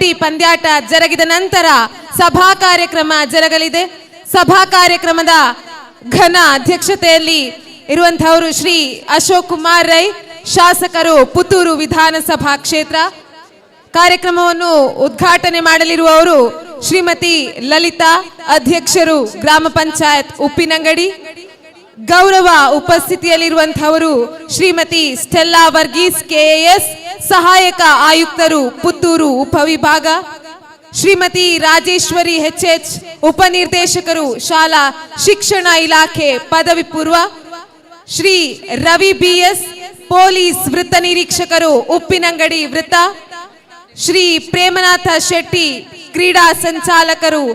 ಕಬಡ್ಡಿ ಪಂದ್ಯಾಟ ಜರುಗಿದ ನಂತರ ಸಭಾ ಕಾರ್ಯಕ್ರಮ ಜರುಗಲಿದೆ. ಸಭಾ ಕಾರ್ಯಕ್ರಮದ ಘನ ಅಧ್ಯಕ್ಷತೆಯಲ್ಲಿ ಇರುವಂತಹವರು ಶ್ರೀ ಅಶೋಕ್ ಕುಮಾರ್ ರೈ, ಶಾಸಕರು ಪುತ್ತೂರು ವಿಧಾನಸಭಾ ಕ್ಷೇತ್ರ. ಕಾರ್ಯಕ್ರಮವನ್ನು ಉದ್ಘಾಟನೆ ಮಾಡಲಿರುವವರು ಶ್ರೀಮತಿ ಲಲಿತಾ, ಅಧ್ಯಕ್ಷರು ಗ್ರಾಮ ಪಂಚಾಯತ್ ಉಪ್ಪಿನಂಗಡಿ. ಗೌರವ ಉಪಸ್ಥಿತಿಯಲ್ಲಿರುವಂತಹವರು ಶ್ರೀಮತಿ ಸ್ಟೆಲ್ಲಾ ವರ್ಗೀಸ್, ಕೆಎಎಸ್, ಸಹಾಯಕ ಆಯುಕ್ತರು ಪುತ್ತೂರು ಉಪವಿಭಾಗ. ಶ್ರೀಮತಿ ರಾಜೇಶ್ವರಿ ಎಚ್ಎಚ್, ಉಪನಿರ್ದೇಶಕರು ಶಾಲಾ ಶಿಕ್ಷಣ ಇಲಾಖೆ ಪದವಿ ಪೂರ್ವ. ಶ್ರೀ ರವಿ ಬಿಎಸ್, ಪೊಲೀಸ್ ವೃತ್ತ ನಿರೀಕ್ಷಕರು ಉಪ್ಪಿನಂಗಡಿ ವೃತ್ತ. ಶ್ರೀ ಪ್ರೇಮನಾಥ ಶೆಟ್ಟಿ, ಕ್ರೀಡಾ ಸಂಚಾಲಕರು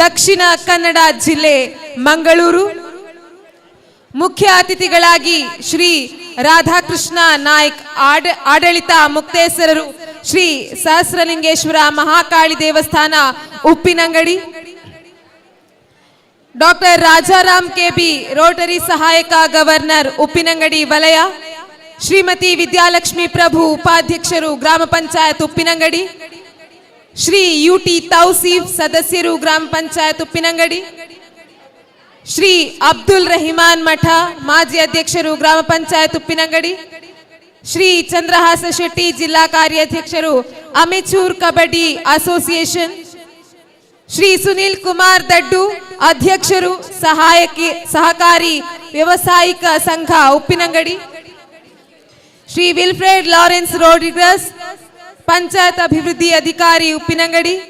ದಕ್ಷಿಣ ಕನ್ನಡ ಜಿಲ್ಲೆ ಮಂಗಳೂರು. ಮುಖ್ಯ ಅತಿಥಿಗಳಾಗಿ ಶ್ರೀ ರಾಧಾಕೃಷ್ಣ ನಾಯ್ಕ್, ಆಡಳಿತ ಮುಕ್ತೇಸರರು ಶ್ರೀ ಸಹಸ್ರಲಿಂಗೇಶ್ವರ ಮಹಾಕಾಳಿ ದೇವಸ್ಥಾನ Uppinangadi. Doctor Rajaram KB, rotary ಸಹಾಯಕ ಗವರ್ನರ್ ಉಪ್ಪಿನಂಗಡಿ ವಲಯ. ಶ್ರೀಮತಿ ವಿದ್ಯಾಲಕ್ಷ್ಮಿ ಪ್ರಭು, ಉಪಾಧ್ಯಕ್ಷರು ಗ್ರಾಮ ಪಂಚಾಯತ್ ಉಪ್ಪಿನಂಗಡಿ. ಶ್ರೀ ಯುಟಿ ತೌಸೀಫ್, ಸದಸ್ಯರು ಗ್ರಾಮ ಪಂಚಾಯತ್ ಉಪ್ಪಿನಂಗಡಿ. ಶ್ರೀ ಅಬ್ದುಲ್ ರಹಿಮಾನ್ ಮಠ, ಮಾಜಿ ಅಧ್ಯಕ್ಷರು ಗ್ರಾಮ ಪಂಚಾಯತ್ ಉಪ್ಪಿನಂಗಡಿ. ಶ್ರೀ ಚಂದ್ರಹಾಸ ಶೆಟ್ಟಿ, ಜಿಲ್ಲಾ ಕಾರ್ಯಾಧ್ಯಕ್ಷರು ಅಮೆಚೂರ್ ಕಬಡ್ಡಿ ಅಸೋಸಿಯೇಷನ್. ಶ್ರೀ ಸುನೀಲ್ ಕುಮಾರ್ ದಡ್ಡು, ಅಧ್ಯಕ್ಷರು ಸಹಕಾರಿ ವ್ಯವಸಾಯಿಕ ಸಂಘ Uppinangady. Shri Wilfred Lawrence Rodrigues, panchayat ಅಭಿವೃದ್ಧಿ ಅಧಿಕಾರಿ ಉಪ್ಪಿನಂಗಡಿ.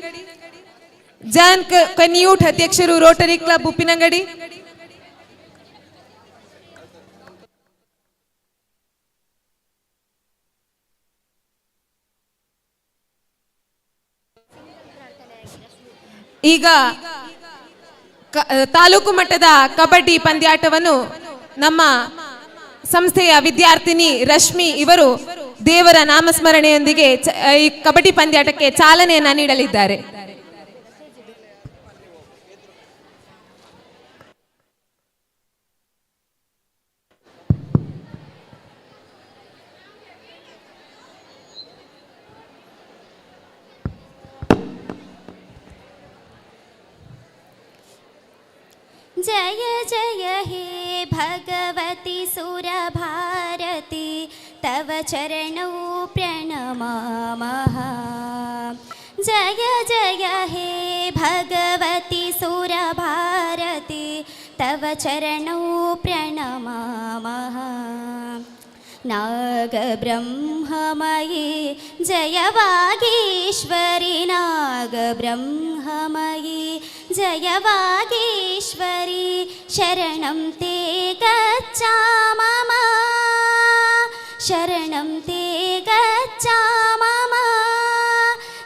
ಜಾನ್ ಕನ್ಯೂಟ್, ಅಧ್ಯಕ್ಷರು ರೋಟರಿ ಕ್ಲಬ್ ಉಪ್ಪಿನಂಗಡಿ. ಈಗ ತಾಲೂಕು ಮಟ್ಟದ ಕಬಡ್ಡಿ ಪಂದ್ಯಾಟವನ್ನು ನಮ್ಮ ಸಂಸ್ಥೆಯ ವಿದ್ಯಾರ್ಥಿನಿ ರಶ್ಮಿ ಇವರು ದೇವರ ನಾಮಸ್ಮರಣೆಯೊಂದಿಗೆ ಈ ಕಬಡ್ಡಿ ಪಂದ್ಯಾಟಕ್ಕೆ ಚಾಲನೆಯನ್ನ ನೀಡಲಿದ್ದಾರೆ. जय जय हे भगवती सुरभारती, तव चरणौ प्रणमामः. जय जय हे भगवती सुरभारती, तव चरणौ प्रणमामः. नागब्रह्ममयी जय वागीश्वरी, नागब्रह्ममयी जय वागीश्वरी, शरणं ते गच्छामः, शरणं ते गच्छामः.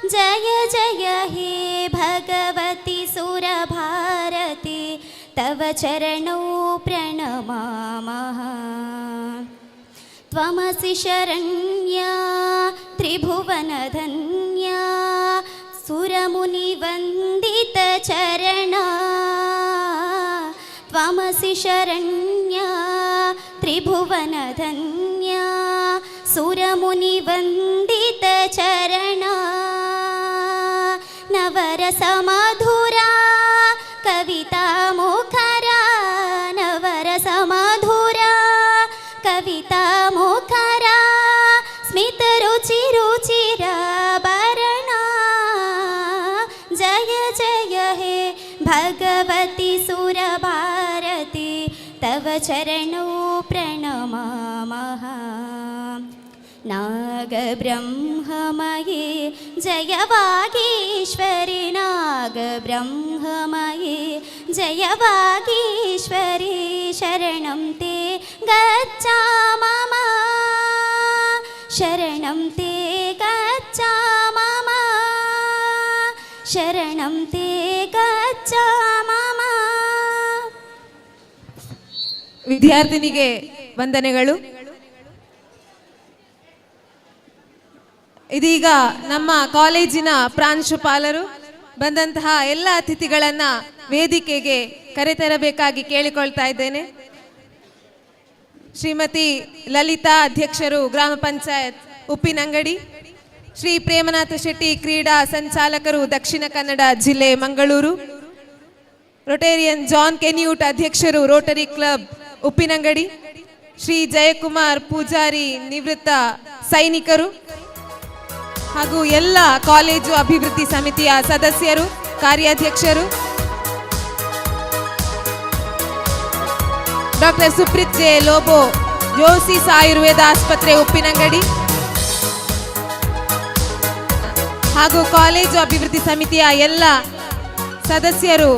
जय जय हे भगवती सुरभारती, तव चरणौ प्रणमामः. त्वमसि शरण्या त्रिभुवनधन्या, सुरमुनिवन्दितचरणा. त्वमसि शरण्या त्रिभुवनधन्या, सुरमुनिवन्दितचरणा. नवरसमधुरा कविता मुखरा, नवरसमधुरा कविता मुखरा, स्मितरुचिरुचिराभरणा. जय जय हे भगवती सुरभारती, तव चरणौ प्रणमामः. नागब्रह्ममयी जय वागीश्वरी, नागब्रह्ममयी जय वागीश्वरी, शरणं ते गच्छामः, शरणं ते गच्छामः, शरणं ते गच्छामः. ವಿದ್ಯಾರ್ಥಿನಿಗೆ ವಂದನೆಗಳು. ಇದೀಗ ನಮ್ಮ ಕಾಲೇಜಿನ ಪ್ರಾಂಶುಪಾಲರು ಬಂದಂತಹ ಎಲ್ಲ ಅತಿಥಿಗಳನ್ನ ವೇದಿಕೆಗೆ ಕರೆತರಬೇಕಾಗಿ ಕೇಳಿಕೊಳ್ತಾ ಇದ್ದೇನೆ. ಶ್ರೀಮತಿ ಲಲಿತಾ, ಅಧ್ಯಕ್ಷರು ಗ್ರಾಮ ಪಂಚಾಯತ್ ಉಪ್ಪಿನಂಗಡಿ. ಶ್ರೀ ಪ್ರೇಮನಾಥ ಶೆಟ್ಟಿ ಕ್ರೀಡಾ ಸಂಚಾಲಕರು, ದಕ್ಷಿಣ ಕನ್ನಡ ಜಿಲ್ಲೆ, ಮಂಗಳೂರು. ರೊಟೇರಿಯನ್ ಜಾನ್ ಕೆನ್ಯೂಟ್ ಅಧ್ಯಕ್ಷರು, ರೋಟರಿ ಕ್ಲಬ್, ಉಪ್ಪಿನಂಗಡಿ. ಶ್ರೀ ಜಯಕುಮಾರ್ ಪೂಜಾರಿ, ನಿವೃತ್ತ ಸೈನಿಕರು. ಹಾಗೂ ಎಲ್ಲ ಕಾಲೇಜು ಅಭಿವೃದ್ಧಿ ಸಮಿತಿಯ ಸದಸ್ಯರು, ಕಾರ್ಯಾಧ್ಯಕ್ಷರು. ಡಾಕ್ಟರ್ ಸುಪ್ರೀತ್ ಜೆ ಲೋಬೋ, ಜೋಸಿಸ್ ಆಯುರ್ವೇದ ಆಸ್ಪತ್ರೆ, ಉಪ್ಪಿನಂಗಡಿ. ಹಾಗೂ ಕಾಲೇಜು ಅಭಿವೃದ್ಧಿ ಸಮಿತಿಯ ಎಲ್ಲ ಸದಸ್ಯರು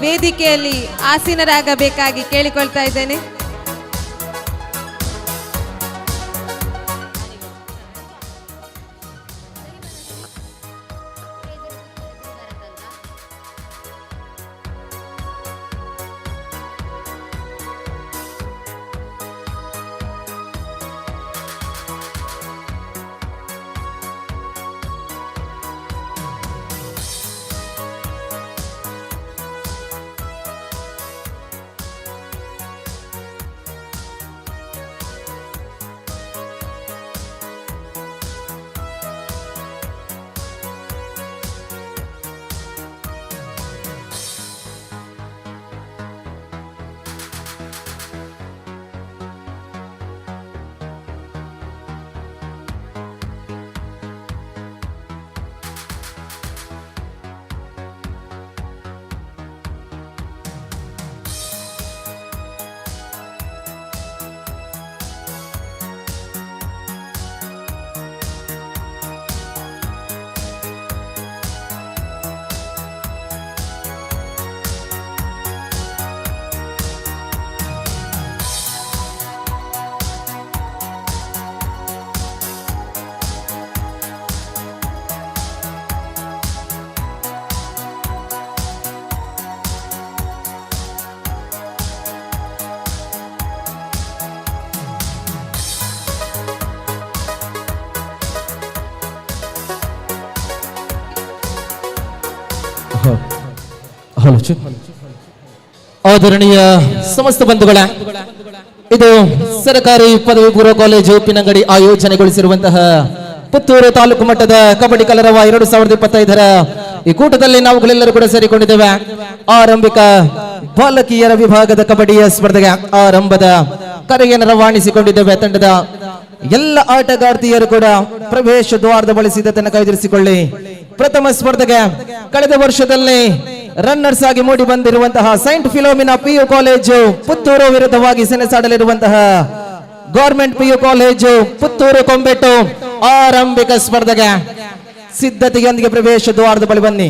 ವೇದಿಕೆಯಲ್ಲಿ ಆಸೀನರಾಗಬೇಕಾಗಿ ಕೇಳಿಕೊಳ್ತಾ ಇದ್ದೇನೆ. ಆದರಣೀಯ ಸಮಸ್ತ ಬಂಧುಗಳ, ಇದು ಸರ್ಕಾರಿ ಪದವಿ ಪೂರ್ವ ಕಾಲೇಜು ಉಪ್ಪಿನಂಗಡಿ ಆಯೋಜನೆಗೊಳಿಸಿರುವಂತಹ ಪುತ್ತೂರು ತಾಲೂಕು ಮಟ್ಟದ ಕಬಡ್ಡಿ ಕಲರವ 2025ರ ಈ ಕೂಟದಲ್ಲಿ ನಾವುಗಳೆಲ್ಲರೂ ಕೂಡ ಸೇರಿಕೊಂಡಿದ್ದೇವೆ. ಆರಂಭಿಕ ಬಾಲಕಿಯರ ವಿಭಾಗದ ಕಬಡ್ಡಿಯ ಸ್ಪರ್ಧೆಗೆ ಆರಂಭದ ಕರೆಯನ್ನು ರವಾನಿಸಿಕೊಂಡಿದ್ದೇವೆ. ತಂಡದ ಎಲ್ಲ ಆಟಗಾರ್ತಿಯರು ಕೂಡ ಪ್ರವೇಶ ದ್ವಾರದ ಬಳಿ ಸಿದ್ಧತೆಯನ್ನು ಕಾಯ್ದಿರಿಸಿಕೊಳ್ಳಿ. ಪ್ರಥಮ ಸ್ಪರ್ಧೆಗೆ ಕಳೆದ ವರ್ಷದಲ್ಲಿ ರನ್ನರ್ಸ್ ಆಗಿ ಮೂಡಿ ಬಂದಿರುವಂತಹ saint Philomena PU college Puttur ವಿರುದ್ಧವಾಗಿ ಸೆಣಸಾಡಲಿರುವಂತಹ government PU college Puttur Kombettu ಆರಂಭಿಕ ಸ್ಪರ್ಧೆಗೆ ಸಿದ್ಧತೆಯೊಂದಿಗೆ ಪ್ರವೇಶ ದ್ವಾರದ ಬಳಿ ಬನ್ನಿ.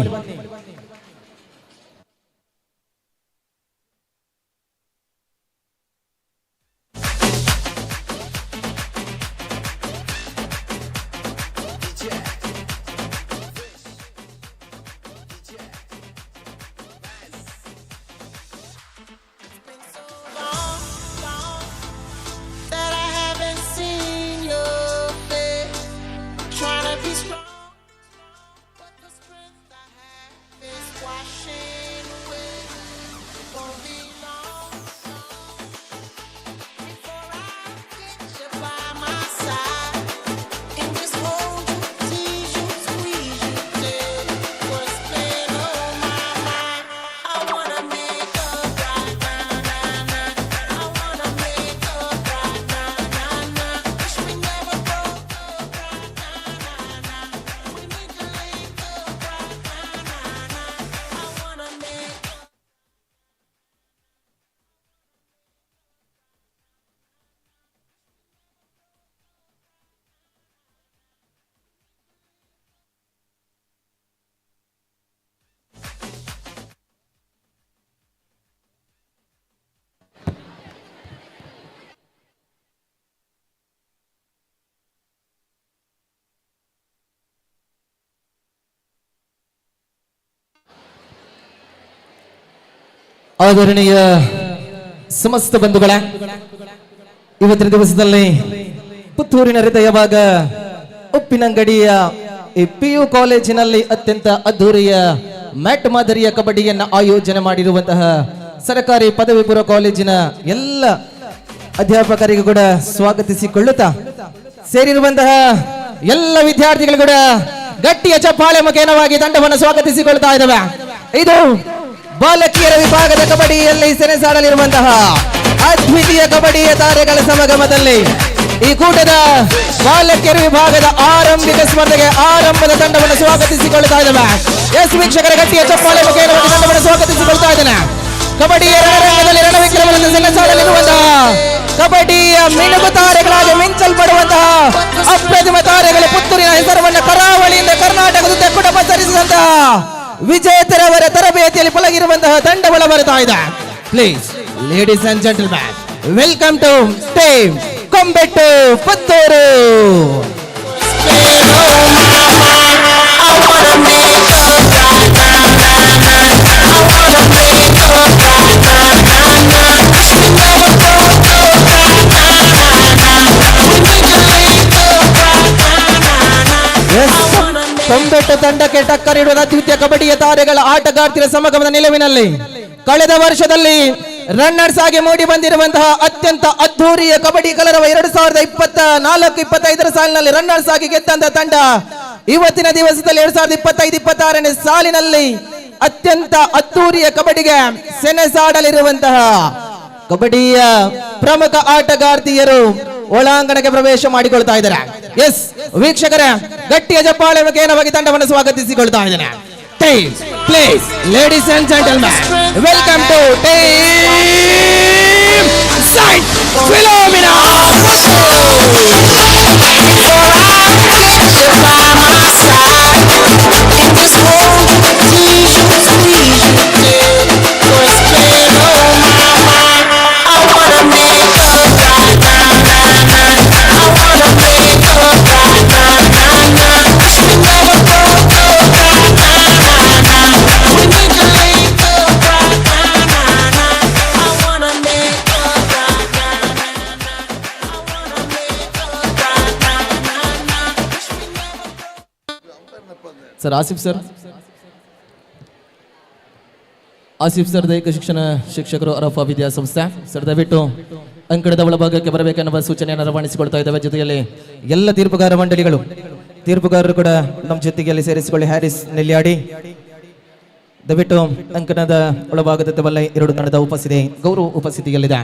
ಆದರಣೀಯ ಸಮಸ್ತ ಬಂಧುಗಳ, ಇವತ್ತಿನ ದಿವಸದಲ್ಲಿ ಪುತ್ತೂರಿನ ಹೃದಯ ಭಾಗ ಉಪ್ಪಿನಂಗಡಿಯ ಈ ಪಿಯು ಕಾಲೇಜಿನಲ್ಲಿ ಅತ್ಯಂತ ಅದ್ಧೂರಿಯ ಮ್ಯಾಟ್ ಮಾದರಿಯ ಕಬಡ್ಡಿಯನ್ನು ಆಯೋಜನೆ ಮಾಡಿರುವಂತಹ ಸರ್ಕಾರಿ ಪದವಿ ಪೂರ್ವ ಕಾಲೇಜಿನ ಎಲ್ಲ ಅಧ್ಯಾಪಕರಿಗೂ ಕೂಡ ಸ್ವಾಗತಿಸಿಕೊಳ್ಳುತ್ತಾ ಸೇರಿರುವಂತಹ ಎಲ್ಲ ವಿದ್ಯಾರ್ಥಿಗಳು ಕೂಡ ಗಟ್ಟಿಯ ಚಪ್ಪಾಳೆ ಮುಖೇನವಾಗಿ ತಂಡವನ್ನು ಸ್ವಾಗತಿಸಿಕೊಳ್ತಾ ಇದ್ದಾವೆ. ಇದು ಬಾಲಕಿಯರ ವಿಭಾಗದ ಕಬಡ್ಡಿಯಲ್ಲಿ ಸೆಣಸಾಡಲಿರುವಂತಹ ಅದ್ವಿತೀಯ ಕಬಡ್ಡಿಯ ತಾರೆಗಳ ಸಮಾಗಮದಲ್ಲಿ ಈ ಕೂಟದ ಬಾಲಕಿಯರ ವಿಭಾಗದ ಆರಂಭಿಕ ಸ್ಪರ್ಧೆಗೆ ಆರಂಭದ ತಂಡವನ್ನು ಸ್ವಾಗತಿಸಿಕೊಳ್ತಾ ಇದ್ದಾವೆ. ಎಸ್ ವೀಕ್ಷಕರ ಗಟ್ಟಿಯ ಚಪ್ಪಾಳೆ ಮುಖೇನವಾಗಿ ತಂಡವನ್ನು ಸ್ವಾಗತಿಸಿಕೊಳ್ತಾ ಇದ್ದಾನೆ. ಕಬಡ್ಡಿಯ ರಣರಂಗದಲ್ಲಿ ರಣವಿಕ್ರಮದಿಂದ ಸೆಣಸಾಡಲಿರುವಂತಹ ಕಬಡ್ಡಿಯ ಮಿನುಗು ತಾರೆಗಳಾಗಿ ಮಿಂಚಲ್ಪಡುವಂತಹ ಅಪ್ರತಿಮ ತಾರೆಗಳು ಪುತ್ತೂರಿನ ಹೆಸರನ್ನು ಕರಾವಳಿಯಿಂದ ಕರ್ನಾಟಕದ ತೆಕ್ಕುಟ ಪಸರಿಸಿದಂತಹ ವಿಜೇತರವರ ತರಬೇತಿಯಲ್ಲಿ ಪಳಗಿರುವಂತಹ ತಂಡಗಳ ಬರ್ತಾ ಇದೆ. Please ladies and gentleman, welcome to team Kombettu Puttur. Kombettu ತಂಡಕ್ಕೆ ಟಕ್ಕರ್ ಇಡುವ ಅದ್ವಿತೀಯ ಕಬಡ್ಡಿಯ ತಾರೆಗಳ ಆಟಗಾರ್ತಿರ ಸಮಗಮದ ನಿಲುವಿನಲ್ಲಿ ಕಳೆದ ವರ್ಷದಲ್ಲಿ ರನ್ನರ್ಸ್ ಆಗಿ ಮೂಡಿ ಬಂದಿರುವಂತಹ ಅತ್ಯಂತ ಅದ್ಧೂರಿಯ ಕಬಡ್ಡಿ ಕಲರವ 2024-25 ಸಾಲಿನಲ್ಲಿ ರನ್ನರ್ಸ್ ಆಗಿ ಗೆದ್ದಂತಹ ತಂಡ ಇವತ್ತಿನ ದಿವಸದಲ್ಲಿ 2025-26ನೇ ಸಾಲಿನಲ್ಲಿ ಅತ್ಯಂತ ಅದ್ಧೂರಿಯ ಕಬಡ್ಡಿಗೆ ಸೆಣಸಾಡಲಿರುವಂತಹ ಕಬಡ್ಡಿಯ ಪ್ರಮುಖ ಆಟಗಾರ್ತಿಯರು ಒಳಾಂಗಣಕ್ಕೆ ಪ್ರವೇಶ ಮಾಡಿಕೊಳ್ತಾ ಇದ್ದಾರೆ. ಎಸ್ ವೀಕ್ಷಕರ ಗಟ್ಟಿಯ ಜಪ್ಪಾಳೆ ಮುಖೇನವಾಗಿ ತಂಡವನ್ನು ಸ್ವಾಗತಿಸಿಕೊಳ್ತಾ ಇದ್ದೇನೆ. Team please ladies and gentleman, welcome to team saint Philomena. Sir Asif sir ದೈಹಿಕ ಶಿಕ್ಷಣ ಶಿಕ್ಷಕರು ಅರಫಾ ವಿದ್ಯಾಸಂಸ್ಥೆ. ಸರ್ ದಯವಿಟ್ಟು ಅಂಕಣದ ಒಳಭಾಗಕ್ಕೆ ಬರಬೇಕೆನ್ನುವ ಸೂಚನೆಯನ್ನು ರವಾನಿಸಿಕೊಳ್ತಾ ಇದ್ದಾವೆ. ಜೊತೆಯಲ್ಲಿ ಎಲ್ಲ ತೀರ್ಪುಗಾರ ಮಂಡಳಿಗಳು ತೀರ್ಪುಗಾರರು ಕೂಡ ನಮ್ಮ ಜೊತೆಗೆ ಸೇರಿಸಿಕೊಳ್ಳಿ. ಹ್ಯಾರಿಸ್ ನೆಲ್ಯಾಡಿ ದಯವಿಟ್ಟು ಅಂಕಣದ ಒಳಭಾಗದ ಬಲ್ಲ 2 ತಂಡದ ಉಪಸ್ಥಿತಿ ಗೌರವ ಉಪಸ್ಥಿತಿಯಲ್ಲಿದೆ.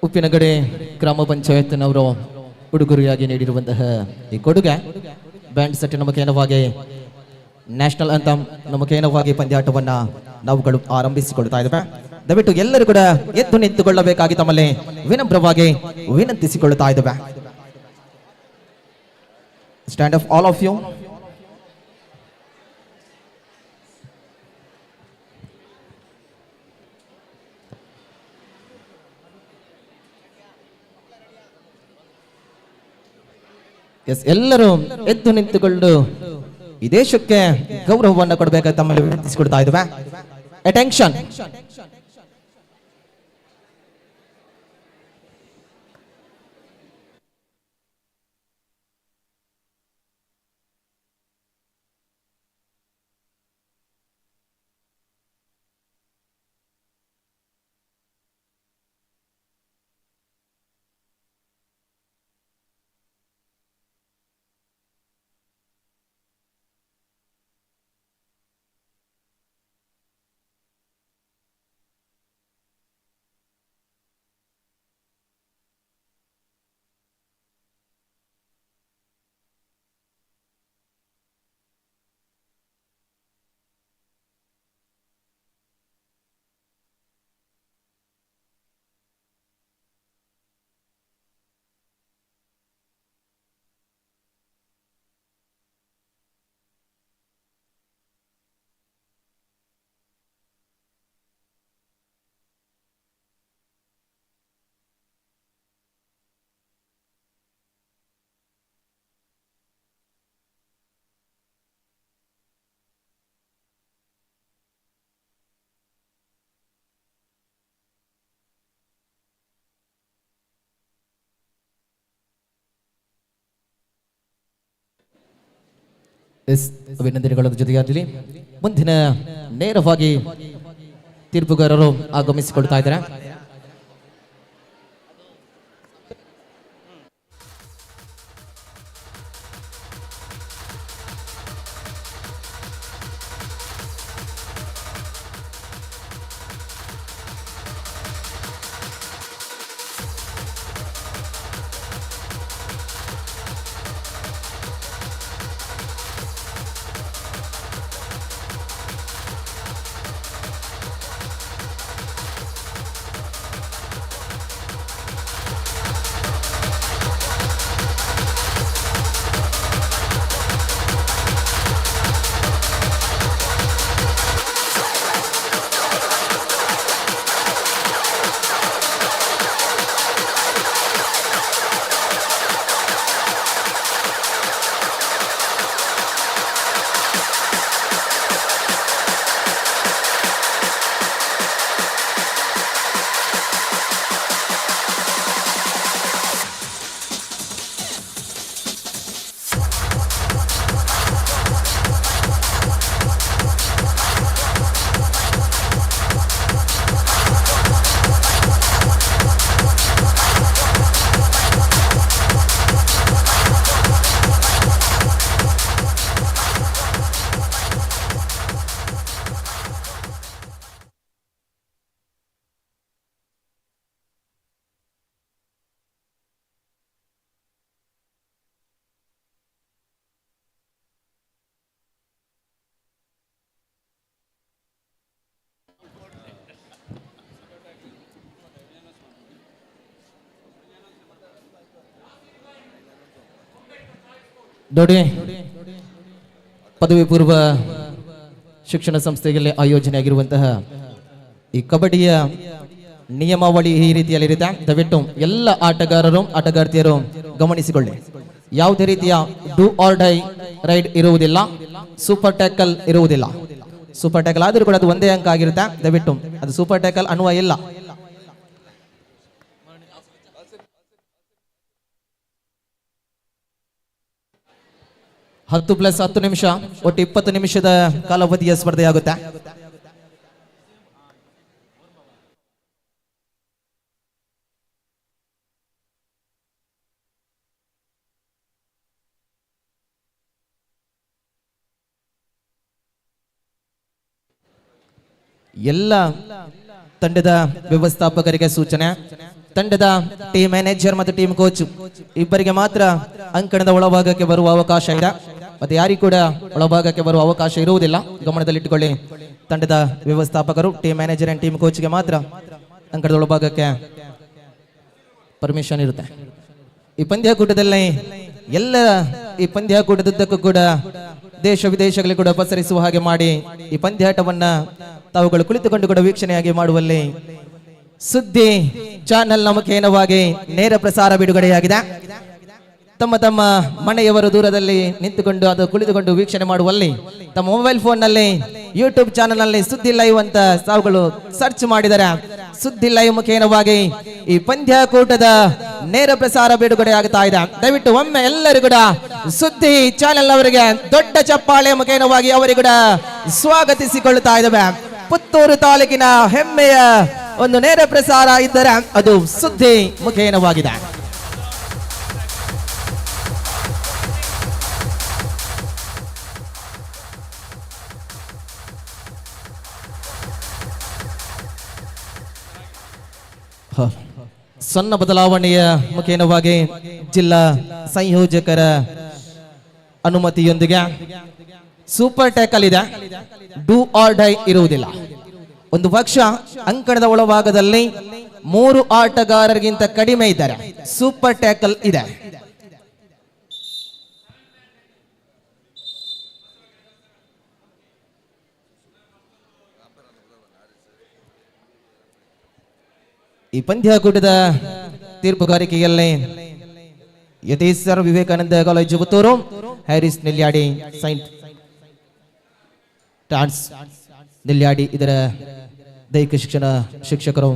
ಉಪ್ಪಿನಗಡೆ ಗ್ರಾಮ ಪಂಚಾಯತ್ನವರು ಉಡುಗೊರೆಯಾಗಿ ನೀಡಿರುವಂತಹ ಈ ಕೊಡುಗೆ ಬ್ಯಾಂಡ್ ಸೆಟ್ ಮುಖೇನವಾಗಿ ನ್ಯಾಷನಲ್ ಅಂತಮ್ ಮುಖೇನವಾಗಿ ಪಂದ್ಯಾಟವನ್ನ ನಾವುಗಳು ಆರಂಭಿಸಿಕೊಳ್ತಾ ಇದ್ದೇವೆ. ದಯವಿಟ್ಟು ಎಲ್ಲರೂ ಕೂಡ ಎದ್ದು ನಿಂತುಕೊಳ್ಳಬೇಕಾಗಿ ತಮ್ಮಲ್ಲಿ ವಿನಮ್ರವಾಗಿ ವಿನಂತಿಸಿಕೊಳ್ಳುತ್ತಾ ಇದ್ದೇವೆ. Stand up all of you. Yes, ಎಲ್ಲರೂ ಎದ್ದು ನಿಂತುಕೊಂಡು ಈ ದೇಶಕ್ಕೆ ಗೌರವವನ್ನು ಕೊಡಬೇಕಾಗಿ ತಮ್ಮಲ್ಲಿ ವಿನಂತಿಸಿಕೊಡ್ತಾ ಇದ್ದೇವೆ. ಅಟೆನ್ಷನ್. ಎಸ್, ಅಭಿನಂದನೆಗಳ ಜೊತೆಯಾಗಲಿ ಮುಂದಿನ ನೇರವಾಗಿ ತೀರ್ಪುಗಾರರು ಆಗಮಿಸಿಕೊಳ್ತಾ ಇದ್ದಾರೆ. ನೋಡಿ, ಪದವಿ ಪೂರ್ವ ಶಿಕ್ಷಣ ಸಂಸ್ಥೆಯಲ್ಲಿ ಆಯೋಜನೆಯಾಗಿರುವಂತಹ ಈ ಕಬಡ್ಡಿಯ ನಿಯಮಾವಳಿ ಈ ರೀತಿಯಲ್ಲಿರುತ್ತೆ. ದಯವಿಟ್ಟು ಎಲ್ಲ ಆಟಗಾರರು ಆಟಗಾರ್ತಿಯರು ಗಮನಿಸಿಕೊಳ್ಳಿ. ಯಾವುದೇ ರೀತಿಯ ಡೂ ಆರ್ ಡೈ ರೈಡ್ ಇರುವುದಿಲ್ಲ, ಸೂಪರ್ ಟ್ಯಾಕಲ್ ಇರುವುದಿಲ್ಲ. ಸೂಪರ್ ಟ್ಯಾಕಲ್ ಆದರೂ ಕೂಡ ಅದು ಒಂದೇ ಅಂಕ ಆಗಿರುತ್ತೆ. ದಯವಿಟ್ಟು ಅದು ಸೂಪರ್ ಟ್ಯಾಕಲ್ ಅನ್ನುವ ಇಲ್ಲ. ಹತ್ತು ಪ್ಲಸ್ 10 ನಿಮಿಷ, ಒಟ್ಟು 20 ನಿಮಿಷದ ಕಾಲಾವಧಿಯ ಸ್ಪರ್ಧೆಯಾಗುತ್ತೆ. ಎಲ್ಲ ತಂಡದ ವ್ಯವಸ್ಥಾಪಕರಿಗೆ ಸೂಚನೆ. ತಂಡದ ಟೀಮ್ ಮ್ಯಾನೇಜರ್ ಮತ್ತು ಟೀಮ್ ಕೋಚ್ ಇಬ್ಬರಿಗೆ ಮಾತ್ರ ಅಂಕಣದ ಒಳಭಾಗಕ್ಕೆ ಬರುವ ಅವಕಾಶ ಇದೆ. ಮತ್ತೆ ಯಾರಿಗೂ ಕೂಡ ಒಳಭಾಗಕ್ಕೆ ಬರುವ ಅವಕಾಶ ಇರುವುದಿಲ್ಲ, ಗಮನದಲ್ಲಿಟ್ಟುಕೊಳ್ಳಿ. ತಂಡದ ವ್ಯವಸ್ಥಾಪಕರು, ಟೀಮ್ ಮ್ಯಾನೇಜರ್ ಅಂಡ್ ಟೀಮ್ ಕೋಚ್ಗೆ ಮಾತ್ರ ಅಂಕಣದ ಒಳಭಾಗಕ್ಕೆ ಪರ್ಮಿಷನ್ ಇರುತ್ತೆ. ಈ ಪಂದ್ಯಾಕೂಟದಲ್ಲಿ ಈ ಪಂದ್ಯಾಕೂಟದುದ್ದಕ್ಕೂ ಕೂಡ ದೇಶ ವಿದೇಶಗಳಲ್ಲಿ ಕೂಡ ಪಸರಿಸುವ ಹಾಗೆ ಮಾಡಿ ಈ ಪಂದ್ಯಾಟವನ್ನ ತಾವುಗಳು ಕುಳಿತುಕೊಂಡು ಕೂಡ ವೀಕ್ಷಣೆಯಾಗಿ ಮಾಡುವಲ್ಲಿ ಸುದ್ದಿ ಚಾನೆಲ್ನ ಮುಖೇನವಾಗಿ ನೇರ ಪ್ರಸಾರ ಬಿಡುಗಡೆಯಾಗಿದೆ. ತಮ್ಮ ತಮ್ಮ ಮನೆಯವರು ದೂರದಲ್ಲಿ ನಿಂತುಕೊಂಡು ಅದು ಕುಳಿತುಕೊಂಡು ವೀಕ್ಷಣೆ ಮಾಡುವಲ್ಲಿ ತಮ್ಮ ಮೊಬೈಲ್ ಫೋನ್ ನಲ್ಲಿ ಯೂಟ್ಯೂಬ್ ಚಾನೆಲ್ ನಲ್ಲಿ ಸುದ್ದಿ ಲೈವ್ ಅಂತ ತಾವುಗಳು ಸರ್ಚ್ ಮಾಡಿದರೆ ಸುದ್ದಿ ಲೈವ್ ಮುಖೇನವಾಗಿ ಈ ಪಂದ್ಯಾಕೂಟದ ನೇರ ಪ್ರಸಾರ ಬಿಡುಗಡೆ ಆಗ್ತಾ ಇದೆ. ದಯವಿಟ್ಟು ಒಮ್ಮೆ ಎಲ್ಲರೂ ಕೂಡ ಸುದ್ದಿ ಚಾನೆಲ್ ಅವರಿಗೆ ದೊಡ್ಡ ಚಪ್ಪಾಳೆ ಮುಖೇನವಾಗಿ ಅವರಿಗೆ ಕೂಡ ಸ್ವಾಗತಿಸಿಕೊಳ್ಳುತ್ತಾ ಇದ್ದೇವೆ. ಪುತ್ತೂರು ತಾಲೂಕಿನ ಹೆಮ್ಮೆಯ ಒಂದು ನೇರ ಪ್ರಸಾರ ಇದ್ದರೆ ಅದು ಸುದ್ದಿ ಮುಖೇನವಾಗಿದೆ. ಸಣ್ಣ ಬದಲಾವಣೆಯ ಮುಖೇನವಾಗಿ ಜಿಲ್ಲಾ ಸಂಯೋಜಕರ ಅನುಮತಿಯೊಂದಿಗೆ ಸೂಪರ್ ಟ್ಯಾಕಲ್ ಇದೆ. ಡೂ ಆರ್ ಡೈ ಇರುವುದಿಲ್ಲ. ಒಂದು ಪಕ್ಷ ಅಂಕಣದ ಒಳಭಾಗದಲ್ಲಿ 3 ಆಟಗಾರರಿಗಿಂತ ಕಡಿಮೆ ಇದ್ದಾರೆ, ಸೂಪರ್ ಟ್ಯಾಕಲ್ ಇದೆ. ಈ ಪಂದ್ಯಾಕೂಟದ ತೀರ್ಪುಗಾರಿಕೆಯಲ್ಲಿ Yatishwara Vivekananda college Puttur, Harris Nelyadi, saint ಟಾನ್ಸ್ ನೆಲ್ಯಾಡಿ ಇದರ ದೈಹಿಕ ಶಿಕ್ಷಣ ಶಿಕ್ಷಕರು.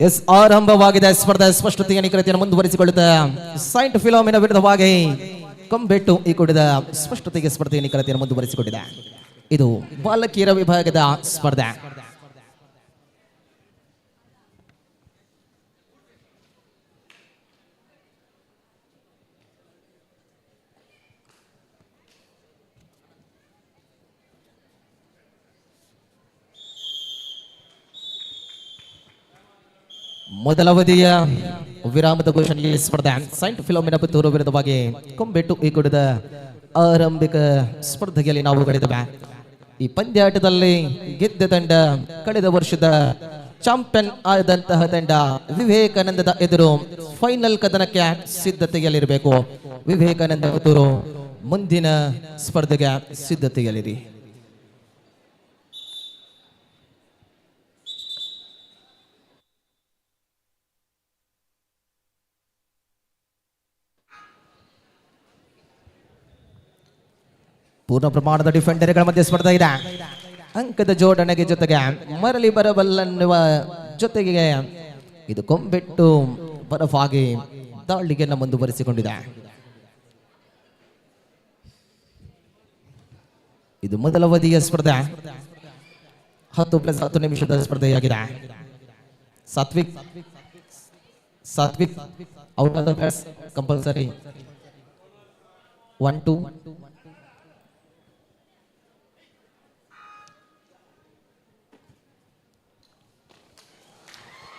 ಎಸ್ ಆರಂಭವಾಗಿದೆ ಸ್ಪರ್ಧೆ. ಸ್ಪಷ್ಟತೆಯ ನಿಖರತೆಯನ್ನು ಮುಂದುವರಿಸಿಕೊಳ್ಳುತ್ತಾ ಸೈಂಟ್ ಫಿಲೋಮಿನ ವಿರುದ್ಧವಾಗಿ ಕಂಬೆಟ್ಟು ಈ ಕೂಡಿದ ಸ್ಪಷ್ಟತೆಗೆ ಸ್ಪರ್ಧೆಯ ನಿಖರತೆಯನ್ನು ಮುಂದುವರಿಸಿಕೊಂಡಿದೆ. ಇದು ಬಾಲಕಿಯರ ವಿಭಾಗದ ಸ್ಪರ್ಧೆ. ಮೊದಲ ಅವಧಿಯ ವಿರಾಮದ ಘೋಷಣೆಯಲ್ಲಿ ಸ್ಪರ್ಧೆ. ಸೈಂಟ್ ಫಿಲೋಮಿನ ಪುತ್ತೂರು ವಿರುದ್ಧವಾಗಿ ಕೊಂಬೆಟ್ಟು ಈ ಕೂಡದ ಆರಂಭಿಕ ಸ್ಪರ್ಧೆಯಲ್ಲಿ ನಾವು ಗಳಿದ್ದೇವೆ. ಈ ಪಂದ್ಯಾಟದಲ್ಲಿ ಗೆದ್ದ ತಂಡ ಕಳೆದ ವರ್ಷದ ಚಾಂಪಿಯನ್ ಆದಂತಹ ತಂಡ ವಿವೇಕಾನಂದದ ಎದುರು ಫೈನಲ್ ಕದನಕ್ಕೆ ಸಿದ್ಧತೆಯಲ್ಲಿರಬೇಕು. ವಿವೇಕಾನಂದ ಎದುರು ಮುಂದಿನ ಸ್ಪರ್ಧೆಗೆ ಸಿದ್ಧತೆಯಲ್ಲಿರಿ. ಪೂರ್ಣ ಪ್ರಮಾಣದ ಡಿಫೆಂಡರ್ಗಳ ಮಧ್ಯೆ ಸ್ಪರ್ಧೆ ಇದೆ. ಅಂಕದ ಜೋಡಣೆಗೆ ಜೊತೆಗೆ ಮರಳಿ ಬರಬಲ್ಲನ್ನುವ ಜೊತೆಗೆ ಇದು ಕೊಂಬೆಟ್ಟು ಬರವಾಗಿ ದಾಳಿಗೆಯನ್ನು ಮುಂದುವರಿಸಿಕೊಂಡಿದೆ. ಇದು ಮೊದಲ ಅವಧಿಯ ಸ್ಪರ್ಧೆ. 10+10 ನಿಮಿಷದ ಸ್ಪರ್ಧೆಯಾಗಿದೆ. Satvik out of the bats compulsory 1-2.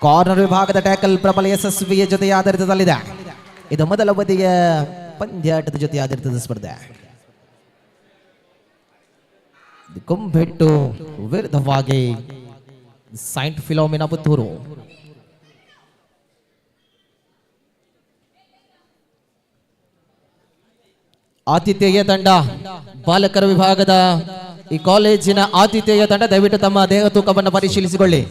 Corner ವಿಭಾಗದ ಟ್ಯಾಕಲ್ ಪ್ರಬಲ ಯಶಸ್ವಿಯ ಜೊತೆ ಆಧಾರಿತದಲ್ಲಿದೆ. ಇದು ಮೊದಲ ಅವಧಿಯ ಪಂದ್ಯಾಟದ ಜೊತೆ ಆಧಾರಿತದ ಸ್ಪರ್ಧೆ. ಕೊಂಬೆಟ್ಟು ವಿರುದ್ಧವಾಗಿ ಸೈಂಟ್ ಫಿಲೋಮಿನಾ ಪುತ್ತೂರು. ಆತಿಥೇಯ ತಂಡ ಬಾಲಕರ ವಿಭಾಗದ ಈ ಕಾಲೇಜಿನ ಆತಿಥೇಯ ತಂಡ ದಯವಿಟ್ಟು ತಮ್ಮ ದೇಹ ತೂಕವನ್ನು ಪರಿಶೀಲಿಸಿಕೊಳ್ಳಿ.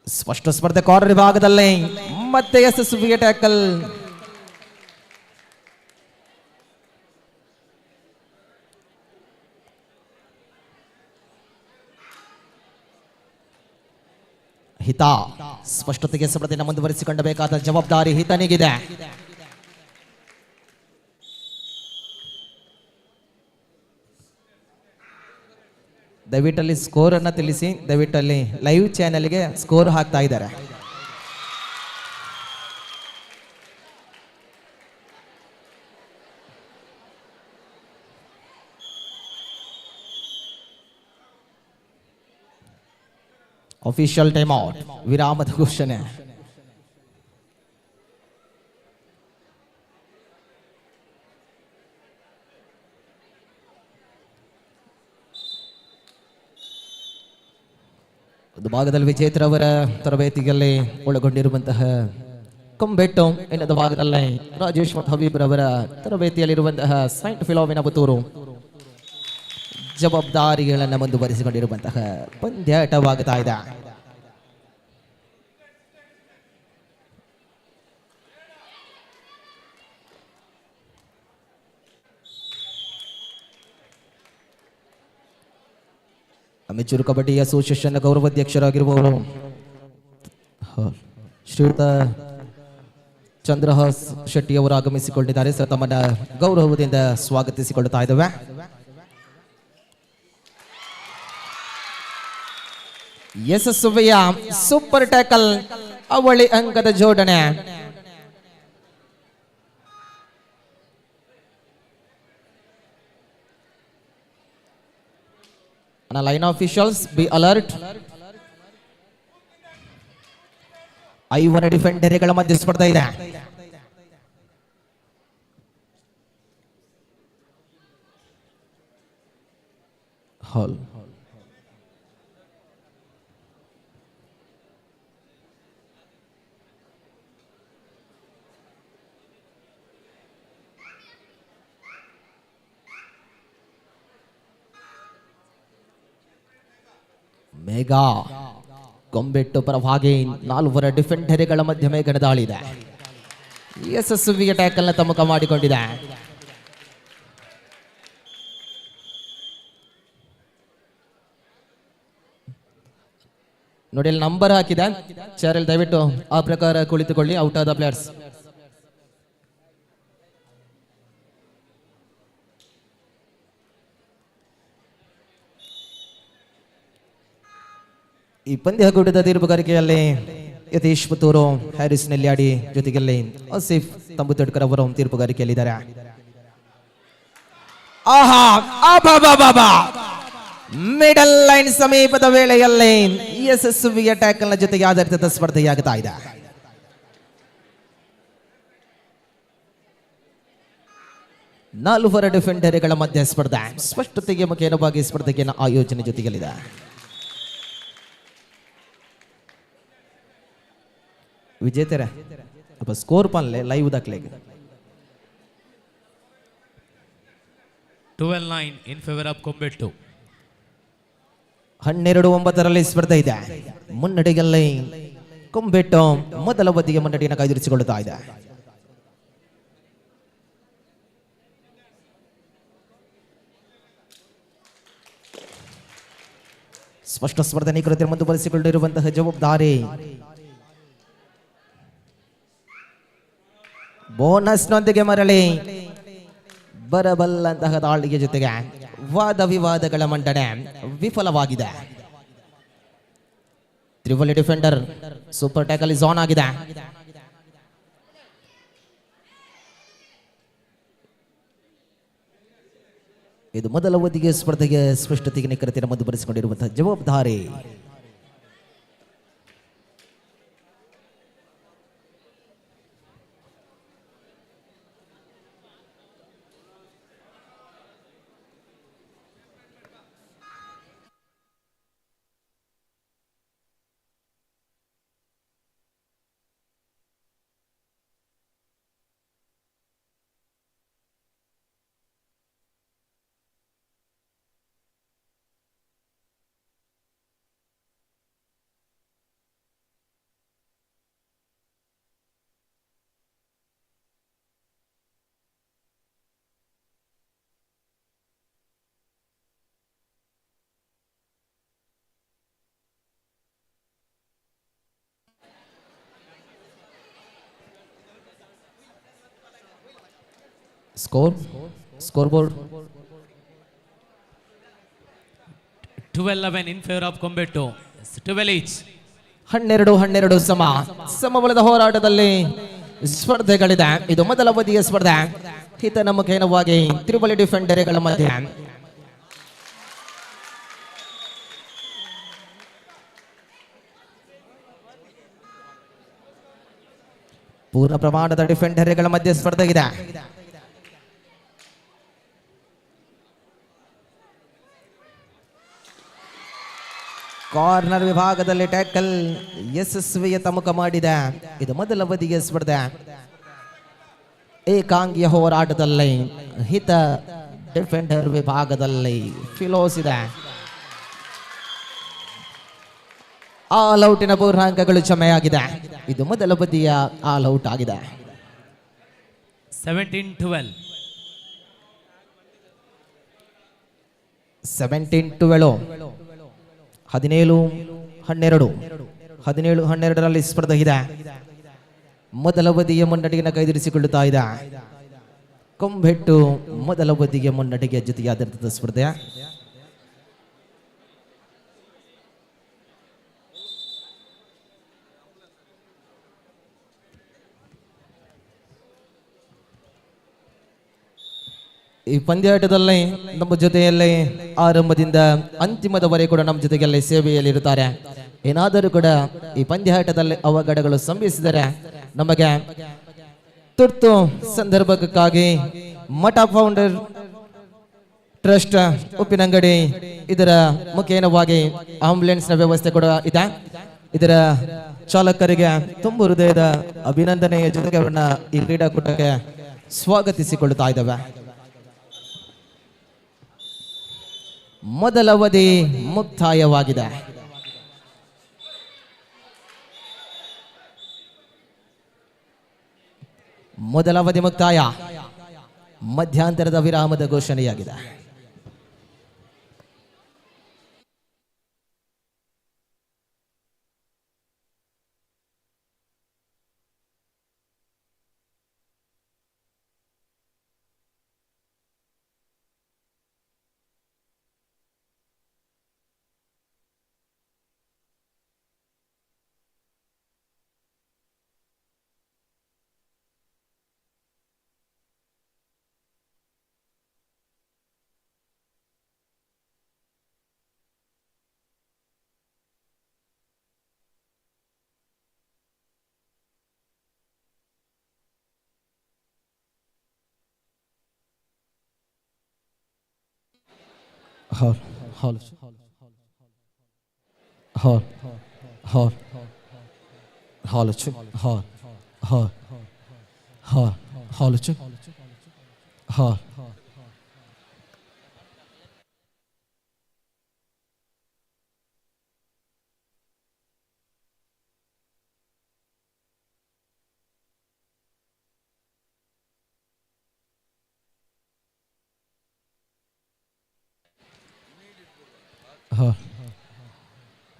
ಸ್ಪಷ್ಟ ಸ್ಪರ್ಧೆ ಕಾರ್ನರ್ ವಿಭಾಗದಲ್ಲಿ ಮತ್ತೆ ಯಶಸ್ವಿಯ ಟ್ಯಾಕಲ್. ಹಿತ ಸ್ಪಷ್ಟತೆಗೆ ಸ್ಪರ್ಧೆಯನ್ನು ಮುಂದುವರಿಸಿಕೊಳ್ಳಬೇಕಾದ ಜವಾಬ್ದಾರಿ ಹಿತನಿಗಿದೆ. ದಯವಿಟ್ಟಲ್ಲಿ ಸ್ಕೋರ್ ಅನ್ನ ತಿಳಿಸಿ. ದಯವಿಟ್ಟಲ್ಲಿ ಲೈವ್ ಚಾನೆಲ್ಗೆ ಸ್ಕೋರ್ ಹಾಕ್ತಾ ಇದ್ದಾರೆ. ಅಫಿಷಿಯಲ್ ಟೈಮ್ ಔಟ್, ವಿರಾಮದ ಘೋಷಣೆ. ಒಂದು ಭಾಗದಲ್ಲಿ ವಿಜೇತರವರ ತರಬೇತಿಯಲ್ಲಿ ಒಳಗೊಂಡಿರುವಂತಹ ಕೊಂಬೆಟ್ಟು, ಇನ್ನೊಂದು ಭಾಗದಲ್ಲಿ ರಾಜೇಶ್ ಮತ್ತು ಹಬೀಬ್ರವರ ತರಬೇತಿಯಲ್ಲಿರುವಂತಹ ಸೈಂಟ್ ಫಿಲೋಮಿನಾ ಪುತ್ತೂರು ಜವಾಬ್ದಾರಿಗಳನ್ನು ಮುಂದುವರಿಸಿಕೊಂಡಿರುವಂತಹ ಪಂದ್ಯಾಟವಾಗುತ್ತಾ ಇದೆ. ಅಮೆಚೂರು ಕಬಡ್ಡಿ ಅಸೋಸಿಯೇಷನ್ ಗೌರವಾಧ್ಯಕ್ಷರಾಗಿರುವವರು ಶ್ರೀಯುತ ಚಂದ್ರಹಾಸ್ ಶೆಟ್ಟಿ ಅವರು ಆಗಮಿಸಿಕೊಂಡಿದ್ದಾರೆ. ಸರ್, ತಮ್ಮನ್ನ ಗೌರವದಿಂದ ಸ್ವಾಗತಿಸಿಕೊಳ್ಳುತ್ತಾ ಇದ್ದೇವೆ. ಯಶಸ್ವಿಯ ಸೂಪರ್ ಟ್ಯಾಕಲ್, ಅವಳಿ ಅಂಕದ ಜೋಡಣೆ. Line officials be alert. 5 ಡಿಫೆಂಡರ್ಗಳ ಮಧ್ಯೆ ಸ್ಪರ್ಧೆ ಇದೆ. ಹಾಲ್ ಮೇಘಾ ಕೊಂಬೆಟ್ಟು ಪರವಾಗಿ 4 ಡಿಫೆಂಡರ್ಗಳ ಮಧ್ಯೆ ಮೇಘನ ದಾಳಿ ಇದೆ. ಯಶಸ್ವಿಯ ಟ್ಯಾಕಲ್ನ ತಮ್ಮಕ ಮಾಡಿಕೊಂಡಿದೆ. ನೋಡಿ, ಅಲ್ಲಿ ನಂಬರ್ ಹಾಕಿದೆ ಚೇರಲ್ಲಿ, ದಯವಿಟ್ಟು ಆ ಪ್ರಕಾರ ಕುಳಿತುಕೊಳ್ಳಿ. ಔಟ್ ಆದ ಪ್ಲೇಯರ್ಸ್. ಈ ಪಂದ್ಯಕೂಟದ ತೀರ್ಪುಗಾರಿಕೆಯಲ್ಲಿ ಯತೀಶ್ ಪುತ್ತೂರು, ಹ್ಯಾರಿಸ್ ನೆಲ್ಯಾಡಿ ಜೊತೆಗೆ ಆಸಿಫ್ ತಂಬುತಡ್ಕರ್ ಅವರು ತೀರ್ಪುಗಾರಿಕೆಯಲ್ಲಿದ್ದಾರೆ. ಆಹಾ, ಮಿಡಲ್ ಲೈನ್ ಸಮೀಪದ ವೇಳೆಯಲ್ಲಿ ಯಶಸ್ವಿಯ ಟ್ಯಾಕಲ್ನ ಜೊತೆಗೆ ಆಧಾರಿತ ಸ್ಪರ್ಧೆಯಾಗುತ್ತಾ ಇದೆ. ನಾಲ್ವರ ಡಿಫೆಂಡರ್ಗಳ ಮಧ್ಯೆ ಸ್ಪರ್ಧೆ ಸ್ಪಷ್ಟತೆಗೆ ಮುಖೇನವಾಗಿ ಸ್ಪರ್ಧೆಯನ್ನು ಆಯೋಜನೆ ಜೊತೆಗಲ್ಲಿದೆ. ವಿಜೇತರ ಅಪ್ಪ score ಪನ್ಲೆ live ದಾಖಲೆಗೆ 12-9 in favor of Combetto. 12-9 ಸ್ಪರ್ಧೆ ಇದೆ. ಮುನ್ನಡೆಯಲ್ಲಿ ಕೊಂಬೆಟ್ಟು ಮೊದಲ ಬದಿಗೆ ಮುನ್ನಡೆಯನ್ನು ಕಾಯ್ದಿರಿಸಿಕೊಳ್ಳುತ್ತಾ ಇದೆ. ಸ್ಪಷ್ಟ ಸ್ಪರ್ಧೆ ನಿಖರತೆ ಮುಂದುವರಿಸಿಕೊಂಡಿರುವಂತಹ ಜವಾಬ್ದಾರಿ ಬೋನಸ್ನೊಂದಿಗೆ ಮರಳಿ ಬರಬಲ್ಲಂತಹ ದಾಳಿಗೆ ಜೊತೆಗೆ ವಾದ ವಿವಾದಗಳ ಮಂಡನೆ ವಿಫಲವಾಗಿದೆ. ತ್ರಿವಳಿ defender super tackle is on ಆಗಿದೆ. ಇದು ಮೊದಲ ಅವಧಿಗೆ ಸ್ಪರ್ಧೆಗೆ ಸ್ಪಷ್ಟತೆಗೆ ನಿಖರತೆಯನ್ನು ಮುಂದುವರಿಸಿಕೊಂಡಿರುವಂತಹ ಜವಾಬ್ದಾರಿ. Score board 12-11 in favor of Combetto. 12 each. 12-12 ಸಮಬಲದ ಹೋರಾಟದಲ್ಲಿ ಸ್ಪರ್ಧೆಗಳಿದೆ. ಇದು ಮೊದಲ ಅವಧಿಯ ಸ್ಪರ್ಧೆ. ಹಿತನ ಮುಖೇನವಾಗಿ ತ್ರಿಬಲಿ ಡಿಫೆಂಡರ್ಗಳ ಮಧ್ಯೆ ಪೂರ್ಣ ಪ್ರಮಾಣದ ಡಿಫೆಂಡರ್ಗಳ ಮಧ್ಯೆ ಸ್ಪರ್ಧೆ ಇದೆ. ಕಾರ್ನರ್ ವಿಭಾಗದಲ್ಲಿ ಟ್ಯಾಕಲ್ ಯಶಸ್ವಿಯತ ಮುಖ ಮಾಡಿದೆ. ಇದು ಮೊದಲ ಅವಧಿಯ ಸ್ಪರ್ಧೆ. ಏಕಾಂಗಿಯ ಹೋರಾಟದಲ್ಲಿ ಹಿತ ಡಿಫೆಂಡರ್ ವಿಭಾಗದಲ್ಲಿ ಫಿಲೋಸ್ ಇದೆ. ಆಲ್ ಔಟಿನ ಪೂರ್ಣಾಂಕಗಳು ಕ್ಷಮೆಯಾಗಿದೆ. ಇದು ಮೊದಲ ಬದಿಯ ಆಲ್ ಔಟ್ ಆಗಿದೆ. 17-12. 17-12 17-12 17-12 ಸ್ಪರ್ಧೆ ಇದೆ. ಮೊದಲ ಬದಿಯ ಮುನ್ನಡೆಯನ್ನು ಕೈದಿರಿಸಿಕೊಳ್ಳುತ್ತಾ ಇದೆ. ಕೊಂಬೆಟ್ಟು ಮೊದಲ ಬದಿಗೆ ಮುನ್ನಡೆಗೆ ಜೊತೆಯಾದ ಸ್ಪರ್ಧೆ. ಈ ಪಂದ್ಯಾಟದಲ್ಲಿ ನಮ್ಮ ಜೊತೆಯಲ್ಲಿ ಆರಂಭದಿಂದ ಅಂತಿಮದವರೆಗೆ ಕೂಡ ನಮ್ಮ ಜೊತೆಯಲ್ಲಿ ಸೇವೆಯಲ್ಲಿ ಇರುತ್ತಾರೆ. ಏನಾದರೂ ಕೂಡ ಈ ಪಂದ್ಯಾಟದಲ್ಲಿ ಅವಘಡಗಳು ಸಂಭವಿಸಿದರೆ ನಮಗೆ ತುರ್ತು ಸಂದರ್ಭಕ್ಕಾಗಿ ಮಠ ಫೌಂಡರ್ ಟ್ರಸ್ಟ್ ಉಪ್ಪಿನಂಗಡಿ ಇದರ ಮುಖೇನವಾಗಿ ಆಂಬ್ಯುಲೆನ್ಸ್ ನ ವ್ಯವಸ್ಥೆ ಕೂಡ ಇದೆ. ಇದರ ಚಾಲಕರಿಗೆ ತುಂಬ ಹೃದಯದ ಅಭಿನಂದನೆಯ ಜೊತೆಗೆ ಅವರನ್ನ ಈ ಕ್ರೀಡಾಕೂಟಕ್ಕೆ ಸ್ವಾಗತಿಸಿಕೊಳ್ಳುತ್ತಾ ಇದ್ದಾವೆ. ಮೊದಲ ಅವಧಿ ಮುಕ್ತಾಯವಾಗಿದೆ. ಮೊದಲ ಅವಧಿ ಮುಕ್ತಾಯ. ಮಧ್ಯಂತರದ ವಿರಾಮದ ಘೋಷಣೆಯಾಗಿದೆ. ಹಾಲ್ ಹಾಲ್ ಹಾಲ್ ಹಾಲ್ ಹಾಲ್ ಚು ಹಾಲ್ ಹಾಲ್ ಹಾಲ್ ಹಾಲ್ ಚು ಹಾಲ್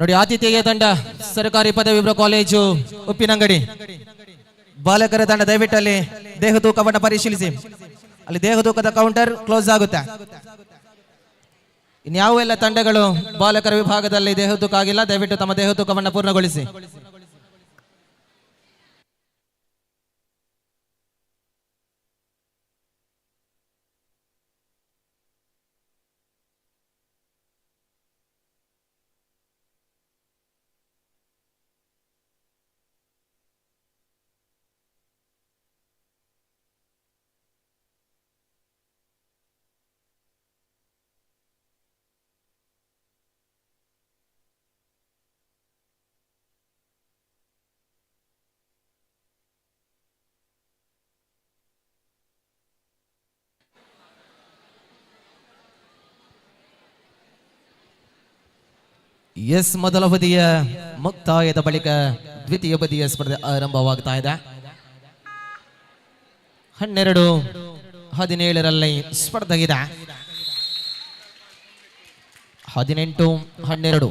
ನೋಡಿ, ಆತಿಥೇಯ ತಂಡ ಸರ್ಕಾರಿ ಪದವಿ ಪೂರ್ವ ಕಾಲೇಜು ಉಪ್ಪಿನಂಗಡಿ ಬಾಲಕರ ತಂಡ ದಯವಿಟ್ಟು ಅಲ್ಲಿ ದೇಹ ತೂಕವನ್ನು ಪರಿಶೀಲಿಸಿ. ಅಲ್ಲಿ ದೇಹ ತೂಕದ ಕೌಂಟರ್ ಕ್ಲೋಸ್ ಆಗುತ್ತೆ. ಇನ್ಯಾವೆಲ್ಲ ತಂಡಗಳು ಬಾಲಕರ ವಿಭಾಗದಲ್ಲಿ ದೇಹ ತೂಕ ಆಗಿಲ್ಲ, ದಯವಿಟ್ಟು ತಮ್ಮ ದೇಹ ತೂಕವನ್ನು ಪೂರ್ಣಗೊಳಿಸಿ. ಎಸ್, ಮೊದಲ ಬದಿಯ ಮುಕ್ತಾಯದ ಬಳಿಕ ದ್ವಿತೀಯ ಬದಿಯ ಸ್ಪರ್ಧೆ ಆರಂಭವಾಗ್ತಾ ಇದೆ. 12-17ರಲ್ಲಿ ಸ್ಪರ್ಧೆ ಇದೆ. 18-12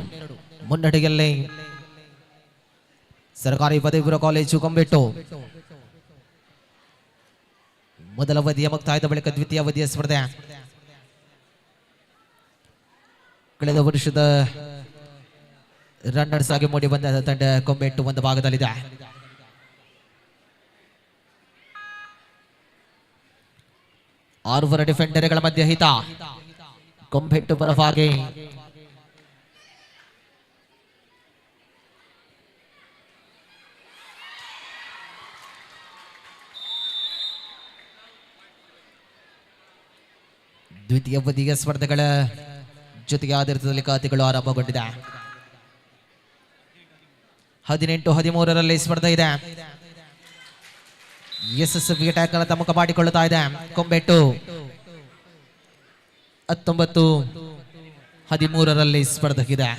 ಮುನ್ನಡೆಯಲ್ಲಿ ಸರ್ಕಾರಿ ಪದವಿ ಪೂರ್ವ ಕಾಲೇಜು ಕೊಂಬೆಟ್ಟು. ಮೊದಲ ಅವಧಿಯ ಮುಕ್ತಾಯದ ಬಳಿಕ ದ್ವಿತೀಯ ಅವಧಿಯ ಸ್ಪರ್ಧೆ. ಕಳೆದ ವರ್ಷದ ರನ್ನರ್ಸ್ ಆಗಿ ಮೂಡಿ ಬಂದ ತಂಡ ಕೊಂಬೆಟ್ಟು ಒಂದು ಭಾಗದಲ್ಲಿದೆ. ಆರುವರ ಡಿಫೆಂಡರ್ಗಳ ಮಧ್ಯೆ ಹಿತ. ಕೊಂಬೆಟ್ಟು ಪರವಾಗಿ ದ್ವಿತೀಯ ಅವಧಿಯ ಸ್ಪರ್ಧೆಗಳ ಜೊತೆಗೆ ಆಧಾರಿತದಲ್ಲಿ ಖಾತೆಗಳು ಆರಂಭಗೊಂಡಿದೆ. 18-13ರಲ್ಲಿ ಸ್ಪರ್ಧೆ ಇದೆ. ಯಶಸ್ವಿ ಟ್ಯಾಕಲ್ ತಮ್ಮಕ ಮಾಡಿಕೊಳ್ಳುತ್ತಾ ಇದೆ ಕೊಂಬೆಟ್ಟು. 19-13ರಲ್ಲಿ ಸ್ಪರ್ಧೆ ಇದೆ.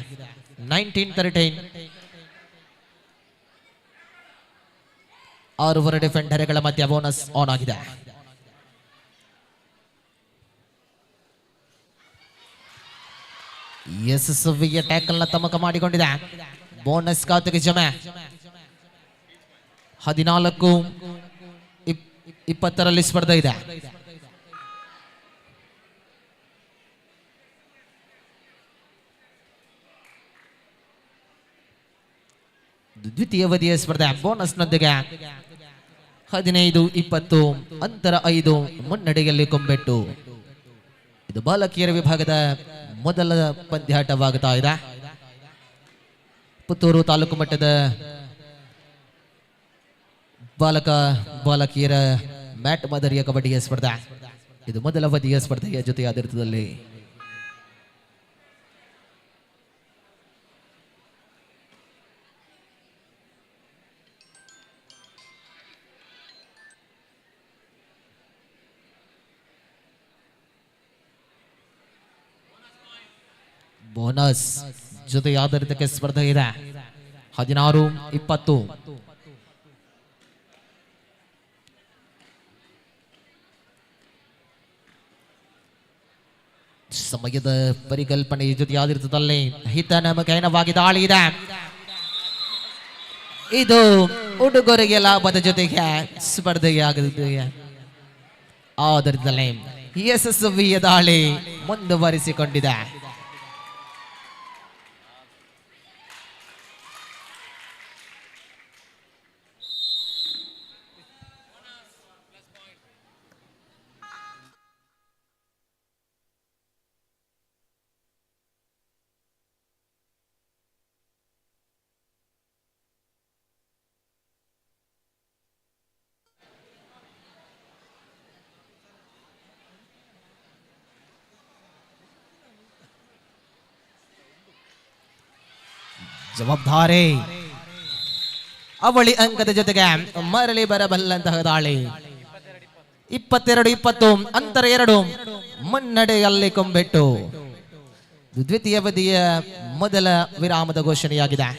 19-13 ಆರುವರ ಡಿಫೆಂಡರ್ಗಳ ಮಧ್ಯ ಬೋನಸ್ ಆನ್ ಆಗಿದೆ. ಯಶಸ್ವಿಯ ಟ್ಯಾಕಲ್ ತಮ್ಮಕ ಮಾಡಿಕೊಂಡಿದೆ. ಬೋನಸ್ ಖಾತೆಗೆ ಜಮೆ. 14-20ರಲ್ಲಿ ಸ್ಪರ್ಧೆ ಇದೆ. ದ್ವಿತೀಯ ಅವಧಿಯ ಸ್ಪರ್ಧೆ ಬೋನಸ್ನೊಂದಿಗೆ 15-20 ಅಂತರ 5 ಮುನ್ನಡೆಯಲ್ಲಿ ಕೊಂಬೆಟ್ಟು. ಇದು ಬಾಲಕಿಯರ ವಿಭಾಗದ ಮೊದಲ ಪಂದ್ಯಾಟವಾಗುತ್ತಾ ಇದೆ. ಪುತ್ತೂರು ತಾಲೂಕು ಮಟ್ಟದ ಬಾಲಕಿಯರ ಮ್ಯಾಟ್ ಮಾದರಿಯ ಕಬಡ್ಡಿಯ ಸ್ಪರ್ಧೆ. ಇದು ಮೊದಲ ಅವಧಿಯ ಸ್ಪರ್ಧೆಯ ಜೊತೆ ಆಧಾರಿತದಲ್ಲಿ ಬೋನಸ್ ಜೊತೆ ಆಧಾರಿತಕ್ಕೆ ಸ್ಪರ್ಧೆ ಇದೆ. 16-20 ಸಮಯದ ಪರಿಕಲ್ಪನೆ ಜೊತೆ ಆಧಾರಿತದಲ್ಲಿ ಹಿತ ನಮಗೇನವಾಗಿ ದಾಳಿ ಇದೆ. ಇದು ಹುಡುಗರಿಗೆ ಲಾಭದ ಜೊತೆಗೆ ಸ್ಪರ್ಧೆಯಾಗಲಿದೆ. ಆಧಾರಿತದಲ್ಲಿ ಯಶಸ್ವಿಯ ದಾಳಿ ಮುಂದುವರಿಸಿಕೊಂಡಿದೆ. ಜವಾಬ್ದಾರಿ ಅವಳಿ ಅಂಕದ ಜೊತೆಗೆ ಮರಳಿ ಬರಬಲ್ಲಂತಹ ದಾಳಿ. 22-20 ಅಂತರ 2 ಮುನ್ನಡೆಯಲ್ಲಿ ಕೊಂಬೆಟ್ಟು. ದ್ವಿತೀಯ ಅವಧಿಯ ಮೊದಲ ವಿರಾಮದ ಘೋಷಣೆಯಾಗಿದೆ.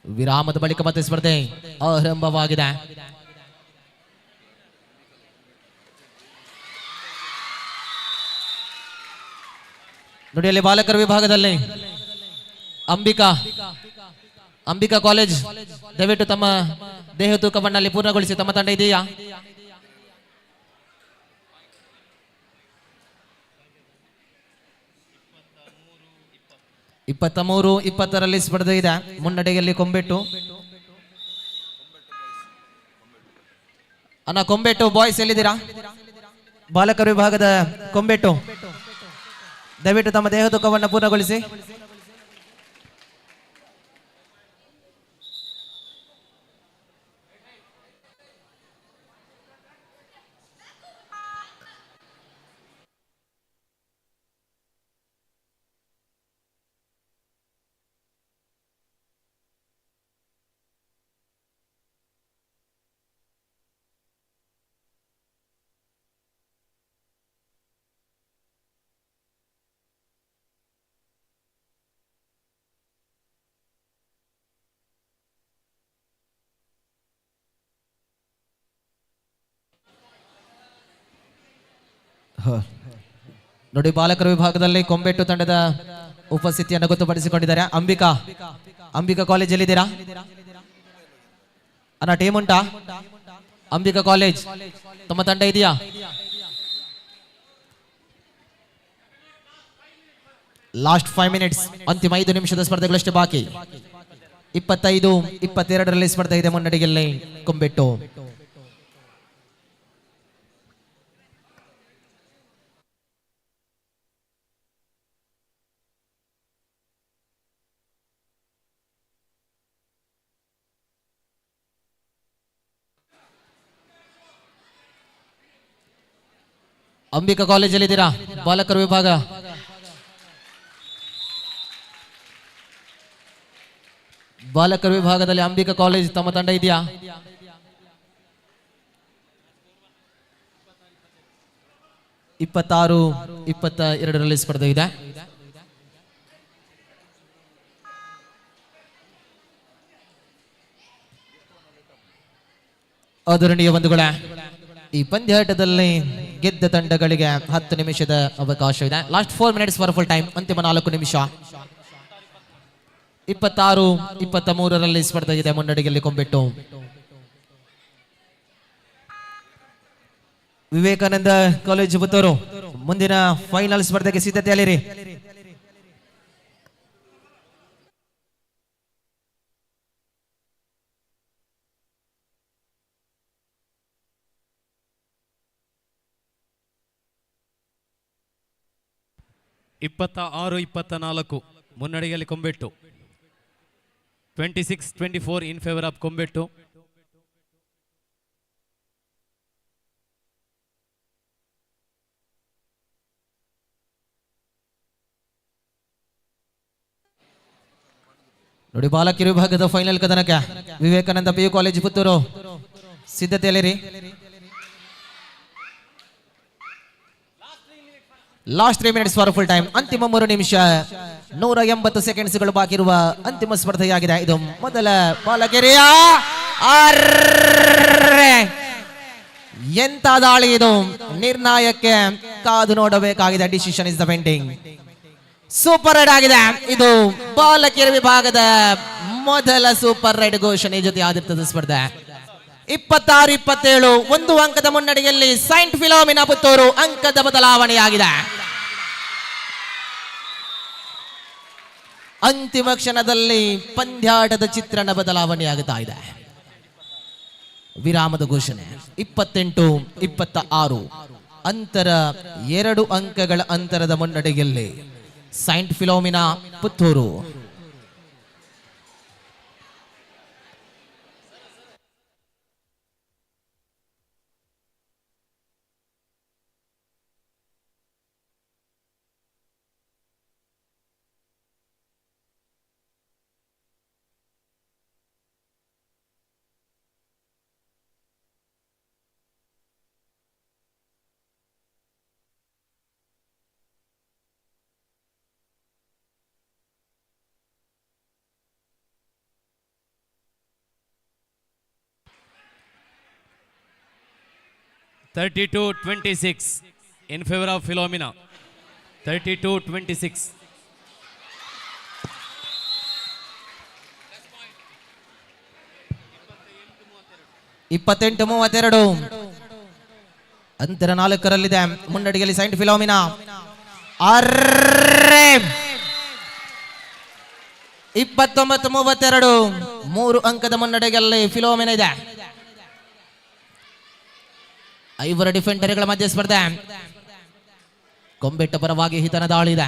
ವಿರಾಮದ ಬಳಿಕ ಮತ್ತೆ ಸ್ಪರ್ಧೆ ಆರಂಭವಾಗಿದೆ. ನೋಡಿ ಅಲ್ಲಿ ಬಾಲಕರ ವಿಭಾಗದಲ್ಲಿ ಅಂಬಿಕಾ ಕಾಲೇಜ್ ದಯವಿಟ್ಟು ತಮ್ಮ ದೇಹ ತೂಕವನ್ನಲ್ಲಿ ಪೂರ್ಣಗೊಳಿಸಿ. ತಮ್ಮ ತಂಡ ಇದೆಯಾ? ಇಪ್ಪತ್ತಮೂರು 20ರಲ್ಲಿ ಸ್ಪರ್ಧೆ ಇದೆ. ಮುನ್ನಡೆಯಲ್ಲಿ ಕೊಂಬೆಟ್ಟು. ಅಣ್ಣ ಕೊಂಬೆಟ್ಟು ಬಾಯ್ಸ್ ಎಲ್ಲಿದ್ದೀರಾ? ಬಾಲಕರ ವಿಭಾಗದ ಕೊಂಬೆಟ್ಟು ದಯವಿಟ್ಟು ತಮ್ಮ ದೇಹ ತೂಕವನ್ನು ಪೂರ್ಣಗೊಳಿಸಿ. ನೋಡಿ ಬಾಲಕರ ವಿಭಾಗದಲ್ಲಿ ಕೊಂಬೆಟ್ಟು ತಂಡದ ಉಪಸ್ಥಿತಿಯನ್ನು ಗೊತ್ತುಪಡಿಸಿಕೊಂಡಿದ್ದಾರೆ. ಅಂಬಿಕಾ ಕಾಲೇಜ್ ಎಲ್ಲಿದ್ದೀರಾ ಅಣ್ಣ? ಟೀಮ್ ಉಂಟಾ? ಅಂಬಿಕಾ ಕಾಲೇಜ್ ತಮ್ಮ ತಂಡ ಇದೆಯಾ? ಲಾಸ್ಟ್ 5 ಮಿನಿಟ್ಸ್, ಅಂತಿಮ 5 ನಿಮಿಷದ ಸ್ಪರ್ಧೆಗಳಷ್ಟೇ ಬಾಕಿ. 25-22ರಲ್ಲಿ ಸ್ಪರ್ಧೆ ಇದೆ. ಮುನ್ನಡೆಯಲ್ಲಿ ಕೊಂಬೆಟ್ಟು. ಅಂಬಿಕಾ ಕಾಲೇಜಲ್ಲಿ ಇದ್ದೀರಾ? ಬಾಲಕರ ವಿಭಾಗ ವಿಭಾಗದಲ್ಲಿ ಅಂಬಿಕಾ ಕಾಲೇಜ್ ತಮ್ಮ ತಂಡ ಇದೆಯಾ? ಇಪ್ಪತ್ತಾರು 22ರಲ್ಲಿ ಸ್ಪರ್ಧೆ ಇದೆ. ಆದರಣೀಯ ಬಂಧುಗಳೇ, ಈ ಪಂದ್ಯಾಟದಲ್ಲಿ ಗೆದ್ದ ತಂಡಗಳಿಗೆ 10 ನಿಮಿಷದ ಅವಕಾಶ ಇದೆ. Last 4 minutes for full time. ಅಂತಿಮ 4 ನಿಮಿಷ. 26-23ರಲ್ಲಿ ಸ್ಪರ್ಧೆ ಇದೆ. ಮುನ್ನಡೆಯಲ್ಲಿ ಕೊಂಬೆಟ್ಟು. ವಿವೇಕಾನಂದ ಕಾಲೇಜು ಪುತ್ತೂರು ಮುಂದಿನ ಫೈನಲ್ ಸ್ಪರ್ಧೆಗೆ ಸಿದ್ಧತೆಯಲ್ಲಿರಿ. ಇಪ್ಪತ್ತಾರು 24 ಮುನ್ನಡೆಯಲ್ಲಿ ಕೊಂಬೆಟ್ಟು. 26-24 ಇನ್ ಫೇವರ್ ಆಫ್ ಕೊಂಬೆಟ್ಟು. ನೋಡಿ ಬಾಲಕಿಯರ ವಿಭಾಗದ ಫೈನಲ್ ಕದನಕ್ಕೆ ವಿವೇಕಾನಂದ PU ಕಾಲೇಜು ಪುತ್ತೂರು ಸಿದ್ಧತೆಯಲ್ಲಿರಿ. Last 3 minutes for full time. ಅಂತಿಮ 3 ನಿಮಿಷ 180 ಸೆಕೆಂಡ್ಸ್ಗಳು ಬಾಕಿ ಇರುವ ಅಂತಿಮ ಸ್ಪರ್ಧೆಯಾಗಿದೆ. ಇದು ಮೊದಲ ಬಾಲಕಿಯರ ಎಂತ ದಾಳಿ ಇದು! ನಿರ್ಣಯಕ್ಕೆ ಕಾದು ನೋಡಬೇಕಾಗಿದೆ. Decision is the pending. Super ride ಆಗಿದೆ. ಇದು ಬಾಲಕಿಯರ ವಿಭಾಗದ ಮೊದಲ ಸೂಪರ್ ರೈಡ್ ಘೋಷಣೆ ಜೊತೆ ಆದಿರ್ತದ ಸ್ಪರ್ಧೆ. 26-27 1 ಅಂಕದ ಮುನ್ನಡೆಯಲ್ಲಿ ಸೈಂಟ್ ಫಿಲೋಮಿನಾ ಪುತ್ತೂರು. ಅಂಕದ ಬದಲಾವಣೆಯಾಗಿದೆ. ಅಂತಿಮ ಕ್ಷಣದಲ್ಲಿ ಪಂದ್ಯಾಟದ ಚಿತ್ರಣ ಬದಲಾವಣೆಯಾಗುತ್ತಾ ಇದೆ. ವಿರಾಮದ ಘೋಷಣೆ 28-26 ಅಂತರ 2 ಅಂಕಗಳ ಅಂತರದ ಮುನ್ನಡೆಯಲ್ಲಿ saint Philomena Puttur. Thirty-two 26 in favor of Philomena. 32-26. ಇಪ್ಪತ್ತೆಂಟು 32 ಅಂತರ 4ರಲ್ಲಿದೆ. ಮುನ್ನಡೆಯಲ್ಲಿ ಸೈಂಟ್ ಫಿಲೋಮಿನಾ. 29-32 3 ಅಂಕದ ಮುನ್ನಡೆಯಲ್ಲಿ ಫಿಲೋಮಿನಾ ಇದೆ. 5 ಡಿಫೆಂಡರ್ಗಳ ಮಧ್ಯೆ ಸ್ಪರ್ಧೆ. ಕೊಂಬೆಟ್ಟ ಪರವಾಗಿ ಹಿತನ ದಾಳಿದೆ.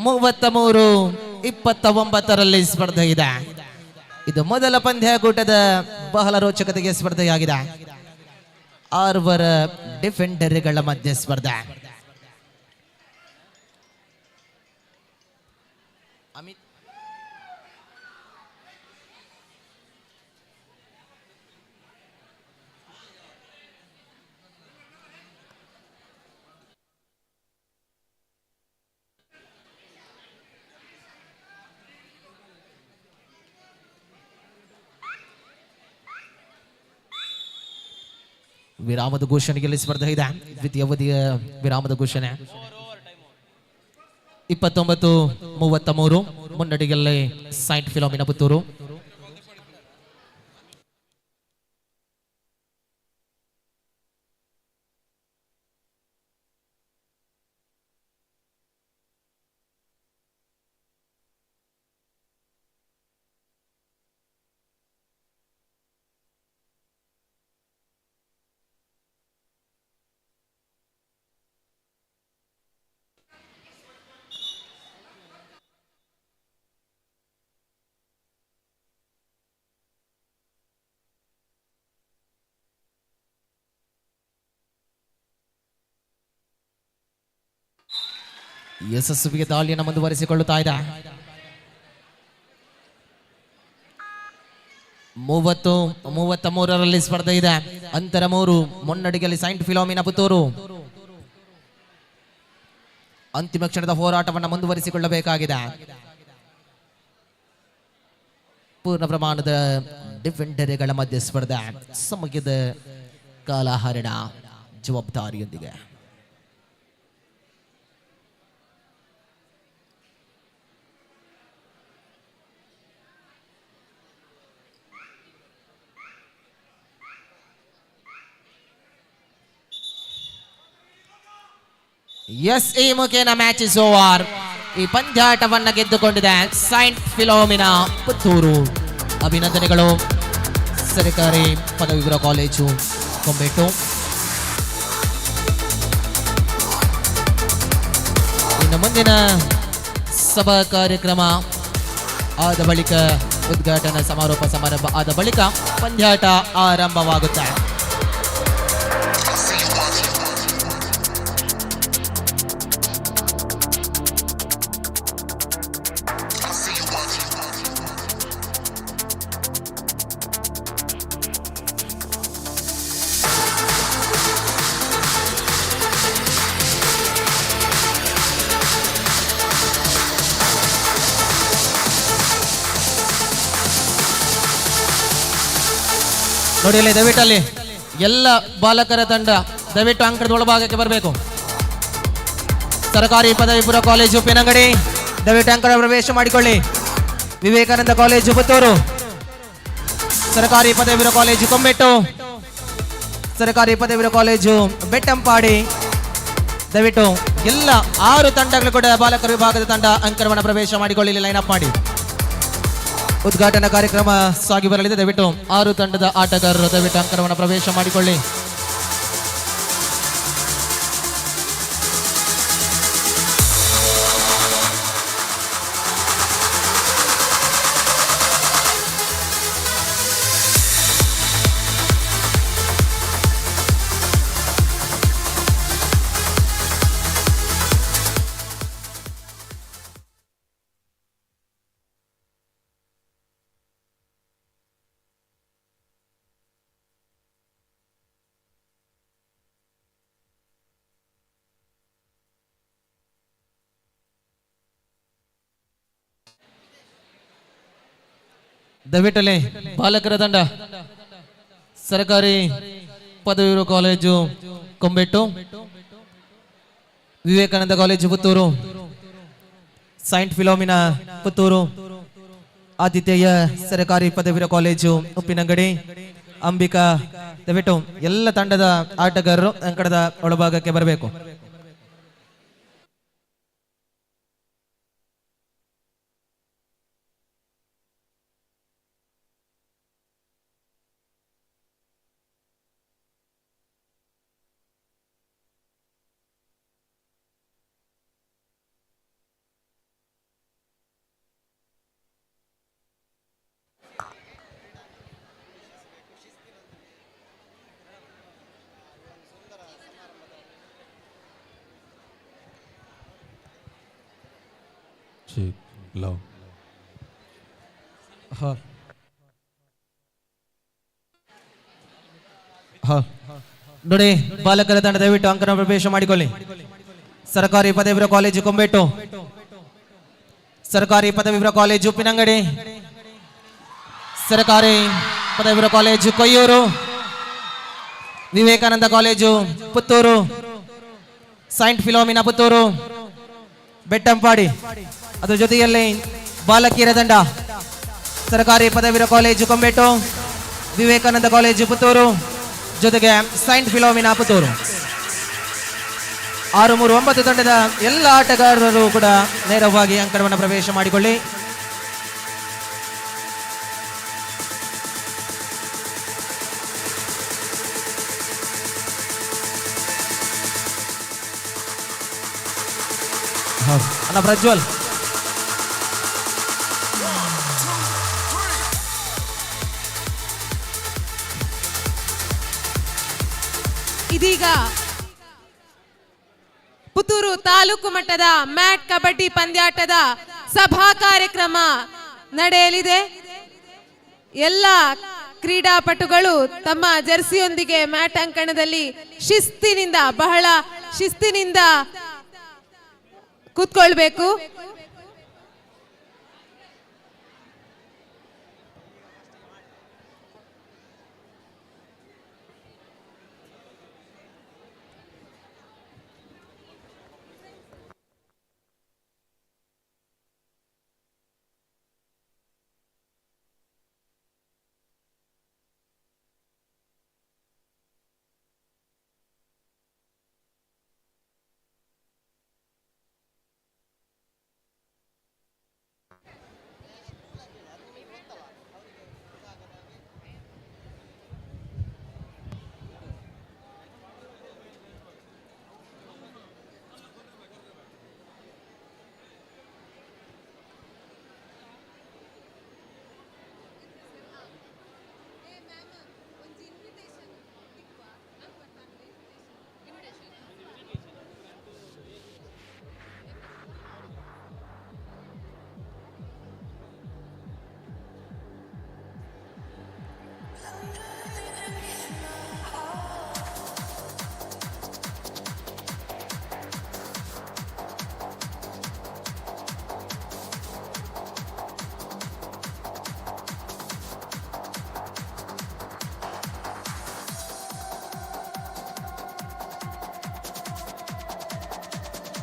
33-29ರಲ್ಲಿ ಸ್ಪರ್ಧೆ ಇದೆ. ಇದು ಮೊದಲ ಪಂದ್ಯಾಕೂಟದ ಬಹಳ ರೋಚಕತೆಗೆ ಸ್ಪರ್ಧೆಯಾಗಿದೆ. 6 ಡಿಫೆಂಡರ್ಗಳ ಮಧ್ಯೆ ಸ್ಪರ್ಧೆ. ಅಮಿತ್ ವಿರಾಮದ ಘೋಷಣೆಯಲ್ಲಿ ಸ್ಪರ್ಧೆ ಇದೆ. ದ್ವಿತೀಯ ಅವಧಿಯ ವಿರಾಮದ ಘೋಷಣೆ 29-33 ಮುನ್ನಡೆಯಲ್ಲಿ ಸೈಂಟ್ ಫಿಲೋಮಿನಾ ಪುತ್ತೂರು. ಯಶಸ್ವಿಗೆ ದಾಳಿಯನ್ನು ಮುಂದುವರಿಸಿಕೊಳ್ಳುತ್ತಾ ಇದೆ. 30-33ರಲ್ಲಿ ಸ್ಪರ್ಧೆ ಇದೆ. ಅಂತರ 3 ಮುನ್ನಡೆಯಲ್ಲಿ ಸೈಂಟ್ ಫಿಲೋಮಿನಾ ಪುತ್ತೂರು. ಅಂತಿಮ ಕ್ಷಣದ ಹೋರಾಟವನ್ನು ಮುಂದುವರಿಸಿಕೊಳ್ಳಬೇಕಾಗಿದೆ. ಪೂರ್ಣ ಪ್ರಮಾಣದ ಡಿಫೆಂಡರ್ಗಳ ಮಧ್ಯೆ ಸ್ಪರ್ಧೆ. ಸಮಯದ ಕಾಲಹರಣ ಜವಾಬ್ದಾರಿಯೊಂದಿಗೆ. ಎಸ್ ಈ ಮುಖೇನ ಮ್ಯಾಚ್ ಇಸ್ ಓವರ್. ಈ ಪಂದ್ಯಾಟವನ್ನ ಗೆದ್ದುಕೊಂಡಿದೆ ಸೈಂಟ್ ಫಿಲೋಮಿನಾ ಪುತ್ತೂರು. ಅಭಿನಂದನೆಗಳು ಸರ್ಕಾರಿ ಪದವಿ ಪೂರ್ವ ಕಾಲೇಜು ಕೊಂಬೆಟ್ಟು. ಇನ್ನು ಮುಂದಿನ ಸಭಾ ಕಾರ್ಯಕ್ರಮ ಆದ ಬಳಿಕ ಉದ್ಘಾಟನಾ ಸಮಾರೋಪ ಸಮಾರಂಭ ಆದ ಬಳಿಕ ಪಂದ್ಯಾಟ ಆರಂಭವಾಗುತ್ತೆ. ನೋಡಿ ಅಲ್ಲಿ ದಯವಿಟ್ಟು ಅಲ್ಲಿ ಎಲ್ಲ ಬಾಲಕರ ತಂಡ ದಯವಿಟ್ಟು ಅಂಕಣದ ಒಳಭಾಗಕ್ಕೆ ಬರಬೇಕು. ಸರ್ಕಾರಿ ಪದವಿ ಪೂರ್ವ ಕಾಲೇಜು ಉಪ್ಪಿನಂಗಡಿ ದಯವಿಟ್ಟು ಅಂಕಣ ಪ್ರವೇಶ ಮಾಡಿಕೊಳ್ಳಿ. ವಿವೇಕಾನಂದ ಕಾಲೇಜು ಪುತ್ತೂರು, ಸರ್ಕಾರಿ ಪದವಿ ಪೂರ್ವ ಕಾಲೇಜು ಕೊಂಬೆಟ್ಟು, ಸರ್ಕಾರಿ ಪದವಿ ಪೂರ್ವ ಕಾಲೇಜು ಬೆಟ್ಟಂಪಾಡಿ, ದಯವಿಟ್ಟು ಎಲ್ಲ 6 ತಂಡಗಳು ಕೂಡ ಬಾಲಕರ ವಿಭಾಗದ ತಂಡ ಅಂಕಣವನ್ನು ಪ್ರವೇಶ ಮಾಡಿಕೊಳ್ಳಿ, ಲೈನ್ ಅಪ್ ಮಾಡಿ. ಉದ್ಘಾಟನಾ ಕಾರ್ಯಕ್ರಮ ಸಾಗಿ ಬರಲಿದೆ. ದಯವಿಟ್ಟು 6 ತಂಡದ ಆಟಗಾರರು ದಯವಿಟ್ಟು ಅಂಕಣವನ್ನು ಪ್ರವೇಶ ಮಾಡಿಕೊಳ್ಳಿ. ದಯವಿಟ್ಟಲ್ಲಿ ಬಾಲಕರ ತಂಡ ಸರ್ಕಾರಿ ಪದವಿ ಪೂರ್ವ college Kombettu, Vivekananda college Puttur, saint Philomena Puttur, ಆತಿಥೇಯ ಸರ್ಕಾರಿ ಪದವಿ ಪೂರ್ವ ಕಾಲೇಜು ಉಪ್ಪಿನಂಗಡಿ, ಅಂಬಿಕಾ, ದಯವಿಟ್ಟು ಎಲ್ಲ ತಂಡದ ಆಟಗಾರರು ಅಂಕಣದ ಒಳಭಾಗಕ್ಕೆ ಬರಬೇಕು. ನೋಡಿ, ಬಾಲಕರ ತಂಡ ದಯವಿಟ್ಟು ಅಂಕಣ ಪ್ರವೇಶ ಮಾಡಿಕೊಳ್ಳಿ. ಸರ್ಕಾರಿ ಪದವಿ ಪೂರ್ವ ಕಾಲೇಜು ಕೊಂಬೆಟ್ಟು, ಸರ್ಕಾರಿ ಪದವಿ ಪೂರ್ವ ಕಾಲೇಜು ಉಪ್ಪಿನಂಗಡಿ, ಸರ್ಕಾರಿ ಪದವಿ ಪೂರ್ವ college Koyyur, Vivekananda college Puttur, saint Philomena Puttur, Bettampadi, ಅದರ ಜೊತೆಯಲ್ಲಿ ಬಾಲಕಿಯರ ತಂಡ ಸರ್ಕಾರಿ ಪದವಿ ಪೂರ್ವ ಕಾಲೇಜು ಕೊಂಬೆಟ್ಟು, ವಿವೇಕಾನಂದ ಕಾಲೇಜು ಪುತ್ತೂರು, ಜೊತೆಗೆ ಸೈಂಟ್ ಫಿಲೋಮಿನಾ ಪುತ್ತೂರು. 6-3-9 ತಂಡದ ಎಲ್ಲ ಆಟಗಾರರು ಕೂಡ ನೇರವಾಗಿ ಅಂಕಣವನ್ನು ಪ್ರವೇಶ ಮಾಡಿಕೊಳ್ಳಿ. ಅಣ್ಣ ಪ್ರಜ್ವಲ್, ಇದೀಗ ಪುತ್ತೂರು ತಾಲೂಕು ಮಟ್ಟದ ಮ್ಯಾಟ್ ಕಬಡ್ಡಿ ಪಂದ್ಯಾಟದ ಸಭಾ ಕಾರ್ಯಕ್ರಮ ನಡೆಯಲಿದೆ. ಎಲ್ಲ ಕ್ರೀಡಾಪಟುಗಳು ತಮ್ಮ ಜರ್ಸಿಯೊಂದಿಗೆ ಮ್ಯಾಟ್ ಅಂಕಣದಲ್ಲಿ ಬಹಳ ಶಿಸ್ತಿನಿಂದ ಕೂತ್ಕೊಳ್ಬೇಕು.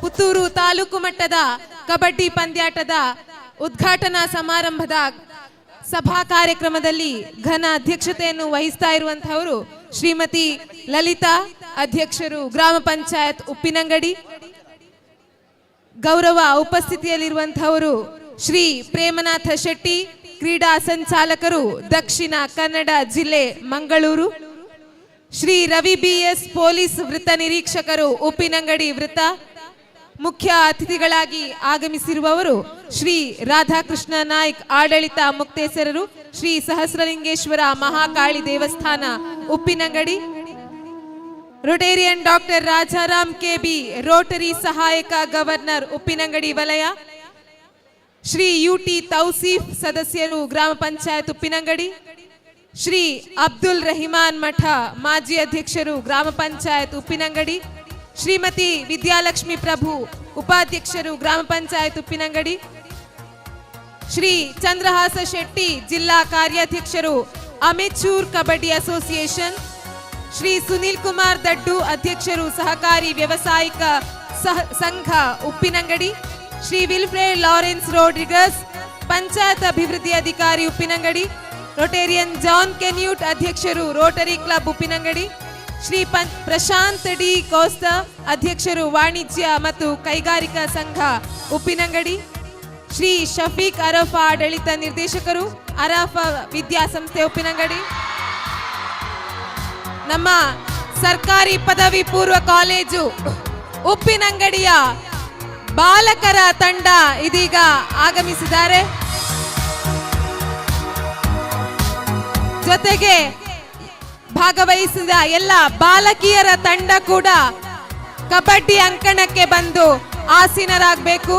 ಪುತ್ತೂರು ತಾಲೂಕು ಮಟ್ಟದ ಕಬಡ್ಡಿ ಪಂದ್ಯಾಟದ ಉದ್ಘಾಟನಾ ಸಮಾರಂಭದ ಸಭಾ ಕಾರ್ಯಕ್ರಮದಲ್ಲಿ ಘನ ಅಧ್ಯಕ್ಷತೆಯನ್ನು ವಹಿಸ್ತಾ ಇರುವಂತಹವರು ಶ್ರೀಮತಿ ಲಲಿತಾ ಅಧ್ಯಕ್ಷರು ಗ್ರಾಮ ಪಂಚಾಯತ್ ಉಪ್ಪಿನಂಗಡಿ. ಗೌರವ ಉಪಸ್ಥಿತಿಯಲ್ಲಿರುವಂತಹವರು ಶ್ರೀ ಪ್ರೇಮನಾಥ ಶೆಟ್ಟಿ, ಕ್ರೀಡಾ ಸಂಚಾಲಕರು, ದಕ್ಷಿಣ ಕನ್ನಡ ಜಿಲ್ಲೆ ಮಂಗಳೂರು. ಶ್ರೀ ರವಿ BS, ಪೊಲೀಸ್ ವೃತ್ತ ನಿರೀಕ್ಷಕರು, ಉಪ್ಪಿನಂಗಡಿ ವೃತ್ತ. ಮುಖ್ಯ ಅತಿಥಿಗಳಾಗಿ ಆಗಮಿಸಿರುವವರು ಶ್ರೀ ರಾಧಾಕೃಷ್ಣ ನಾಯ್ಕ್, ಆಡಳಿತ ಮುಕ್ತೇಸರರು, ಶ್ರೀ ಸಹಸ್ರಲಿಂಗೇಶ್ವರ ಮಹಾಕಾಳಿ ದೇವಸ್ಥಾನ Uppinangadi. Rotarian doctor Rajaram KB, rotary ಸಹಾಯಕ ಗವರ್ನರ್ ಉಪ್ಪಿನಂಗಡಿ ವಲಯ. ಶ್ರೀ UT ತೌಸೀಫ್, ಸದಸ್ಯರು ಗ್ರಾಮ ಪಂಚಾಯತ್ ಉಪ್ಪಿನಂಗಡಿ. ಶ್ರೀ ಅಬ್ದುಲ್ ರಹಿಮಾನ್ ಮಠ, ಮಾಜಿ ಅಧ್ಯಕ್ಷರು ಗ್ರಾಮ ಪಂಚಾಯತ್ ಉಪ್ಪಿನಂಗಡಿ. ಶ್ರೀಮತಿ ವಿದ್ಯಾಲಕ್ಷ್ಮಿ ಪ್ರಭು, ಉಪಾಧ್ಯಕ್ಷರು ಗ್ರಾಮ ಪಂಚಾಯತ್ ಉಪ್ಪಿನಂಗಡಿ. ಶ್ರೀ ಚಂದ್ರಹಾಸ ಶೆಟ್ಟಿ, ಜಿಲ್ಲಾ ಕಾರ್ಯಾಧ್ಯಕ್ಷರು ಅಮೆಚೂರ್ ಕಬಡ್ಡಿ ಅಸೋಸಿಯೇಷನ್. ಶ್ರೀ ಸುನೀಲ್ ಕುಮಾರ್ ದಡ್ಡು, ಅಧ್ಯಕ್ಷರು ಸಹಕಾರಿ ವ್ಯವಸಾಯಿಕ ಸಂಘ Uppinangady. Shri Wilfred Lawrence Rodrigues, panchayat ಅಭಿವೃದ್ಧಿ ಅಧಿಕಾರಿ ಉಪ್ಪಿನಂಗಡಿ. ರೊಟೇರಿಯನ್ ಜಾನ್ ಕೆನ್ಯೂಟ್, ಅಧ್ಯಕ್ಷರು Rotary club Uppinangady. Shri Prashanth D'Costa, ಅಧ್ಯಕ್ಷರು ವಾಣಿಜ್ಯ ಮತ್ತು ಕೈಗಾರಿಕಾ ಸಂಘ ಉಪ್ಪಿನಂಗಡಿ. ಶ್ರೀ ಶಫೀಕ್ ಅರಫ, ಆಡಳಿತ ನಿರ್ದೇಶಕರು, ಅರಫ ವಿದ್ಯಾಸಂಸ್ಥೆ ಉಪ್ಪಿನಂಗಡಿ. ನಮ್ಮ ಸರ್ಕಾರಿ ಪದವಿ ಪೂರ್ವ ಕಾಲೇಜು ಉಪ್ಪಿನಂಗಡಿಯ ಬಾಲಕರ ತಂಡ ಇದೀಗ ಆಗಮಿಸಿದ್ದಾರೆ. ಜೊತೆಗೆ ಭಾಗವಹಿಸಿದ ಎಲ್ಲ ಬಾಲಕಿಯರ ತಂಡ ಕೂಡ ಕಬಡ್ಡಿ ಅಂಕಣಕ್ಕೆ ಬಂದು ಆಸೀನರಾಗಬೇಕು.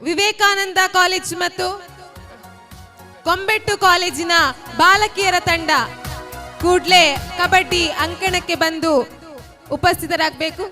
ವಿವೇಕಾನಂದ ಕಾಲೇಜ್ ಮತ್ತು ಕೊಂಬೆಟ್ಟು ಕಾಲೇಜಿನ ಬಾಲಕಿಯರ ತಂಡ ಕೂಡ್ಲೆ ಕಬಡ್ಡಿ ಅಂಕಣಕ್ಕೆ ಬಂದು ಉಪಸ್ಥಿತರಾಗಬೇಕು.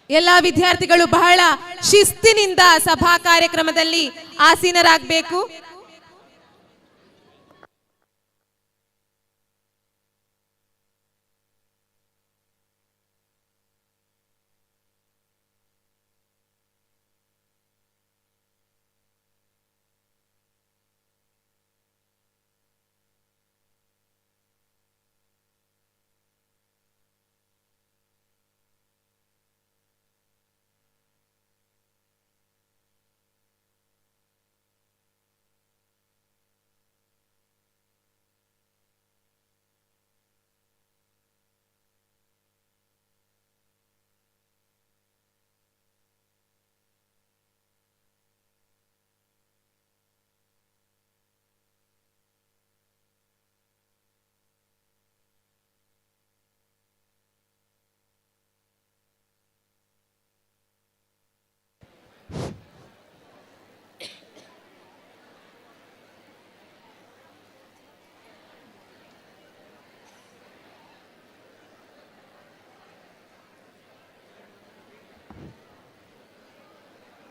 ಎಲ್ಲ ವಿದ್ಯಾರ್ಥಿಗಳು ಬಹಳ ಶಿಸ್ತಿನಿಂದ ಸಭಾ ಕಾರ್ಯಕ್ರಮದಲ್ಲಿ ಆಸೀನರಾಗಬೇಕು.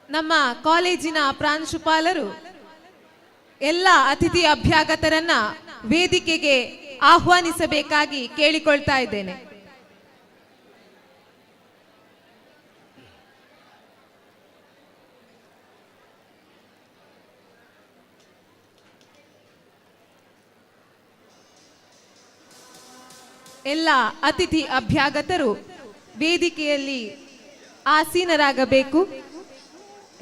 ನಮ್ಮ ಕಾಲೇಜಿನ ಪ್ರಾಂಶುಪಾಲರು ಎಲ್ಲ ಅತಿಥಿ ಅಭ್ಯಾಗತರನ್ನ ವೇದಿಕೆಗೆ ಆಹ್ವಾನಿಸಬೇಕಾಗಿ ಕೇಳಿಕೊಳ್ತಾ ಇದ್ದೇನೆ. ಎಲ್ಲ ಅತಿಥಿ ಅಭ್ಯಾಗತರು ವೇದಿಕೆಯಲ್ಲಿ ಆಸೀನರಾಗಬೇಕು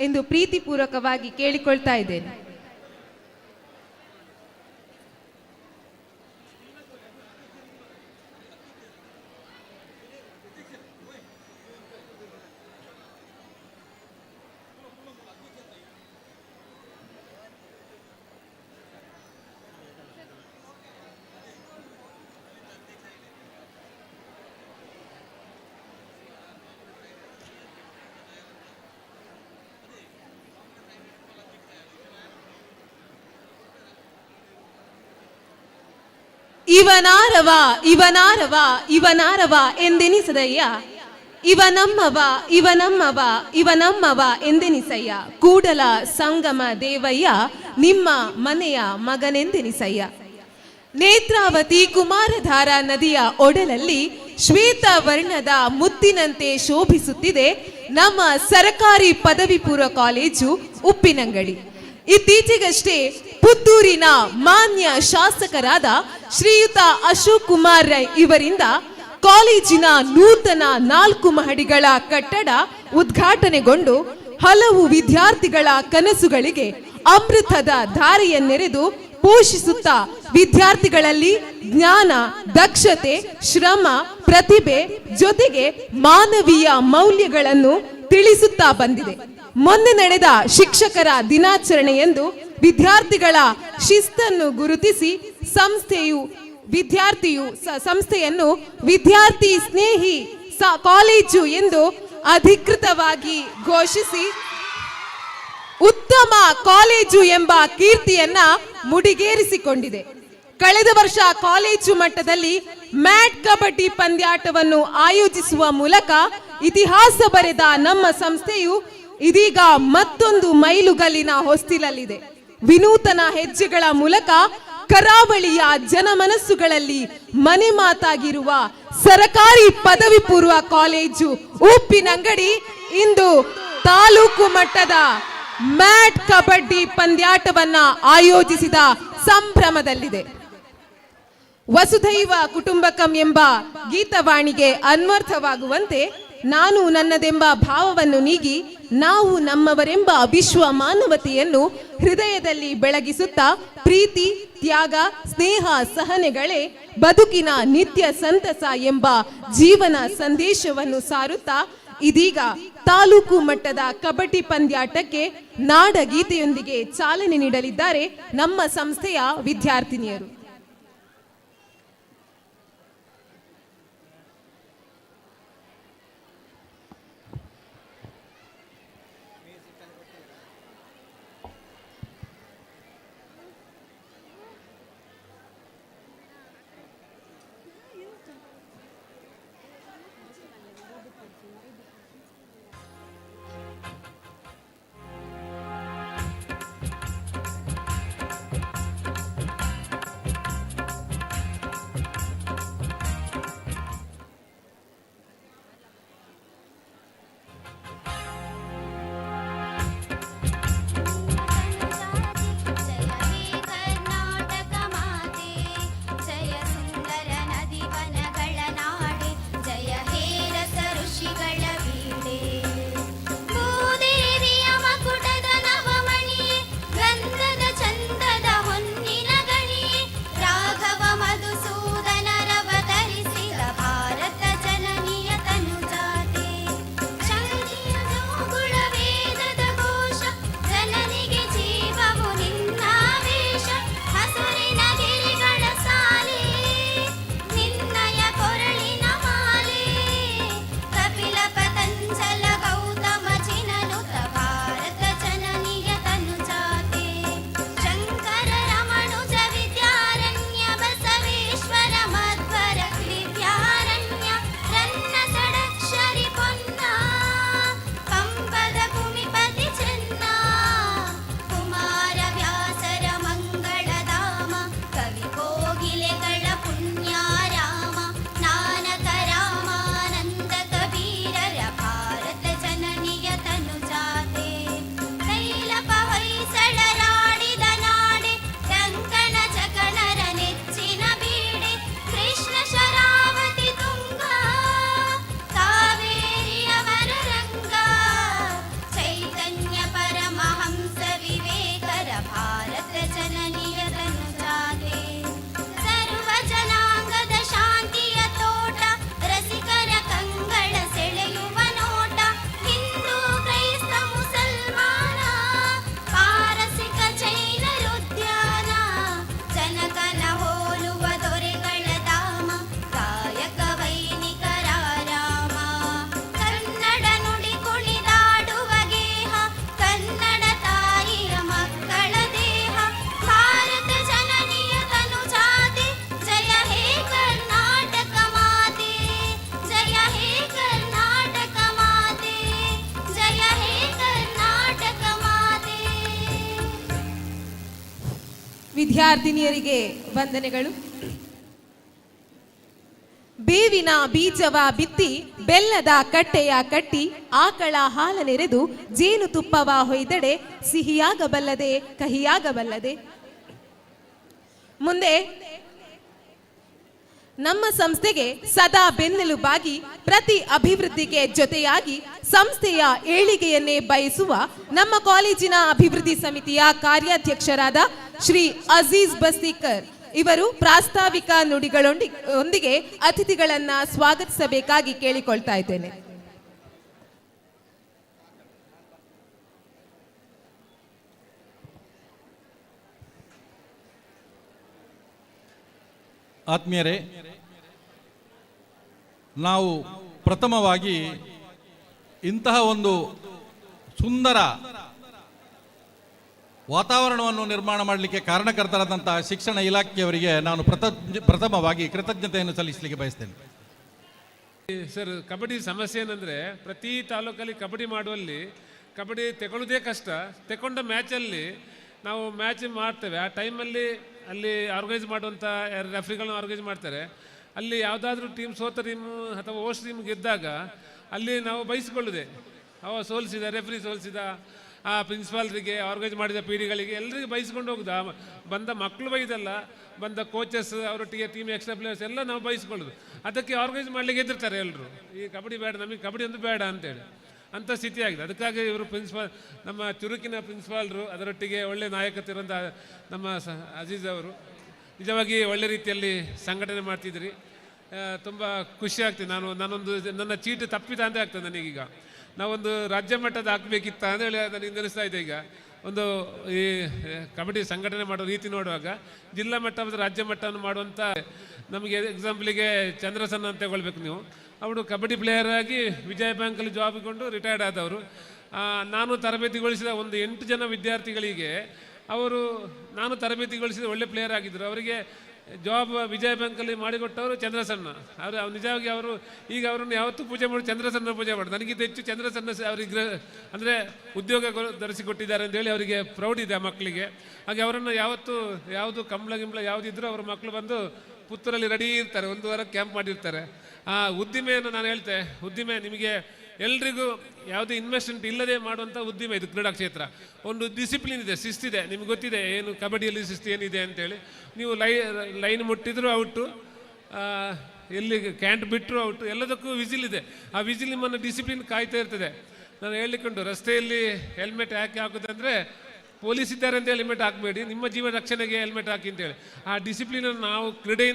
ಎಂದು ಪ್ರೀತಿಪೂರ್ವಕವಾಗಿ ಕೇಳಿಕೊಳ್ತಾ ಇದ್ದೇನೆ. ಇವನಾರವ ಇವನಾರವ ಇವನಾರವ ಎಂದೆನಿಸದಯ್ಯ, ಇವನಮ್ಮವ ಇವನಮ್ಮವ ಇವನಮ್ಮವ ಎಂದೆನಿಸಯ್ಯ, ಕೂಡಲ ಸಂಗಮ ದೇವಯ್ಯ ನಿಮ್ಮ ಮನೆಯ ಮಗನೆಂದೆನಿಸಯ್ಯ. ನೇತ್ರಾವತಿ ಕುಮಾರಧಾರ ನದಿಯ ಒಡಲಲ್ಲಿ ಶ್ವೇತ ವರ್ಣದ ಮುತ್ತಿನಂತೆ ಶೋಭಿಸುತ್ತಿದೆ ನಮ್ಮ ಸರಕಾರಿ ಪದವಿ ಪೂರ್ವ ಕಾಲೇಜು ಉಪ್ಪಿನಂಗಡಿ. ಇತ್ತೀಚೆಗಷ್ಟೇ ಪುತ್ತೂರಿನ ಮಾನ್ಯ ಶಾಸಕರಾದ ಶ್ರೀಯುತ ಅಶೋಕ್ ಕುಮಾರ್ ರೈ ಇವರಿಂದ ಕಾಲೇಜಿನ ನೂತನ 4 ಮಹಡಿಗಳ ಕಟ್ಟಡ ಉದ್ಘಾಟನೆಗೊಂಡು ಹಲವು ವಿದ್ಯಾರ್ಥಿಗಳ ಕನಸುಗಳಿಗೆ ಅಮೃತದ ಧಾರೆಯನ್ನೆರೆದು ಪೋಷಿಸುತ್ತಾ ವಿದ್ಯಾರ್ಥಿಗಳಲ್ಲಿ ಜ್ಞಾನ, ದಕ್ಷತೆ, ಶ್ರಮ, ಪ್ರತಿಭೆ ಜೊತೆಗೆ ಮಾನವೀಯ ಮೌಲ್ಯಗಳನ್ನು ತಿಳಿಸುತ್ತಾ ಬಂದಿದೆ. ಮೊನ್ನೆ ನಡೆದ ಶಿಕ್ಷಕರ ದಿನಾಚರಣೆಯಂದು ವಿದ್ಯಾರ್ಥಿಗಳ ಶಿಸ್ತನ್ನು ಗುರುತಿಸಿ ಸಂಸ್ಥೆಯನ್ನು ವಿದ್ಯಾರ್ಥಿ ಸ್ನೇಹಿ ಕಾಲೇಜು ಎಂದು ಅಧಿಕೃತವಾಗಿ ಘೋಷಿಸಿ ಉತ್ತಮ ಕಾಲೇಜು ಎಂಬ ಕೀರ್ತಿಯನ್ನ ಮುಡಿಗೇರಿಸಿಕೊಂಡಿದೆ. ಕಳೆದ ವರ್ಷ ಕಾಲೇಜು ಮಟ್ಟದಲ್ಲಿ ಮ್ಯಾಟ್ ಕಬಡ್ಡಿ ಪಂದ್ಯಾಟವನ್ನು ಆಯೋಜಿಸುವ ಮೂಲಕ ಇತಿಹಾಸ ಬರೆದ ನಮ್ಮ ಸಂಸ್ಥೆಯು ಇದೀಗ ಮತ್ತೊಂದು ಮೈಲುಗಲ್ಲಿನ ಹೊಸ್ತಿಲಲ್ಲಿದೆ. ವಿನೂತನ ಹೆಜ್ಜೆಗಳ ಮೂಲಕ ಕರಾವಳಿಯ ಜನಮನಸ್ಸುಗಳಲ್ಲಿ ಮನೆ ಮಾತಾಗಿರುವ ಸರಕಾರಿ ಪದವಿ ಪೂರ್ವ ಕಾಲೇಜು ಉಪ್ಪಿನಂಗಡಿ ಇಂದು ತಾಲೂಕು ಮಟ್ಟದ ಮ್ಯಾಟ್ ಕಬಡ್ಡಿ ಪಂದ್ಯಾಟವನ್ನ ಆಯೋಜಿಸಿದ ಸಂಭ್ರಮದಲ್ಲಿದೆ. ವಸುಧೈವ ಕುಟುಂಬಕಂ ಎಂಬ ಗೀತವಾಣಿಗೆ ಅನ್ವರ್ಥವಾಗುವಂತೆ ನಾನು ನನ್ನದೆಂಬ ಭಾವವನ್ನು ನೀಗಿ ನಾವು ನಮ್ಮವರೆಂಬ ವಿಶ್ವ ಮಾನವತೆಯನ್ನು ಹೃದಯದಲ್ಲಿ ಬೆಳಗಿಸುತ್ತಾ ಪ್ರೀತಿ, ತ್ಯಾಗ, ಸ್ನೇಹ, ಸಹನೆಗಳೇ ಬದುಕಿನ ನಿತ್ಯ ಸಂತಸ ಎಂಬ ಜೀವನ ಸಂದೇಶವನ್ನು ಸಾರುತ್ತಾ ಇದೀಗ ತಾಲೂಕು ಮಟ್ಟದ ಕಬಡ್ಡಿ ಪಂದ್ಯಾಟಕ್ಕೆ ನಾಡಗೀತೆಯೊಂದಿಗೆ ಚಾಲನೆ ನೀಡಲಿದ್ದಾರೆ ನಮ್ಮ ಸಂಸ್ಥೆಯ ವಿದ್ಯಾರ್ಥಿನಿಯರು. ವಿದ್ಯಾರ್ಥಿನಿಯರಿಗೆ ವಂದನೆಗಳು. ಬೇವಿನ ಬೀಜವ ಬಿತ್ತಿ ಬೆಲ್ಲದ ಕಟ್ಟೆಯ ಕಟ್ಟಿ ಆಕಳ ಹಾಲನೆರೆದು ಜೇನುತುಪ್ಪವ ಹೊಯ್ದಡೆ ಸಿಹಿಯಾಗಬಲ್ಲದೆ ಕಹಿಯಾಗಬಲ್ಲದೆ. ಮುಂದೆ ನಮ್ಮ ಸಂಸ್ಥೆಗೆ ಸದಾ ಬೆನ್ನೆಲುಬಾಗಿ ಪ್ರತಿ ಅಭಿವೃದ್ಧಿಗೆ ಜೊತೆಯಾಗಿ ಸಂಸ್ಥೆಯ ಏಳಿಗೆಯನ್ನೇ ಬಯಸುವ ನಮ್ಮ ಕಾಲೇಜಿನ ಅಭಿವೃದ್ಧಿ ಸಮಿತಿಯ ಕಾರ್ಯಾಧ್ಯಕ್ಷರಾದ ಶ್ರೀ ಅಜೀಜ್ ಬಸ್ತಿಕರ್ ಇವರು ಪ್ರಾಸ್ತಾವಿಕ ನುಡಿಗಳೊಂದಿಗೆ ಅತಿಥಿಗಳನ್ನ ಸ್ವಾಗತಿಸಬೇಕಾಗಿ ಕೇಳಿಕೊಳ್ತಾ ಇದ್ದೇನೆ. ಆತ್ಮೀಯರೇ, ನಾವು ಪ್ರಥಮವಾಗಿ ಇಂತಹ ಒಂದು ಸುಂದರ ವಾತಾವರಣವನ್ನು ನಿರ್ಮಾಣ ಮಾಡಲಿಕ್ಕೆ ಕಾರಣಕರ್ತರಾದಂತಹ ಶಿಕ್ಷಣ ಇಲಾಖೆಯವರಿಗೆ ನಾನು ಪ್ರಥಮವಾಗಿ ಕೃತಜ್ಞತೆಯನ್ನು ಸಲ್ಲಿಸಲಿಕ್ಕೆ ಬಯಸ್ತೇನೆ. ಸರ್, ಕಬಡ್ಡಿ ಸಮಸ್ಯೆ ಏನಂದರೆ ಪ್ರತಿ ತಾಲೂಕಲ್ಲಿ ಕಬಡ್ಡಿ ಮಾಡುವಲ್ಲಿ ಕಬಡ್ಡಿ ತಗೊಳ್ಳೋದೇ ಕಷ್ಟ. ತಗೊಂಡ ಮ್ಯಾಚಲ್ಲಿ ನಾವು ಮ್ಯಾಚ್ ಮಾಡ್ತೇವೆ, ಆ ಟೈಮಲ್ಲಿ ಅಲ್ಲಿ ಆರ್ಗನೈಸ್ ಮಾಡುವಂಥ ರೆಫ್ರಿಗಳನ್ನ ಆರ್ಗನೈಸ್ ಮಾಡ್ತಾರೆ. ಅಲ್ಲಿ ಯಾವುದಾದ್ರೂ ಟೀಮ್ ಸೋತ ಟೀಮು ಅಥವಾ ಹೋಸ್ಟ್ ಟೀಮ್ ಗೆದ್ದಾಗ ಅಲ್ಲಿ ನಾವು ಬಯಸಿಕೊಳ್ಳುದೆ, ಸೋಲಿಸಿದ ರೆಫ್ರಿ ಸೋಲಿಸಿದ ಆ ಪ್ರಿನ್ಸಿಪಾಲ್ರಿಗೆ ಆರ್ಗನೈಸ್ ಮಾಡಿದ ಪೀಡಿಗಳಿಗೆ ಎಲ್ಲರಿಗೂ ಬಯಸ್ಕೊಂಡು ಹೋಗುದು. ಬಂದ ಮಕ್ಕಳು ಬೈದಲ್ಲ, ಬಂದ ಕೋಚಸ್ ಅವರೊಟ್ಟಿಗೆ ಟೀಮ್ ಎಕ್ಸ್ಟ್ರಾ ಪ್ಲೇಯರ್ಸ್ ಎಲ್ಲ ನಾವು ಬಯಸ್ಕೊಳ್ಳೋದು. ಅದಕ್ಕೆ ಆರ್ಗನೈಸ್ ಮಾಡಲಿಕ್ಕೆ ಎದುರ್ತಾರೆ ಎಲ್ಲರೂ, ಈ ಕಬಡ್ಡಿ ಬೇಡ, ನಮಗೆ ಕಬಡ್ಡಿ ಒಂದು ಬೇಡ ಅಂತೇಳಿ ಅಂಥ ಸ್ಥಿತಿ ಆಗಿದೆ. ಅದಕ್ಕಾಗಿ ಇವರು ಪ್ರಿನ್ಸಿಪಾಲ್, ನಮ್ಮ ಚುರುಕಿನ ಪ್ರಿನ್ಸಿಪಾಲ್ರು, ಅದರೊಟ್ಟಿಗೆ ಒಳ್ಳೆ ನಾಯಕತ್ವ ಇರುವಂಥ ನಮ್ಮ ಅಜೀಜ್ ಅವರು ನಿಜವಾಗಿ ಒಳ್ಳೆ ರೀತಿಯಲ್ಲಿ ಸಂಘಟನೆ ಮಾಡ್ತಿದ್ರಿ. ತುಂಬ ಖುಷಿ ಆಗ್ತದೆ. ನಾನೊಂದು ನನ್ನ ಚೀಟು ತಪ್ಪಿತ ಅಂತ ಆಗ್ತದೆ ನನಗೀಗ. ನಾವೊಂದು ರಾಜ್ಯ ಮಟ್ಟದ ಹಾಕಬೇಕಿತ್ತ ಅಂತೇಳಿ ನನಗೆ ನೆನೆಸ್ತಾ ಇದೆ. ಈಗ ಒಂದು ಈ ಕಬಡ್ಡಿ ಸಂಘಟನೆ ಮಾಡೋ ರೀತಿ ನೋಡುವಾಗ ಜಿಲ್ಲಾ ಮಟ್ಟ ಮತ್ತು ರಾಜ್ಯ ಮಟ್ಟವನ್ನು ಮಾಡುವಂಥ, ನಮಗೆ ಎಕ್ಸಾಂಪಲಿಗೆ ಚಂದ್ರಸನ್ನ ಅಂತ ತಗೊಳ್ಬೇಕು ನೀವು. ಅವರು ಕಬಡ್ಡಿ ಪ್ಲೇಯರ್ ಆಗಿ ವಿಜಯ ಬ್ಯಾಂಕಲ್ಲಿ ಜಾಬ್ಕೊಂಡು ರಿಟೈರ್ಡ್ ಆದವರು. ನಾನು ತರಬೇತಿಗೊಳಿಸಿದ ಒಂದು 8 ಜನ ವಿದ್ಯಾರ್ಥಿಗಳಿಗೆ ನಾನು ತರಬೇತಿಗೊಳಿಸಿದ ಒಳ್ಳೆ ಪ್ಲೇಯರ್ ಆಗಿದ್ದರು. ಅವರಿಗೆ ಜಾಬ್ ವಿಜಯ ಬ್ಯಾಂಕಲ್ಲಿ ಮಾಡಿಕೊಟ್ಟವರು ಚಂದ್ರಸನ್ನ. ನಿಜವಾಗಿ ಈಗ ಅವರನ್ನು ಯಾವತ್ತೂ ಪೂಜೆ ಮಾಡಿ ಚಂದ್ರಸನ್ನ ಪೂಜೆ ಮಾಡಿ, ನನಗಿಂತ ಹೆಚ್ಚು ಚಂದ್ರಸನ್ನ ಅವರಿಗೆ ಅಂದರೆ ಉದ್ಯೋಗ ಧರಿಸಿಕೊಟ್ಟಿದ್ದಾರೆ ಅಂತೇಳಿ ಅವರಿಗೆ ಪ್ರೌಡ್ ಇದೆ ಆ ಮಕ್ಕಳಿಗೆ. ಹಾಗೆ ಅವರನ್ನು ಯಾವುದು ಕಂಬಳ ಯಾವುದಿದ್ರೂ ಅವ್ರ ಮಕ್ಕಳು ಬಂದು ಪುತ್ತೂರಲ್ಲಿ ರೆಡಿ ಇರ್ತಾರೆ, 1 ವಾರ ಕ್ಯಾಂಪ್ ಮಾಡಿರ್ತಾರೆ. ಆ ಉದ್ದಿಮೆಯನ್ನು ನಾನು ಹೇಳ್ತೆ, ಉದ್ದಿಮೆ ನಿಮಗೆ ಎಲ್ರಿಗೂ ಯಾವುದೇ ಇನ್ವೆಸ್ಟ್ಮೆಂಟ್ ಇಲ್ಲದೆ ಮಾಡುವಂಥ ಉದ್ದಿಮೆ ಇದು ಕ್ರೀಡಾ ಕ್ಷೇತ್ರ. ಒಂದು ಡಿಸಿಪ್ಲಿನ್ ಇದೆ, ಶಿಸ್ತಿದೆ. ನಿಮ್ಗೆ ಗೊತ್ತಿದೆ ಏನು ಕಬಡ್ಡಿಯಲ್ಲಿ ಶಿಸ್ತು ಏನಿದೆ ಅಂತೇಳಿ. ನೀವು ಲೈನ್ ಮುಟ್ಟಿದ್ರು ಔಟು, ಎಲ್ಲಿ ಕ್ಯಾಂಟ್ ಬಿಟ್ಟರು ಔಟು, ಎಲ್ಲದಕ್ಕೂ ವಿಸಿಲ್ ಇದೆ. ಆ ವಿಸಿಲ್ ನಿಮ್ಮನ್ನು ಡಿಸಿಪ್ಲಿನ್ ಕಾಯ್ತಾ ಇರ್ತದೆ. ನಾನು ಹೇಳಿಕೊಂಡು ರಸ್ತೆಯಲ್ಲಿ ಹೆಲ್ಮೆಟ್ ಯಾಕೆ ಹಾಕೋದಂದರೆ ಪೊಲೀಸ್ ಇದ್ದಾರೆ ಅಂತ ಹೆಲ್ಮೆಟ್ ಹಾಕಬೇಡಿ, ನಿಮ್ಮ ಜೀವ ರಕ್ಷಣೆಗೆ ಹೆಲ್ಮೆಟ್ ಹಾಕಿ ಅಂತೇಳಿ ಆ ಡಿಸಿಪ್ಲಿನನ್ನು ನಾವು ಕ್ರೀಡೆ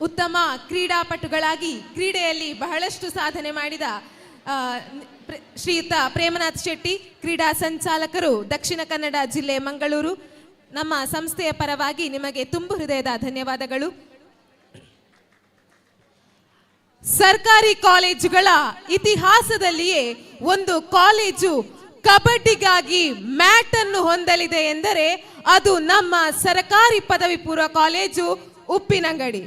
ಉತ್ತಮ ಕ್ರೀಡಾಪಟುಗಳಾಗಿ ಕ್ರೀಡೆಯಲ್ಲಿ ಬಹಳಷ್ಟು ಸಾಧನೆ ಮಾಡಿದ ಶ್ರೀಯುತ ಪ್ರೇಮನಾಥ್ ಶೆಟ್ಟಿ, ಕ್ರೀಡಾ ಸಂಚಾಲಕರು, ದಕ್ಷಿಣ ಕನ್ನಡ ಜಿಲ್ಲೆ ಮಂಗಳೂರು, ನಮ್ಮ ಸಂಸ್ಥೆಯ ಪರವಾಗಿ ನಿಮಗೆ ತುಂಬು ಹೃದಯದ ಧನ್ಯವಾದಗಳು. ಸರ್ಕಾರಿ ಕಾಲೇಜುಗಳ ಇತಿಹಾಸದಲ್ಲಿಯೇ ಒಂದು ಕಾಲೇಜು ಕಬಡ್ಡಿಗಾಗಿ ಮ್ಯಾಟ್ ಅನ್ನು ಹೊಂದಲಿದೆ ಎಂದರೆ ಅದು ನಮ್ಮ ಸರ್ಕಾರಿ ಪದವಿ ಪೂರ್ವ ಕಾಲೇಜು ಉಪ್ಪಿನಂಗಡಿ.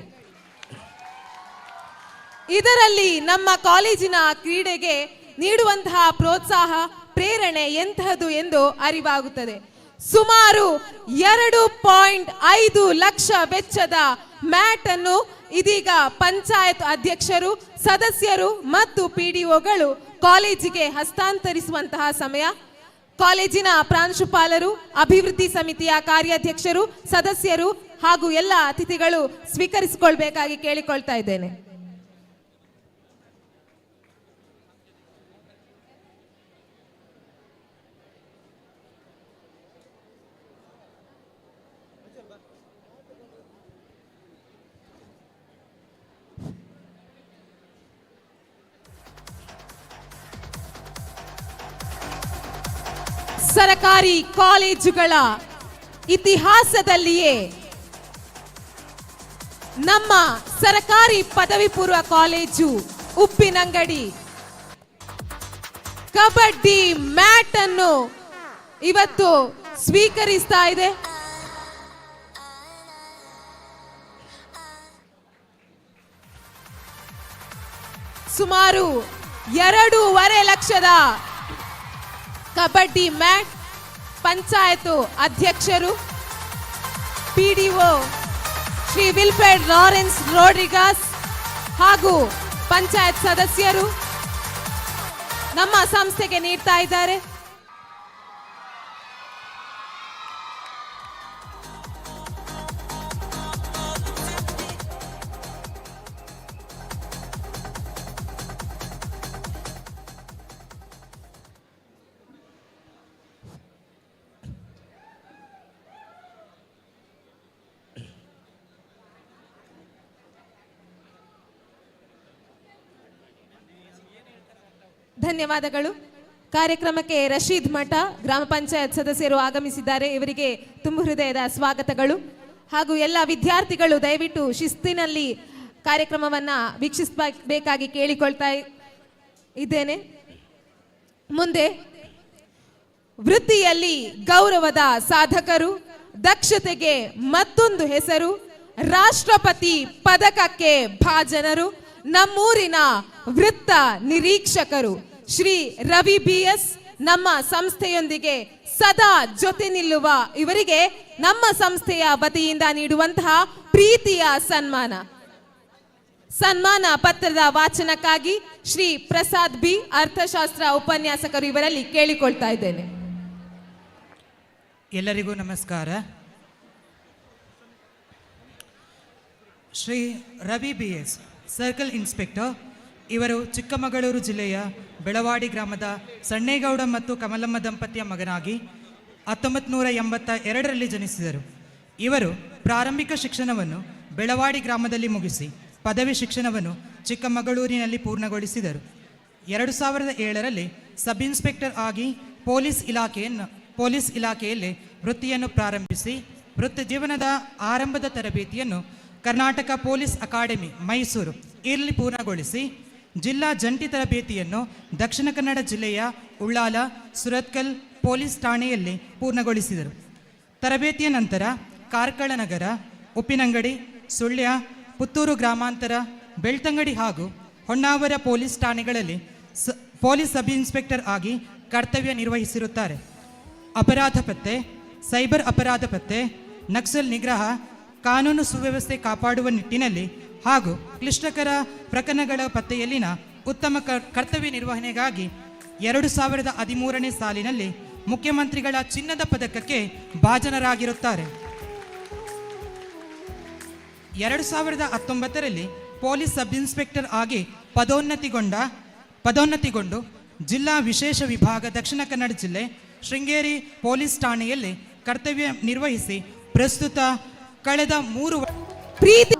ಇದರಲ್ಲಿ ನಮ್ಮ ಕಾಲೇಜಿನ ಕ್ರೀಡೆಗೆ ನೀಡುವಂತಹ ಪ್ರೋತ್ಸಾಹ, ಪ್ರೇರಣೆ ಎಂತಹದ್ದು ಎಂದು ಅರಿವಾಗುತ್ತದೆ. ಸುಮಾರು 2.5 ಲಕ್ಷ ವೆಚ್ಚದ ಮ್ಯಾಟ್ ಅನ್ನು ಇದೀಗ ಪಂಚಾಯತ್ ಅಧ್ಯಕ್ಷರು, ಸದಸ್ಯರು ಮತ್ತು ಪಿಡಿಒಗಳು ಕಾಲೇಜಿಗೆ ಹಸ್ತಾಂತರಿಸುವಂತಹ ಸಮಯ. ಕಾಲೇಜಿನ ಪ್ರಾಂಶುಪಾಲರು, ಅಭಿವೃದ್ಧಿ ಸಮಿತಿಯ ಕಾರ್ಯಾಧ್ಯಕ್ಷರು, ಸದಸ್ಯರು ಹಾಗೂ ಎಲ್ಲ ಅತಿಥಿಗಳು ಸ್ವೀಕರಿಸಿಕೊಳ್ಬೇಕಾಗಿ ಕೇಳಿಕೊಳ್ತಾ ಇದ್ದೇನೆ. ಸರಕಾರಿ ಕಾಲೇಜುಗಳ ಇತಿಹಾಸದಲ್ಲಿಯೇ ನಮ್ಮ ಸರಕಾರಿ ಪದವಿ ಪೂರ್ವ ಕಾಲೇಜು ಉಪ್ಪಿನಂಗಡಿ ಕಬಡ್ಡಿ ಮ್ಯಾಟ್ ಅನ್ನು ಇವತ್ತು ಸ್ವೀಕರಿಸ್ತಾ ಇದೆ. ಸುಮಾರು 2.5 ಲಕ್ಷದ ಕಬಡ್ಡಿ ಮ್ಯಾಟ್, ಪಂಚಾಯತ್ ಅಧ್ಯಕ್ಷರು, PDO Shri Wilfred Lawrence Rodriguez ಹಾಗೂ ಪಂಚಾಯತ್ ಸದಸ್ಯರು ನಮ್ಮ ಸಂಸ್ಥೆಗೆ ನೀಡ್ತಾ ಇದ್ದಾರೆ. ಧನ್ಯವಾದಗಳು. ಕಾರ್ಯಕ್ರಮಕ್ಕೆ ರಶೀದ್ ಮಠ ಗ್ರಾಮ ಪಂಚಾಯತ್ ಸದಸ್ಯರು ಆಗಮಿಸಿದ್ದಾರೆ. ಇವರಿಗೆ ತುಂಬು ಹೃದಯದ ಸ್ವಾಗತಗಳು. ಹಾಗೂ ಎಲ್ಲ ವಿದ್ಯಾರ್ಥಿಗಳು ದಯವಿಟ್ಟು ಶಿಸ್ತಿನಲ್ಲಿ ಕಾರ್ಯಕ್ರಮವನ್ನ ವೀಕ್ಷಿಸಬೇಕಾಗಿ ಕೇಳಿಕೊಳ್ತಾ ಇದ್ದೇನೆ. ಮುಂದೆ ವೃತ್ತಿಯಲ್ಲಿ ಗೌರವದ ಸಾಧಕರು, ದಕ್ಷತೆಗೆ ಮತ್ತೊಂದು ಹೆಸರು, ರಾಷ್ಟ್ರಪತಿ ಪದಕಕ್ಕೆ ಭಾಜನರು, ನಮ್ಮೂರಿನ ವೃತ್ತ ನಿರೀಕ್ಷಕರು ಶ್ರೀ ರವಿ BS ನಮ್ಮ ಸಂಸ್ಥೆಯೊಂದಿಗೆ ಸದಾ ಜೊತೆ ನಿಲ್ಲುವ ಇವರಿಗೆ ನಮ್ಮ ಸಂಸ್ಥೆಯ ವತಿಯಿಂದ ನೀಡುವಂತಹ ಪ್ರೀತಿಯ ಸನ್ಮಾನ ಪತ್ರದ ವಾಚನಕ್ಕಾಗಿ ಶ್ರೀ ಪ್ರಸಾದ್ B ಅರ್ಥಶಾಸ್ತ್ರ ಉಪನ್ಯಾಸಕರು ಇವರಲ್ಲಿ ಕೇಳಿಕೊಳ್ತಾ ಇದ್ದೇನೆ. ಎಲ್ಲರಿಗೂ ನಮಸ್ಕಾರ. Shri Ravi BS circle inspector ಇವರು ಚಿಕ್ಕಮಗಳೂರು ಜಿಲ್ಲೆಯ ಬೆಳವಾಡಿ ಗ್ರಾಮದ ಸಣ್ಣೇಗೌಡ ಮತ್ತು ಕಮಲಮ್ಮ ದಂಪತಿಯ ಮಗನಾಗಿ 1982ರಲ್ಲಿ ಜನಿಸಿದರು. ಇವರು ಪ್ರಾರಂಭಿಕ ಶಿಕ್ಷಣವನ್ನು ಬೆಳವಾಡಿ ಗ್ರಾಮದಲ್ಲಿ ಮುಗಿಸಿ ಪದವಿ ಶಿಕ್ಷಣವನ್ನು ಚಿಕ್ಕಮಗಳೂರಿನಲ್ಲಿ ಪೂರ್ಣಗೊಳಿಸಿದರು. 2007ರಲ್ಲಿ ಸಬ್ ಇನ್ಸ್ಪೆಕ್ಟರ್ ಆಗಿ ಪೊಲೀಸ್ ಇಲಾಖೆಯಲ್ಲಿ ವೃತ್ತಿಯನ್ನು ಪ್ರಾರಂಭಿಸಿ ವೃತ್ತಿ ಜೀವನದ ಆರಂಭದ ತರಬೇತಿಯನ್ನು ಕರ್ನಾಟಕ ಪೊಲೀಸ್ ಅಕಾಡೆಮಿ ಮೈಸೂರು ಇಲ್ಲಿ ಪೂರ್ಣಗೊಳಿಸಿ ಜಿಲ್ಲಾ ಜಂಟಿ ತರಬೇತಿಯನ್ನು ದಕ್ಷಿಣ ಕನ್ನಡ ಜಿಲ್ಲೆಯ ಉಳ್ಳಾಲ ಸುರತ್ಕಲ್ ಪೊಲೀಸ್ ಠಾಣೆಯಲ್ಲಿ ಪೂರ್ಣಗೊಳಿಸಿದರು. ತರಬೇತಿಯ ನಂತರ ಕಾರ್ಕಳ ನಗರ, ಉಪ್ಪಿನಂಗಡಿ, ಸುಳ್ಯ, ಪುತ್ತೂರು ಗ್ರಾಮಾಂತರ, ಬೆಳ್ತಂಗಡಿ ಹಾಗೂ ಹೊನ್ನಾವರ ಪೊಲೀಸ್ ಠಾಣೆಗಳಲ್ಲಿ ಪೊಲೀಸ್ ಸಬ್ ಇನ್ಸ್ಪೆಕ್ಟರ್ ಆಗಿ ಕರ್ತವ್ಯ ನಿರ್ವಹಿಸಿರುತ್ತಾರೆ. ಅಪರಾಧ ಪತ್ತೆ, ಸೈಬರ್ ಅಪರಾಧ ಪತ್ತೆ, ನಕ್ಸಲ್ ನಿಗ್ರಹ, ಕಾನೂನು ಸುವ್ಯವಸ್ಥೆ ಕಾಪಾಡುವ ನಿಟ್ಟಿನಲ್ಲಿ ಹಾಗೂ ಕ್ಲಿಷ್ಟಕರ ಪ್ರಕರಣಗಳ ಪತ್ತೆಯಲ್ಲಿನ ಉತ್ತಮ ಕರ್ತವ್ಯ ನಿರ್ವಹಣೆಗಾಗಿ 2013ನೇ ಸಾಲಿನಲ್ಲಿ ಮುಖ್ಯಮಂತ್ರಿಗಳ ಚಿನ್ನದ ಪದಕಕ್ಕೆ ಭಾಜನರಾಗಿರುತ್ತಾರೆ. 2019ರಲ್ಲಿ ಪೊಲೀಸ್ ಸಬ್ ಇನ್ಸ್ಪೆಕ್ಟರ್ ಆಗಿ ಪದೋನ್ನತಿಗೊಂಡು ಜಿಲ್ಲಾ ವಿಶೇಷ ವಿಭಾಗ ದಕ್ಷಿಣ ಕನ್ನಡ ಜಿಲ್ಲೆ ಶೃಂಗೇರಿ ಪೊಲೀಸ್ ಠಾಣೆಯಲ್ಲಿ ಕರ್ತವ್ಯ ನಿರ್ವಹಿಸಿ ಪ್ರಸ್ತುತ ಕಳೆದ 3 ಪ್ರೀತಿ,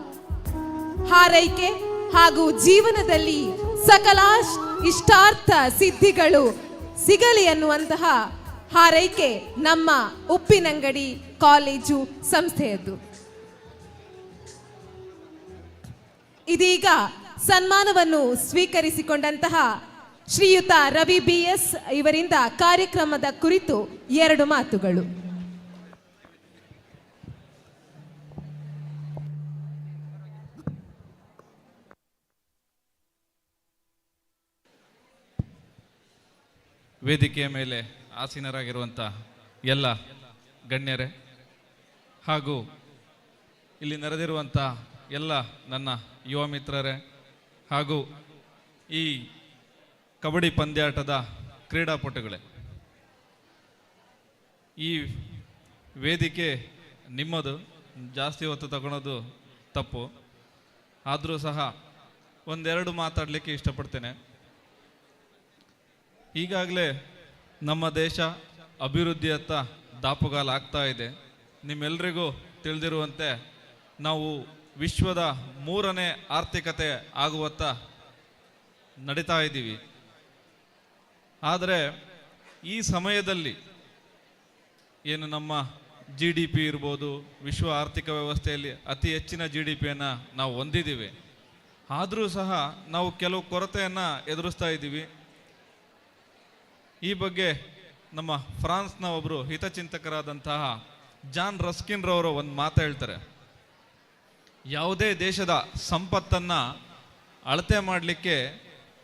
ಹಾರೈಕೆ ಹಾಗೂ ಜೀವನದಲ್ಲಿ ಸಕಲ ಇಷ್ಟಾರ್ಥ ಸಿದ್ಧಿಗಳು ಸಿಗಲಿ ಎನ್ನುವಂತಹ ಹಾರೈಕೆ ನಮ್ಮ ಉಪ್ಪಿನಂಗಡಿ ಕಾಲೇಜು ಸಂಸ್ಥೆಯದ್ದು. ಇದೀಗ ಸನ್ಮಾನವನ್ನು ಸ್ವೀಕರಿಸಿಕೊಂಡಂತಹ ಶ್ರೀಯುತ ರವಿ BS ಇವರಿಂದ ಕಾರ್ಯಕ್ರಮದ ಕುರಿತು 2 ಮಾತುಗಳು. ವೇದಿಕೆಯ ಮೇಲೆ ಆಸೀನರಾಗಿರುವಂಥ ಎಲ್ಲ ಗಣ್ಯರೇ ಹಾಗೂ ಇಲ್ಲಿ ನೆರೆದಿರುವಂಥ ಎಲ್ಲ ನನ್ನ ಯುವ ಮಿತ್ರರೇ ಹಾಗೂ ಈ ಕಬಡ್ಡಿ ಪಂದ್ಯಾಟದ ಕ್ರೀಡಾಪಟುಗಳೇ, ಈ ವೇದಿಕೆ ನಿಮ್ಮದು, ಜಾಸ್ತಿ ಹೊತ್ತು ತಗೊಳೋದು ತಪ್ಪು. ಆದರೂ ಸಹ ಒಂದೆರಡು ಮಾತಾಡಲಿಕ್ಕೆ ಇಷ್ಟಪಡ್ತೇನೆ. ಈಗಾಗಲೇ ನಮ್ಮ ದೇಶ ಅಭಿವೃದ್ಧಿಯತ್ತ ದಾಪುಗಾಲ ಆಗ್ತಾ ಇದೆ. ನಿಮ್ಮೆಲ್ಲರಿಗೂ ತಿಳಿದಿರುವಂತೆ ನಾವು ವಿಶ್ವದ 3ನೇ ಆರ್ಥಿಕತೆ ಆಗುವತ್ತ ನಡೀತಾ ಇದ್ದೀವಿ. ಆದರೆ ಈ ಸಮಯದಲ್ಲಿ ಏನು ನಮ್ಮ GDP ಇರ್ಬೋದು, ವಿಶ್ವ ಆರ್ಥಿಕ ವ್ಯವಸ್ಥೆಯಲ್ಲಿ ಅತಿ ಹೆಚ್ಚಿನ GDPಯನ್ನು ನಾವು ಹೊಂದಿದ್ದೀವಿ. ಆದರೂ ಸಹ ನಾವು ಕೆಲವು ಕೊರತೆಯನ್ನು ಎದುರಿಸ್ತಾ ಇದ್ದೀವಿ. ಈ ಬಗ್ಗೆ ನಮ್ಮ ಫ್ರಾನ್ಸ್ನ ಒಬ್ಬರು ಹಿತಚಿಂತಕರಾದಂತಹ ಜಾನ್ ರಸ್ಕಿನ್ ರವರು ಒಂದು ಮಾತು ಹೇಳ್ತಾರೆ. ಯಾವುದೇ ದೇಶದ ಸಂಪತ್ತನ್ನು ಅಳತೆ ಮಾಡಲಿಕ್ಕೆ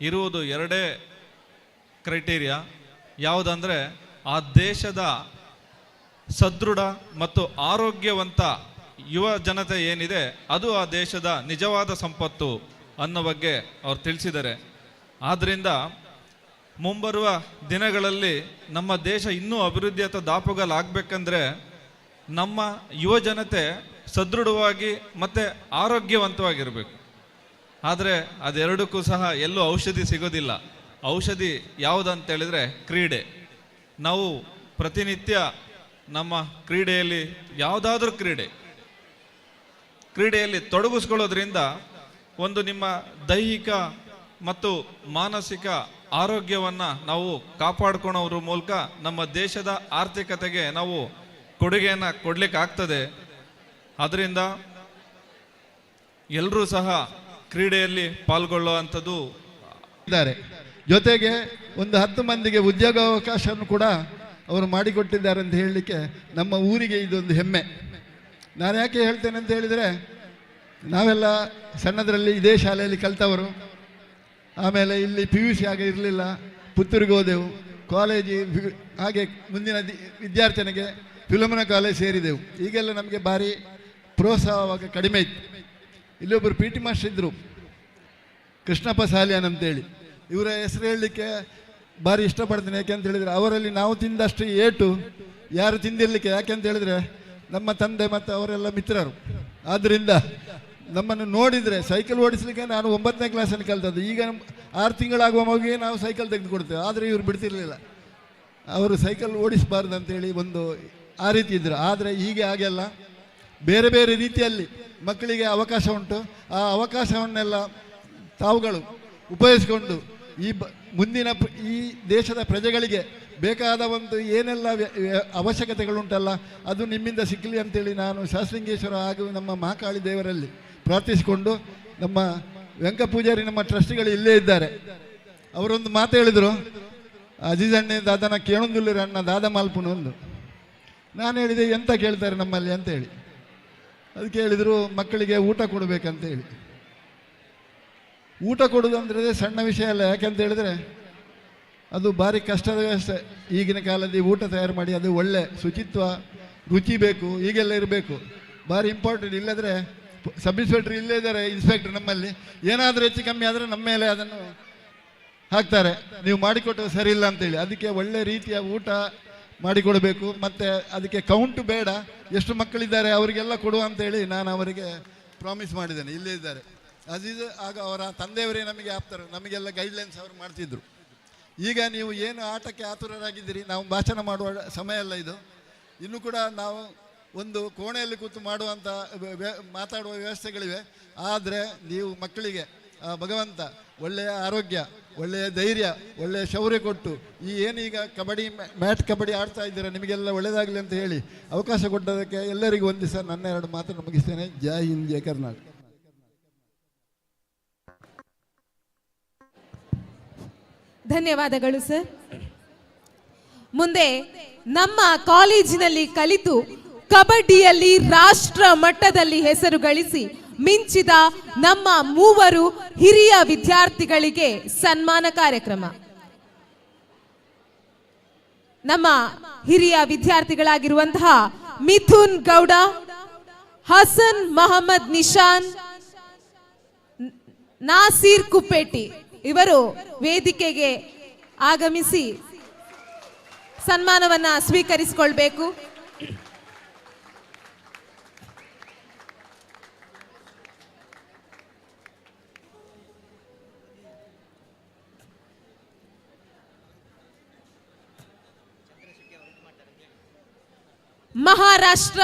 ಇರುವುದು ಎರಡೇ ಕ್ರೈಟೀರಿಯಾ. ಯಾವುದಂದರೆ ಆ ದೇಶದ ಸದೃಢ ಮತ್ತು ಆರೋಗ್ಯವಂತ ಯುವ ಜನತೆ ಏನಿದೆ ಅದು ಆ ದೇಶದ ನಿಜವಾದ ಸಂಪತ್ತು ಅನ್ನೋ ಬಗ್ಗೆ ಅವ್ರು ತಿಳಿಸಿದ್ದಾರೆ. ಆದ್ದರಿಂದ ಮುಂಬರುವ ದಿನಗಳಲ್ಲಿ ನಮ್ಮ ದೇಶ ಇನ್ನೂ ಅಭಿವೃದ್ಧಿಯತ್ತ ದಾಪುಗಾಲಾಗಬೇಕಂದ್ರೆ ನಮ್ಮ ಯುವ ಜನತೆ ಸದೃಢವಾಗಿ ಮತ್ತು ಆರೋಗ್ಯವಂತವಾಗಿರಬೇಕು. ಆದರೆ ಅದೆರಡಕ್ಕೂ ಸಹ ಎಲ್ಲೂ ಔಷಧಿ ಸಿಗೋದಿಲ್ಲ. ಔಷಧಿ ಯಾವುದಂತೇಳಿದರೆ ಕ್ರೀಡೆ. ನಾವು ಪ್ರತಿನಿತ್ಯ ನಮ್ಮ ಕ್ರೀಡೆಯಲ್ಲಿ ಯಾವುದಾದ್ರೂ ಕ್ರೀಡೆಯಲ್ಲಿ ತೊಡಗಿಸ್ಕೊಳ್ಳೋದ್ರಿಂದ ಒಂದು ನಿಮ್ಮ ದೈಹಿಕ ಮತ್ತು ಮಾನಸಿಕ ಆರೋಗ್ಯವನ್ನು ನಾವು ಕಾಪಾಡ್ಕೊಳ್ಳೋದ್ರ ಮೂಲಕ ನಮ್ಮ ದೇಶದ ಆರ್ಥಿಕತೆಗೆ ನಾವು ಕೊಡುಗೆಯನ್ನು ಕೊಡಲಿಕ್ಕಾಗ್ತದೆ. ಅದರಿಂದ ಎಲ್ಲರೂ ಸಹ ಕ್ರೀಡೆಯಲ್ಲಿ ಪಾಲ್ಗೊಳ್ಳುವಂಥದ್ದು ಇದ್ದಾರೆ. ಜೊತೆಗೆ ಒಂದು 10 ಮಂದಿಗೆ ಉದ್ಯೋಗಾವಕಾಶವನ್ನು ಕೂಡ ಅವರು ಮಾಡಿಕೊಟ್ಟಿದ್ದಾರೆ ಅಂತ ಹೇಳಲಿಕ್ಕೆ ನಮ್ಮ ಊರಿಗೆ ಇದೊಂದು ಹೆಮ್ಮೆ. ನಾನು ಯಾಕೆ ಹೇಳ್ತೇನೆ ಅಂತ ಹೇಳಿದರೆ, ನಾವೆಲ್ಲ ಸಣ್ಣದರಲ್ಲಿ ಇದೇ ಶಾಲೆಯಲ್ಲಿ ಕಲಿತವರು. ಆಮೇಲೆ ಇಲ್ಲಿ PUC ಆಗ ಇರಲಿಲ್ಲ, ಪುತ್ತೂರಿಗೆ ಹೋದೆವು. ಕಾಲೇಜಿ ಹಾಗೆ ಮುಂದಿನ ವಿದ್ಯಾರ್ಥಿನಿಗೆ ಫಿಲೋಮಿನಾ ಕಾಲೇಜ್ ಸೇರಿದೆವು. ಈಗೆಲ್ಲ ನಮಗೆ ಭಾರಿ ಪ್ರೋತ್ಸಾಹವಾಗ ಕಡಿಮೆ ಇತ್ತು. ಇಲ್ಲೊಬ್ಬರು PT ಮಾಸ್ಟರ್ ಇದ್ದರು, ಕೃಷ್ಣಪ್ಪ ಸಾಲಿಯಾನ್ ಅಂತೇಳಿ. ಇವರ ಹೆಸರು ಹೇಳಲಿಕ್ಕೆ ಭಾರಿ ಇಷ್ಟಪಡ್ತೀನಿ. ಯಾಕೆಂತ ಹೇಳಿದರೆ ಅವರಲ್ಲಿ ನಾವು ತಿಂದಷ್ಟು ಏಟು ಯಾರು ತಿಂದಿರಲಿಕ್ಕೆ. ಯಾಕೆಂತ ಹೇಳಿದರೆ ನಮ್ಮ ತಂದೆ ಮತ್ತು ಅವರೆಲ್ಲ ಮಿತ್ರರು. ಆದ್ದರಿಂದ ನಮ್ಮನ್ನು ನೋಡಿದರೆ ಸೈಕಲ್ ಓಡಿಸಲಿಕ್ಕೆ ನಾನು 9ನೇ ಕ್ಲಾಸನ್ನು ಕಲಿತದ್ದು. ಈಗ 6 ತಿಂಗಳಾಗುವ ಮಗುವಿಗೆ ನಾವು ಸೈಕಲ್ ತೆಗೆದು ಕೊಡ್ತೇವೆ. ಆದರೆ ಇವರು ಬಿಡ್ತಿರಲಿಲ್ಲ. ಅವರು ಸೈಕಲ್ ಓಡಿಸಬಾರ್ದು ಅಂತೇಳಿ ಒಂದು ಆ ರೀತಿ ಇದ್ದರು. ಆದರೆ ಹೀಗೆ ಹಾಗೆಲ್ಲ ಬೇರೆ ಬೇರೆ ರೀತಿಯಲ್ಲಿ ಮಕ್ಕಳಿಗೆ ಅವಕಾಶ ಉಂಟು. ಆ ಅವಕಾಶವನ್ನೆಲ್ಲ ತಾವುಗಳು ಉಪಯೋಗಿಸಿಕೊಂಡು ಮುಂದಿನ ಈ ದೇಶದ ಪ್ರಜೆಗಳಿಗೆ ಬೇಕಾದ ಒಂದು ಏನೆಲ್ಲ ಅವಶ್ಯಕತೆಗಳುಂಟಲ್ಲ ಅದು ನಿಮ್ಮಿಂದ ಸಿಕ್ಕಲಿ ಅಂತೇಳಿ ನಾನು ಶಾಸ್ತ್ರಿಂಗೇಶ್ವರ ಹಾಗೂ ನಮ್ಮ ಮಹಾಕಾಳಿ ದೇವರಲ್ಲಿ ಪ್ರಾರ್ಥಿಸಿಕೊಂಡು, ನಮ್ಮ ವೆಂಕ ಪೂಜಾರಿ ನಮ್ಮ ಟ್ರಸ್ಟಿಗಳು ಇಲ್ಲೇ ಇದ್ದಾರೆ. ಅವರೊಂದು ಮಾತು ಹೇಳಿದರು, ಅಜೀಜಣ್ಣೆ ದಾದನ ಕೇಳೊಂದುಲ್ಲರು ಅಣ್ಣ ದಾದ ಮಾಲ್ಪುನ ಒಂದು. ನಾನು ಹೇಳಿದೆ ಎಂತ ಕೇಳ್ತಾರೆ ನಮ್ಮಲ್ಲಿ ಅಂತೇಳಿ. ಅದಕ್ಕೆ ಹೇಳಿದರು ಮಕ್ಕಳಿಗೆ ಊಟ ಕೊಡಬೇಕಂತೇಳಿ. ಊಟ ಕೊಡೋದು ಅಂದರೆ ಸಣ್ಣ ವಿಷಯ ಅಲ್ಲ. ಯಾಕೆಂತ ಹೇಳಿದರೆ ಅದು ಭಾರಿ ಕಷ್ಟದ ವ್ಯವಸ್ಥೆ. ಈಗಿನ ಕಾಲದಲ್ಲಿ ಊಟ ತಯಾರು ಮಾಡಿ ಅದು ಒಳ್ಳೆ ಶುಚಿತ್ವ ರುಚಿ ಬೇಕು, ಹೀಗೆಲ್ಲ ಇರಬೇಕು. ಭಾರಿ ಇಂಪಾರ್ಟೆಂಟ್. ಇಲ್ಲದ್ರೆ ಸಬ್ ಇನ್ಸ್ಪೆಕ್ಟ್ರ್ ಇಲ್ಲೇ ಇದ್ದಾರೆ, ಇನ್ಸ್ಪೆಕ್ಟ್ರ್ ನಮ್ಮಲ್ಲಿ ಏನಾದರೂ ಹೆಚ್ಚು ಕಮ್ಮಿ ಆದರೆ ನಮ್ಮ ಮೇಲೆ ಅದನ್ನು ಹಾಕ್ತಾರೆ, ನೀವು ಮಾಡಿಕೊಟ್ಟು ಸರಿ ಇಲ್ಲ ಅಂತೇಳಿ. ಅದಕ್ಕೆ ಒಳ್ಳೆ ರೀತಿಯ ಊಟ ಮಾಡಿಕೊಡಬೇಕು. ಮತ್ತು ಅದಕ್ಕೆ ಕೌಂಟು ಬೇಡ, ಎಷ್ಟು ಮಕ್ಕಳಿದ್ದಾರೆ ಅವರಿಗೆಲ್ಲ ಕೊಡುವ ಅಂತೇಳಿ ನಾನು ಅವರಿಗೆ ಪ್ರಾಮಿಸ್ ಮಾಡಿದ್ದೇನೆ. ಇಲ್ಲೇ ಇದ್ದಾರೆ ಅಜೀಜ್. ಆಗ ಅವರ ತಂದೆಯವರೇ ನಮಗೆ ಆಪ್ತರು, ನಮಗೆಲ್ಲ ಗೈಡ್ಲೈನ್ಸ್ ಅವರು ಮಾಡ್ತಿದ್ರು. ಈಗ ನೀವು ಏನು ಆಟಕ್ಕೆ ಆತುರರಾಗಿದ್ದೀರಿ, ನಾವು ಭಾಷಣ ಮಾಡುವ ಸಮಯ ಅಲ್ಲ ಇದು. ಇನ್ನೂ ಕೂಡ ನಾವು ಒಂದು ಕೋಣೆಯಲ್ಲಿ ಕೂತು ಮಾಡುವಂಥ ಮಾತಾಡುವ ವ್ಯವಸ್ಥೆಗಳಿವೆ. ಆದರೆ ನೀವು ಮಕ್ಕಳಿಗೆ ಭಗವಂತ ಒಳ್ಳೆಯ ಆರೋಗ್ಯ, ಒಳ್ಳೆಯ ಧೈರ್ಯ, ಒಳ್ಳೆಯ ಶೌರ್ಯ ಕೊಟ್ಟು ಈ ಏನೀಗ ಕಬಡ್ಡಿ ಮ್ಯಾಟ್ ಕಬಡ್ಡಿ ಆಡ್ತಾ ಇದ್ದೀರಾ, ನಿಮಗೆಲ್ಲ ಒಳ್ಳೆಯದಾಗಲಿ ಅಂತ ಹೇಳಿ ಅವಕಾಶ ಕೊಟ್ಟದಕ್ಕೆ ಎಲ್ಲರಿಗೂ ಒಂದಿವಸ ನನ್ನ 2 ಮಾತನ್ನು ಮುಗಿಸ್ತೇನೆ. ಜೈ ಹಿಂದ್, ಜೈ ಕರ್ನಾಟಕ. ಧನ್ಯವಾದಗಳು ಸರ್. ಮುಂದೆ ನಮ್ಮ ಕಾಲೇಜಿನಲ್ಲಿ ಕಲಿತು ಕಬಡ್ಡಿಯಲ್ಲಿ ರಾಷ್ಟ್ರ ಮಟ್ಟದಲ್ಲಿ ಹೆಸರು ಗಳಿಸಿ ಮಿಂಚಿದ ನಮ್ಮ 3 ಹಿರಿಯ ವಿದ್ಯಾರ್ಥಿಗಳಿಗೆ ಸನ್ಮಾನ ಕಾರ್ಯಕ್ರಮ. ನಮ್ಮ ಹಿರಿಯ ವಿದ್ಯಾರ್ಥಿಗಳಾಗಿರುವಂತಹ ಮಿಥುನ್ ಗೌಡ, ಹಸನ್ ಮಹಮ್ಮದ್ ನಿಶಾನ್, ನಾಸೀರ್ ಕುಪ್ಪೇಟಿ ಇವರು ವೇದಿಕೆಗೆ ಆಗಮಿಸಿ ಸನ್ಮಾನವನ್ನ ಸ್ವೀಕರಿಸಿಕೊಳ್ಬೇಕು. ಮಹಾರಾಷ್ಟ್ರ,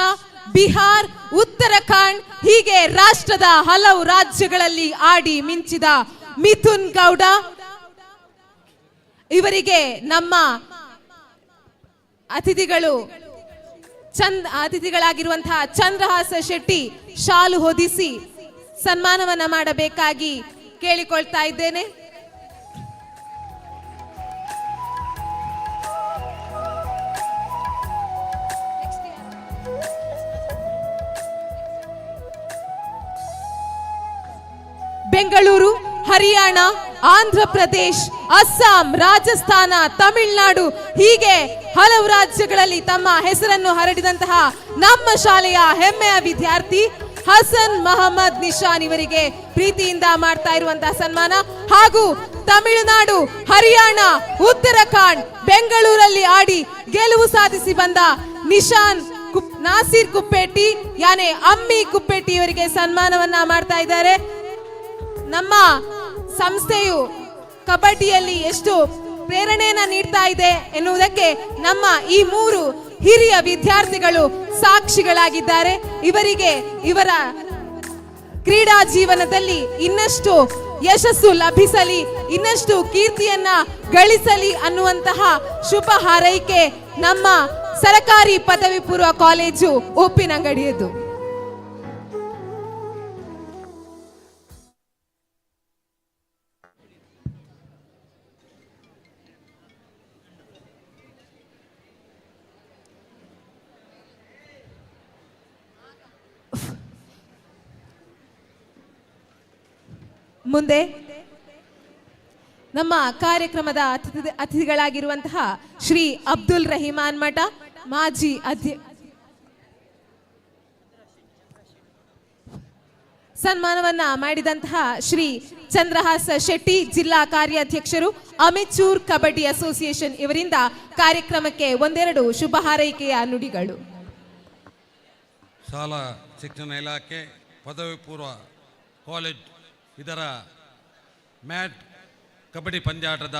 ಬಿಹಾರ್, ಉತ್ತರಾಖಂಡ್ ಹೀಗೆ ರಾಷ್ಟ್ರದ ಹಲವು ರಾಜ್ಯಗಳಲ್ಲಿ ಆಡಿ ಮಿಂಚಿದ ಮಿಥುನ್ ಗೌಡ ಇವರಿಗೆ ನಮ್ಮ ಅತಿಥಿಗಳಾಗಿರುವಂತಹ ಚಂದ್ರಹಾಸ ಶೆಟ್ಟಿ ಶಾಲು ಹೊದಿಸಿ ಸನ್ಮಾನವನ್ನ ಮಾಡಬೇಕಾಗಿ ಕೇಳಿಕೊಳ್ತಾ ಇದ್ದೇನೆ. ಬೆಂಗಳೂರು, ಹರಿಯಾಣ, ಆಂಧ್ರ ಪ್ರದೇಶ್, ಅಸ್ಸಾಂ, ರಾಜಸ್ಥಾನ, ತಮಿಳುನಾಡು ಹೀಗೆ ಹಲವು ರಾಜ್ಯಗಳಲ್ಲಿ ತಮ್ಮ ಹೆಸರನ್ನು ಹರಡಿದಂತಹ ನಮ್ಮ ಶಾಲೆಯ ಹೆಮ್ಮೆಯ ವಿದ್ಯಾರ್ಥಿ ಹಸನ್ ಮಹಮ್ಮದ್ ನಿಶಾನ್ ಇವರಿಗೆ ಪ್ರೀತಿಯಿಂದ ಮಾಡ್ತಾ ಇರುವಂತಹ ಸನ್ಮಾನ. ಹಾಗೂ ತಮಿಳುನಾಡು, ಹರಿಯಾಣ, ಉತ್ತರಾಖಂಡ್, ಬೆಂಗಳೂರಲ್ಲಿ ಆಡಿ ಗೆಲುವು ಸಾಧಿಸಿ ಬಂದ ನಿಶಾನ್ ನಾಸೀರ್ ಕುಪ್ಪೇಟಿ ಯಾನೆ ಅಮ್ಮಿ ಕುಪ್ಪೇಟಿ ಇವರಿಗೆ ಸನ್ಮಾನವನ್ನ ಮಾಡ್ತಾ ಇದ್ದಾರೆ. ನಮ್ಮ ಸಂಸ್ಥೆಯು ಕಬಡ್ಡಿಯಲ್ಲಿ ಎಷ್ಟು ಪ್ರೇರಣೆಯನ್ನ ನೀಡ್ತಾ ಇದೆ ಎನ್ನುವುದಕ್ಕೆ ನಮ್ಮ ಈ 3 ಹಿರಿಯ ವಿದ್ಯಾರ್ಥಿಗಳು ಸಾಕ್ಷಿಗಳಾಗಿದ್ದಾರೆ. ಇವರಿಗೆ ಇವರ ಕ್ರೀಡಾ ಜೀವನದಲ್ಲಿ ಇನ್ನಷ್ಟು ಯಶಸ್ಸು ಲಭಿಸಲಿ, ಇನ್ನಷ್ಟು ಕೀರ್ತಿಯನ್ನ ಗಳಿಸಲಿ ಅನ್ನುವಂತಹ ಶುಭ ಹಾರೈಕೆ ನಮ್ಮ ಸರಕಾರಿ ಪದವಿ ಪೂರ್ವ ಕಾಲೇಜು ಉಪ್ಪಿನಂಗಡಿಯದು. ಮುಂದೆ ನಮ್ಮ ಕಾರ್ಯಕ್ರಮದ ಅತಿಥಿಗಳಾಗಿರುವಂತಹ ಶ್ರೀ ಅಬ್ದುಲ್ ರಹಿಮಾನ್ ಮಠ, ಮಾಜಿ ಸನ್ಮಾನವನ್ನ ಮಾಡಿದಂತಹ ಶ್ರೀ ಚಂದ್ರಹಾಸ ಶೆಟ್ಟಿ, ಜಿಲ್ಲಾ ಕಾರ್ಯಾಧ್ಯಕ್ಷರು, ಅಮೆಚೂರ್ ಕಬಡ್ಡಿ ಅಸೋಸಿಯೇಷನ್ ಇವರಿಂದ ಕಾರ್ಯಕ್ರಮಕ್ಕೆ ಒಂದೆರಡು ಶುಭ ಹಾರೈಕೆಯ ನುಡಿಗಳು. ಶಾಲಾ ಶಿಕ್ಷಣ ಇಲಾಖೆ ಪದವಿ ಪೂರ್ವ ಕಾಲೇಜ್ ಇದರ ಮ್ಯಾಟ್ ಕಬಡ್ಡಿ ಪಂದ್ಯಾಟದ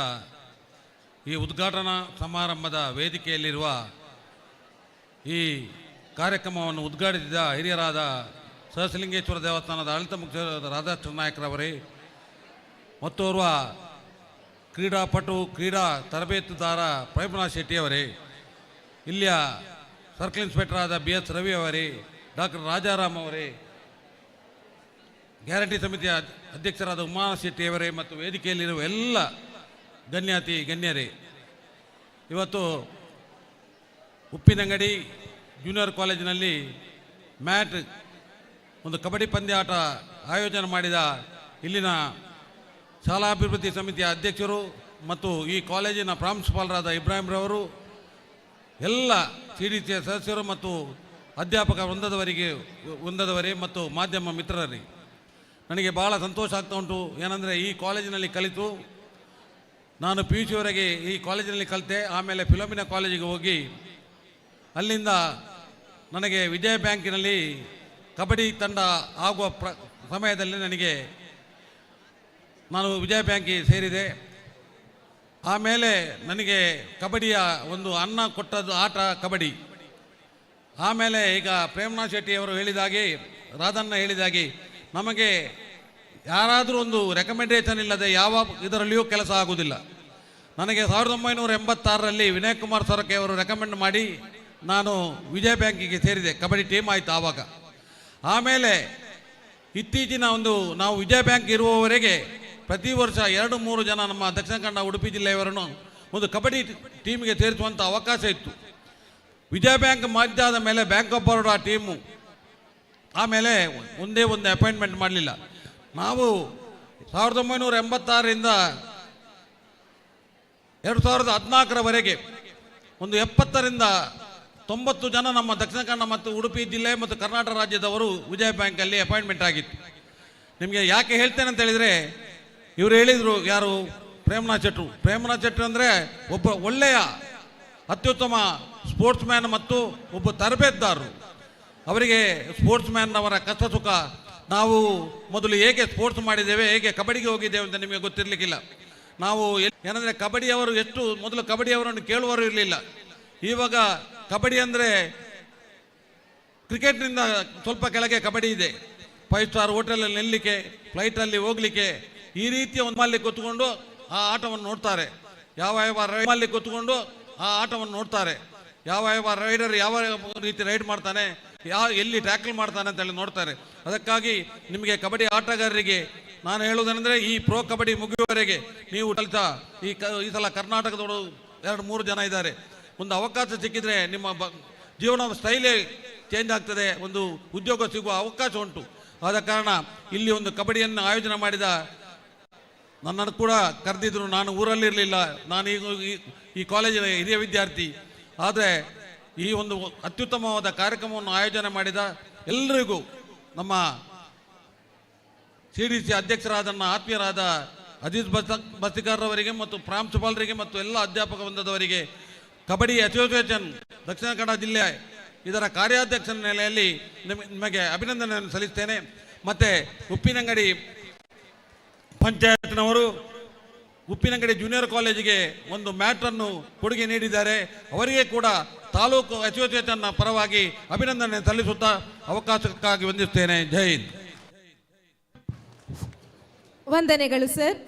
ಈ ಉದ್ಘಾಟನಾ ಸಮಾರಂಭದ ವೇದಿಕೆಯಲ್ಲಿರುವ ಈ ಕಾರ್ಯಕ್ರಮವನ್ನು ಉದ್ಘಾಟಿಸಿದ ಹಿರಿಯರಾದ ಸಹಸ್ರಲಿಂಗೇಶ್ವರ ದೇವಸ್ಥಾನದ ಆಡಳಿತ ಮುಖ್ಯ ರಾಧಾಕೃಷ್ಣ ನಾಯಕರವರೇ ಮತ್ತು ಓರ್ವ ಕ್ರೀಡಾಪಟು, ಕ್ರೀಡಾ ತರಬೇತುದಾರ ಪ್ರೇಮನಾಥ್ ಶೆಟ್ಟಿಯವರೇ, ಇಲ್ಲಿಯ ಸರ್ಕಲ್ ಇನ್ಸ್ಪೆಕ್ಟರ್ ಆದ BS ರವಿ ಅವರೇ, ಡಾಕ್ಟರ್ ರಾಜಾರಾಮ್ ಅವರೇ, ಗ್ಯಾರಂಟಿ ಸಮಿತಿಯ ಅಧ್ಯಕ್ಷರಾದ ಉಮಾ ಶೆಟ್ಟಿಯವರೇ ಮತ್ತು ವೇದಿಕೆಯಲ್ಲಿರುವ ಎಲ್ಲ ಗಣ್ಯರೇ, ಇವತ್ತು ಉಪ್ಪಿನಂಗಡಿ ಜೂನಿಯರ್ ಕಾಲೇಜಿನಲ್ಲಿ ಮ್ಯಾಟ್ ಒಂದು ಕಬಡ್ಡಿ ಪಂದ್ಯಾಟ ಆಯೋಜನೆ ಮಾಡಿದ ಇಲ್ಲಿನ ಶಾಲಾಭಿವೃದ್ಧಿ ಸಮಿತಿಯ ಅಧ್ಯಕ್ಷರು ಮತ್ತು ಈ ಕಾಲೇಜಿನ ಪ್ರಾಂಶುಪಾಲರಾದ ಇಬ್ರಾಹಿಂ ರವರು, ಎಲ್ಲ CDCಯ ಸದಸ್ಯರು ಮತ್ತು ಅಧ್ಯಾಪಕ ವೃಂದದವರೇ ಮತ್ತು ಮಾಧ್ಯಮ ಮಿತ್ರರೇ, ನನಗೆ ಭಾಳ ಸಂತೋಷ ಆಗ್ತಾ ಉಂಟು. ಏನಂದರೆ ಈ ಕಾಲೇಜಿನಲ್ಲಿ ಕಲಿತು ನಾನು PUC ವರೆಗೆ ಈ ಕಾಲೇಜಿನಲ್ಲಿ ಕಲಿತೆ. ಆಮೇಲೆ ಫಿಲೋಮಿನಾ ಕಾಲೇಜಿಗೆ ಹೋಗಿ ಅಲ್ಲಿಂದ ನನಗೆ ವಿಜಯ ಬ್ಯಾಂಕಿನಲ್ಲಿ ಕಬಡ್ಡಿ ತಂಡ ಆಗುವ ಸಮಯದಲ್ಲಿ ನಾನು ವಿಜಯ ಬ್ಯಾಂಕಿಗೆ ಸೇರಿದೆ. ಆಮೇಲೆ ನನಗೆ ಕಬಡ್ಡಿಯ ಒಂದು ಅನ್ನ ಕೊಟ್ಟದ್ದು ಆಟ ಕಬಡ್ಡಿ. ಆಮೇಲೆ ಈಗ ಪ್ರೇಮನಾಥ್ ಶೆಟ್ಟಿಯವರು ಹೇಳಿದಾಗೆ, ರಾಧಣ್ಣ ಹೇಳಿದಾಗೆ, ನಮಗೆ ಯಾರಾದರೂ ಒಂದು ರೆಕಮೆಂಡೇಷನ್ ಇಲ್ಲದೆ ಯಾವ ಇದರಲ್ಲಿಯೂ ಕೆಲಸ ಆಗುವುದಿಲ್ಲ. ನನಗೆ 1986ರಲ್ಲಿ ವಿನಯ್ ಕುಮಾರ್ ಸೊರಕೆ ಅವರು ರೆಕಮೆಂಡ್ ಮಾಡಿ ನಾನು ವಿಜಯ ಬ್ಯಾಂಕಿಗೆ ಸೇರಿದೆ. ಕಬಡ್ಡಿ ಟೀಮ್ ಆಯಿತು ಆವಾಗ. ಆಮೇಲೆ ಇತ್ತೀಚಿನ ನಾವು ವಿಜಯ ಬ್ಯಾಂಕ್ ಇರುವವರೆಗೆ ಪ್ರತಿ ವರ್ಷ 2-3 ಜನ ನಮ್ಮ ದಕ್ಷಿಣ ಕನ್ನಡ ಉಡುಪಿ ಜಿಲ್ಲೆಯವರನ್ನು ಒಂದು ಕಬಡ್ಡಿ ಟೀಮಿಗೆ ಸೇರಿಸುವಂಥ ಅವಕಾಶ ಇತ್ತು. ವಿಜಯ ಬ್ಯಾಂಕ್ ಮಾಧ್ಯಾದ ಮೇಲೆ ಬ್ಯಾಂಕ್ ಆಫ್ ಬರೋಡಾ ಟೀಮು ಆಮೇಲೆ ಒಂದೇ ಒಂದು ಅಪಾಯಿಂಟ್ಮೆಂಟ್ ಮಾಡಲಿಲ್ಲ. ನಾವು 1986ರಿಂದ 2014ರವರೆಗೆ ಒಂದು 70ರಿಂದ 90 ಜನ ನಮ್ಮ ದಕ್ಷಿಣ ಕನ್ನಡ ಮತ್ತು ಉಡುಪಿ ಜಿಲ್ಲೆ ಮತ್ತು ಕರ್ನಾಟಕ ರಾಜ್ಯದವರು ವಿಜಯ ಬ್ಯಾಂಕಲ್ಲಿ ಅಪಾಯಿಂಟ್ಮೆಂಟ್ ಆಗಿತ್ತು. ನಿಮಗೆ ಯಾಕೆ ಹೇಳ್ತೇನೆ ಅಂತ ಹೇಳಿದರೆ, ಇವರು ಹೇಳಿದರು, ಯಾರು ಪ್ರೇಮನಾಥ್ ಶೆಟ್ರು ಅಂದರೆ ಒಬ್ಬ ಒಳ್ಳೆಯ ಅತ್ಯುತ್ತಮ ಸ್ಪೋರ್ಟ್ಸ್ ಮ್ಯಾನ್ ಮತ್ತು ಒಬ್ಬ ತರಬೇತುದಾರರು. ಅವರಿಗೆ ಸ್ಪೋರ್ಟ್ಸ್ ಮ್ಯಾನ್ ಅವರ ಕಷ್ಟ ಸುಖ, ನಾವು ಮೊದಲು ಹೇಗೆ ಸ್ಪೋರ್ಟ್ಸ್ ಮಾಡಿದ್ದೇವೆ, ಹೇಗೆ ಕಬಡ್ಡಿಗೆ ಹೋಗಿದ್ದೇವೆ ಅಂತ ನಿಮಗೆ ಗೊತ್ತಿರಲಿಕ್ಕಿಲ್ಲ. ನಾವು ಏನಂದರೆ ಕಬಡ್ಡಿಯವರು ಮೊದಲು ಕಬಡ್ಡಿಯವರನ್ನು ಕೇಳುವವರು ಇರಲಿಲ್ಲ. ಇವಾಗ ಕಬಡ್ಡಿ ಅಂದರೆ ಕ್ರಿಕೆಟ್ನಿಂದ ಸ್ವಲ್ಪ ಕೆಳಗೆ ಕಬಡ್ಡಿ ಇದೆ. 5 ಸ್ಟಾರ್ ಹೋಟೆಲಲ್ಲಿ ನಿಲ್ಲಲಿಕ್ಕೆ, ಫ್ಲೈಟಲ್ಲಿ ಹೋಗಲಿಕ್ಕೆ, ಈ ರೀತಿಯ ಒಂದು ಮಾಲಿ ಕೂತ್ಕೊಂಡು ಆ ಆಟವನ್ನು ನೋಡ್ತಾರೆ. ಯಾವ ಮಾಲಿ ಕೂತ್ಕೊಂಡು ಆ ಆಟವನ್ನು ನೋಡ್ತಾರೆ. ಯಾವ ರೈಡರ್ ಯಾವ ರೀತಿ ರೈಡ್ ಮಾಡ್ತಾನೆ, ಎಲ್ಲಿ ಟ್ಯಾಕಲ್ ಮಾಡ್ತಾನೆ ಅಂತೇಳಿ ನೋಡ್ತಾರೆ. ಅದಕ್ಕಾಗಿ ನಿಮಗೆ ಕಬಡ್ಡಿ ಆಟಗಾರರಿಗೆ ನಾನು ಹೇಳುವುದೇನೆಂದರೆ, ಈ ಪ್ರೋ ಕಬಡ್ಡಿ ಮುಗಿಯುವವರೆಗೆ ನೀವು ಕಲಿತ ಈ ಸಲ ಕರ್ನಾಟಕದವರು 2-3 ಜನ ಇದ್ದಾರೆ. ಒಂದು ಅವಕಾಶ ಸಿಕ್ಕಿದರೆ ನಿಮ್ಮ ಜೀವನ ಸ್ಟೈಲೇ ಚೇಂಜ್ ಆಗ್ತದೆ, ಒಂದು ಉದ್ಯೋಗ ಸಿಗುವ ಅವಕಾಶ ಉಂಟು. ಆದ ಕಾರಣ ಇಲ್ಲಿ ಒಂದು ಕಬಡ್ಡಿಯನ್ನು ಆಯೋಜನೆ ಮಾಡಿದ ನನ್ನನ್ನು ಕೂಡ ಕರೆದಿದ್ರು. ನಾನು ಊರಲ್ಲಿರಲಿಲ್ಲ, ನಾನು ಈಗ ಈ ಕಾಲೇಜಿನ ಹಿರಿಯ ವಿದ್ಯಾರ್ಥಿ. ಆದರೆ ಈ ಒಂದು ಅತ್ಯುತ್ತಮವಾದ ಕಾರ್ಯಕ್ರಮವನ್ನು ಆಯೋಜನೆ ಮಾಡಿದ ಎಲ್ಲರಿಗೂ, ನಮ್ಮ CDC ಅಧ್ಯಕ್ಷರಾದ ನನ್ನ ಆತ್ಮೀಯರಾದ ಅಜೀಜ್ ಬಸ್ತಿಕಾರ್ರವರಿಗೆ ಮತ್ತು ಪ್ರಾಂಶುಪಾಲರಿಗೆ ಮತ್ತು ಎಲ್ಲ ಅಧ್ಯಾಪಕ ವೃಂದದವರಿಗೆ, ಕಬಡ್ಡಿ ಅಸೋಸಿಯೇಷನ್ ದಕ್ಷಿಣ ಕನ್ನಡ ಜಿಲ್ಲೆ ಇದರ ಕಾರ್ಯಾಧ್ಯಕ್ಷರ ನೆಲೆಯಲ್ಲಿ ನಿಮಗೆ ಅಭಿನಂದನೆಯನ್ನು ಸಲ್ಲಿಸ್ತೇನೆ. ಮತ್ತು ಉಪ್ಪಿನಂಗಡಿ ಪಂಚಾಯತ್ನವರು ಉಪ್ಪಿನಂಗಡಿ ಜೂನಿಯರ್ ಕಾಲೇಜಿಗೆ ಒಂದು ಮ್ಯಾಟನ್ನು ಕೊಡುಗೆ ನೀಡಿದ್ದಾರೆ. ಅವರಿಗೆ ಕೂಡ ತಾಲೂಕು ಅಸೋಸಿಯೇಷನ್ನ ಪರವಾಗಿ ಅಭಿನಂದನೆ ಸಲ್ಲಿಸುತ್ತಾ ಅವಕಾಶಕ್ಕಾಗಿ ವಂದಿಸುತ್ತೇನೆ. ಜೈ ಹಿಂದ್. ವಂದನೆಗಳು ಸರ್.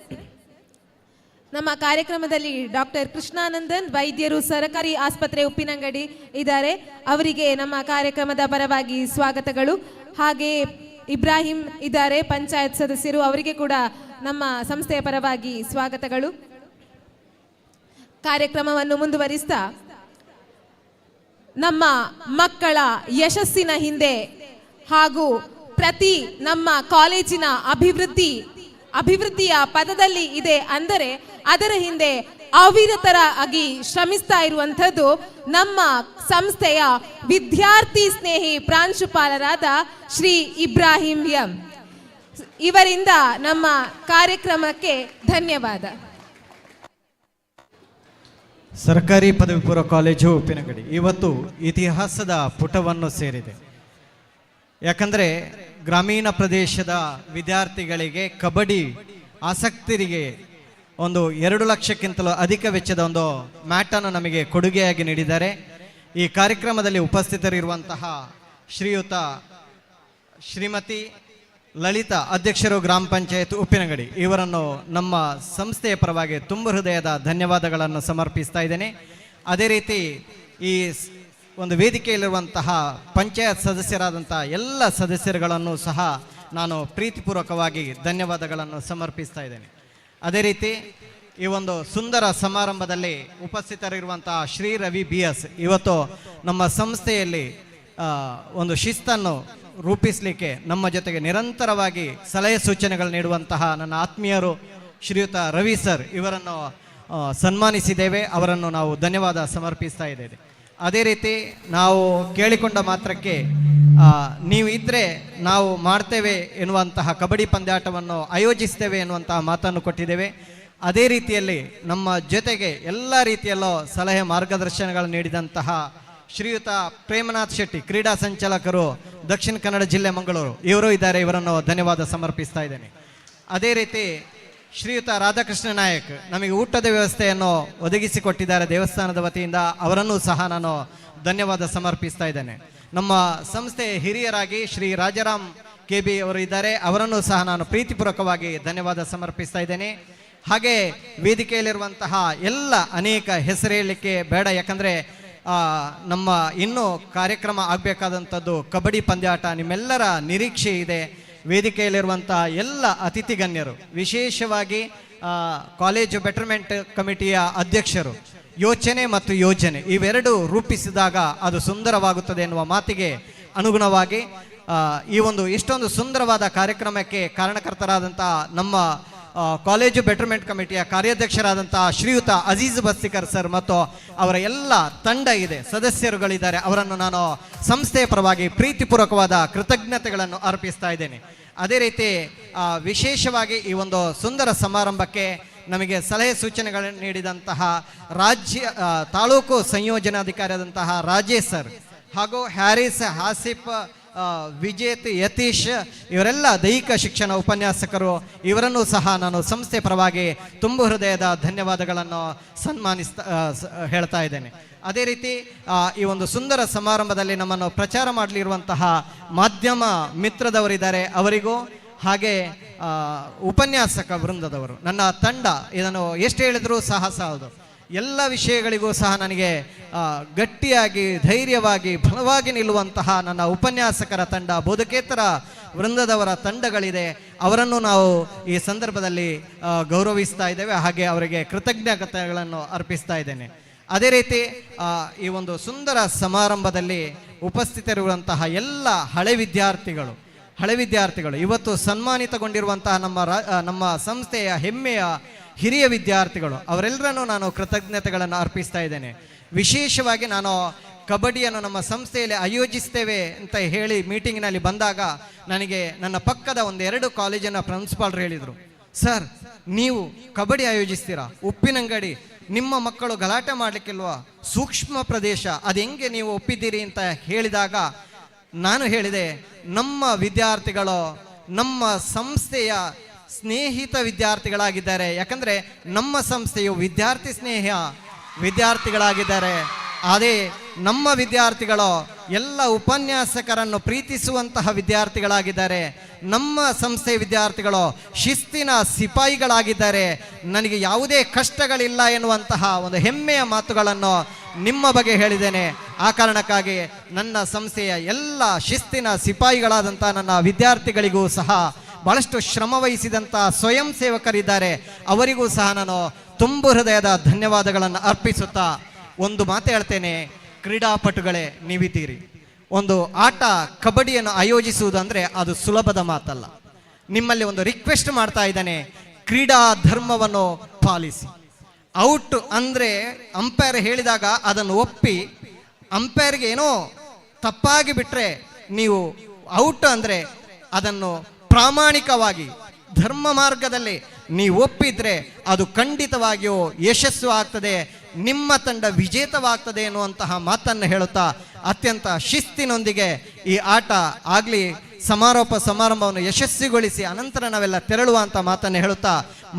ನಮ್ಮ ಕಾರ್ಯಕ್ರಮದಲ್ಲಿ ಡಾಕ್ಟರ್ ಕೃಷ್ಣಾನಂದನ್ ವೈದ್ಯರು, ಸರಕಾರಿ ಆಸ್ಪತ್ರೆ ಉಪ್ಪಿನಂಗಡಿ ಇದ್ದಾರೆ. ಅವರಿಗೆ ನಮ್ಮ ಕಾರ್ಯಕ್ರಮದ ಪರವಾಗಿ ಸ್ವಾಗತಗಳು. ಹಾಗೆ ಇಬ್ರಾಹಿಂ ಇದ್ದಾರೆ, ಪಂಚಾಯತ್ ಸದಸ್ಯರು, ಅವರಿಗೆ ಕೂಡ ನಮ್ಮ ಸಂಸ್ಥೆಯ ಪರವಾಗಿ ಸ್ವಾಗತಗಳು. ಕಾರ್ಯಕ್ರಮವನ್ನು ಮುಂದುವರಿಸ್ತಾ, ನಮ್ಮ ಮಕ್ಕಳ ಯಶಸ್ಸಿನ ಹಿಂದೆ ಹಾಗೂ ಪ್ರತಿ ನಮ್ಮ ಕಾಲೇಜಿನ ಅಭಿವೃದ್ಧಿಯ ಪದದಲ್ಲಿ ಇದೆ ಅಂದರೆ ಅದರ ಹಿಂದೆ ಅವಿರತರಾಗಿ ಶ್ರಮಿಸ್ತಾ ಇರುವಂಥದ್ದು ನಮ್ಮ ಸಂಸ್ಥೆಯ ವಿದ್ಯಾರ್ಥಿ ಸ್ನೇಹಿ ಪ್ರಾಂಶುಪಾಲರಾದ ಶ್ರೀ ಇಬ್ರಾಹಿಂ ಎಂ. ಇವರಿಂದ ನಮ್ಮ ಕಾರ್ಯಕ್ರಮಕ್ಕೆ ಧನ್ಯವಾದ. ಸರ್ಕಾರಿ ಪದವಿ ಪೂರ್ವ ಕಾಲೇಜು ಉಪ್ಪಿನಂಗಡಿ ಇವತ್ತು ಇತಿಹಾಸದ ಪುಟವನ್ನು ಸೇರಿದೆ. ಯಾಕಂದರೆ ಗ್ರಾಮೀಣ ಪ್ರದೇಶದ ವಿದ್ಯಾರ್ಥಿಗಳಿಗೆ ಕಬಡ್ಡಿ ಆಸಕ್ತರಿಗೆ ಒಂದು 2 ಲಕ್ಷಕ್ಕಿಂತಲೂ ಅಧಿಕ ವೆಚ್ಚದ ಒಂದು ಮ್ಯಾಟನ್ನು ನಮಗೆ ಕೊಡುಗೆಯಾಗಿ ನೀಡಿದ್ದಾರೆ. ಈ ಕಾರ್ಯಕ್ರಮದಲ್ಲಿ ಉಪಸ್ಥಿತರಿರುವಂತಹ ಶ್ರೀಯುತ ಶ್ರೀಮತಿ ಲಲಿತಾ, ಅಧ್ಯಕ್ಷರು ಗ್ರಾಮ ಪಂಚಾಯತ್ ಉಪ್ಪಿನಂಗಡಿ, ಇವರನ್ನು ನಮ್ಮ ಸಂಸ್ಥೆಯ ಪರವಾಗಿ ತುಂಬ ಹೃದಯದ ಧನ್ಯವಾದಗಳನ್ನು ಸಮರ್ಪಿಸ್ತಾ ಇದ್ದೇನೆ. ಅದೇ ರೀತಿ ಈ ಒಂದು ವೇದಿಕೆಯಲ್ಲಿರುವಂತಹ ಪಂಚಾಯತ್ ಸದಸ್ಯರಾದಂಥ ಎಲ್ಲ ಸದಸ್ಯರುಗಳನ್ನು ಸಹ ನಾನು ಪ್ರೀತಿಪೂರ್ವಕವಾಗಿ ಧನ್ಯವಾದಗಳನ್ನು ಸಮರ್ಪಿಸ್ತಾ ಇದ್ದೇನೆ. ಅದೇ ರೀತಿ ಈ ಒಂದು ಸುಂದರ ಸಮಾರಂಭದಲ್ಲಿ ಉಪಸ್ಥಿತರಿರುವಂತಹ ಶ್ರೀ ರವಿ BS ಇವತ್ತು ನಮ್ಮ ಸಂಸ್ಥೆಯಲ್ಲಿ ಒಂದು ಶಿಸ್ತನ್ನು ರೂಪಿಸಲಿಕ್ಕೆ ನಮ್ಮ ಜೊತೆಗೆ ನಿರಂತರವಾಗಿ ಸಲಹೆ ಸೂಚನೆಗಳು ನೀಡುವಂತಹ ನನ್ನ ಆತ್ಮೀಯರು ಶ್ರೀಯುತ ರವಿ ಸರ್, ಇವರನ್ನು ಸನ್ಮಾನಿಸಿದ್ದೇವೆ. ಅವರನ್ನು ನಾವು ಧನ್ಯವಾದ ಸಮರ್ಪಿಸ್ತಾ ಇದ್ದೇವೆ. ಅದೇ ರೀತಿ ನಾವು ಕೇಳಿಕೊಂಡ ಮಾತ್ರಕ್ಕೆ ನೀವು ಇದ್ದರೆ ನಾವು ಮಾಡ್ತೇವೆ ಎನ್ನುವಂತಹ ಕಬಡ್ಡಿ ಪಂದ್ಯಾಟವನ್ನು ಆಯೋಜಿಸ್ತೇವೆ ಎನ್ನುವಂತಹ ಮಾತನ್ನು ಕೊಟ್ಟಿದ್ದೇವೆ. ಅದೇ ರೀತಿಯಲ್ಲಿ ನಮ್ಮ ಜೊತೆಗೆ ಎಲ್ಲ ರೀತಿಯಲ್ಲೂ ಸಲಹೆ ಮಾರ್ಗದರ್ಶನಗಳು ನೀಡಿದಂತಹ ಶ್ರೀಯುತ ಪ್ರೇಮನಾಥ್ ಶೆಟ್ಟಿ, ಕ್ರೀಡಾ ಸಂಚಾಲಕರು, ದಕ್ಷಿಣ ಕನ್ನಡ ಜಿಲ್ಲೆ ಮಂಗಳೂರು, ಇವರು ಇದ್ದಾರೆ. ಇವರನ್ನು ಧನ್ಯವಾದ ಸಮರ್ಪಿಸ್ತಾ ಇದ್ದೇನೆ. ಅದೇ ರೀತಿ ಶ್ರೀಯುತ ರಾಧಾಕೃಷ್ಣ ನಾಯಕ್ ನಮಗೆ ಊಟದ ವ್ಯವಸ್ಥೆಯನ್ನು ಒದಗಿಸಿಕೊಟ್ಟಿದ್ದಾರೆ ದೇವಸ್ಥಾನದ ವತಿಯಿಂದ. ಅವರನ್ನು ಸಹ ನಾನು ಧನ್ಯವಾದ ಸಮರ್ಪಿಸ್ತಾ ಇದ್ದೇನೆ. ನಮ್ಮ ಸಂಸ್ಥೆ ಹಿರಿಯರಾಗಿ ಶ್ರೀ ರಾಜಾರಾಮ್ KB ಅವರು ಇದ್ದಾರೆ. ಅವರನ್ನು ಸಹ ನಾನು ಪ್ರೀತಿಪೂರ್ವಕವಾಗಿ ಧನ್ಯವಾದ ಸಮರ್ಪಿಸ್ತಾ ಇದ್ದೇನೆ. ಹಾಗೆ ವೇದಿಕೆಯಲ್ಲಿರುವಂತಹ ಎಲ್ಲ ಅನೇಕ ಹೆಸರು ಹೇಳಲಿಕ್ಕೆ ಬೇಡ, ಯಾಕಂದರೆ ನಮ್ಮ ಇನ್ನೂ ಕಾರ್ಯಕ್ರಮ ಆಗಬೇಕಾದಂಥದ್ದು ಕಬಡ್ಡಿ ಪಂದ್ಯಾಟ. ನಿಮ್ಮೆಲ್ಲರ ನಿರೀಕ್ಷೆ ಇದೆ. ವೇದಿಕೆಯಲ್ಲಿರುವಂಥ ಎಲ್ಲ ಅತಿಥಿ ಗಣ್ಯರು, ವಿಶೇಷವಾಗಿ ಕಾಲೇಜು ಬೆಟರ್ಮೆಂಟ್ ಕಮಿಟಿಯ ಅಧ್ಯಕ್ಷರು, ಯೋಚನೆ ಮತ್ತು ಯೋಜನೆ ಇವೆರಡು ರೂಪಿಸಿದಾಗ ಅದು ಸುಂದರವಾಗುತ್ತದೆ ಎನ್ನುವ ಮಾತಿಗೆ ಅನುಗುಣವಾಗಿ ಈ ಒಂದು ಇಷ್ಟೊಂದು ಸುಂದರವಾದ ಕಾರ್ಯಕ್ರಮಕ್ಕೆ ಕಾರಣಕರ್ತರಾದಂಥ ನಮ್ಮ ಕಾಲೇಜು ಬೆಟರ್ಮೆಂಟ್ ಕಮಿಟಿಯ ಕಾರ್ಯಾಧ್ಯಕ್ಷರಾದಂತಹ ಶ್ರೀಯುತ ಅಜೀಜ್ ಬಸ್ತಿಕರ್ ಸರ್ ಮತ್ತು ಅವರ ಎಲ್ಲ ತಂಡ ಇದೆ, ಸದಸ್ಯರುಗಳಿದ್ದಾರೆ. ಅವರನ್ನು ನಾನು ಸಂಸ್ಥೆಯ ಪರವಾಗಿ ಪ್ರೀತಿಪೂರ್ವಕವಾದ ಕೃತಜ್ಞತೆಗಳನ್ನು ಅರ್ಪಿಸ್ತಾ ಇದ್ದೇನೆ. ಅದೇ ರೀತಿ ವಿಶೇಷವಾಗಿ ಈ ಒಂದು ಸುಂದರ ಸಮಾರಂಭಕ್ಕೆ ನಮಗೆ ಸಲಹೆ ಸೂಚನೆಗಳನ್ನು ನೀಡಿದಂತಹ ತಾಲೂಕು ಸಂಯೋಜನಾಧಿಕಾರಿಯಾದಂತಹ ರಾಜೇಶ್ ಸರ್ ಹಾಗೂ ಹ್ಯಾರಿಸ್, ಹಾಸಿಫ್, ವಿಜೇತ್, ಯತೀಶ್ ಇವರೆಲ್ಲ ದೈಹಿಕ ಶಿಕ್ಷಣ ಉಪನ್ಯಾಸಕರು, ಇವರನ್ನು ಸಹ ನಾನು ಸಂಸ್ಥೆ ಪರವಾಗಿ ತುಂಬ ಹೃದಯದ ಧನ್ಯವಾದಗಳನ್ನು ಹೇಳ್ತಾ ಇದ್ದೇನೆ. ಅದೇ ರೀತಿ ಈ ಒಂದು ಸುಂದರ ಸಮಾರಂಭದಲ್ಲಿ ನಮ್ಮನ್ನು ಪ್ರಚಾರ ಮಾಡಲಿರುವಂತಹ ಮಾಧ್ಯಮ ಮಿತ್ರದವರಿದ್ದಾರೆ, ಅವರಿಗೂ ಹಾಗೆ ಉಪನ್ಯಾಸಕ ವೃಂದದವರು, ನನ್ನ ತಂಡ ಇದನ್ನು ಎಷ್ಟು ಹೇಳಿದರೂ ಸಹ ಸಾಲದು. ಎಲ್ಲ ವಿಷಯಗಳಿಗೂ ಸಹ ನನಗೆ ಗಟ್ಟಿಯಾಗಿ ಧೈರ್ಯವಾಗಿ ಬಲವಾಗಿ ನಿಲ್ಲುವಂತಹ ನನ್ನ ಉಪನ್ಯಾಸಕರ ತಂಡ, ಬೋಧಕೇತರ ವೃಂದದವರ ತಂಡಗಳಿದೆ. ಅವರನ್ನು ನಾವು ಈ ಸಂದರ್ಭದಲ್ಲಿ ಗೌರವಿಸ್ತಾ ಇದ್ದೇವೆ. ಹಾಗೆ ಅವರಿಗೆ ಕೃತಜ್ಞತೆಗಳನ್ನು ಅರ್ಪಿಸ್ತಾ ಇದ್ದೇನೆ. ಅದೇ ರೀತಿ ಈ ಒಂದು ಸುಂದರ ಸಮಾರಂಭದಲ್ಲಿ ಉಪಸ್ಥಿತರಿರುವಂತಹ ಎಲ್ಲ ಹಳೆ ವಿದ್ಯಾರ್ಥಿಗಳು ಹಳೆ ವಿದ್ಯಾರ್ಥಿಗಳು, ಇವತ್ತು ಸನ್ಮಾನಿತಗೊಂಡಿರುವಂತಹ ನಮ್ಮ ಸಂಸ್ಥೆಯ ಹೆಮ್ಮೆಯ ಹಿರಿಯ ವಿದ್ಯಾರ್ಥಿಗಳು, ಅವರೆಲ್ಲರನ್ನೂ ನಾನು ಕೃತಜ್ಞತೆಗಳನ್ನು ಅರ್ಪಿಸ್ತಾ ಇದ್ದೇನೆ. ವಿಶೇಷವಾಗಿ ನಾನು ಕಬಡ್ಡಿಯನ್ನು ನಮ್ಮ ಸಂಸ್ಥೆಯಲ್ಲಿ ಆಯೋಜಿಸ್ತೇವೆ ಅಂತ ಹೇಳಿ ಮೀಟಿಂಗ್ನಲ್ಲಿ ಬಂದಾಗ ನನಗೆ ನನ್ನ ಪಕ್ಕದ 1-2 ಕಾಲೇಜಿನ ಪ್ರಿನ್ಸಿಪಾಲ್ರು ಹೇಳಿದರು, ಸರ್ ನೀವು ಕಬಡ್ಡಿ ಆಯೋಜಿಸ್ತೀರಾ, ಉಪ್ಪಿನಂಗಡಿ, ನಿಮ್ಮ ಮಕ್ಕಳು ಗಲಾಟೆ ಮಾಡಲಿಕ್ಕಿಲ್ವಾ, ಸೂಕ್ಷ್ಮ ಪ್ರದೇಶ, ಅದು ಹೆಂಗೆ ನೀವು ಒಪ್ಪಿದ್ದೀರಿ ಅಂತ ಹೇಳಿದಾಗ ನಾನು ಹೇಳಿದೆ, ನಮ್ಮ ವಿದ್ಯಾರ್ಥಿಗಳು ನಮ್ಮ ಸಂಸ್ಥೆಯ ಸ್ನೇಹಿತ ವಿದ್ಯಾರ್ಥಿಗಳಾಗಿದ್ದಾರೆ. ಯಾಕಂದರೆ ನಮ್ಮ ಸಂಸ್ಥೆಯು ವಿದ್ಯಾರ್ಥಿ ಸ್ನೇಹ ವಿದ್ಯಾರ್ಥಿಗಳಾಗಿದ್ದಾರೆ. ಅದೇ ನಮ್ಮ ವಿದ್ಯಾರ್ಥಿಗಳು ಎಲ್ಲ ಉಪನ್ಯಾಸಕರನ್ನು ಪ್ರೀತಿಸುವಂತಹ ವಿದ್ಯಾರ್ಥಿಗಳಾಗಿದ್ದಾರೆ. ನಮ್ಮ ಸಂಸ್ಥೆಯ ವಿದ್ಯಾರ್ಥಿಗಳು ಶಿಸ್ತಿನ ಸಿಪಾಯಿಗಳಾಗಿದ್ದಾರೆ. ನನಗೆ ಯಾವುದೇ ಕಷ್ಟಗಳಿಲ್ಲ ಎನ್ನುವಂತಹ ಒಂದು ಹೆಮ್ಮೆಯ ಮಾತುಗಳನ್ನು ನಿಮ್ಮ ಬಗ್ಗೆ ಹೇಳಿದ್ದೇನೆ. ಆ ಕಾರಣಕ್ಕಾಗಿ ನನ್ನ ಸಂಸ್ಥೆಯ ಎಲ್ಲ ಶಿಸ್ತಿನ ಸಿಪಾಯಿಗಳಾದಂಥ ನನ್ನ ವಿದ್ಯಾರ್ಥಿಗಳಿಗೂ ಸಹ ಬಹಳಷ್ಟು ಶ್ರಮ ವಹಿಸಿದಂಥ ಸ್ವಯಂ ಸೇವಕರಿದ್ದಾರೆ, ಅವರಿಗೂ ಸಹ ನಾನು ತುಂಬು ಹೃದಯದ ಧನ್ಯವಾದಗಳನ್ನು ಅರ್ಪಿಸುತ್ತಾ ಒಂದು ಮಾತು ಹೇಳ್ತೇನೆ, ಕ್ರೀಡಾಪಟುಗಳೇ ನೀವಿದ್ದೀರಿ. ಒಂದು ಆಟ ಕಬಡ್ಡಿಯನ್ನು ಆಯೋಜಿಸುವುದಂದರೆ ಅದು ಸುಲಭದ ಮಾತಲ್ಲ. ನಿಮ್ಮಲ್ಲಿ ಒಂದು ರಿಕ್ವೆಸ್ಟ್ ಮಾಡ್ತಾ ಇದ್ದಾನೆ, ಕ್ರೀಡಾ ಧರ್ಮವನ್ನು ಪಾಲಿಸಿ. ಔಟ್ ಅಂದರೆ ಅಂಪೈರ್ ಹೇಳಿದಾಗ ಅದನ್ನು ಒಪ್ಪಿ, ಅಂಪೈರ್ಗೆ ಏನೋ ತಪ್ಪಾಗಿ ಬಿಟ್ಟರೆ ನೀವು ಔಟ್ ಅಂದರೆ ಅದನ್ನು ಪ್ರಾಮಾಣಿಕವಾಗಿ ಧರ್ಮ ಮಾರ್ಗದಲ್ಲಿ ನೀವು ಒಪ್ಪಿದ್ರೆ ಅದು ಖಂಡಿತವಾಗಿಯೂ ಯಶಸ್ಸು ಆಗ್ತದೆ, ನಿಮ್ಮ ತಂಡ ವಿಜೇತವಾಗ್ತದೆ ಎನ್ನುವಂತಹ ಮಾತನ್ನು ಹೇಳುತ್ತಾ ಅತ್ಯಂತ ಶಿಸ್ತಿನೊಂದಿಗೆ ಈ ಆಟ ಆಗಲಿ ಸಮಾರೋಪ ಸಮಾರಂಭವನ್ನು ಯಶಸ್ವಿಗೊಳಿಸಿ ಅನಂತರ ನಾವೆಲ್ಲ ತೆರಳುವಂಥ ಮಾತನ್ನು ಹೇಳುತ್ತಾ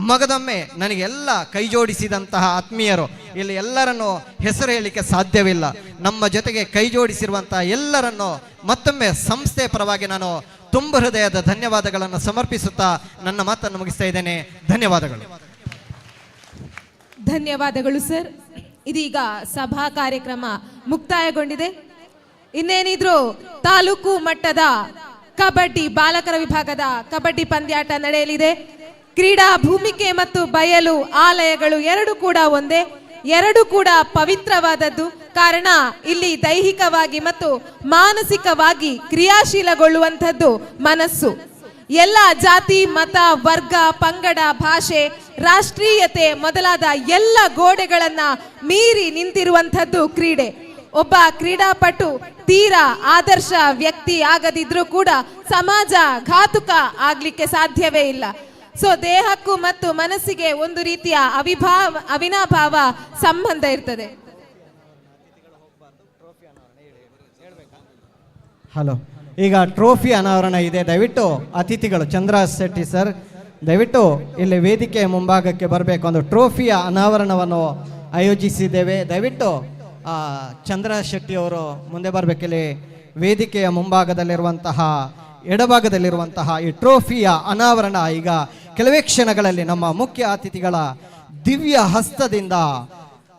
ಮಗದೊಮ್ಮೆ ನನಗೆಲ್ಲ ಕೈ ಜೋಡಿಸಿದಂತಹ ಆತ್ಮೀಯರು, ಇಲ್ಲಿ ಎಲ್ಲರನ್ನು ಹೆಸರು ಹೇಳಲಿಕ್ಕೆ ಸಾಧ್ಯವಿಲ್ಲ, ನಮ್ಮ ಜೊತೆಗೆ ಕೈ ಜೋಡಿಸಿರುವಂಥ ಎಲ್ಲರನ್ನು ಮತ್ತೊಮ್ಮೆ ಸಂಸ್ಥೆ ಪರವಾಗಿ ನಾನು ತುಂಬ ಹೃದಯದ ಧನ್ಯವಾದಗಳನ್ನು ಸಮರ್ಪಿಸುತ್ತಾ ನನ್ನ ಮಾತನ್ನು ಮುಗಿಸ್ತಾ ಇದ್ದೇನೆ. ಧನ್ಯವಾದಗಳು. ಧನ್ಯವಾದಗಳು ಸರ್. ಇದೀಗ ಸಭಾ ಕಾರ್ಯಕ್ರಮ ಮುಕ್ತಾಯಗೊಂಡಿದೆ. ಇನ್ನೇನಿದ್ರು ತಾಲೂಕು ಮಟ್ಟದ ಕಬಡ್ಡಿ ಬಾಲಕರ ವಿಭಾಗದ ಕಬಡ್ಡಿ ಪಂದ್ಯಾಟ ನಡೆಯಲಿದೆ. ಕ್ರೀಡಾ ಭೂಮಿಕೆ ಮತ್ತು ಬಯಲು ಆಲಯಗಳು ಎರಡು ಕೂಡ ಒಂದೇ, ಎರಡು ಕೂಡ ಪವಿತ್ರವಾದದ್ದು. ಕಾರಣ ಇಲ್ಲಿ ದೈಹಿಕವಾಗಿ ಮತ್ತು ಮಾನಸಿಕವಾಗಿ ಕ್ರಿಯಾಶೀಲಗೊಳ್ಳುವಂಥದ್ದು ಮನಸ್ಸು. ಎಲ್ಲ ಜಾತಿ ಮತ ವರ್ಗ ಪಂಗಡ ಭಾಷೆ ರಾಷ್ಟ್ರೀಯತೆ ಮೊದಲಾದ ಎಲ್ಲ ಗೋಡೆಗಳನ್ನ ಮೀರಿ ನಿಂತಿರುವಂಥದ್ದು ಕ್ರೀಡೆ. ಒಬ್ಬ ಕ್ರೀಡಾಪಟು ತೀರಾ ಆದರ್ಶ ವ್ಯಕ್ತಿ ಆಗದಿದ್ರೂ ಕೂಡ ಸಮಾಜ ಘಾತುಕ ಆಗ್ಲಿಕ್ಕೆ ಸಾಧ್ಯವೇ ಇಲ್ಲ. ಸೊ ದೇಹಕ್ಕೂ ಮತ್ತು ಮನಸ್ಸಿಗೆ ಒಂದು ರೀತಿಯ ಅವಿನಾಭಾವ ಸಂಬಂಧ ಇರ್ತದೆ. ಹಲೋ, ಈಗ ಟ್ರೋಫಿ ಅನಾವರಣ ಇದೆ. ದಯವಿಟ್ಟು ಅತಿಥಿಗಳು ಚಂದ್ರ ಶೆಟ್ಟಿ ಸರ್ ದಯವಿಟ್ಟು ಇಲ್ಲಿ ವೇದಿಕೆಯ ಮುಂಭಾಗಕ್ಕೆ ಬರಬೇಕು. ಒಂದು ಟ್ರೋಫಿಯ ಅನಾವರಣವನ್ನು ಆಯೋಜಿಸಿದ್ದೇವೆ. ದಯವಿಟ್ಟು ಚಂದ್ರ ಶೆಟ್ಟಿ ಅವರು ಮುಂದೆ ಬರಬೇಕಿಲ್ಲಿ ವೇದಿಕೆಯ ಮುಂಭಾಗದಲ್ಲಿರುವಂತಹ ಎಡಭಾಗದಲ್ಲಿರುವಂತಹ ಈ ಟ್ರೋಫಿಯ ಅನಾವರಣ ಈಗ ಕೆಲವೇ ಕ್ಷಣಗಳಲ್ಲಿ ನಮ್ಮ ಮುಖ್ಯ ಅತಿಥಿಗಳ ದಿವ್ಯ ಹಸ್ತದಿಂದ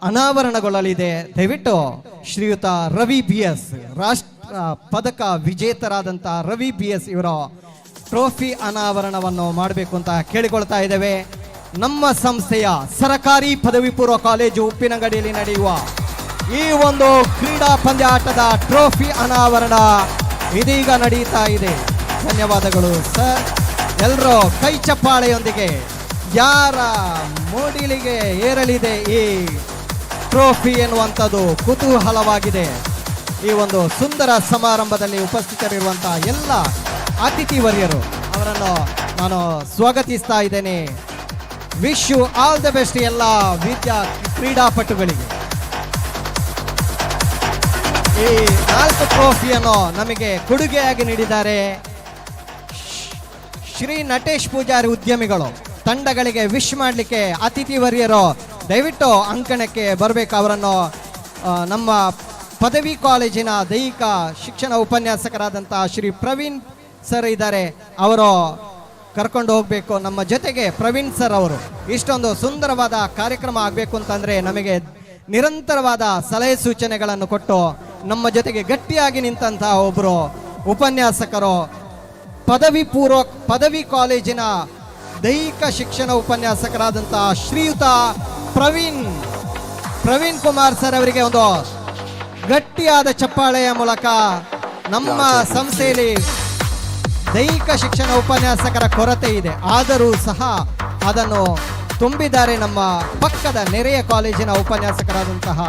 ಅನಾವರಣಗೊಳ್ಳಲಿದೆ. ದಯವಿಟ್ಟು ಶ್ರೀಯುತ ರವಿ BS ರಾಷ್ಟ್ರ ಪದಕ ವಿಜೇತರಾದಂಥ ರವಿ BS ಇವರ ಟ್ರೋಫಿ ಅನಾವರಣವನ್ನು ಮಾಡಬೇಕು ಅಂತ ಕೇಳಿಕೊಳ್ತಾ ಇದ್ದೇವೆ. ನಮ್ಮ ಸಂಸ್ಥೆಯ ಸರಕಾರಿ ಪದವಿ ಪೂರ್ವ ಕಾಲೇಜು ಉಪ್ಪಿನಂಗಡಿಯಲ್ಲಿ ನಡೆಯುವ ಈ ಒಂದು ಕ್ರೀಡಾ ಪಂದ್ಯಾಟದ ಟ್ರೋಫಿ ಅನಾವರಣ ಇದೀಗ ನಡೀತಾ ಇದೆ. ಧನ್ಯವಾದಗಳು ಸರ್. ಎಲ್ಲರೂ ಕೈ ಚಪ್ಪಾಳೆಯೊಂದಿಗೆ ಯಾರ ಮೂಡಿಲಿಗೆ ಏರಲಿದೆ ಈ ಟ್ರೋಫಿ ಎನ್ನುವಂಥದ್ದು ಕುತೂಹಲವಾಗಿದೆ. ಈ ಒಂದು ಸುಂದರ ಸಮಾರಂಭದಲ್ಲಿ ಉಪಸ್ಥಿತರಿರುವಂತಹ ಎಲ್ಲ ಅತಿಥಿ ವರ್ಯರು ಅವರನ್ನು ನಾನು ಸ್ವಾಗತಿಸ್ತಾ ಇದ್ದೇನೆ. Wish you all the best ಎಲ್ಲ ಕ್ರೀಡಾಪಟುಗಳಿಗೆ. ಈ 4 ಟ್ರೋಫಿಯನ್ನು ನಮಗೆ ಕೊಡುಗೆಯಾಗಿ ನೀಡಿದ್ದಾರೆ ಶ್ರೀ ನಟೇಶ್ ಪೂಜಾರಿ ಉದ್ಯಮಿಗಳು. ತಂಡಗಳಿಗೆ ವಿಶ್ ಮಾಡಲಿಕ್ಕೆ ಅತಿಥಿ ವರ್ಯರು ದಯವಿಟ್ಟು ಅಂಕಣಕ್ಕೆ ಬರಬೇಕು. ಅವರನ್ನು ನಮ್ಮ ಪದವಿ ಕಾಲೇಜಿನ ದೈಹಿಕ ಶಿಕ್ಷಣ ಉಪನ್ಯಾಸಕರಾದಂಥ ಶ್ರೀ ಪ್ರವೀಣ್ ಸರ್ ಇದ್ದಾರೆ, ಅವರು ಕರ್ಕೊಂಡು ಹೋಗಬೇಕು. ನಮ್ಮ ಜೊತೆಗೆ ಪ್ರವೀಣ್ ಸರ್ ಅವರು ಇಷ್ಟೊಂದು ಸುಂದರವಾದ ಕಾರ್ಯಕ್ರಮ ಆಗಬೇಕು ಅಂತಂದರೆ ನಮಗೆ ನಿರಂತರವಾದ ಸಲಹೆ ಸೂಚನೆಗಳನ್ನು ಕೊಟ್ಟು ನಮ್ಮ ಜೊತೆಗೆ ಗಟ್ಟಿಯಾಗಿ ನಿಂತಹ ಒಬ್ಬರು ಉಪನ್ಯಾಸಕರು, ಪದವಿ ಕಾಲೇಜಿನ ದೈಹಿಕ ಶಿಕ್ಷಣ ಉಪನ್ಯಾಸಕರಾದಂಥ ಶ್ರೀಯುತ ಪ್ರವೀಣ್ ಕುಮಾರ್ ಸರ್ ಅವರಿಗೆ ಒಂದು ಗಟ್ಟಿಯಾದ ಚಪ್ಪಾಳೆಯ ಮೂಲಕ ನಮ್ಮ ಸಂಸ್ಥೆಯಲ್ಲಿ ದೈಹಿಕ ಶಿಕ್ಷಣ ಉಪನ್ಯಾಸಕರ ಕೊರತೆ ಇದೆ, ಆದರೂ ಸಹ ಅದನ್ನು ತುಂಬಿದ್ದಾರೆ ನಮ್ಮ ಪಕ್ಕದ ನೆರೆಯ ಕಾಲೇಜಿನ ಉಪನ್ಯಾಸಕರಾದಂತಹ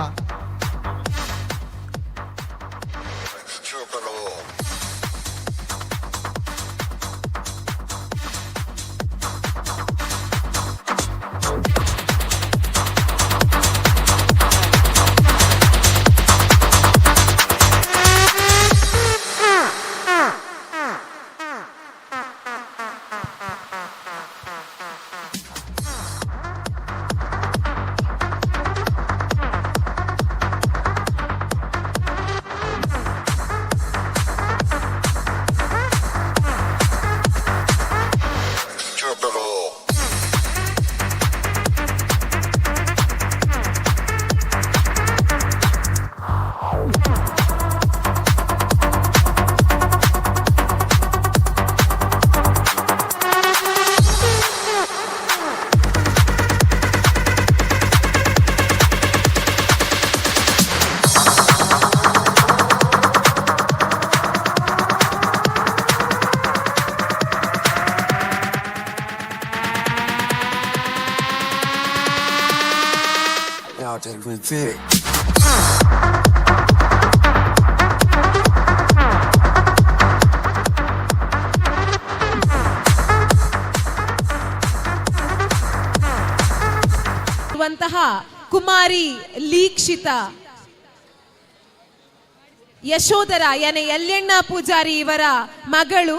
ಕುಮಾರಿ ಲೀಕ್ಷಿತ ಯಶೋಧರ ಯಲ್ಲಣ್ಣ ಪೂಜಾರಿ ಇವರ ಮಗಳು,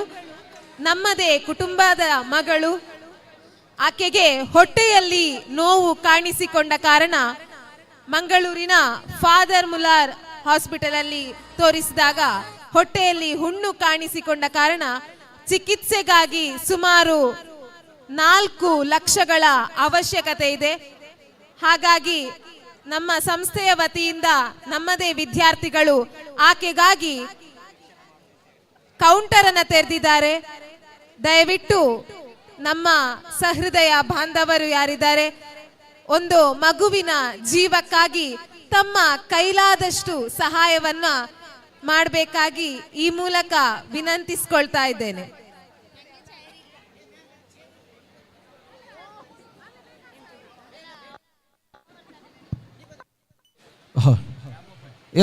ನಮ್ಮದೇ ಕುಟುಂಬದ ಮಗಳು. ಆಕೆಗೆ ಹೊಟ್ಟೆಯಲ್ಲಿ ನೋವು ಕಾಣಿಸಿಕೊಂಡ ಕಾರಣ ಮಂಗಳೂರಿನ ಫಾದರ್ ಮುಲಾರ್ ಹಾಸ್ಪಿಟಲ್ ಅಲ್ಲಿ ತೋರಿಸಿದಾಗ ಹೊಟ್ಟೆಯಲ್ಲಿ ಹುಣ್ಣು ಕಾಣಿಸಿಕೊಂಡ ಕಾರಣ ಚಿಕಿತ್ಸೆಗಾಗಿ ಸುಮಾರು 4 ಲಕ್ಷಗಳ ಅವಶ್ಯಕತೆ ಇದೆ. ಹಾಗಾಗಿ ನಮ್ಮ ಸಂಸ್ಥೆಯ ವತಿಯಿಂದ ನಮ್ಮದೇ ವಿದ್ಯಾರ್ಥಿಗಳು ಆಕೆಗಾಗಿ ಕೌಂಟರ್ ಅನ್ನು ತೆರೆದಿದ್ದಾರೆ. ದಯವಿಟ್ಟು ನಮ್ಮ ಸಹೃದಯ ಬಾಂಧವರು ಯಾರಿದ್ದಾರೆ, ಒಂದು ಮಗುವಿನ ಜೀವಕ್ಕಾಗಿ ತಮ್ಮ ಕೈಲಾದಷ್ಟು ಸಹಾಯವನ್ನ ಮಾಡಬೇಕಾಗಿ ಈ ಮೂಲಕ ವಿನಂತಿಸಿಕೊಳ್ತಾ ಇದ್ದೇನೆ.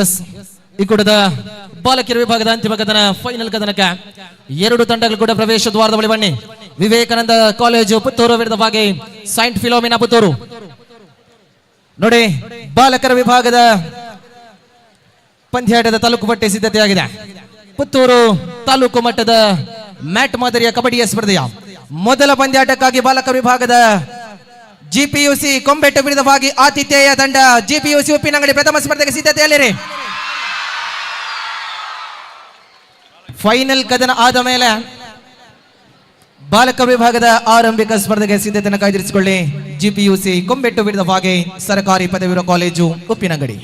ಎಸ್, ಈ ಕೂಡದ ಬಾಲಕಿಯರ ವಿಭಾಗದ ಅಂತಿಮ ಕದನ ಫೈನಲ್ ಕದನಕ್ಕೆ 2 ತಂಡಗಳು ಕೂಡ ಪ್ರವೇಶ ದ್ವಾರದ ಬಳಿ ಬನ್ನಿ. ವಿವೇಕಾನಂದ ಕಾಲೇಜು ಪುತ್ತೂರು ವಿರುದ್ಧವಾಗಿ ಸೈಂಟ್ ಫಿಲೋಮಿನಾ ಪುತ್ತೂರು. ನೋಡಿ, ಬಾಲಕರ ವಿಭಾಗದ ಪಂದ್ಯಾಟದ ತಾಲೂಕು ಪಟ್ಟಿ ಸಿದ್ಧತೆಯಾಗಿದೆ. ಪುತ್ತೂರು ತಾಲೂಕು ಮಟ್ಟದ ಮ್ಯಾಟ್ ಮಾದರಿಯ ಕಬಡ್ಡಿಯ ಸ್ಪರ್ಧೆಯ ಮೊದಲ ಪಂದ್ಯಾಟಕ್ಕಾಗಿ ಬಾಲಕರ ವಿಭಾಗದ ಜಿಪಿಯುಸಿ ಕೊಂಬೆಟ್ಟು ವಿರುದ್ಧವಾಗಿ ಆತಿಥೇಯ ತಂಡ ಜಿಪಿಯುಸಿ ಉಪ್ಪಿನಂಗಡಿ ಪ್ರಥಮ ಸ್ಪರ್ಧೆಗೆ ಸಿದ್ಧತೆಯಲ್ಲಿರಿ. ಫೈನಲ್ ಕದನ ಆದ ಮೇಲೆ ಬಾಲಕ ವಿಭಾಗದ ಆರಂಭಿಕ ಸ್ಪರ್ಧೆಗೆ ಸಿದ್ಧತೆಯನ್ನು ಕಾಯ್ದಿರಿಸಿಕೊಳ್ಳಿ. ಜಿಪಿಯುಸಿ ಕೊಂಬೆಟ್ಟು ವಿರುದ್ಧವಾಗಿ ಸರ್ಕಾರಿ ಪದವಿಪೂರ್ವ ಕಾಲೇಜು ಉಪ್ಪಿನಂಗಡಿ.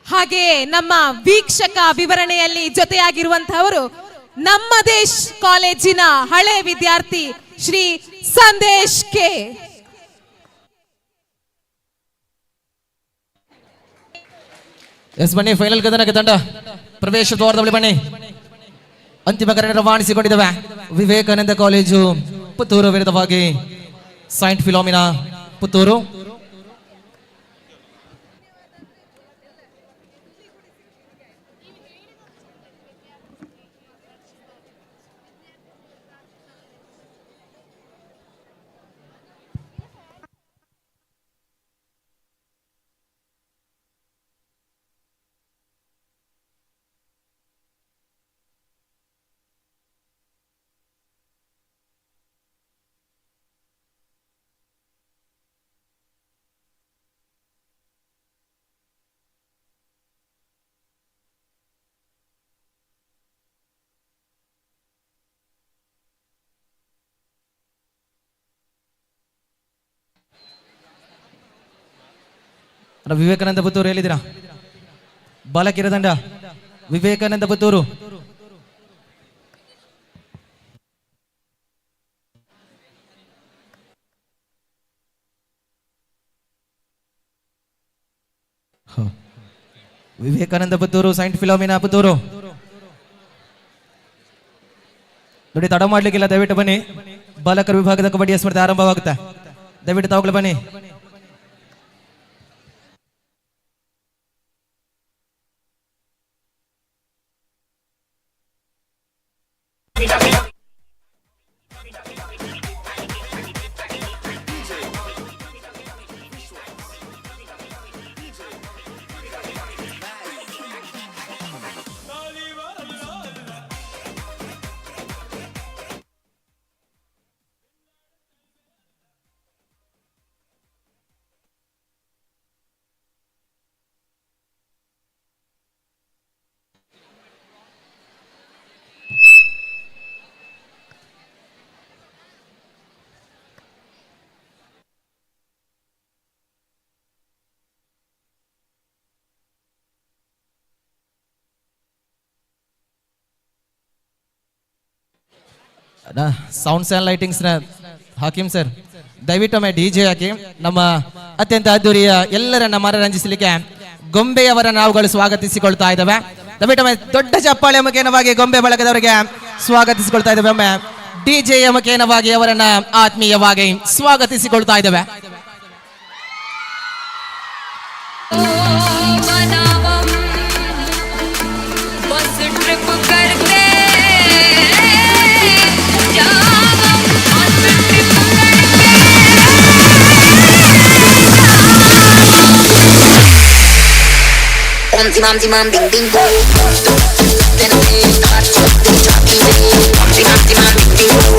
ಹಾಗೆಯೇ ನಮ್ಮ ವೀಕ್ಷಕ ವಿವರಣೆಯಲ್ಲಿ ಜೊತೆಯಾಗಿರುವಂತಹವರು ನಮ್ಮ ದೇಶ್ ಕಾಲೇಜಿನ ಹಳೆ ವಿದ್ಯಾರ್ಥಿ ಶ್ರೀ ಸಂದೇಶ್ ಕೆ. ಎಸ್, ಬನ್ನಿ, ಫೈನಲ್ ಕದನಕ್ಕೆ ತಂಡ ಪ್ರವೇಶ ದ್ವಾರದ ಬಳಿ ಬನ್ನಿ. ಅಂತಿಮ ಕರೆ ರವಾನಿಸಿಕೊಂಡಿದ್ದೇವೆ. ವಿವೇಕಾನಂದ ಕಾಲೇಜು ಪುತ್ತೂರು ವಿರುದ್ಧವಾಗಿ ಸೈಂಟ್ ಫಿಲೋಮಿನಾ ಪುತ್ತೂರು. ವಿವೇಕಾನಂದ ಪುತ್ತೂರು ಹೇಳಿದಿರಾ? ಬಾಲಕಿಯರ ತಂಡ ವಿವೇಕಾನಂದ ಪುತ್ತೂರು. Vivekananda Puttur, saint Philomena Puttur. ನೋಡಿ, ತಡ ಮಾಡ್ಲಿಕ್ಕಿಲ್ಲ, ದಯವಿಟ್ಟು ಬನ್ನಿ. ಬಾಲಕರ ವಿಭಾಗದ ಕಬಡ್ಡಿಯ ಸ್ಪರ್ಧೆ ಆರಂಭವಾಗುತ್ತೆ. ದಯವಿಟ್ಟು ತಾವುಗಳು ಬನ್ನಿ. ಸೌಂಡ್ಸ್ ಆ್ಯಂಡ್ ಲೈಟಿಂಗ್ಸ್ನ ಹಾಕಿಮ್ ಸರ್, ದಯವಿಟ್ಟು ಒಮ್ಮೆ DJ ಹಾಕಿ. ನಮ್ಮ ಅತ್ಯಂತ ಅದ್ದೂರಿಯ ಎಲ್ಲರನ್ನ ಮನರಂಜಿಸಲಿಕ್ಕೆ ಗೊಂಬೆಯವರ ನಾವುಗಳು ಸ್ವಾಗತಿಸಿಕೊಳ್ತಾ ಇದ್ದಾವೆ. ದಯವಿಟ್ಟು ಒಮ್ಮೆ ದೊಡ್ಡ ಚಪ್ಪಾಳೆ ಮುಖೇನವಾಗಿ ಗೊಂಬೆ ಬಳಗದವರಿಗೆ ಸ್ವಾಗತಿಸಿಕೊಳ್ತಾ ಇದ್ದಾವೆ. ಒಮ್ಮೆ DJ ಮುಖೇನವಾಗಿ ಅವರನ್ನ ಆತ್ಮೀಯವಾಗಿ ಸ್ವಾಗತಿಸಿಕೊಳ್ತಾ ಇದ್ದಾವೆ. Zimam ding ding bo, then we start to do choppy. Zimam ding ding bo,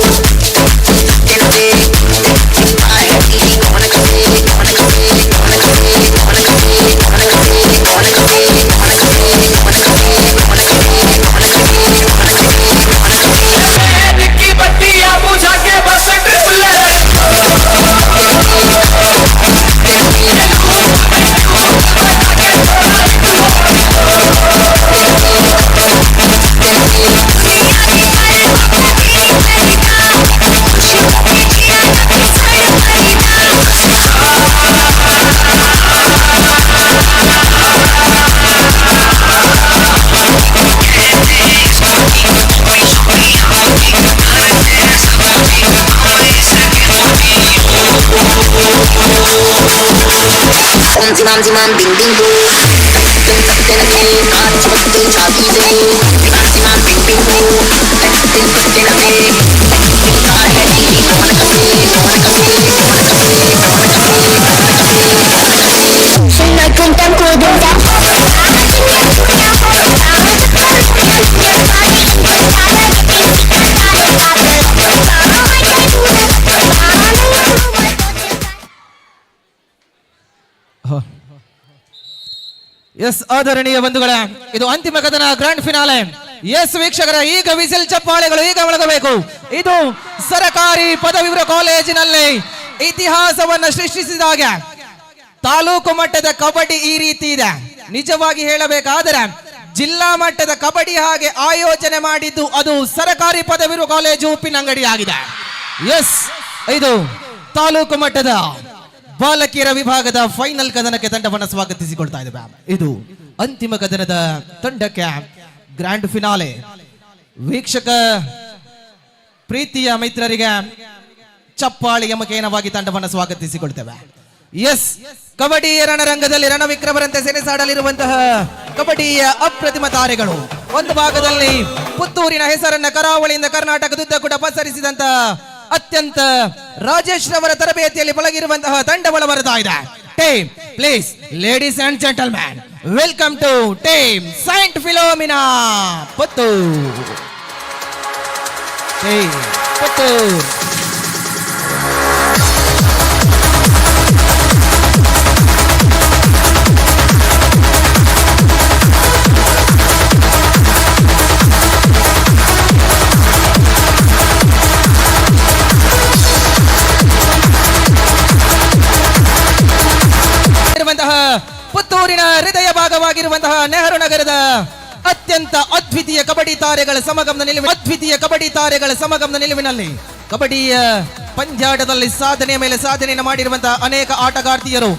then we I have to go on a cafe, on a cafe, on a cafe, on a cafe, on a cafe, on a cafe, on a cafe, on a cafe, on a cafe, on a cafe, on a cafe. Nikki Bhattiya bujha ke bas triple Zimam ding ding bo, then we start to do choppy. Zimam ding ding bo, then we I have to go on a cafe, on a cafe, on a cafe, on a cafe, on a cafe. Sunna kuntam kudum da. Yes, ಆದರಣೀಯ ಬಂಧುಗಳೇ, ಇದು ಅಂತಿಮ ಕದನ, grand finale. S ವೀಕ್ಷಕರ, ಈಗ whistle ಚಪ್ಪಾಳೆಗಳು ಈಗ ಮೊಳಗಬೇಕು. ಇದು ಸರಕಾರಿ ಪದವಿಪೂರ್ವ ಕಾಲೇಜಿನಲ್ಲಿ ಇತಿಹಾಸವನ್ನು ಸೃಷ್ಟಿಸಿದಾಗ ತಾಲೂಕು ಮಟ್ಟದ ಕಬಡ್ಡಿ ಈ ರೀತಿ ಇದೆ. ನಿಜವಾಗಿ ಹೇಳಬೇಕಾದರೆ ಜಿಲ್ಲಾ ಮಟ್ಟದ ಕಬಡ್ಡಿ ಹಾಗೆ ಆಯೋಜನೆ ಮಾಡಿದ್ದು ಅದು ಸರಕಾರಿ ಪದವಿಪೂರ್ವ ಕಾಲೇಜು ಉಪ್ಪಿನಂಗಡಿ ಆಗಿದೆ. ಎಸ್, ಇದು ತಾಲೂಕು ಮಟ್ಟದ ಬಾಲಕಿಯರ ವಿಭಾಗದ ಫೈನಲ್ ಕದನಕ್ಕೆ ತಂಡವನ್ನು ಸ್ವಾಗತಿಸಿಕೊಳ್ತಾ ಇದ್ದೇವೆ. ಇದು ಅಂತಿಮ ಕದನದ ತಂಡಕ್ಕೆ ಗ್ರ್ಯಾಂಡ್ ಫಿನಾಲೆ. ವೀಕ್ಷಕ ಪ್ರೀತಿಯ ಮಿತ್ರರಿಗೆ ಚಪ್ಪಾಳಿಯ ಮುಖೇನವಾಗಿ ತಂಡವನ್ನು ಸ್ವಾಗತಿಸಿಕೊಳ್ತೇವೆ. ಎಸ್, ಕಬಡ್ಡಿ ರಣರಂಗದಲ್ಲಿ ರಣವಿಕ್ರಮರಂತೆ ಸೆಣಸಾಡಲಿರುವಂತಹ ಕಬಡ್ಡಿಯ ಅಪ್ರತಿಮ ತಾರೆಗಳು. ಒಂದು ಭಾಗದಲ್ಲಿ ಪುತ್ತೂರಿನ ಹೆಸರನ್ನ ಕರಾವಳಿಯಿಂದ ಕರ್ನಾಟಕದುದ್ದ ಕೂಡ ಪಸರಿಸಿದಂತಹ ಅತ್ಯಂತ ರಾಜೇಶ್ ರವರ ತರಬೇತಿಯಲ್ಲಿ ಪಳಗಿರುವಂತಹ ತಂಡಗಳು ಬರ್ತಾ ಇದೆ. Team please, ladies and gentleman, welcome to team saint Philomena Puttur. Puttur ಪುತ್ತೂರಿನ ಹೃದಯ ಭಾಗವಾಗಿರುವಂತಹ ನೆಹರು ನಗರದ ಅತ್ಯಂತ ಅದ್ವಿತೀಯ ಕಬಡ್ಡಿ ತಾರೆಗಳ ಸಮಗಮನ ನಿಲುವಿನಲ್ಲಿ ಕಬಡ್ಡಿಯ ಪಂದ್ಯಾಟದಲ್ಲಿ ಸಾಧನೆಯ ಮೇಲೆ ಸಾಧನೆಯನ್ನು ಮಾಡಿರುವಂತಹ ಅನೇಕ ಆಟಗಾರ್ತಿಯರು,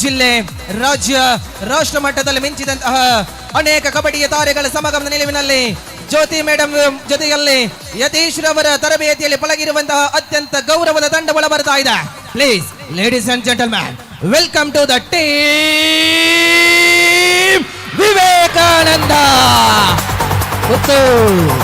ಜಿಲ್ಲೆ, ರಾಜ್ಯ, ರಾಷ್ಟ್ರ ಮಟ್ಟದಲ್ಲಿ ಮಿಂಚಿದಂತಹ ಅನೇಕ ಕಬಡ್ಡಿಯ ತಾರೆಗಳ ಸಮಗಮನ ನಿಲುವಿನಲ್ಲಿ ಜ್ಯೋತಿ ಮೇಡಮ್ ಜೊತೆಯಲ್ಲಿ ಯತೀಶ್ ರವರ ತರಬೇತಿಯಲ್ಲಿ ಪಳಗಿರುವಂತಹ ಅತ್ಯಂತ ಗೌರವದ ತಂಡಗಳ ಬರ್ತಾ ಇದೆ. Please ladies and gentleman, welcome to the team Vivekananda Puttur.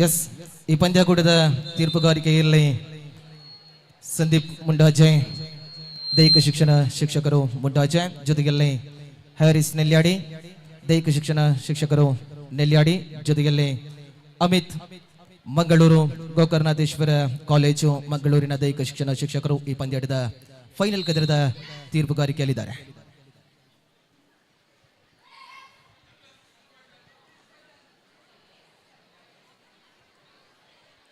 Yes, ಈ ಪಂದ್ಯಾಕೂಟದ ತೀರ್ಪುಗಾರಿಕೆಯಲ್ಲಿ ಸಂದೀಪ್ ಮುಂಡಾಜೆ, ದೈಹಿಕ ಶಿಕ್ಷಣ ಶಿಕ್ಷಕರು ಮುಂಡಾಜೆ, ಜೊತೆಯಲ್ಲಿ ಹ್ಯಾರಿಸ್ ನೆಲ್ಯಾಡಿ, ದೈಹಿಕ ಶಿಕ್ಷಣ ಶಿಕ್ಷಕರು ನೆಲ್ಯಾಡಿ, ಜೊತೆಯಲ್ಲಿ ಅಮಿತ್ ಮಂಗಳೂರು ಗೋಕರ್ಣಾಧೀಶ್ವರ ಕಾಲೇಜು ಮಂಗಳೂರಿನ ದೈಹಿಕ ಶಿಕ್ಷಣ ಶಿಕ್ಷಕರು ಈ ಪಂದ್ಯಾಟದ ಫೈನಲ್ ಕದರದ ತೀರ್ಪುಗಾರಿಕೆಯಲ್ಲಿದ್ದಾರೆ.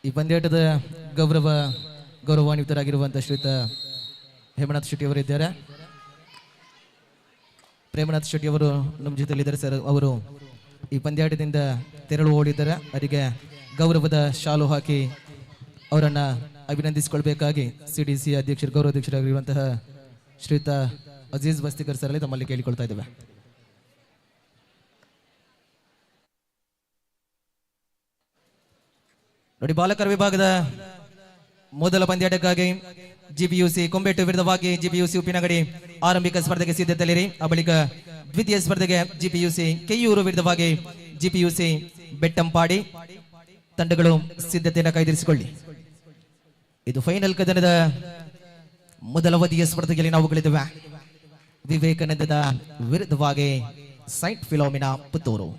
ಈ ಪಂದ್ಯಾಟದ ಗೌರವಾನ್ವಿತರಾಗಿರುವಂತಹ ಶ್ರೀಯುತ ಹೇಮನಾಥ್ ಶೆಟ್ಟಿ ಅವರು ಇದ್ದಾರೆ. ಪ್ರೇಮನಾಥ್ ಶೆಟ್ಟಿ ಅವರು ನಮ್ಮ ಜೊತೆಲಿದ್ದಾರೆ ಸರ್. ಅವರು ಈ ಪಂದ್ಯಾಟದಿಂದ ತೆರಳು ಓಡಿದ್ದಾರೆ. ಅವರಿಗೆ ಗೌರವದ ಶಾಲು ಹಾಕಿ ಅವರನ್ನ ಅಭಿನಂದಿಸಿಕೊಳ್ಬೇಕಾಗಿ CDC ಅಧ್ಯಕ್ಷರು ಗೌರವಾಧ್ಯಕ್ಷರಾಗಿರುವಂತಹ ಶ್ರೀಯುತ ಅಜೀಜ್ ಬಸ್ತಿಕರ್ ಸರ್ ಅಲ್ಲಿ ತಮ್ಮಲ್ಲಿ ಕೇಳಿಕೊಳ್ತಾ ಇದ್ದೇವೆ. ನೋಡಿ, ಬಾಲಕರ ವಿಭಾಗದ ಮೊದಲ ಪಂದ್ಯಾಟಕ್ಕಾಗಿ GPUC ಕೊಂಬೆಟ್ಟು ವಿರುದ್ಧವಾಗಿ GPUC ಉಪ್ಪಿನಗಡಿ ಆರಂಭಿಕ ಸ್ಪರ್ಧೆಗೆ ಸಿದ್ಧತೆಯಲ್ಲಿರಿ. ಆ ಬಳಿಕ ದ್ವಿತೀಯ ಸ್ಪರ್ಧೆಗೆ GPUC ಕೆಯೂರು ವಿರುದ್ಧವಾಗಿ GPUC ಬೆಟ್ಟಂಪಾಡಿ ತಂಡಗಳು ಸಿದ್ಧತೆಯನ್ನು ಕಾಯ್ದಿರಿಸಿಕೊಳ್ಳಿ. ಇದು ಫೈನಲ್ ಕದನದ ಮೊದಲ ಅವಧಿಯ ಸ್ಪರ್ಧೆಯಲ್ಲಿ ನಾವುಗಳಿದ್ದೇವೆ. ವಿವೇಕಾನಂದದ ವಿರುದ್ಧವಾಗಿ ಸೈಂಟ್ ಫಿಲೋಮಿನಾ ಪುತ್ತೂರು.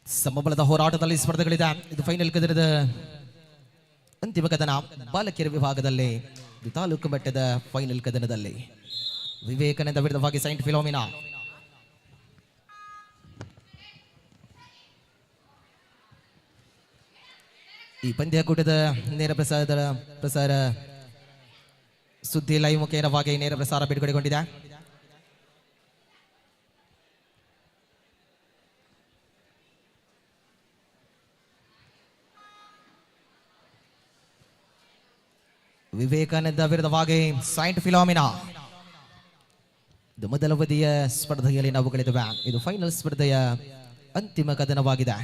ಸಮಬಲದ ಹೋರಾಟದಲ್ಲಿ ಸ್ಪರ್ಧೆಗಳಿದೆ. ಇದು ಫೈನಲ್ ಕದನದ ಅಂತಿಮ ಕದನ. ಬಾಲಕಿಯರ ವಿಭಾಗದಲ್ಲಿ ತಾಲೂಕು ಮಟ್ಟದ ಫೈನಲ್ ಕದನದಲ್ಲಿ ವಿವೇಕಾನಂದ ವಿರುದ್ಧವಾಗಿ ಸೈಂಟ್ ಫಿಲೋಮಿನಾ. ಈ ಪಂದ್ಯಾಕೂಟದ ನೇರ ಪ್ರಸಾರ ಸುದ್ದಿ ಲೈವ್ ಮುಖೇನವಾಗಿ ನೇರ ಪ್ರಸಾರ ಬಿಡುಗಡೆಗೊಂಡಿದೆ. ವಿವೇಕಾನಂದ ವಿರುದ್ಧವಾಗಿ ಸೈಂಟ್ ಫಿಲಾಮಿನಾ. ಇದು ಮೊದಲ ಅವಧಿಯ ಸ್ಪರ್ಧೆಯಲ್ಲಿ ನಾವು ಗೆಳೆದಿವೆ. ಇದು ಫೈನಲ್ ಸ್ಪರ್ಧೆಯ ಅಂತಿಮ ಕದನವಾಗಿದೆ.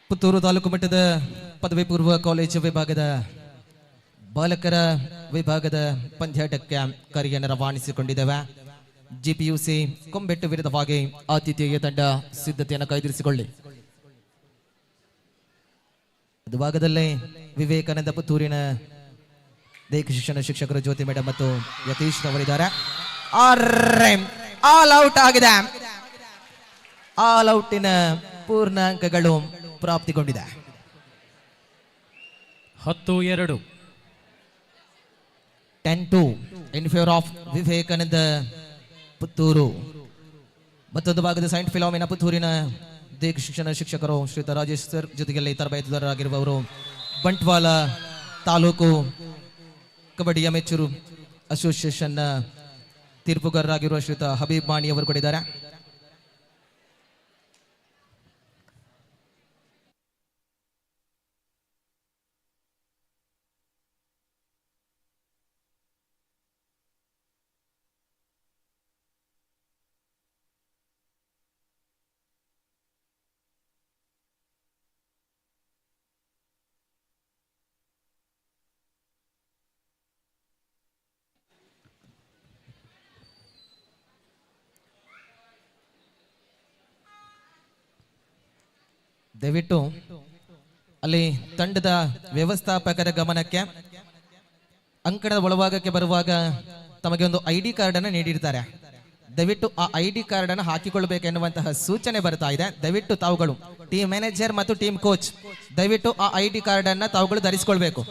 ಪುತ್ತೂರು ತಾಲೂಕು ಮಟ್ಟದ ಪದವಿ ಪೂರ್ವ ಕಾಲೇಜು ವಿಭಾಗದ ಬಾಲಕರ ವಿಭಾಗದ ಪಂದ್ಯಾಟಕ್ಕೆ ಕರೆಯನ್ನು ರವಾನಿಸಿಕೊಂಡಿದ್ದೇವೆ. ಜಿಪಿಯುಸಿ ಕೊಂಬೆಟ್ಟು ವಿರುದ್ಧವಾಗಿ ಆತಿಥೇಯ ತಂಡ ಸಿದ್ಧತೆಯನ್ನು ಕೈದಿರಿಸಿಕೊಳ್ಳಿ. ಅದು ಭಾಗದಲ್ಲೇ ವಿವೇಕಾನಂದ ಪುತ್ತೂರಿನ ದೈಹಿಕ ಶಿಕ್ಷಣ ಶಿಕ್ಷಕರು ಜ್ಯೋತಿ ಮೇಡಮ್ ಮತ್ತು ಯತೀಶ್ ಅವರಿದ್ದಾರೆ. ಆಲ್ ಔಟ್ ಆಗಿದೆ. ಆಲ್ ಔಟಿನ ಪೂರ್ಣಾಂಕಗಳು ಪ್ರಾಪ್ತಿಗೊಂಡಿದೆ. 10-2 10-2 in favour of Vivekananda Puttur. ಮತ್ತೊಂದು ಭಾಗದ ಸೈಂಟ್ ಫಿಲಾಮಿನಾ ಪುತ್ತೂರಿನ ದೈಹಿಕ ಶಿಕ್ಷಣ ಶಿಕ್ಷಕರು ಶ್ರೀಯುತ ರಾಜೇಶ್ ಸರ್ ಜೊತೆಗೆ ತರಬೇತುದಾರರಾಗಿರುವವರು ಬಂಟ್ವಾಳ ತಾಲೂಕು ಕಬಡ್ಡಿ ಅಮೆಚೂರು ಅಸೋಸಿಯೇಷನ್ನ ತೀರ್ಪುಗಾರರಾಗಿರುವ ಶ್ರೀಯುತ ಹಬೀಬ್ ಮಾಣಿ ಅವರು ಕೊಟ್ಟಿದ್ದಾರೆ. ದಯವಿಟ್ಟು ಅಲ್ಲಿ ತಂಡದ ವ್ಯವಸ್ಥಾಪಕರ ಗಮನಕ್ಕೆ ಅಂಕಣದ ಒಳಭಾಗಕ್ಕೆ ಬರುವಾಗ ತಮಗೆ ಒಂದು ID ಕಾರ್ಡ್ ಅನ್ನು ನೀಡಿರ್ತಾರೆ. ದಯವಿಟ್ಟು ಆ ID ಕಾರ್ಡ್ ಅನ್ನು ಹಾಕಿಕೊಳ್ಳಬೇಕೆನ್ನುವಂತಹ ಸೂಚನೆ ಬರ್ತಾ ಇದೆ. ದಯವಿಟ್ಟು ತಾವುಗಳು ಟೀಮ್ ಮ್ಯಾನೇಜರ್ ಮತ್ತು ಟೀಮ್ ಕೋಚ್ ದಯವಿಟ್ಟು ಆ ID ಕಾರ್ಡ್ ಅನ್ನ ತಾವುಗಳು ಧರಿಸಿಕೊಳ್ಬೇಕು.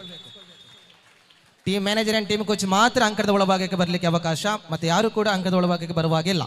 Team manager and team coach ಮಾತ್ರ ಅಂಕಣದ ಒಳಭಾಗಕ್ಕೆ ಬರಲಿಕ್ಕೆ ಅವಕಾಶ, ಮತ್ತೆ ಯಾರು ಕೂಡ ಅಂಕದ ಒಳಭಾಗಕ್ಕೆ ಬರುವಾಗಿಲ್ಲ.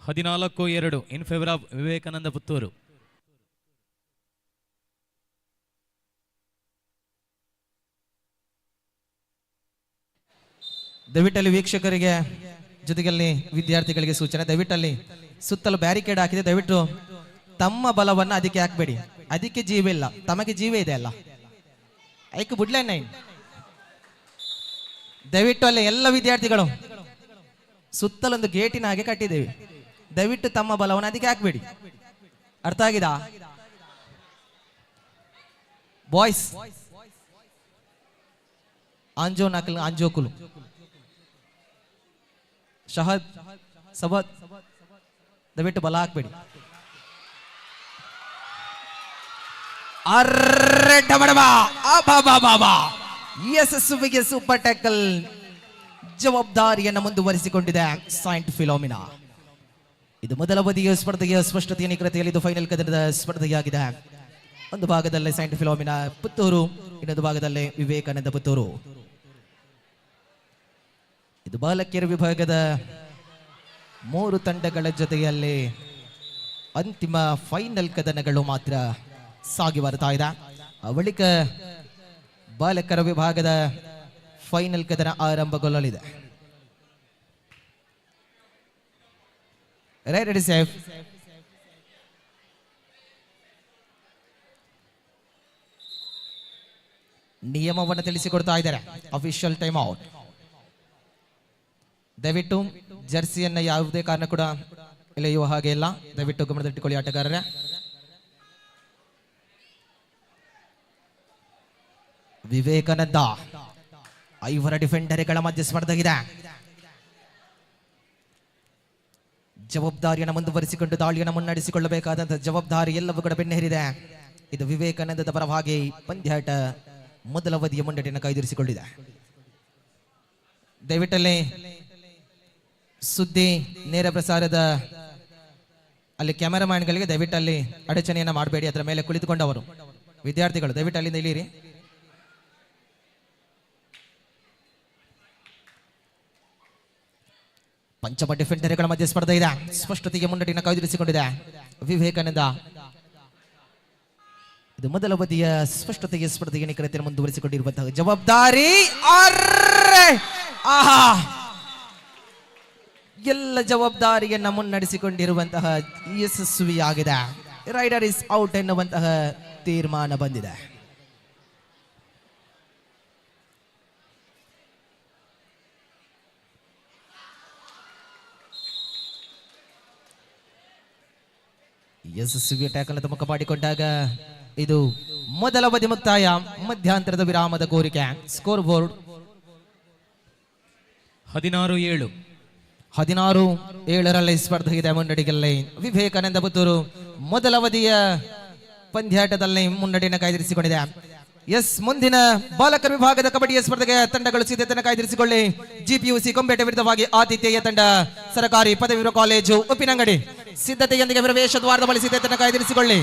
$14-2 in favour of Vivekananda Puttur. ದಯವಿಟ್ಟಲ್ಲಿ ವೀಕ್ಷಕರಿಗೆ ಜೊತೆಗಲ್ಲಿ ವಿದ್ಯಾರ್ಥಿಗಳಿಗೆ ಸೂಚನೆ, ದಯವಿಟ್ಟಲ್ಲಿ ಸುತ್ತಲೂ ಬ್ಯಾರಿಕೇಡ್ ಹಾಕಿದೆ. ದಯವಿಟ್ಟು ತಮ್ಮ ಬಲವನ್ನು ಅದಕ್ಕೆ ಹಾಕಬೇಡಿ. ಅದಕ್ಕೆ ಜೀವ ಇಲ್ಲ, ತಮಗೆ ಜೀವ ಇದೆ ಅಲ್ಲ, ಐಕ್ ಬಿಡ್ಲೇ ನೈನ್. ದಯವಿಟ್ಟು ಅಲ್ಲಿ ಎಲ್ಲ ವಿದ್ಯಾರ್ಥಿಗಳು ಸುತ್ತಲೊಂದು ಗೇಟಿನ ಹಾಗೆ ಕಟ್ಟಿದ್ದೇವೆ. ದಯವಿಟ್ಟು ತಮ್ಮ ಬಲವನ್ನು ಅದಕ್ಕೆ ಹಾಕಬೇಡಿ. ಅರ್ಥ ಆಗಿದಾ ಬಾಯ್ಸ್? ಆಂಜೋ ನಾಕಲ್ ಆಂಜೋಕುಲು ಶಹದ್ ಸಬದ್ ದಯವಿಟ್ಟು ಬಲ ಹಾಕಬೇಡಿ. ಯಶಸ್ವಿಗೆ ಸೂಪರ್ ಟ್ಯಾಕಲ್ ಜವಾಬ್ದಾರಿಯನ್ನು ಮುಂದುವರಿಸಿಕೊಂಡಿದೆ ಸೈಂಟ್ ಫಿಲೋಮಿನಾ. ಇದು ಮೊದಲ ಬದಿಯ ಸ್ಪರ್ಧೆಯ ಸ್ಪಷ್ಟತೆಯ ನಿಖರತೆಯಲ್ಲಿ ಇದು ಫೈನಲ್ ಕದನದ ಸ್ಪರ್ಧೆಯಾಗಿದೆ. ಒಂದು ಭಾಗದಲ್ಲಿ ಸೈಂಟ್ ಫಿಲೋಮಿನಾ ಪುತ್ತೂರು, ಇನ್ನೊಂದು ಭಾಗದಲ್ಲಿ ವಿವೇಕಾನಂದ ಪುತ್ತೂರು. ಇದು ಬಾಲಕಿಯರ ವಿಭಾಗದ 3 ತಂಡಗಳ ಜೊತೆಯಲ್ಲಿ ಅಂತಿಮ ಫೈನಲ್ ಕದನಗಳು ಮಾತ್ರ ಸಾಗಿ ಬರ್ತಾ ಇದೆ. ಬಳಿಕ ಬಾಲಕರ ವಿಭಾಗದ ಫೈನಲ್ ಕದನ ಆರಂಭಗೊಳ್ಳಲಿದೆ. Ready safe. ನಿಯಮವನ್ನು ತಿಳಿಸಿಕೊಡ್ತಾ ಇದ್ದಾರೆ. Official time out. ದಯವಿಟ್ಟು ಜರ್ಸಿಯನ್ನ ಯಾವುದೇ ಕಾರಣ ಕೂಡ ಎಳೆಯುವ ಹಾಗೆ ಇಲ್ಲ. ದಯವಿಟ್ಟು ಗಮನದಲ್ಲಿಟ್ಟುಕೊಳ್ಳಿ ಆಟಗಾರರೇ. ವಿವೇಕಾನಂದ 5 ಡಿಫೆಂಡರ್ಗಳ ಮಧ್ಯೆ ಸ್ಪರ್ಧೆ ಇದೆ. ಜವಾಬ್ದಾರಿಯನ್ನು ಮುಂದುವರಿಸಿಕೊಂಡು ದಾಳಿಯನ್ನು ಮುನ್ನಡೆಸಿಕೊಳ್ಳಬೇಕಾದಂತಹ ಜವಾಬ್ದಾರಿ ಎಲ್ಲವೂ ಕೂಡ ಬೆನ್ನೇರಿದೆ. ಇದು ವಿವೇಕಾನಂದದ ಪರವಾಗಿ ಪಂದ್ಯಾಟ ಮೊದಲ ಅವಧಿಯ ಮುನ್ನಡೆಯನ್ನು ಕಾಯ್ದಿರಿಸಿಕೊಂಡಿದೆ. ದಯವಿಟ್ಟಲ್ಲಿ ಸುದ್ದಿ ನೇರ ಪ್ರಸಾರದ ಅಲ್ಲಿ ಕ್ಯಾಮೆರಾಮ್ಯಾನ್ಗಳಿಗೆ ದಯವಿಟ್ಟು ಅಲ್ಲಿ ಅಡಚಣೆಯನ್ನು ಮಾಡಬೇಡಿ. ಅದರ ಮೇಲೆ ಕುಳಿತುಕೊಂಡವರು ವಿದ್ಯಾರ್ಥಿಗಳು ದಯವಿಟ್ಟು ಅಲ್ಲಿಂದ ಇಳಿಯಿರಿ. ಪಂಚಮ ಡಿಫೆಂಡರ್ಗಳ ಮಧ್ಯೆ ಸ್ಪರ್ಧೆ ಇದೆ. ಸ್ಪಷ್ಟತೆಗೆ ಮುನ್ನಡೆಯನ್ನು ಕಾಯ್ದಿರಿಸಿಕೊಂಡಿದೆ ವಿವೇಕಾನಂದ. ಇದು ಮೊದಲ ಅವಧಿಯ ಸ್ಪಷ್ಟತೆಯ ಸ್ಪರ್ಧೆಗೆ ನಿಖರತೆಯನ್ನು ಮುಂದುವರಿಸಿಕೊಂಡಿರುವಂತಹ ಜವಾಬ್ದಾರಿ. ಆಹಾ, ಎಲ್ಲ ಜವಾಬ್ದಾರಿಯನ್ನ ಮುನ್ನಡೆಸಿಕೊಂಡಿರುವಂತಹ ಯಶಸ್ವಿಯಾಗಿದೆ. ರೈಡರ್ ಇಸ್ ಔಟ್ ಎನ್ನುವಂತಹ ತೀರ್ಮಾನ ಬಂದಿದೆ. ಯಶಸ್ವಿ ಟ್ಯಾಕಲ್ ಮುಖ ಮಾಡಿಕೊಂಡಾಗ ಇದು ಮೊದಲ ಅವಧಿ ಮುಕ್ತಾಯ. ಮಧ್ಯಂತರದ ವಿರಾಮದ ಕೋರಿಕೆ. Score board 16-7. 16-7 ಸ್ಪರ್ಧೆ ಇದೆ. ಮುನ್ನಡೆಯಲ್ಲಿ ವಿವೇಕಾನಂದ ಪುತ್ತೂರು ಮೊದಲ ಅವಧಿಯ ಪಂದ್ಯಾಟದಲ್ಲಿ ಮುನ್ನಡೆಯನ್ನು ಕಾಯ್ದಿರಿಸಿಕೊಂಡಿದೆ. ಮುಂದಿನ ಬಾಲಕರ ವಿಭಾಗದ ಕಬಡ್ಡಿಯ ಸ್ಪರ್ಧೆಗೆ ತಂಡಗಳು ಸಿದ್ಧತೆಯನ್ನು ಕಾಯ್ದಿರಿಸಿಕೊಳ್ಳಿ. ಜಿಪಿಯುಸಿ ಕೊಂಬೇಟೆ ವಿರುದ್ಧವಾಗಿ ಆತಿಥೇಯ ತಂಡ ಸರ್ಕಾರಿ ಪದವಿ ಪೂರ್ವ ಕಾಲೇಜು ಉಪ್ಪಿನಂಗಡಿ ಸಿದ್ಧತೆಯೊಂದಿಗೆ ಪ್ರವೇಶ ದ್ವಾರದ ಬಳಿ ಸಿದ್ಧತೆಯನ್ನು ಕಾಯ್ದಿರಿಸಿಕೊಳ್ಳಿ.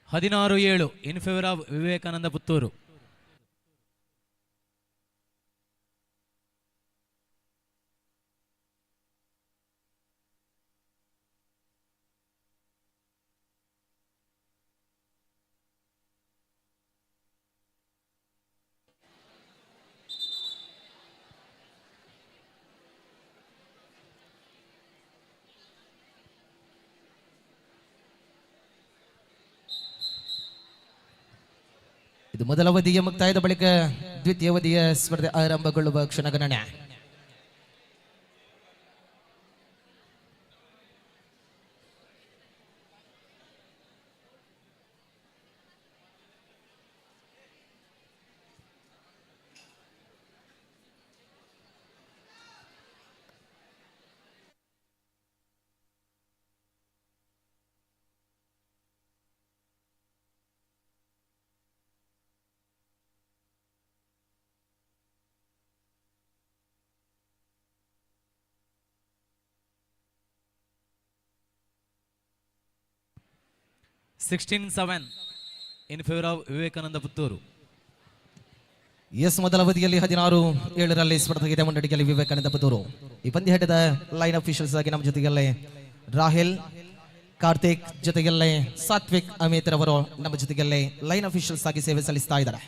ಹದಿನಾರು 7 ಇನ್ ಫೇವರ್ ಆಫ್ ವಿವೇಕಾನಂದ ಪುತ್ತೂರು. ಇದು ಮೊದಲ ಅವಧಿಯ ಮುಕ್ತಾಯದ ಬಳಿಕ ದ್ವಿತೀಯ ಅವಧಿಯ ಸ್ಪರ್ಧೆ ಆರಂಭಗೊಳ್ಳುವ ಕ್ಷಣಗಣನೆ. ಇನ್ ಫೇವರ್ ಆಫ್ ವಿವೇಕಾನಂದ ಪುತ್ತೂರು. ಮೊದಲ ಅವಧಿಯಲ್ಲಿ 16-7 ಸ್ಪರ್ಧೆಗಿದೆ. ಮುನ್ನಡೆಯಲ್ಲಿ ವಿವೇಕಾನಂದ ಪುತ್ತೂರು. ಈ ಪಂದ್ಯಾಟದ ಲೈನ್ ಅಫಿಷಿಯಲ್ಸ್ ಆಗಿ ನಮ್ಮ ಜೊತೆಗಲ್ಲೇ ರಾಹಿಲ್, ಕಾರ್ತಿಕ್, ಜೊತೆಗಲ್ಲೇ ಸಾತ್ವಿಕ್, ಅಮಿತ್ ರವರು ನಮ್ಮ ಜೊತೆಗಲ್ಲೇ ಲೈನ್ ಅಫಿಷಿಯಲ್ಸ್ ಆಗಿ ಸೇವೆ ಸಲ್ಲಿಸ್ತಾ ಇದ್ದಾರೆ.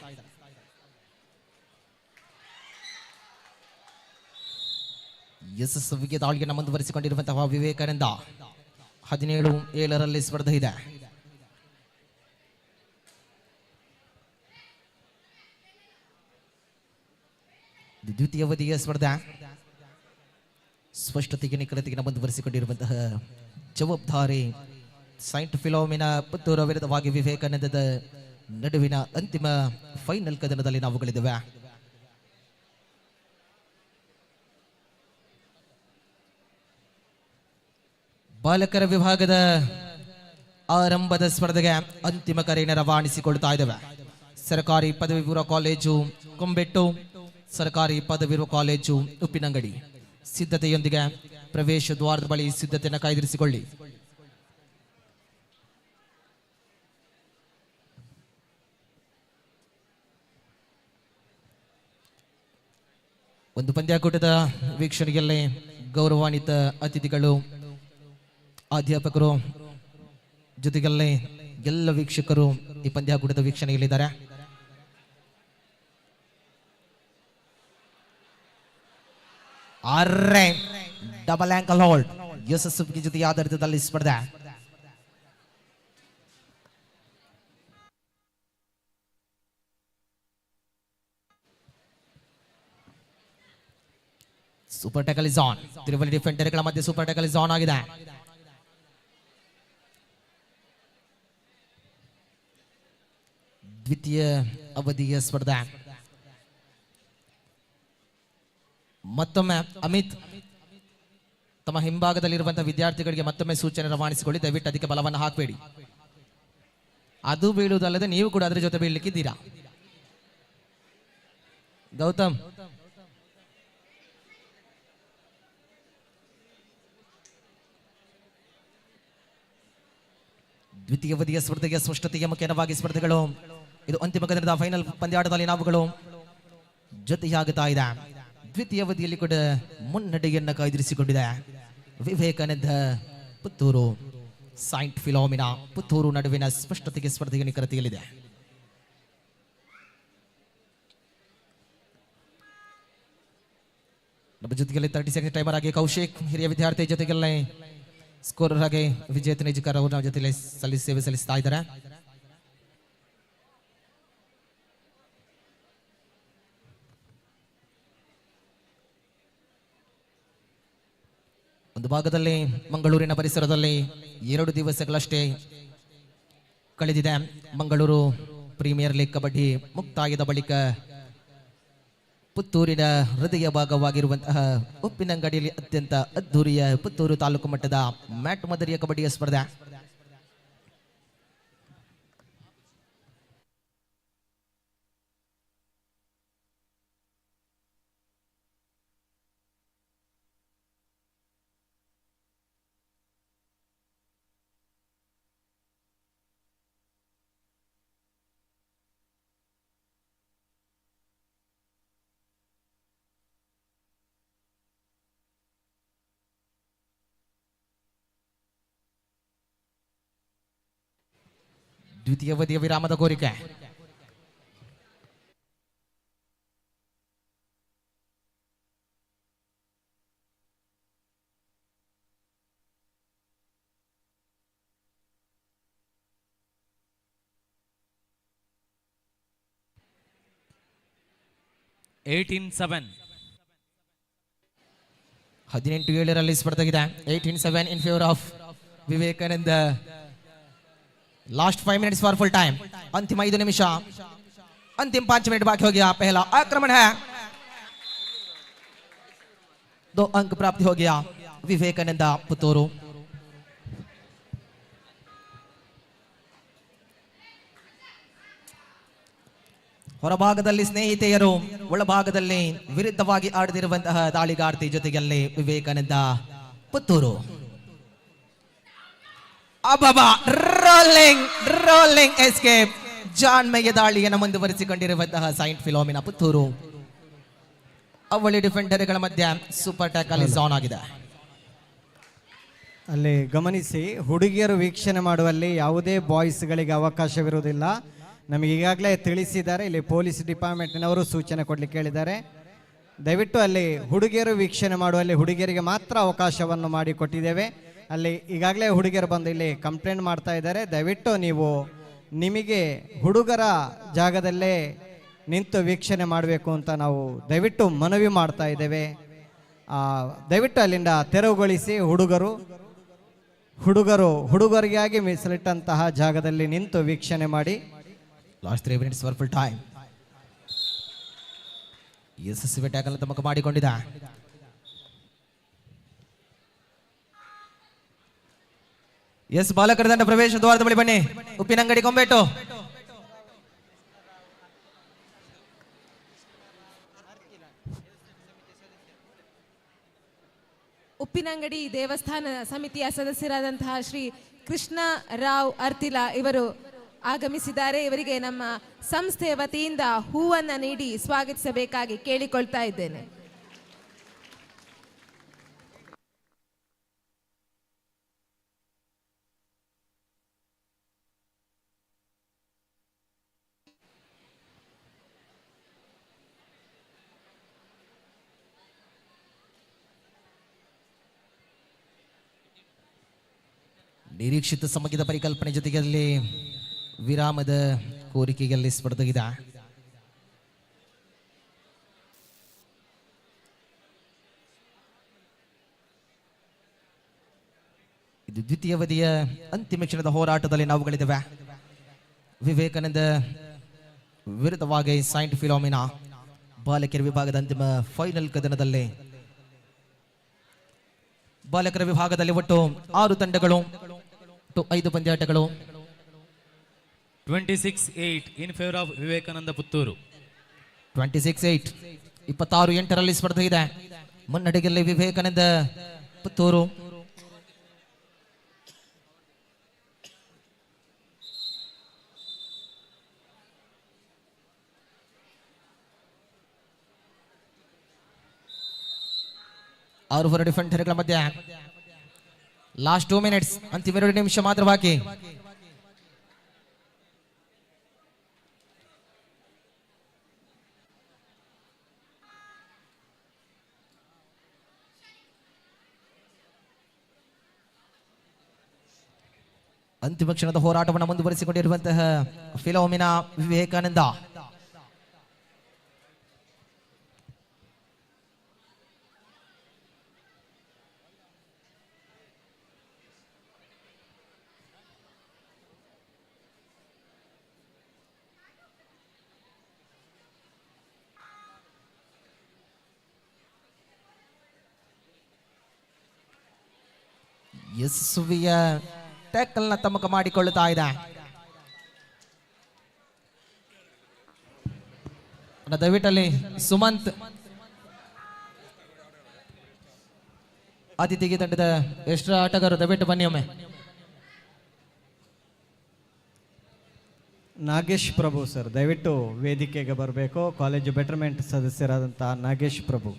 ಯಶಸ್ವಿಗೆ ದಾಳಿಯನ್ನು ಮುಂದುವರಿಸಿಕೊಂಡಿರುವಂತಹ ವಿವೇಕಾನಂದ 17-7 ಸ್ಪರ್ಧೆ ಇದೆ. ದ್ವಿತೀಯ ಅವಧಿಯ ಸ್ಪರ್ಧೆ ಸ್ಪಷ್ಟತೆಗೆ ನಿಖರತೆಗೆ ಮುಂದುವರಿಸಿಕೊಂಡಿರುವಂತಹ ಜವಾಬ್ದಾರಿ. ಸೈಂಟ್ ಫಿಲೋಮಿನಾ ಪುತ್ತೂರು ವಿರುದ್ಧವಾಗಿ ವಿವೇಕಾನಂದದ ನಡುವಿನ ಅಂತಿಮ ಫೈನಲ್ ಕದನದಲ್ಲಿ ನಾವುಗಳಿದ್ದೇವೆ. ಬಾಲಕರ ವಿಭಾಗದ ಆರಂಭದ ಸ್ಪರ್ಧೆಗೆ ಅಂತಿಮ ಕರೆಯನ್ನು ರವಾನಿಸಿಕೊಳ್ತಾ ಇದ್ದೇವೆ. ಸರ್ಕಾರಿ ಪದವಿ ಪೂರ್ವ ಕಾಲೇಜು ಕೊಂಬೆಟ್ಟು, ಸರ್ಕಾರಿ ಪದವಿ ಪೂರ್ವ ಕಾಲೇಜು ಉಪ್ಪಿನಂಗಡಿ ಸಿದ್ಧತೆಯೊಂದಿಗೆ ಪ್ರವೇಶ ದ್ವಾರದ ಬಳಿ ಸಿದ್ಧತೆಯನ್ನು ಕಾಯ್ದಿರಿಸಿಕೊಳ್ಳಿ. ಒಂದು ಪಂದ್ಯಾಕೂಟದ ವೀಕ್ಷಣೆಯಲ್ಲಿ ಗೌರವಾನ್ವಿತ ಅತಿಥಿಗಳು, ಅಧ್ಯಾಪಕರು ಜೊತೆಗಲ್ಲೇ ಎಲ್ಲ ವೀಕ್ಷಕರು ಈ ಪಂದ್ಯಾಕೂಟದ ವೀಕ್ಷಣೆಯಲ್ಲಿದ್ದಾರೆ. ಡಬಲ್ ಆಂಕಲ್ ಹೋಲ್ಡ್ ಯಶಸ್ವಿ ಜೊತೆ ಆಧಾರಿತದಲ್ಲಿ ಸ್ಪರ್ಧೆ. Super tackle is on. ತಿರುವಲ್ಲಿ ಡಿಫೆಂಡರ್ಗಳ ಮಧ್ಯೆ ಸೂಪರ್ ಟ್ಯಾಕಲ್ ಇಸ್ ಆನ್ ಆಗಿದೆ. ದ್ವಿತೀಯ ಅವಧಿಯ ಸ್ಪರ್ಧೆ. ಮತ್ತೊಮ್ಮೆ ಅಮಿತ್ ತಮ್ಮ ಹಿಂಭಾಗದಲ್ಲಿರುವಂತಹ ವಿದ್ಯಾರ್ಥಿಗಳಿಗೆ ಮತ್ತೊಮ್ಮೆ ಸೂಚನೆ ರವಾನಿಸಿಕೊಳ್ಳಿ. ದಯವಿಟ್ಟು ಅದಕ್ಕೆ ಬಲವನ್ನು ಹಾಕಬೇಡಿ. ಅದು ಬೀಳುವುದಲ್ಲದೆ ನೀವು ಕೂಡ ಅದರ ಜೊತೆ ಬೀಳಲಿಕ್ಕಿದ್ದೀರಾ. ಗೌತಮ್, ದ್ವಿತೀಯ ಅವಧಿಯ ಸ್ಪರ್ಧೆಗೆ ಸ್ಪಷ್ಟತೆಯ ಮುಖ್ಯವಾಗಿ ಸ್ಪರ್ಧೆಗಳು. ಇದು ಅಂತಿಮ ಕದನದ ಫೈನಲ್ ಪಂದ್ಯಾಟದಲ್ಲಿ ನಾವುಗಳು ಜೊತೆಯಾಗುತ್ತಾ ಇದೆ. ದ್ವಿತೀಯ ಅವಧಿಯಲ್ಲಿ ಕೂಡ ಮುನ್ನಡೆಯನ್ನು ಕಾಯ್ದಿರಿಸಿಕೊಂಡಿದೆ ವಿವೇಕಾನಂದ ಪುತ್ತೂರು, ಸೈಂಟ್ ಫಿಲೋಮಿನಾ ಪುತ್ತೂರು ನಡುವಿನ ಸ್ಪಷ್ಟತೆಗೆ ಸ್ಪರ್ಧೆಯ ನಿಖರತೆಯಲ್ಲಿದೆ. ನಮ್ಮ ಜೊತೆಯಲ್ಲಿ 30 ಸೆಕೆಂಡ್ ಟೈಮರ್ ಆಗಿ ಕೌಶಿಕ್ ಹಿರಿಯ ವಿದ್ಯಾರ್ಥಿ ಜೊತೆಗೆಲ್ಲ ಸ್ಕೋರರ್ ಆಗಿ ವಿಜೇತ ನಿಜಕರ್ ಅವರು ನಮ್ಮ ಜೊತೆಲಿ ಸೇವೆ ಸಲ್ಲಿಸ್ತಾ ಇದ್ದಾರೆ. ಒಂದು ಭಾಗದಲ್ಲಿ ಮಂಗಳೂರಿನ ಪರಿಸರದಲ್ಲಿ 2 ದಿವಸಗಳಷ್ಟೇ ಕಳೆದಿದೆ. ಮಂಗಳೂರು ಪ್ರೀಮಿಯರ್ ಲೀಗ್ ಕಬಡ್ಡಿ ಮುಕ್ತಾಯದ ಬಳಿಕ ಪುತ್ತೂರಿನ ಹೃದಯ ಭಾಗವಾಗಿರುವಂತಹ ಉಪ್ಪಿನಂಗಡಿಯಲ್ಲಿ ಅತ್ಯಂತ ಅದ್ದೂರಿಯ ಪುತ್ತೂರು ತಾಲೂಕು ಮಟ್ಟದ ಮ್ಯಾಟ್ ಮಾದರಿಯ ಕಬಡ್ಡಿಯ ಸ್ಪರ್ಧೆ. ದ್ವಿತೀಯ ಅವಧಿಯ ವಿರಾಮದ ಕೋರಿಕೆ. ಏಯ್ಟೀನ್-7 18-7 ಸ್ಪರ್ಧೆಗಿದೆ. 18-7 ಇನ್ favour of Vivekananda. Last 5 minutes for full time. अंतिम 5 निमिष, अंतिम 5 मिनट बाकी हो गया. पहला आक्रमण है, 2 अंक प्राप्त हो गया विवेकानंद पुತ್ತೂರು. ಹೊರಭಾಗದಲ್ಲಿ ಸ್ನೇಹಿತೆಯರು, ಒಳಭಾಗದಲ್ಲಿ ವಿರುದ್ಧವಾಗಿ ಆಡದಿರುವಂತಹ ದಾಳಿಗಾರ್ತಿ ಜೊತೆಗಲ್ಲಿ ವಿವೇಕಾನಂದ ಪುತ್ತೂರು. Rolling escape. ಜಾಣ್ಮೆಯ ದಾಳಿಯನ್ನು ಮುಂದುವರಿಸಿಕೊಂಡಿರುವಂತಹ ಸೈಂಟ್ ಫಿಲೋಮಿನಾ ಪುತ್ತೂರು. ಅವಳಿ ಡಿಫೆಂಡರ್ಗಳ ಮಧ್ಯೆ ಸೂಪರ್ ಟ್ಯಾಕಲ್ ಇಸ್ ಆನ್ ಆಗಿದೆ. ಅಲ್ಲಿ ಗಮನಿಸಿ, ಹುಡುಗಿಯರು ವೀಕ್ಷಣೆ ಮಾಡುವಲ್ಲಿ ಯಾವುದೇ ಬಾಯ್ಸ್ಗಳಿಗೆ ಅವಕಾಶವಿರುವುದಿಲ್ಲ. ನಮಗೆ ಈಗಾಗಲೇ ತಿಳಿಸಿದ್ದಾರೆ. ಇಲ್ಲಿ ಪೊಲೀಸ್ ಡಿಪಾರ್ಟ್ಮೆಂಟ್ನವರು ಸೂಚನೆ ಕೊಡಲಿಕ್ಕೆ ಹೇಳಿದ್ದಾರೆ. ದಯವಿಟ್ಟು ಅಲ್ಲಿ ಹುಡುಗಿಯರು ವೀಕ್ಷಣೆ ಮಾಡುವಲ್ಲಿ ಹುಡುಗಿಯರಿಗೆ ಮಾತ್ರ ಅವಕಾಶವನ್ನು ಮಾಡಿಕೊಟ್ಟಿದ್ದೇವೆ. ಅಲ್ಲಿ ಈಗಾಗಲೇ ಹುಡುಗಿಯರು ಬಂದು ಇಲ್ಲಿ ಕಂಪ್ಲೇಂಟ್ ಮಾಡ್ತಾ ಇದ್ದಾರೆ. ದಯವಿಟ್ಟು ನೀವು ನಿಮಗೆ ಹುಡುಗರ ಜಾಗದಲ್ಲೇ ನಿಂತು ವೀಕ್ಷಣೆ ಮಾಡಬೇಕು ಅಂತ ನಾವು ದಯವಿಟ್ಟು ಮನವಿ ಮಾಡ್ತಾ ಇದ್ದೇವೆ. ದಯವಿಟ್ಟು ಅಲ್ಲಿಂದ ತೆರವುಗೊಳಿಸಿ. ಹುಡುಗರಿಗಾಗಿ ಮೀಸಲಿಟ್ಟಂತಹ ಜಾಗದಲ್ಲಿ ನಿಂತು ವೀಕ್ಷಣೆ ಮಾಡಿ. Last 3 minutes for full time. ಯಶಸ್ವಿ ಟ್ಯಾಕಲ್ ತಮಕ ಮಾಡಿಕೊಂಡಿದ್ದ. ಎಸ್ ಬಾಲಕರ ತಂಡ ಪ್ರವೇಶ ದ್ವಾರದ ಬಳಿ ಬನ್ನಿ. ಉಪ್ಪಿನಂಗಡಿ ಕೊಂಬೇಟು. ಉಪ್ಪಿನಂಗಡಿ ದೇವಸ್ಥಾನ ಸಮಿತಿಯ ಸದಸ್ಯರಾದಂತಹ ಶ್ರೀ ಕೃಷ್ಣ ರಾವ್ ಅರ್ತಿಲಾ ಇವರು ಆಗಮಿಸಿದ್ದಾರೆ. ಇವರಿಗೆ ನಮ್ಮ ಸಂಸ್ಥೆಯ ವತಿಯಿಂದ ಹೂವನ್ನ ನೀಡಿ ಸ್ವಾಗತಿಸಬೇಕಾಗಿ ಕೇಳಿಕೊಳ್ತಾ ಇದ್ದೇನೆ. ನಿರೀಕ್ಷಿತ ಸಮಯದ ಪರಿಕಲ್ಪನೆ ಜೊತೆಯಲ್ಲಿ ವಿರಾಮದ ಕೋರಿಕೆಯಲ್ಲಿ ಸ್ಪರ್ಧೆಗಿದೆ. ಇದು ದ್ವಿತೀಯ ಅವಧಿಯ ಅಂತಿಮ ಕ್ಷಣದ ಹೋರಾಟದಲ್ಲಿ ನಾವುಗಳಿದ್ದೇವೆ. ವಿವೇಕಾನಂದ ವಿರುದ್ಧವಾಗಿ ಸೈಂಟ್ ಫಿಲೋಮಿನಾ ಬಾಲಕಿಯರ ವಿಭಾಗದ ಅಂತಿಮ ಫೈನಲ್ ಕದನದಲ್ಲಿ ಬಾಲಕರ ವಿಭಾಗದಲ್ಲಿ ಒಟ್ಟು 6 ತಂಡಗಳು, 5 ಪಂದ್ಯಾಟಗಳು. 26-8 ಇನ್ ಫೇವರ್ ಆಫ್ ವಿವೇಕಾನಂದ ಪುತ್ತೂರು. 26-8 26-8ರಲ್ಲಿ ಸ್ಪರ್ಧೆ ಇದೆ. ಮುನ್ನಡೆಯಲ್ಲಿ ವಿವೇಕಾನಂದ ಪುತ್ತೂರು. ಆರು ಹೊರ ಡಿಫೆಂಡರ್ಗಳ ಮಧ್ಯೆ ಲಾಸ್ಟ್ 2 ಮಿನಿಟ್ಸ್, ಅಂತಿಮ 2 ನಿಮಿಷ ಮಾತ್ರ ಬಾಕಿ. ಅಂತಿಮ ಕ್ಷಣದ ಹೋರಾಟವನ್ನು ಮುಂದುವರಿಸಿಕೊಂಡಿರುವಂತಹ ಫಿಲೋಮಿನಾ ವಿವೇಕಾನಂದ. ಯಶಸ್ವಿಯ ಟ್ಯಾಕಲ್ ನ ತಮ್ಮಕ ಮಾಡಿಕೊಳ್ಳುತ್ತಾ ಇದೆ. ದಯವಿಟ್ಟಲ್ಲಿ ಸುಮಂತ್ ಅತಿಥಿಗೆ ತಂಡದ ಎಷ್ಟರ ಆಟಗಾರರು ದಯವಿಟ್ಟು ಬನ್ನಿ ಒಮ್ಮೆ. ನಾಗೇಶ್ ಪ್ರಭು ಸರ್ ದಯವಿಟ್ಟು ವೇದಿಕೆಗೆ ಬರಬೇಕು. ಕಾಲೇಜು ಬೆಟರ್ಮೆಂಟ್ ಸದಸ್ಯರಾದಂತಹ ನಾಗೇಶ್ ಪ್ರಭು.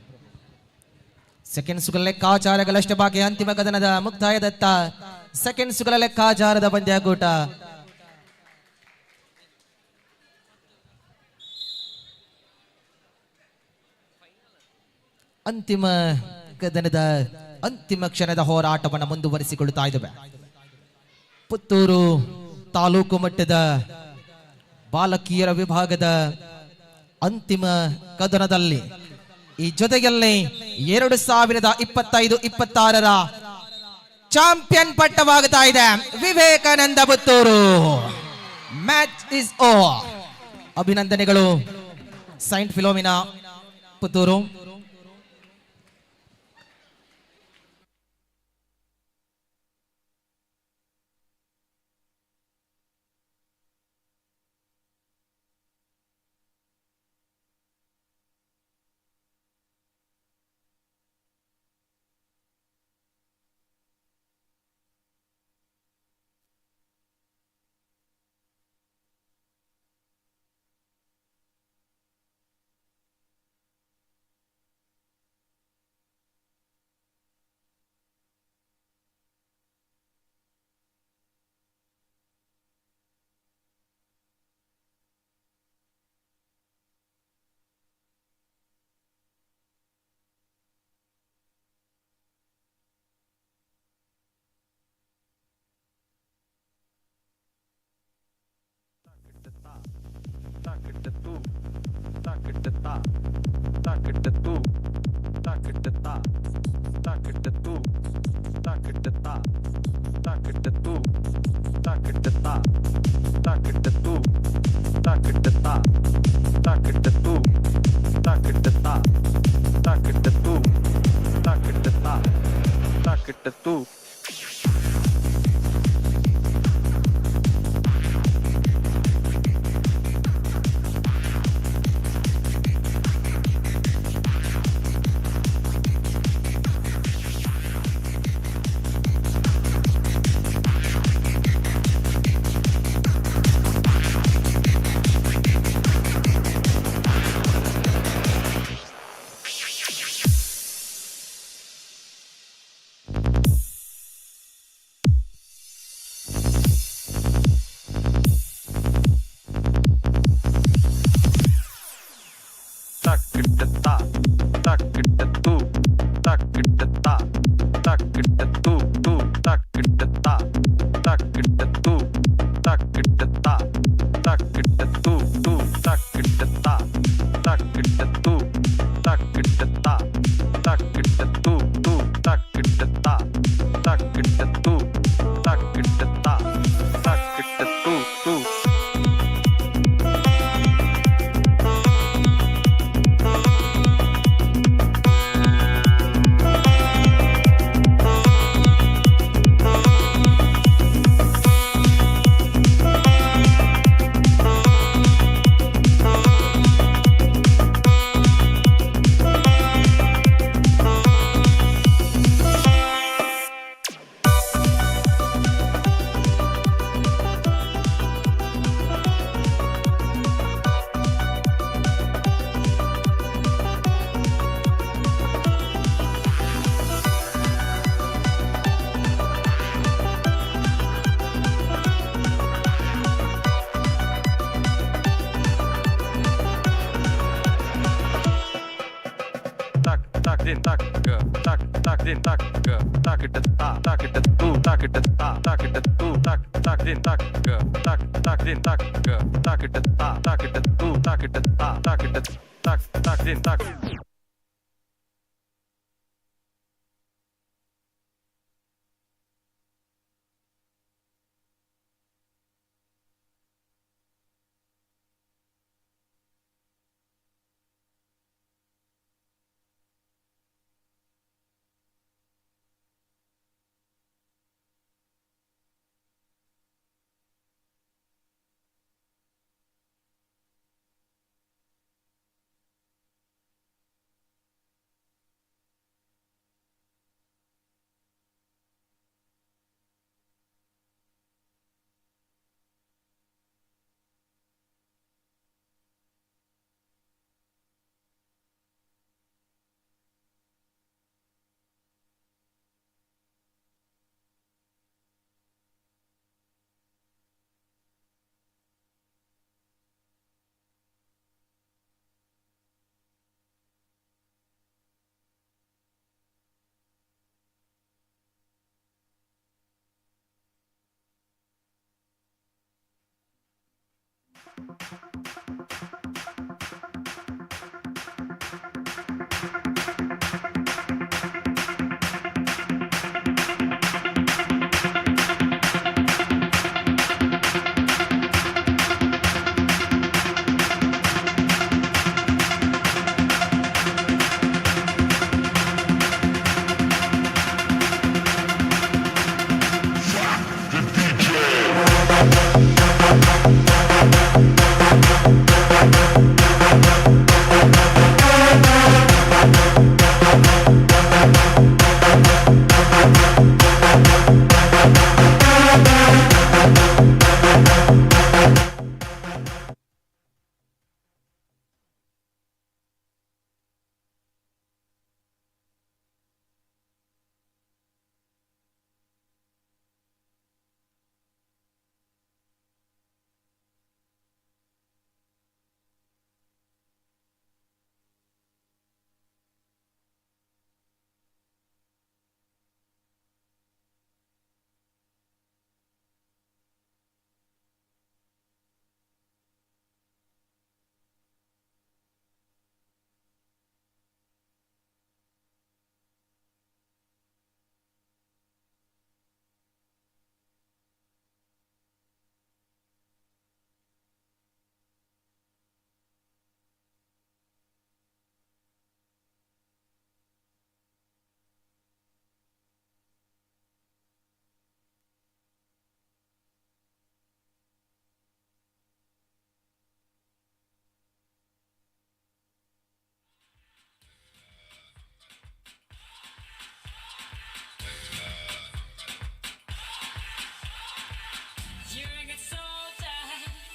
ಸೆಕೆಂಡ್ಸ್ಗಳ ಲೆಕ್ಕಾಚಾರಗಳಷ್ಟೇ ಬಾಕಿ. ಅಂತಿಮ ಕದನದ ಮುಕ್ತಾಯದತ್ತ ಸೆಕೆಂಡ್ಸ್ಗಳ ಲೆಕ್ಕಾಚಾರದ ಪಂದ್ಯಾಕೂಟ. ಅಂತಿಮ ಕದನದ ಅಂತಿಮ ಕ್ಷಣದ ಹೋರಾಟವನ್ನು ಮುಂದುವರಿಸಿಕೊಳ್ಳುತ್ತಾ ಇದ್ದೇವೆ. ಪುತ್ತೂರು ತಾಲೂಕು ಮಟ್ಟದ ಬಾಲಕಿಯರ ವಿಭಾಗದ ಅಂತಿಮ ಕದನದಲ್ಲಿ ಈ ಜೊತೆಯಲ್ಲಿ 2025-26ರ ಚಾಂಪಿಯನ್ ಪಟ್ಟವಾಗುತ್ತಾ ಇದೆ Vivekananda Puttur. Match is over. ಅಭಿನಂದನೆಗಳು saint Philomena Puttur.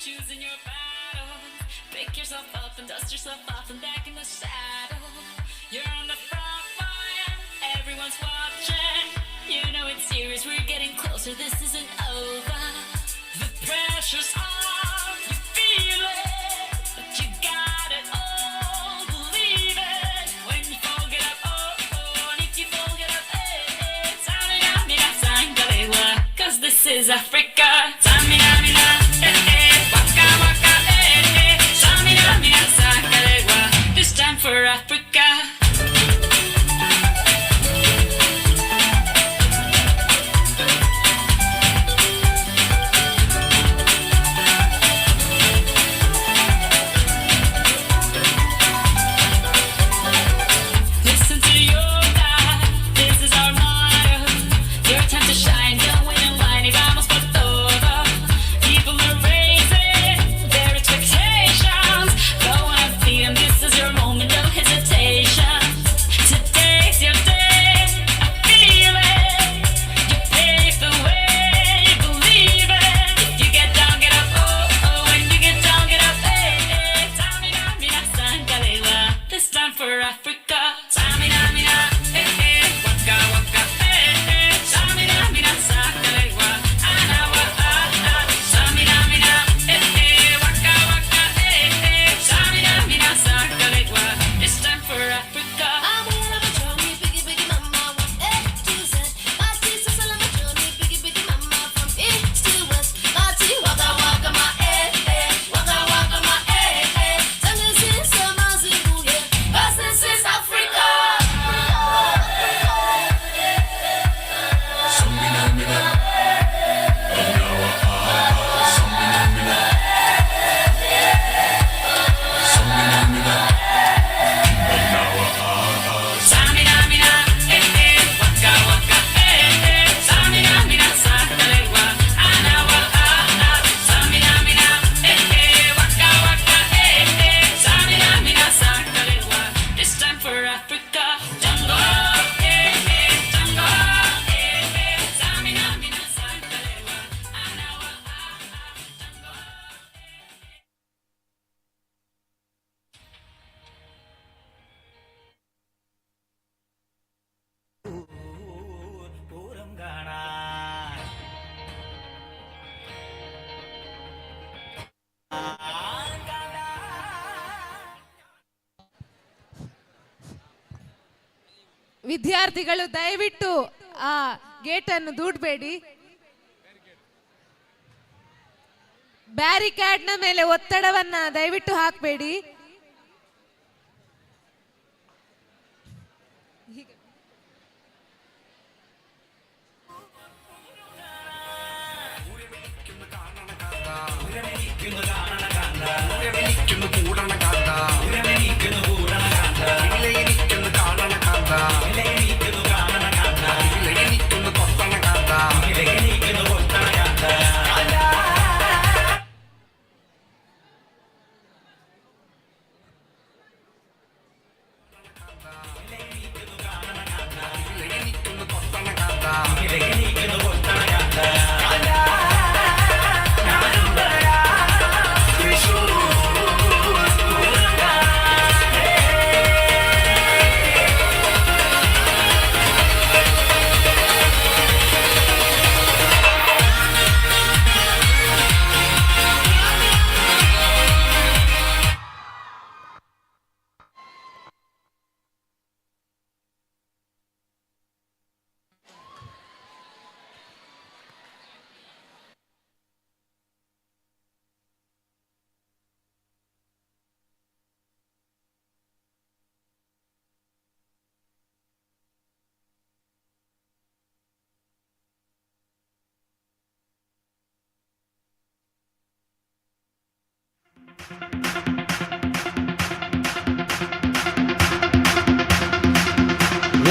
choosing your battles. Pick yourself up and dust yourself off and back in the saddle. You're on the front line, everyone's watching. You know it's serious, we're getting closer, this isn't over. The pressure's on, you feel it, but you got it all, believe it. When you fall, get up, oh, oh, and if you fall, get up, eh, Tamina, mina, Sangalewa, 'cause this is Africa. Tamina, mina, waka, waka, ವಿದ್ಯಾರ್ಥಿಗಳು ದಯವಿಟ್ಟು ಆ ಗೇಟನ್ನು ದೂಡಬೇಡಿ. ಬ್ಯಾರಿಕ್ಯಾಡ್ನ ಮೇಲೆ ಒತ್ತಡವನ್ನ ದಯವಿಟ್ಟು ಹಾಕಬೇಡಿ.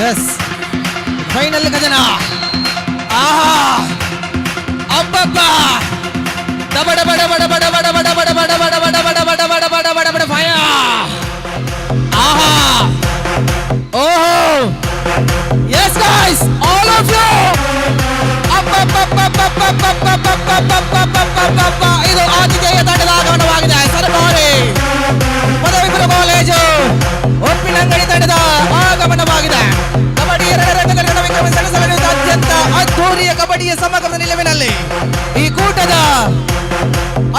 Yes final ಗಜನ. ಆಹಾ ಅಬ್ಬಬ್ಬ ಡಬಡ ಬಡ ಬಡ ಬಡ ಬಡ ಬಡ ಬಡ ಬಡ ಬಡ ಬಡ ಬಡ ಬಡ ಬಡ ಬಡ ಬಡ ಬಡ ಫೈರ್. ಆಹಾ ಓಹೋ yes guys all of you. ಇದು ಆತಿಥೇಯ ತಂಡದ ಆಗಮನವಾಗಿದೆ. ಸರ್ಕಾರಿ ಪದವಿ ಪೂರ್ವ ಕಾಲೇಜು ಉಪ್ಪಿನಂಗಡಿ ತಂಡದ ಆಗಮನವಾಗಿದೆ. ಕಬಡ್ಡಿ 2 ರಂಗಗಳನ್ನು ವಿಕ್ರಮಿಸಲು ಅತ್ಯಂತ ಅದ್ಧೂರಿಯ ಕಬಡ್ಡಿಯ ಸಮಗ್ರದ ನಿಲುವಿನಲ್ಲಿ ಈ ಕೂಟದ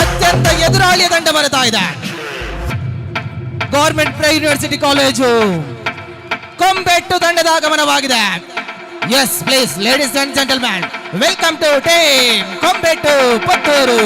ಅತ್ಯಂತ ಎದುರಾಳಿಯ ತಂಡ ಬರ್ತಾ ಇದೆ. Government pre university college Kombettu ತಂಡದ ಆಗಮನವಾಗಿದೆ. Yes please ladies and gentleman, welcome to team Kombettu Puttur.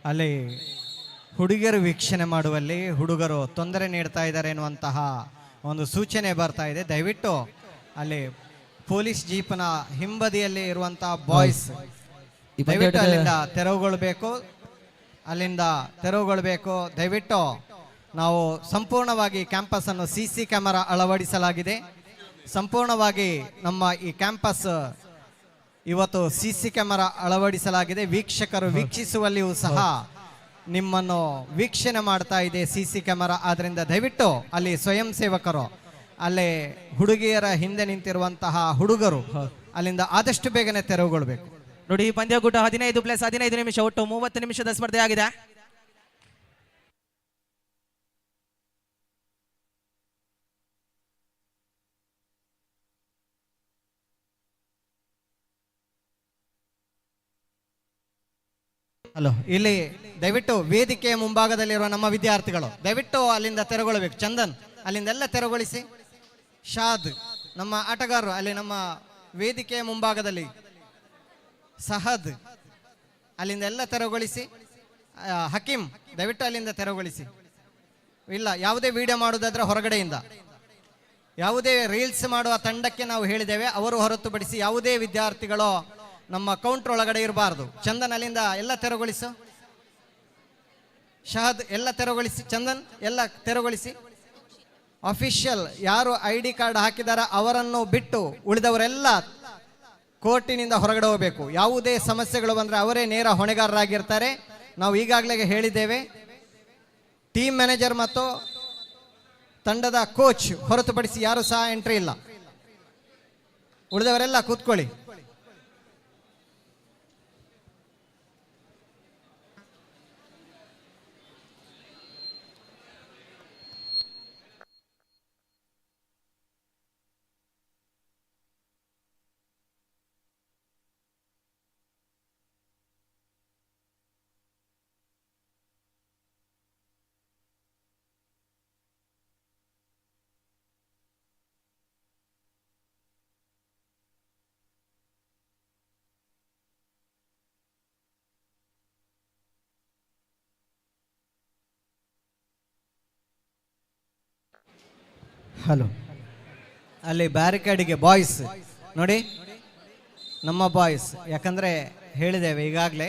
ಅಲ್ಲಿ ಹುಡುಗಿಯರು ವೀಕ್ಷಣೆ ಮಾಡುವಲ್ಲಿ ಹುಡುಗರು ತೊಂದರೆ ನೀಡ್ತಾ ಇದ್ದಾರೆ ಎನ್ನುವಂತಹ ಒಂದು ಸೂಚನೆ ಬರ್ತಾ ಇದೆ. ದಯವಿಟ್ಟು ಅಲ್ಲಿ ಪೊಲೀಸ್ ಜೀಪ್ನ ಹಿಂಬದಿಯಲ್ಲಿ ಇರುವಂತಹ ಬಾಯ್ಸ್ ದಯವಿಟ್ಟು ಅಲ್ಲಿಂದ ತೆರವುಗೊಳ್ಬೇಕು. ದಯವಿಟ್ಟು ನಾವು ಸಂಪೂರ್ಣವಾಗಿ ಕ್ಯಾಂಪಸ್ ಅನ್ನು CC ಕ್ಯಾಮೆರಾ ಅಳವಡಿಸಲಾಗಿದೆ. ಸಂಪೂರ್ಣವಾಗಿ ನಮ್ಮ ಈ ಕ್ಯಾಂಪಸ್ ಇವತ್ತು CC ಕ್ಯಾಮೆರಾ ಅಳವಡಿಸಲಾಗಿದೆ. ವೀಕ್ಷಕರು ವೀಕ್ಷಿಸುವಲ್ಲಿಯೂ ಸಹ ನಿಮ್ಮನ್ನು ವೀಕ್ಷಣೆ ಮಾಡ್ತಾ ಇದೆ CC ಕ್ಯಾಮೆರಾ. ಆದ್ರಿಂದ ದಯವಿಟ್ಟು ಅಲ್ಲಿ ಸ್ವಯಂ ಸೇವಕರು, ಅಲ್ಲೇ ಹುಡುಗಿಯರ ಹಿಂದೆ ನಿಂತಿರುವಂತಹ ಹುಡುಗರು ಅಲ್ಲಿಂದ ಆದಷ್ಟು ಬೇಗನೆ ತೆರವುಗೊಳ್ಬೇಕು. ನೋಡಿ, ಈ ಪಂದ್ಯಕೂಟ 15+15 ನಿಮಿಷ, ಒಟ್ಟು 30 ನಿಮಿಷದ ಸ್ಪರ್ಧೆ ಆಗಿದೆ. ಹಲೋ, ಇಲ್ಲಿ ದಯವಿಟ್ಟು ವೇದಿಕೆಯ ಮುಂಭಾಗದಲ್ಲಿರುವ ನಮ್ಮ ವಿದ್ಯಾರ್ಥಿಗಳು ದಯವಿಟ್ಟು ಅಲ್ಲಿಂದ ತೆರವುಗೊಳ್ಳಬೇಕು. ಚಂದನ್ ಅಲ್ಲಿಂದೆಲ್ಲ ತೆರವುಗೊಳಿಸಿ. ಶಾದ್ ನಮ್ಮ ಆಟಗಾರರು ಅಲ್ಲಿ ನಮ್ಮ ವೇದಿಕೆಯ ಮುಂಭಾಗದಲ್ಲಿ. ಸಹದ್ ಅಲ್ಲಿಂದ ಎಲ್ಲ ತೆರವುಗೊಳಿಸಿ. ಹಕೀಂ ದಯವಿಟ್ಟು ಅಲ್ಲಿಂದ ತೆರವುಗೊಳಿಸಿ. ಇಲ್ಲ, ಯಾವುದೇ ವಿಡಿಯೋ ಮಾಡೋದಾದ್ರೆ ಹೊರಗಡೆಯಿಂದ. ಯಾವುದೇ ರೀಲ್ಸ್ ಮಾಡುವ ತಂಡಕ್ಕೆ ನಾವು ಹೇಳಿದ್ದೇವೆ, ಅವರು ಹೊರತುಪಡಿಸಿ ಯಾವುದೇ ವಿದ್ಯಾರ್ಥಿಗಳು ನಮ್ಮ ಕೌಂಟರ್ ಒಳಗಡೆ ಇರಬಾರ್ದು. ಚಂದನ್ ಅಲ್ಲಿಂದ ಎಲ್ಲ ತೆರವುಗೊಳಿಸು. ಶಹದ್ ಎಲ್ಲ ತೆರವುಗೊಳಿಸಿ. ಚಂದನ್ ಎಲ್ಲ ತೆರವುಗೊಳಿಸಿ. ಅಫಿಷಿಯಲ್ ಯಾರು ID ಕಾರ್ಡ್ ಹಾಕಿದಾರ ಅವರನ್ನು ಬಿಟ್ಟು ಉಳಿದವರೆಲ್ಲ ಕೋರ್ಟಿನಿಂದ ಹೊರಗಡೆ ಹೋಗಬೇಕು. ಯಾವುದೇ ಸಮಸ್ಯೆಗಳು ಬಂದರೆ ಅವರೇ ನೇರ ಹೊಣೆಗಾರರಾಗಿರ್ತಾರೆ. ನಾವು ಈಗಾಗಲೇ ಹೇಳಿದ್ದೇವೆ, ಟೀಮ್ ಮ್ಯಾನೇಜರ್ ಮತ್ತು ತಂಡದ ಕೋಚ್ ಹೊರತುಪಡಿಸಿ ಯಾರು ಸಹ ಎಂಟ್ರಿ ಇಲ್ಲ. ಉಳಿದವರೆಲ್ಲ ಕೂತ್ಕೊಳ್ಳಿ. ಹಲೋ, ಅಲ್ಲಿ ಬ್ಯಾರಿಕೇಡಿಗೆ ಬಾಯ್ಸ್ ನೋಡಿ, ನಮ್ಮ ಬಾಯ್ಸ್, ಯಾಕಂದರೆ ಹೇಳಿದ್ದೇವೆ ಈಗಾಗಲೇ,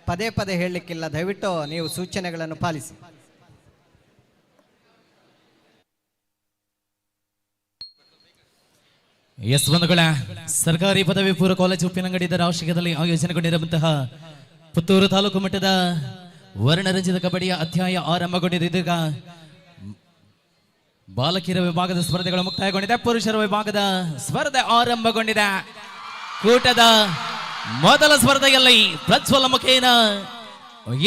ಪದೇ ಪದೇ ಹೇಳಲಿಕ್ಕಿಲ್ಲ. ದಯವಿಟ್ಟು ನೀವು ಸೂಚನೆಗಳನ್ನು ಪಾಲಿಸಿ. ಎಸ್ ಬಂಧುಗಳ, ಸರ್ಕಾರಿ ಪದವಿ ಪೂರ್ವ ಕಾಲೇಜು ಉಪ್ಪಿನಂಗಡಿ ಇದರ ಆಶ್ರಯದಲ್ಲಿ ಆಯೋಜನೆಗೊಂಡಿರುವಂತಹ ಪುತ್ತೂರು ತಾಲೂಕು ಮಟ್ಟದ ವರ್ಣರಂಜಿತ ಕಬಡ್ಡಿಯ ಅಧ್ಯಾಯ ಆರಂಭಗೊಂಡಿದೆ. ಇದೀಗ ಬಾಲಕಿಯರ ವಿಭಾಗದ ಸ್ಪರ್ಧೆಗಳು ಮುಕ್ತಾಯಗೊಂಡಿದೆ. ಪುರುಷರ ವಿಭಾಗದ ಸ್ಪರ್ಧೆ ಆರಂಭಗೊಂಡಿದೆ. ಕೂಟದ ಮೊದಲ ಸ್ಪರ್ಧೆಯಲ್ಲಿ ಪ್ರಜ್ವಲ ಮುಖೇನ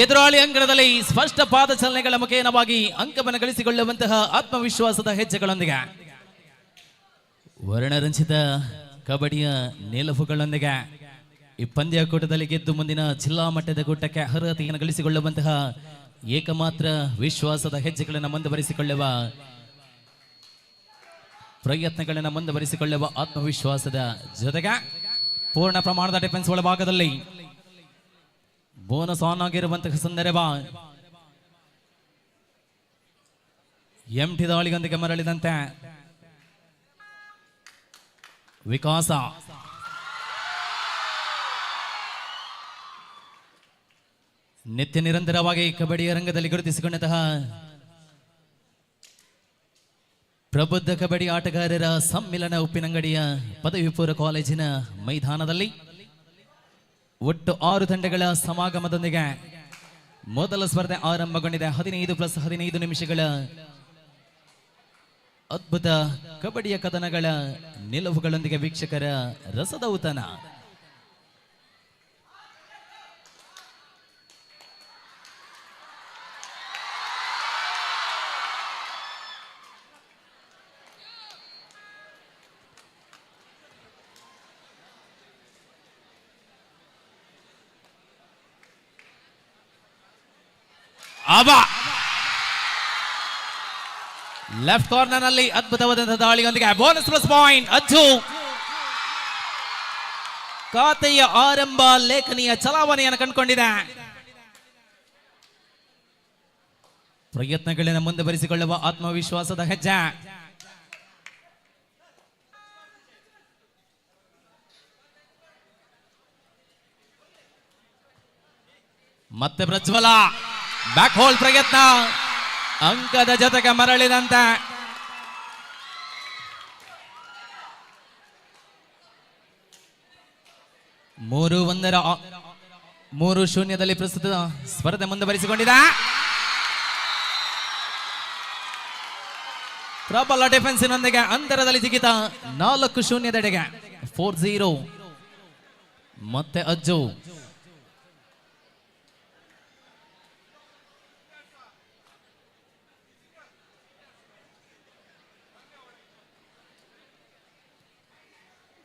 ಎದುರಾಳಿ ಅಂಗಣದಲ್ಲಿ ಸ್ಪಷ್ಟ ಪಾದಚಲನೆಗಳ ಮುಖೇನವಾಗಿ ಅಂಕವನ್ನು ಗಳಿಸಿಕೊಳ್ಳುವಂತಹ ಆತ್ಮವಿಶ್ವಾಸದ ಹೆಜ್ಜೆಗಳೊಂದಿಗೆ ವರ್ಣರಂಜಿತ ಕಬಡ್ಡಿಯ ನಿಲುವುಗಳೊಂದಿಗೆ ಈ ಪಂದ್ಯಕೂಟದಲ್ಲಿ ಗೆದ್ದು ಮುಂದಿನ ಜಿಲ್ಲಾ ಮಟ್ಟದ ಕೂಟಕ್ಕೆ ಅರ್ಹತೆಯನ್ನು ಗಳಿಸಿಕೊಳ್ಳುವಂತಹ ಏಕಮಾತ್ರ ವಿಶ್ವಾಸದ ಹೆಜ್ಜೆಗಳನ್ನು ಮುಂದುವರಿಸಿಕೊಳ್ಳುವ ಪ್ರಯತ್ನಗಳನ್ನು ಮುಂದುವರಿಸಿಕೊಳ್ಳುವ ಆತ್ಮವಿಶ್ವಾಸದ ಜೊತೆಗೆ ಪೂರ್ಣ ಪ್ರಮಾಣದ ಡಿಫೆನ್ಸ್ ಒಳಭಾಗದಲ್ಲಿ ಬೋನಸ್ ಆನ್ ಆಗಿರುವಂತಹ ಸಂದರ್ಭ ಎಂಟಿ ದಾಳಿಯೊಂದಿಗೆ ಮರಳಿದಂತೆ ವಿಕಾಸ ನಿತ್ಯ ನಿರಂತರವಾಗಿ ಕಬಡ್ಡಿಯ ರಂಗದಲ್ಲಿ ಗುರುತಿಸಿಕೊಂಡಂತಹ ಪ್ರಬುದ್ಧ ಕಬಡ್ಡಿ ಆಟಗಾರರ ಸಮ್ಮಿಲನ ಉಪ್ಪಿನಂಗಡಿಯ ಪದವಿ ಪೂರ್ವ ಕಾಲೇಜಿನ ಮೈದಾನದಲ್ಲಿ ಒಟ್ಟು 6 ತಂಡಗಳ ಸಮಾಗಮದೊಂದಿಗೆ ಮೊದಲ ಸ್ಪರ್ಧೆ ಆರಂಭಗೊಂಡಿದೆ. 15+15 ನಿಮಿಷಗಳ ಅದ್ಭುತ ಕಬಡ್ಡಿಯ ಕದನಗಳ ನಿಲುವುಗಳೊಂದಿಗೆ ವೀಕ್ಷಕರ ರಸದೌತಣ. ಲೆಫ್ಟ್ ಕಾರ್ನರ್ ನಲ್ಲಿ ಅದ್ಭುತವಾದಂತಹ ದಾಳಿಯೊಂದಿಗೆ ಬೋನಸ್ ಪ್ಲಸ್ ಪಾಯಿಂಟ್. ಅಜ್ಜು ಖಾತೆಯ ಆರಂಭ ಲೇಖನಿಯ ಚಲಾವಣೆಯನ್ನು ಕಂಡುಕೊಂಡಿದೆ. ಪ್ರಯತ್ನಗಳನ್ನು ಮುಂದುವರಿಸಿಕೊಳ್ಳುವ ಆತ್ಮವಿಶ್ವಾಸದ ಹೆಜ್ಜೆ. ಮತ್ತೆ ಪ್ರಜ್ವಲ ಬ್ಯಾಕ್ ಹೋಲ್ ಪ್ರಯತ್ನ ಅಂಕದ ಜೊತೆಗೆ ಮರಳಿದಂತೆ ಮೂರು 0 ಪ್ರಸ್ತುತ ಸ್ಪರ್ಧೆ ಮುಂದುವರಿಸಿಕೊಂಡಿದೆ. ಪ್ರಬಲ ಡಿಫೆನ್ಸಿನೊಂದಿಗೆ ಅಂತರದಲ್ಲಿ ಜಿಗಿತ 4-0 4-0. ಮತ್ತೆ ಅಜ್ಜು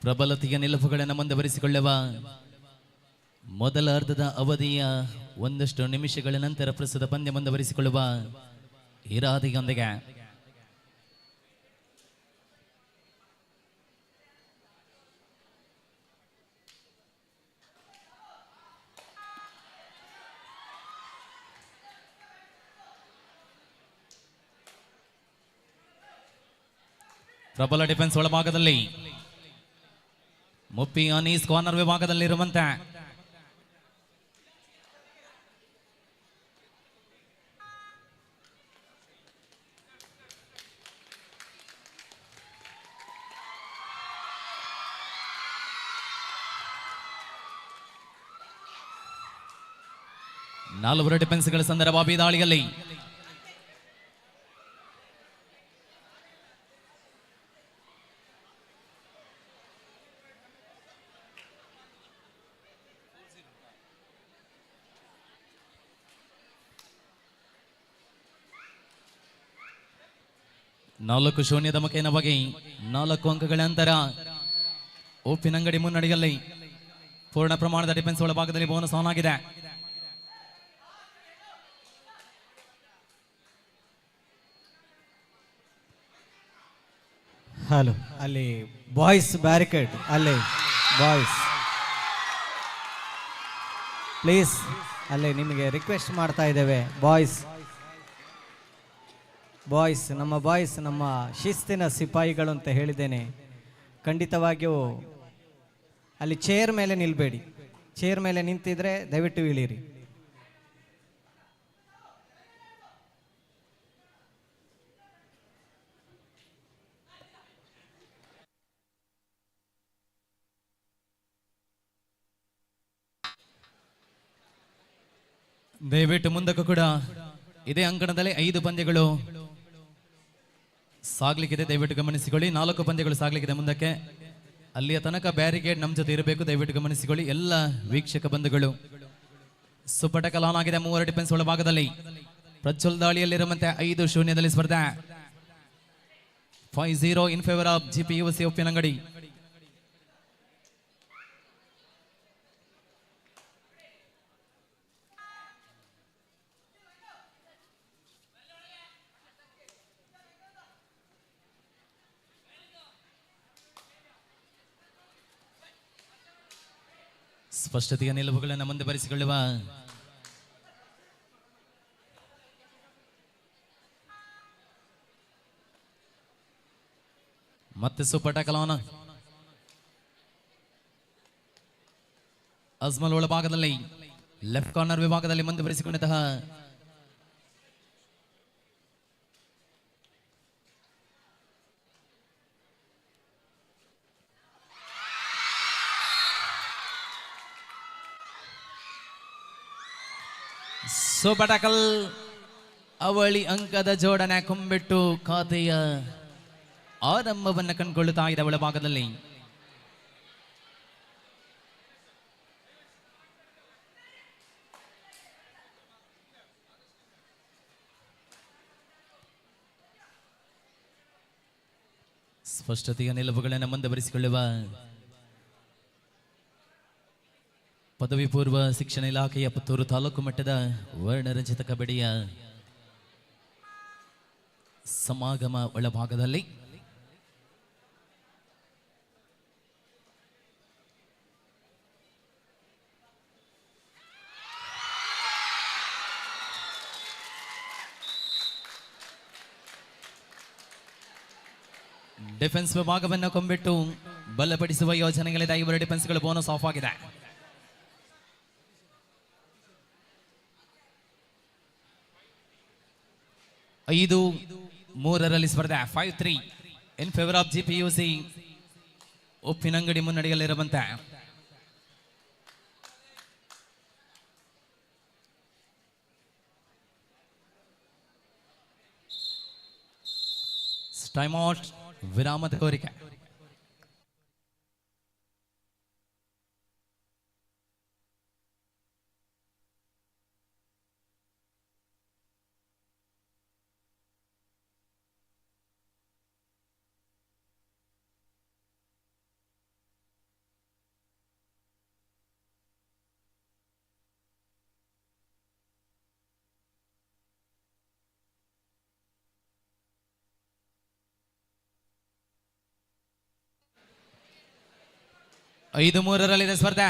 ಪ್ರಬಲತೆಯ ನಿಲುವುಗಳನ್ನು ಮುಂದುವರಿಸಿಕೊಳ್ಳುವ ಮೊದಲ ಅರ್ಧದ ಅವಧಿಯ ಒಂದಷ್ಟು ನಿಮಿಷಗಳ ನಂತರ ಪ್ರಸ್ತುತ ಪಂದ್ಯ ಮುಂದುವರಿಸಿಕೊಳ್ಳುವ ಇರಾದೆಯೊಂದಿಗೆ ಪ್ರಬಲ ಡಿಫೆನ್ಸ್ ಒಳಭಾಗದಲ್ಲಿ ಮುಪ್ಪಿ ಅನೀಸ್ ಕಾರ್ನರ್ ವಿಭಾಗದಲ್ಲಿರುವಂತೆ ನಾಲ್ವರು ಡಿಫೆನ್ಸ್ಗಳ ಸಂದರ್ಭ ದಾಳಿಯಲ್ಲಿ ನಾಲ್ಕು ಶೂನ್ಯದ ಮುಖೇನ ಬಗೆ 4 ಅಂಕಗಳ ಅಂತರ ಉಪ್ಪಿನಂಗಡಿ ಮುನ್ನಡೆಯಲ್ಲಿ ಪೂರ್ಣ ಪ್ರಮಾಣದ ಡಿಫೆನ್ಸ್ ಒಳಭಾಗದಲ್ಲಿ ಬೋನಸ್ ಆನ್ ಆಗಿದೆ. ಹಲೋ, ಅಲ್ಲಿ ಬಾಯ್ಸ್ ಬ್ಯಾರಿಕೇಡ್, ಅಲ್ಲಿ ಬಾಯ್ಸ್ ಪ್ಲೀಸ್, ಅಲ್ಲಿ ನಿಮಗೆ ರಿಕ್ವೆಸ್ಟ್ ಮಾಡ್ತಾ ಇದ್ದೇವೆ. ಬಾಯ್ಸ್ ನಮ್ಮ ಶಿಸ್ತಿನ ಸಿಪಾಯಿಗಳು ಅಂತ ಹೇಳಿದ್ದೇನೆ. ಖಂಡಿತವಾಗಿಯೂ ಅಲ್ಲಿ ಚೇರ್ ಮೇಲೆ ನಿಲ್ಬೇಡಿ. ಚೇರ್ ಮೇಲೆ ನಿಂತಿದ್ರೆ ದಯವಿಟ್ಟು ಇಳಿರಿ. ದಯವಿಟ್ಟು ಮುಂದಕ್ಕೂ ಕೂಡ ಇದೇ ಅಂಕಣದಲ್ಲಿ 5 ಪಂದ್ಯಗಳು ಸಾಗ್ಲಿಕ್ಕಿದೆ, ದಯವಿಟ್ಟು ಗಮನಿಸಿಕೊಳ್ಳಿ. 4 ಪಂದ್ಯಗಳು ಸಾಗ್ಲಿಕ್ಕಿದೆ ಮುಂದಕ್ಕೆ. ಅಲ್ಲಿಯ ತನಕ ಬ್ಯಾರಿಕೇಡ್ ನಮ್ಮ ಜೊತೆ ಇರಬೇಕು, ದಯವಿಟ್ಟು ಗಮನಿಸಿಕೊಳ್ಳಿ ಎಲ್ಲ ವೀಕ್ಷಕ ಬಂಧುಗಳು. ಸುಪಟ ಕಲಾನ್ ಆಗಿದೆ 3 ಡಿಫೆನ್ಸ್ ಒಳಭಾಗದಲ್ಲಿ. ಪ್ರಜ್ವಲ್ ದಾಳಿಯಲ್ಲಿರುವಂತೆ 5 ಶೂನ್ಯದಲ್ಲಿ ಸ್ಪರ್ಧೆ. 5-0 in favour of GPUC Uppinangady. ಸ್ಪಷ್ಟತೆಯ ನಿಲುವುಗಳನ್ನು ಮುಂದೆ ಬರೆಸಿಕೊಳ್ಳುವ ಮತ್ತೆ ಸುಪಟ ಕಲಾನ ಅಜ್ಮಲ್ ಒಳಭಾಗದಲ್ಲಿ ಲೆಫ್ಟ್ ಕಾರ್ನರ್ ವಿಭಾಗದಲ್ಲಿ ಮುಂದೆ ಬರೆಸಿಕೊಂಡಂತಹ ಸೋಬಟಕಲ್ ಅವಳಿ ಅಂಕದ ಜೋಡಣೆ ಕೊಂಬಿಟ್ಟು ಖಾತೆಯ ಆರಂಭವನ್ನು ಕಂಡುಕೊಳ್ಳುತ್ತಾ ಇದೆ ಒಳಭಾಗದಲ್ಲಿ. ಸ್ಪಷ್ಟತೆಯ ನಿಲುವುಗಳನ್ನು ಮುಂದೆ ಬರೆಸಿಕೊಳ್ಳುವ ಪದವಿ ಪೂರ್ವ ಶಿಕ್ಷಣ ಇಲಾಖೆಯ ಪುತ್ತೂರು ತಾಲೂಕು ಮಟ್ಟದ ವರ್ಣರಂಜಿತ ಕಬಡ್ಡಿಯ ಸಮಾಗಮ ಒಳಭಾಗದಲ್ಲಿ ಡಿಫೆನ್ಸ್ ವಿಭಾಗವನ್ನು ಕೊಂಬಿಟ್ಟು ಬಲಪಡಿಸುವ ಯೋಜನೆಗಳಿಂದ 5 ಡಿಫೆನ್ಸ್ಗಳು ಬೋನಸ್ ಆಫ್ ಆಗಿದೆ. 5-3 ಸ್ಪರ್ಧೆ. 5-3 in favour of GPUC Uppinangady ಮುನ್ನಡೆಯಲ್ಲಿರುವಂತೆ ಟೈಮ್ ಔಟ್, ವಿರಾಮದ ಕೋರಿಕೆ. ಐದು ಮೂರರಲ್ಲಿದೆ ಸ್ಪರ್ಧೆ.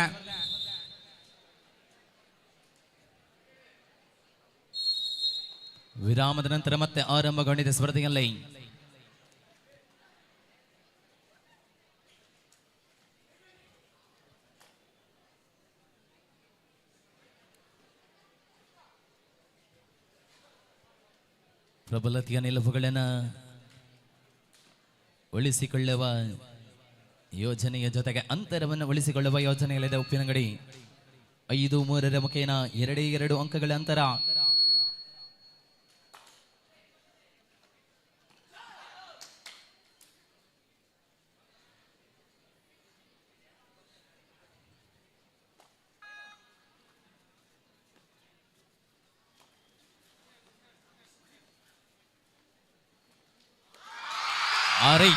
ವಿರಾಮದ ನಂತರ ಮತ್ತೆ ಆರಂಭಗೊಂಡಿದೆ ಸ್ಪರ್ಧೆಯಲ್ಲಿ. ಪ್ರಬಲತೆಯ ನಿಲುವುಗಳನ್ನು ಉಳಿಸಿಕೊಳ್ಳುವ ಯೋಜನೆಯ ಜೊತೆಗೆ ಅಂತರವನ್ನು ಉಳಿಸಿಕೊಳ್ಳುವ ಯೋಜನೆಯಲ್ಲಿದೆ ಉಪ್ಪಿನಂಗಡಿ. 5-3 ಮುಖೇನ 2 ಅಂಕಗಳ ಅಂತರ. ಆರೈ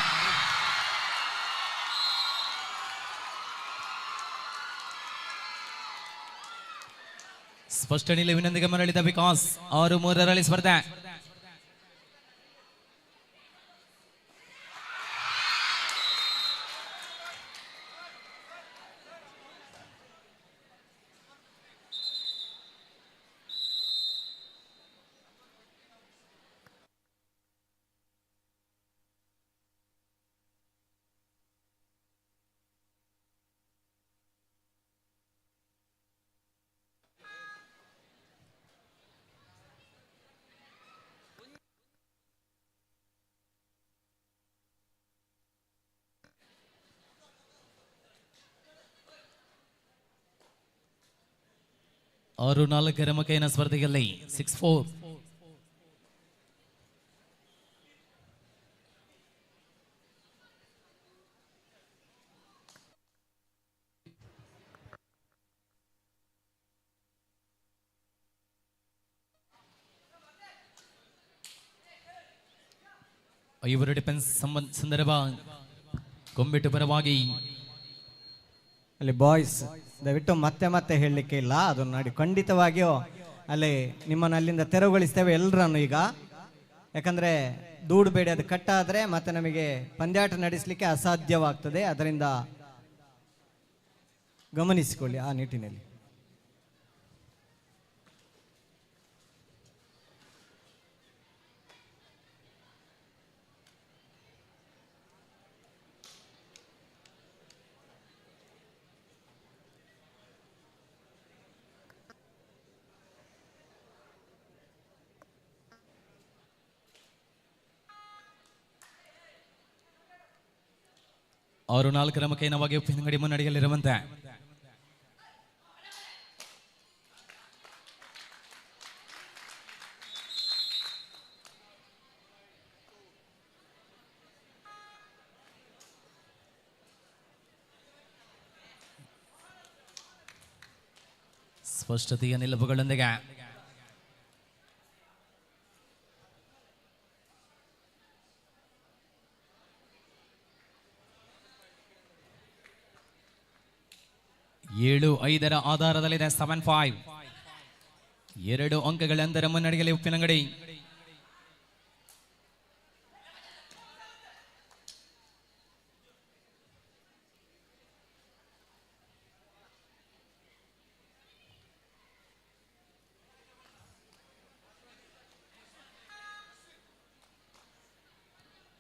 ಸ್ಪಷ್ಟ ನಿಲುವಿನೊಂದಿಗೆ ಮರಳಿದ ವಿಕಾಸ್. 6-3 ಸ್ಪರ್ಧೆ. ಆರು 4 ಮುಖೇನ ಸ್ಪರ್ಧೆಯಲ್ಲಿ 6-4. ಐವರು ಡಿಫೆನ್ಸ್ ಸಂದರ್ಭ ಕೊಂಬಿಟ್ಟು ಪರವಾಗಿ ಅಲ್ಲಿ ಬಾಯ್ಸ್ ದಯವಿಟ್ಟು ಮತ್ತೆ ಮತ್ತೆ ಹೇಳಲಿಕ್ಕೆ ಇಲ್ಲ, ಅದನ್ನು ನೋಡಿ ಖಂಡಿತವಾಗಿಯೂ ಅಲ್ಲಿ ನಿಮ್ಮನ್ನು ಅಲ್ಲಿಂದ ತೆರವುಗೊಳಿಸ್ತೇವೆ ಎಲ್ಲರನ್ನು ಈಗ. ಯಾಕಂದರೆ ದೂಡಬೇಡಿ, ಅದು ಕಟ್ಟಾದರೆ ಮತ್ತೆ ನಮಗೆ ಪಂದ್ಯಾಟ ನಡೆಸಲಿಕ್ಕೆ ಅಸಾಧ್ಯವಾಗ್ತದೆ. ಅದರಿಂದ ಗಮನಿಸಿಕೊಳ್ಳಿ ಆ ನಿಟ್ಟಿನಲ್ಲಿ. ಆರು 4 ಮುಖೇನವಾಗಿ ಉಪ್ಪಿನಂಗಡಿ ಮುನ್ನಡೆಯಲ್ಲಿರುವಂತೆ ಸ್ಪಷ್ಟತೆಯ ನಿಲುವುಗಳೊಂದಿಗೆ ಏಳು 5 ಆಧಾರದಲ್ಲಿದೆ 7-5. 2 ಅಂಕಗಳ ಅಂತರ ಮುನ್ನಡೆಯಲ್ಲಿ ಉಪ್ಪಿನಂಗಡಿ.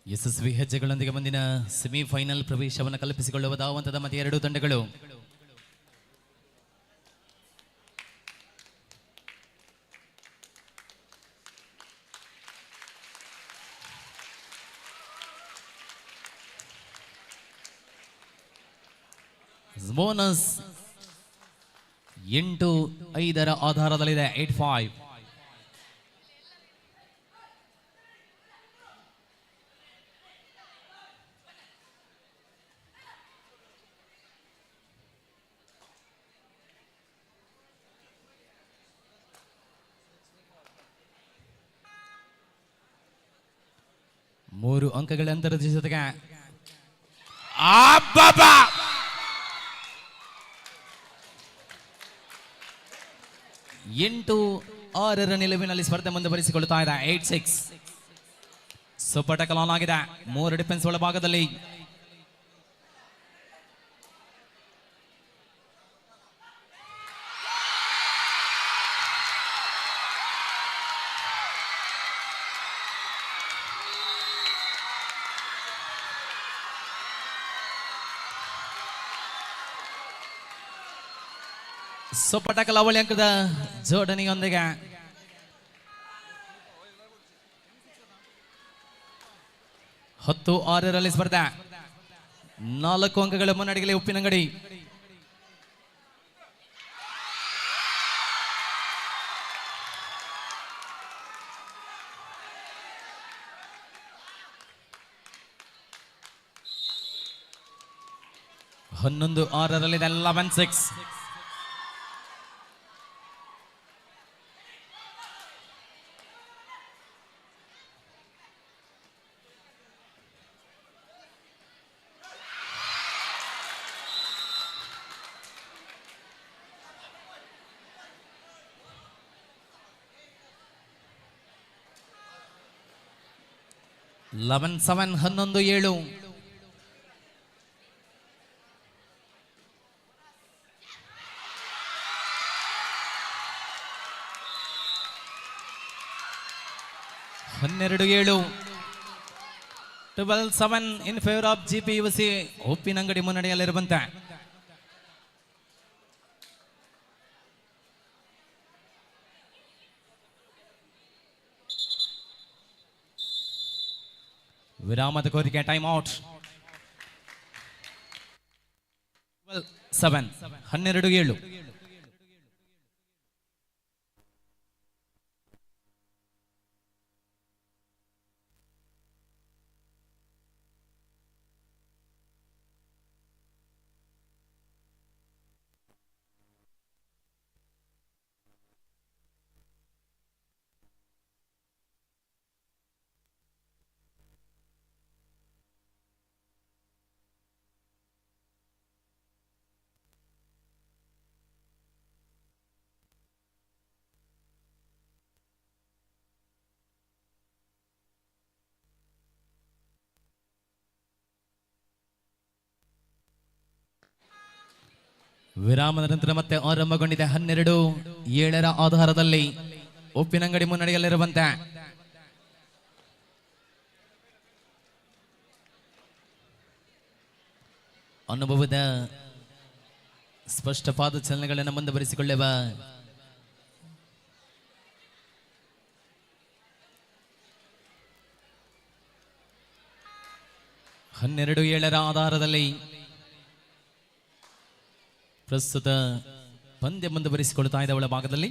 ಯಶಸ್ವಿ ಹೆಜ್ಜೆಗಳೊಂದಿಗೆ ಮುಂದಿನ ಸೆಮಿಫೈನಲ್ ಪ್ರವೇಶವನ್ನು ಕಲ್ಪಿಸಿಕೊಳ್ಳುವ ಧಾವಂತದ ಮಧ್ಯೆ 2 ತಂಡಗಳು. ಬೋನಸ್ 8-5 ಆಧಾರದಲ್ಲಿದೆ 8-5. ಮೂರು ಅಂಕಗಳ ಅಂತರದ ಜೊತೆಗೆ 8-6 ನಿಲುವಿನಲ್ಲಿ ಸ್ಪರ್ಧೆ ಮುಂದುವರಿಸಿಕೊಳ್ಳುತ್ತಾ ಇದೆ 8-6. ಸೂಪರ್ ಟ್ಯಾಕಲ್ ಆನ್ ಆಗಿದೆ 3 ಡಿಫೆನ್ಸ್ ಒಳಭಾಗದಲ್ಲಿ. ಸೂಪರ್ ಟ್ಯಾಕಲ್ ಅವಳಿ ಅಂಕದ ಜೋಡಣೆಯೊಂದಿಗೆ 10-6 ಸ್ಪರ್ಧೆ. 4 ಅಂಕಗಳ ಮುನ್ನಡೆಯಲ್ಲಿ ಉಪ್ಪಿನಂಗಡಿ. ಹನ್ನೊಂದು 6 11-6. ಲೆವೆನ್ 7 11-7. ಹನ್ನೆರಡು 7. 12-7 in favour of GPUC. Uppinangady ಮುನ್ನಡೆಯಲ್ಲಿರುವಂತೆ. ವಿರಾಮದ ಕೋರಿಕೆ ಟೈಮ್ ಔಟ್. 12-7 12-7. ವಿರಾಮದ ನಂತರ ಮತ್ತೆ ಆರಂಭಗೊಂಡಿದೆ. 12-7 ಆಧಾರದಲ್ಲಿ ಉಪ್ಪಿನಂಗಡಿ ಮುನ್ನಡೆಯಲ್ಲಿರುವಂತೆ. ಅನುಭವದ ಸ್ಪಷ್ಟ ಪಾದಚಲನೆಗಳನ್ನು ಮುಂದುವರಿಸಿಕೊಳ್ಳುವ ಹನ್ನೆರಡು 7 ಆಧಾರದಲ್ಲಿ ಪ್ರಸ್ತುತ ಪಂದ್ಯ ಮುಂದುವರಿಸಿಕೊಳ್ತಾ ಇದೆ ಒಳ ಭಾಗದಲ್ಲಿ.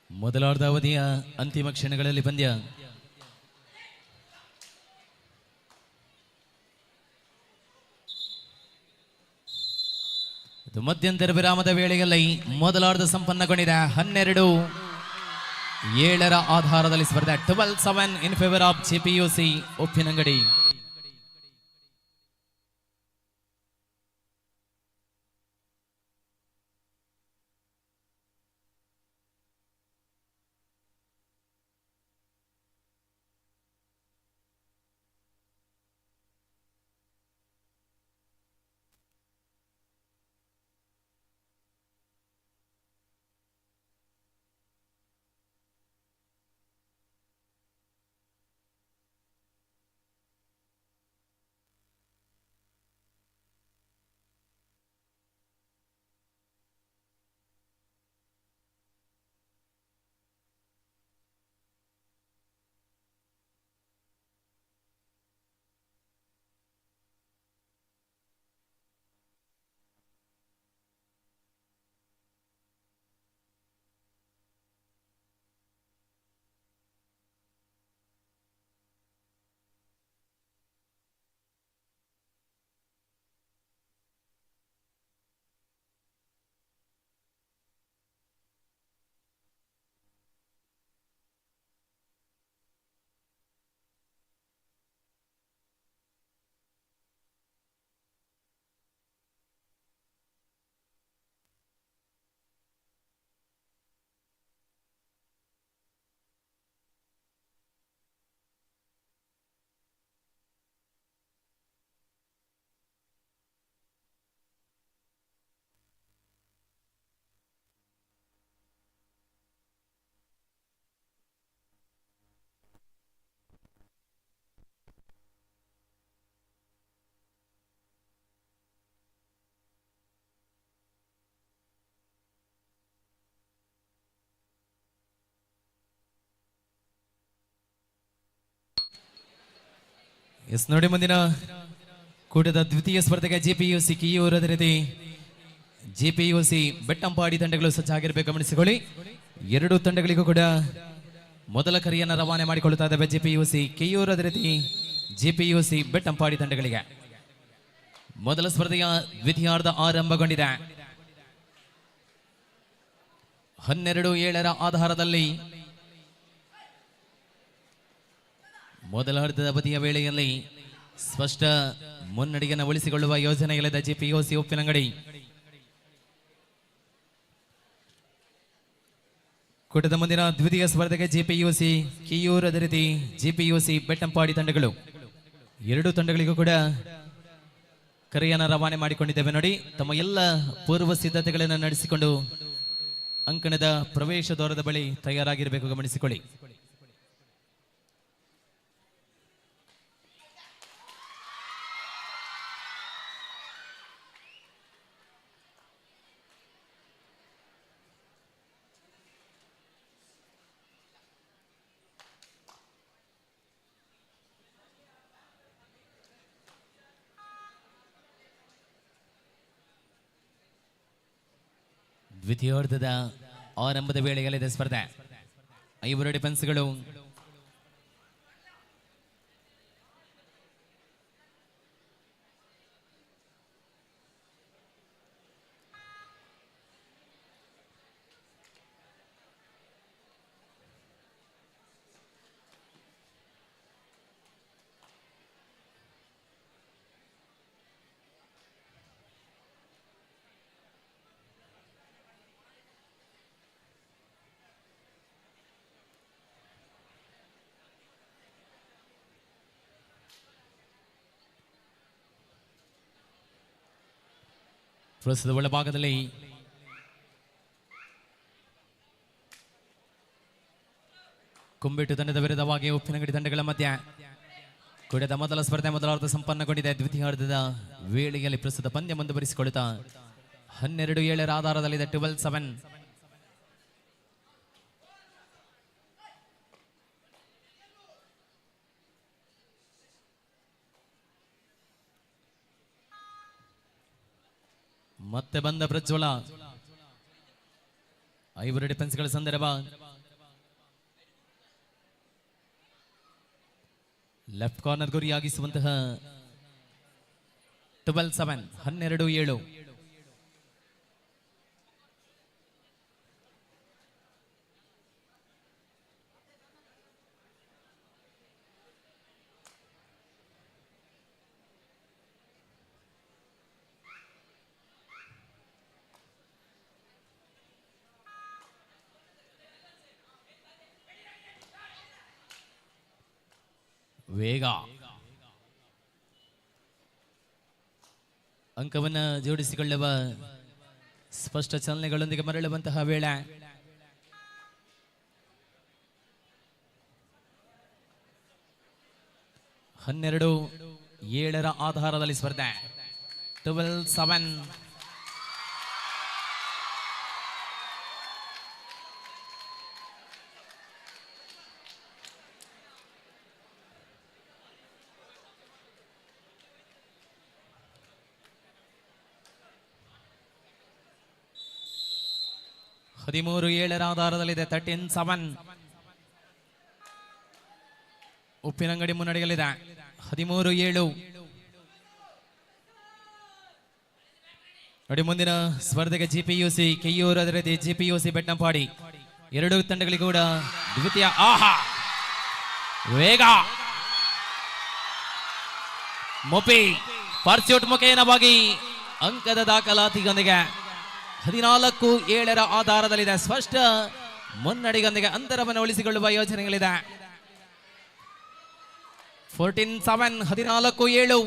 ಮೊದಲಾರ್ಧ ಅವಧಿಯ ಅಂತಿಮ ಕ್ಷಣಗಳಲ್ಲಿ ಪಂದ್ಯ. ಇದು ಮಧ್ಯಂತರ ವಿರಾಮದ ವೇಳೆಯಲ್ಲಿ ಮೊದಲಾರ್ಧ ಸಂಪನ್ನಗೊಂಡಿದೆ. 12-7 ಆಧಾರದಲ್ಲಿ ಸ್ಪರ್ಧೆ. 12-7 in favour of GPUC Uppinangadi. Yes ನೋಡಿ, ಮುಂದಿನ ಕೂಟದ ದ್ವಿತೀಯ ಸ್ಪರ್ಧೆಗೆ ಜಿಪಿಯುಸಿ ಕಿಯೂರು ಅದೇ ರೀತಿ ಜಿಪಿಯುಸಿ ಬೆಟ್ಟಂಪಾಡಿ ತಂಡಗಳು ಸಜ್ಜಾಗಿರಬೇಕು, ಗಮನಿಸಿಕೊಳ್ಳಿ. ಎರಡೂ ತಂಡಗಳಿಗೂ ಕೂಡ ಮೊದಲ ಕರೆಯನ್ನು ರವಾನೆ ಮಾಡಿಕೊಳ್ಳುತ್ತಾ ಇದ್ದಾವೆ. ಜಿಪಿಯುಸಿ ಕಿಯೂರು ಅದೇ ರೀತಿ ಜಿಪಿಯುಸಿ ಬೆಟ್ಟಂಪಾಡಿ ತಂಡಗಳಿಗೆ ಮೊದಲ ಸ್ಪರ್ಧೆಯ ದ್ವಿತೀಯಾರ್ಧ ಆರಂಭಗೊಂಡಿದೆ. 12-7 ಆಧಾರದಲ್ಲಿ ಮೊದಲ ಅರ್ಧದ ಅವಧಿಯ ವೇಳೆಯಲ್ಲಿ ಸ್ಪಷ್ಟ ಮುನ್ನಡೆಯನ್ನು ಉಳಿಸಿಕೊಳ್ಳುವ ಯೋಜನೆಯಲ್ಲಿದೆ ಜಿಪಿಯುಸಿ ಉಪ್ಪಿನಂಗಡಿ. ಕೂಟದ ಮುಂದಿನ ದ್ವಿತೀಯ ಸ್ಪರ್ಧೆಗೆ ಜಿಪಿಯುಸಿ ಕಿಯೂರು ಅದೇ ರೀತಿ ಜಿಪಿಯುಸಿ ಬೆಟ್ಟಂಪಾಡಿ ತಂಡಗಳು ಎರಡೂ ತಂಡಗಳಿಗೂ ಕೂಡ ಕರೆಯನ್ನು ರವಾನೆ ಮಾಡಿಕೊಂಡಿದ್ದೇವೆ. ನೋಡಿ, ತಮ್ಮ ಎಲ್ಲ ಪೂರ್ವ ಸಿದ್ಧತೆಗಳನ್ನು ನಡೆಸಿಕೊಂಡು ಅಂಕಣದ ಪ್ರವೇಶ ದ್ವಾರದ ಬಳಿ ತಯಾರಾಗಿರಬೇಕು, ಗಮನಿಸಿಕೊಳ್ಳಿ. ದ್ವಿತೀಯಾರ್ಧದ ಆರಂಭದ ವೇಳೆಯಲ್ಲಿದೆ ಸ್ಪರ್ಧೆ. 5 ಡಿಫೆನ್ಸ್ಗಳು ಪ್ರಸ್ತುತ ಒಳಭಾಗದಲ್ಲಿ ಕುಂಬಿಟ್ಟು ತಂಡದ ವಿರುದ್ಧವಾಗಿ ಉಪ್ಪಿನಂಗಡಿ ತಂಡಗಳ ಮಧ್ಯ ಕೂಡದ ಮೊದಲ ಸ್ಪರ್ಧೆ ಮೊದಲಾರ್ಧ ಸಂಪನ್ನಗೊಂಡಿದೆ. ದ್ವಿತೀಯಾರ್ಧದ ವೇಳೆಯಲ್ಲಿ ಪ್ರಸ್ತುತ ಪಂದ್ಯ ಮುಂದುವರಿಸಿಕೊಳ್ಳುತ್ತಾ 12-7 ಆಧಾರದಲ್ಲಿದೆ 12-7. ಮತ್ತೆ ಬಂದ ಪ್ರಜ್ವಲ. 5 ಡಿಫೆನ್ಸ್ಗಳ ಸಂದರ್ಭ. ಲೆಫ್ಟ್ ಕಾರ್ನರ್ ಗುರಿಯಾಗಿಸುವಂತಹ 12-7 12-7. ವೇಗ ಅಂಕವನ್ನ ಜೋಡಿಸಿಕೊಳ್ಳುವ ಸ್ಪಷ್ಟ ಚಲನೆಗಳೊಂದಿಗೆ ಮರಳುವಂತಹ ವೇಳೆ. ಹನ್ನೆರಡು 7 ಆಧಾರದಲ್ಲಿ ಸ್ಪರ್ಧೆ 12-7. ಹದಿಮೂರು 7 ಆಧಾರದಲ್ಲಿದೆ 13-7. ಉಪ್ಪಿನಂಗಡಿ ಮುನ್ನಡೆಯಲ್ಲಿದೆ 13-7. ನೋಡಿ, ಮುಂದಿನ ಸ್ಪರ್ಧೆಗೆ ಜಿಪಿಯುಸಿ ಕಿಯೂರು ಅದೇ ರೀತಿ ಜಿಪಿಯುಸಿ ಬೆಟ್ಟಂಪಾಡಿ ಎರಡೂ ತಂಡಗಳಿಗೂ ಕೂಡ ದ್ವಿತೀಯ. ಆಹಾ, ವೇಗ ಮೊಪಿ ಪರ್ಸ್ಯೂಟ್ ಮುಖೇನವಾಗಿ ಅಂಕದ ದಾಖಲಾತಿಯೊಂದಿಗೆ 14-7 ಆಧಾರದಲ್ಲಿದೆ. ಸ್ಪಷ್ಟ ಮುನ್ನಡೆಯೊಂದಿಗೆ ಅಂತರವನ್ನು ಉಳಿಸಿಕೊಳ್ಳುವ ಯೋಜನೆಗಳಿದೆ. 14-7 14-7.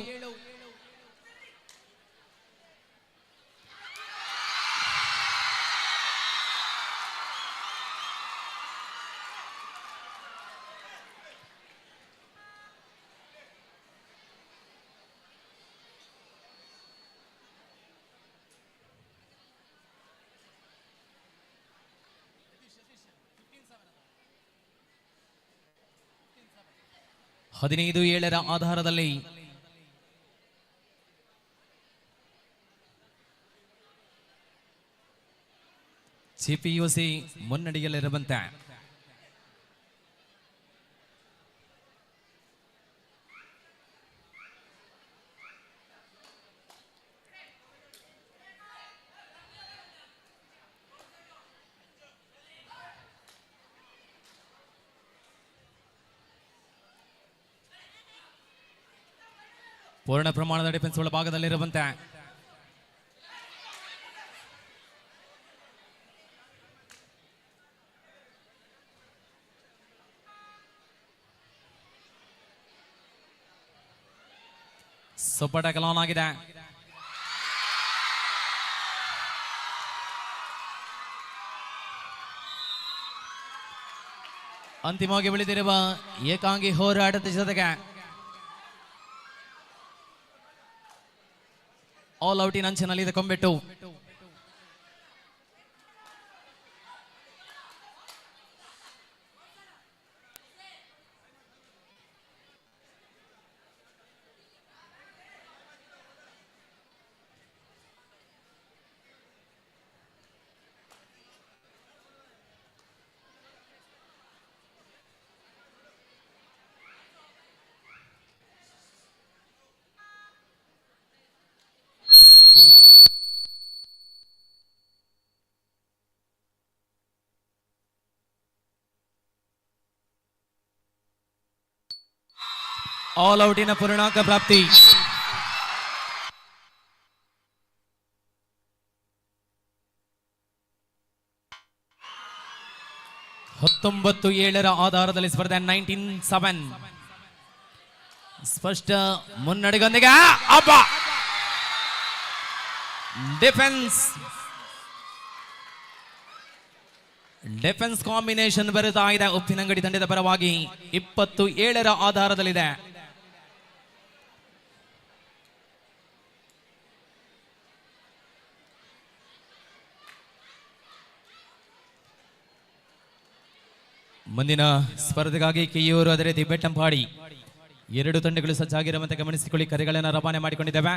15-7 ಆಧಾರದಲ್ಲಿ ಸಿಪಿಯುಸಿ ಮುನ್ನಡೆಯಲ್ಲಿರುವಂತೆ ಪೂರ್ಣ ಪ್ರಮಾಣದ ಡಿಫೆನ್ಸ್ ಒಳಭಾಗದಲ್ಲಿರುವಂತೆ ಸೂಪರ್ ಟ್ಯಾಕಲ್ ಆನ್ ಆಗಿದೆ. ಅಂತಿಮವಾಗಿ ಬೆಳೆದಿರುವ ಏಕಾಂಗಿ ಹೋರಾಟದ ಜೊತೆಗೆ ಆಲ್ ಔಟಿನ ಅಂಚಿನಲ್ಲಿ ಇದೆ ಕೊಂಬೆಟ್ಟು. ಆಲ್ ಔಟಿನ ಪೂರ್ಣಾಂಕ ಪ್ರಾಪ್ತಿ. ಹತ್ತೊಂಬತ್ತು 7 ಆಧಾರದಲ್ಲಿ ಸ್ಪರ್ಧೆ 19-7 ಸ್ಪಷ್ಟ ಮುನ್ನಡೆಗೊಂದಿಗೆ ಅಬ್ಬ ಡಿಫೆನ್ಸ್ ಕಾಂಬಿನೇಷನ್ ಬರುತ್ತಾ ಇದೆ ಉಪ್ಪಿನಂಗಡಿ ತಂಡದ ಪರವಾಗಿ. 27 ಆಧಾರದಲ್ಲಿದೆ. ಮುಂದಿನ ಸ್ಪರ್ಧೆಗಾಗಿ ಕಿಯೂರು ಅದೇ ರೀತಿ ಬೆಟ್ಟಂಪಾಡಿ ಎರಡು ತಂಡಗಳು ಸಜ್ಜಾಗಿರುವಂತೆ ಗಮನಿಸಿಕೊಳ್ಳಿ. ಕರೆಗಳನ್ನು ರವಾನೆ ಮಾಡಿಕೊಂಡಿದ್ದೇವೆ.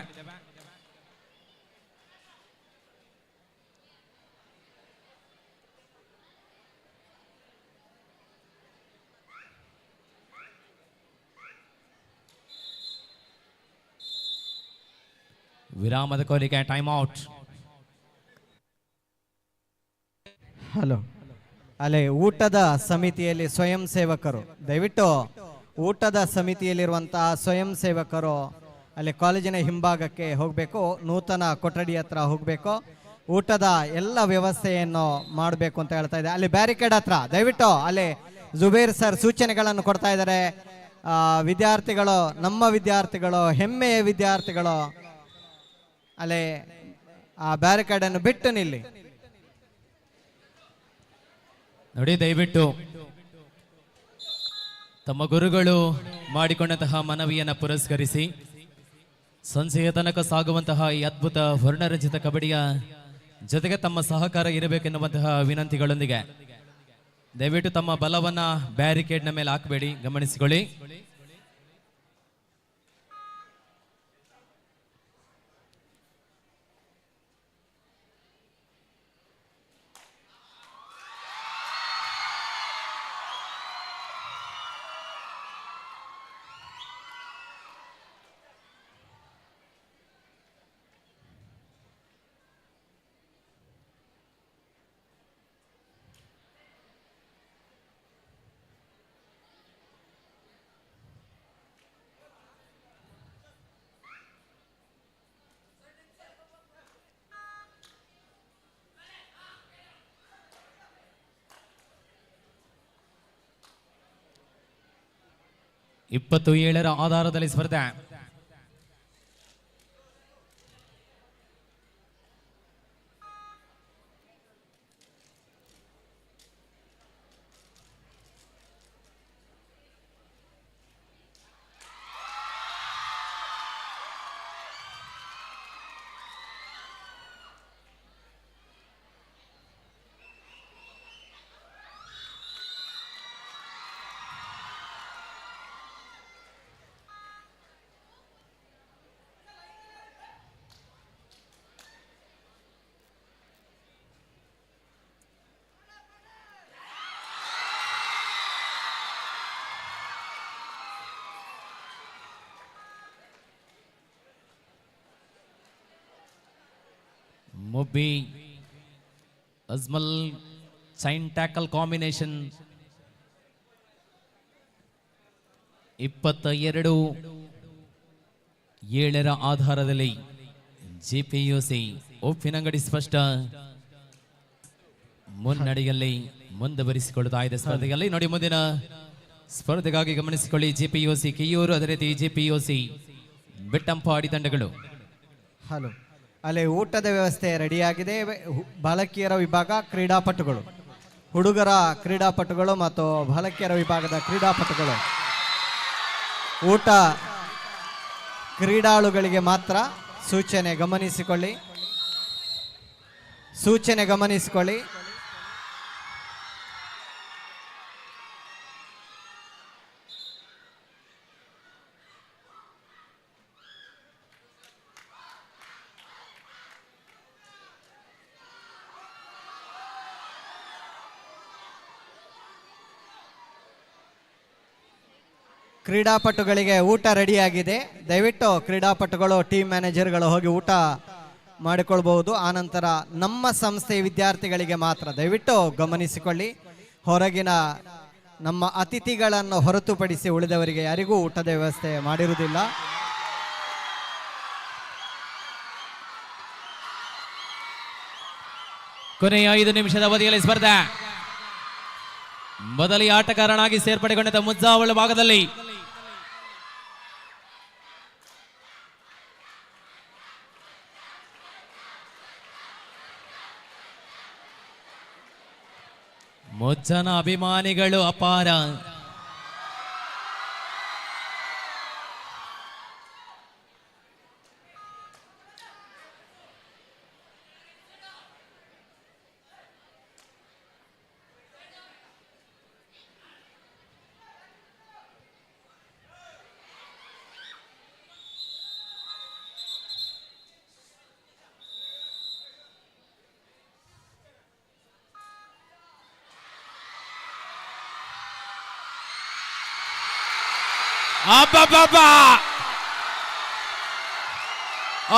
ವಿರಾಮದ ಕೋರಿಕೆ ಟೈಮ್ ಔಟ್. ಹಲೋ, ಅಲ್ಲೇ ಊಟದ ಸಮಿತಿಯಲ್ಲಿ ಸ್ವಯಂ ಸೇವಕರು ದಯವಿಟ್ಟು ಊಟದ ಸಮಿತಿಯಲ್ಲಿರುವಂತಹ ಸ್ವಯಂ ಸೇವಕರು ಅಲ್ಲಿ ಕಾಲೇಜಿನ ಹಿಂಭಾಗಕ್ಕೆ ಹೋಗಬೇಕು, ನೂತನ ಕೊಠಡಿ ಹತ್ರ ಹೋಗಬೇಕು, ಊಟದ ಎಲ್ಲ ವ್ಯವಸ್ಥೆಯನ್ನು ಮಾಡಬೇಕು ಅಂತ ಹೇಳ್ತಾ ಇದೆ. ಅಲ್ಲಿ ಬ್ಯಾರಿಕೇಡ್ ಹತ್ರ ದಯವಿಟ್ಟು ಅಲ್ಲಿ ಜುಬೇರ್ ಸರ್ ಸೂಚನೆಗಳನ್ನು ಕೊಡ್ತಾ ಇದ್ದಾರೆ. ವಿದ್ಯಾರ್ಥಿಗಳು, ನಮ್ಮ ವಿದ್ಯಾರ್ಥಿಗಳು, ಹೆಮ್ಮೆಯ ವಿದ್ಯಾರ್ಥಿಗಳು ಅಲ್ಲಿ ಆ ಬ್ಯಾರಿಕೇಡನ್ನು ಬಿಟ್ಟು ನಿಲ್ಲಿ. ನೋಡಿ, ದಯವಿಟ್ಟು ತಮ್ಮ ಗುರುಗಳು ಮಾಡಿಕೊಂಡಂತಹ ಮನವಿಯನ್ನು ಪುರಸ್ಕರಿಸಿ ಸಂಜೆಯ ತನಕ ಸಾಗುವಂತಹ ಈ ಅದ್ಭುತ ವರ್ಣರಂಜಿತ ಕಬಡ್ಡಿಯ ಜೊತೆಗೆ ತಮ್ಮ ಸಹಕಾರ ಇರಬೇಕೆನ್ನುವಂತಹ ವಿನಂತಿಗಳೊಂದಿಗೆ ದಯವಿಟ್ಟು ತಮ್ಮ ಬಲವನ್ನ ಬ್ಯಾರಿಕೇಡ್ನ ಮೇಲೆ ಹಾಕಬೇಡಿ, ಗಮನಿಸಿಕೊಳ್ಳಿ. ಇಪ್ಪತ್ತು 7 ಆಧಾರದಲ್ಲಿ ಸ್ಪರ್ಧೆ. ಮುಬ್ಬಿ ಅಜ್ಮಲ್ ಚೈನ್ ಟ್ಯಾಕಲ್ ಕಾಂಬಿನೇಷನ್ 22-7 ಆಧಾರದಲ್ಲಿ ಜಿಪಿಯುಸಿ ಉಪ್ಪಿನಂಗಡಿ ಸ್ಪಷ್ಟ ಮುನ್ನಡೆಯಲ್ಲಿ ಮುಂದುವರಿಸಿಕೊಳ್ಳುತ್ತಾ ಇದೆ ಸ್ಪರ್ಧೆಯಲ್ಲಿ. ನೋಡಿ, ಮುಂದಿನ ಸ್ಪರ್ಧೆಗಾಗಿ ಗಮನಿಸಿಕೊಳ್ಳಿ ಜಿಪಿಯುಸಿ ಕಿಯೂರು, ಅದೇ ರೀತಿ ಜಿಪಿಯುಸಿ ಬೆಟ್ಟಂಪಾಡಿ ತಂಡಗಳು. ಹಲೋ, ಅಲ್ಲಿ ಊಟದ ವ್ಯವಸ್ಥೆ ರೆಡಿಯಾಗಿದೆ. ಬಾಲಕಿಯರ ವಿಭಾಗ ಕ್ರೀಡಾಪಟುಗಳು, ಹುಡುಗರ ಕ್ರೀಡಾಪಟುಗಳು ಮತ್ತು ಬಾಲಕಿಯರ ವಿಭಾಗದ ಕ್ರೀಡಾಪಟುಗಳು. ಊಟ ಕ್ರೀಡಾಳುಗಳಿಗೆ ಮಾತ್ರ. ಸೂಚನೆ ಗಮನಿಸಿಕೊಳ್ಳಿ. ಕ್ರೀಡಾಪಟುಗಳಿಗೆ ಊಟ ರೆಡಿಯಾಗಿದೆ. ದಯವಿಟ್ಟು ಕ್ರೀಡಾಪಟುಗಳು, ಟೀಮ್ ಮ್ಯಾನೇಜರ್ಗಳು ಹೋಗಿ ಊಟ ಮಾಡಿಕೊಳ್ಬಹುದು. ಆನಂತರ ನಮ್ಮ ಸಂಸ್ಥೆಯ ವಿದ್ಯಾರ್ಥಿಗಳಿಗೆ ಮಾತ್ರ ದಯವಿಟ್ಟು ಗಮನಿಸಿಕೊಳ್ಳಿ. ಹೊರಗಿನ ನಮ್ಮ ಅತಿಥಿಗಳನ್ನು ಹೊರತುಪಡಿಸಿ ಉಳಿದವರಿಗೆ ಯಾರಿಗೂ ಊಟದ ವ್ಯವಸ್ಥೆ ಮಾಡಿರುವುದಿಲ್ಲ. ಕೊನೆಯ 5 ನಿಮಿಷದ ಅವಧಿಯಲ್ಲಿ ಸ್ಪರ್ಧೆ. ಮೊದಲ ಆಟಗಾರನಾಗಿ ಸೇರ್ಪಡೆಗೊಂಡ ಮುಜ್ಜಾವಳ ಭಾಗದಲ್ಲಿ ಮುಜ್ಜನ ಅಭಿಮಾನಿಗಳು ಅಪಾರ. ಅಬ್ಬಬ್ಬಬ್ಬಾ!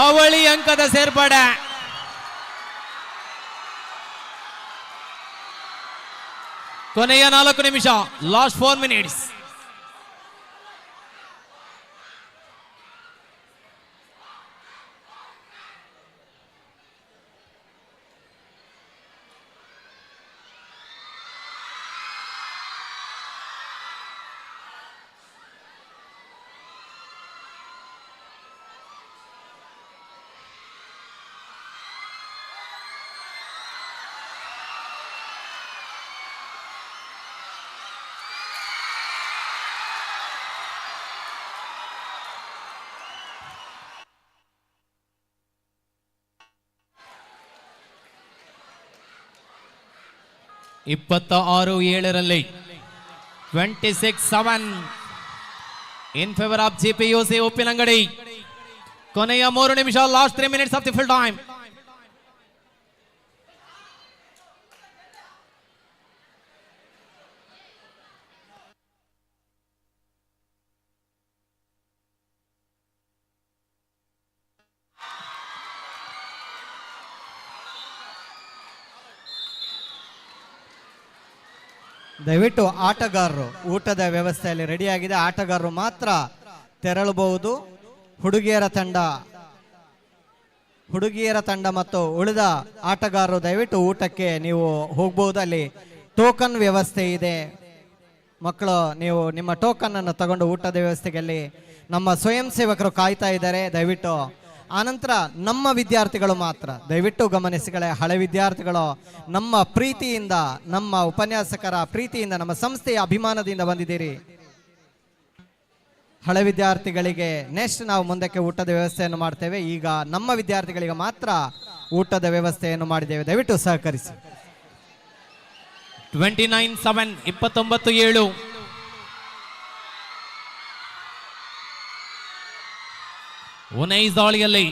ಅವಳಿ ಅಂಕದ ಸೇರ್ಪಡೆ. ಕೊನೆಯ 4 ನಿಮಿಷ, ಲಾಸ್ಟ್ 4 ಮಿನಿಟ್ಸ್. ಇಪ್ಪತ್ತಾರು 7ರಲ್ಲಿ 26-7 ಇನ್ ಫೇವರ್ ಆಫ್ ಜಿಪಿಯುಸಿ ಉಪ್ಪಿನಂಗಡಿ. ಕೊನೆಯ 3 ನಿಮಿಷ, last 3 minutes of the full time. ದಯವಿಟ್ಟು ಆಟಗಾರರು, ಊಟದ ವ್ಯವಸ್ಥೆಯಲ್ಲಿ ರೆಡಿಯಾಗಿದೆ, ಆಟಗಾರರು ಮಾತ್ರ ತೆರಳಬಹುದು. ಹುಡುಗಿಯರ ತಂಡ ಮತ್ತು ಉಳಿದ ಆಟಗಾರರು ದಯವಿಟ್ಟು ಊಟಕ್ಕೆ ನೀವು ಹೋಗಬಹುದು. ಅಲ್ಲಿ ಟೋಕನ್ ವ್ಯವಸ್ಥೆ ಇದೆ. ಮಕ್ಕಳು, ನೀವು ನಿಮ್ಮ ಟೋಕನ್ ಅನ್ನು ತಗೊಂಡು ಊಟದ ವ್ಯವಸ್ಥೆಗೆ ಅಲ್ಲಿ ನಮ್ಮ ಸ್ವಯಂ ಸೇವಕರು ಕಾಯ್ತಾ ಇದ್ದಾರೆ. ದಯವಿಟ್ಟು ಆನಂತರ ನಮ್ಮ ವಿದ್ಯಾರ್ಥಿಗಳು ಮಾತ್ರ ದಯವಿಟ್ಟು ಗಮನಿಸಿಗಳೇ. ಹಳೆ ವಿದ್ಯಾರ್ಥಿಗಳು ನಮ್ಮ ಪ್ರೀತಿಯಿಂದ, ನಮ್ಮ ಉಪನ್ಯಾಸಕರ ಪ್ರೀತಿಯಿಂದ, ನಮ್ಮ ಸಂಸ್ಥೆಯ ಅಭಿಮಾನದಿಂದ ಬಂದಿದ್ದೀರಿ. ಹಳೆ ವಿದ್ಯಾರ್ಥಿಗಳಿಗೆ ನೆಕ್ಸ್ಟ್ ನಾವು ಮುಂದಕ್ಕೆ ಊಟದ ವ್ಯವಸ್ಥೆಯನ್ನು ಮಾಡ್ತೇವೆ. ಈಗ ನಮ್ಮ ವಿದ್ಯಾರ್ಥಿಗಳಿಗೆ ಮಾತ್ರ ಊಟದ ವ್ಯವಸ್ಥೆಯನ್ನು ಮಾಡಿದ್ದೇವೆ. ದಯವಿಟ್ಟು ಸಹಕರಿಸಿ. 29-7 29-7 ಉನೈಸ್ ದಾಳಿಯಲ್ಲಿ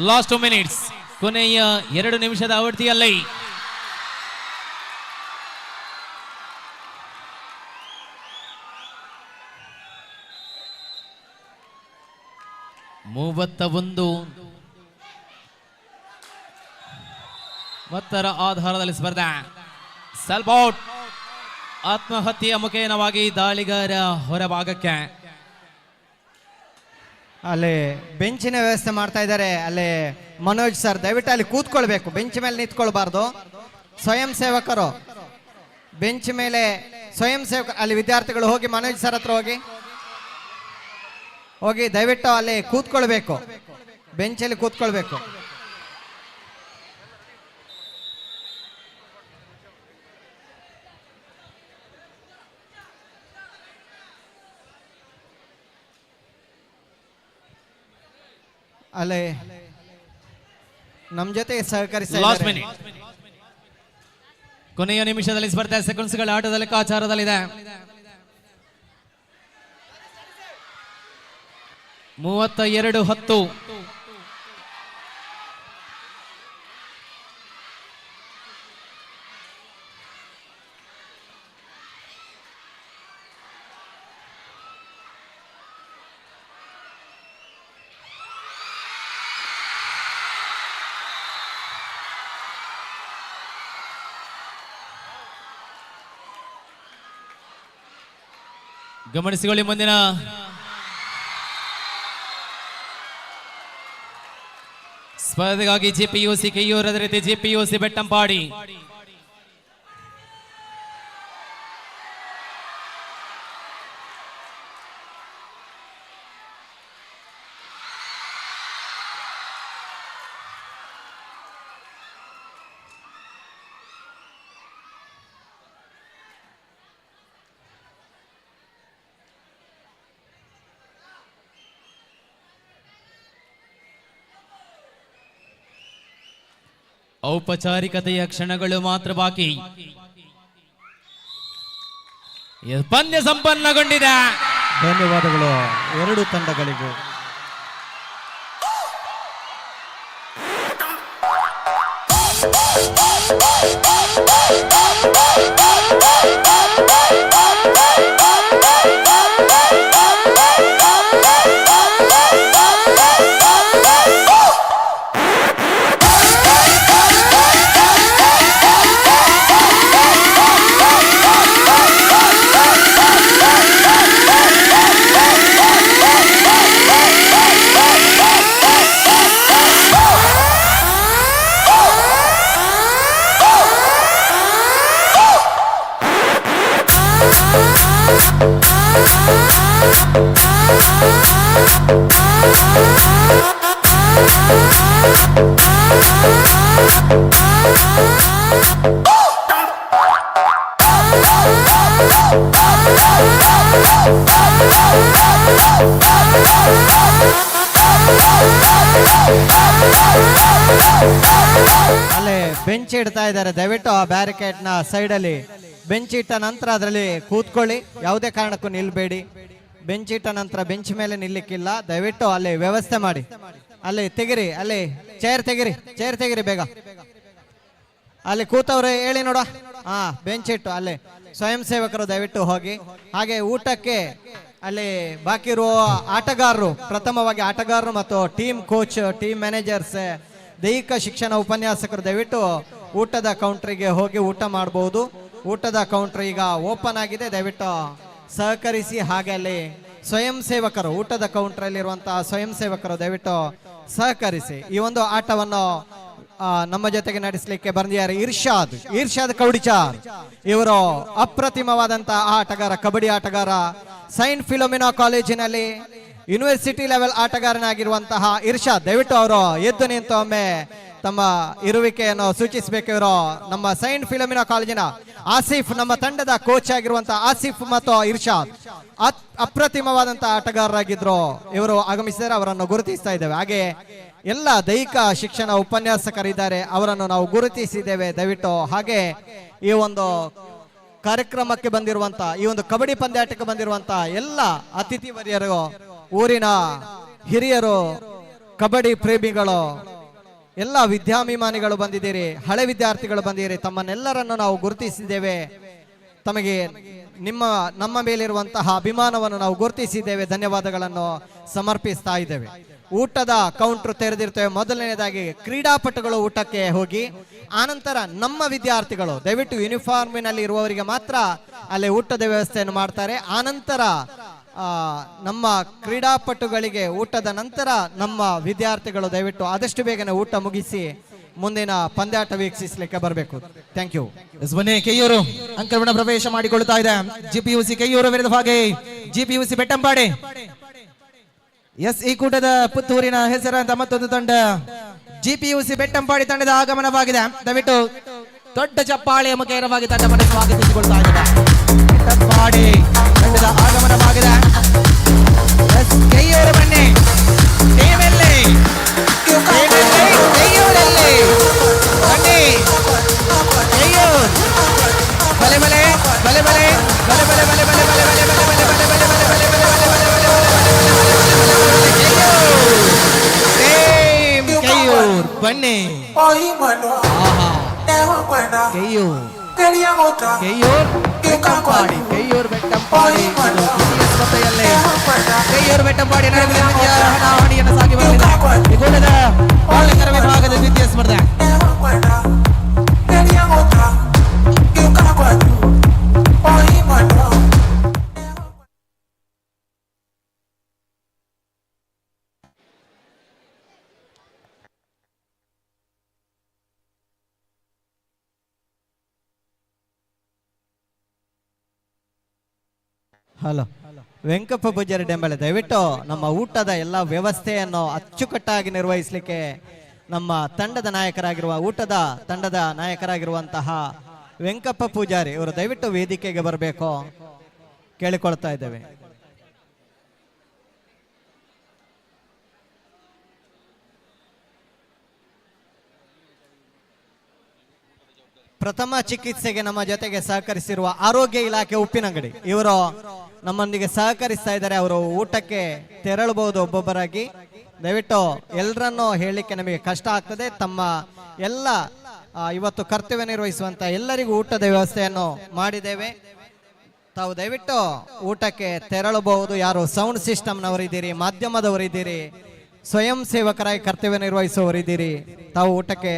ಲಾಸ್ಟ್ 2 ಮಿನಿಟ್ಸ್, ಕೊನೆಯ 2 ನಿಮಿಷದ ಅವಧಿಯಲ್ಲಿ ಮತ್ತರ ಆಧಾರದಲ್ಲಿ ಸ್ಪರ್ಧೆ ಸ್ವಲ್ಪ ಔಟ್. ಆತ್ಮಹತ್ಯೆಯ ಮುಖೇನವಾಗಿ ದಾಳಿಗಾರ ಹೊರಭಾಗಕ್ಕೆ. ಅಲ್ಲಿ ಬೆಂಚಿನ ವ್ಯವಸ್ಥೆ ಮಾಡ್ತಾ ಇದ್ದಾರೆ. ಅಲ್ಲಿ ಮನೋಜ್ ಸರ್ ದಯವಿಟ್ಟು ಅಲ್ಲಿ ಕೂತ್ಕೊಳ್ಬೇಕು, ಬೆಂಚ್ ಮೇಲೆ ನಿಂತ್ಕೊಳ್ಬಾರ್ದು. ಸ್ವಯಂ ಸೇವಕರು ಬೆಂಚ್ ಮೇಲೆ, ಸ್ವಯಂ ಸೇವಕರು ಅಲ್ಲಿ ವಿದ್ಯಾರ್ಥಿಗಳು ಹೋಗಿ ಮನೋಜ್ ಸರ್ ಹತ್ರ ಹೋಗಿ ದಯವಿಟ್ಟು ಅಲ್ಲಿ ಕೂತ್ಕೊಳ್ಬೇಕು, ಬೆಂಚಲ್ಲಿ ಕೂತ್ಕೊಳ್ಬೇಕು. ಅಲ್ಲೇ ನಮ್ಮ ಜೊತೆ ಸಹಕರಿಸಿ. ಲಾಸ್ಟ್ ಮಿನಿಟ್, ಕೊನೆಯ ನಿಮಿಷದಲ್ಲಿ ಸ್ಪರ್ಧೆ ಸೆಕೆಂಡ್ಸ್ಗಳ ಆಟದ ಲೆಕ್ಕಾಚಾರದಲ್ಲಿದೆ. 32-10. ಗಮನಿಸಿಕೊಳ್ಳಿ, ಮುಂದಿನ ಸ್ಪರ್ಧೆಗಾಗಿ ಜೆಪಿಯುಸಿ ಕೆಯೂರ್, ಅದೇ ರೀತಿ ಜೆಪಿಯುಸಿ ಬೆಟ್ಟಂಪಾಡಿ. ಔಪಚಾರಿಕತೆಯ ಕ್ಷಣಗಳು ಮಾತ್ರ ಬಾಕಿ. ಪಂದ್ಯ ಸಂಪನ್ನಗೊಂಡಿದೆ. ಧನ್ಯವಾದಗಳು ಎರಡು ತಂಡಗಳಿಗೂ. ಅಲ್ಲೇ ಬೆಂಚ್ ಇಡ್ತಾ ಇದ್ದಾರೆ. ದಯವಿಟ್ಟು ಆ ಬ್ಯಾರಿಕೇಡ್ ನ ಸೈಡ್ ಅಲ್ಲಿ ಬೆಂಚ್ ಇಟ್ಟ ನಂತರ ಅದರಲ್ಲಿ ಕೂತ್ಕೊಳ್ಳಿ, ಯಾವುದೇ ಕಾರಣಕ್ಕೂ ನಿಲ್ಬೇಡಿ. ಬೆಂಚ್ ಇಟ್ಟ ನಂತರ ಬೆಂಚ್ ಮೇಲೆ ನಿಲ್ಲಿಕ್ಕಿಲ್ಲ. ದಯವಿಟ್ಟು ಅಲ್ಲಿ ವ್ಯವಸ್ಥೆ ಮಾಡಿ. ಅಲ್ಲಿ ತೆಗಿರಿ, ಅಲ್ಲಿ ಚೇರ್ ತೆಗಿರಿ ಬೇಗ. ಅಲ್ಲಿ ಕೂತವ್ರೆ ಹೇಳಿ ನೋಡ. ಹಾ, ಬೆಂಚ್ ಇಟ್ಟು ಅಲ್ಲಿ ಸ್ವಯಂ ಸೇವಕರು ದಯವಿಟ್ಟು ಹೋಗಿ. ಹಾಗೆ ಊಟಕ್ಕೆ ಅಲ್ಲಿ ಬಾಕಿ ಇರುವ ಆಟಗಾರರು, ಪ್ರಥಮವಾಗಿ ಆಟಗಾರರು ಮತ್ತು ಟೀಮ್ ಕೋಚ್, ಟೀಮ್ ಮ್ಯಾನೇಜರ್ಸ್, ದೈಹಿಕ ಶಿಕ್ಷಣ ಉಪನ್ಯಾಸಕರು ದಯವಿಟ್ಟು ಊಟದ ಕೌಂಟ್ರಿಗೆ ಹೋಗಿ ಊಟ ಮಾಡಬಹುದು. ಊಟದ ಕೌಂಟರ್ ಈಗ ಓಪನ್ ಆಗಿದೆ, ದಯವಿಟ್ಟು ಸಹಕರಿಸಿ. ಹಾಗೆ ಅಲ್ಲಿ ಸ್ವಯಂ ಸೇವಕರು, ಊಟದ ಕೌಂಟರ್ ಅಲ್ಲಿರುವಂತಹ ಸ್ವಯಂ ಸೇವಕರು ದಯವಿಟ್ಟು ಸಹಕರಿಸಿ. ಈ ಒಂದು ಆಟವನ್ನು ನಮ್ಮ ಜೊತೆಗೆ ನಡೆಸಲಿಕ್ಕೆ ಬಂದಿದ್ದಾರೆ ಇರ್ಷಾದ್ ಕೌಡಿಚಾರ್. ಇವರು ಅಪ್ರತಿಮವಾದಂತಹ ಆಟಗಾರ, ಕಬಡ್ಡಿ ಆಟಗಾರ. ಸೈಂಟ್ ಫಿಲೋಮಿನಾ ಕಾಲೇಜಿನಲ್ಲಿ ಯೂನಿವರ್ಸಿಟಿ ಲೆವೆಲ್ ಆಟಗಾರನಾಗಿರುವಂತಹ ಇರ್ಷಾದ್, ದಯವಿಟ್ಟು ಅವರು ಎದ್ದು ನಿಂತು ಒಮ್ಮೆ ತಮ್ಮ ಇರುವಿಕೆಯನ್ನು ಸೂಚಿಸಬೇಕು. ಇವರು ನಮ್ಮ ಸೈಂಟ್ ಫಿಲೋಮಿನಾ ಕಾಲೇಜಿನ ಆಸಿಫ್, ನಮ್ಮ ತಂಡದ ಕೋಚ್ ಆಗಿರುವಂತಹ ಆಸಿಫ್ ಮತ್ತು ಇರ್ಷಾದ್ ಅಪ್ರತಿಮವಾದಂತಹ ಆಟಗಾರರಾಗಿದ್ರು. ಇವರು ಆಗಮಿಸಿದರೆ ಅವರನ್ನು ಗುರುತಿಸ್ತಾ ಇದ್ದೇವೆ. ಹಾಗೆ ಎಲ್ಲ ದೈಹಿಕ ಶಿಕ್ಷಣ ಉಪನ್ಯಾಸಕರಿದ್ದಾರೆ, ಅವರನ್ನು ನಾವು ಗುರುತಿಸಿದ್ದೇವೆ ದಯವಿಟ್ಟು. ಹಾಗೆ ಈ ಒಂದು ಕಾರ್ಯಕ್ರಮಕ್ಕೆ ಬಂದಿರುವಂತ, ಈ ಒಂದು ಕಬಡ್ಡಿ ಪಂದ್ಯಾಟಕ್ಕೆ ಬಂದಿರುವಂತ ಎಲ್ಲ ಅತಿಥಿ ವರ್ಯರು, ಊರಿನ ಹಿರಿಯರು, ಕಬಡ್ಡಿ ಪ್ರೇಮಿಗಳು, ಎಲ್ಲ ವಿದ್ಯಾಭಿಮಾನಿಗಳು ಬಂದಿದ್ದೀರಿ, ಹಳೆ ವಿದ್ಯಾರ್ಥಿಗಳು ಬಂದಿದ್ದೀರಿ. ತಮ್ಮನ್ನೆಲ್ಲರನ್ನು ನಾವು ಗುರುತಿಸಿದ್ದೇವೆ. ತಮಗೆ ನಮ್ಮ ಮೇಲಿರುವಂತಹ ಅಭಿಮಾನವನ್ನು ನಾವು ಗುರುತಿಸಿದ್ದೇವೆ. ಧನ್ಯವಾದಗಳನ್ನು ಸಮರ್ಪಿಸ್ತಾ ಇದ್ದೇವೆ. ಊಟದ ಕೌಂಟರ್ ತೆರೆದಿರ್ತೇವೆ. ಮೊದಲನೇದಾಗಿ ಕ್ರೀಡಾಪಟುಗಳು ಊಟಕ್ಕೆ ಹೋಗಿ, ಆನಂತರ ನಮ್ಮ ವಿದ್ಯಾರ್ಥಿಗಳು, ದಯವಿಟ್ಟು ಯೂನಿಫಾರ್ಮಿನಲ್ಲಿ ಇರುವವರಿಗೆ ಮಾತ್ರ ಅಲ್ಲಿ ಊಟದ ವ್ಯವಸ್ಥೆಯನ್ನು ಮಾಡ್ತಾರೆ. ಆನಂತರ ನಮ್ಮ ಕ್ರೀಡಾಪಟುಗಳಿಗೆ ಊಟದ ನಂತರ ನಮ್ಮ ವಿದ್ಯಾರ್ಥಿಗಳು ದಯವಿಟ್ಟು ಆದಷ್ಟು ಬೇಗನೆ ಊಟ ಮುಗಿಸಿ ಮುಂದಿನ ಪಂದ್ಯಾಟ ವೀಕ್ಷಿಸಲಿಕ್ಕೆ ಬರಬೇಕು. Thank you. ಬನ್ನಿ, ಕೆಯ್ಯೂರು ಅಂಕಣವನ್ನು ಪ್ರವೇಶ ಮಾಡಿಕೊಳ್ಳುತ್ತಾ ಇದೆ. ಜಿಪಿಯುಸಿ ಕೆಯ್ಯೂರು ವಿರುದ್ಧ ಹಾಗೆ ಜಿಪಿಯುಸಿ ಬೆಟ್ಟಂಪಾಡಿ. ಎಸ್, ಈ ಕೂಟದ ಪುತ್ತೂರಿನ ಹೆಸರಾಂತ ಮತ್ತೊಂದು ತಂಡ ಜಿಪಿಯುಸಿ ಬೆಟ್ಟಂಪಾಡಿ ತಂಡದ ಆಗಮನವಾಗಿದೆ. ದಯವಿಟ್ಟು ದೊಡ್ಡ ಚಪ್ಪಾಳೆಯ ಮುಖೇನವಾಗಿ ತಂಡವನ್ನು ಸ್ವಾಗತಿಸಿಕೊಳ್ತಾ ಇದ್ದಾರೆ. ಬೆಟ್ಟಂಪಾಡಿ ತಂಡದ ಆಗಮನವಾಗಿದೆ. ಎಸ್, ಕೆಯ್ಯೂರು ಬನ್ನಿ. ಟೀಮಲ್ಲಿ ಕೆಯ್ಯೂರಲ್ಲಿ ಬನ್ನಿ. ಕೆಯ್ಯೂರು ಬಲೆ ಬಲೆ ಬಲೆ ಬಲೆ ಬಲೆ ಬಲೆ ಬಲೆ ಬಲೆ ಬಲೆ ಬಲೆ ಬಲೆ ಬಲೆ ಬಲೆ ಬಲೆ ಬಲೆ ಬಲೆ ಕೆಯ್ಯೂರು ಬನ್ನಿ. ಕೆಯ್ಯೂರು ಬೆಟ್ಟಂಪಾಡಿ, ಕೆಯ್ಯೂರು ಬೆಟ್ಟಂಪಾಡಿ ಸ್ಪರ್ಧೆಯಲ್ಲಿ ಕೆಯ್ಯೂರು ಬೆಟ್ಟಂಪಾಡಿ ಹಣಾಹಣಿಯನ್ನು ಸಾಗಿ ಬರಲಿದೆ. ಈ ಕೂಟದ ಬಾಲಕರ ವಿಭಾಗದ ದ್ವಿತೀಯ ಸ್ಪರ್ಧೆ. ಹಲೋ, ವೆಂಕಪ್ಪ ಪೂಜಾರಿ ಡೆಂಬಳೆ, ದಯವಿಟ್ಟು ನಮ್ಮ ಊಟದ ಎಲ್ಲ ವ್ಯವಸ್ಥೆಯನ್ನು ಅಚ್ಚುಕಟ್ಟಾಗಿ ನಿರ್ವಹಿಸಲಿಕ್ಕೆ ನಮ್ಮ ತಂಡದ ನಾಯಕರಾಗಿರುವ ಊಟದ ತಂಡದ ನಾಯಕರಾಗಿರುವಂತಹ ವೆಂಕಪ್ಪ ಪೂಜಾರಿ ಇವರು ದಯವಿಟ್ಟು ವೇದಿಕೆಗೆ ಬರಬೇಕು ಕೇಳಿಕೊಳ್ತಾ ಇದ್ದೇವೆ. ಪ್ರಥಮ ಚಿಕಿತ್ಸೆಗೆ ನಮ್ಮ ಜೊತೆಗೆ ಸಹಕರಿಸಿರುವ ಆರೋಗ್ಯ ಇಲಾಖೆ ಉಪ್ಪಿನಂಗಡಿ ಇವರು ನಮ್ಮೊಂದಿಗೆ ಸಹಕರಿಸ್ತಾ ಇದ್ದಾರೆ. ಅವರು ಊಟಕ್ಕೆ ತೆರಳಬಹುದು ಒಬ್ಬೊಬ್ಬರಾಗಿ. ದಯವಿಟ್ಟು ಎಲ್ಲರನ್ನೂ ಹೇಳಲಿಕ್ಕೆ ನಮಗೆ ಕಷ್ಟ ಆಗ್ತದೆ. ತಮ್ಮ ಎಲ್ಲ ಇವತ್ತು ಕರ್ತವ್ಯ ನಿರ್ವಹಿಸುವಂತ ಎಲ್ಲರಿಗೂ ಊಟದ ವ್ಯವಸ್ಥೆಯನ್ನು ಮಾಡಿದ್ದೇವೆ. ತಾವು ದಯವಿಟ್ಟು ಊಟಕ್ಕೆ ತೆರಳಬಹುದು. ಯಾರು ಸೌಂಡ್ ಸಿಸ್ಟಮ್ನವರಿದ್ದೀರಿ, ಮಾಧ್ಯಮದವರಿದ್ದೀರಿ, ಸ್ವಯಂ ಸೇವಕರಾಗಿ ಕರ್ತವ್ಯ ನಿರ್ವಹಿಸುವವರಿದ್ದೀರಿ, ತಾವು ಊಟಕ್ಕೆ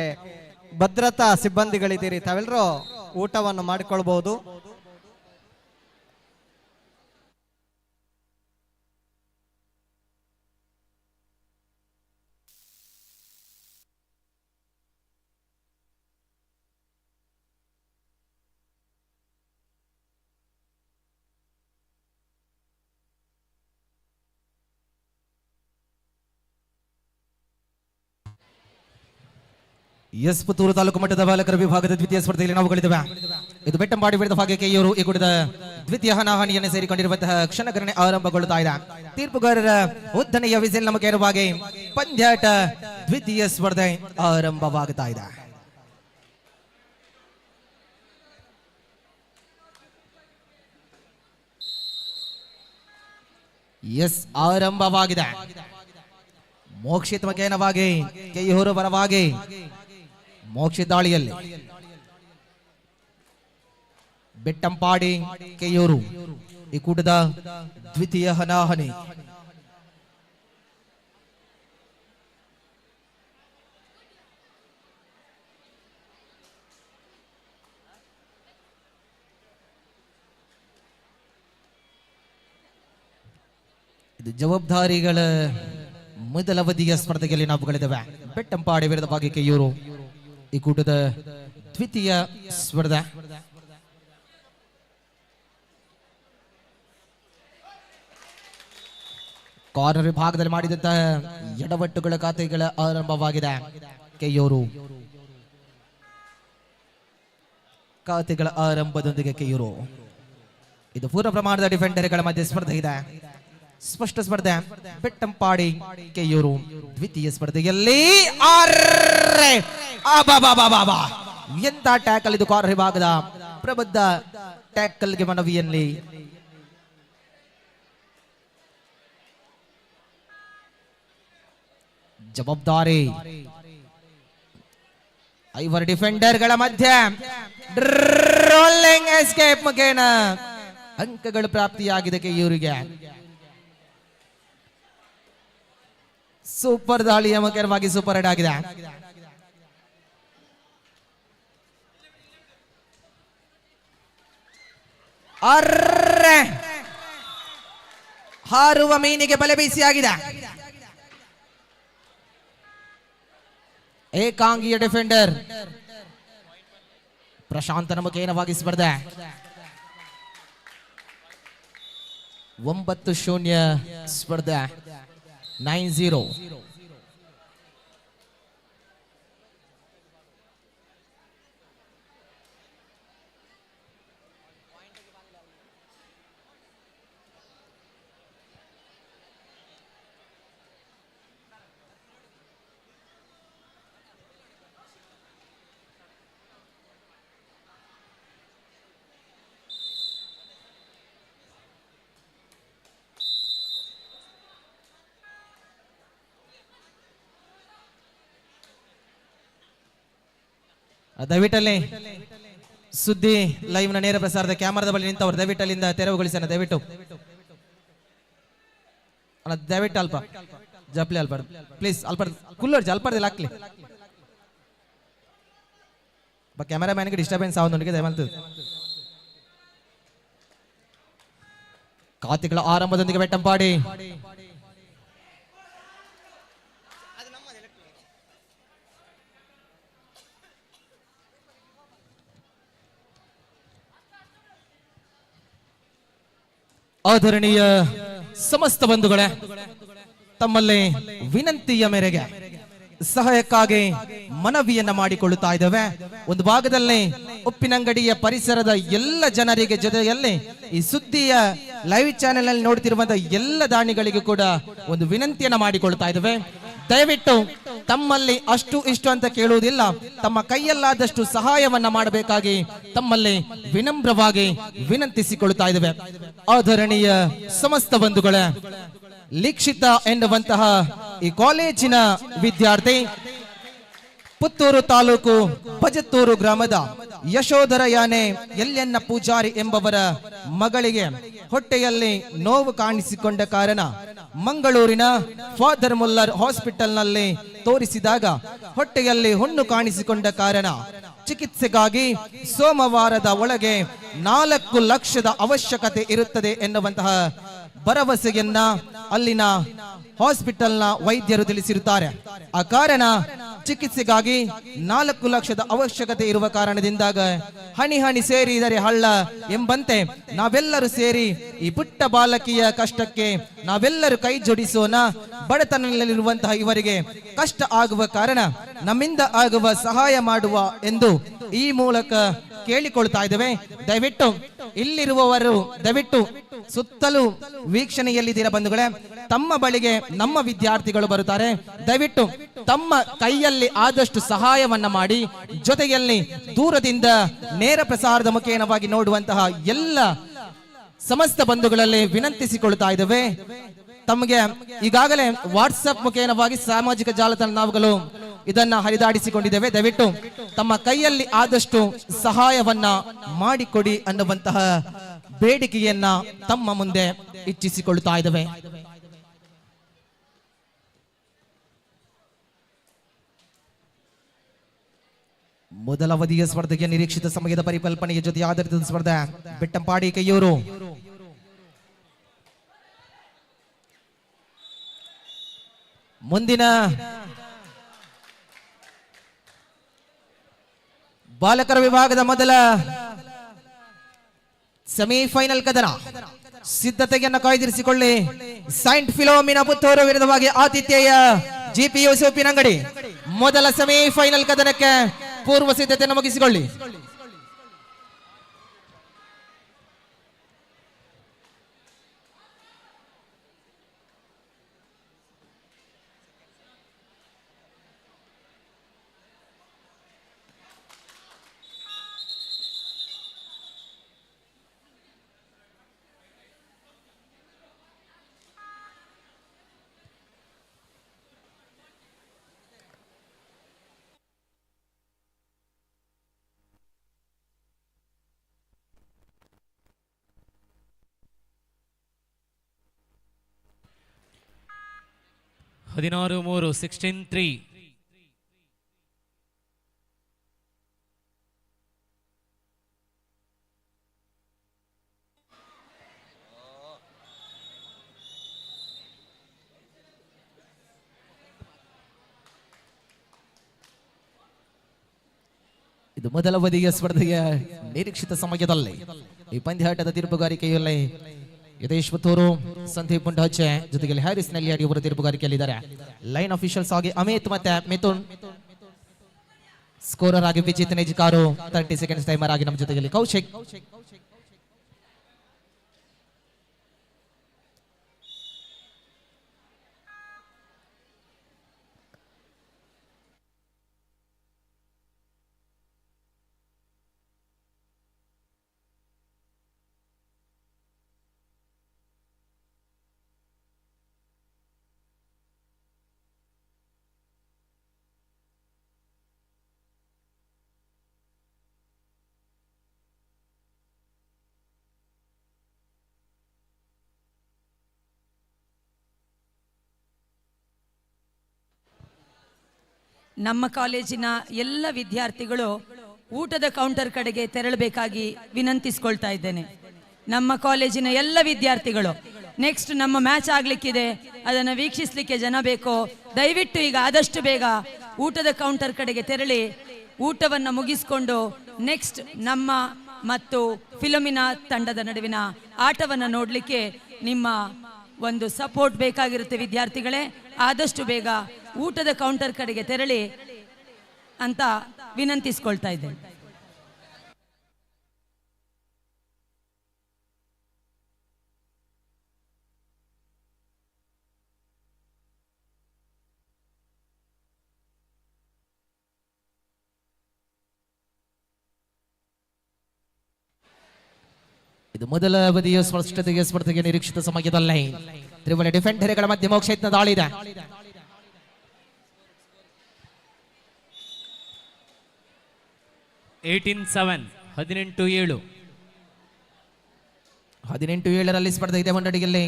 ಭದ್ರತಾ ಸಿಬ್ಬಂದಿಗಳಿದ್ದೀರಿ, ತಾವೆಲ್ಲರೂ ಊಟವನ್ನು ಮಾಡಿಕೊಳ್ಬಹುದು. ಎಸ್, ಪುತ್ತೂರು ತಾಲೂಕು ಮಟ್ಟದ ಬಾಲಕರ ವಿಭಾಗದ ದ್ವಿತೀಯ ಸ್ಪರ್ಧೆಯಲ್ಲಿ ನಾವು ಗಳಿದ್ದೇವೆ. ಇದು ಬೆಟ್ಟಂಪಾಡಿ ವಿರುದ್ಧ ಭಾಗ ಕೆಯ್ಯೂರು. ಈ ಕೂಟದ ದ್ವಿತೀಯ ಹಣಾಹಣಿಯನ್ನು ಸೇರಿಕೊಂಡಿರುವಂತಹ ಕ್ಷಣಗಣನೆ ಆರಂಭಗೊಳ್ಳುತ್ತಾ ಇದೆ. ತೀರ್ಪುಗಾರರ ಉದ್ದನೆಯ ವಿಸಿಲ್ ನಮಗೆ ಇರುವಾಗಿ ಪಂದ್ಯಾಟ ದ್ವಿತೀಯ ಸ್ಪರ್ಧೆ ಆರಂಭವಾಗುತ್ತಾ ಇದೆ. ಎಸ್, ಆರಂಭವಾಗಿದೆ. ಮೋಕ್ಷಿತ್ ಮಕೇನವಾಗಿ ಕೆಯ್ಯೂರು ಪರವಾಗಿ ಮೋಕ್ಷಿತ್ ದಾಳಿಯಲ್ಲಿ ಬೆಟ್ಟಂಪಾಡಿ ಕೆಯ್ಯೂರು ಈ ಕೂಟದ ದ್ವಿತೀಯ ಹಣಾಹಣಿ. ಇದು ಜವಾಬ್ದಾರಿಗಳ ಮೊದಲ ಅವಧಿಯ ಸ್ಪರ್ಧೆಯಲ್ಲಿ ನಾವು ಗಳಿದ್ದೇವೆ. ಬೆಟ್ಟಂಪಾಡಿ ವಿರುದ್ಧ ಭಾಗ ಕೆಯ್ಯೂರು ಈ ಕೂಟದ ದ್ವಿತೀಯ ಸ್ಪರ್ಧೆ. ಕಾರ್ನರ್ ವಿಭಾಗದಲ್ಲಿ ಮಾಡಿದಂತಹ ಎಡವಟ್ಟುಗಳ ಖಾತೆಗಳ ಆರಂಭವಾಗಿದೆ. ಕೆಯ್ಯೂರು ಖಾತೆಗಳ ಆರಂಭದೊಂದಿಗೆ ಕೆಯ್ಯೂರು. ಇದು ಪೂರ್ಣ ಪ್ರಮಾಣದ ಡಿಫೆಂಡರ್ಗಳ ಮಧ್ಯೆ ಸ್ಪರ್ಧೆ ಇದೆ. ಸ್ಪಷ್ಟ ಸ್ಪರ್ಧೆ. ಬೆಟ್ಟಂಪಾಡಿ ಕೆಯ್ಯೂರು ದ್ವಿತೀಯ ಸ್ಪರ್ಧೆಯಲ್ಲಿ ಎಂತ ಟ್ಯಾಕಲ್ ಇದು! ಕಾರ್ನರ್ ವಿಭಾಗದ ಪ್ರಬುದ್ಧ ಟ್ಯಾಕಲ್ಗೆ ಮನವಿಯಲ್ಲಿ ಜವಾಬ್ದಾರಿ. ಐವರು ಡಿಫೆಂಡರ್ಗಳ ಮಧ್ಯೆ ರೋಲಿಂಗ್ ಎಸ್ಕೇಪ್ ಮುಖೇನ ಅಂಕಗಳು ಪ್ರಾಪ್ತಿಯಾಗಿದೆ ಇವರಿಗೆ. ಸೂಪರ್ ದಾಳಿಯ ಮುಖೇನವಾಗಿ ಸೂಪರ್ ಹಿಟ್ ಆಗಿದೆ. ಅರ್ರೆ ಹಾರುವ ಮೀನಿಗೆ ಬಲೆ ಬೀಸಿಯಾಗಿದೆ. ಏಕಾಂಗಿಯ ಡಿಫೆಂಡರ್ ಪ್ರಶಾಂತನ ಮುಖೇನವಾಗಿ ಸ್ಪರ್ಧೆ. 9-0 ಸ್ಪರ್ಧೆ. 9-0. ದಯವಿಟ್ಟಲ್ಲಿ ಸುದ್ದಿ ಲೈವ್ ನ ನೇರ ಪ್ರಸಾರದ ಕ್ಯಾಮರಾದ ಬಳಿ ನಿಂತವರು ದಯವಿಟ್ಟಲ್ಲಿಂದ ತೆರವುಗೊಳಿಸೋಣ. ದಯವಿಟ್ಟು ಅಲ್ಲ, ದಯವಿಟ್ಟು ಅಲ್ಪ ಜಪ್ಲಿ ಅಲ್ಪ ಪ್ಲೀಸ್ ಅಲ್ಪ ಕುಲ್ಲೋರ್ಜಿ ಅಲ್ಪರ್ದಿಲ್ಲ ಹಾಕ್ಲಿ. ಕ್ಯಾಮರಾಮ್ಯಾನ್ಗೆ ಡಿಸ್ಟರ್ಬೆನ್ಸ್ ಆಗೋದೊಂದಿಗೆ ದಯಮಾಡ್ತು. ಖಾತೆಗಳ ಆರಂಭದೊಂದಿಗೆ ಬೆಟ್ಟಂಪಾಡಿ ಆದರಣೀಯ ಸಮಸ್ತ ಬಂಧುಗಳೇ, ತಮ್ಮಲ್ಲಿ ವಿನಂತಿಯ ಮೇರೆಗೆ ಸಹಾಯಕ್ಕಾಗಿ ಮನವಿಯನ್ನ ಮಾಡಿಕೊಳ್ಳುತ್ತಾ ಇದ್ದೇವೆ. ಒಂದು ಭಾಗದಲ್ಲಿ ಉಪ್ಪಿನಂಗಡಿಯ ಪರಿಸರದ ಎಲ್ಲ ಜನರಿಗೆ, ಜೊತೆಯಲ್ಲಿ ಈ ಸುದ್ದಿಯ ಲೈವ್ ಚಾನೆಲ್ ನಲ್ಲಿ ನೋಡ್ತಿರುವಂತಹ ಎಲ್ಲ ದಾನಿಗಳಿಗೂ ಕೂಡ ಒಂದು ವಿನಂತಿಯನ್ನ ಮಾಡಿಕೊಳ್ತಾ ಇದ್ದೇವೆ. ದಯವಿಟ್ಟು ತಮ್ಮಲ್ಲಿ ಅಷ್ಟು ಇಷ್ಟು ಅಂತ ಕೇಳುವುದಿಲ್ಲ, ತಮ್ಮ ಕೈಯಲ್ಲಾದಷ್ಟು ಸಹಾಯವನ್ನ ಮಾಡಬೇಕಾಗಿ ತಮ್ಮಲ್ಲಿ ವಿನಮ್ರವಾಗಿ ವಿನಂತಿಸಿಕೊಳ್ತಾ ಇದ್ದೇವೆ. ಆದರಣೀಯ ಸಮಸ್ತ ಬಂಧುಗಳೇ, ಲಿಕ್ಷಿತ ಎನ್ನುವಂತಹ ಈ ಕಾಲೇಜಿನ ವಿದ್ಯಾರ್ಥಿ ಪುತ್ತೂರು ತಾಲೂಕು ಪಜತ್ತೂರು ಗ್ರಾಮದ ಯಶೋಧರ ಯಾನೆ ಎಲ್ಲೆನ್ನ ಪೂಜಾರಿ ಎಂಬವರ ಮಗಳಿಗೆ ಹೊಟ್ಟೆಯಲ್ಲಿ ನೋವು ಕಾಣಿಸಿಕೊಂಡ ಕಾರಣ ಮಂಗಳೂರಿನ ಫಾದರ್ ಮುಲ್ಲರ್ ಹಾಸ್ಪಿಟಲ್ ನಲ್ಲಿ ತೋರಿಸಿದಾಗ ಹೊಟ್ಟೆಯಲ್ಲಿ ಹುಣ್ಣು ಕಾಣಿಸಿಕೊಂಡ ಕಾರಣ ಚಿಕಿತ್ಸೆಗಾಗಿ ಸೋಮವಾರದ ಒಳಗೆ 4 ಲಕ್ಷದ ಅವಶ್ಯಕತೆ ಇರುತ್ತದೆ ಎನ್ನುವಂತಹ ಭರವಸೆಯನ್ನ ಅಲ್ಲಿನ ಹಾಸ್ಪಿಟಲ್ನ ವೈದ್ಯರು ತಿಳಿಸಿರುತ್ತಾರೆ. ಆ ಕಾರಣ ಚಿಕಿತ್ಸೆಗಾಗಿ 4 ಲಕ್ಷದ ಅವಶ್ಯಕತೆ ಇರುವ ಕಾರಣದಿಂದಾಗ ಹನಿ ಹನಿ ಸೇರಿದರೆ ಹಳ್ಳ ಎಂಬಂತೆ ನಾವೆಲ್ಲರೂ ಸೇರಿ ಈ ಪುಟ್ಟ ಬಾಲಕಿಯ ಕಷ್ಟಕ್ಕೆ ನಾವೆಲ್ಲರೂ ಕೈ ಜೋಡಿಸೋಣ. ಬಡತನದಲ್ಲಿರುವಂತಹ ಇವರಿಗೆ ಕಷ್ಟ ಆಗುವ ಕಾರಣ ನಮ್ಮಿಂದ ಆಗುವ ಸಹಾಯ ಮಾಡುವ ಎಂದು ಈ ಮೂಲಕ ಕೇಳಿಕೊಳ್ತಾ ಇದ್ದೇವೆ. ದಯವಿಟ್ಟು ಇಲ್ಲಿರುವವರು ದಯವಿಟ್ಟು ಸುತ್ತಲೂ ವೀಕ್ಷಣೆಯಲ್ಲಿದ್ದೀರಾ ಬಂಧುಗಳೇ, ತಮ್ಮ ಬಳಿಗೆ ನಮ್ಮ ವಿದ್ಯಾರ್ಥಿಗಳು ಬರುತ್ತಾರೆ. ದಯವಿಟ್ಟು ತಮ್ಮ ಕೈಯಲ್ಲಿ ಆದಷ್ಟು ಸಹಾಯವನ್ನ ಮಾಡಿ, ಜೊತೆಯಲ್ಲಿ ದೂರದಿಂದ ನೇರ ಪ್ರಸಾರದ ಮುಖೇನವಾಗಿ ನೋಡುವಂತಹ ಎಲ್ಲ ಸಮಸ್ತ ಬಂಧುಗಳಲ್ಲಿ ವಿನಂತಿಸಿಕೊಳ್ತಾ ಇದ್ದೇವೆ. ತಮಗೆ ಈಗಾಗಲೇ ವಾಟ್ಸಪ್ ಮುಖೇನವಾಗಿ ಸಾಮಾಜಿಕ ಜಾಲತಾಣ ನಾವುಗಳು ಇದನ್ನ ಹರಿದಾಡಿಸಿಕೊಂಡಿದ್ದೇವೆ. ದಯವಿಟ್ಟು ತಮ್ಮ ಕೈಯಲ್ಲಿ ಆದಷ್ಟು ಸಹಾಯವನ್ನ ಮಾಡಿಕೊಡಿ ಅನ್ನುವಂತಹ ಬೇಡಿಕೆಯನ್ನ ತಮ್ಮ ಮುಂದೆ ಇಚ್ಛಿಸಿಕೊಳ್ತಾ ಇದ್ದೇವೆ. ಮೊದಲ ಅವಧಿಯ ಸ್ಪರ್ಧೆಗೆ ನಿರೀಕ್ಷಿತ ಸಮಯದ ಪರಿಕಲ್ಪನೆಯ ಜೊತೆ ಆಧಾರಿತ ಸ್ಪರ್ಧೆ. ಬೆಟ್ಟಂಪಾಡಿ ಕೈಯೂರು ಮುಂದಿನ ಬಾಲಕರ ವಿಭಾಗದ ಮೊದಲ ಸೆಮಿಫೈನಲ್ ಕದನ ಸಿದ್ಧತೆಯನ್ನು ಕಾಯ್ದಿರಿಸಿಕೊಳ್ಳಿ. ಸೈಂಟ್ ಫಿಲೋಮಿನಾ ಪುತ್ತೂರು ವಿರುದ್ಧವಾಗಿ ಆತಿಥ್ಯೆಯ ಜಿಪಿಯುಸಿ ಉಪ್ಪಿನಂಗಡಿ ಮೊದಲ ಸೆಮಿಫೈನಲ್ ಕದನಕ್ಕೆ ಪೂರ್ವ ಸಿದ್ಧತೆಯನ್ನು ಮುಗಿಸಿಕೊಳ್ಳಿ. 16-3 16-3. ಇದು ಮೊದಲ ಅವಧಿಯ ಸ್ಪರ್ಧೆಯ ನಿರೀಕ್ಷಿತ ಸಮಯದಲ್ಲಿ ಈ ಪಂದ್ಯಾಟದ ತೀರ್ಪುಗಾರಿಕೆಯಲ್ಲಿ ಯತೇಶ್ ಪುತ್ತೂರು, ಸಂದೀಪ್ ಮುಂಡಹಚ್ಚೆ ಜೊತೆಗೆ ಹ್ಯಾರಿಸ್ ನೆಲ್ಲಿಯಾಡಿ ಅವರು ತೀರ್ಪುಗಾರಿಕೆಯಲ್ಲಿದ್ದಾರೆ. ಲೈನ್ ಅಫಿಷಿಯಲ್ಸ್ ಆಗಿ ಅಮಿತ್ ಮತ್ತೆ ಮಿಥುನ್, ಸ್ಕೋರರ್ ಆಗಿ ವಿಜಿತ್ ನೇಜಿಕಾರು, 30 ಸೆಕೆಂಡ್ಸ್ ಟೈಮರ್ ಆಗಿ ನಮ್ಮ ಜೊತೆಗೆ ಕೌಶಿಕ್. ನಮ್ಮ ಕಾಲೇಜಿನ ಎಲ್ಲ ವಿದ್ಯಾರ್ಥಿಗಳು ಊಟದ ಕೌಂಟರ್ ಕಡೆಗೆ ತೆರಳಬೇಕಾಗಿ ವಿನಂತಿಸ್ಕೊಳ್ತಾ ಇದ್ದೇನೆ. ನಮ್ಮ ಕಾಲೇಜಿನ ಎಲ್ಲ ವಿದ್ಯಾರ್ಥಿಗಳು ನೆಕ್ಸ್ಟ್ ನಮ್ಮ ಮ್ಯಾಚ್ ಆಗಲಿಕ್ಕಿದೆ, ಅದನ್ನು ವೀಕ್ಷಿಸಲಿಕ್ಕೆ ಜನ ಬೇಕು. ದಯವಿಟ್ಟು ಈಗ ಆದಷ್ಟು ಬೇಗ ಊಟದ ಕೌಂಟರ್ ಕಡೆಗೆ ತೆರಳಿ ಊಟವನ್ನು ಮುಗಿಸಿಕೊಂಡು ನೆಕ್ಸ್ಟ್ ನಮ್ಮ ಮತ್ತು ಫಿಲಮಿನ ತಂಡದ ನಡುವಿನ ಆಟವನ್ನು ನೋಡಲಿಕ್ಕೆ ನಿಮ್ಮ ಒಂದು ಸಪೋರ್ಟ್ ಬೇಕಾಗಿರುತ್ತೆ ವಿದ್ಯಾರ್ಥಿಗಳೇ. ಆದಷ್ಟು ಬೇಗ ಊಟದ ಕೌಂಟರ್ ಕಡೆಗೆ ತೆರಳಿ ಅಂತ ವಿನಂತಿಸ್ಕೊಳ್ತಾ ಇದ್ದೇನೆ. ಇದು ಮೊದಲ ಅವಧಿಯ ಸ್ಪರ್ಧೆಗೆ ನಿರೀಕ್ಷಿತ ಸಮಯದಲ್ಲಿ ತ್ರಿವಳಿ ಡಿಫೆಂಡರ್ಗಳ ಮಧ್ಯೆ ಮೋಕ್ಷಯತ್ನ ದಾಳಿದೆ. 18-7 18-7 18-7 ಸ್ಪರ್ಧೆ ಇದೆ ಮಂಡಳಿಯಲ್ಲಿ.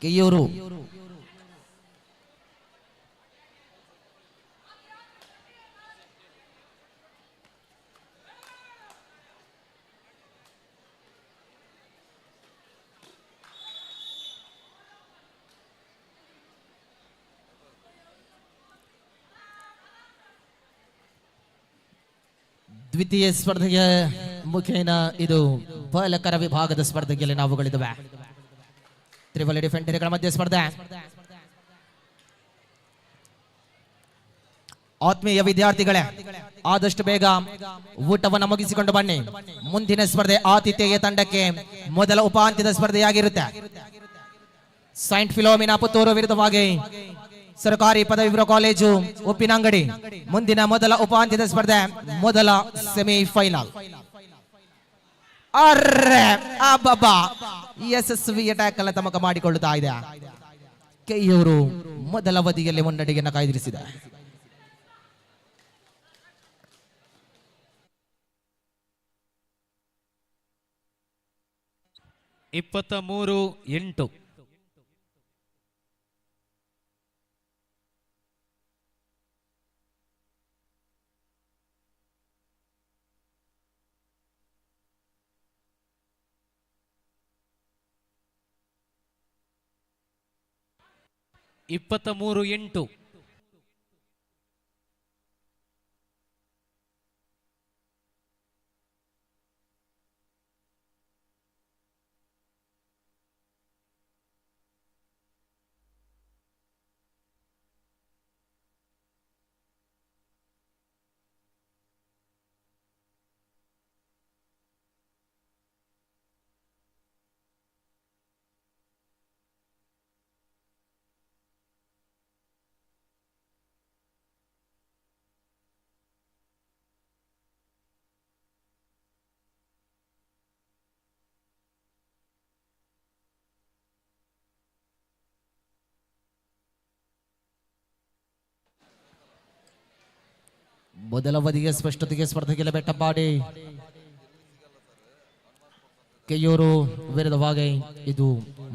ಕೆಯೂರು ದ್ವಿತೀಯ ಸ್ಪರ್ಧೆಯ ಮುಖೇನ ಇದು ಬಾಲಕರ ವಿಭಾಗದ ಸ್ಪರ್ಧೆಯಲ್ಲಿ ನಾವುಗಳಿದ್ದಾವೆ. ತ್ರಿವಳಿ ಡಿಫೆಂಡರ್ಗಳ ಮಧ್ಯೆ ಸ್ಪರ್ಧೆ. ಆತ್ಮೀಯ ವಿದ್ಯಾರ್ಥಿಗಳೇ, ಆದಷ್ಟು ಬೇಗ ಊಟವನ್ನು ಮುಗಿಸಿಕೊಂಡು ಬನ್ನಿ. ಮುಂದಿನ ಸ್ಪರ್ಧೆ ಆತಿಥೇಯ ತಂಡಕ್ಕೆ ಮೊದಲ ಉಪಾಂತ್ಯದ ಸ್ಪರ್ಧೆಯಾಗಿರುತ್ತೆ. ಸೈಂಟ್ ಫಿಲೋಮಿನಾ ಪುತ್ತೂರು ವಿರುದ್ಧವಾಗಿ ಸರ್ಕಾರಿ ಪದವಿ ಪೂರ್ವ ಕಾಲೇಜು ಉಪ್ಪಿನಂಗಡಿ. ಮುಂದಿನ ಮೊದಲ ಉಪಾಂತ್ಯದ ಸ್ಪರ್ಧೆ, ಮೊದಲ ಸೆಮಿಫೈನಲ್. ಯಶಸ್ವಿ ಅಟ್ಯಾಕ್ ಅನ್ನು ತಮಕ ಮಾಡಿಕೊಳ್ಳುತ್ತಾ ಇದೆ. ಕೆಯೂರು ಮೊದಲ ಅವಧಿಯಲ್ಲಿ ಮುನ್ನಡೆಯನ್ನು ಕಾಯ್ದಿರಿಸಿದೆ. 23-8 23-8 ಮೊದಲ ಅವಧಿಯ ಸ್ಪಷ್ಟತೆಗೆ ಸ್ಪರ್ಧೆಗೆ ಬೆಟ್ಟಪಾಡಿ ಕೆಯೂರು ವಿರುದ್ಧವಾಗಿ ಇದು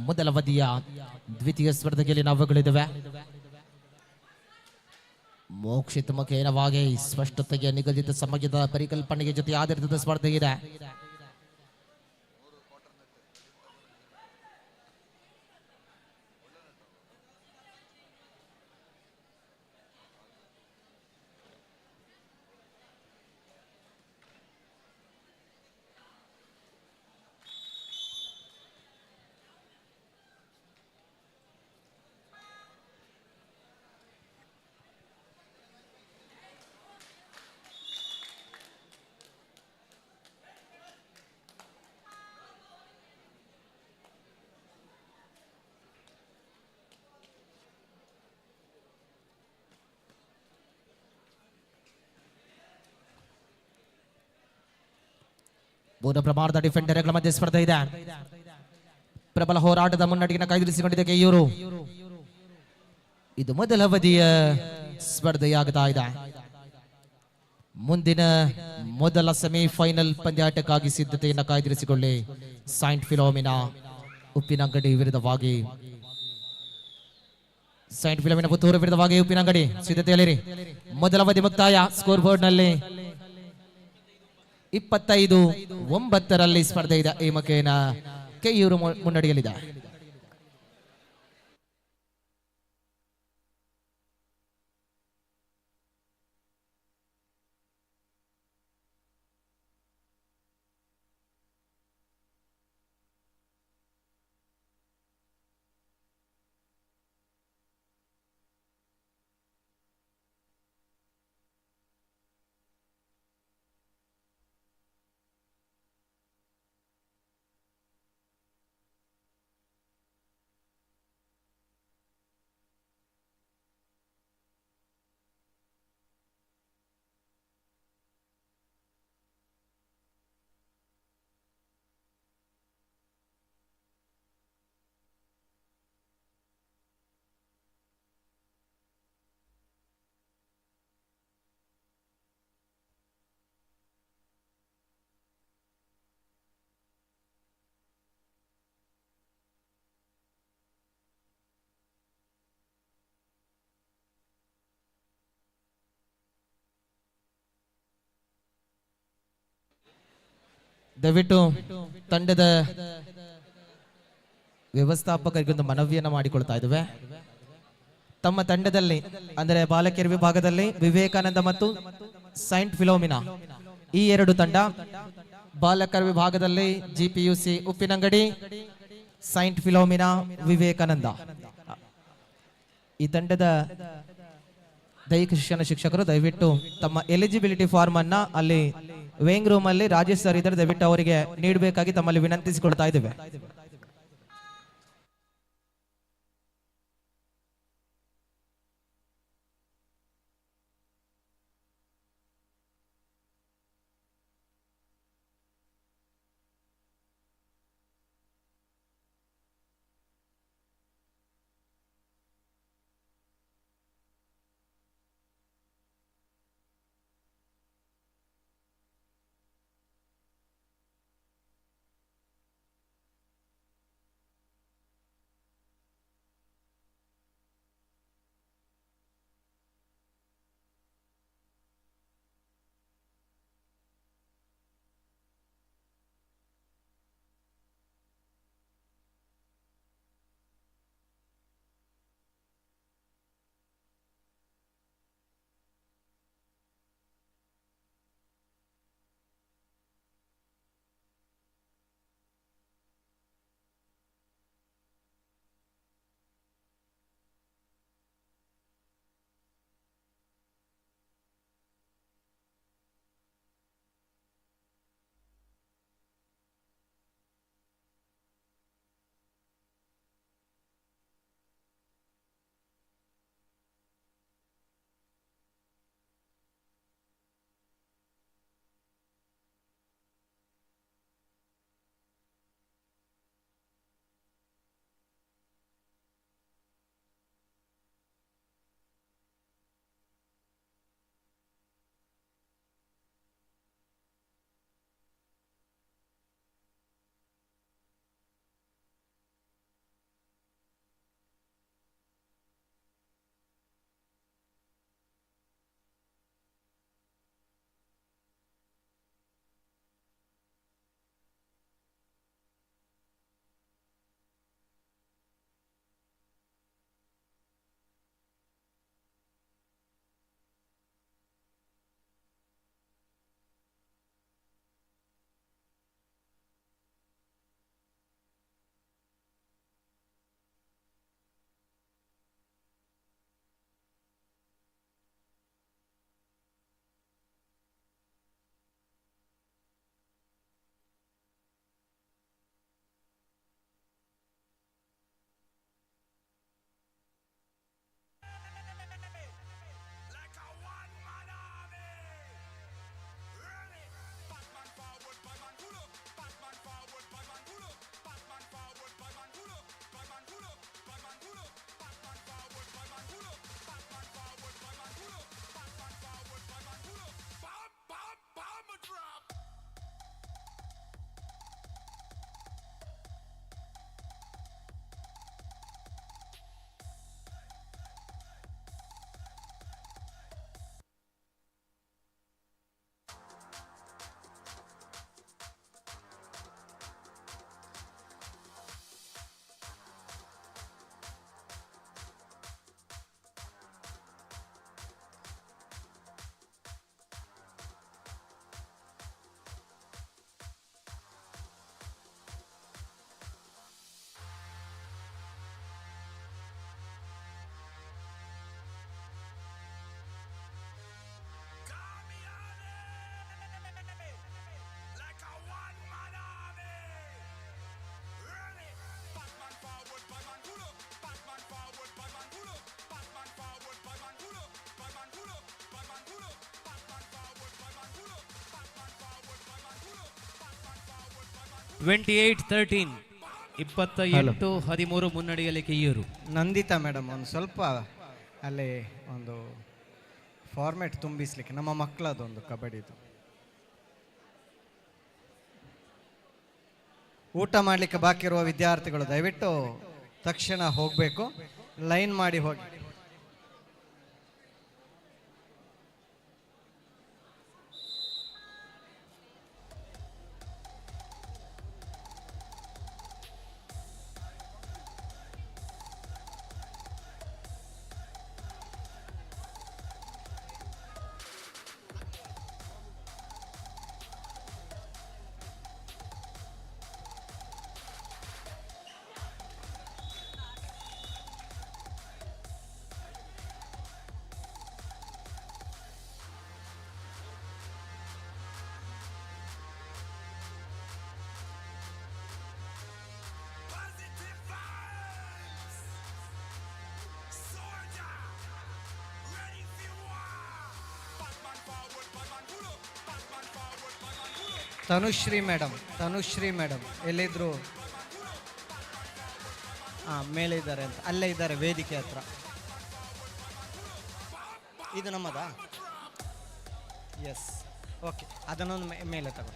ಮೊದಲ ಅವಧಿಯ ದ್ವಿತೀಯ ಸ್ಪರ್ಧೆಯಲ್ಲಿ ನಾವುಗಳಿದ್ದೇವೆ. ಮೋಕ್ಷಿತಮುಖೇನವಾಗಿ ಸ್ಪಷ್ಟತೆಗೆ ನಿಗದಿತ ಸಮಯದ ಪರಿಕಲ್ಪನೆಗೆ ಜೊತೆ ಆಧಾರಿತ ಸ್ಪರ್ಧೆ ಇದೆ. ಪೂರ್ಣ ಪ್ರಮಾಣದ ಡಿಫೆಂಡರ್ಗಳ ಮಧ್ಯೆ ಸ್ಪರ್ಧೆ ಇದೆ. ಪ್ರಬಲ ಹೋರಾಟದ ಮುನ್ನಡೆಯನ್ನು ಕಾಯ್ದಿರಿಸಿಕೊಂಡಿದೆ ಕೆಯೂರು. ಇದು ಮೊದಲ ಅವಧಿಯ ಸ್ಪರ್ಧೆಯಾಗ್ತಾ ಇದೆ. ಮುಂದಿನ ಮೊದಲ ಸೆಮಿಫೈನಲ್ ಪಂದ್ಯಾಟಕ್ಕಾಗಿ ಸಿದ್ಧತೆಯನ್ನು ಕಾಯ್ದಿರಿಸಿಕೊಳ್ಳಿ. ಸೈಂಟ್ ಫಿಲೋಮಿನಾ ಉಪ್ಪಿನಂಗಡಿ ವಿರುದ್ಧವಾಗಿ ಪುತ್ತೂರು ವಿರುದ್ಧವಾಗಿ ಉಪ್ಪಿನಂಗಡಿ ಸಿದ್ಧತೆಯಲ್ಲಿರಿ. ಮೊದಲ ಅವಧಿ ಮುಕ್ತಾಯ. ಸ್ಕೋರ್ ಬೋರ್ಡ್ ನಲ್ಲಿ 25-9 ಸ್ಪರ್ಧೆ ಇದೆ. ಈ ಮುಖೇನ ಕೆಯೂರು ಮುನ್ನಡೆಯಲಿದೆ. ದಯವಿಟ್ಟು ತಂಡದ ವ್ಯವಸ್ಥಾಪಕರಿಗೊಂದು ಮನವಿಯನ್ನು ಮಾಡಿಕೊಳ್ತಾ ಇದ್ದೇವೆ. ತಮ್ಮ ತಂಡದಲ್ಲಿ ಅಂದರೆ ಬಾಲಕಿಯರ ವಿಭಾಗದಲ್ಲಿ ವಿವೇಕಾನಂದ ಮತ್ತು ಸೈಂಟ್ ಫಿಲೋಮಿನಾ ಈ ಎರಡು ತಂಡ, ಬಾಲಕರ ವಿಭಾಗದಲ್ಲಿ GPUC Uppinangadi, saint Philomena Vivekananda. ಈ ತಂಡದ ದೈಹಿಕ ಶಿಕ್ಷಣ ಶಿಕ್ಷಕರು ದಯವಿಟ್ಟು ತಮ್ಮ ಎಲಿಜಿಬಿಲಿಟಿ ಫಾರ್ಮ್ ಅನ್ನ ಅಲ್ಲಿ ವೇಯಿಂಗ್ ರೂಮ್ ಅಲ್ಲಿ ರಾಜೇಶ್ ಸರ್ ಇದ್ದಾರೆ, ದಯವಿಟ್ಟು ಅವರಿಗೆ ನೀಡಬೇಕಾಗಿ ತಮ್ಮಲ್ಲಿ ವಿನಂತಿಸಿಕೊಳ್ತಾ ಇದ್ದೇವೆ. 28-13 28-13 ಮುನ್ನಡೆಯಲ್ಲಿ ಕೆಯ್ಯೂರು. ನಂದಿತಾ ಮೇಡಮ್ ಒಂದು ಸ್ವಲ್ಪ ಅಲ್ಲಿ ಒಂದು ಫಾರ್ಮ್ಯಾಟ್ ತುಂಬಿಸ್ಲಿಕ್ಕೆ ನಮ್ಮ ಮಕ್ಕಳದೊಂದು ಕಬಡ್ಡಿದು ಊಟ ಮಾಡಲಿಕ್ಕೆ ಬಾಕಿ ಇರುವ ವಿದ್ಯಾರ್ಥಿಗಳು ದಯವಿಟ್ಟು ತಕ್ಷಣ ಹೋಗಬೇಕು, ಲೈನ್ ಮಾಡಿ ಹೋಗಿ. ತನುಶ್ರೀ ಮೇಡಮ್ ಎಲ್ಲಿದ್ರು? ಮೇಲೆ ಇದ್ದಾರೆ ಅಂತ, ಅಲ್ಲೇ ಇದ್ದಾರೆ ವೇದಿಕೆ ಹತ್ರ. ಇದು ನಮ್ಮದಾ? ಎಸ್, ಓಕೆ, ಅದನ್ನೊಂದು ಮೇಲೆ ತಗೋ.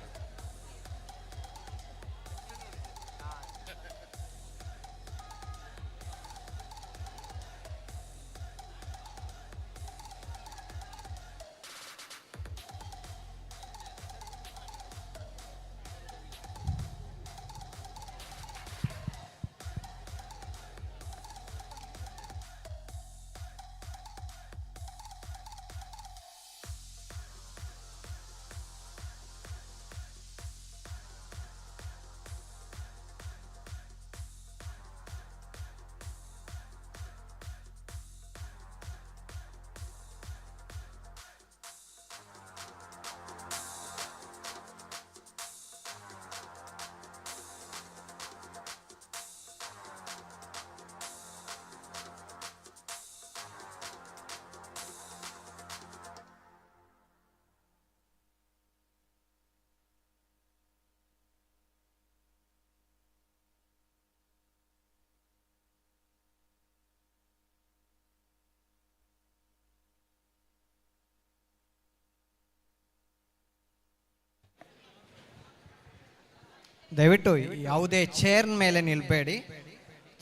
ದಯವಿಟ್ಟು ಯಾವುದೇ ಚೇರ್ ಮೇಲೆ ನಿಲ್ಬೇಡಿ,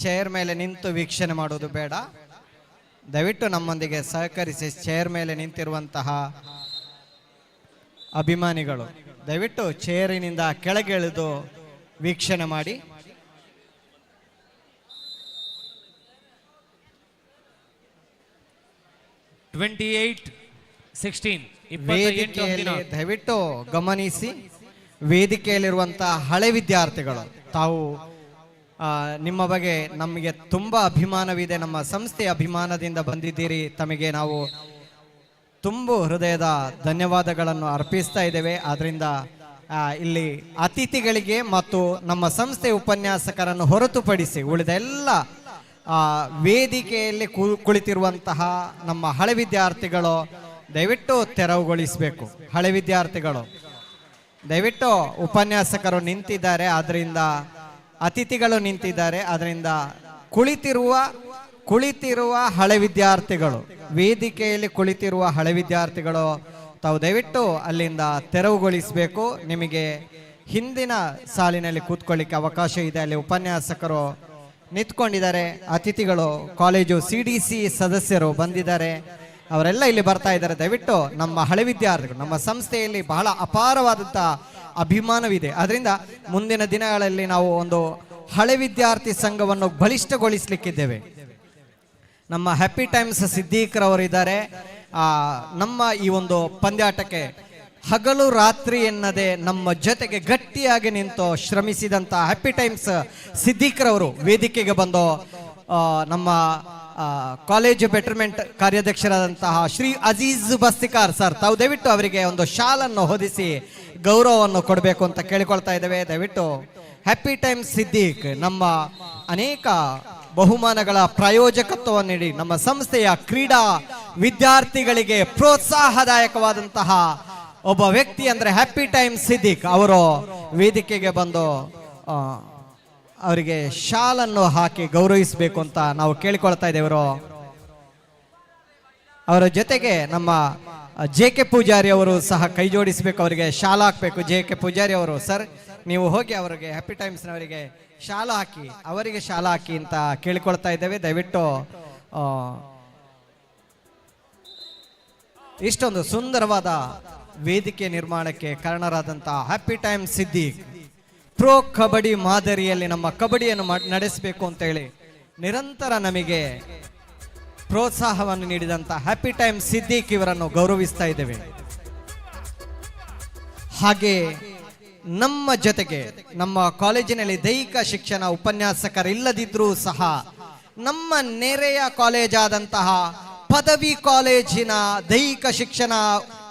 ಚೇರ್ ಮೇಲೆ ನಿಂತು ವೀಕ್ಷಣೆ ಮಾಡೋದು ಬೇಡ. ದಯವಿಟ್ಟು ನಮ್ಮೊಂದಿಗೆ ಸಹಕರಿಸಿ. ಚೇರ್ ಮೇಲೆ ನಿಂತಿರುವಂತಹ ಅಭಿಮಾನಿಗಳು ದಯವಿಟ್ಟು ಚೇರಿನಿಂದ ಕೆಳಗಿಳಿದು ವೀಕ್ಷಣೆ ಮಾಡಿ. ವೇದಿಕೆಯಲ್ಲಿ ದಯವಿಟ್ಟು ಗಮನಿಸಿ. ವೇದಿಕೆಯಲ್ಲಿರುವಂತಹ ಹಳೆ ವಿದ್ಯಾರ್ಥಿಗಳು, ತಾವು ನಿಮ್ಮ ಬಗ್ಗೆ ನಮಗೆ ತುಂಬ ಅಭಿಮಾನವಿದೆ, ನಮ್ಮ ಸಂಸ್ಥೆಯ ಅಭಿಮಾನದಿಂದ ಬಂದಿದ್ದೀರಿ. ತಮಗೆ ನಾವು ತುಂಬ ಹೃದಯದ ಧನ್ಯವಾದಗಳನ್ನು ಅರ್ಪಿಸ್ತಾ ಇದ್ದೇವೆ. ಆದ್ದರಿಂದ ಇಲ್ಲಿ ಅತಿಥಿಗಳಿಗೆ ಮತ್ತು ನಮ್ಮ ಸಂಸ್ಥೆಯ ಉಪನ್ಯಾಸಕರನ್ನು ಹೊರತುಪಡಿಸಿ ಉಳಿದ ಎಲ್ಲ ವೇದಿಕೆಯಲ್ಲಿ ಕುಳಿತಿರುವಂತಹ ನಮ್ಮ ಹಳೆ ವಿದ್ಯಾರ್ಥಿಗಳು ದಯವಿಟ್ಟು ತೆರವುಗೊಳಿಸಬೇಕು. ಹಳೆ ವಿದ್ಯಾರ್ಥಿಗಳು ದಯವಿಟ್ಟು, ಉಪನ್ಯಾಸಕರು ನಿಂತಿದ್ದಾರೆ, ಆದ್ದರಿಂದ ಅತಿಥಿಗಳು ನಿಂತಿದ್ದಾರೆ, ಅದರಿಂದ ಕುಳಿತಿರುವ ಹಳೆ ವಿದ್ಯಾರ್ಥಿಗಳು, ವೇದಿಕೆಯಲ್ಲಿ ಕುಳಿತಿರುವ ಹಳೆ ವಿದ್ಯಾರ್ಥಿಗಳು ತಾವು ದಯವಿಟ್ಟು ಅಲ್ಲಿಂದ ತೆರವುಗೊಳಿಸಬೇಕು. ನಿಮಗೆ ಹಿಂದಿನ ಸಾಲಿನಲ್ಲಿ ಕೂತ್ಕೊಳ್ಳಿಕ್ಕೆ ಅವಕಾಶ ಇದೆ. ಅಲ್ಲಿ ಉಪನ್ಯಾಸಕರು ನಿಂತ್ಕೊಂಡಿದ್ದಾರೆ, ಅತಿಥಿಗಳು ಕಾಲೇಜು CDC ಸದಸ್ಯರು ಬಂದಿದ್ದಾರೆ, ಅವರೆಲ್ಲ ಇಲ್ಲಿ ಬರ್ತಾ ಇದ್ದಾರೆ. ದಯವಿಟ್ಟು ನಮ್ಮ ಹಳೆ ವಿದ್ಯಾರ್ಥಿಗಳು, ನಮ್ಮ ಸಂಸ್ಥೆಯಲ್ಲಿ ಬಹಳ ಅಪಾರವಾದಂಥ ಅಭಿಮಾನವಿದೆ. ಅದರಿಂದ ಮುಂದಿನ ದಿನಗಳಲ್ಲಿ ನಾವು ಒಂದು ಹಳೆ ವಿದ್ಯಾರ್ಥಿ ಸಂಘವನ್ನು ಬಲಿಷ್ಠಗೊಳಿಸಲಿಕ್ಕಿದ್ದೇವೆ. ನಮ್ಮ ಹ್ಯಾಪಿ ಟೈಮ್ಸ್ ಸಿದ್ದೀಕ್ರವರಿದ್ದಾರೆ. ನಮ್ಮ ಈ ಒಂದು ಪಂದ್ಯಾಟಕ್ಕೆ ಹಗಲು ರಾತ್ರಿ ಎನ್ನದೆ ನಮ್ಮ ಜೊತೆಗೆ ಗಟ್ಟಿಯಾಗಿ ನಿಂತು ಶ್ರಮಿಸಿದಂಥ ಹ್ಯಾಪಿ ಟೈಮ್ಸ್ ಸಿದ್ದೀಕ್ರವರು ವೇದಿಕೆಗೆ ಬಂದು ನಮ್ಮ ಕಾಲೇಜು ಬೆಟರ್ಮೆಂಟ್ ಕಾರ್ಯಾಧ್ಯಕ್ಷರಾದಂತಹ ಶ್ರೀ ಅಜೀಜ್ ಬಸ್ತಿಕಾರ್ ಸರ್, ತಾವು ದಯವಿಟ್ಟು ಅವರಿಗೆ ಒಂದು ಶಾಲನ್ನು ಹೊದಿಸಿ ಗೌರವವನ್ನು ಕೊಡಬೇಕು ಅಂತ ಕೇಳಿಕೊಳ್ತಾ ಇದ್ದೇವೆ. ದಯವಿಟ್ಟು ಹ್ಯಾಪಿ ಟೈಮ್ಸ್ ಸಿದ್ದೀಕ್ ನಮ್ಮ ಅನೇಕ ಬಹುಮಾನಗಳ ಪ್ರಾಯೋಜಕತ್ವವನ್ನು ನೀಡಿ ನಮ್ಮ ಸಂಸ್ಥೆಯ ಕ್ರೀಡಾ ವಿದ್ಯಾರ್ಥಿಗಳಿಗೆ ಪ್ರೋತ್ಸಾಹದಾಯಕವಾದಂತಹ ಒಬ್ಬ ವ್ಯಕ್ತಿ ಅಂದರೆ ಹ್ಯಾಪಿ ಟೈಮ್ಸ್ ಸಿದ್ದೀಕ್ ಅವರು ವೇದಿಕೆಗೆ ಬಂದು ಅವರಿಗೆ ಶಾಲನ್ನು ಹಾಕಿ ಗೌರವಿಸಬೇಕು ಅಂತ ನಾವು ಕೇಳಿಕೊಳ್ತಾ ಇದ್ದೇವರು. ಅವರ ಜೊತೆಗೆ ನಮ್ಮ JK ಪೂಜಾರಿ ಅವರು ಸಹ ಕೈ ಜೋಡಿಸಬೇಕು, ಅವರಿಗೆ ಶಾಲ ಹಾಕಬೇಕು. JK ಪೂಜಾರಿ ಅವರು, ಸರ್ ನೀವು ಹೋಗಿ ಅವರಿಗೆ ಹ್ಯಾಪಿ ಟೈಮ್ಸ್ನವರಿಗೆ ಶಾಲ ಹಾಕಿ, ಅವರಿಗೆ ಶಾಲ ಹಾಕಿ ಅಂತ ಕೇಳಿಕೊಳ್ತಾ ಇದ್ದೇವೆ. ದಯವಿಟ್ಟು ಇಷ್ಟೊಂದು ಸುಂದರವಾದ ವೇದಿಕೆ ನಿರ್ಮಾಣಕ್ಕೆ ಕಾರಣರಾದಂಥ happy time Siddique pro kabaddi ಮಾದರಿಯಲ್ಲಿ ನಮ್ಮ ಕಬಡ್ಡಿಯನ್ನು ನಡೆಸಬೇಕು ಅಂತೇಳಿ ನಿರಂತರ ನಮಗೆ ಪ್ರೋತ್ಸಾಹವನ್ನು ನೀಡಿದಂಥ ಹ್ಯಾಪಿ ಟೈಮ್ ಸಿದ್ದೀಕ್ ಇವರನ್ನು ಗೌರವಿಸ್ತಾ ಇದ್ದೇವೆ. ಹಾಗೆ ನಮ್ಮ ಜೊತೆಗೆ ನಮ್ಮ ಕಾಲೇಜಿನಲ್ಲಿ ದೈಹಿಕ ಶಿಕ್ಷಣ ಉಪನ್ಯಾಸಕರಿಲ್ಲದಿದ್ರೂ ಸಹ ನಮ್ಮ ನೆರೆಯ ಕಾಲೇಜಾದಂತಹ ಪದವಿ ಕಾಲೇಜಿನ ದೈಹಿಕ ಶಿಕ್ಷಣ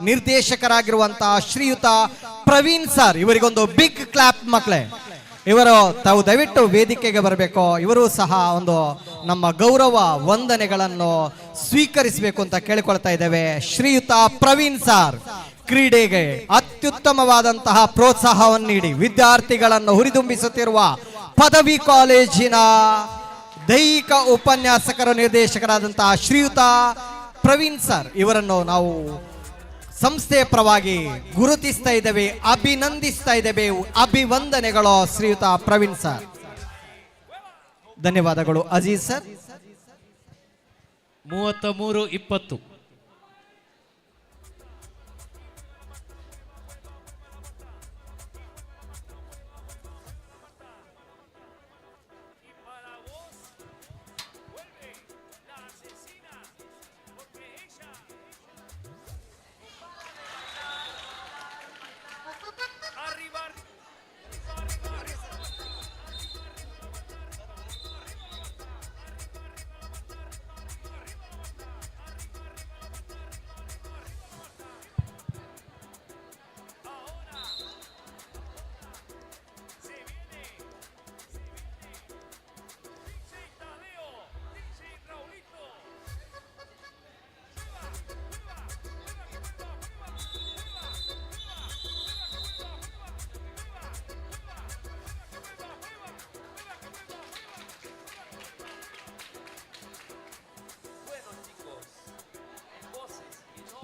ನಿರ್ದೇಶಕರಾಗಿರುವಂತಹ ಶ್ರೀಯುತ ಪ್ರವೀಣ್ ಸರ್, ಇವರಿಗೊಂದು ಬಿಗ್ ಕ್ಲಾಪ್ ಮಕ್ಕಳೇ. ಇವರು ತಾವು ದಯವಿಟ್ಟು ವೇದಿಕೆಗೆ ಬರಬೇಕು. ಇವರು ಸಹ ಒಂದು ನಮ್ಮ ಗೌರವ ವಂದನೆಗಳನ್ನು ಸ್ವೀಕರಿಸಬೇಕು ಅಂತ ಕೇಳಿಕೊಳ್ತಾ ಇದ್ದೇವೆ. ಶ್ರೀಯುತ ಪ್ರವೀಣ್ ಸರ್ ಕ್ರೀಡೆಗೆ ಅತ್ಯುತ್ತಮವಾದಂತಹ ಪ್ರೋತ್ಸಾಹವನ್ನು ನೀಡಿ ವಿದ್ಯಾರ್ಥಿಗಳನ್ನು ಹುರಿದುಂಬಿಸುತ್ತಿರುವ ಪದವಿ ಕಾಲೇಜಿನ ದೈಹಿಕ ಉಪನ್ಯಾಸಕರ ನಿರ್ದೇಶಕರಾದಂತಹ ಶ್ರೀಯುತ ಪ್ರವೀಣ್ ಸರ್ ಇವರನ್ನು ನಾವು ಸಂಸ್ಥೆಯ ಪರವಾಗಿ ಗುರುತಿಸ್ತಾ ಇದ್ದೇವೆ, ಅಭಿನಂದಿಸ್ತಾ ಇದ್ದೇವೆ. ಅಭಿವಂದನೆಗಳು ಶ್ರೀಯುತ ಪ್ರವೀಣ್ ಸರ್. ಧನ್ಯವಾದಗಳು. Aziz sir. 33-20.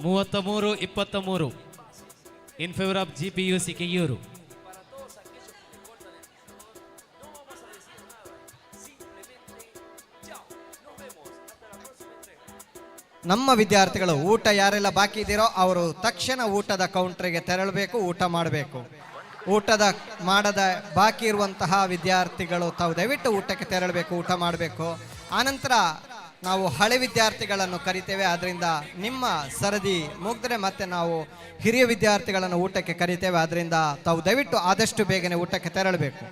(33-23) in favor of GPUC Keyyur. ನಮ್ಮ ವಿದ್ಯಾರ್ಥಿಗಳು ಊಟ ಯಾರೆಲ್ಲ ಬಾಕಿ ಇದ್ದೀರೋ ಅವರು ತಕ್ಷಣ ಊಟದ ಕೌಂಟರ್ಗೆ ತೆರಳಬೇಕು, ಊಟ ಮಾಡಬೇಕು. ಊಟದ ಮಾಡದ ಬಾಕಿ ಇರುವಂತಹ ವಿದ್ಯಾರ್ಥಿಗಳು ತಾವು ದಯವಿಟ್ಟು ಊಟಕ್ಕೆ ತೆರಳಬೇಕು, ಊಟ ಮಾಡಬೇಕು. ಆನಂತರ ನಾವು ಹಳೆ ವಿದ್ಯಾರ್ಥಿಗಳನ್ನು ಕರಿತೇವೆ. ಆದ್ದರಿಂದ ನಿಮ್ಮ ಸರದಿ ಮುಗಿದ್ರೆ ಮತ್ತೆ ನಾವು ಹಿರಿಯ ವಿದ್ಯಾರ್ಥಿಗಳನ್ನು ಊಟಕ್ಕೆ ಕರಿತೇವೆ. ಆದ್ದರಿಂದ ತಾವು ದಯವಿಟ್ಟು ಆದಷ್ಟು ಬೇಗನೆ ಊಟಕ್ಕೆ ತೆರಳಬೇಕು.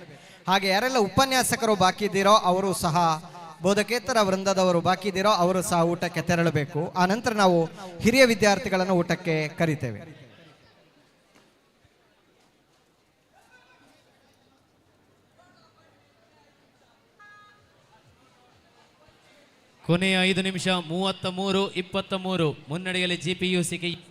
ಹಾಗೆ ಯಾರೆಲ್ಲ ಉಪನ್ಯಾಸಕರು ಬಾಕಿ ಇದ್ದೀರೋ ಅವರು ಸಹ, ಬೋಧಕೇತರ ವೃಂದದವರು ಬಾಕಿ ಇದ್ದೀರೋ ಅವರು ಸಹ ಊಟಕ್ಕೆ ತೆರಳಬೇಕು. ಆನಂತರ ನಾವು ಹಿರಿಯ ವಿದ್ಯಾರ್ಥಿಗಳನ್ನು ಊಟಕ್ಕೆ ಕರಿತೇವೆ. ಕೊನೆಯ 5 ನಿಮಿಷ. 33-23 ಮುನ್ನಡೆಯಲ್ಲಿ GPUC ಕೆಯೂರು.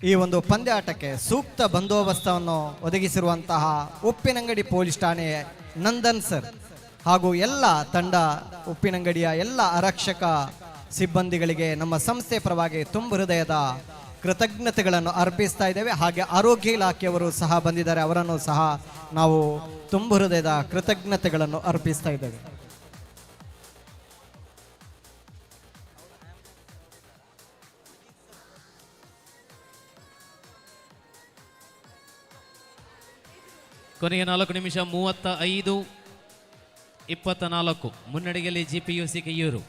ಈ ಒಂದು ಪಂದ್ಯಾಟಕ್ಕೆ ಸೂಕ್ತ ಬಂದೋಬಸ್ತವನ್ನು ಒದಗಿಸಿರುವಂತಹ ಉಪ್ಪಿನಂಗಡಿ ಪೊಲೀಸ್ ಠಾಣೆ ನಂದನ್ ಸರ್ ಹಾಗೂ ಎಲ್ಲ ತಂಡ, ಉಪ್ಪಿನಂಗಡಿಯ ಎಲ್ಲ ಆರಕ್ಷಕ ಸಿಬ್ಬಂದಿಗಳಿಗೆ ನಮ್ಮ ಸಂಸ್ಥೆ ಪರವಾಗಿ ತುಂಬ ಹೃದಯದ ಕೃತಜ್ಞತೆಗಳನ್ನು ಅರ್ಪಿಸ್ತಾ ಇದ್ದೇವೆ. ಹಾಗೆ ಆರೋಗ್ಯ ಇಲಾಖೆಯವರು ಸಹ ಬಂದಿದ್ದಾರೆ, ಅವರನ್ನು ಸಹ ನಾವು ತುಂಬ ಹೃದಯದ ಕೃತಜ್ಞತೆಗಳನ್ನು ಅರ್ಪಿಸ್ತಾ ಇದ್ದೇವೆ. ಕೊನೆಯ 4 ನಿಮಿಷ. 35-24 ಮುನ್ನಡೆಯಲ್ಲಿ GPUC ಕೆಯೂರು.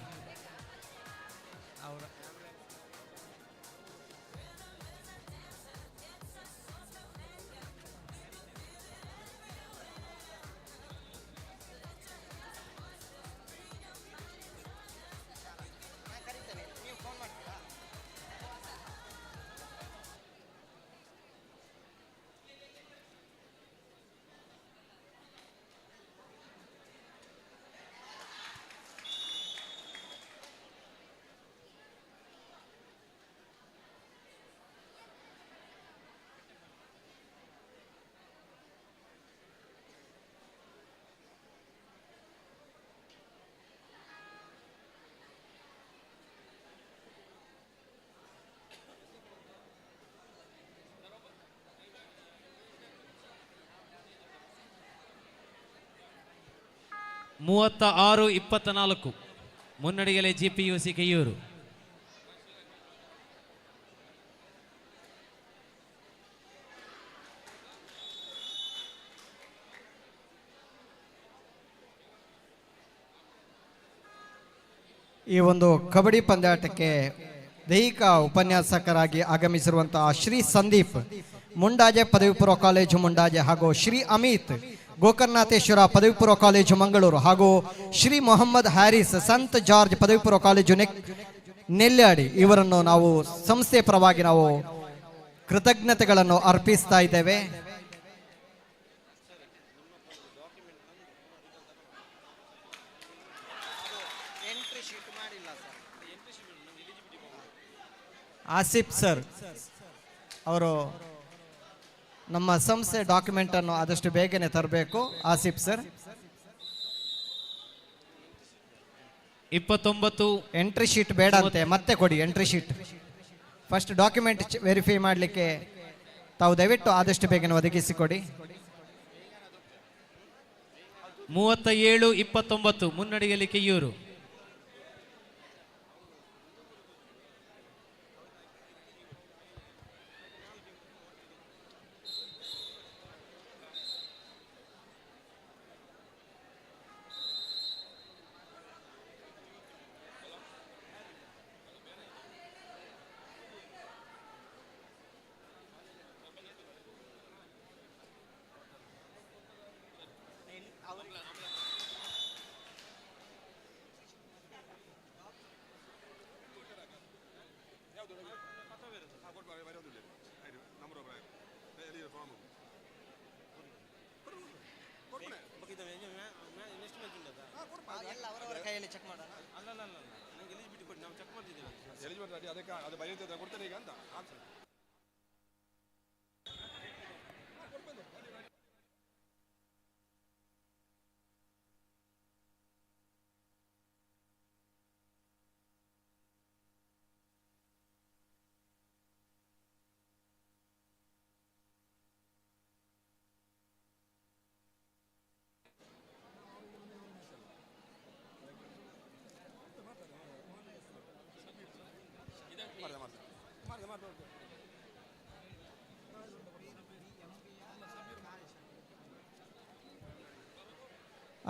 36-24 ಮುನ್ನಡೆಯಲೇ GPUC ಕೆಯೂರು. ಈ ಒಂದು ಕಬಡ್ಡಿ ಪಂದ್ಯಾಟಕ್ಕೆ ದೈಹಿಕ ಉಪನ್ಯಾಸಕರಾಗಿ ಆಗಮಿಸಿರುವಂತಹ ಶ್ರೀ ಸಂದೀಪ್ ಮುಂಡಾಜೆ ಪದವಿ ಪೂರ್ವ ಕಾಲೇಜು ಮುಂಡಾಜೆ ಹಾಗೂ ಶ್ರೀ ಅಮಿತ್ ಗೋಕರ್ಣನಾಥೇಶ್ವರ ಪದವಿ ಪೂರ್ವ ಕಾಲೇಜು ಮಂಗಳೂರು ಹಾಗೂ ಶ್ರೀ ಮೊಹಮ್ಮದ್ ಹ್ಯಾರಿಸ್ ಸಂತ್ ಜಾರ್ಜ್ ಪದವಿ ಪೂರ್ವ ಕಾಲೇಜು ನೆಲ್ಯಾಡಿ ಇವರನ್ನು ನಾವು ಸಂಸ್ಥೆ ಪರವಾಗಿ ನಾವು ಕೃತಜ್ಞತೆಗಳನ್ನು ಅರ್ಪಿಸ್ತಾ ಇದ್ದೇವೆ. ಆಸಿಫ್ ಸರ್ ಅವರು ನಮ್ಮ ಸಂಸ್ಥೆ ಡಾಕ್ಯುಮೆಂಟ್ ಅನ್ನು ಆದಷ್ಟು ಬೇಗನೆ ತರಬೇಕು. ಆಸಿಫ್ ಸರ್ 29 ಎಂಟ್ರಿ ಶೀಟ್ ಬೇಡ ಅಂತೆ, ಮತ್ತೆ ಕೊಡಿ entry sheet. First document verify ಮಾಡಲಿಕ್ಕೆ ತಾವು ದಯವಿಟ್ಟು ಆದಷ್ಟು ಬೇಗನೆ ಒದಗಿಸಿಕೊಡಿ. 37-29 ಮುನ್ನಡೆಯಲ್ಲಿ ಕೆಯೂರು.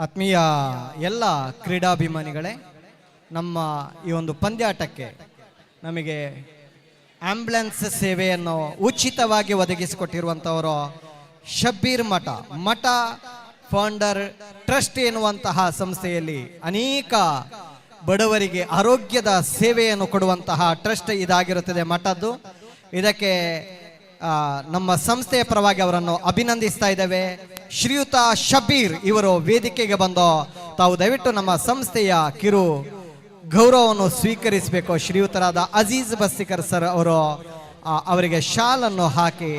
ಆತ್ಮೀಯ ಎಲ್ಲ ಕ್ರೀಡಾಭಿಮಾನಿಗಳೇ, ನಮ್ಮ ಈ ಒಂದು ಪಂದ್ಯಾಟಕ್ಕೆ ನಮಗೆ ಆಂಬ್ಯುಲೆನ್ಸ್ ಸೇವೆಯನ್ನು ಉಚಿತವಾಗಿ ಒದಗಿಸಿಕೊಟ್ಟಿರುವಂಥವರು ಶಬ್ಬೀರ್ ಮಠ ಫೌಂಡರ್ ಟ್ರಸ್ಟ್ ಎನ್ನುವಂತಹ ಸಂಸ್ಥೆಯಲ್ಲಿ ಅನೇಕ ಬಡವರಿಗೆ ಆರೋಗ್ಯದ ಸೇವೆಯನ್ನು ಕೊಡುವಂತಹ ಟ್ರಸ್ಟ್ ಇದಾಗಿರುತ್ತದೆ ಮಠದ್ದು. ಇದಕ್ಕೆ ನಮ್ಮ ಸಂಸ್ಥೆಯ ಪರವಾಗಿ ಅವರನ್ನು ಅಭಿನಂದಿಸ್ತಾ ಇದ್ದೇವೆ. ಶ್ರೀಯುತ ಶಬ್ಬೀರ್ ಇವರು ವೇದಿಕೆಗೆ ಬಂದು ತಾವು ದಯವಿಟ್ಟು ನಮ್ಮ ಸಂಸ್ಥೆಯ ಕಿರು ಗೌರವವನ್ನು ಸ್ವೀಕರಿಸಬೇಕು. ಶ್ರೀಯುತರಾದ ಅಜೀಜ್ ಬಸ್ತಿಕರ್ ಸರ್ ಅವರು ಅವರಿಗೆ ಶಾಲನ್ನು ಹಾಕಿ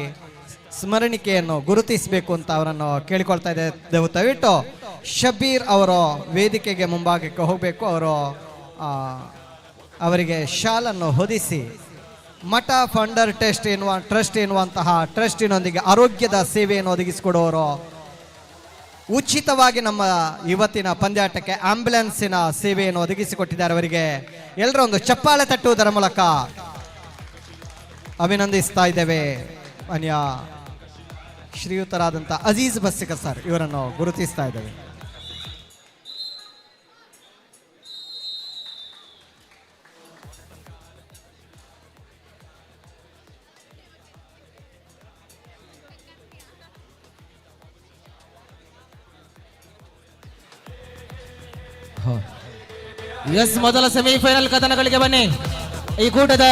ಸ್ಮರಣಿಕೆಯನ್ನು ಗುರುತಿಸಬೇಕು ಅಂತ ಅವರನ್ನು ಕೇಳಿಕೊಳ್ತಾ ಇದ್ದೇವೆ. ದಯವಿಟ್ಟು ಶಬ್ಬೀರ್ ಅವರು ವೇದಿಕೆಗೆ ಮುಂಭಾಗಕ್ಕೆ ಹೋಗಬೇಕು. ಅವರು ಅವರಿಗೆ ಶಾಲನ್ನು ಹೊದಿಸಿ ಮಠ ಫೌಂಡರ್ ಟ್ರಸ್ಟ್ ಎನ್ನುವಂತಹ ಟ್ರಸ್ಟಿನೊಂದಿಗೆ ಆರೋಗ್ಯದ ಸೇವೆಯನ್ನು ಒದಗಿಸಿಕೊಡುವವರು ಉಚಿತವಾಗಿ ನಮ್ಮ ಇವತ್ತಿನ ಪಂದ್ಯಾಟಕ್ಕೆ ಆಂಬ್ಯುಲೆನ್ಸಿನ ಸೇವೆಯನ್ನು ಒದಗಿಸಿಕೊಟ್ಟಿದ್ದಾರೆ. ಅವರಿಗೆ ಎಲ್ಲರ ಒಂದು ಚಪ್ಪಾಳೆ ತಟ್ಟುವುದರ ಮೂಲಕ ಅಭಿನಂದಿಸ್ತಾ ಇದ್ದೇವೆ. ಅನ್ಯ ಶ್ರೀಯುತರಾದಂಥ ಅಜೀಜ್ ಬಸ್ತಿಕರ್ ಸರ್ ಇವರನ್ನು ಗುರುತಿಸ್ತಾ ಇದ್ದೇವೆ. ಎಸ್, ಮೊದಲ ಸೆಮಿಫೈನಲ್ ಕದನಗಳಿಗೆ ಬನ್ನಿ. ಈ ಕೂಟದ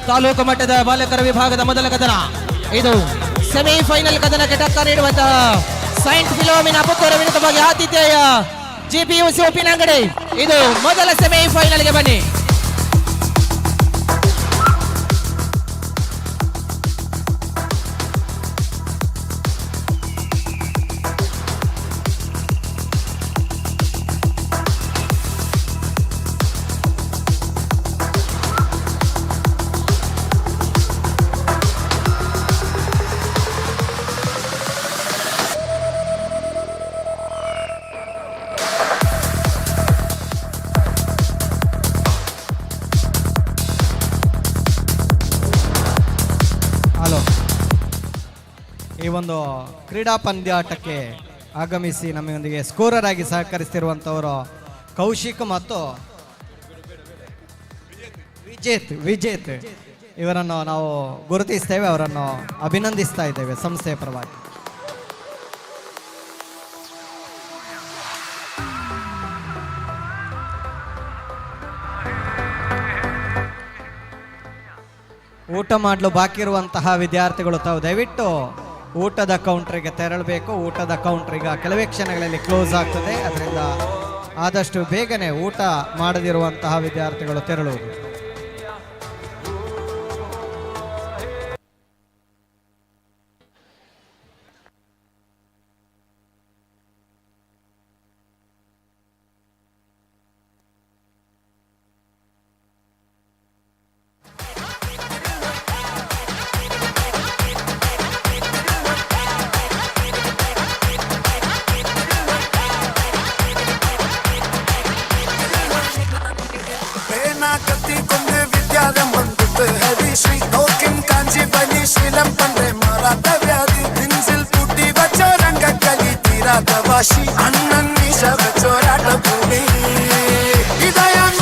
ತಾಲೂಕು ಮಟ್ಟದ ಬಾಲಕರ ವಿಭಾಗದ ಮೊದಲ ಕದನ ಇದು. ಸೆಮಿಫೈನಲ್ ಕದನಕ್ಕೆ ಟಕ್ಕ ನೀಡುವಂತಹ ಸೈಂಟ್ ಫಿಲೋಮಿನಾ ಪುತ್ತೂರು ವಿರುದ್ಧವಾಗಿ ಆತಿಥೇಯ GPUC ಉಪ್ಪಿನಂಗಡಿ. ಇದು ಮೊದಲ ಸೆಮಿಫೈನಲ್ಗೆ ಬನ್ನಿ. ಒಂದು ಕ್ರೀಡಾ ಪಂದ್ಯಾಟಕ್ಕೆ ಆಗಮಿಸಿ ನಮ್ಮೊಂದಿಗೆ ಸ್ಕೋರರ್ ಆಗಿ ಸಹಕರಿಸ್ತಿರುವಂಥವರು ಕೌಶಿಕ್ ಮತ್ತು ವಿಜೇತ್ ಇವರನ್ನು ನಾವು ಗುರುತಿಸ್ತೇವೆ, ಅವರನ್ನು ಅಭಿನಂದಿಸ್ತಾ ಇದ್ದೇವೆ ಸಂಸ್ಥೆಯ ಪರವಾಗಿ. ಊಟ ಮಾಡಲು ಬಾಕಿ ಇರುವಂತಹ ವಿದ್ಯಾರ್ಥಿಗಳು ತಾವು ದಯವಿಟ್ಟು ಊಟದ ಕೌಂಟ್ರಿಗೆ ತೆರಳಬೇಕು. ಊಟದ ಕೌಂಟ್ರಿಗೆ ಕೆಲವೇ ಕ್ಷಣಗಳಲ್ಲಿ ಕ್ಲೋಸ್ ಆಗ್ತದೆ, ಅದರಿಂದ ಆದಷ್ಟು ಬೇಗನೆ ಊಟ ಮಾಡದಿರುವಂತಹ ವಿದ್ಯಾರ್ಥಿಗಳು ತೆರಳುವುದು. அண்ணன் சோராட்ட பூமி இதயம்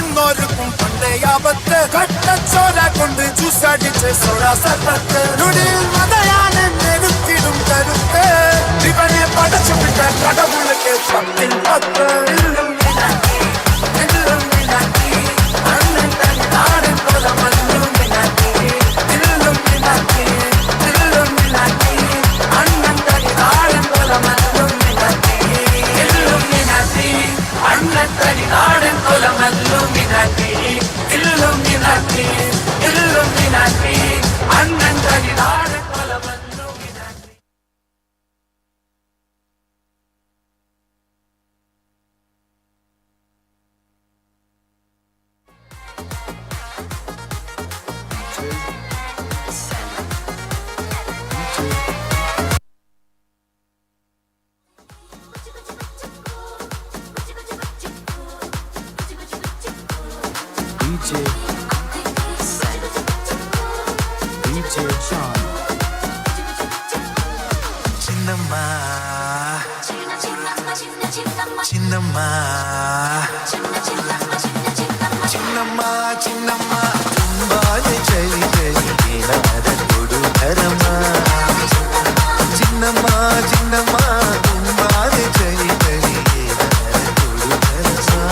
இன்னொருக்கும் பண்டையாபத்து கட்ட சோரா கொண்டு ஜூஸ் அடிச்சு சோடா சத்தத்து நுடியில் மதையான நெருக்கிடும் கருத்து இவனே படைச்சு விட்ட கடவுளுக்கு பத்தின் பத்து அண்ணன் தன் நாடன் போல மண்ணும் மினாட்டி தில்லும் மினாட்டி அண்ணன் தன் நாடன் போல மண்ணும் மினாட்டி அண்ணன் தன் நாடன் போல மண்ணும் மினாட்டி அண்ணன் தன் நாடன் போல மண்ணும் மினாட்டி. చిన్నమ్మా చిన్నమ్మా చిన్నమ్మా చిన్నమ్మా తుంబాలి చలి చలి నాద కొడు ధరమా చిన్నమ్మా చిన్నమ్మా తుంబాలి చలి చలి నాద కొడు ధరమా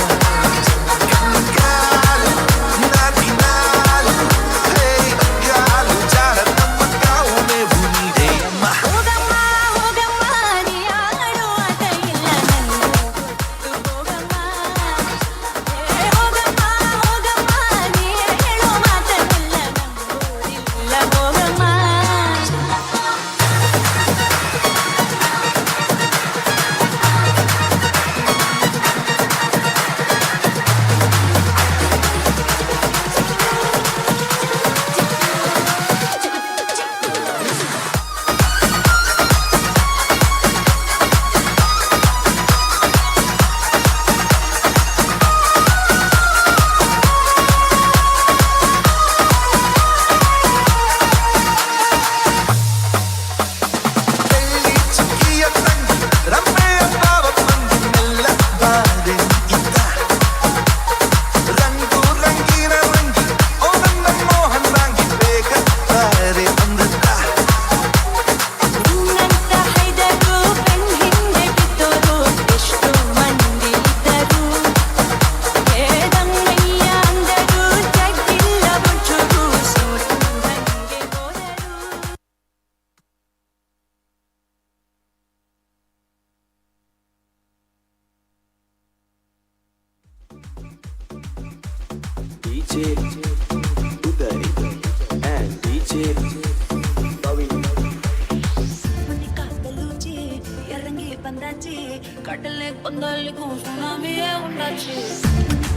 கடலை கொந்தளிக்கும் சுனாமியே உண்டாச்சு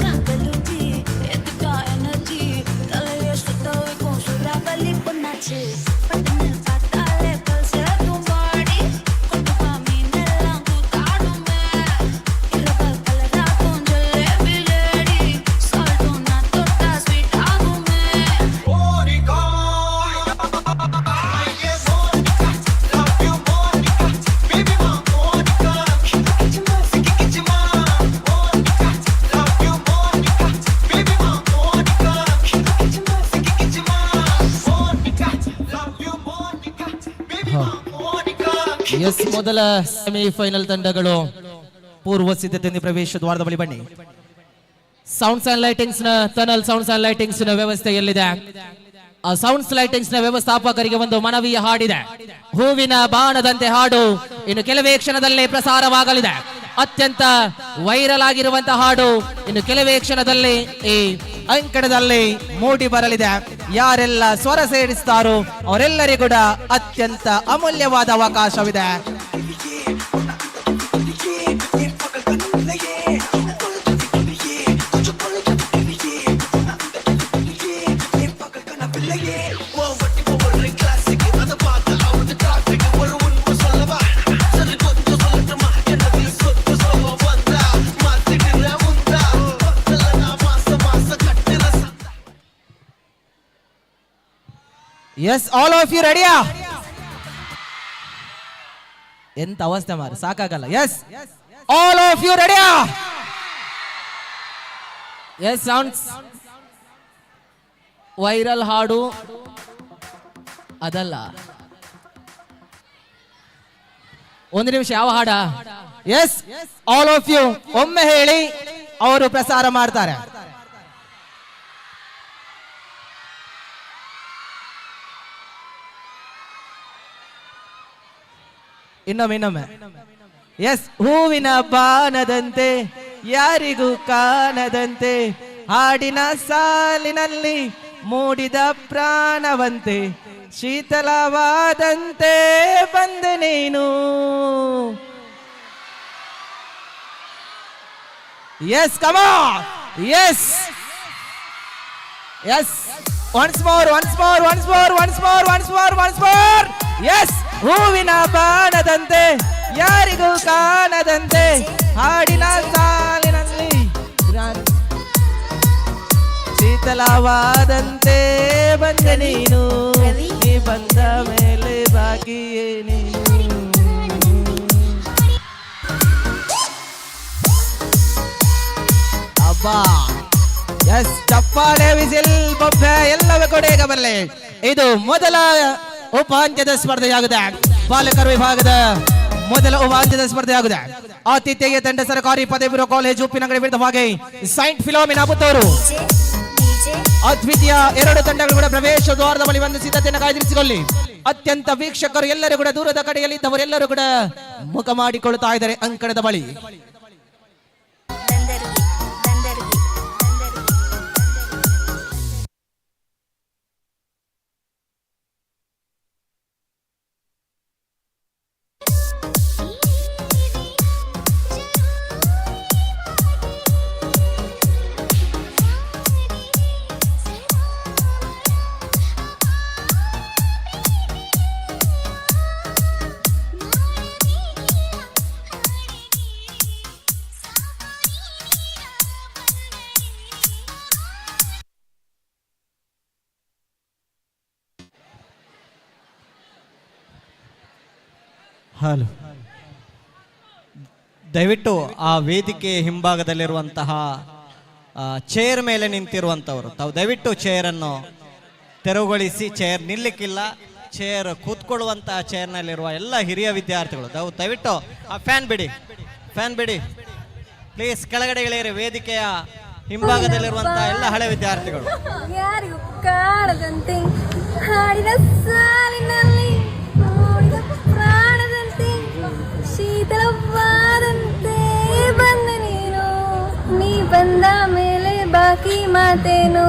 காதலுச்சி எதுக்கா எனர்ஜி தலையை சுத்த வைக்கும் சுறாவளி பொண்ணாச்சு பட்டுன்னு பார்த்தாலே பல்ச தூம்பாடி கொட்டுப்பா மீனெல்லாம் கூத்தாடுமே இரவு கலராக்கும் ஜலேபி லேடி சால்ட்டும் நான் தொட்டா ஸ்வீட் ஆகுமே ಎಸ್, ಮೊದಲ ಸೆಮಿಫೈನಲ್ ತಂಡಗಳು ಪೂರ್ವ ಸಿದ್ಧತೆಯಿಂದ ಪ್ರವೇಶ ದ್ವಾರದ ಬಳಿ ಬನ್ನಿ. ಸೌಂಡ್ಸ್ ಅಂಡ್ ಲೈಟಿಂಗ್ಸ್ ನ ಟನಲ್ ಸೌಂಡ್ಸ್ ಅಂಡ್ ಲೈಟಿಂಗ್ಸ್ ನ ವ್ಯವಸ್ಥೆ ಎಲ್ಲಿದೆ? ಆ ಸೌಂಡ್ಸ್ ಲೈಟಿಂಗ್ಸ್ ನ ವ್ಯವಸ್ಥಾಪಕರಿಗೆ ಒಂದು ಮನವಿಯ ಹಾಡಿದೆ. ಹೂವಿನ ಬಾಣದಂತೆ ಹಾಡು ಇನ್ನು ಕೆಲವೇ ಕ್ಷಣದಲ್ಲೇ ಪ್ರಸಾರವಾಗಲಿದೆ. ಅತ್ಯಂತ ವೈರಲ್ ಆಗಿರುವಂತಹ ಹಾಡು ಇನ್ನು ಕೆಲವೇ ಕ್ಷಣದಲ್ಲಿ ಈ ಅಂಕಣದಲ್ಲಿ ಮೂಡಿ ಬರಲಿದೆ. ಯಾರೆಲ್ಲ ಸ್ವರ ಸೇರಿಸ್ತಾರೋ ಅವರೆಲ್ಲರಿಗೂ ಕೂಡ ಅತ್ಯಂತ ಅಮೂಲ್ಯವಾದ ಅವಕಾಶವಿದೆ. ಎಸ್, ಆಲ್ ಆಫ್ ಯು ರೆಡಿಯಾ? ಎಂತ ಅವಸ್ಥೆ ಮಾರು, ಸಾಕಾಗಲ್ಲ. ಎಸ್, ಆಲ್ ಆಫ್ ಯು ರೆಡಿಯಾ? ಎಸ್, ಸೌಂಡ್ಸ್ ವೈರಲ್ ಹಾಡು ಅದಲ್ಲ. ಒಂದು ನಿಮಿಷ, ಯಾವ ಹಾಡ? ಎಸ್, ಆಲ್ ಆಫ್ ಯು ಒಮ್ಮೆ ಹೇಳಿ, ಅವರು ಪ್ರಸಾರ ಮಾಡ್ತಾರೆ. ಇನ್ನೊಮ್ಮೆ. ಎಸ್, ಹೂವಿನ ಬಾಣದಂತೆ ಯಾರಿಗೂ ಕಾಣದಂತೆ ಹಾಡಿನ ಸಾಲಿನಲ್ಲಿ ಮೂಡಿದ ಪ್ರಾಣವಂತೆ ಶೀತಲವಾದಂತೆ ಬಂದೆ ನೀನು. Yes, come on. Yes, yes, once more. Yes, ಹೂವಿನ ಬಾಣದಂತೆ ಯಾರಿಗೂ ಕಾಣದಂತೆ ಹಾಡಿನ ಸಾಲಿನಲ್ಲಿ ಶೀತಲವಾದಂತೆ ಬಂದೆ ನೀನು. ನೀ ಬಂದ ಮೇಲೆ ಬಾಕಿಯೇ ನೀನು. ಅಬ್ಬಾ, ಎಸ್, ಚಪ್ಪಾಳೆ, ವಿಸಿಲ್, ಬೊಬ್ಬೆ ಎಲ್ಲವೂ ಕೂಡ ಈಗ ಬರಲಿ. ಇದು ಮೊದಲ ಉಪಾಂತ್ಯದ ಸ್ಪರ್ಧೆಯಾಗಿದೆ. ಬಾಲಕರ ವಿಭಾಗದ ಮೊದಲ ಉಪಾಂತ್ಯದ ಸ್ಪರ್ಧೆಯಾಗಿದೆ. ಆತಿಥ್ಯ ತಂಡ ಸರ್ಕಾರಿ ಪದವಿ ಪೂರ್ವ ಕಾಲೇಜು ಉಪ್ಪಿನಂಗಡಿ ವಿರುದ್ಧವಾಗಿ ಸೈಂಟ್ ಫಿಲೋಮಿನಾ ಪುತ್ತೂರು. ಅದ್ವಿತೀಯ ಎರಡು ತಂಡಗಳು ಕೂಡ ಪ್ರವೇಶ ದ್ವಾರದ ಬಳಿ ಒಂದು ಸಿದ್ಧತೆಯನ್ನು ಕಾಯ್ದಿರಿಸಿಕೊಳ್ಳಿ. ಅತ್ಯಂತ ವೀಕ್ಷಕರು ಎಲ್ಲರೂ ಕೂಡ ದೂರದ ಕಡೆಯಲ್ಲಿದ್ದವರೆಲ್ಲರೂ ಕೂಡ ಮುಖ ಮಾಡಿಕೊಳ್ಳುತ್ತಾ ಇದ್ದಾರೆ ಅಂಕಣದ ಬಳಿ. ಹಲೋ, ದಯವಿಟ್ಟು ಆ ವೇದಿಕೆ ಹಿಂಭಾಗದಲ್ಲಿರುವಂತಹ ಚೇರ್ ಮೇಲೆ ನಿಂತಿರುವಂಥವರು ತಾವು ದಯವಿಟ್ಟು ಚೇರನ್ನು ತೆರವುಗೊಳಿಸಿ. ಚೇರ್ ನಿಲ್ಲಕ್ಕಿಲ್ಲ, ಚೇರ್ ಕೂತ್ಕೊಳ್ಳುವಂತಹ ಚೇರ್ನಲ್ಲಿರುವ ಎಲ್ಲ ಹಿರಿಯ ವಿದ್ಯಾರ್ಥಿಗಳು ದಯವಿಟ್ಟು ಆ ಫ್ಯಾನ್ ಬಿಡಿ ಪ್ಲೀಸ್. ಕೆಳಗಡೆ ಇಳಿಯಿರಿ. ವೇದಿಕೆಯ ಹಿಂಭಾಗದಲ್ಲಿರುವಂತಹ ಎಲ್ಲ ಹಳೆ ವಿದ್ಯಾರ್ಥಿಗಳು. ಯಾರಿಗೂ ಕಾಣದಂತೆ ಹಾಡಿನ ಸಾಲಿನಲ್ಲಿ ಪ್ರಾಣದಂತೆ ಶೀತಲವಾದಂತೆ ಬಂದ ನೀನು. ನೀ ಬಂದ ಮೇಲೆ ಬಾಕಿ ಮಾತೇನು?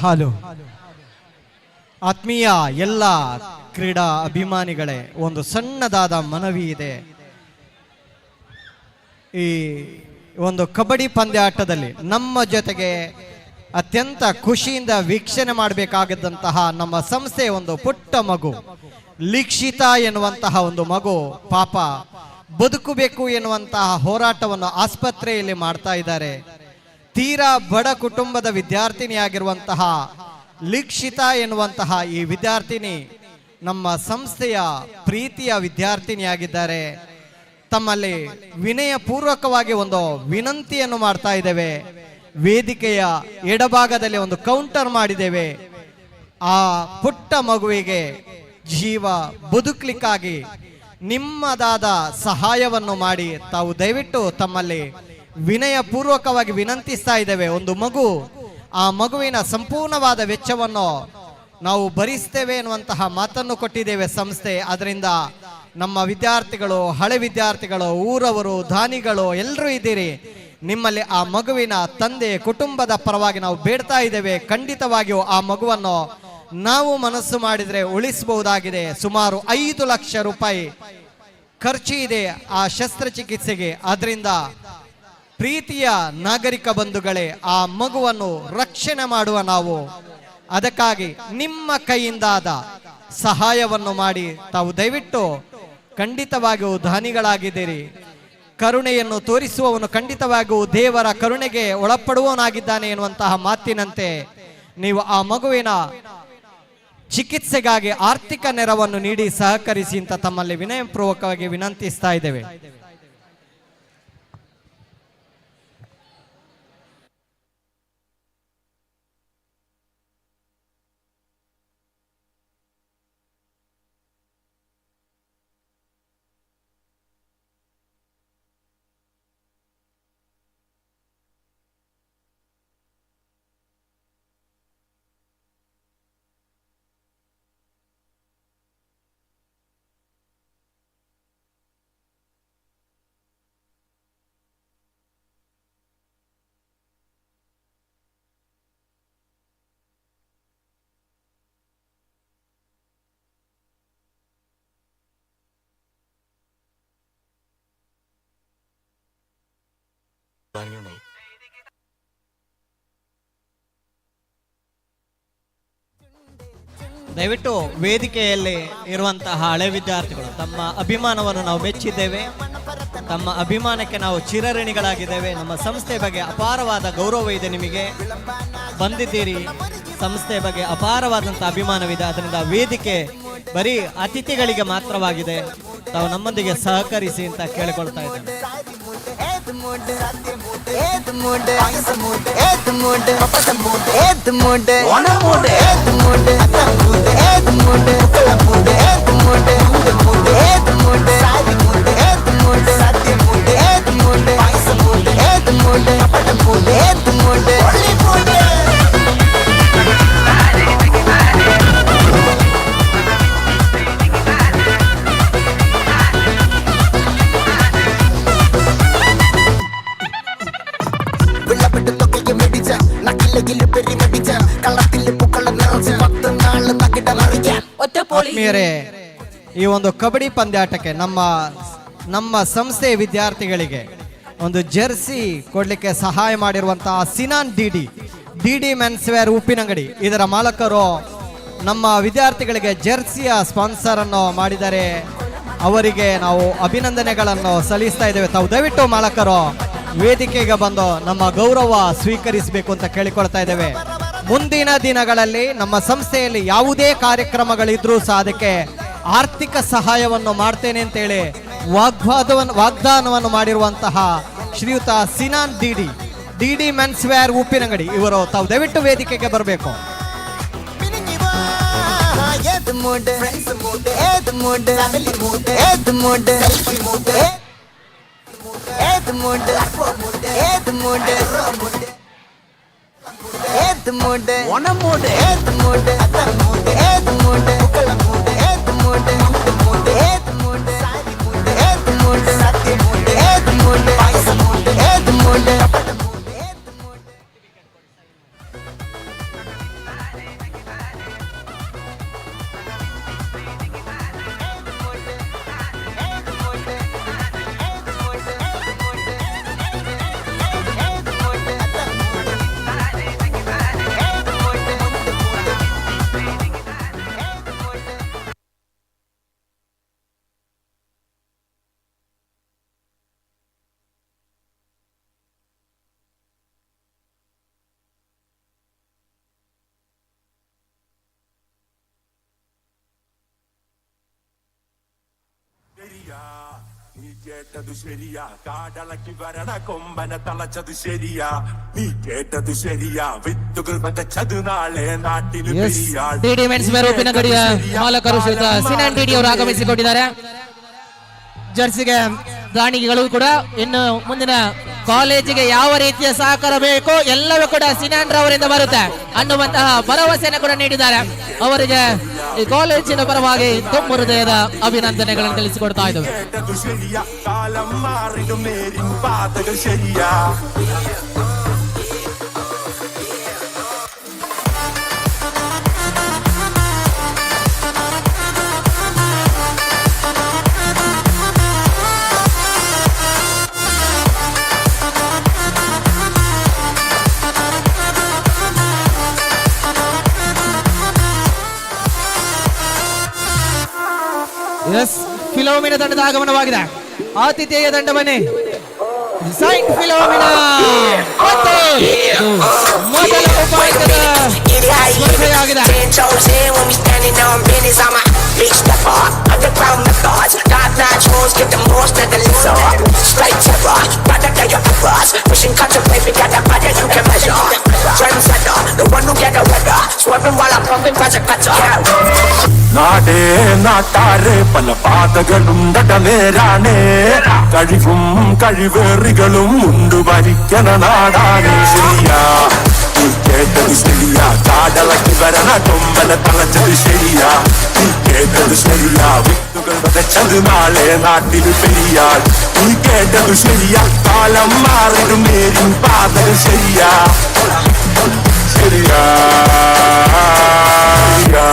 ಹಲೋ ಆತ್ಮೀಯ ಎಲ್ಲ ಕ್ರೀಡಾ ಅಭಿಮಾನಿಗಳೇ, ಒಂದು ಸಣ್ಣದಾದ ಮನವಿ ಇದೆ. ಈ ಒಂದು ಕಬಡ್ಡಿ ಪಂದ್ಯಾಟದಲ್ಲಿ ನಮ್ಮ ಜೊತೆಗೆ ಅತ್ಯಂತ ಖುಷಿಯಿಂದ ವೀಕ್ಷಣೆ ಮಾಡಬೇಕಾಗಿದ್ದಂತಹ ನಮ್ಮ ಸಂಸ್ಥೆಯ ಒಂದು ಪುಟ್ಟ ಮಗು ಲಿಕ್ಷಿತಾ ಎನ್ನುವಂತಹ ಒಂದು ಮಗು ಪಾಪ ಬದುಕಬೇಕು ಎನ್ನುವಂತಹ ಹೋರಾಟವನ್ನು ಆಸ್ಪತ್ರೆಯಲ್ಲಿ ಮಾಡ್ತಾ ಇದ್ದಾರೆ. ತೀರಾ ಬಡ ಕುಟುಂಬದ ವಿದ್ಯಾರ್ಥಿನಿಯಾಗಿರುವಂತಹ ಲಿಕ್ಷಿತಾ ಎನ್ನುವಂತಹ ಈ ವಿದ್ಯಾರ್ಥಿನಿ ನಮ್ಮ ಸಂಸ್ಥೆಯ ಪ್ರೀತಿಯ ವಿದ್ಯಾರ್ಥಿನಿಯಾಗಿದ್ದಾರೆ. ತಮ್ಮಲ್ಲಿ ವಿನಯ ಪೂರ್ವಕವಾಗಿ ಒಂದು ವಿನಂತಿಯನ್ನು ಮಾಡ್ತಾ ಇದ್ದೇವೆ. ವೇದಿಕೆಯ ಎಡಭಾಗದಲ್ಲಿ ಒಂದು ಕೌಂಟರ್ ಮಾಡಿದ್ದೇವೆ. ಆ ಪುಟ್ಟ ಮಗುವಿಗೆ ಜೀವ ಬದುಕಲಿಕ್ಕಾಗಿ ನಿಮ್ಮದಾದ ಸಹಾಯವನ್ನು ಮಾಡಿ ತಾವು ದಯವಿಟ್ಟು ತಮ್ಮಲ್ಲಿ ವಿನಯ ಪೂರ್ವಕವಾಗಿ ವಿನಂತಿಸ್ತಾ ಇದ್ದೇವೆ. ಒಂದು ಮಗು, ಆ ಮಗುವಿನ ಸಂಪೂರ್ಣವಾದ ವೆಚ್ಚವನ್ನು ನಾವು ಭರಿಸ್ತೇವೆ ಎನ್ನುವಂತಹ ಮಾತನ್ನು ಕೊಟ್ಟಿದ್ದೇವೆ ಸಂಸ್ಥೆ. ಅದರಿಂದ ನಮ್ಮ ವಿದ್ಯಾರ್ಥಿಗಳು, ಹಳೆ ವಿದ್ಯಾರ್ಥಿಗಳು, ಊರವರು, ದಾನಿಗಳು ಎಲ್ಲರೂ ಇದ್ದೀರಿ. ನಿಮ್ಮಲ್ಲಿ ಆ ಮಗುವಿನ ತಂದೆ ಕುಟುಂಬದ ಪರವಾಗಿ ನಾವು ಬೇಡ್ತಾ ಇದ್ದೇವೆ. ಖಂಡಿತವಾಗಿಯೂ ಆ ಮಗುವನ್ನು ನಾವು ಮನಸ್ಸು ಮಾಡಿದರೆ ಉಳಿಸಬಹುದಾಗಿದೆ. ಸುಮಾರು 5 ಲಕ್ಷ ರೂಪಾಯಿ ಖರ್ಚು ಇದೆ ಆ ಶಸ್ತ್ರಚಿಕಿತ್ಸೆಗೆ. ಅದರಿಂದ ಪ್ರೀತಿಯ ನಾಗರಿಕ ಬಂಧುಗಳೇ, ಆ ಮಗುವನ್ನು ರಕ್ಷಣೆ ಮಾಡುವ ನಾವು. ಅದಕ್ಕಾಗಿ ನಿಮ್ಮ ಕೈಯಿಂದಾದ ಸಹಾಯವನ್ನು ಮಾಡಿ ತಾವು ದಯವಿಟ್ಟು ಖಂಡಿತವಾಗಿಯೂ ದಾನಿಗಳಾಗಿದ್ದೀರಿ. ಕರುಣೆಯನ್ನು ತೋರಿಸುವವನು ಖಂಡಿತವಾಗಿಯೂ ದೇವರ ಕರುಣೆಗೆ ಒಳಪಡುವವನಾಗಿದ್ದಾನೆ ಎನ್ನುವಂತಹ ಮಾತಿನಂತೆ ನೀವು ಆ ಮಗುವಿನ ಚಿಕಿತ್ಸೆಗಾಗಿ ಆರ್ಥಿಕ ನೆರವನ್ನು ನೀಡಿ ಸಹಕರಿಸಿ ಅಂತ ತಮ್ಮಲ್ಲಿ ವಿನಯಪೂರ್ವಕವಾಗಿ ವಿನಂತಿಸ್ತಾ ಇದ್ದೇವೆ. ದಯವಿಟ್ಟು ವೇದಿಕೆಯಲ್ಲಿ ಇರುವಂತಹ ಹಳೆ ವಿದ್ಯಾರ್ಥಿಗಳು, ತಮ್ಮ ಅಭಿಮಾನವನ್ನು ನಾವು ಮೆಚ್ಚಿದ್ದೇವೆ. ತಮ್ಮ ಅಭಿಮಾನಕ್ಕೆ ನಾವು ಚಿರಋಣಿಗಳಾಗಿದ್ದೇವೆ. ನಮ್ಮ ಸಂಸ್ಥೆ ಬಗ್ಗೆ ಅಪಾರವಾದ ಗೌರವ ಇದೆ. ನಿಮಗೆ ಬಂದಿದ್ದೀರಿ, ಸಂಸ್ಥೆ ಬಗ್ಗೆ ಅಪಾರವಾದಂಥ ಅಭಿಮಾನವಿದೆ. ಅದರಿಂದ ವೇದಿಕೆ ಬರೀ ಅತಿಥಿಗಳಿಗೆ ಮಾತ್ರವಾಗಿದೆ. ತಾವು ನಮ್ಮೊಂದಿಗೆ ಸಹಕರಿಸಿ ಅಂತ ಕೇಳಿಕೊಳ್ತಾ ಇದ್ದೇನೆ. ಆತ್ಮೀಯರೇ, ಈ ಒಂದು ಕಬಡ್ಡಿ ಪಂದ್ಯಾಟಕ್ಕೆ ನಮ್ಮ ಸಂಸ್ಥೆಯ ವಿದ್ಯಾರ್ಥಿಗಳಿಗೆ ಒಂದು ಜರ್ಸಿ ಕೊಡ್ಲಿಕ್ಕೆ ಸಹಾಯ ಮಾಡಿರುವಂತಹ Sinan DD men's wear Uppinangadi, ಇದರ ಮಾಲಕರು ನಮ್ಮ ವಿದ್ಯಾರ್ಥಿಗಳಿಗೆ ಜರ್ಸಿಯ ಸ್ಪಾನ್ಸರ್ ಅನ್ನು ಮಾಡಿದ್ದಾರೆ. ಅವರಿಗೆ ನಾವು ಅಭಿನಂದನೆಗಳನ್ನು ಸಲ್ಲಿಸ್ತಾ ಇದ್ದೇವೆ. ತಾವು ದಯವಿಟ್ಟು ಮಾಲಕರು ವೇದಿಕೆಗೆ ಬಂದು ನಮ್ಮ ಗೌರವ ಸ್ವೀಕರಿಸಬೇಕು ಅಂತ ಕೇಳಿಕೊಳ್ತಾ ಇದ್ದೇವೆ. ಮುಂದಿನ ದಿನಗಳಲ್ಲಿ ನಮ್ಮ ಸಂಸ್ಥೆಯಲ್ಲಿ ಯಾವುದೇ ಕಾರ್ಯಕ್ರಮಗಳಿದ್ರೂ ಸಹ ಅದಕ್ಕೆ ಆರ್ಥಿಕ ಸಹಾಯವನ್ನು ಮಾಡ್ತೇನೆ ಅಂತೇಳಿ ವಾಗ್ದಾನವನ್ನು ಮಾಡಿರುವಂತಹ ಶ್ರೀಯುತ Sinan DD men's wear Uppinangadi ಇವರು ತಾವು ದಯವಿಟ್ಟು ವೇದಿಕೆಗೆ ಬರಬೇಕು. കേട്ടതു ശരിയാ കാടളക്കി വരണ കൊമ്പന തളച്ചത് ശരിയാ നീ കേട്ടത് ശരിയാ വിത്തുകൾ വതച്ചത് നാളെ നാട്ടിൽ പെരിയാൾ ಡಿಡಿ ಮೆನ್ಸ್ ವೇರ್ ಉಪ್ಪಿನಂಗಡಿಯ ಮಾಲಕರು ಶ್ರೀಯುತ ಸಿನಾನ್ ಡಿಡಿ ಅವರು ಆಗಮಿಸಿಕೊಂಡಿದ್ದಾರೆ. ಜರ್ಸಿಗೆ ದಾನಿಗಳು ಕೂಡ ಇನ್ನು ಮುಂದಿನ ಕಾಲೇಜಿಗೆ ಯಾವ ರೀತಿಯ ಸಹಕಾರ ಬೇಕೋ ಎಲ್ಲವೂ ಕೂಡ ಸಿನಾನ್ ರವರಿಂದ ಬರುತ್ತೆ ಅನ್ನುವಂತಹ ಭರವಸೆಯನ್ನು ಕೂಡ ನೀಡಿದ್ದಾರೆ. ಅವರಿಗೆ ಈ ಕಾಲೇಜಿನ ಪರವಾಗಿ ತುಂಬ ಹೃದಯದ ಅಭಿನಂದನೆಗಳನ್ನು ತಿಳಿಸಿಕೊಡ್ತಾ ಇದ್ದೇವೆ. കേട്ടതു ശരിയാ കാലം മാറിടും നേരിൻ പാതകൾ ശരിയാ ಎಸ್ ಫಿಲೋಮಿನ ತಂಡದ ಆಗಮನವಾಗಿದೆ. ಆತಿಥೇಯ ತಂಡ ಬನ್ನಿ. ಸೈಂಟ್ ಫಿಲೋಮಿನ ಮತ್ತು ಮೊದಲ ಉಪಾಂತ್ಯದ ಸ್ಪರ್ಧೆಯಾಗಿದೆ. Big stepper, underground methods, top-notch hoes, get the most of the lizard. Straight terror, better than your efforts. Pushing contemplate, we got a body you can measure. Trendsetter, the one who get the weather. Swerving while I'm pumping project cutter. നാടേ നാട്ടാരെ പല പാതകളുണ്ടട നേരാണേ കഴിവും കഴിവേറികളും ഉണ്ട് ഭരിക്കണ നാടാണ് ശരിയാ നീ കേട്ടത് ശരിയാ കാടളക്കി വരണ കൊമ്പന തളച്ചത് ശരിയാ നീ കേട്ടത് ശരിയാ വിത്തുകൾ വതച്ചത് നാളെ നാട്ടിൽ പെരിയാൾ നീ കേട്ടത് ശരിയാ കാലം മാറിടും നേരിൻ പാതകൾ ശരിയാ ശരിയാ ശരിയാ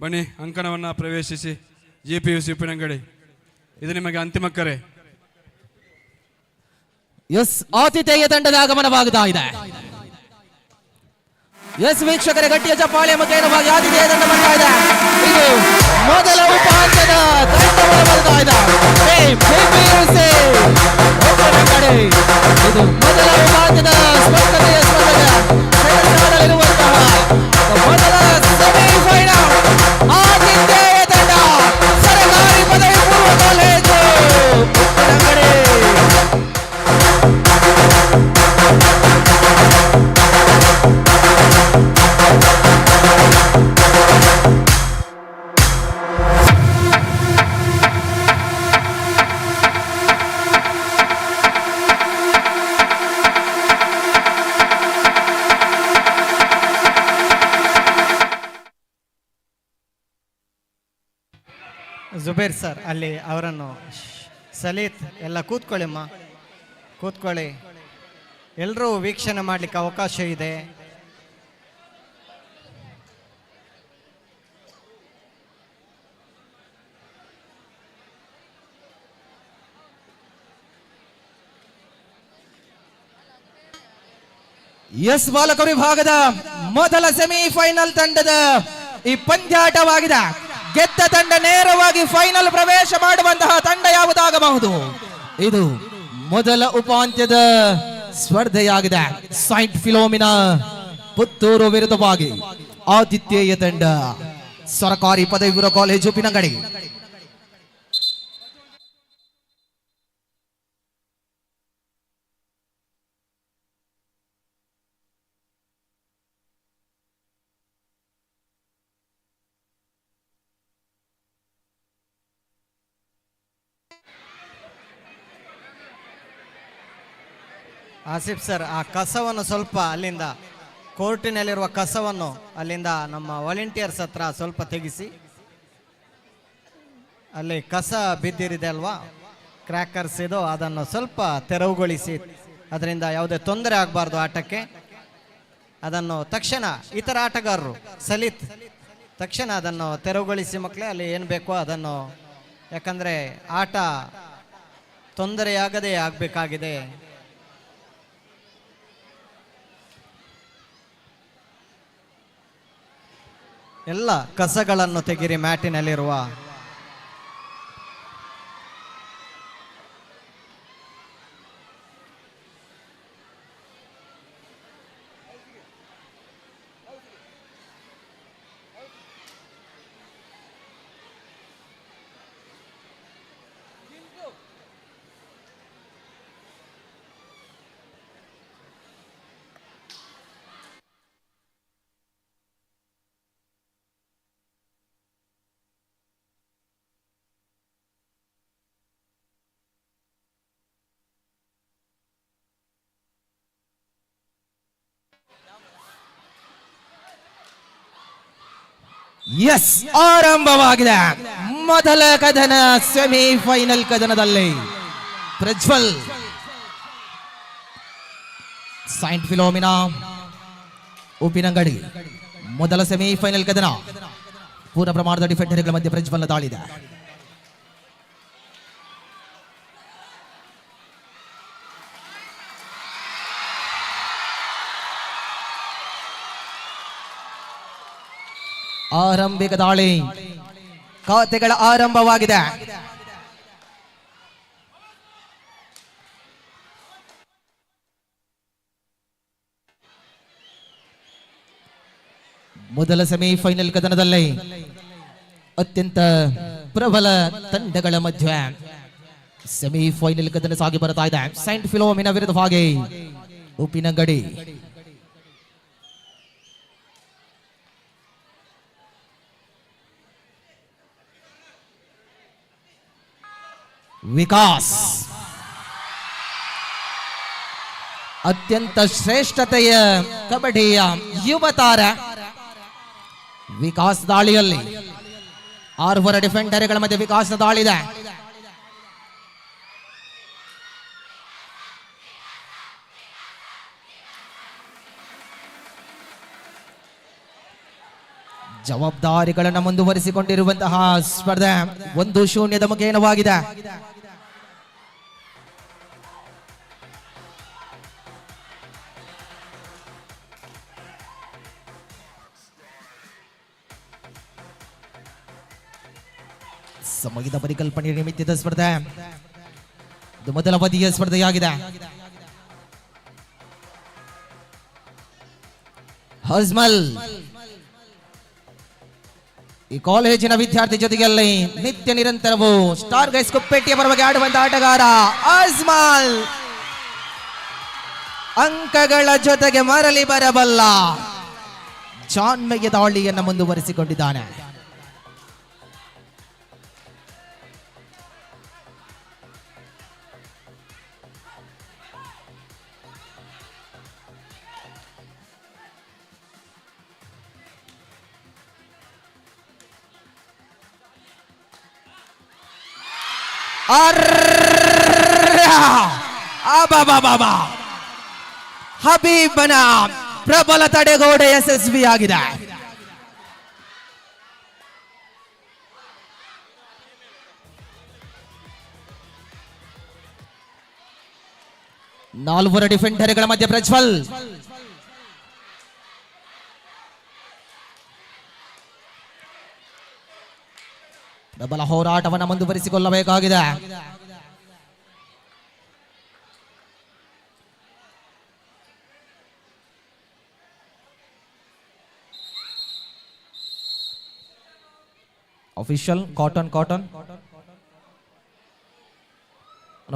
ಬನ್ನಿ ಅಂಕಣವನ್ನು ಪ್ರವೇಶಿಸಿ. GPU ಉಪ್ಪಿನಂಗಡಿ, ಇದು ನಿಮಗೆ ಅಂತಿಮ ಕರೆ. ಎಸ್ ಆತಿಥೇಯ ತಂಡದ ಆಗಮನವಾಗುತ್ತಾ ಇದೆ. ಎಸ್ ವೀಕ್ಷಕರ ಗಟ್ಟಿಯ ಚಪ್ಪಾಳೆ ಮುಖೇನವಾಗಿ ಆತಿಥೇಯ ತಂಡ ಬರ್ತಾ ಇದೆ. ಇದು ಮೊದಲ ಉಪಹಾಸದ ತಂಡವನ್ನು ಬರ್ತಾ ಇದೆ. ಉಪ್ಪಿನಂಗಡಿ ಇದು ಮೊದಲ ಉಪಹಾಸದ ಸ್ಪರ್ಧೆಯ ಸೆಮಿಫೈನಲ್ ಮೊದಲ ಸೆಮಿಫೈನಲ್ ಆತಿಥೇಯ ತಂಡ ಸರ್ಕಾರಿ ಪದವಿ ಪೂರ್ವ ಕಾಲೇಜು ಉಪ್ಪಿನಂಗಡಿ. ಜುಬೇರ್ ಸರ್ ಅಲ್ಲಿ ಅವರನ್ನು ಸಲೀತ್ ಎಲ್ಲ ಕೂತ್ಕೊಳ್ಳಿಮ್ಮ, ಕೂತ್ಕೊಳ್ಳಿ. ಎಲ್ಲರೂ ವೀಕ್ಷಣೆ ಮಾಡಲಿಕ್ಕೆ ಅವಕಾಶ ಇದೆ. ಎಸ್ ಬಾಲಕ ವಿಭಾಗದ ಮೊದಲ ಸೆಮಿಫೈನಲ್ ತಂಡದ ಈ ಪಂದ್ಯಾಟವಾಗಿದೆ. ಗೆದ್ದ ತಂಡ ನೇರವಾಗಿ ಫೈನಲ್ ಪ್ರವೇಶ ಮಾಡುವಂತಹ ತಂಡ ಯಾವುದಾಗಬಹುದು. ಇದು ಮೊದಲ ಉಪಾಂತ್ಯದ ಸ್ಪರ್ಧೆಯಾಗಿದೆ. ಸೈಂಟ್ ಫಿಲೋಮಿನಾ ಪುತ್ತೂರು ವಿರುದ್ಧವಾಗಿ ಆತಿಥೇಯ ತಂಡ ಸರ್ಕಾರಿ ಪದವಿ ಪೂರ್ವ ಕಾಲೇಜು ಉಪ್ಪಿನಂಗಡಿ. ಆಸಿಫ್ ಸರ್, ಆ ಕಸವನ್ನು ಸ್ವಲ್ಪ ಅಲ್ಲಿಂದ, ಕೋರ್ಟಿನಲ್ಲಿರುವ ಕಸವನ್ನು ಅಲ್ಲಿಂದ ನಮ್ಮ ವಾಲಂಟಿಯರ್ಸ್ ಹತ್ರ ಸ್ವಲ್ಪ ತೆಗೆಸಿ. ಅಲ್ಲಿ ಕಸ ಬಿದ್ದಿರಿದೆ ಅಲ್ವಾ, ಕ್ರ್ಯಾಕರ್ಸ್ ಇದು, ಅದನ್ನು ಸ್ವಲ್ಪ ತೆರವುಗೊಳಿಸಿ. ಅದರಿಂದ ಯಾವುದೇ ತೊಂದರೆ ಆಗಬಾರ್ದು ಆಟಕ್ಕೆ. ಅದನ್ನು ತಕ್ಷಣ ಇತರ ಆಟಗಾರರು ಸಲಿತ್ ತಕ್ಷಣ ಅದನ್ನು ತೆರವುಗೊಳಿಸಿ ಮಕ್ಕಳೇ. ಅಲ್ಲಿ ಏನು ಬೇಕೋ ಅದನ್ನು, ಯಾಕಂದರೆ ಆಟ ತೊಂದರೆಯಾಗದೇ ಆಗಬೇಕಾಗಿದೆ. ಎಲ್ಲ ಕಸಗಳನ್ನು ತೆಗಿರಿ ಮ್ಯಾಟಿನಲ್ಲಿರುವ. ಎಸ್, ಆರಂಭವಾಗಿದೆ ಮೊದಲ ಕದನ. ಸೆಮಿಫೈನಲ್ ಕದನದಲ್ಲಿ ಪ್ರಜ್ವಲ್ ಸೈಂಟ್ ಫಿಲೋಮಿನಾ ಉಪ್ಪಿನಂಗಡಿ ಮೊದಲ ಸೆಮಿಫೈನಲ್ ಕದನ. ಪೂರ್ಣ ಪ್ರಮಾಣದ ಡಿಫೆಂಡರ್ಗಳ ಮಧ್ಯೆ ಪ್ರಜ್ವಲ್ನ ದಾಳಿದೆ. ಆರಂಭಿಕ ದಾಳಿ, ಖಾತೆಗಳ ಆರಂಭವಾಗಿದೆ. ಮೊದಲ ಸೆಮಿಫೈನಲ್ ಕದನದಲ್ಲಿ ಅತ್ಯಂತ ಪ್ರಬಲ ತಂಡಗಳ ಮಧ್ಯೆ ಸೆಮಿಫೈನಲ್ ಕದನ ಸಾಗಿ ಬರ್ತಾ ಇದೆ. ಸೈಂಟ್ ಫಿಲೋಮಿನಾ ವಿರುದ್ಧವಾಗಿ ಉಪ್ಪಿನಂಗಡಿ. ವಿಕಾಸ್ ಅತ್ಯಂತ ಶ್ರೇಷ್ಠತೆಯ ಕಬಡ್ಡಿಯ ಯುವ ತಾರೆ. ವಿಕಾಸ್ ದಾಳಿಯಲ್ಲಿ 6 ಡಿಫೆಂಡರ್ಗಳ ಮಧ್ಯೆ ವಿಕಾಸ್ನ ದಾಳಿದೆ. ಜವಾಬ್ದಾರಿಗಳನ್ನು ಮುಂದುವರಿಸಿಕೊಂಡಿರುವಂತಹ ಸ್ಪರ್ಧೆ 1-0 ಮುಖೇನವಾಗಿದೆ. ಸಮಯದ ಪರಿಕಲ್ಪನೆ ನಿಮಿತ್ತದ ಸ್ಪರ್ಧೆ. ಇದು ಮೊದಲ ಅವಧಿಯ ಸ್ಪರ್ಧೆಯಾಗಿದೆ. ಅಜ್ಮಲ್ ಈ ಕಾಲೇಜಿನ ವಿದ್ಯಾರ್ಥಿ ಜೊತೆಯಲ್ಲಿ ನಿತ್ಯ ನಿರಂತರವೂ ಸ್ಟಾರ್ ಗೈಸ್ ಕುಪ್ಪೇಟಿಯ ಪರವಾಗಿ ಆಡುವಂತ ಆಟಗಾರ ಅಜ್ಮಲ್. ಅಂಕಗಳ ಜೊತೆಗೆ ಮರಳಿ ಬರಬಲ್ಲ ಜಾನ್ಮೆಯ ದಾಳಿಯನ್ನು ಮುಂದುವರಿಸಿಕೊಂಡಿದ್ದಾನೆ. ಹಬೀಬನ ಪ್ರಬಲ ತಡೆಗೋಡೆ ಯಶಸ್ವಿಯಾಗಿದೆ. ನಾಲ್ವರು ಡಿಫೆಂಡರ್ಗಳ ಮಧ್ಯೆ ಪ್ರಜ್ವಲ್. ಪ್ರಬಲ ಹೋರಾಟವನ್ನು ಮುಂದುವರಿಸಿಕೊಳ್ಳಬೇಕಾಗಿದೆ. Official cotton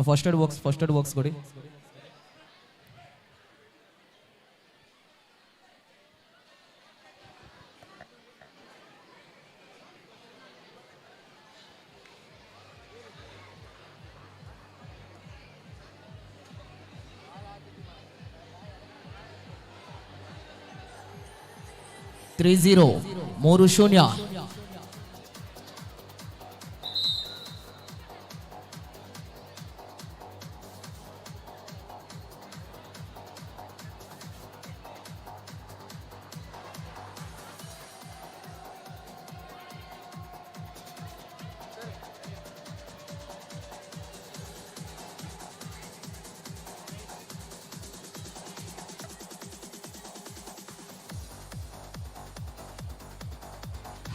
first aid works godi. Three 3-0.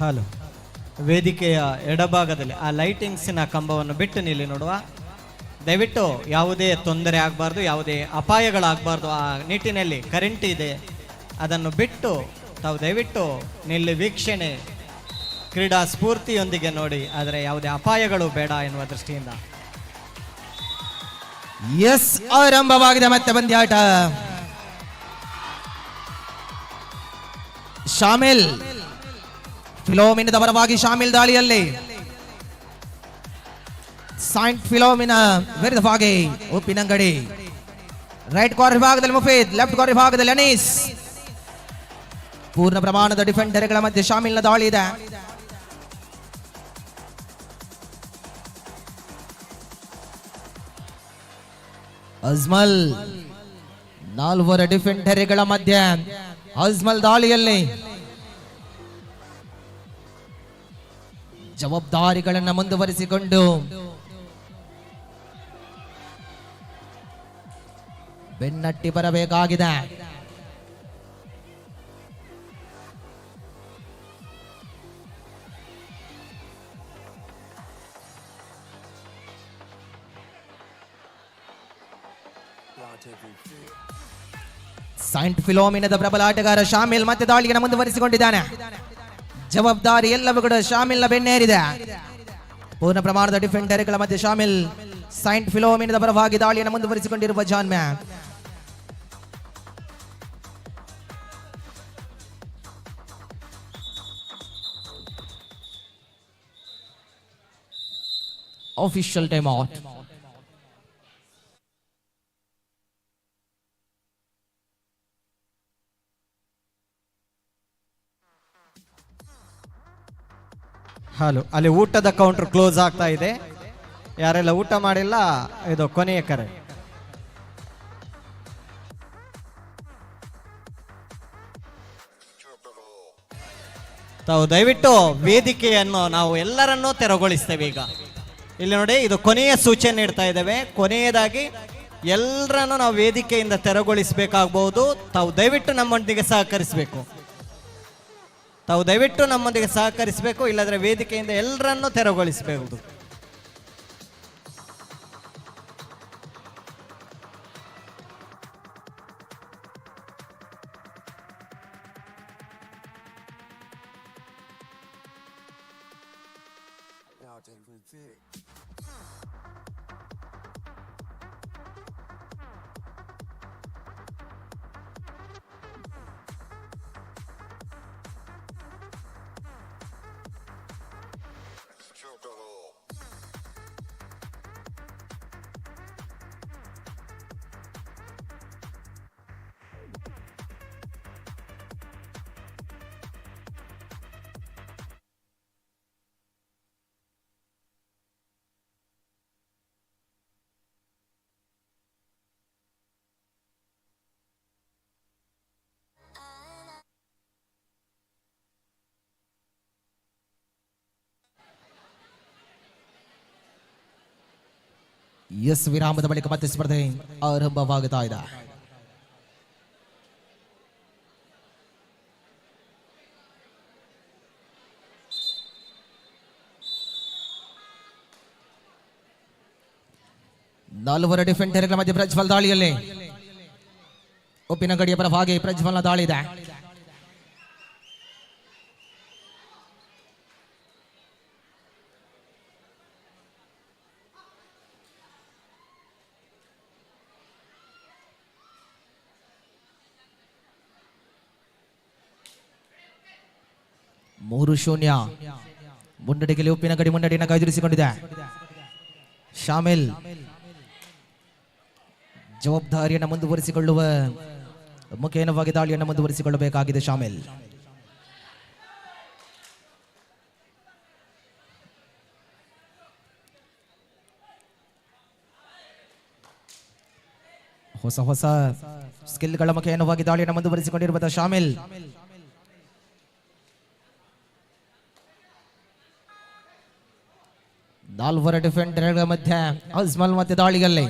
Hello, ವೇದಿಕೆಯ ಎಡಭಾಗದಲ್ಲಿ ಆ ಲೈಟಿಂಗ್ಸಿನ ಕಂಬವನ್ನು ಬಿಟ್ಟು ನಿಲ್ಲಿ ನೋಡುವ. ದಯವಿಟ್ಟು ಯಾವುದೇ ತೊಂದರೆ ಆಗಬಾರ್ದು, ಯಾವುದೇ ಅಪಾಯಗಳಾಗಬಾರ್ದು. ಆ ನಿಟ್ಟಿನಲ್ಲಿ ಕರೆಂಟ್ ಇದೆ, ಅದನ್ನು ಬಿಟ್ಟು ತಾವು ದಯವಿಟ್ಟು ನಿಲ್ಲಿ ವೀಕ್ಷಣೆ ಕ್ರೀಡಾ ಸ್ಫೂರ್ತಿಯೊಂದಿಗೆ ನೋಡಿ, ಆದರೆ ಯಾವುದೇ ಅಪಾಯಗಳು ಬೇಡ ಎನ್ನುವ ದೃಷ್ಟಿಯಿಂದ. ಎಸ್, ಆರಂಭವಾಗಿದೆ ಮತ್ತೆ ಪಂದ್ಯಾಟ. ಶಾಮಿಲ್ ಫಿಲೋಮಿನದ ಪರವಾಗಿ ಶಾಮಿಲ್ ದಾಳಿಯಲ್ಲಿ ಸೈಂಟ್ ಫಿಲೋಮಿನ ವಿರುದ್ಧವಾಗಿ ಉಪ್ಪಿನಂಗಡಿ. ರೈಟ್ ಕಾರ್ನರ್ ವಿಭಾಗದಲ್ಲಿ ಮುಫೀದ್, ಲೆಫ್ಟ್ ಕಾರ್ನರ್ ವಿಭಾಗದಲ್ಲಿ ಅನೀಸ್. ಪೂರ್ಣ ಪ್ರಮಾಣದ ಡಿಫೆಂಡರ್ಗಳ ಮಧ್ಯೆ ಶಾಮಿಲ್ನ ದಾಳಿ ಇದೆ. ಅಜ್ಮಲ್, ನಾಲ್ವರ ಡಿಫೆಂಡರ್ಗಳ ಮಧ್ಯೆ ಅಜ್ಮಲ್ ದಾಳಿಯಲ್ಲಿ ಜವಾಬ್ದಾರಿಗಳನ್ನು ಮುಂದುವರಿಸಿಕೊಂಡು ಬೆನ್ನಟ್ಟಿ ಬರಬೇಕಾಗಿದೆ. ಸೈಂಟ್ ಫಿಲೋಮಿನದ ಪ್ರಬಲ ಆಟಗಾರ ಶಾಮಿಲ್ ಮತ್ತೆ ದಾಳಿಯನ್ನು ಮುಂದುವರಿಸಿಕೊಂಡಿದ್ದಾನೆ. ಜವಾಬ್ದಾರಿ ಎಲ್ಲವೂ ಕೂಡ ಶಾಮಿಲ್ನ ಬೆನ್ನೇರಿದೆ. ಪೂರ್ಣ ಪ್ರಮಾಣದ ಡಿಫೆಂಡರ್ಗಳ ಮಧ್ಯೆ ಶಾಮಿಲ್ ಸೈಂಟ್ ಫಿಲೋಮಿನದ ಪರವಾಗಿ ದಾಳಿಯನ್ನು ಮುಂದುವರಿಸಿಕೊಂಡಿರುವ John man. Official time out. Hello, ಅಲ್ಲಿ ಊಟದ ಕೌಂಟರ್ ಕ್ಲೋಸ್ ಆಗ್ತಾ ಇದೆ. ಯಾರೆಲ್ಲ ಊಟ ಮಾಡಿಲ್ಲ, ಇದು ಕೊನೆಯ ಕರೆ. ತಾವು ದಯವಿಟ್ಟು ವೇದಿಕೆಯನ್ನು ನಾವು ಎಲ್ಲರನ್ನೂ ತೆರವುಗೊಳಿಸ್ತೇವೆ. ಈಗ ಇಲ್ಲಿ ನೋಡಿ, ಇದು ಕೊನೆಯ ಸೂಚನೆ ನೀಡ್ತಾ ಇದ್ದೇವೆ. ಕೊನೆಯದಾಗಿ ಎಲ್ಲರನ್ನು ನಾವು ವೇದಿಕೆಯಿಂದ ತೆರವುಗೊಳಿಸಬೇಕಾಗಬಹುದು. ತಾವು ದಯವಿಟ್ಟು ನಮ್ಮೊಂದಿಗೆ ಸಹಕರಿಸಬೇಕು. ತಾವು ದಯವಿಟ್ಟು ನಮ್ಮೊಂದಿಗೆ ಸಹಕರಿಸಬೇಕು, ಇಲ್ಲದ್ರೆ ವೇದಿಕೆಯಿಂದ ಎಲ್ಲರನ್ನೂ ತೆರವುಗೊಳಿಸಬಹುದು. ಎಸ್, ವಿರಾಮದ ಬಳಿಕ ಮತ್ತೆ ಸ್ಪರ್ಧೆ ಆರಂಭವಾಗುತ್ತಾ ಇದೆ. ನಾಲ್ವರ ಡಿಫೆಂಡರ್ಗಳ ಮಧ್ಯೆ ಪ್ರಜ್ವಲ್ ದಾಳಿಯಲ್ಲಿ ಉಪ್ಪಿನಗಡಿಯ ಪರವಾಗಿ ಪ್ರಜ್ವಲ್ನ ದಾಳಿ ಇದೆ. ಮೂರು ಶೂನ್ಯ ಮುನ್ನಡೆಗೆ ಉಪ್ಪಿನಗಡಿ ಮುನ್ನಡೆಯನ್ನು ಕಾಯ್ದಿರಿಸಿಕೊಂಡಿದೆ. ಶಾಮಿಲ್ ಜವಾಬ್ದಾರಿಯನ್ನು ಮುಂದುವರಿಸಿಕೊಳ್ಳುವ ಮುಖೇನವಾಗಿ ದಾಳಿಯನ್ನು ಮುಂದುವರಿಸಿಕೊಳ್ಳಬೇಕಾಗಿದೆ. ಶಾಮಿಲ್ ಹೊಸ ಹೊಸ ಸ್ಕಿಲ್ಗಳ ಮುಖೇನವಾಗಿ ದಾಳಿಯನ್ನು ಮುಂದುವರಿಸಿಕೊಂಡಿರುವ ಶಾಮಿಲ್ ನಾಲ್ವರ ಡಿಫೆಂಡರ್ಗಳ ಮಧ್ಯೆ ಅಜ್ಮಲ್ ಮತ್ತೆ ದಾಳಿಯಲ್ಲಿ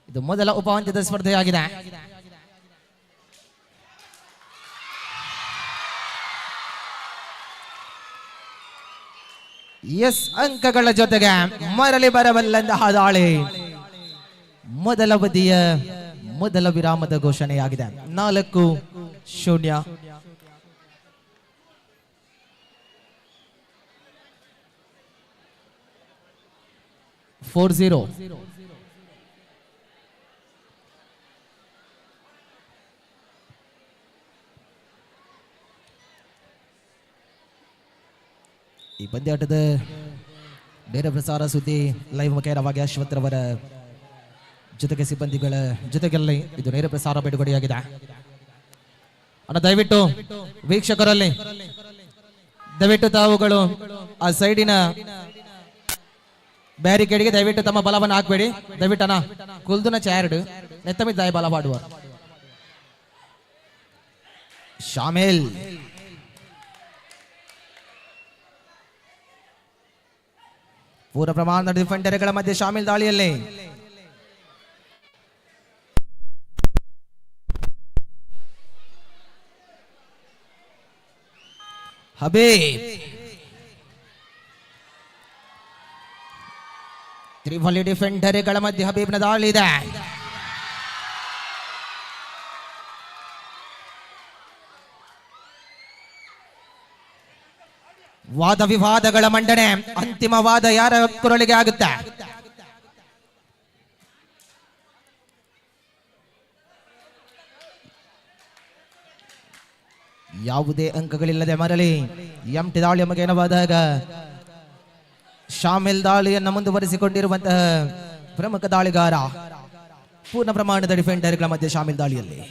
ಇದು ಮೊದಲ ಉಪಹಂತದ ಸ್ಪರ್ಧೆಯಾಗಿದೆ. ಎಸ್, ಅಂಕಗಳ ಜೊತೆಗೆ ಮರಳಿ ಬರಬಲ್ಲಂತಹ ದಾಳಿ. ಮೊದಲ ಅವಧಿಯ ಮೊದಲ ವಿರಾಮದ ಘೋಷಣೆಯಾಗಿದೆ. 4-0. ಈ ಪಂದ್ಯಾಟದ ನೇರ ಪ್ರಸಾರ ಸುದ್ದಿ ಲೈವ್ ಮುಖೇನವಾಗಿ ಅಶ್ವಥ್ ರವರ ಜೊತೆಗೆ ಸಿಬ್ಬಂದಿಗಳ ಜೊತೆಗೆಲ್ಲಿ ಇದು ನೇರ ಪ್ರಸಾರ ಬಿಡುಗಡೆಯಾಗಿದೆ. ದಯವಿಟ್ಟು ವೀಕ್ಷಕರಲ್ಲಿ ದಯವಿಟ್ಟು ತಾವುಗಳು ಆ ಸೈಡಿನ ಬ್ಯಾರಿಕೇಡ್ಗೆ ದಯವಿಟ್ಟು ತಮ್ಮ ಬಲವನ್ನು ಹಾಕಬೇಡಿ. ದಯವಿಟ್ಟು ಕುಲ್ದುನ ಚಾರ್ಡ್ ನೆತ್ತಮಿದ್ದಾಯ ಬಲ ಮಾಡುವ ಶಾಮಿಲ್ ಪೂರ್ಣ ಪ್ರಮಾಣದ ಡಿಫೆಂಡರ್ಗಳ ಮಧ್ಯೆ ಶಾಮಿಲ್ ದಾಳಿಯಲ್ಲಿ ಹಬೀಬ್ ತ್ರಿವಳಿ ಡಿಫೆಂಡರ್ಗಳ ಮಧ್ಯೆ ಹಬೀಬ್ನ ದಾಳಿ ಇದೆ. ವಾದ ವಿವಾದಗಳ ಮಂಡನೆ, ಅಂತಿಮ ವಾದ ಯಾರ ಕುರಳಿಗೆ ಆಗುತ್ತೆ? ಯಾವುದೇ ಅಂಕಗಳಿಲ್ಲದೆ ಮರಳಿ ಎಂಟಿ ದಾಳಿಯ ಮುಖೇನವಾದಾಗ ಶಾಮಿಲ್ ದಾಳಿಯನ್ನು ಮುಂದುವರಿಸಿಕೊಂಡಿರುವಂತಹ ಪ್ರಮುಖ ದಾಳಿಗಾರ. ಪೂರ್ಣ ಪ್ರಮಾಣದ ಡಿಫೆಂಡರ್ಗಳ ಮಧ್ಯೆ ಶಾಮಿಲ್ ದಾಳಿಯಲ್ಲಿ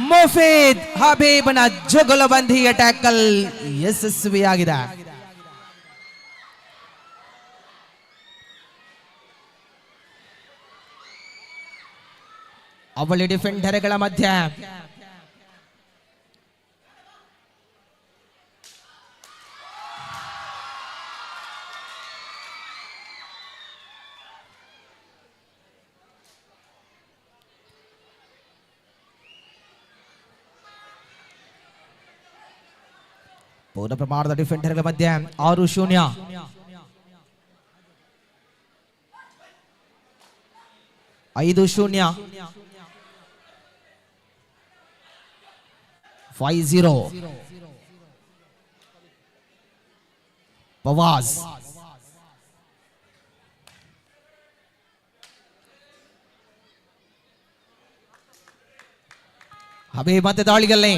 ಮುಫೀದ್ ಹಬೀಬ್ನ ಜುಗಲಬಂದಿಯ ಟ್ಯಾಕಲ್ ಯಶಸ್ವಿಯಾಗಿದೆ. ಅವಳಿ ಡಿಫೆಂಡರ್ಗಳ ಮಧ್ಯೆ ಪೂರ್ಣ ಪ್ರಮಾಣದ ಡಿಫೆಂಡರ್ಗಳ ಮಧ್ಯೆ 6-0. ಐದು 5-0. ಪವಾಜ್ ಹಬೀಬ್ ಮತ್ತೆ ದಾಳಿಯಲ್ಲಿ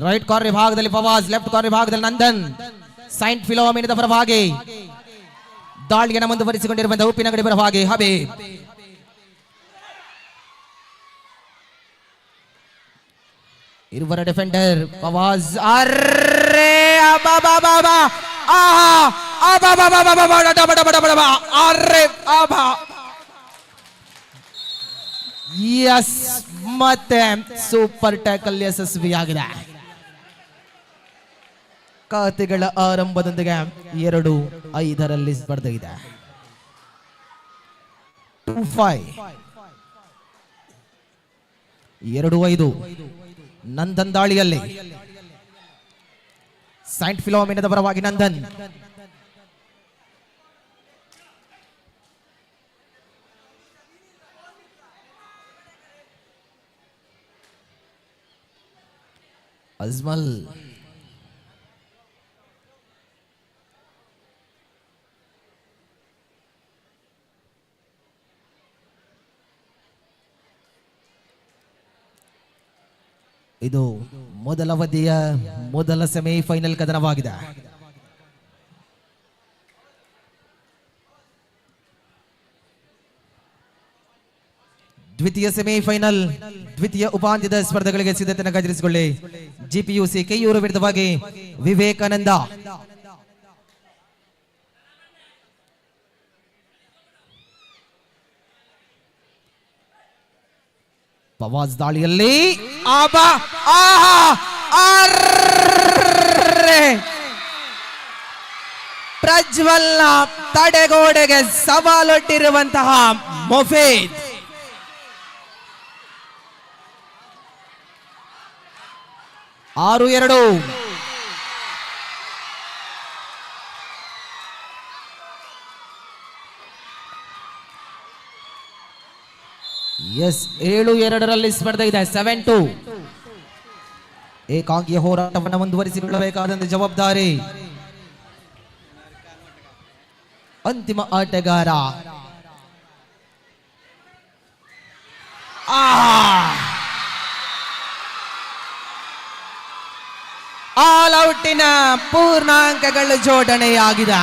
ರೈಟ್ ಕಾರ್ನರ್ ವಿಭಾಗದಲ್ಲಿ ಫವಾಜ್, ಲೆಫ್ಟ್ ಕಾರ್ನರ್ ವಿಭಾಗದಲ್ಲಿ ನಂದನ್. ಸೈಂಟ್ ಫಿಲೋಮಿನದ ಪರವಾಗಿ ದಾಳಿಯನ್ನು ಮುಂದುವರಿಸಿಕೊಂಡಿರುವಂತಹ ಉಪ್ಪಿನಂಗಡಿ ಪರವಾಗಿ ಹಬೀಬ್. ಇರುವರ ಡಿಫೆಂಡರ್ ಫವಾಜ್. ಅರ್ರೆ ಯಸ್, ಮತ್ತೆ ಸೂಪರ್ ಟ್ಯಾಕಲ್ ಯಶಸ್ವಿಯಾಗಿದೆ. ಖಾತೆಗಳ ಆರಂಭದೊಂದಿಗೆ 2-5 ಸ್ಪರ್ಧೆ ಇದೆ. 2-5 2-5. ನಂದನ್ ದಾಳಿಯಲ್ಲಿ ಸೈಂಟ್ ಫಿಲೋಮಿನದ ಪರವಾಗಿ ನಂದನ್. ಅಜ್ಮಲ್ ಇದು ಮೊದಲ ಅವಧಿಯ ಮೊದಲ ಸೆಮಿಫೈನಲ್ ಕದನವಾಗಿದೆ. ದ್ವಿತೀಯ ಸೆಮಿಫೈನಲ್, ದ್ವಿತೀಯ ಉಪಾಂತ್ಯದ ಸ್ಪರ್ಧೆಗಳಿಗೆ ಸಿದ್ಧತೆಯನ್ನು ಕಾಯ್ದಿರಿಸಿಕೊಳ್ಳಿ. ಜಿಪಿಯುಸಿ ಕೆಯೂರು ವಿರುದ್ಧವಾಗಿ ವಿವೇಕಾನಂದ. ಫವಾಜ್ ದಾಳಿಯಲ್ಲಿ ಪ್ರಜ್ವಲ್ನ ತಡೆಗೋಡೆಗೆ ಸವಾಲೊಡ್ಡಿರುವಂತಹ ಮೊಫೇದ್. 6-2. ಎಸ್, 7-2 ಸ್ಪರ್ಧೆ ಇದೆ. 7-2. ಏಕಾಂಗಿಯ ಹೋರಾಟವನ್ನು ಮುಂದುವರಿಸಿಕೊಳ್ಳಬೇಕಾದ ಜವಾಬ್ದಾರಿ ಅಂತಿಮ ಆಟಗಾರ. ಆಲ್ ಔಟಿನ ಪೂರ್ಣಾಂಕಗಳು ಜೋಡಣೆಯಾಗಿದೆ.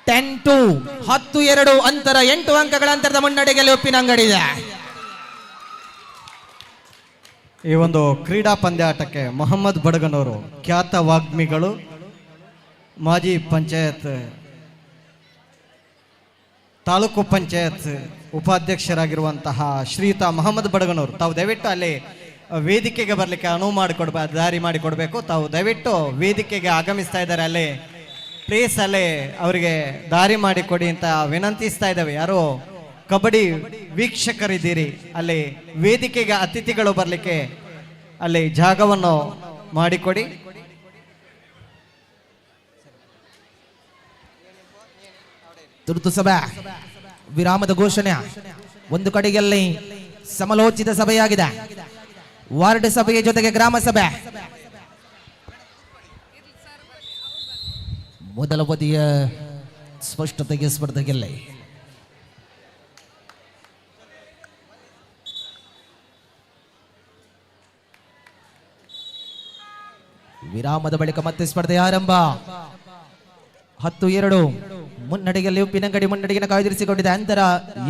ಟೆನ್-2, 10-2 ಅಂತರ, 8 ಅಂಕಗಳ ಅಂತರದ ಮುನ್ನಡೆಗೆ ಉಪ್ಪಿನಂಗಡಿ ಇದೆ. ಈ ಒಂದು ಕ್ರೀಡಾ ಪಂದ್ಯಾಟಕ್ಕೆ ಮೊಹಮ್ಮದ್ ಬಡಗನವರು, ಖ್ಯಾತ ವಾಗ್ಮಿಗಳು, ಮಾಜಿ ಪಂಚಾಯತ್ ತಾಲೂಕು ಪಂಚಾಯತ್ ಉಪಾಧ್ಯಕ್ಷರಾಗಿರುವಂತಹ ಶ್ರೀಯುತ ಮೊಹಮ್ಮದ್ ಬಡಗನವರು, ತಾವು ದಯವಿಟ್ಟು ಅಲ್ಲಿ ವೇದಿಕೆಗೆ ಬರಲಿಕ್ಕೆ ಅನುವು ಮಾಡಿಕೊಡ್ಬೇಕು, ದಾರಿ ಮಾಡಿಕೊಡ್ಬೇಕು. ತಾವು ದಯವಿಟ್ಟು ವೇದಿಕೆಗೆ ಆಗಮಿಸ್ತಾ ಇದ್ದಾರೆ, ಅಲ್ಲಿ ಪ್ಲೀಸ್ ಅಲ್ಲಿ ಅವರಿಗೆ ದಾರಿ ಮಾಡಿಕೊಡಿ ಅಂತ ವಿನಂತಿಸ್ತಾ ಇದ್ದೇವೆ. ಯಾರು ಕಬಡ್ಡಿ ವೀಕ್ಷಕರಿದ್ದೀರಿ, ಅಲ್ಲಿ ವೇದಿಕೆಗೆ ಅತಿಥಿಗಳು ಬರಲಿಕ್ಕೆ ಅಲ್ಲಿ ಜಾಗವನ್ನು ಮಾಡಿಕೊಡಿ. ತುರ್ತು ಸಭೆ ವಿರಾಮದ ಘೋಷಣೆ. ಒಂದು ಕಡೆಯಲ್ಲಿ ಸಮಾಲೋಚಿತ ಸಭೆಯಾಗಿದೆ, ವಾರ್ಡ್ ಸಭೆಯ ಜೊತೆಗೆ ಗ್ರಾಮ ಸಭೆ. ಮೊದಲ ಅವಧಿಯ ಸ್ಪಷ್ಟತೆಗೆ ಸ್ಪರ್ಧೆಯಲ್ಲಿ ವಿರಾಮದ ಬಳಿಕ ಮತ್ತೆ ಸ್ಪರ್ಧೆ ಆರಂಭ. 10-2 ಮುನ್ನಡೆಯಲ್ಲಿ ಉಪ್ಪಿನಂಗಡಿ ಮುನ್ನಡೆಯನ್ನು ಕಾಯ್ದಿರಿಸಿಕೊಂಡಿದೆ. ಅಂತರ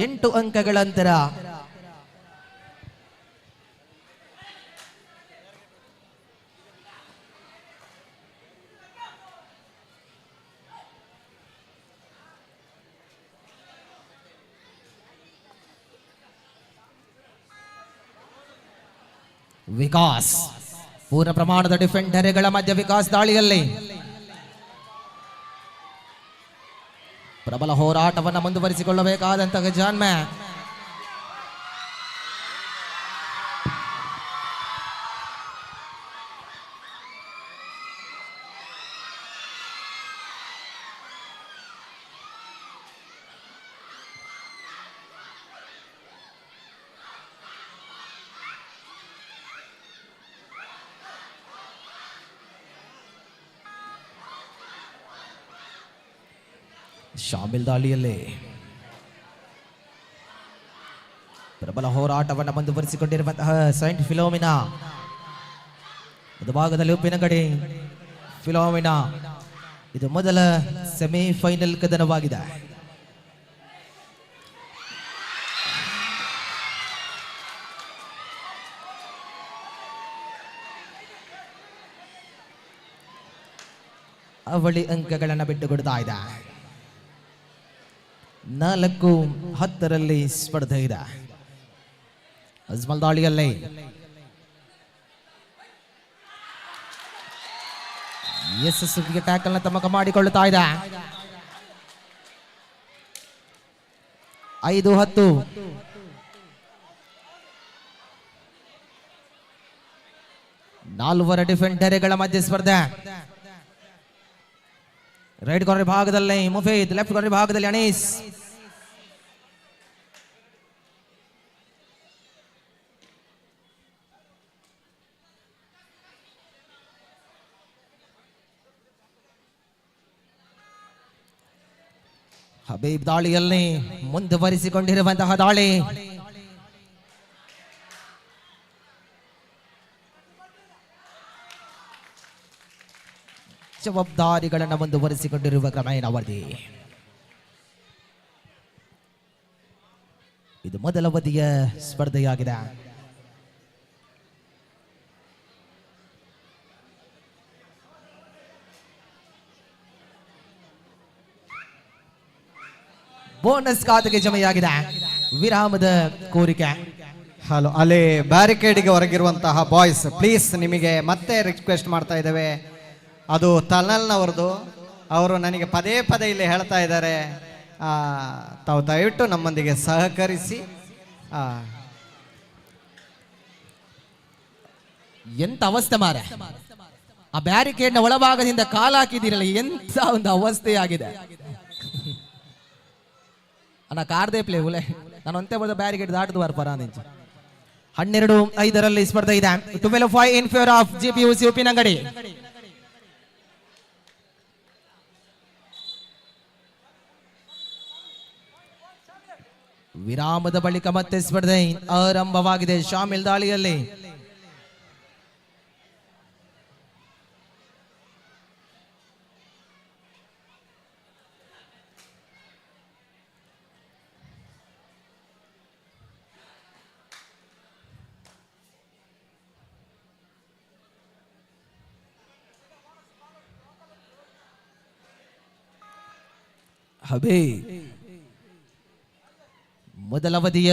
8 ಅಂಕಗಳ ಅಂತರ. ವಿಕಾಸ್, ಪೂರ್ಣ ಪ್ರಮಾಣದ ಡಿಫೆಂಡರ್ಗಳ ಮಧ್ಯ ವಿಕಾಸ್ ದಾಳಿಯಲ್ಲಿ ಪ್ರಬಲ ಹೋರಾಟವನ್ನು ಮುಂದುವರಿಸಿಕೊಳ್ಳಬೇಕಾದಂತಹ ಜಾನ್ಮ್ಯಾನ್. ಶಾಮಿಲ್ ದಾಳಿಯಲ್ಲಿ ಪ್ರಬಲ ಹೋರಾಟವನ್ನು ಮುಂದುವರಿಸಿಕೊಂಡಿರುವಂತಹ ಸೈಂಟ್ ಫಿಲೋಮಿನಾ ಒಂದು ಭಾಗದಲ್ಲಿ ಉಪ್ಪಿನಂಗಡಿ ಫಿಲೋಮಿನಾ. ಇದು ಮೊದಲ ಸೆಮಿಫೈನಲ್ ಕದನವಾಗಿದೆ. ಅವಳಿ ಅಂಕಗಳನ್ನು ಬಿಟ್ಟುಕೊಡ್ತಾ ಇದೆ. 4-10 ಸ್ಪರ್ಧೆ ಇದೆ. ಅಜ್ಮಲ್ ದಾಳಿಯಲ್ಲಿ ಯಶಸ್ವಿಗೆ ಟ್ಯಾಕಲ್ನ ತಮ್ಮಕ ಮಾಡಿಕೊಳ್ಳುತ್ತಾ ಇದೆ. 5-10. ನಾಲ್ವರ ಡಿಫೆಂಡರ್ಗಳ ಮಧ್ಯೆ ಸ್ಪರ್ಧೆ. ರೈಟ್ ಕಾರ್ನರ್ ಭಾಗದಲ್ಲಿ ಮುಫೀದ್, ಲೆಫ್ಟ್ ಕಾರ್ನರ್ ಭಾಗದಲ್ಲಿ ಅನೀಸ್. ಹಬೀಬ್ ದಾಳಿಯಲ್ಲಿ ಮುಂದುವರಿಸಿಕೊಂಡಿರುವಂತಹ ದಾಳಿ. ಜವಾಬ್ದಾರಿಗಳನ್ನು ಮುಂದುವರಿಸಿಕೊಂಡಿರುವ ಕ್ರಮೇಣ ವರದಿ. ಇದು ಮೊದಲ ಅವಧಿಯ ಸ್ಪರ್ಧೆಯಾಗಿದೆ. ಬೋನಸ್ ಖಾತೆಗೆ ಜಮೆಯಾಗಿದೆ. ವಿರಾಮದ ಕೋರಿಕೆ. ಹಲೋ, ಅಲ್ಲಿ ಬ್ಯಾರಿಕೇಡಿಗೆ ಹೊರಗಿರುವಂತಹ ಬಾಯ್ಸ್ ಪ್ಲೀಸ್, ನಿಮಗೆ ಮತ್ತೆ ರಿಕ್ವೆಸ್ಟ್ ಮಾಡ್ತಾ ಇದ್ದೇವೆ. ಅದು ತಲಲ್ನವ್ರದ್ದು. ಅವರು ನನಗೆ ಪದೇ ಪದೇ ಇಲ್ಲಿ ಹೇಳ್ತಾ ಇದ್ದಾರೆ, ತಾವು ದಯವಿಟ್ಟು ನಮ್ಮೊಂದಿಗೆ ಸಹಕರಿಸಿ. ಎಂತ ಅವಸ್ಥೆ ಮಾರ, ಆ ಬ್ಯಾರಿಕೇಡ್ನ ಒಳಭಾಗದಿಂದ ಕಾಲು ಹಾಕಿದ್ದೀರಲ್ಲ, ಎಂತ ಒಂದು ಅವಸ್ಥೆಯಾಗಿದೆ. ಅನ್ನ ಕಾರ್ದೇ ಪ್ಲೇ ಉಲೆ ನಾನು ಒಂದೇ ಬದ ಬ್ಯಾರಿಕೇಡ್ ದಾಟದು ಪರ ನಿಂಚ. 12-5 ಸ್ಪರ್ಧೆ ಇದೆ. 12-5 in favour of GPUC Uppinangadi. ವಿರಾಮದ ಬಳಿಕ ಮತ್ತೆ ಸ್ಪರ್ಧೆ ಆರಂಭವಾಗಿದೆ. ಶಾಮಿಲ್ ದಾಳಿಯಲ್ಲಿ ಹಬೀಬ್ ಮೊದಲ ಅವಧಿಯ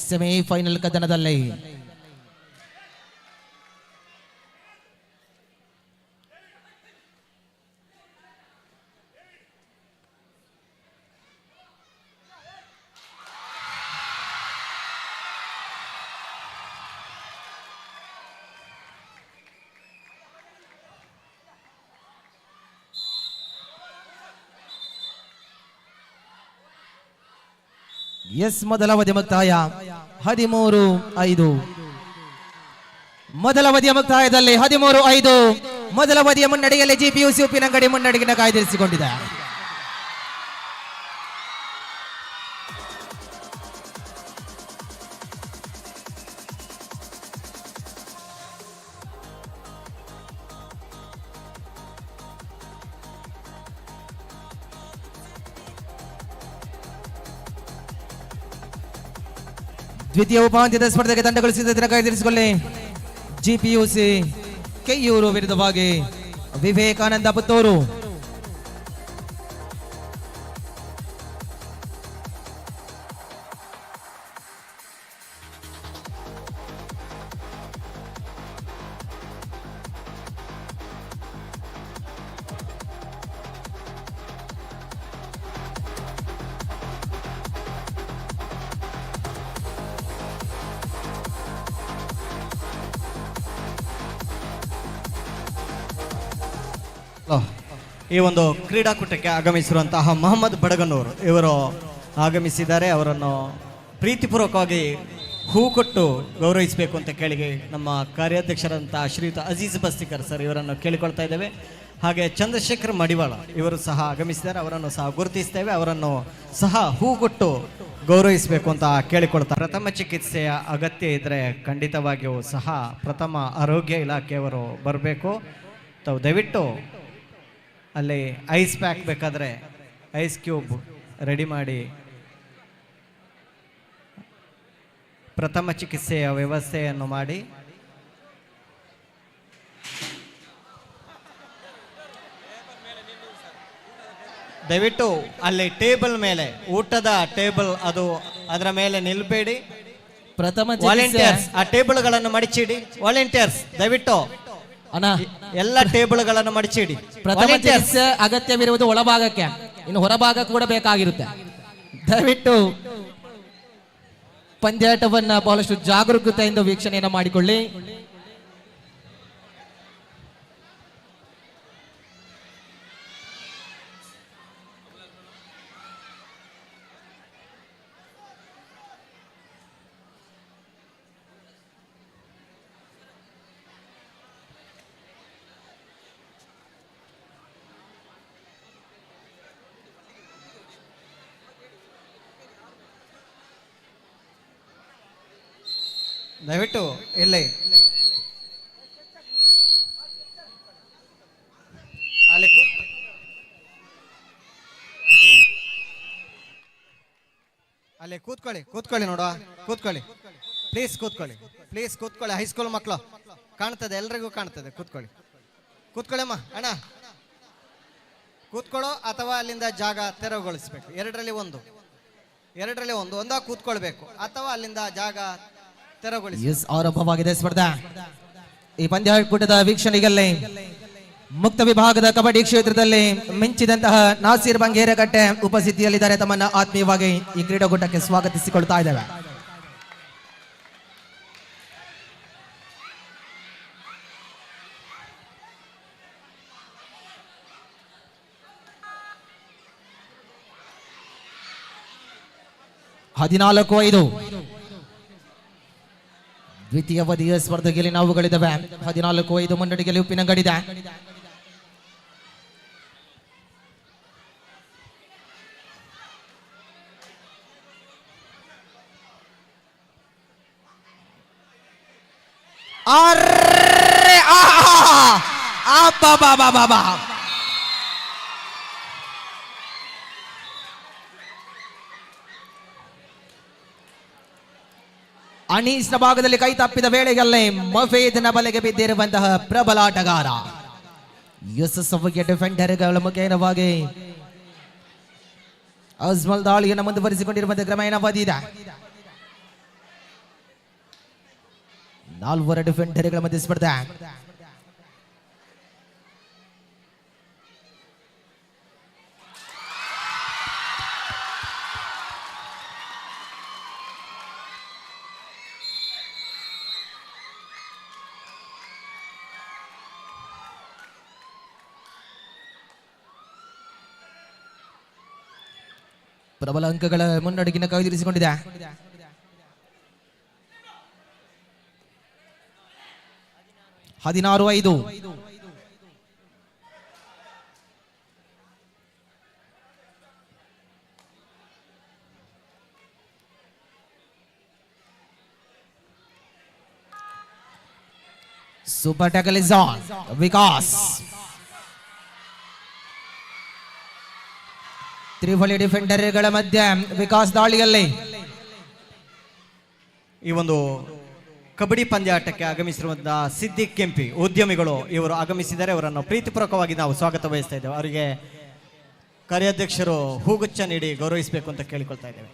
ಸೆಮಿಫೈನಲ್ ಕದನದಲ್ಲಿ ಮೊದಲ ಅವಧಿ ಮುಕ್ತಾಯ 13-5. ಮೊದಲ ಅವಧಿಯ ಮುಕ್ತಾಯದಲ್ಲಿ 13-5 ಮೊದಲ ಅವಧಿಯ ಮುನ್ನಡೆಯಲ್ಲಿ GPUC ಉಪ್ಪಿನಂಗಡಿ ಮುನ್ನಡೆಗಿನ ಕಾಯ್ದಿರಿಸಿಕೊಂಡಿದೆ. ದ್ವಿತೀಯ ಉಪಾಂತ್ಯದ ಸ್ಪರ್ಧೆಗೆ ತಂಡಗಳು ಸಿದ್ಧತೆ ಕಾಯ್ದಿರಿಸಿಕೊಳ್ಳಿ. GPUC ಕೆಯೂರು ವಿರುದ್ಧವಾಗಿ ವಿವೇಕಾನಂದ ಪುತ್ತೂರು. ಈ ಒಂದು ಕ್ರೀಡಾಕೂಟಕ್ಕೆ ಆಗಮಿಸಿರುವಂತಹ ಮೊಹಮ್ಮದ್ ಬಡಗನೂರ್ ಇವರು ಆಗಮಿಸಿದ್ದಾರೆ. ಅವರನ್ನು ಪ್ರೀತಿಪೂರ್ವಕವಾಗಿ ಹೂ ಕೊಟ್ಟು ಗೌರವಿಸಬೇಕು ಅಂತ ಕೇಳಿ ನಮ್ಮ ಕಾರ್ಯಾಧ್ಯಕ್ಷರಂತಹ ಶ್ರೀಯುತ ಅಜೀಜ್ ಬಸ್ತಿಕರ್ ಸರ್ ಇವರನ್ನು ಕೇಳಿಕೊಳ್ತಾ ಇದ್ದೇವೆ. ಹಾಗೆ ಚಂದ್ರಶೇಖರ್ ಮಡಿವಾಳ ಇವರು ಸಹ ಆಗಮಿಸಿದ್ದಾರೆ. ಅವರನ್ನು ಸಹ ಗುರುತಿಸ್ತೇವೆ. ಅವರನ್ನು ಸಹ ಹೂಗೊಟ್ಟು ಗೌರವಿಸಬೇಕು ಅಂತ ಕೇಳಿಕೊಳ್ತಾರೆ. ಪ್ರಥಮ ಚಿಕಿತ್ಸೆಯ ಅಗತ್ಯ ಇದ್ದರೆ ಖಂಡಿತವಾಗಿಯೂ ಸಹ ಪ್ರಥಮ ಆರೋಗ್ಯ ಇಲಾಖೆಯವರು ಬರಬೇಕು. ತಾವು ದಯವಿಟ್ಟು ಅಲ್ಲಿ ಐಸ್ ಪ್ಯಾಕ್ ಬೇಕಾದರೆ ಐಸ್ ಕ್ಯೂಬ್ ರೆಡಿ ಮಾಡಿ ಪ್ರಥಮ ಚಿಕಿತ್ಸೆಯ ವ್ಯವಸ್ಥೆಯನ್ನು ಮಾಡಿ. ದಯವಿಟ್ಟು ಅಲ್ಲಿ ಟೇಬಲ್ ಮೇಲೆ ಊಟದ ಟೇಬಲ್ ಅದು ಅದರ ಮೇಲೆ ನಿಲ್ಬೇಡಿ. ಪ್ರಥಮ ವಾಲಂಟಿಯರ್ಸ್ ಆ ಟೇಬಲ್ಗಳನ್ನು ಮಡಚಿಡಿ. ವಾಲಂಟಿಯರ್ಸ್ ದಯವಿಟ್ಟು ಅಣ್ಣ ಎಲ್ಲ ಟೇಬಲ್ಗಳನ್ನು ಮಡಚಿಡಿ. ಪ್ರಥಮ ಚಿಕಿತ್ಸೆ ಅಗತ್ಯವಿರುವುದು ಒಳಭಾಗಕ್ಕೆ, ಇನ್ನು ಹೊರಭಾಗ ಕೂಡ ಬೇಕಾಗಿರುತ್ತೆ. ದಯವಿಟ್ಟು ಪಂದ್ಯಾಟವನ್ನ ಬಹಳಷ್ಟು ಜಾಗರೂಕತೆಯಿಂದ ವೀಕ್ಷಣೆಯನ್ನು ಮಾಡಿಕೊಳ್ಳಿ. ದಯವಿಟ್ಟು ಇಲ್ಲಿ ಅಲ್ಲಿ ಅಲ್ಲಿ ಕೂತ್ಕೊಳ್ಳಿ ನೋಡುವ. ಕೂತ್ಕೊಳ್ಳಿ ಪ್ಲೀಸ್, ಕೂತ್ಕೊಳ್ಳಿ. ಹೈಸ್ಕೂಲ್ ಮಕ್ಕಳು ಕಾಣ್ತದೆ, ಎಲ್ರಿಗೂ ಕಾಣ್ತದೆ. ಕೂತ್ಕೊಳ್ಳಮ್ಮ ಅಣ್ಣ. ಕೂತ್ಕೊಳ್ಳೋ ಅಥವಾ ಅಲ್ಲಿಂದ ಜಾಗ ತೆರವುಗೊಳಿಸ್ಬೇಕು. ಎರಡರಲ್ಲಿ ಒಂದಾ ಕೂತ್ಕೊಳ್ಬೇಕು ಅಥವಾ ಅಲ್ಲಿಂದ ಜಾಗ ತೆರವುಗೊಳಿಸಿ. ಆರಂಭವಾಗಿದೆ ಸ್ಪರ್ಧಾ. ಈ ಪಂದ್ಯಾಟದ ವೀಕ್ಷಣೆಯಲ್ಲಿ ಮುಕ್ತ ವಿಭಾಗದ ಕಬಡ್ಡಿ ಕ್ಷೇತ್ರದಲ್ಲಿ ಮಿಂಚಿದಂತಹ ನಾಸೀರ್ ಬಂಗೇರಕಟ್ಟೆ ಉಪಸ್ಥಿತಿಯಲ್ಲಿದ್ದಾರೆ. ತಮ್ಮನ್ನ ಆತ್ಮೀಯವಾಗಿ ಈ ಕ್ರೀಡಾಕೂಟಕ್ಕೆ ಸ್ವಾಗತಿಸಿಕೊಳ್ತಾ ಇದ್ದೇವೆ. ಹದಿನಾಲ್ಕು 5 ದ್ವಿತೀಯ ಅವಧಿಯ ಸ್ಪರ್ಧೆಯಲ್ಲಿ ನಾವುಗಳಿದ್ದಾವೆ. 14-5 ಮುನ್ನಡೆಯಲ್ಲಿ ಉಪ್ಪಿನಂಗಡಿದೆ. ಅನೀಸ್ನ ಭಾಗದಲ್ಲಿ ಕೈ ತಪ್ಪಿದ ವೇಳೆಯಲ್ಲೇ ಮಫೇದ್ನ ಬಲೆಗೆ ಬಿದ್ದಿರುವಂತಹ ಪ್ರಬಲ ಆಟಗಾರ ಯಶಸ್ವಿಗೆ ಡಿಫೆಂಡರ್ಗಳ ಮುಖೇನವಾಗಿ ಅಜ್ಮಲ್ ದಾಳಿಯನ್ನು ಮುಂದುವರಿಸಿಕೊಂಡಿರುವಂತಹ ಕ್ರಮೇಣ ಅವಧಿಯಿದೆ. 4 ಡಿಫೆಂಡರ್ಗಳ ಮಧ್ಯೆ ಸ್ಪರ್ಧೆ. ಪ್ರಬಲ ಅಂಕಗಳ ಮುನ್ನಡೆಗಿನ ಕಾಯ್ದಿರಿಸಿಕೊಂಡಿದೆ. ಹದಿನಾರು 5 super tackle is on. Vikas ತ್ರಿವಳಿ ಡಿಫೆಂಡರ್ಗಳ ಮಧ್ಯೆ ವಿಕಾಸ್ ದಾಳಿಯಲ್ಲಿ. ಈ ಒಂದು ಕಬಡ್ಡಿ ಪಂದ್ಯಾಟಕ್ಕೆ ಆಗಮಿಸಿರುವಂತಹ ಸಿದ್ದಿಕ್ ಕೆಂಪಿ ಉದ್ಯಮಿಗಳು ಇವರು ಆಗಮಿಸಿದ್ದಾರೆ. ಅವರನ್ನು ಪ್ರೀತಿಪೂರ್ವಕವಾಗಿ ನಾವು ಸ್ವಾಗತ ಬಯಸ್ತಾ ಇದ್ದೇವೆ. ಅವರಿಗೆ ಕಾರ್ಯಾಧ್ಯಕ್ಷರು ಹೂಗುಚ್ಛ ನೀಡಿ ಗೌರವಿಸಬೇಕು ಅಂತ ಕೇಳಿಕೊಳ್ತಾ ಇದ್ದೇವೆ.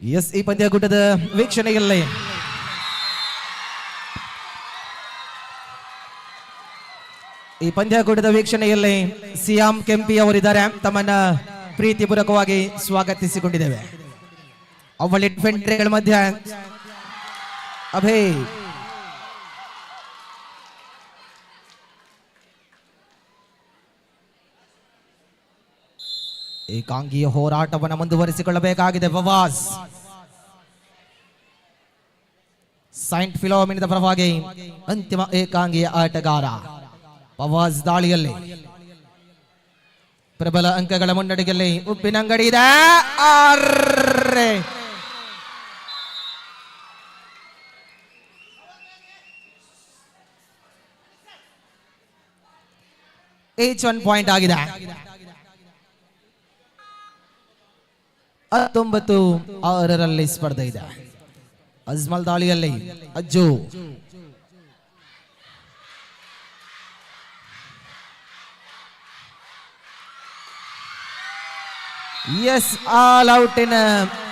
ಎಸ್, ಈ ಪಂದ್ಯಾಕೂಟದ ವೀಕ್ಷಣೆಯಲ್ಲಿ ಸಿಯಾಮ್ ಕೆಂಪಿ ಅವರಿದ್ದಾರೆ. ತಮ್ಮನ್ನ ಪ್ರೀತಿಪೂರ್ವಕವಾಗಿ ಸ್ವಾಗತಿಸಿಕೊಂಡಿದ್ದೇವೆ. ಅವಳಿ ಡಿಫೆಂಡರ್ಗಳ ಮಧ್ಯೆ ಅಭಯ್ ಏಕಾಂಗಿಯ ಹೋರಾಟವನ್ನು ಮುಂದುವರಿಸಿಕೊಳ್ಳಬೇಕಾಗಿದೆ. ಫವಾಜ್ ಸೈಂಟ್ ಫಿಲೋಮಿನದ ಪರವಾಗಿ ಅಂತಿಮ ಏಕಾಂಗಿಯ ಆಟಗಾರ ಫವಾಜ್ ದಾಳಿಯಲ್ಲಿ ಪ್ರಬಲ ಅಂಕಗಳ ಮುನ್ನಡೆಯಲ್ಲಿ ಉಪ್ಪಿನಂಗಡಿ ಇದೆ. 1 ಪಾಯಿಂಟ್ ಆಗಿದೆ. 19-6 ಸ್ಪರ್ಧೆ ಇದೆ. ಅಜ್ಮಲ್ ದಾಳಿಯಲ್ಲಿ ಅಜ್ಜು ಎಸ್ ಆಲ್ ಔಟಿನ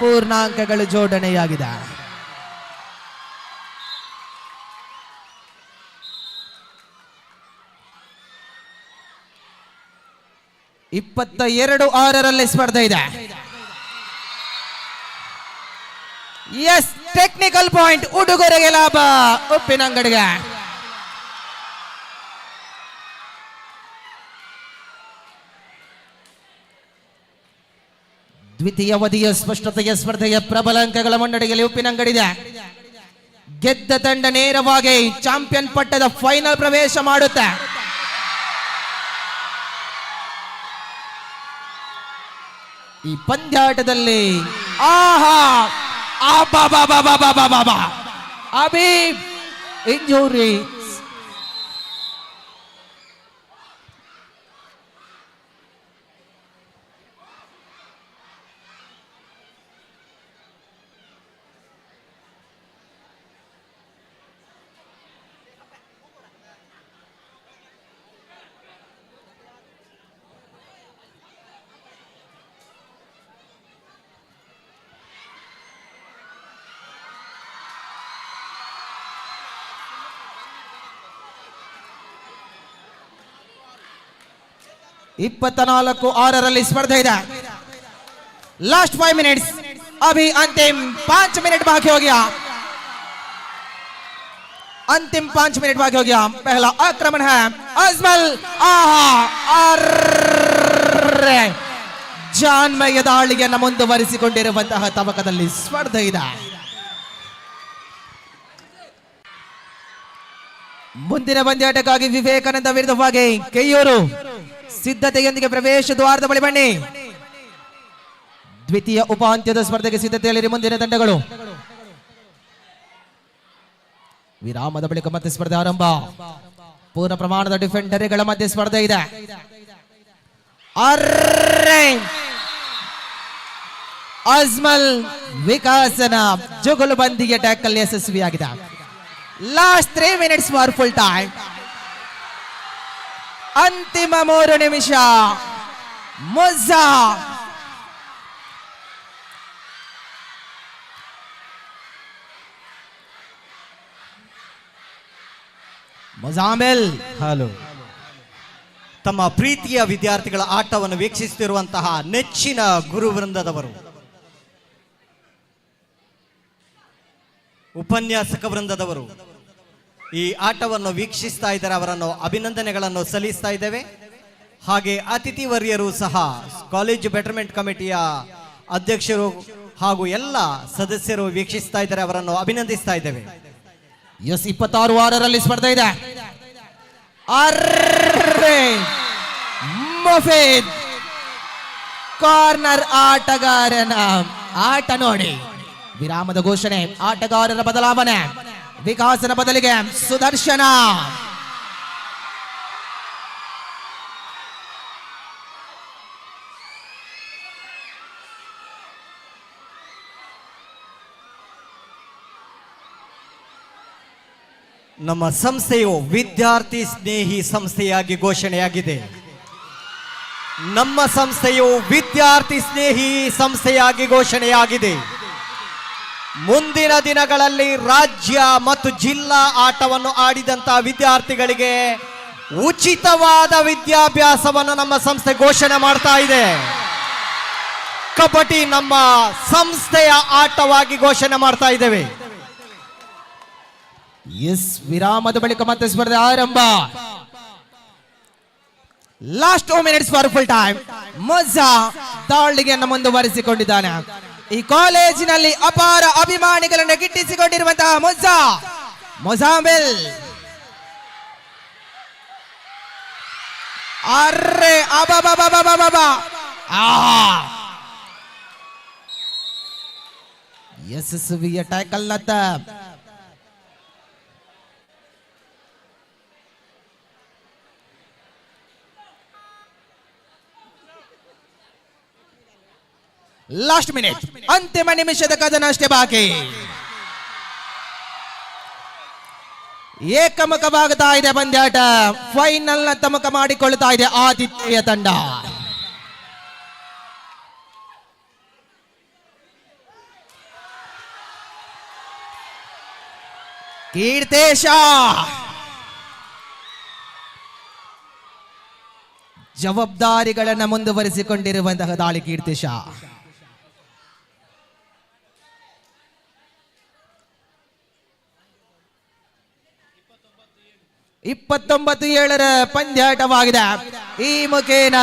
ಪೂರ್ಣಾಂಕಗಳು ಜೋಡಣೆಯಾಗಿದೆ. ಇಪ್ಪತ್ತ 6 ಸ್ಪರ್ಧೆ ಇದೆ. ಎಸ್ ಟೆಕ್ನಿಕಲ್ ಪಾಯಿಂಟ್ ಉಡುಗೊರೆಗೆ ಲಾಭ ಉಪ್ಪಿನಂಗಡಿಗೆ. ದ್ವಿತೀಯ ಅವಧಿಯ ಸ್ಪಷ್ಟತೆಯ ಸ್ಪರ್ಧೆಯ ಪ್ರಬಲ ಅಂಕಗಳ ಮುನ್ನಡೆಯಲ್ಲಿ ಉಪ್ಪಿನಂಗಡಿದೆ. ಗೆದ್ದ ತಂಡ ನೇರವಾಗಿ ಚಾಂಪಿಯನ್ ಪಟ್ಟದ ಫೈನಲ್ ಪ್ರವೇಶ ಮಾಡುತ್ತೆ. ಈ ಪಂದ್ಯಾಟದಲ್ಲಿ ಅಬೀಬ್ ಇಂಜುರಿ ಇಪ್ಪತ್ತ 6 स्पर्धे ಇದೆ. लास्ट 5 मिनट्स, अभी अंतिम 5 मिनट बाकी हो गया. अंतिम 5 मिनट बाकी हो गया. पहला आक्रमण है अजमल. ಜಾನ್ಮಯ ದಾಳಿಯನ್ನು ಮುಂದುವರಿಸಿಕೊಂಡಿರುವಂತಹ ತವಕದಲ್ಲಿ ಸ್ಪರ್ಧೆ ಇದೆ. ಮುಂದಿನ ಪಂದ್ಯಾಟಕ್ಕಾಗಿ ವಿವೇಕಾನಂದ ವಿರುದ್ಧವಾಗಿ ಕೆಯ್ಯೂರು ಸಿದ್ಧತೆಯೊಂದಿಗೆ ಪ್ರವೇಶ ದ್ವಾರದ ಬಳಿ ಬನ್ನಿ. ದ್ವಿತೀಯ ಉಪಾಂತ್ಯದ ಸ್ಪರ್ಧೆಗೆ ಸಿದ್ಧತೆಯಲ್ಲಿ ಮುಂದಿನ ತಂಡಗಳು. ವಿರಾಮದ ಬಳಿಕ ಮತ್ತೆ ಸ್ಪರ್ಧೆ ಆರಂಭ. ಪೂರ್ಣ ಪ್ರಮಾಣದ ಡಿಫೆಂಡರ್ಗಳ ಮಧ್ಯೆ ಸ್ಪರ್ಧೆ ಇದೆ. ಅಜ್ಮಲ್ ವಿಕಾಸನ ಜುಗುಲುಬಂದಿಗೆ ಟ್ಯಾಕಲ್ ಯಶಸ್ವಿಯಾಗಿದೆ. Last 3 minutes for full time. ಅಂತಿಮ 3 ನಿಮಿಷ. ಮುಜ್ಜಾ ಮುಜಾಮಿಲ್. ಹಲೋ, ತಮ್ಮ ಪ್ರೀತಿಯ ವಿದ್ಯಾರ್ಥಿಗಳ ಆಟವನ್ನು ವೀಕ್ಷಿಸುತ್ತಿರುವಂತಹ ನೆಚ್ಚಿನ ಗುರುವೃಂದದವರು, ಉಪನ್ಯಾಸಕ ವೃಂದದವರು ಈ ಆಟವನ್ನು ವೀಕ್ಷಿಸ್ತಾ ಇದ್ದಾರೆ. ಅವರನ್ನು ಅಭಿನಂದನೆಗಳನ್ನು ಸಲ್ಲಿಸ್ತಾ ಇದ್ದೇವೆ. ಹಾಗೆ ಅತಿಥಿ ವರ್ಯರು ಸಹ ಕಾಲೇಜು ಬೆಟರ್ಮೆಂಟ್ ಕಮಿಟಿಯ ಅಧ್ಯಕ್ಷರು ಹಾಗೂ ಎಲ್ಲ ಸದಸ್ಯರು ವೀಕ್ಷಿಸ್ತಾ ಇದ್ದಾರೆ. ಅವರನ್ನು ಅಭಿನಂದಿಸ್ತಾ ಇದ್ದೇವೆ. ಎಸ್ 26 ಸ್ಪರ್ಧೆ ಇದೆ. ಮುಫೀದ್ ಕಾರ್ನರ್ ಆಟಗಾರನ ಆಟ ನೋಡಿ. ವಿರಾಮದ ಘೋಷಣೆ. ಆಟಗಾರರ ಬದಲಾವಣೆ. ವಿಕಾಸನ ಬದಲಿಗೆ ಸುದರ್ಶನ. ನಮ್ಮ ಸಂಸ್ಥೆಯು ವಿದ್ಯಾರ್ಥಿ ಸ್ನೇಹಿ ಸಂಸ್ಥೆಯಾಗಿ ಘೋಷಣೆಯಾಗಿದೆ. ನಮ್ಮ ಸಂಸ್ಥೆಯು ವಿದ್ಯಾರ್ಥಿ ಸ್ನೇಹಿ ಸಂಸ್ಥೆಯಾಗಿ ಘೋಷಣೆಯಾಗಿದೆ. ಮುಂದಿನ ದಿನಗಳಲ್ಲಿ ರಾಜ್ಯ ಮತ್ತು ಜಿಲ್ಲಾ ಆಟವನ್ನು ಆಡಿದಂತಹ ವಿದ್ಯಾರ್ಥಿಗಳಿಗೆ ಉಚಿತವಾದ ವಿದ್ಯಾಭ್ಯಾಸವನ್ನು ನಮ್ಮ ಸಂಸ್ಥೆ ಘೋಷಣೆ ಮಾಡ್ತಾ ಇದೆ. ಕಬಡ್ಡಿ ನಮ್ಮ ಸಂಸ್ಥೆಯ ಆಟವಾಗಿ ಘೋಷಣೆ ಮಾಡ್ತಾ ಇದ್ದೇವೆ. ಎಸ್, ವಿರಾಮದ ಬಳಿಕ ಮತ್ತೆ ಸ್ಪರ್ಧೆ ಆರಂಭ. Last 2 minutes for full time. ಮೊಜಾ ದಾಳಿಗೆಯನ್ನು ಮುಂದುವರಿಸಿಕೊಂಡಿದ್ದಾನೆ. ಈ ಕಾಲೇಜಿನಲ್ಲಿ ಅಪಾರ ಅಭಿಮಾನಿಗಳನ್ನು ಗಿಟ್ಟಿಸಿಕೊಂಡಿರುವಂತಹ ಮೊಜಾಂಬಿಲ್. ಅರ್ರೆ ಅಬಬಬಬಬಬ. ಯಶಸ್ವಿಯ ಟ್ಯಾಕಲ್ ಅತ್ತ. ಲಾಸ್ಟ್ ಮಿನಿಟ್, ಅಂತಿಮ ನಿಮಿಷದ ಕದನ ಅಷ್ಟೇ ಬಾಕಿ. ಏಕಮುಖವಾಗುತ್ತಾ ಇದೆ ಪಂದ್ಯಾಟ. ಫೈನಲ್ ನ ತಮಕ ಮಾಡಿಕೊಳ್ಳುತ್ತಾ ಇದೆ ಆತಿಥೇಯ ತಂಡ. ಕೀರ್ತೇಶ ಜವಾಬ್ದಾರಿಗಳನ್ನು ಮುಂದುವರಿಸಿಕೊಂಡಿರುವಂತಹ ದಾಳಿ. ಕೀರ್ತೇಶ 29-7 ಪಂದ್ಯಾಟವಾಗಿದೆ. ಈ ಮುಖೇನ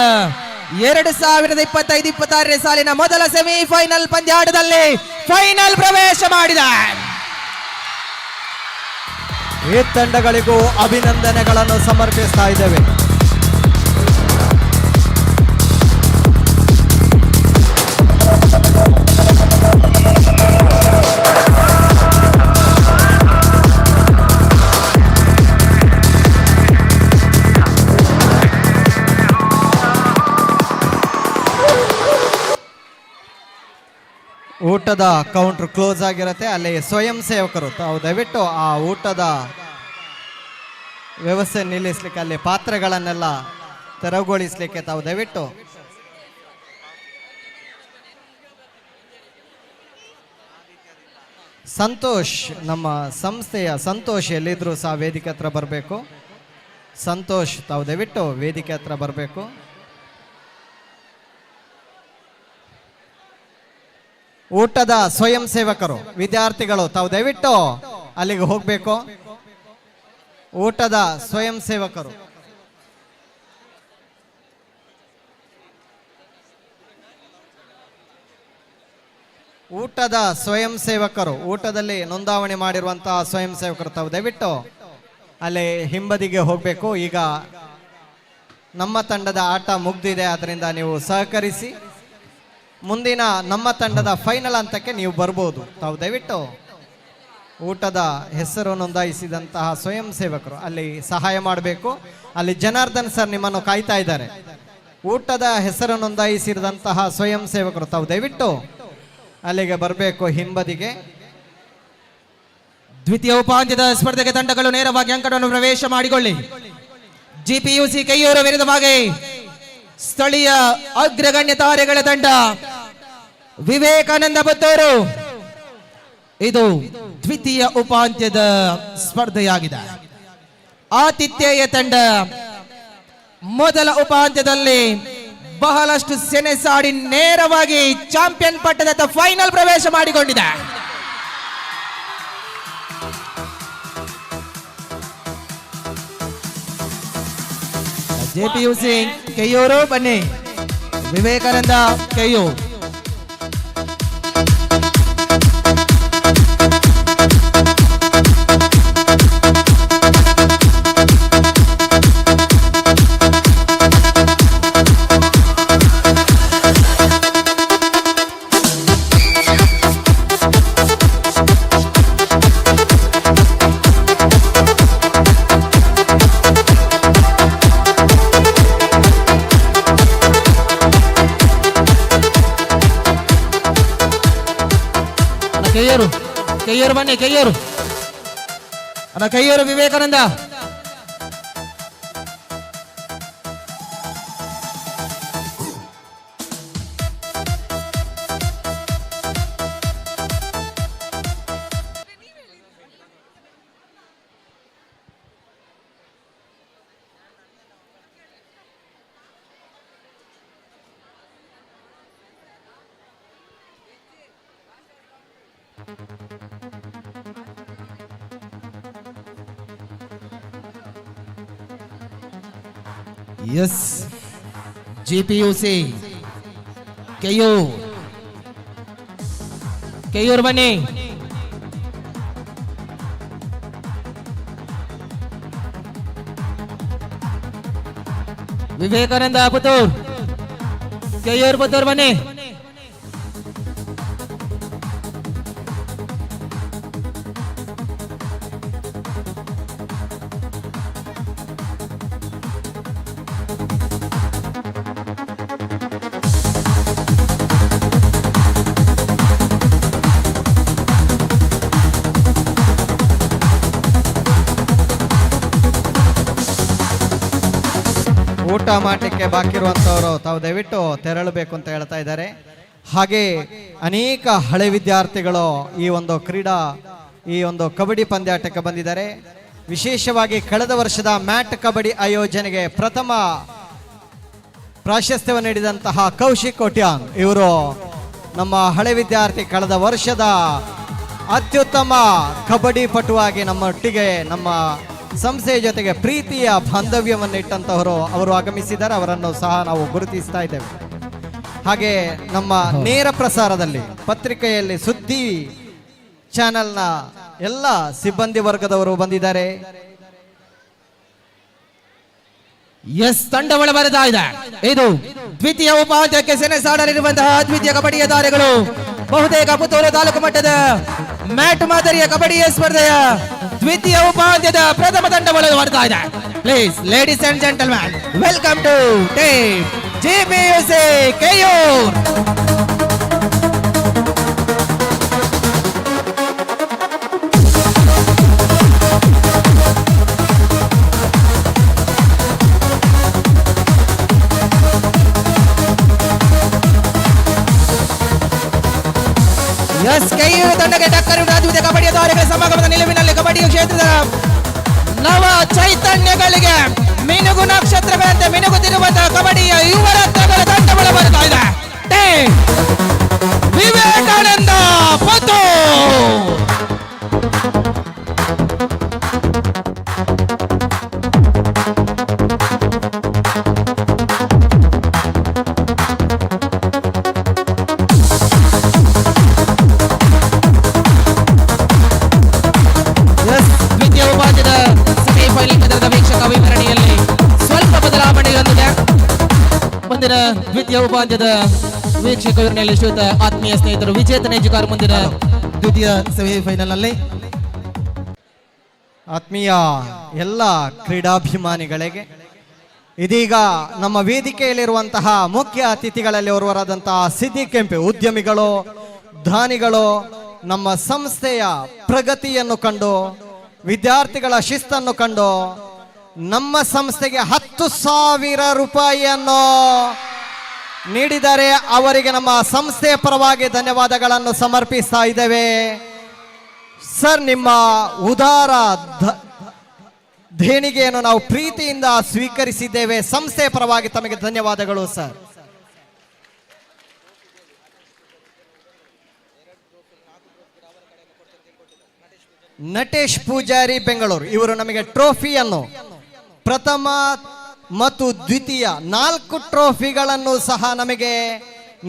2025-26 ಸಾಲಿನ ಮೊದಲ ಸೆಮಿಫೈನಲ್ ಪಂದ್ಯಾಟದಲ್ಲಿ ಫೈನಲ್ ಪ್ರವೇಶ ಮಾಡಿದೆ. ಈ ತಂಡಗಳಿಗೂ ಅಭಿನಂದನೆಗಳನ್ನು ಸಮರ್ಪಿಸ್ತಾ ಇದ್ದೇವೆ. ಊಟದ ಕೌಂಟರ್ ಕ್ಲೋಸ್ ಆಗಿರುತ್ತೆ. ಅಲ್ಲಿ ಸ್ವಯಂ ಸೇವಕರು ತಾವು ದಯವಿಟ್ಟು ಆ ಊಟದ ವ್ಯವಸ್ಥೆ ನಿಲ್ಲಿಸಲಿಕ್ಕೆ, ಅಲ್ಲಿ ಪಾತ್ರೆಗಳನ್ನೆಲ್ಲ ತೆರವುಗೊಳಿಸಲಿಕ್ಕೆ ತಾವು ದಯವಿಟ್ಟು ಸಂತೋಷ್, ನಮ್ಮ ಸಂಸ್ಥೆಯ ಸಂತೋಷ್ ಎಲ್ಲಿದ್ರು ಸಹ ವೇದಿಕೆ ಹತ್ರ ಬರಬೇಕು. ಸಂತೋಷ್ ತಾವು ದಯವಿಟ್ಟು ವೇದಿಕೆ ಹತ್ರ ಬರಬೇಕು. ಊಟದ ಸ್ವಯಂ ಸೇವಕರು, ವಿದ್ಯಾರ್ಥಿಗಳು ತಾವು ದಯವಿಟ್ಟು ಅಲ್ಲಿಗೆ ಹೋಗಬೇಕು. ಊಟದ ಸ್ವಯಂ ಸೇವಕರು ಊಟದಲ್ಲಿ ನೋಂದಾವಣೆ ಮಾಡಿರುವಂತಹ ಸ್ವಯಂ ಸೇವಕರು ತಾವು ದಯವಿಟ್ಟು ಅಲ್ಲಿ ಹಿಂಬದಿಗೆ ಹೋಗಬೇಕು. ಈಗ ನಮ್ಮ ತಂಡದ ಆಟ ಮುಗ್ದಿದೆ, ಆದ್ದರಿಂದ ನೀವು ಸಹಕರಿಸಿ. ಮುಂದಿನ ನಮ್ಮ ತಂಡದ ಫೈನಲ್ ಹಂತಕ್ಕೆ ನೀವು ಬರ್ಬೋದು. ತಾವು ದಯವಿಟ್ಟು ಊಟದ ಹೆಸರು ನೋಂದಾಯಿಸಿದಂತಹ ಸ್ವಯಂ ಸೇವಕರು ಅಲ್ಲಿ ಸಹಾಯ ಮಾಡಬೇಕು. ಅಲ್ಲಿ ಜನಾರ್ದನ್ ಸರ್ ನಿಮ್ಮನ್ನು ಕಾಯ್ತಾ ಇದ್ದಾರೆ. ಊಟದ ಹೆಸರು ನೋಂದಾಯಿಸಿದಂತಹ ಸ್ವಯಂ ಸೇವಕರು ತಾವು ದಯವಿಟ್ಟು ಅಲ್ಲಿಗೆ ಬರಬೇಕು ಹಿಂಬದಿಗೆ. ದ್ವಿತೀಯ ಉಪಾಂತ್ಯದ ಸ್ಪರ್ಧೆಗೆ ತಂಡಗಳು ನೇರವಾಗಿ ಅಂಕಣವನ್ನು ಪ್ರವೇಶ ಮಾಡಿಕೊಳ್ಳಿ. ಜಿಪಿಯುಸಿ ಕೈಯೂರು ವಿರುದ್ಧವಾಗಿ ಸ್ಥಳೀಯ ಅಗ್ರಗಣ್ಯ ತಾರೆಗಳ ತಂಡ ವಿವೇಕಾನಂದ ಪುತ್ತೂರು. ಇದು ದ್ವಿತೀಯ ಉಪಾಂತ್ಯದ ಸ್ಪರ್ಧೆಯಾಗಿದೆ. ಆತಿಥೇಯ ತಂಡ ಮೊದಲ ಉಪಾಂತ್ಯದಲ್ಲಿ ಬಹಳಷ್ಟು ಸೆಣಸಾಡಿ ನೇರವಾಗಿ ಚಾಂಪಿಯನ್ ಪಟ್ಟದ ಫೈನಲ್ ಪ್ರವೇಶ ಮಾಡಿಕೊಂಡಿದೆ. ಜೆಪಿಯುಸಿ ಕೈಯೂರು ಬನ್ನಿ, ವಿವೇಕಾನಂದ ಕೈಯೂರು. ಕೈಯೂರು ಬನ್ನಿ, ಕೈಯೂರು ಅಣ್ಣ, ಕೈಯೂರು ವಿವೇಕಾನಂದ. ಎಸ್ GPUC ಕೆಯೂರ್ ಬನ್ನಿ. ವಿವೇಕಾನಂದ ಪುತ್ತೂರ್, ಕೆಯೂರ್ ಪುತ್ತೂರ್ ಬನ್ನಿ. ಊಟ ಮಾಡಲಿಕ್ಕೆ ಬಾಕಿ ಇರುವಂಥವರು ತಾವು ದಯವಿಟ್ಟು ತೆರಳಬೇಕು ಅಂತ ಹೇಳ್ತಾ ಇದ್ದಾರೆ. ಹಾಗೆ ಅನೇಕ ಹಳೆ ವಿದ್ಯಾರ್ಥಿಗಳು ಈ ಒಂದು ಕಬಡ್ಡಿ ಪಂದ್ಯಾಟಕ್ಕೆ ಬಂದಿದ್ದಾರೆ. ವಿಶೇಷವಾಗಿ ಕಳೆದ ವರ್ಷದ ಮ್ಯಾಟ್ ಕಬಡ್ಡಿ ಆಯೋಜನೆಗೆ ಪ್ರಥಮ ಪ್ರಾಶಸ್ತ್ಯವನ್ನು ನೀಡಿದಂತಹ ಕೌಶಿಕ್ ಕೋಟ್ಯಾನ್ ಇವರು ನಮ್ಮ ಹಳೆ ವಿದ್ಯಾರ್ಥಿ, ಕಳೆದ ವರ್ಷದ ಅತ್ಯುತ್ತಮ ಕಬಡ್ಡಿ ಪಟುವಾಗಿ ನಮ್ಮೊಟ್ಟಿಗೆ ನಮ್ಮ ಸಂಸ್ಥೆಯ ಜೊತೆಗೆ ಪ್ರೀತಿಯ ಬಾಂಧವ್ಯವನ್ನು ಇಟ್ಟಂತವರು ಅವರು ಆಗಮಿಸಿದ್ದಾರೆ. ಅವರನ್ನು ಸಹ ನಾವು ಗುರುತಿಸ್ತಾ ಇದ್ದೇವೆ. ಹಾಗೆ ನಮ್ಮ ನೇರ ಪ್ರಸಾರದಲ್ಲಿ ಪತ್ರಿಕೆಯಲ್ಲಿ ಸುದ್ದಿ ಚಾನೆಲ್ನ ಎಲ್ಲ ಸಿಬ್ಬಂದಿ ವರ್ಗದವರು ಬಂದಿದ್ದಾರೆ. ಎಸ್, ತಂಡಗಳ ಬರೆದ ಇದೆ. ಇದು ದ್ವಿತೀಯ ಉಪಾಂತ್ಯಕ್ಕೆ ಸೆಣಸಾಡಲಿರುವಂತಹ ದ್ವಿತೀಯ ಕಬಡ್ಡಿಯ ತಾರೆಗಳು. ಬಹುತೇಕ ಪುತ್ತೂರು ತಾಲೂಕು ಮಟ್ಟದ ಮ್ಯಾಟ್ ಮಾದರಿಯ ಕಬಡ್ಡಿಯ ಸ್ಪರ್ಧೆಯ ದ್ವಿತೀಯ ಉಪಾಂತ್ಯದ ಪ್ರಥಮ ತಂಡಗಳು ಬರ್ತಾ ಇದೆ. Please ladies and gentleman, welcome to team GPUC Keyur. Yes, Keyur ತಂಡಕ್ಕೆ ಟಕ್ಕರ್ ದ್ವಿತೀಯ ಕಬಡ್ಡಿಯ ತಾರೆಗಳ ಸಮಾಗಮದ ನಿಲುವಿನಲ್ಲಿ ಕಬಡ್ಡಿಯ ಕ್ಷೇತ್ರದ ನವ ಚೈತನ್ಯಗಳಿಗೆ ಮಿನುಗು ನಕ್ಷತ್ರಗಳಂತೆ ಮಿನುಗುತ್ತಿರುವಂತಹ ಕಬಡ್ಡಿಯ ಯುವರತ್ನಗಳ ತಂಡಗಳು ಬರ್ತಾ ಇದೆ. ವಿವೇಕಾನಂದ ಪುತ್ತೂರ್. ದ್ವಿತೀಯ ಉಪಾಂತ್ಯದ ಸೆಮಿಫೈನಲ್ ಪಂದ್ಯದ ವೀಕ್ಷಕ ವಿವರಣೆಯಲ್ಲಿ ಸ್ವಲ್ಪ ಬದಲಾವಣೆ ಹೊಂದಿದೆ. ಮುಂದಿನ ದ್ವಿತೀಯ ಉಪಾಂತ್ಯದ ವೀಕ್ಷಕ ವಿವರಣೆಯಲ್ಲಿ ಶ್ರೀಯುತ ಆತ್ಮೀಯ ಸ್ನೇಹಿತರು ವಿಜೇತ ನೇಜುಕಾರ್ ಮುಂದಿನ ದ್ವಿತೀಯ ಸೆಮಿಫೈನಲ್ ನಲ್ಲಿ. ಆತ್ಮೀಯ ಎಲ್ಲ ಕ್ರೀಡಾಭಿಮಾನಿಗಳಿಗೆ ಇದೀಗ ನಮ್ಮ ವೇದಿಕೆಯಲ್ಲಿರುವಂತಹ ಮುಖ್ಯ ಅತಿಥಿಗಳಲ್ಲಿ ಓರ್ವರಾದಂತಹ ಸಿದ್ದಿ ಕೆಂಪೆ ಉದ್ಯಮಿಗಳು, ದಾನಿಗಳು ನಮ್ಮ ಸಂಸ್ಥೆಯ ಪ್ರಗತಿಯನ್ನು ಕಂಡು, ವಿದ್ಯಾರ್ಥಿಗಳ ಶಿಸ್ತನ್ನು ಕಂಡು ನಮ್ಮ ಸಂಸ್ಥೆಗೆ 10,000 ರೂಪಾಯಿಯನ್ನು ನೀಡಿದ್ದಾರೆ. ಅವರಿಗೆ ನಮ್ಮ ಸಂಸ್ಥೆಯ ಪರವಾಗಿ ಧನ್ಯವಾದಗಳನ್ನು ಸಮರ್ಪಿಸ್ತಾ ಇದ್ದೇವೆ. ಸರ್, ನಿಮ್ಮ ಉದಾರ ದೇಣಿಗೆಯನ್ನು ನಾವು ಪ್ರೀತಿಯಿಂದ ಸ್ವೀಕರಿಸಿದ್ದೇವೆ. ಸಂಸ್ಥೆಯ ಪರವಾಗಿ ತಮಗೆ ಧನ್ಯವಾದಗಳು ಸರ್. ನಟೇಶ್ ಪೂಜಾರಿ ಬೆಂಗಳೂರು ಇವರು ನಮಗೆ ಟ್ರೋಫಿಯನ್ನು ಪ್ರಥಮ ಮತ್ತು ದ್ವಿತೀಯ 4 ಟ್ರೋಫಿಗಳನ್ನು ಸಹ ನಮಗೆ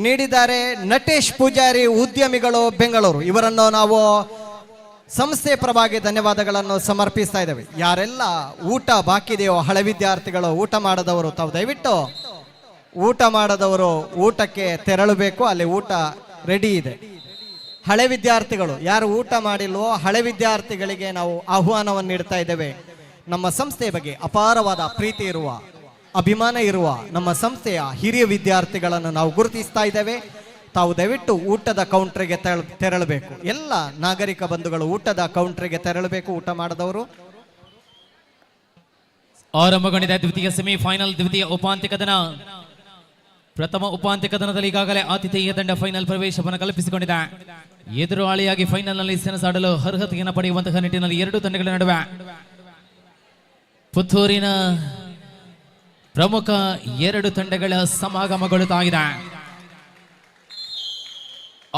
ನೀಡಿದ್ದಾರೆ. ನಟೇಶ್ ಪೂಜಾರಿ ಉದ್ಯಮಿಗಳು ಬೆಂಗಳೂರು ಇವರನ್ನು ನಾವು ಸಂಸ್ಥೆಯ ಪರವಾಗಿ ಧನ್ಯವಾದಗಳನ್ನು ಸಮರ್ಪಿಸ್ತಾ ಇದ್ದೇವೆ. ಯಾರೆಲ್ಲ ಊಟ ಬಾಕಿ ಇದೆಯೋ, ಹಳೆ ವಿದ್ಯಾರ್ಥಿಗಳು, ಊಟ ಮಾಡದವರು, ತಾವು ದಯವಿಟ್ಟು ಊಟ ಮಾಡದವರು ಊಟಕ್ಕೆ ತೆರಳಬೇಕು. ಅಲ್ಲಿ ಊಟ ರೆಡಿ ಇದೆ. ಹಳೆ ವಿದ್ಯಾರ್ಥಿಗಳು ಯಾರು ಊಟ ಮಾಡಿಲ್ವೋ ಹಳೆ ವಿದ್ಯಾರ್ಥಿಗಳಿಗೆ ನಾವು ಆಹ್ವಾನವನ್ನು ನೀಡ್ತಾ ಇದ್ದೇವೆ. ನಮ್ಮ ಸಂಸ್ಥೆಯ ಬಗ್ಗೆ ಅಪಾರವಾದ ಪ್ರೀತಿ ಇರುವ, ಅಭಿಮಾನ ಇರುವ ನಮ್ಮ ಸಂಸ್ಥೆಯ ಹಿರಿಯ ವಿದ್ಯಾರ್ಥಿಗಳನ್ನು ನಾವು ಗುರುತಿಸ್ತಾ ಇದ್ದೇವೆ. ತಾವು ದಯವಿಟ್ಟು ಊಟದ ಕೌಂಟ್ರಿಗೆ ತೆರಳಬೇಕು. ಎಲ್ಲ ನಾಗರಿಕ ಬಂಧುಗಳು ಊಟದ ಕೌಂಟ್ರಿಗೆ ತೆರಳಬೇಕು. ಊಟ ಮಾಡದವರು ಆರಂಭಗೊಂಡಿದೆ ದ್ವಿತೀಯ ಸೆಮಿಫೈನಲ್, ದ್ವಿತೀಯ ಉಪಾಂತ್ಯ ಕದನ. ಪ್ರಥಮ ಉಪಾಂತ್ಯ ಕದನದಲ್ಲಿ ಈಗಾಗಲೇ ಆತಿಥೇಯ ತಂಡ ಫೈನಲ್ ಪ್ರವೇಶವನ್ನು ಕಲ್ಪಿಸಿಕೊಂಡಿದೆ. ಎದುರಾಳಿಯಾಗಿ ಫೈನಲ್ ನಲ್ಲಿ ಸೆಣಸಾಡಲು ಅರ್ಹತೆಯನ್ನು ಪಡೆಯುವಂತಹ ನಿಟ್ಟಿನಲ್ಲಿ ಎರಡು ತಂಡಗಳ ನಡುವೆ ಪುತ್ತೂರಿನ ಪ್ರಮುಖ ಎರಡು ತಂಡಗಳ ಸಮಾಗಮಗೊಳ್ಳುತ್ತಾ ಇದೆ.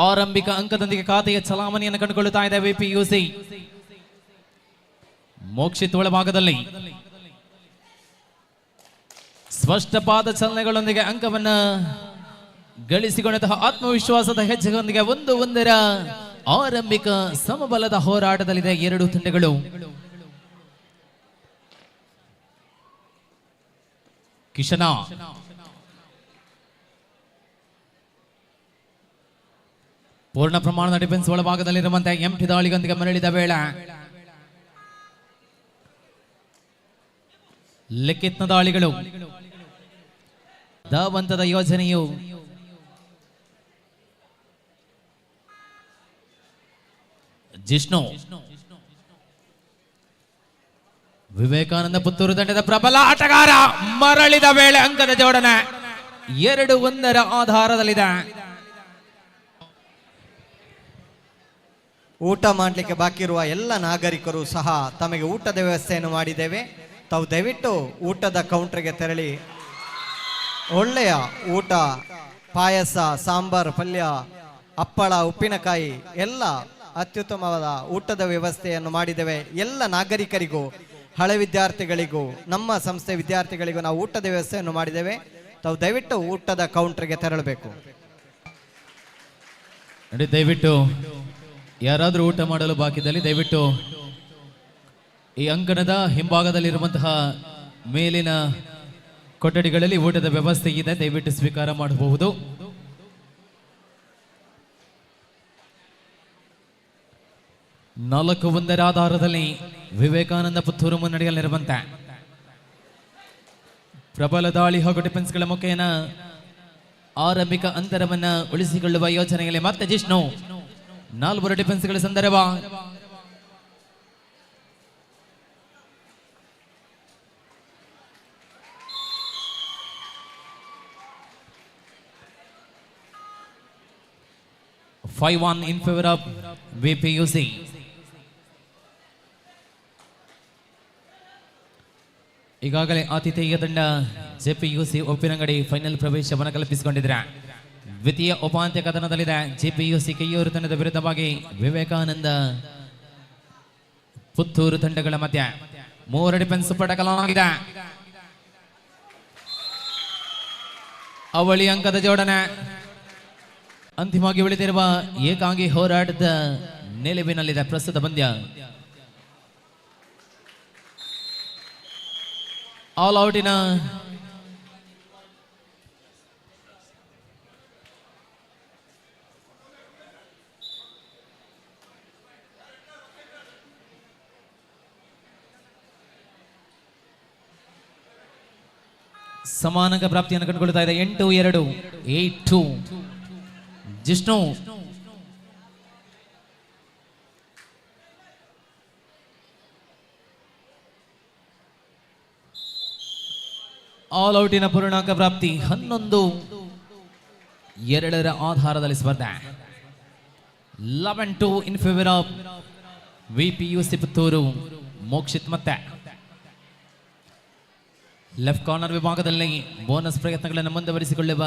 ಆರಂಭಿಕ ಅಂಕದೊಂದಿಗೆ ಖಾತೆಯ ಚಲಾವಣೆಯನ್ನು ಕಂಡುಕೊಳ್ಳುತ್ತಾ ಇದೆ ವಿಪಿಯುಸಿ. ಮೋಕ್ಷಿತ್ ಒಳಭಾಗದಲ್ಲಿ ಸ್ಪಷ್ಟ ಪಾದ ಚಲನೆಗಳೊಂದಿಗೆ ಅಂಕವನ್ನ ಗಳಿಸಿಕೊಂಡಂತಹ ಆತ್ಮವಿಶ್ವಾಸದ ಹೆಜ್ಜೆಗಳೊಂದಿಗೆ 1-1 ಆರಂಭಿಕ ಸಮಬಲದ ಹೋರಾಟದಲ್ಲಿದೆ ಎರಡು ತಂಡಗಳು. ಕಿಶನ ಪೂರ್ಣ ಪ್ರಮಾಣದ ಡಿಫೆನ್ಸ್ ಒಳಭಾಗದಲ್ಲಿರುವಂತಹ ಎಂಟಿ ದಾಳಿಗೊಂದಿಗೆ ಮರಳಿದ ವೇಳೆ ಲೆಕ್ಕಿತ್ನ ದಾಳಿಗಳು ಧಾವಂತದ ಯೋಜನೆಯು ಜಿಷ್ಣು ವಿವೇಕಾನಂದ ಪುತ್ತೂರು ತಂಡದ ಪ್ರಬಲ ಆಟಗಾರ ಮರಳಿದ ವೇಳೆ ಅಂಕದ ಜೋಡಣೆ 2-1 ಆಧಾರದಲ್ಲಿದೆ. ಊಟ ಮಾಡಲಿಕ್ಕೆ ಬಾಕಿ ಇರುವ ಎಲ್ಲ ನಾಗರಿಕರು ಸಹ ತಮಗೆ ಊಟದ ವ್ಯವಸ್ಥೆಯನ್ನು ಮಾಡಿದ್ದೇವೆ. ತಾವು ದಯವಿಟ್ಟು ಊಟದ ಕೌಂಟರ್ಗೆ ತೆರಳಿ ಒಳ್ಳೆಯ ಊಟ, ಪಾಯಸ, ಸಾಂಬಾರ್, ಪಲ್ಯ, ಹಪ್ಪಳ, ಉಪ್ಪಿನಕಾಯಿ ಎಲ್ಲ ಅತ್ಯುತ್ತಮವಾದ ಊಟದ ವ್ಯವಸ್ಥೆಯನ್ನು ಮಾಡಿದ್ದೇವೆ. ಎಲ್ಲ ನಾಗರಿಕರಿಗೂ, ಹಳೆ ವಿದ್ಯಾರ್ಥಿಗಳಿಗೂ, ನಮ್ಮ ಸಂಸ್ಥೆ ವಿದ್ಯಾರ್ಥಿಗಳಿಗೂ ನಾವು ಊಟದ ವ್ಯವಸ್ಥೆಯನ್ನು ಮಾಡಿದ್ದೇವೆ. ತಾವು ದಯವಿಟ್ಟು ಊಟದ ಕೌಂಟರ್ಗೆ ತೆರಳಬೇಕು. ದಯವಿಟ್ಟು ಯಾರಾದರೂ ಊಟ ಮಾಡಲು ಬಾಕಿದಲ್ಲಿ ದಯವಿಟ್ಟು ಈ ಅಂಗಣದ ಹಿಂಭಾಗದಲ್ಲಿರುವಂತಹ ಮೇಲಿನ ಕೊಠಡಿಗಳಲ್ಲಿ ಊಟದ ವ್ಯವಸ್ಥೆ ಇದೆ, ದಯವಿಟ್ಟು ಸ್ವೀಕಾರ ಮಾಡಬಹುದು. ನಾಲ್ಕು 1 ಆಧಾರದಲ್ಲಿ ವಿವೇಕಾನಂದ ಪುತ್ತೂರು ಮುನ್ನಡೆಯಲ್ಲಿರುವಂತೆ ಪ್ರಬಲ ದಾಳಿ ಹಾಗೂ ಡಿಫೆನ್ಸ್ಗಳ ಮುಖೇನ ಆರಂಭಿಕ ಅಂತರವನ್ನ ಉಳಿಸಿಕೊಳ್ಳುವ ಯೋಜನೆಯಲ್ಲಿ ಮತ್ತೆ ಜಿಷ್ಣು 4 ಡಿಫೆನ್ಸ್ಗಳ ಸಂದರ್ಭ. (5-1) in favor of VPUC. ಈಗಾಗಲೇ ಆತಿಥೇಯ ತಂಡ ಜೆಪಿಯುಸಿ ಉಪ್ಪಿನಂಗಡಿ ಫೈನಲ್ ಪ್ರವೇಶವನ್ನು ಕಲ್ಪಿಸಿಕೊಂಡಿದ್ದಾರೆ. ದ್ವಿತೀಯ ಉಪಾಂತ್ಯ ಕದನದಲ್ಲಿದೆ ಜೆಪಿಯುಸಿ ಕೈಯೂರು ತಂಡದ ವಿರುದ್ಧವಾಗಿ ವಿವೇಕಾನಂದ ಪುತ್ತೂರು ತಂಡಗಳ ಮಧ್ಯೆ 3 ಡಿಫೆನ್ಸ್ ಪಟಕಲಾಗಿದೆ. ಅವಳಿ ಅಂಕದ ಜೋಡಣೆ ಅಂತಿಮವಾಗಿ ಉಳಿದಿರುವ ಏಕಾಂಗಿ ಹೋರಾಟದ ನಿಲುವಿನಲ್ಲಿದೆ ಪ್ರಸ್ತುತ ಪಂದ್ಯ. ಆಲ್ ಔಟಿನ ಸಮಾನಕ ಪ್ರಾಪ್ತಿಯನ್ನು ಕಂಡುಕೊಳ್ತಾ ಇದೆ. 8-2 8-2 ಜಿಷ್ಣು ಆಲ್ ಔಟಿನ ಪೂರ್ಣಾಂಕ ಪ್ರಾಪ್ತಿ 11-2 ಆಧಾರದಲ್ಲಿ ಸ್ಪರ್ಧೆ. 11-2 in favour of VPUC Puttur. Mokshith ಮತ್ತೆ ಲೆಫ್ಟ್ ಕಾರ್ನರ್ ವಿಭಾಗದಲ್ಲಿ ಬೋನಸ್ ಪ್ರಯತ್ನಗಳನ್ನು ಮುಂದುವರಿಸಿಕೊಳ್ಳುವ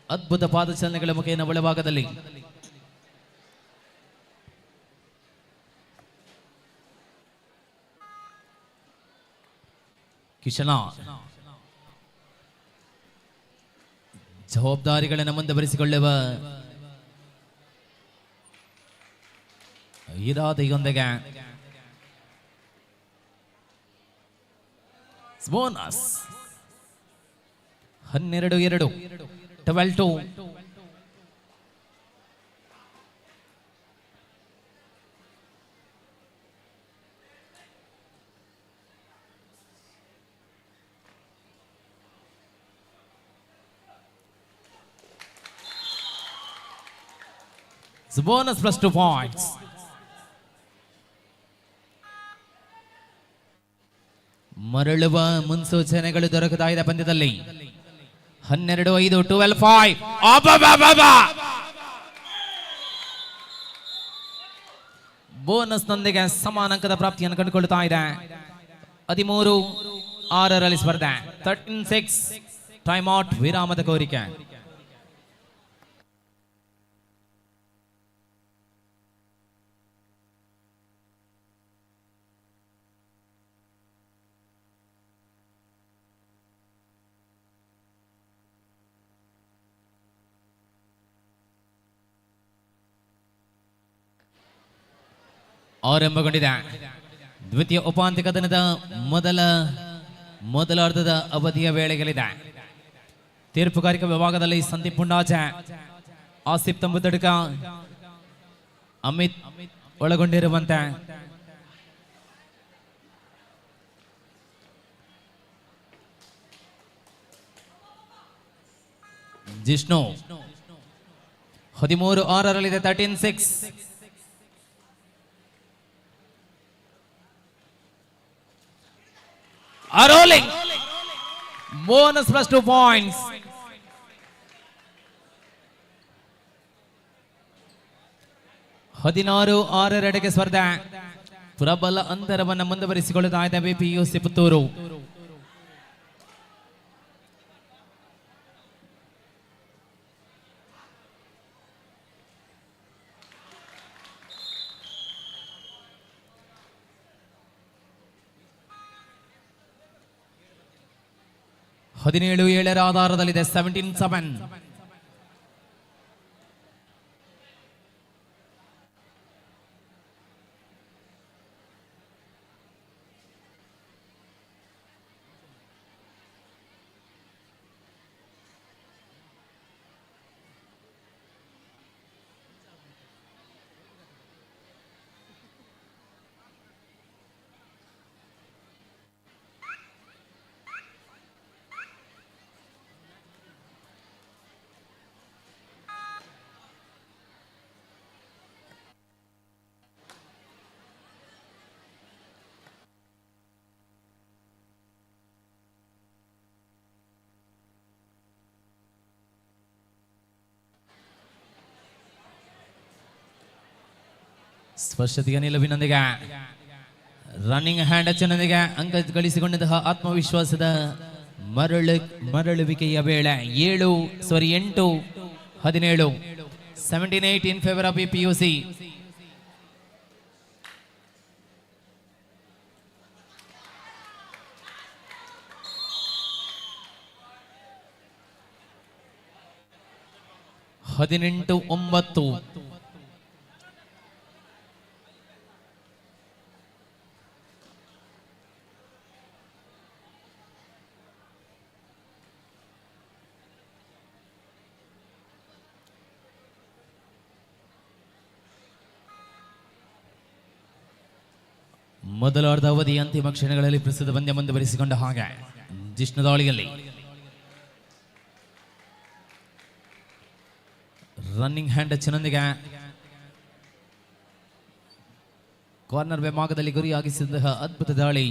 ಅದ್ಭುತ ಪಾದಚಲನೆಗಳ ಮುಖೇನ ಒಳಭಾಗದಲ್ಲಿ ಕಿಶನ ಜವಾಬ್ದಾರಿಗಳನ್ನು ಮುಂದುವರಿಸಿಕೊಳ್ಳುವ ಇರಾದೆಯೊಂದಿಗೆ bonus 12-2 12-2. So bonus plus 2 points. ಮರಳುವ ಮುನ್ಸೂಚನೆಗಳು ದೊರಕುತ್ತಾ ಇದೆ ಪಂದ್ಯದಲ್ಲಿ. 12-5 12-5. ಬೋನಸ್ನೊಂದಿಗೆ ಸಮಾನಾಂಕದ ಪ್ರಾಪ್ತಿಯನ್ನು ಕಂಡುಕೊಳ್ಳುತ್ತಾ ಇದೆ. 13-6 ಸ್ಪರ್ಧೆ. 13-6 ಟೈಮ್ ಔಟ್ ವಿರಾಮದ ಕೋರಿಕೆ. ಆರಂಭಗೊಂಡಿದೆ. ದ್ವಿತೀಯ ಉಪಾಂತ್ಯಕ ದಿನದ ಮೊದಲಾರ್ಧದ ಅವಧಿಯ ವೇಳೆಗಳಿದೆ. ತೀರ್ಪುಗಾರಿಕಾ ವಿಭಾಗದಲ್ಲಿ Sandeep ಪುಂಡಾಜ, Asif ತಂಬುದಡ್ಕ, Amit ಒಳಗೊಂಡಿರುವಂತೆ Jishnu 13-6 13-6. rolling bonus plus 2 points. ಹದಿನಾರು 6 ಸ್ಪರ್ಧೆ ಪ್ರಬಲ ಅಂತರವನ್ನು ಮುಂದುವರಿಸಿಕೊಳ್ಳುತ್ತಾ ಇದೆ ಬಿಪಿಯುಸಿ ಪುತ್ತೂರು. ಹದಿನೇಳು 7 ಆಧಾರದಲ್ಲಿದೆ. 17-7. ಸ್ಪಷ್ಟತೆಯ ನಿಲುವಿನೊಂದಿಗೆ ರನ್ನಿಂಗ್ ಹ್ಯಾಂಡ್ ಅಚ್ಚನೊಂದಿಗೆ ಅಂಕ ಗಳಿಸಿಕೊಂಡಂತಹ ಆತ್ಮವಿಶ್ವಾಸದ ಮರಳುವಿಕೆಯ ವೇಳೆ 8-17 17-8 ಇನ್ ಫೇವರ್ ಆಫ್ ಪಿಯುಸಿ. ಹದಿನೆಂಟು 9. ಮೊದಲಾರ್ಧ ಅವಧಿ ಅಂತಿಮ ಕ್ಷಣಗಳಲ್ಲಿ ಪ್ರಸ್ತುತ ಪಂದ್ಯ ಮುಂದುವರಿಸಿಕೊಂಡ ಹಾಗೆ ಜಿಷ್ಣು ದಾಳಿಯಲ್ಲಿ ರನ್ನಿಂಗ್ ಹ್ಯಾಂಡ್ ಅಚ್ಚನೊಂದಿಗೆ ಕಾರ್ನರ್ ವಿಭಾಗದಲ್ಲಿ ಗುರಿಯಾಗಿಸಿದಂತಹ ಅದ್ಭುತ ದಾಳಿ.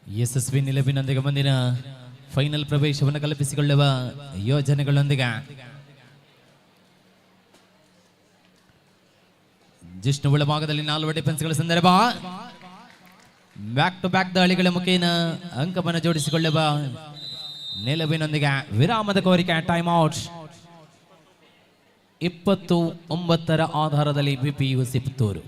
ಯಶಸ್ವಿ ನಿಲುವಿನೊಂದಿಗೆ ಮುಂದಿನ ಫೈನಲ್ ಪ್ರವೇಶವನ್ನು ಕಲ್ಪಿಸಿಕೊಳ್ಳುವ ಯೋಜನೆಗಳೊಂದಿಗೆ ಜಿಷ್ಣು ಒಳಭಾಗದಲ್ಲಿ 4 ಡಿಫೆನ್ಸ್ಗಳ ಸಂದರ್ಭ ಬ್ಯಾಕ್ ಟು ಬ್ಯಾಕ್ ದಾಳಿಗಳ ಮುಖೇನ ಅಂಕವನ್ನು ಜೋಡಿಸಿಕೊಳ್ಳುವ ನಿಲುವಿನೊಂದಿಗೆ ವಿರಾಮದ ಕೋರಿಕೆ ಟೈಮ್ ಔಟ್. 29 ಆಧಾರದಲ್ಲಿ ಬಿಪಿಯುಸಿ ಪುತ್ತೂರು.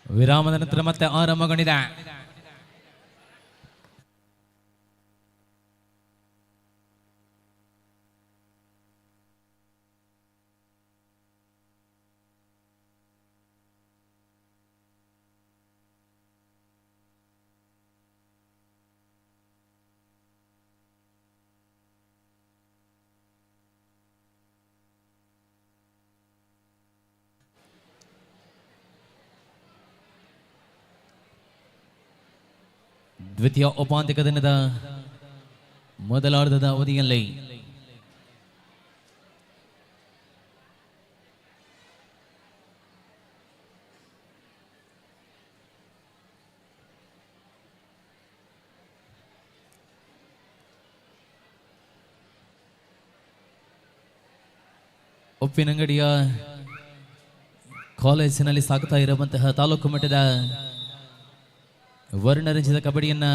ವಿರಾಮದ ನಂತರ ಮತ್ತೆ ಆರಂಭಗೊಂಡಿದೆ ದ್ವಿತೀಯ ಉಪಾಂತ್ಯಕ ದಿನದ ಮೊದಲಾರ್ಧದ ಅವಧಿಯಲ್ಲಿ ಉಪ್ಪಿನಂಗಡಿಯ ಕಾಲೇಜಿನಲ್ಲಿ ಸಾಗ್ತಾ ಇರುವಂತಹ ತಾಲೂಕು ಮಟ್ಟದ ವರ್ಣರಂಜಿತ ಕಬಡ್ಡಿಯನ್ನ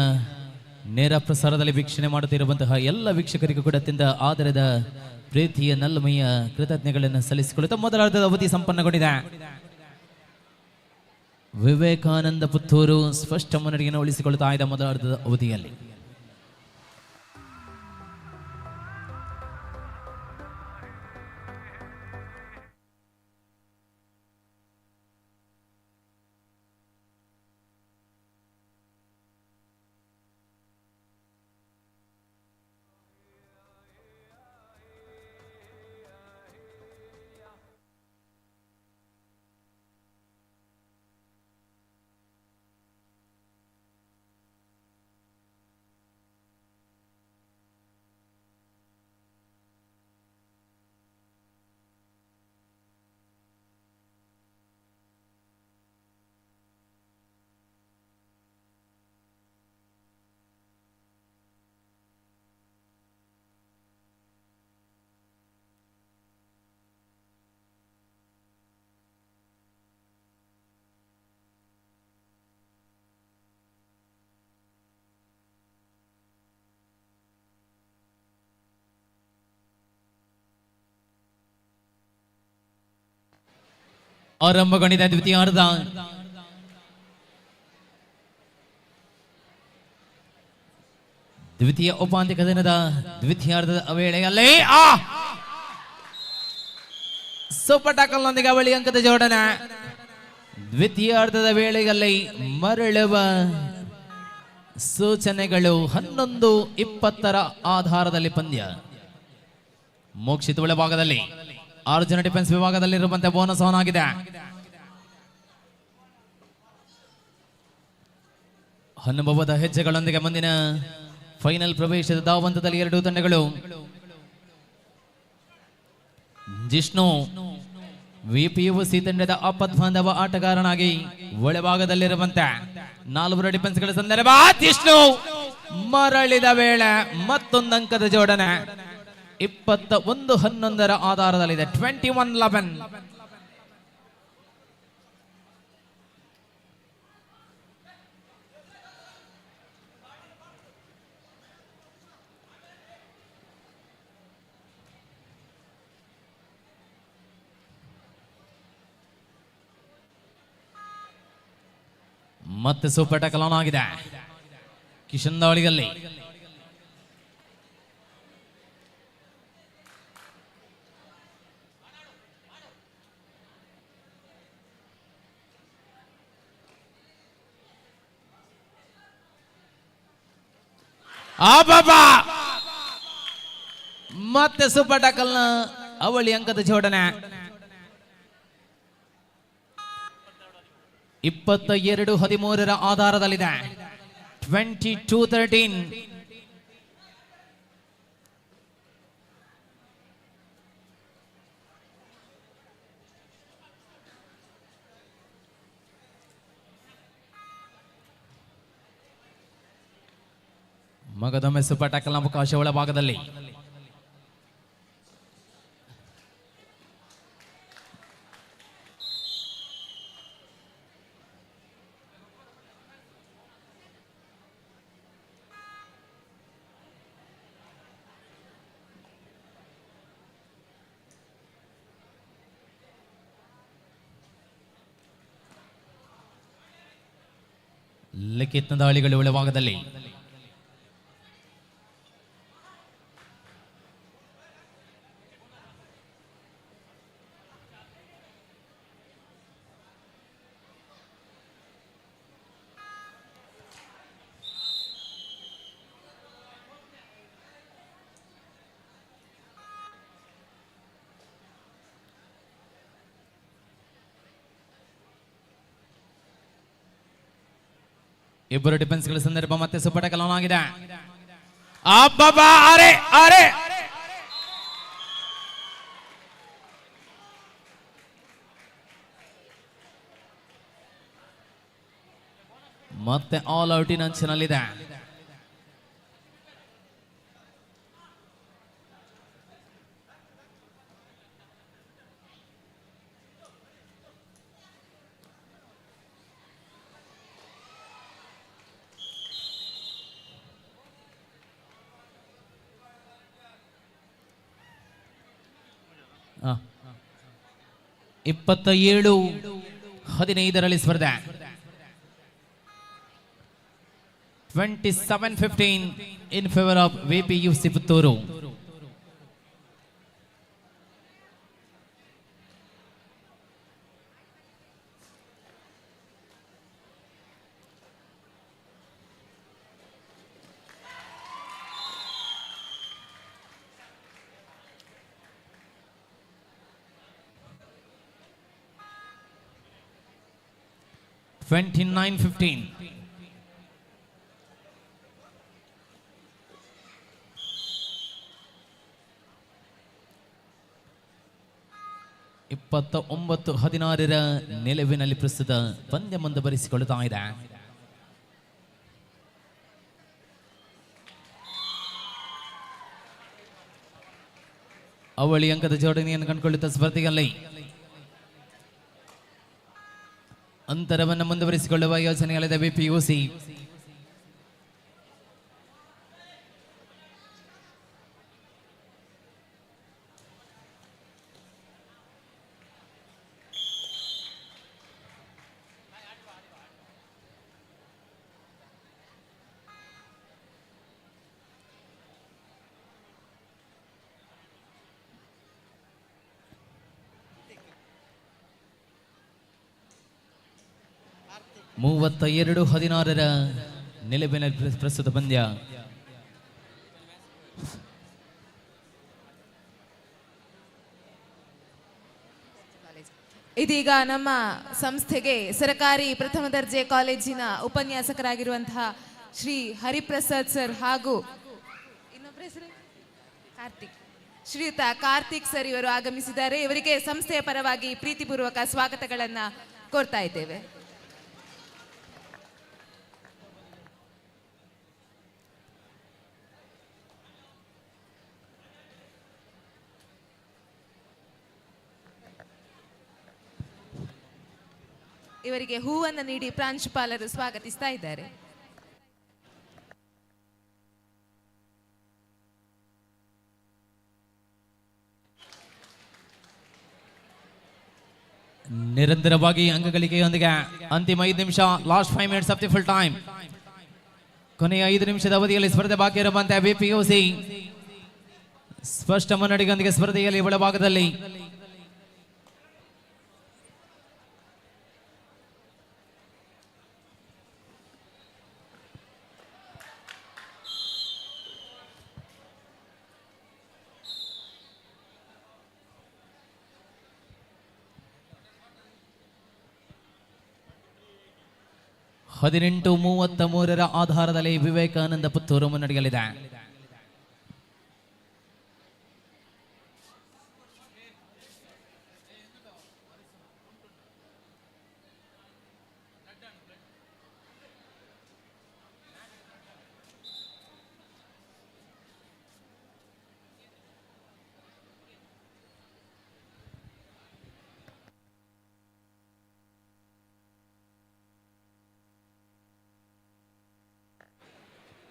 ನೇರ ಪ್ರಸಾರದಲ್ಲಿ ವೀಕ್ಷಣೆ ಮಾಡುತ್ತಿರುವಂತಹ ಎಲ್ಲ ವೀಕ್ಷಕರಿಗೂ ಕೂಡ ಅತ್ಯಂತ ಆದರದ ಪ್ರೀತಿಯ ನಲ್ಲಮಯ್ಯ ಕೃತಜ್ಞತೆಗಳನ್ನು ಸಲ್ಲಿಸಿಕೊಳ್ಳುತ್ತಾ ಮೊದಲಾರ್ಧದ ಅವಧಿ ಸಂಪನ್ನಗೊಂಡಿದೆ. ವಿವೇಕಾನಂದ ಪುತ್ತೂರು ಸ್ಪಷ್ಟ ಮುನ್ನಡೆಯನ್ನು ಉಳಿಸಿಕೊಳ್ಳುತ್ತಾ ಇದ್ದ ಮೊದಲಾರ್ಧದ ಅವಧಿಯಲ್ಲಿ. ಆರಂಭಗೊಂಡಿದೆ ದ್ವಿತೀಯಾರ್ಧ. ದ್ವಿತೀಯ ಉಪಾಂತ್ಯಕ ದಿನದ ದ್ವಿತೀಯಾರ್ಧದ ವೇಳೆಯಲ್ಲಿ ಸೂಪರ್ ಟ್ಯಾಕಲ್ನೊಂದಿಗೆ ಅವಳಿ ಅಂಕದ ಜೋಡಣೆ. ದ್ವಿತೀಯಾರ್ಧದ ವೇಳೆಯಲ್ಲಿ ಮರಳುವ ಸೂಚನೆಗಳು 11-20 ಆಧಾರದಲ್ಲಿ ಪಂದ್ಯ ಮೋಕ್ಷಿತ ಒಳಭಾಗದಲ್ಲಿ ಅರ್ಜುನ ಡಿಫೆನ್ಸ್ ವಿಭಾಗದಲ್ಲಿರುವಂತೆ ಬೋನಸ್ ಆನ್ ಆಗಿದೆ. ಅನುಭವದ ಹೆಜ್ಜೆಗಳೊಂದಿಗೆ ಮುಂದಿನ ಫೈನಲ್ ಪ್ರವೇಶದ ಧಾವಂತದಲ್ಲಿ ಎರಡೂ ತಂಡಗಳು. ಜಿಷ್ಣು ವಿಪಿಯುಸಿ ತಂಡದ ಆಪದ್ಬಾಂಧವ ಆಟಗಾರನಾಗಿ ಒಳಭಾಗದಲ್ಲಿರುವಂತೆ 4 ಡಿಫೆನ್ಸ್ಗಳ ಸಂದರ್ಭ. ಜಿಷ್ಣು ಮರಳಿದ ವೇಳೆ ಮತ್ತೊಂದು ಅಂಕದ ಜೋಡಣೆ. 21-11 ಆಧಾರದಲ್ಲಿದೆ. 21-11. ಮತ್ತೆ ಸೂಪರ್ ಟ್ಯಾಕಲ್ ಆನ್ ಆಗಿದೆ ಕಿಶನ್ ದಾಳಿಯಲ್ಲಿ. ಮತ್ತೆ ಸೂಪರ್ ಟ್ಯಾಕಲ್ನ ಅವಳಿ ಅಂಕದ ಜೋಡಣೆ. 22-13 ಆಧಾರದಲ್ಲಿದೆ. 22-13. ಮಗದೊಮ್ಮೆ ಸೂಪರ್ ಟ್ಯಾಕಲ್ನ ಅವಕಾಶ ಒಳಭಾಗದಲ್ಲಿ. ಲಿಖಿತ ದಾಳಿಗಳು ಒಳಭಾಗದಲ್ಲಿ. ಇಬ್ಬರು ಡಿಫೆನ್ಸ್ಗಳ ಸಂದರ್ಭ ಮತ್ತೆ ಸುಪಟ ಕಲಾನಾಗಿದೆ. ಅಬ್ಬಬ್ಬಾ, ಅರೆ ಅರೆ ಮತ್ತೆ ಆಲ್ ಔಟಿನ ಅಂಚಿನಲ್ಲಿದೆ. ಆ, 27-15 ಸ್ಪರ್ಧೆ. 27-15 in favor of VPUC Puttur. $29-15. ಇಪ್ಪತ್ತ 19-16 ನಿಲುವಿನಲ್ಲಿ ಪ್ರಸ್ತುತ ಪಂದ್ಯ ಮುಂದುವರಿಸಿಕೊಳ್ಳುತ್ತಾ ಇದೆ. ಅವಳಿ ಅಂಕದ ಜೋಡಣೆಯನ್ನು ಕಂಡುಕೊಳ್ಳುತ್ತಾ ಸ್ಪರ್ಧೆಯಲ್ಲಿ ಅಂತರವನ್ನು ಮುಂದುವರಿಸಿಕೊಳ್ಳುವ ಯೋಜನೆಗಳಿದೆ ವಿಪಿಯುಸಿ. ಮೂವತ್ತ 2-16 ನಿಲುವಿನ ಪ್ರಸ್ತುತ ಪಂದ್ಯ. ಇದೀಗ ನಮ್ಮ ಸಂಸ್ಥೆಗೆ ಸರಕಾರಿ ಪ್ರಥಮ ದರ್ಜೆ ಕಾಲೇಜಿನ ಉಪನ್ಯಾಸಕರಾಗಿರುವಂತಹ ಶ್ರೀ ಹರಿಪ್ರಸಾದ್ ಸರ್ ಹಾಗೂ ಇನ್ನೊಬ್ಬರ ಹೆಸರು ಶ್ರೀಯುತ ಕಾರ್ತಿಕ್ ಸರ್ ಇವರು ಆಗಮಿಸಿದ್ದಾರೆ. ಇವರಿಗೆ ಸಂಸ್ಥೆಯ ಪರವಾಗಿ ಪ್ರೀತಿಪೂರ್ವಕ ಸ್ವಾಗತಗಳನ್ನ ಕೋರ್ತಾ ಇದ್ದೇವೆ. ಇವರಿಗೆ ಹೂವನ್ನು ನೀಡಿ ಪ್ರಾಂಶುಪಾಲರು ಸ್ವಾಗತಿಸ್ತಾ ಇದ್ದಾರೆ. ನಿರಂತರವಾಗಿ ಅಂಕಗಳಿಕೆಯೊಂದಿಗೆ ಅಂತಿಮ 5 ನಿಮಿಷ, last 5 minutes of the full time. ಕೊನೆಯ 5 ನಿಮಿಷದ ಅವಧಿಯಲ್ಲಿ ಸ್ಪರ್ಧೆ ಬಾಕಿ ಇರುವಂತೆ ವಿಪಿಯುಸಿ ಸ್ಪಷ್ಟ ಮುನ್ನಡೆಯೊಂದಿಗೆ ಸ್ಪರ್ಧೆಯಲ್ಲಿ ಒಳಭಾಗದಲ್ಲಿ ಹದಿನೆಂಟು 33 ಆಧಾರದಲ್ಲಿ ವಿವೇಕಾನಂದ ಪುತ್ತೂರು ಮುನ್ನಡೆಯಲಿದೆ.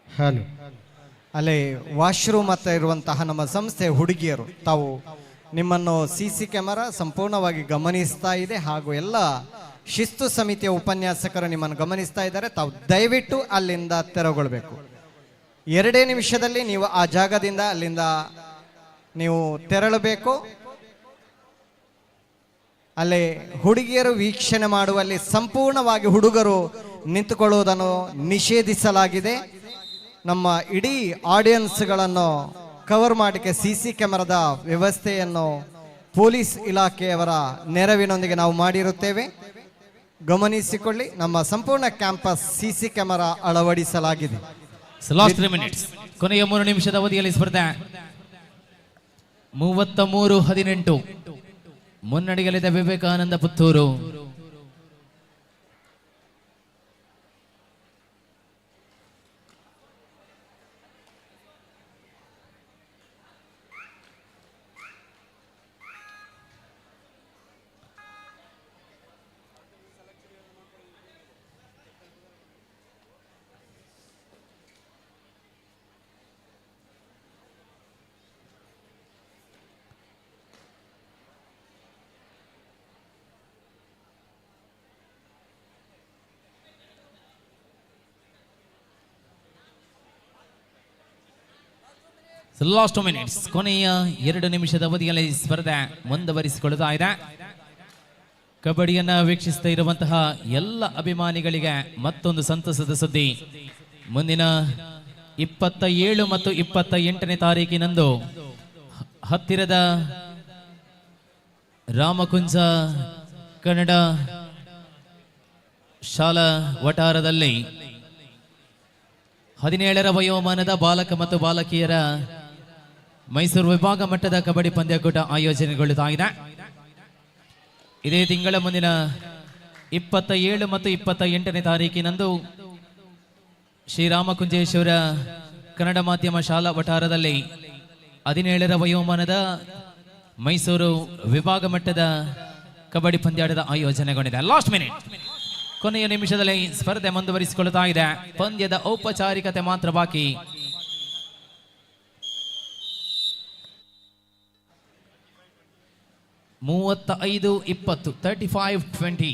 ಹಲೋ, ಅಲ್ಲಿ ವಾಶ್ರೂಮ್ ಹತ್ರ ಇರುವಂತಹ ನಮ್ಮ ಸಂಸ್ಥೆ ಹುಡುಗಿಯರು ತಾವು ನಿಮ್ಮನ್ನು CC ಕ್ಯಾಮರಾ ಸಂಪೂರ್ಣವಾಗಿ ಗಮನಿಸ್ತಾ ಇದೆ ಹಾಗೂ ಎಲ್ಲ ಶಿಸ್ತು ಸಮಿತಿಯ ಉಪನ್ಯಾಸಕರು ನಿಮ್ಮನ್ನು ಗಮನಿಸ್ತಾ ಇದ್ದಾರೆ. ತಾವು ದಯವಿಟ್ಟು ಅಲ್ಲಿಂದ ತೆರವುಗೊಳ್ಬೇಕು. 2 ನಿಮಿಷದಲ್ಲಿ ನೀವು ಆ ಜಾಗದಿಂದ ಅಲ್ಲಿಂದ ನೀವು ತೆರಳಬೇಕು. ಅಲ್ಲಿ ಹುಡುಗಿಯರು ವೀಕ್ಷಣೆ ಮಾಡುವಲ್ಲಿ ಸಂಪೂರ್ಣವಾಗಿ ಹುಡುಗರು ನಿಂತುಕೊಳ್ಳುವುದನ್ನು ನಿಷೇಧಿಸಲಾಗಿದೆ. ನಮ್ಮ ಇಡೀ ಆಡಿಯನ್ಸ್ಗಳನ್ನು ಕವರ್ ಮಾಡಲಿಕ್ಕೆ CC ಕ್ಯಾಮರಾದ ವ್ಯವಸ್ಥೆಯನ್ನು ಪೊಲೀಸ್ ಇಲಾಖೆಯವರ ನೆರವಿನೊಂದಿಗೆ ನಾವು ಮಾಡಿರುತ್ತೇವೆ. ಗಮನಿಸಿಕೊಳ್ಳಿ, ನಮ್ಮ ಸಂಪೂರ್ಣ ಕ್ಯಾಂಪಸ್ CC ಕ್ಯಾಮೆರಾ ಅಳವಡಿಸಲಾಗಿದೆ. ಲಾಸ್ಟ್ 3 ಮಿನಿಟ್ಸ್, ಕೊನೆಯ 3 ನಿಮಿಷದ ಅವಧಿಯಲ್ಲಿ ಸ್ಪರ್ಧೆ 33-18 ಮುನ್ನಡೆಯಲಿದೆ ವಿವೇಕಾನಂದ ಪುತ್ತೂರು. ಲಾಸ್ಟ್ 2 ಮಿನಿಟ್ಸ್, ಕೊನೆಯ 2 ನಿಮಿಷದ ಅವಧಿಯಲ್ಲಿ ಸ್ಪರ್ಧೆ ಮುಂದುವರಿಸಿಕೊಳ್ಳುತ್ತಾ ಇದೆ. ಕಬಡ್ಡಿಯನ್ನ ವೀಕ್ಷಿಸ್ತಾ ಇರುವಂತಹ ಎಲ್ಲ ಅಭಿಮಾನಿಗಳಿಗೆ ಮತ್ತೊಂದು ಸಂತಸದ ಸುದ್ದಿ. ಮುಂದಿನ 27 ಮತ್ತು 28ನೇ ತಾರೀಕಿನಂದು ಹತ್ತಿರದ ರಾಮಕುಂಜ ಕನ್ನಡ ಶಾಲಾ ವಠಾರದಲ್ಲಿ 17ರ ವಯೋಮಾನದ ಬಾಲಕ ಮತ್ತು ಬಾಲಕಿಯರ ಮೈಸೂರು ವಿಭಾಗ ಮಟ್ಟದ ಕಬಡ್ಡಿ ಪಂದ್ಯಾಕೂಟ ಆಯೋಜನೆಗೊಳ್ಳುತ್ತಾ ಇದೆ. ಇದೇ ತಿಂಗಳ ಮುಂದಿನ 27 ಮತ್ತು 28ನೇ ತಾರೀಕಿನಂದು ಶ್ರೀರಾಮಕುಂಜೇಶ್ವರ ಕನ್ನಡ ಮಾಧ್ಯಮ ಶಾಲಾ ವಠಾರದಲ್ಲಿ 17ರ ವಯೋಮಾನದ ಮೈಸೂರು ವಿಭಾಗ ಮಟ್ಟದ ಕಬಡ್ಡಿ ಪಂದ್ಯಾಟದ ಆಯೋಜನೆಗೊಂಡಿದೆ. ಲಾಸ್ಟ್ ಮಿನಿಟ್, ಕೊನೆಯ ನಿಮಿಷದಲ್ಲಿ ಸ್ಪರ್ಧೆ ಮುಂದುವರಿಸಿಕೊಳ್ಳುತ್ತಾ ಇದೆ. ಪಂದ್ಯದ ಔಪಚಾರಿಕತೆ ಮಾತ್ರ ಬಾಕಿ. $35-20 35-20.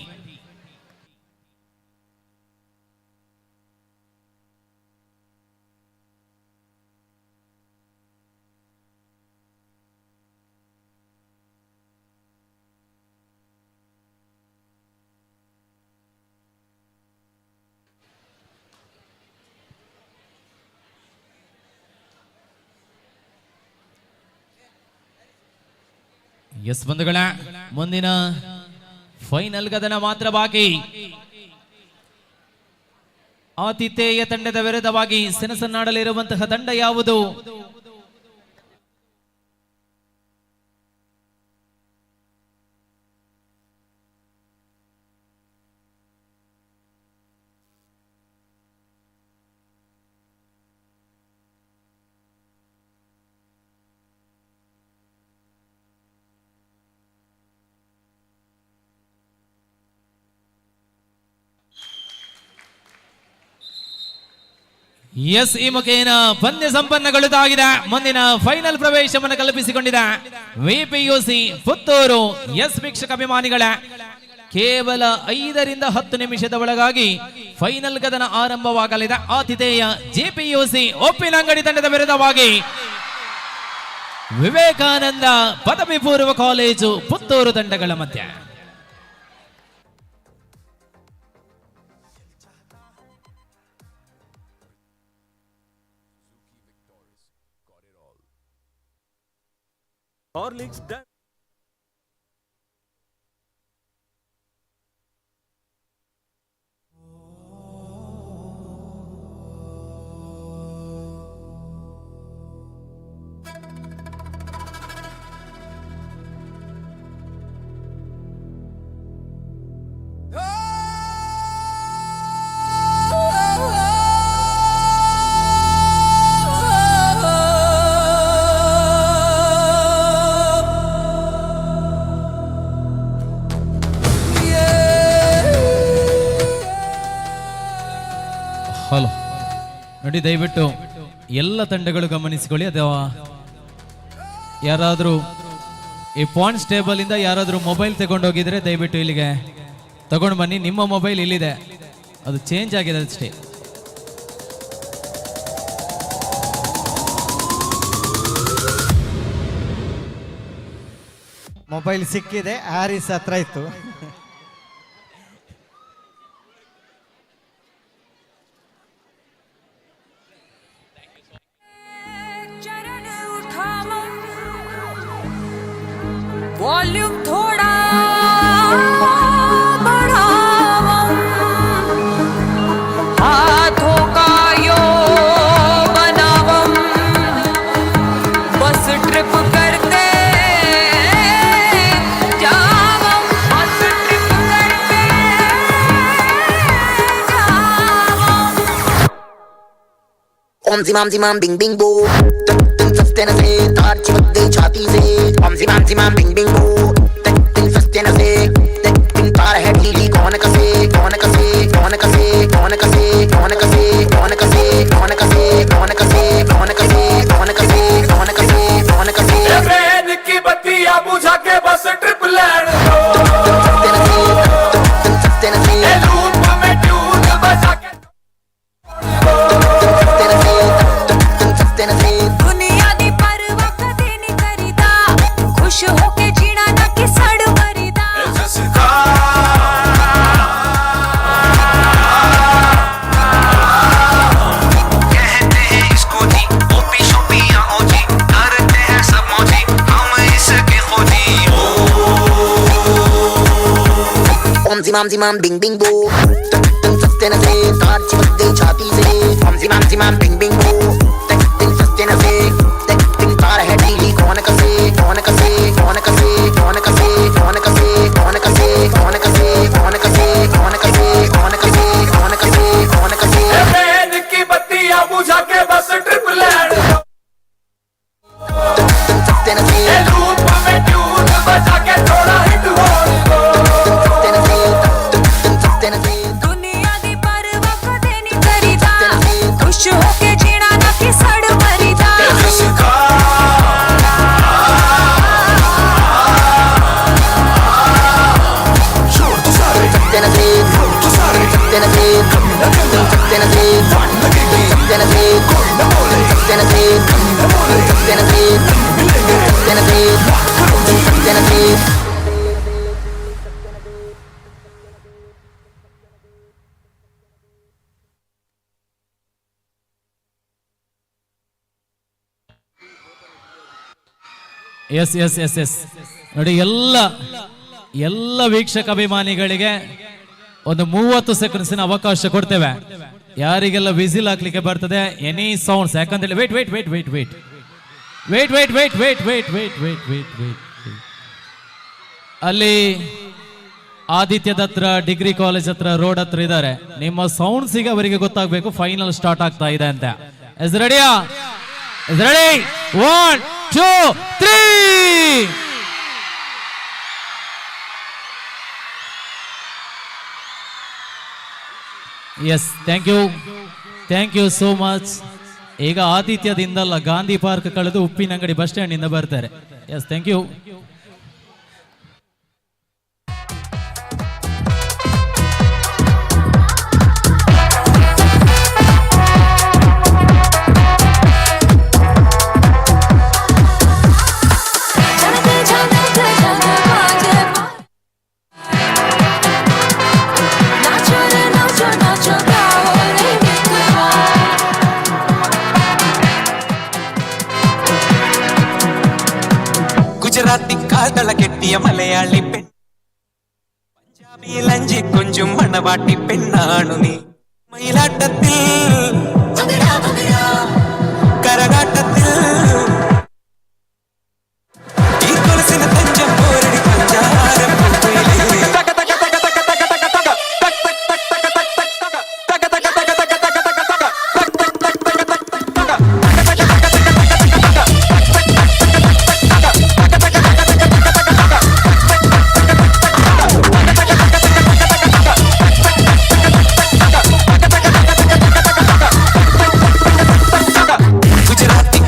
ಎಸ್ ಬಂಧುಗಳ, ಮುಂದಿನ ಫೈನಲ್ ಗದನ ಮಾತ್ರ ಬಾಕಿ. ಆತಿಥೇಯ ತಂಡದ ವಿರುದ್ಧವಾಗಿ ಸೆಣಸನ್ನಾಡಲಿರುವಂತಹ ತಂಡ ಯಾವುದು? ಎಸ್, ಈ ಮುಖೇನ ಪಂದ್ಯ ಸಂಪನ್ನಗೊಳ್ಳುತ್ತಾಗಿದೆ. ಮುಂದಿನ ಫೈನಲ್ ಪ್ರವೇಶವನ್ನು ಕಲ್ಪಿಸಿಕೊಂಡಿದೆ VPUC ಪುತ್ತೂರು. ಎಸ್ ವೀಕ್ಷಕ ಅಭಿಮಾನಿಗಳ, ಕೇವಲ 5ರಿಂದ 10 ನಿಮಿಷದ ಒಳಗಾಗಿ ಫೈನಲ್ ಗದನ ಆರಂಭವಾಗಲಿದೆ. ಆತಿಥೇಯ JPUC ಉಪ್ಪಿನಂಗಡಿ ತಂಡದ ವಿರುದ್ಧವಾಗಿ ವಿವೇಕಾನಂದ ಪದವಿ ಪೂರ್ವ ಕಾಲೇಜು ಪುತ್ತೂರು ತಂಡಗಳ ಮಧ್ಯೆ. Horlicks done. ಹಲೋ ನೋಡಿ, ದಯವಿಟ್ಟು ಎಲ್ಲ ತಂಡಗಳು ಗಮನಿಸಿಕೊಳ್ಳಿ. ಅಥವಾ ಯಾರಾದರೂ ಈ ಪಾಯಿಂಟ್ಸ್ ಟೇಬಲ್ ಇಂದ ಯಾರಾದರೂ ಮೊಬೈಲ್ ತಗೊಂಡೋಗಿದ್ರೆ ದಯವಿಟ್ಟು ಇಲ್ಲಿಗೆ ತಗೊಂಡು ಬನ್ನಿ. ನಿಮ್ಮ ಮೊಬೈಲ್ ಇಲ್ಲಿದೆ, ಅದು ಚೇಂಜ್ ಆಗಿದೆ ಅಷ್ಟೇ. ಮೊಬೈಲ್ ಸಿಕ್ಕಿದೆ, ಹ್ಯಾರಿಸ್ ಹತ್ರ ಇತ್ತು. वॉल्यूम थोड़ा बढ़ाओ ओम जिमाम जिमाम बिंग बिंग बो दिन फस्ते न से तार चिपक गई छाती से ओम जिमाम जिमाम बिंग बिंग बो दिन फस्ते न से दिन तार है ढीली कौन कसे कौन कसे कौन कसे कौन कसे कौन कसे कौन कसे कौन कसे कौन कसे कौन कसे कौन कसे कौन कसे कौन कसे ट्रेन की बत्तियां बुझा के बस ट्रिप लैंड दो लूप में ट्यून बजा के दुनिया दी परवाह कदे नहीं करीदा खुश होके जीना ना कि सड़ मरीदा कहते हैं इसको जी ओपी शोपी या ओजी करते हैं सब मौजी हम इसके खोजी ओम जिमाम जिमाम बिंग बिंग बो दिन फस्ते न से तार चिपक गई छाती से ओम जिमाम जिमाम बिंग बिंग बो दिन फस्ते न से दिन तार है ढीली कौन कसे कौन कसे कौन कसे कौन कसे कौन कसे कौन कसे कौन कसे कौन कसे कौन कसे कौन कसे कौन कसे कौन कसे ट्रेन की बत्तियां बुझा के बस ट्रिप लैंड फस्ते न से लूप में ट्यून बजा के थोड़ा हिट हो दुनिया दी परवाह कदे नहीं करीदा खुश होके जीना ना कि सड़ मरीदा ಎಸ್ ಎಸ್ ಎಸ್ ಎಸ್ ನೋಡಿ, ಎಲ್ಲ ವೀಕ್ಷಕ ಅಭಿಮಾನಿಗಳಿಗೆ ಒಂದು 30 ಸೆಕೆಂಡ್ಸಿನ ಅವಕಾಶ ಕೊಡ್ತೇವೆ. ಯಾರಿಗೆಲ್ಲ ವಿಸಿಲ್ ಹಾಕ್ಲಿಕ್ಕೆ ಬರ್ತದೆ, ಎನಿ ಸೌಂಡ್ಸ್, ಯಾಕಂದ್ರೆ wait wait wait wait wait wait wait wait wait wait wait wait wait wait ಅಲ್ಲಿ ಆದಿತ್ಯದ ಹತ್ರ, ಡಿಗ್ರಿ ಕಾಲೇಜ್ ಹತ್ರ, ರೋಡ್ ಹತ್ರ ಇದ್ದಾರೆ. ನಿಮ್ಮ ಸೌಂಡ್ಸಿಗೆ ಅವರಿಗೆ ಗೊತ್ತಾಗಬೇಕು ಫೈನಲ್ ಸ್ಟಾರ್ಟ್ ಆಗ್ತಾ ಇದೆ ಅಂತ. ಇಸ್ ರೆಡಿಯಾ? Is ready? 1 2 3. Yes, thank you so much. ಈಗ ಆದಿತ್ಯದಿಂದಲ್ಲ, ಗಾಂಧಿ ಪಾರ್ಕ್ ಕಳೆದು ಉಪ್ಪಿನಂಗಡಿ ಬಸ್ ಸ್ಟ್ಯಾಂಡ್ ಇಂದ ಬರ್ತಾರೆ. Yes, thank you. ഗുജറാത്തി കാതള കെട്ടിയ മലയാളി പെൺ, പഞ്ചാബി ലഞ്ചി കൊഞ്ചും മണവാട്ടി പെണ്ണാണു നീ. മയിലാട്ടത്തിൽ കരകാട്ടത്തിൽ ഈ കൊലസിന് തഞ്ചം പോരടി പഞ്ചാരം गुजराती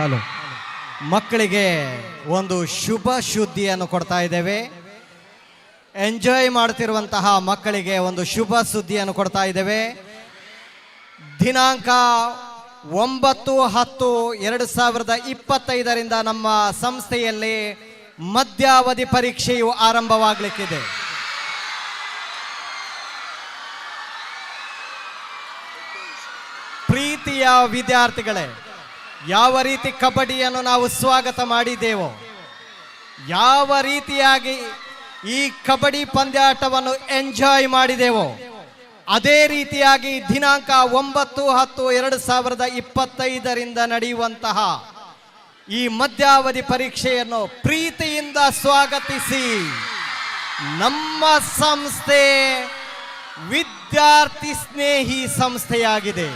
ಹಲೋ ಮಕ್ಕಳಿಗೆ ಒಂದು ಶುಭ ಸುದ್ದಿಯನ್ನು ಕೊಡ್ತಾ ಇದ್ದೇವೆ. ಎಂಜಾಯ್ ಮಾಡ್ತಿರುವಂತಹ ಮಕ್ಕಳಿಗೆ ಒಂದು ಶುಭ ಸುದ್ದಿಯನ್ನು ಕೊಡ್ತಾ ಇದ್ದೇವೆ. ದಿನಾಂಕ 9/10/2025 ನಮ್ಮ ಸಂಸ್ಥೆಯಲ್ಲಿ ಮಧ್ಯಾವಧಿ ಪರೀಕ್ಷೆಯು ಆರಂಭವಾಗಲಿಕ್ಕಿದೆ. ಪ್ರೀತಿಯ ವಿದ್ಯಾರ್ಥಿಗಳೇ, ಯಾವ ರೀತಿ ಕಬಡ್ಡಿಯನ್ನು ನಾವು ಸ್ವಾಗತ ಮಾಡಿದ್ದೇವೋ, ಯಾವ ರೀತಿಯಾಗಿ ಈ ಕಬಡ್ಡಿ ಪಂದ್ಯಾಟವನ್ನು ಎಂಜಾಯ್ ಮಾಡಿದೆವೋ, ಅದೇ ರೀತಿಯಾಗಿ ದಿನಾಂಕ 9/10/2025 ನಡೆಯುವಂತಹ ಈ ಮಧ್ಯಾವಧಿ ಪರೀಕ್ಷೆಯನ್ನು ಪ್ರೀತಿಯಿಂದ ಸ್ವಾಗತಿಸಿ. ನಮ್ಮ ಸಂಸ್ಥೆ ವಿದ್ಯಾರ್ಥಿ ಸ್ನೇಹಿ ಸಂಸ್ಥೆಯಾಗಿದೆ.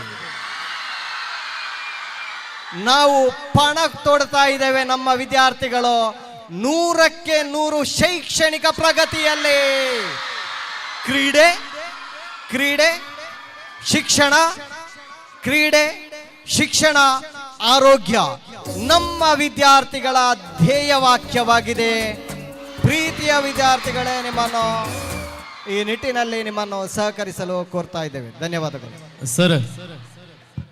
ನಾವು ಪಣ ತೊಡ್ತಾ ಇದ್ದೇವೆ. ನಮ್ಮ ವಿದ್ಯಾರ್ಥಿಗಳು 100ಕ್ಕೆ 100 ಶೈಕ್ಷಣಿಕ ಪ್ರಗತಿಯಲ್ಲಿ ಕ್ರೀಡೆ ಕ್ರೀಡೆ ಶಿಕ್ಷಣ, ಕ್ರೀಡೆ ಶಿಕ್ಷಣ ಆರೋಗ್ಯ ನಮ್ಮ ವಿದ್ಯಾರ್ಥಿಗಳ ಧ್ಯೇಯವಾಕ್ಯವಾಗಿದೆ. ಪ್ರೀತಿಯ ವಿದ್ಯಾರ್ಥಿಗಳೇ, ನಿಮ್ಮನ್ನು ಈ ನಿಟ್ಟಿನಲ್ಲಿ ನಿಮ್ಮನ್ನು ಸಹಕರಿಸಲು ಕೋರ್ತಾ ಇದ್ದೇವೆ. ಧನ್ಯವಾದಗಳು ಸರ್.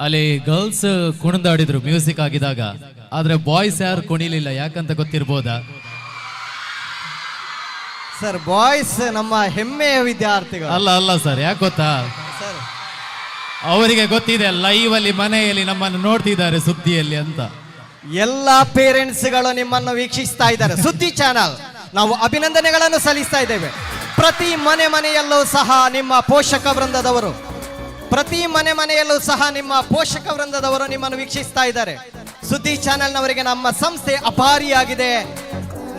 ಅಲ್ಲಿ ಗರ್ಲ್ಸ್ ಕುಣಿದಾಡಿದ್ರು ಮ್ಯೂಸಿಕ್ ಆಗಿದಾಗ, ಆದ್ರೆ ಬಾಯ್ಸ್ ಯಾರು ಕುಣಿಲಿಲ್ಲ, ಯಾಕಂತ ಗೊತ್ತಿರ್ಬೋದಾ ಸರ್? ಬಾಯ್ಸ್ ನಮ್ಮ ಹೆಮ್ಮೆಯ ವಿದ್ಯಾರ್ಥಿಗಳು. ಅಲ್ಲ ಸರ್, ಯಾಕೆ ಗೊತ್ತಾ, ಅವರಿಗೆ ಗೊತ್ತಿದೆ ಲೈವ್ ಅಲ್ಲಿ ಮನೆಯಲ್ಲಿ ನಮ್ಮನ್ನು ನೋಡ್ತಿದ್ದಾರೆ ಸುದ್ದಿಯಲ್ಲಿ ಅಂತ. ಎಲ್ಲ ಪೇರೆಂಟ್ಸ್ಗಳು ನಿಮ್ಮನ್ನು ವೀಕ್ಷಿಸ್ತಾ ಇದ್ದಾರೆ. ಸುದ್ದಿ ಚಾನಲ್ ನಾವು ಅಭಿನಂದನೆಗಳನ್ನು ಸಲ್ಲಿಸ್ತಾ ಇದ್ದೇವೆ. ಪ್ರತಿ ಮನೆಯಲ್ಲೂ ಸಹ ನಿಮ್ಮ ಪೋಷಕ ವೃಂದದವರು ನಿಮ್ಮನ್ನು ವೀಕ್ಷಿಸ್ತಾ ಇದ್ದಾರೆ. ಸುದ್ದಿ ಚಾನೆಲ್ನವರಿಗೆ ನಮ್ಮ ಸಂಸ್ಥೆ ಅಪಾರಿಯಾಗಿದೆ.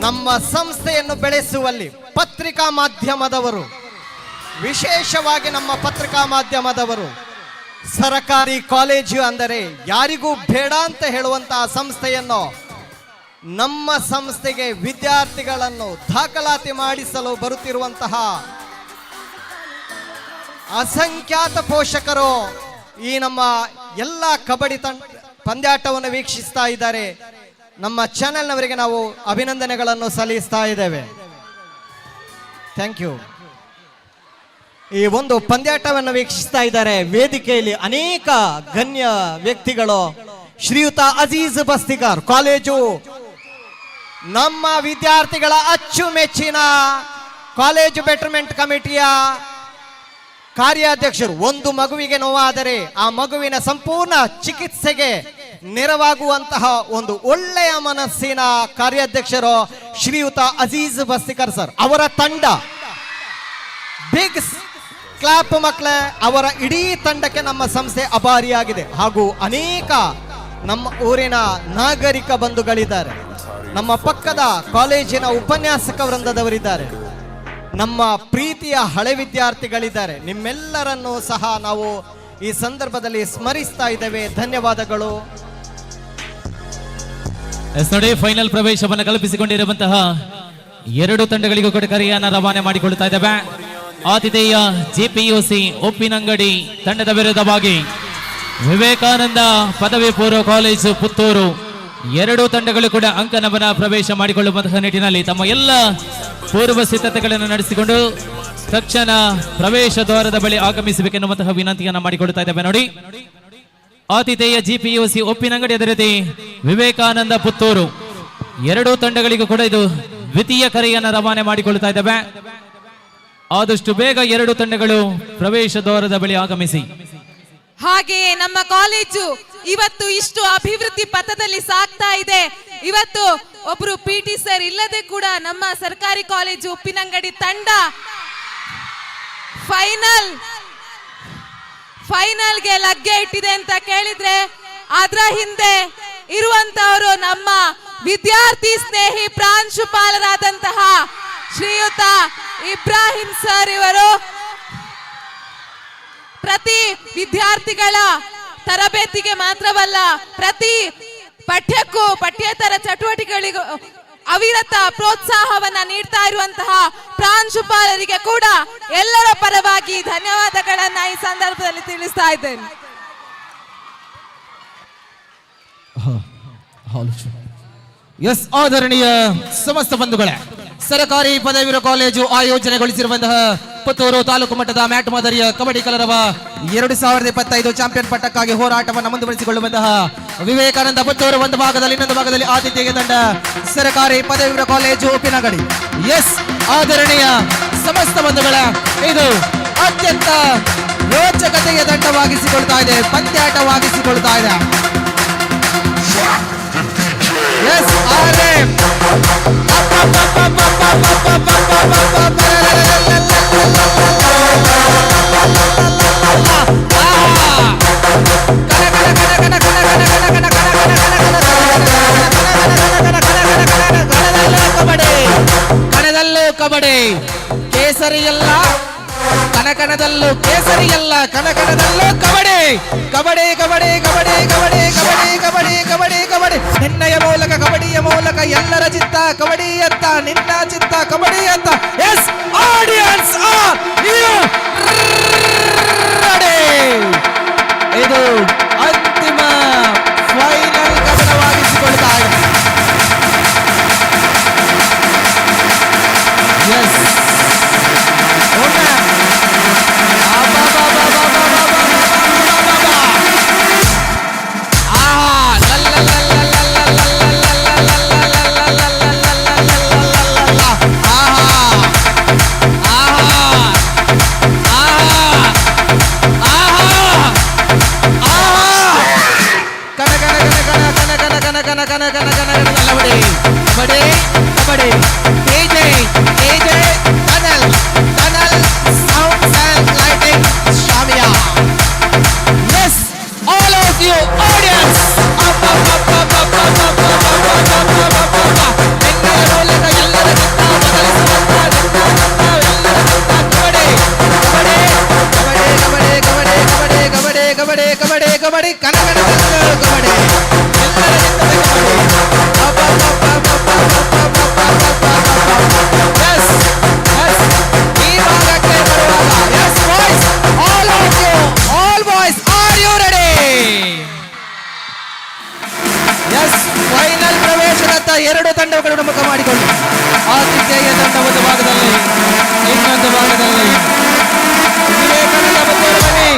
ನಮ್ಮ ಸಂಸ್ಥೆಯನ್ನು ಬೆಳೆಸುವಲ್ಲಿ ಪತ್ರಿಕಾ ಮಾಧ್ಯಮದವರು, ವಿಶೇಷವಾಗಿ ನಮ್ಮ ಪತ್ರಿಕಾ ಮಾಧ್ಯಮದವರು, ಸರಕಾರಿ ಕಾಲೇಜು ಅಂದರೆ ಯಾರಿಗೂ ಬೇಡ ಅಂತ ಹೇಳುವಂತಹ ಸಂಸ್ಥೆಯನ್ನು ನಮ್ಮ ಸಂಸ್ಥೆಗೆ ವಿದ್ಯಾರ್ಥಿಗಳನ್ನು ದಾಖಲಾತಿ ಮಾಡಿಸಲು ಬರುತ್ತಿರುವಂತಹ ಅಸಂಖ್ಯಾತ ಪೋಷಕರು ಈ ನಮ್ಮ ಎಲ್ಲ ಕಬಡ್ಡಿ ಪಂದ್ಯಾಟವನ್ನು ವೀಕ್ಷಿಸ್ತಾ ಇದ್ದಾರೆ. ನಮ್ಮ ಚಾನೆಲ್ನವರಿಗೆ ನಾವು ಅಭಿನಂದನೆಗಳನ್ನು ಸಲ್ಲಿಸ್ತಾ ಇದ್ದೇವೆ. Thank you. ಈ ಒಂದು ಪಂದ್ಯಾಟವನ್ನು ವೀಕ್ಷಿಸ್ತಾ ಇದ್ದಾರೆ ವೇದಿಕೆಯಲ್ಲಿ ಅನೇಕ ಗಣ್ಯ ವ್ಯಕ್ತಿಗಳು. ಶ್ರೀಯುತ ಅಜೀಜ್ ಬಸ್ತಿಗಾರ್, ಕಾಲೇಜು ನಮ್ಮ ವಿದ್ಯಾರ್ಥಿಗಳ ಅಚ್ಚುಮೆಚ್ಚಿನ ಕಾಲೇಜು ಬೆಟರ್ಮೆಂಟ್ ಕಮಿಟಿಯ ಕಾರ್ಯಾಧ್ಯಕ್ಷರು. ಒಂದು ಮಗುವಿಗೆ ನೋವಾದರೆ ಆ ಮಗುವಿನ ಸಂಪೂರ್ಣ ಚಿಕಿತ್ಸೆಗೆ ನೆರವಾಗುವಂತಹ ಒಂದು ಒಳ್ಳೆಯ ಮನಸ್ಸಿನ ಕಾರ್ಯಾಧ್ಯಕ್ಷರು ಶ್ರೀಯುತ ಅಜೀಜ್ ಬಸ್ತಿಕರ್ ಸರ್. ಅವರ ತಂಡ ಬಿಗ್ ಕ್ಲಾಪ್ ಮಕ್ಕಳೇ, ಅವರ ಇಡೀ ತಂಡಕ್ಕೆ ನಮ್ಮ ಸಂಸ್ಥೆ ಅಭಾರಿಯಾಗಿದೆ. ಹಾಗೂ ಅನೇಕ ನಮ್ಮ ಊರಿನ ನಾಗರಿಕ ಬಂಧುಗಳಿದ್ದಾರೆ. ನಮ್ಮ ಪಕ್ಕದ ಕಾಲೇಜಿನ ಉಪನ್ಯಾಸಕ ವೃಂದದವರಿದ್ದಾರೆ. ನಮ್ಮ ಪ್ರೀತಿಯ ಹಳೆ ವಿದ್ಯಾರ್ಥಿಗಳಿದ್ದಾರೆ. ನಿಮ್ಮೆಲ್ಲರನ್ನೂ ಸಹ ನಾವು ಈ ಸಂದರ್ಭದಲ್ಲಿ ಸ್ಮರಿಸ್ತಾ ಇದ್ದೇವೆ. ಧನ್ಯವಾದಗಳು. ನೋಡಿ, ಫೈನಲ್ ಪ್ರವೇಶವನ್ನು ಕಲ್ಪಿಸಿಕೊಂಡಿರುವಂತಹ 2 ತಂಡಗಳಿಗೂ ಕೂಡ ಕರೆಯನ್ನು ರವಾನೆ ಮಾಡಿಕೊಳ್ಳುತ್ತಾ ಇದ್ದೇವೆ. ಆತಿಥೇಯ JPUC ಉಪ್ಪಿನಂಗಡಿ ತಂಡದ ವಿರುದ್ಧವಾಗಿ ವಿವೇಕಾನಂದ ಪದವಿ ಪೂರ್ವ ಕಾಲೇಜು ಪುತ್ತೂರು 2 ತಂಡಗಳು ಕೂಡ ಅಂಕನವನ ಪ್ರವೇಶ ಮಾಡಿಕೊಳ್ಳುವಂತಹ ನಿಟ್ಟಿನಲ್ಲಿ ತಮ್ಮ ಎಲ್ಲ ಪೂರ್ವ ಸಿದ್ಧತೆಗಳನ್ನು ನಡೆಸಿಕೊಂಡು ತಕ್ಷಣ ಪ್ರವೇಶ ದ್ವಾರದ ಬಳಿ ಆಗಮಿಸಬೇಕೆನ್ನುವಂತಹ ವಿನಂತಿಯನ್ನು ಮಾಡಿಕೊಳ್ಳುತ್ತಾ ಇದ್ದೇವೆ. ನೋಡಿ, ಆತಿಥೇಯ JPUC ಉಪ್ಪಿನಂಗಡಿ, ಅದೇ ರೀತಿ ವಿವೇಕಾನಂದ ಪುತ್ತೂರು 2 ತಂಡಗಳಿಗೂ ಕೂಡ ಇದು ದ್ವಿತೀಯ ಕರೆಯನ್ನು ರವಾನೆ ಮಾಡಿಕೊಳ್ಳುತ್ತಾ ಇದ್ದೇವೆ. ಆದಷ್ಟು ಬೇಗ 2 ತಂಡಗಳು ಪ್ರವೇಶ ದ್ವಾರದ ಬಳಿ ಆಗಮಿಸಿ. ಹಾಗೆಯೇ ನಮ್ಮ ಕಾಲೇಜು ಇವತ್ತು ಇಷ್ಟು ಅಭಿವೃದ್ಧಿ ಪಥದಲ್ಲಿ ಸಾಗ್ತಾ ಇದೆ. ಇವತ್ತು ಒಬ್ರು PT ಸರ್ ಇಲ್ಲದೆ ಕೂಡ ನಮ್ಮ ಸರ್ಕಾರಿ ಕಾಲೇಜು ಉಪ್ಪಿನಂಗಡಿ ತಂಡ ಫೈನಲ್ಗೆ ಲಗ್ಗೆ ಇಟ್ಟಿದೆ ಅಂತ ಕೇಳಿದ್ರೆ ಅದರ ಹಿಂದೆ ಇರುವಂತವರು ನಮ್ಮ ವಿದ್ಯಾರ್ಥಿ ಸ್ನೇಹಿ ಪ್ರಾಂಶುಪಾಲರಾದಂತಹ ಶ್ರೀಯುತ ಇಬ್ರಾಹಿಂ ಸರ್. ಇವರು ಪ್ರತಿ ವಿದ್ಯಾರ್ಥಿಗಳ ತರಬೇತಿಗೆ ಮಾತ್ರವಲ್ಲ, ಪ್ರತಿ ಪಠ್ಯಕ್ಕೂ ಪಠ್ಯೇತರ ಚಟುವಟಿಕೆಗಳಿಗೂ ಅವಿರತ ಪ್ರೋತ್ಸಾಹವನ್ನ ನೀಡ್ತಾ ಇರುವಂತಹ ಪ್ರಾಂಶುಪಾಲರಿಗೆ ಕೂಡ ಎಲ್ಲರ ಪರವಾಗಿ ಧನ್ಯವಾದಗಳನ್ನ ಈ ಸಂದರ್ಭದಲ್ಲಿ ತಿಳಿಸ್ತಾ ಇದ್ದೇನೆ. ಎಸ್ ಆದರಣೀಯ ಸಮಸ್ತ ಬಂಧುಗಳೇ, ಸರ್ಕಾರಿ ಪದವಿ ಕಾಲೇಜು ಆಯೋಜನೆಗೊಳಿಸಿರುವಂತಹ ಪುತ್ತೂರು ತಾಲೂಕು ಮಟ್ಟದ ಮ್ಯಾಟ್ ಮಾದರಿಯ ಕಬಡ್ಡಿ ಕಲರವ 2025 ಚಾಂಪಿಯನ್ ಪಟ್ಟಕ್ಕಾಗಿ ಹೋರಾಟವನ್ನು ಮುಂದುವರಿಸಿಕೊಳ್ಳುವಂತಹ ವಿವೇಕಾನಂದ ಪುತ್ತೂರು ಒಂದು ಭಾಗದಲ್ಲಿ, ಇನ್ನೊಂದು ಭಾಗದಲ್ಲಿ ಆತಿಥ್ಯ ತಂಡ ಸರ್ಕಾರಿ ಪದವಿ ಕಾಲೇಜು ಉಪ್ಪಿನಗಡಿ. ಎಸ್ ಆದರಣೀಯ ಸಮಸ್ತ ಬಂಧುಗಳ, ಇದು ಅತ್ಯಂತ ರೋಚಕತೆಯ ತಂಡವಾಗಿಸಿಕೊಳ್ತಾ ಇದೆ, ಪಂದ್ಯಾಟವಾಗಿಸಿಕೊಳ್ತಾ ಇದೆ. Yes, RM. ಕಣದಲ್ಲೂ ಕಬಡ್ಡಿ, ಕೇಸರಿಯಲ್ಲ ಕನಕನದಲ್ಲೂ ಕೇಸರಿಯಲ್ಲ, ಕನಕನದಲ್ಲೂ ಕಬಡ್ಡಿ, ಕಬಡ್ಡಿ ಕಬಡ್ಡಿ ಕಬಡ್ಡಿ ಕಬಡ್ಡಿ ಕಬಡ್ಡಿ ಕಬಡ್ಡಿ ಕಬಡ್ಡಿ ಕಬಡ್ಡಿ. ನಿನ್ನಯ ಮೂಲಕ ಕಬಡ್ಡಿಯ ಮೂಲಕ ಎಲ್ಲರ ಚಿತ್ತ ಕಬಡ್ಡಿಯತ್ತ, ನಿನ್ನ ಚಿತ್ತ ಕಬಡ್ಡಿಯತ್ತ. Yes audience are you ready? ಇದು ಅಂತಿಮ ಫೈನಲ್ ಕದನವಾಗಿಸಿಕೊಳ್ತಾ ಇದೆ. ಎಸ್ ಎರಡು ತಂಡಗಳು ನಮ್ಮಕ ಮಾಡಿಕೊಂಡು ಆತಿಥೇಯ ತಂಡ ಒಂದು ಭಾಗದಲ್ಲಿ, ಇನ್ನೊಂದು ಭಾಗದಲ್ಲಿ ವಿವೇಕಾನಂದ ಪುತ್ತೂರು ಬನ್ನಿ.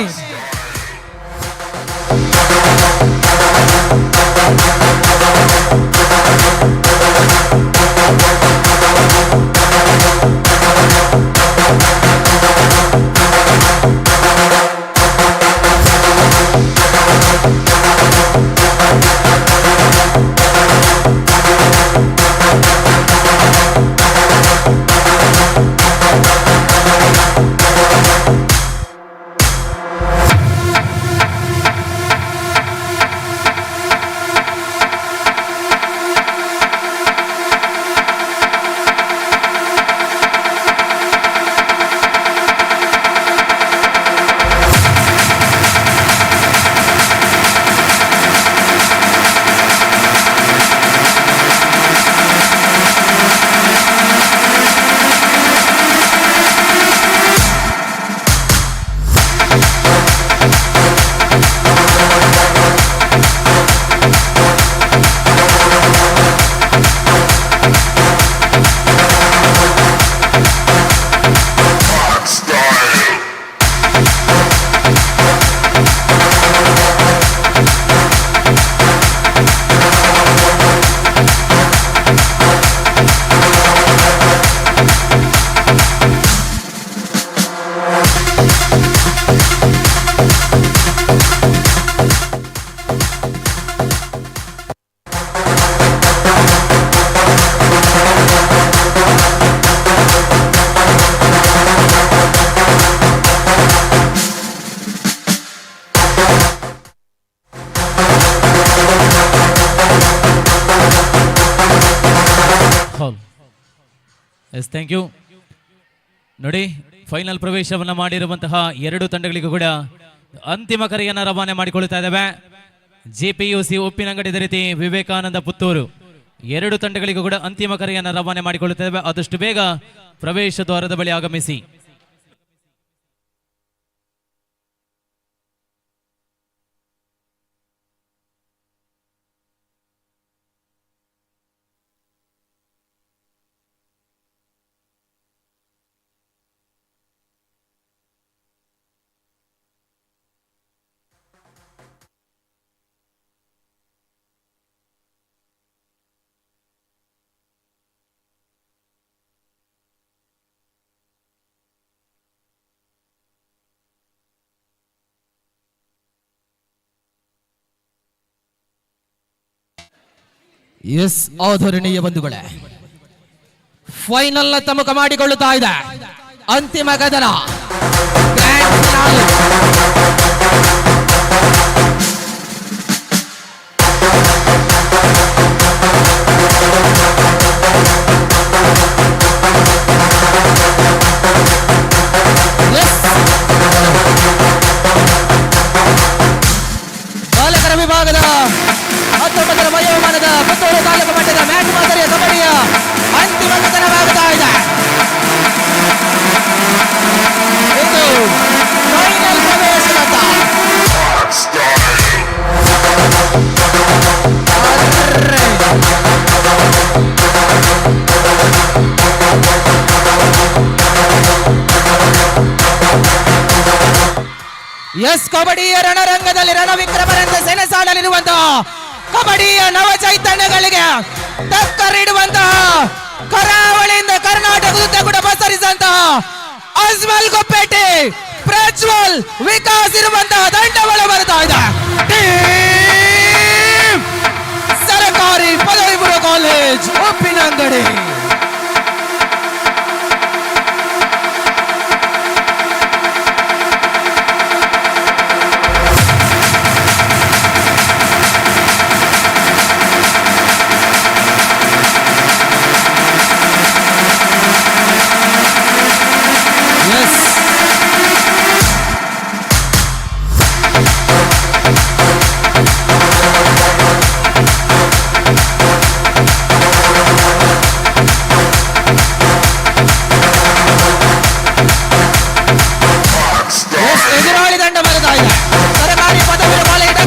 Yes, thank you. ನೋಡಿ, ಫೈನಲ್ ಪ್ರವೇಶವನ್ನ ಮಾಡಿರುವಂತಹ ಎರಡು ತಂಡಗಳಿಗೂ ಕೂಡ ಅಂತಿಮ ಕರೆಯನ್ನು ರವಾನೆ ಮಾಡಿಕೊಳ್ಳುತ್ತಾ ಇದ್ದಾವೆ. JPUC ಉಪ್ಪಿನಂಗಡಿ, ಇದೇ ರೀತಿ ವಿವೇಕಾನಂದ ಪುತ್ತೂರು, ಎರಡು ತಂಡಗಳಿಗೂ ಕೂಡ ಅಂತಿಮ ಕರೆಯನ್ನು ರವಾನೆ ಮಾಡಿಕೊಳ್ಳುತ್ತಾ ಇದ್ದಾವೆ. ಆದಷ್ಟು ಬೇಗ ಪ್ರವೇಶ ದ್ವಾರದ ಬಳಿ ಆಗಮಿಸಿ. ಎಸ್ ಆಧರಣೀಯ ಬಂಧುಗಳೇ, ಫೈನಲ್ ತಮಕ ಮಾಡಿಕೊಳ್ಳುತ್ತಾ ಇದೆ ಅಂತಿಮ ಕದನ ಗ್ರ್ಯಾಂಡ್ ಫಿನಾಲೆ. ಬಾಲಕರ ವಿಭಾಗದ 19ರ ವಯೋಮಾನದ ಪುತ್ತೂರು ತಾಲೂಕು ಮಟ್ಟದ ಮ್ಯಾಚ್ ಮಾದರಿಯ ಕಬಡ್ಡಿಯ ಅಂತಿಮ ಕದನವಾಗುತ್ತಾ ಇದೆ. ಇದು ಫೈನಲ್ ಪ್ರವೇಶದ ಎಸ್ ಕಬಡ್ಡಿಯ ರಣರಂಗದಲ್ಲಿ ರಣವಿಕ್ರಮರಂತೆ ಸೆಣಸಾಡಲಿರುವಂತಹ ಕಬಡ್ಡಿಯ ನವ ಚೈತನ್ಯಗಳಿಗೆ ಟಕ್ಕರಿಡುವಂತಹ ಕರಾವಳಿಯಿಂದ ಕರ್ನಾಟಕದ ಕೂಡ ಪಸರಿಸಿದಂತಹ ಅಜ್ಮಲ್ ಕೊಪ್ಪೇಟೆ ಪ್ರಜ್ವಲ್ ವಿಕಾಸ್ ಇರುವಂತಹ ದಂಡವಳ ಬರ್ತಾ ಇದೆ. ಸರ್ಕಾರಿ ಪದವಿ ಪೂರ್ವ ಕಾಲೇಜ್ ಉಪ್ಪಿನಂಗಡಿ. ಎದುರಾಳಿ ದಂಡ ಬರುತ್ತಾ ಇದೆ. ಸರ್ಕಾರಿ ಪದವಿ ಕಾಲೇಜ್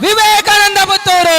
ವಿವೇಕಾನಂದ ಪುತ್ತೂರು.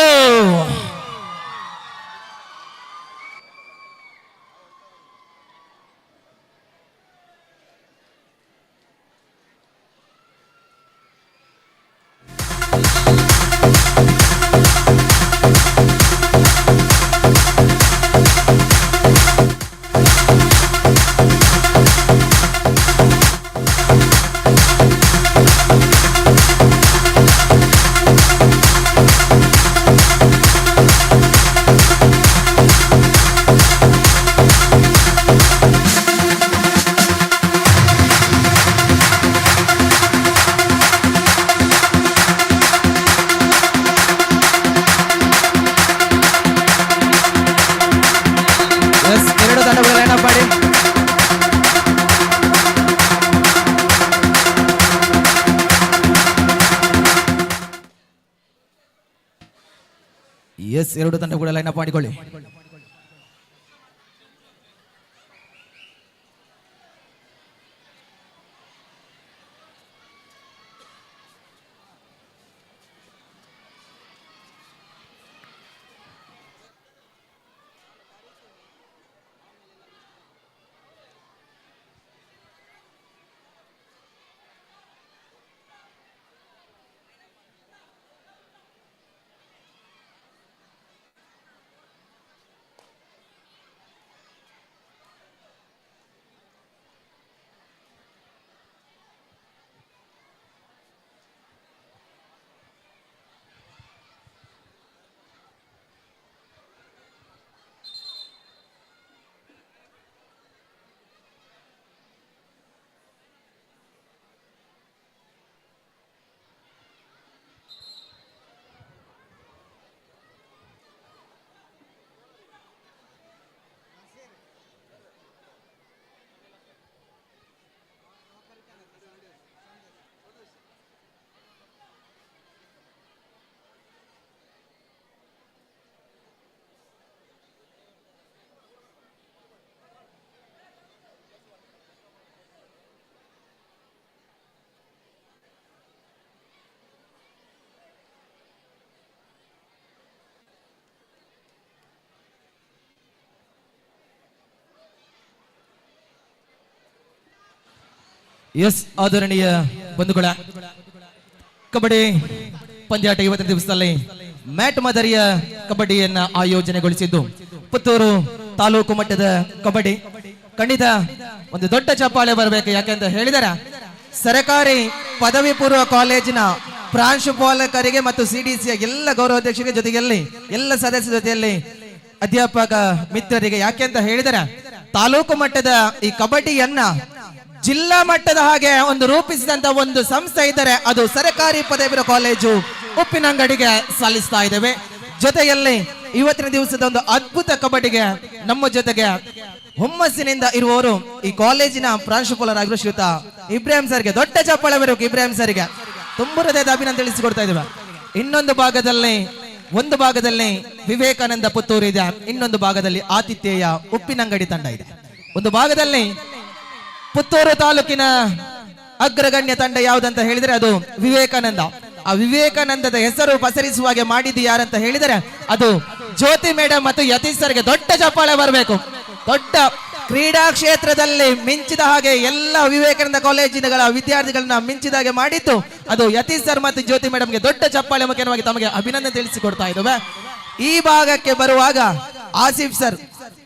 ಎರಡು ತಂಡಗಳು ಲೈನ್ ಅಪ್ ಮಾಡಿ. ಎಸ್ ಎರಡು ತಂಡಗಳು ಲೈನ್ ಅಪ್ ಮಾಡಿಕೊಳ್ಳಿ. ಎಸ್ ಆದರಣೀಯ ಬಂಧುಗಳ, ಕಬಡ್ಡಿ ಪಂದ್ಯಾಟ ಇವತ್ತಿನ ದಿವಸದಲ್ಲಿ ಮ್ಯಾಟ್ ಮಾದರಿಯ ಕಬಡ್ಡಿಯನ್ನ ಆಯೋಜನೆಗೊಳಿಸಿದ್ದು ಪುತ್ತೂರು ತಾಲೂಕು ಮಟ್ಟದ ಕಬಡ್ಡಿ. ಖಂಡಿತ ಒಂದು ದೊಡ್ಡ ಚಪ್ಪಾಳೆ ಬರಬೇಕು. ಯಾಕೆಂತ ಹೇಳಿದರೆ ಸರ್ಕಾರಿ ಪದವಿ ಪೂರ್ವ ಕಾಲೇಜಿನ ಪ್ರಾಂಶುಪಾಲಕರಿಗೆ ಮತ್ತು ಸಿಡಿಸಿಯ ಎಲ್ಲ ಗೌರವಾಧ್ಯಕ್ಷರಿಗೆ ಜೊತೆಯಲ್ಲಿ ಎಲ್ಲ ಸದಸ್ಯರ ಜೊತೆಯಲ್ಲಿ ಅಧ್ಯಾಪಕ ಮಿತ್ರರಿಗೆ, ಯಾಕೆ ಅಂತ ಹೇಳಿದರೆ ತಾಲೂಕು ಮಟ್ಟದ ಈ ಕಬಡ್ಡಿಯನ್ನ ಜಿಲ್ಲಾ ಮಟ್ಟದ ಹಾಗೆ ಒಂದು ರೂಪಿಸಿದಂತ ಒಂದು ಸಂಸ್ಥೆ ಇದ್ದರೆ ಅದು ಸರ್ಕಾರಿ ಪದವಿ ಪೂರ್ವ ಕಾಲೇಜು ಉಪ್ಪಿನಂಗಡಿಗೆ ಸಲ್ಲಿಸ್ತಾ ಇದ್ದೇವೆ. ಜೊತೆಯಲ್ಲಿ ಇವತ್ತಿನ ದಿವಸದ ಒಂದು ಅದ್ಭುತ ಕಬಡ್ಡಿಗೆ ನಮ್ಮ ಜೊತೆಗೆ ಹುಮ್ಮಸ್ಸಿನಿಂದ ಇರುವವರು ಈ ಕಾಲೇಜಿನ ಪ್ರಾಂಶುಪಾಲರಾಗಿರುವ ಶ್ರೀಯುತ ಇಬ್ರಾಹಿಂ ಸರ್ಗೆ ದೊಡ್ಡ ಚಪ್ಪಾಳೆ ಬರಬೇಕು. ಇಬ್ರಾಹಿಂ ಸರ್ಗೆ ತುಂಬ ಹೃದಯದ ಅಭಿನಂದನೆ ತಿಳಿಸಿಕೊಡ್ತಾ ಇದ್ದೇವೆ. ಒಂದು ಭಾಗದಲ್ಲಿ ವಿವೇಕಾನಂದ ಪುತ್ತೂರು ಇದೆ, ಇನ್ನೊಂದು ಭಾಗದಲ್ಲಿ ಆತಿಥ್ಯೇಯ ಉಪ್ಪಿನಂಗಡಿ ತಂಡ ಇದೆ. ಒಂದು ಭಾಗದಲ್ಲಿ ಪುತ್ತೂರು ತಾಲೂಕಿನ ಅಗ್ರಗಣ್ಯ ತಂಡ ಯಾವುದಂತ ಹೇಳಿದರೆ ಅದು ವಿವೇಕಾನಂದ. ಆ ವಿವೇಕಾನಂದದ ಹೆಸರು ಪಸರಿಸುವ ಹಾಗೆ ಮಾಡಿದ್ದು ಯಾರಂತ ಹೇಳಿದರೆ ಅದು ಜ್ಯೋತಿ ಮೇಡಮ್ ಮತ್ತು ಯತೀಶ್ ಸರ್ಗೆ ದೊಡ್ಡ ಚಪ್ಪಾಳೆ ಬರಬೇಕು. ದೊಡ್ಡ ಕ್ರೀಡಾ ಕ್ಷೇತ್ರದಲ್ಲಿ ಮಿಂಚಿದ ಹಾಗೆ ಎಲ್ಲ ವಿವೇಕಾನಂದ ಕಾಲೇಜಿನ ವಿದ್ಯಾರ್ಥಿಗಳನ್ನ ಮಿಂಚಿದ ಹಾಗೆ ಮಾಡಿದ್ದು ಅದು ಯತೀಶ್ ಸರ್ ಮತ್ತು ಜ್ಯೋತಿ ಮೇಡಮ್ಗೆ ದೊಡ್ಡ ಚಪ್ಪಾಳೆ ಮುಖ್ಯವಾಗಿ ತಮಗೆ ಅಭಿನಂದನೆ ತಿಳಿಸಿಕೊಡ್ತಾ ಇದ್ದೇವೆ. ಈ ಭಾಗಕ್ಕೆ ಬರುವಾಗ ಆಸಿಫ್ ಸರ್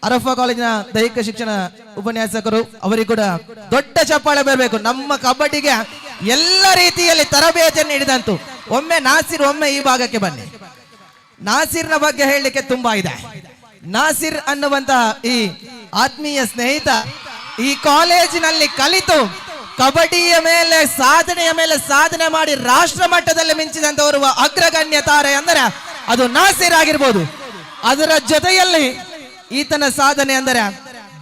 ಅರಫಾ ಕಾಲೇಜಿನ ದೈಹಿಕ ಶಿಕ್ಷಣ ಉಪನ್ಯಾಸಕರು, ಅವರಿಗೂ ಕೂಡ ದೊಡ್ಡ ಚಪ್ಪಾಳೆ ಬರಬೇಕು. ನಮ್ಮ ಕಬಡ್ಡಿಗೆ ಎಲ್ಲ ರೀತಿಯಲ್ಲಿ ತರಬೇತಿಯನ್ನು ನೀಡಿದಂತು. ಒಮ್ಮೆ ನಾಸಿರ್ ಒಮ್ಮೆ ಈ ಭಾಗಕ್ಕೆ ಬನ್ನಿ. ನಾಸಿರ್ನ ಬಗ್ಗೆ ಹೇಳಲಿಕ್ಕೆ ತುಂಬಾ ಇದೆ. ನಾಸಿರ್ ಅನ್ನುವಂತಹ ಈ ಆತ್ಮೀಯ ಸ್ನೇಹಿತ ಈ ಕಾಲೇಜಿನಲ್ಲಿ ಕಲಿತು ಕಬಡ್ಡಿಯ ಮೇಲೆ ಸಾಧನೆ ಮಾಡಿ ರಾಷ್ಟ್ರ ಮಟ್ಟದಲ್ಲಿ ಮಿಂಚಿದಂತವರು ಅಗ್ರಗಣ್ಯ ತಾರೆ ಅಂದರೆ ಅದು ನಾಸಿರ್ ಆಗಿರ್ಬೋದು. ಅದರ ಜೊತೆಯಲ್ಲಿ ಈತನ ಸಾಧನೆ ಅಂದರೆ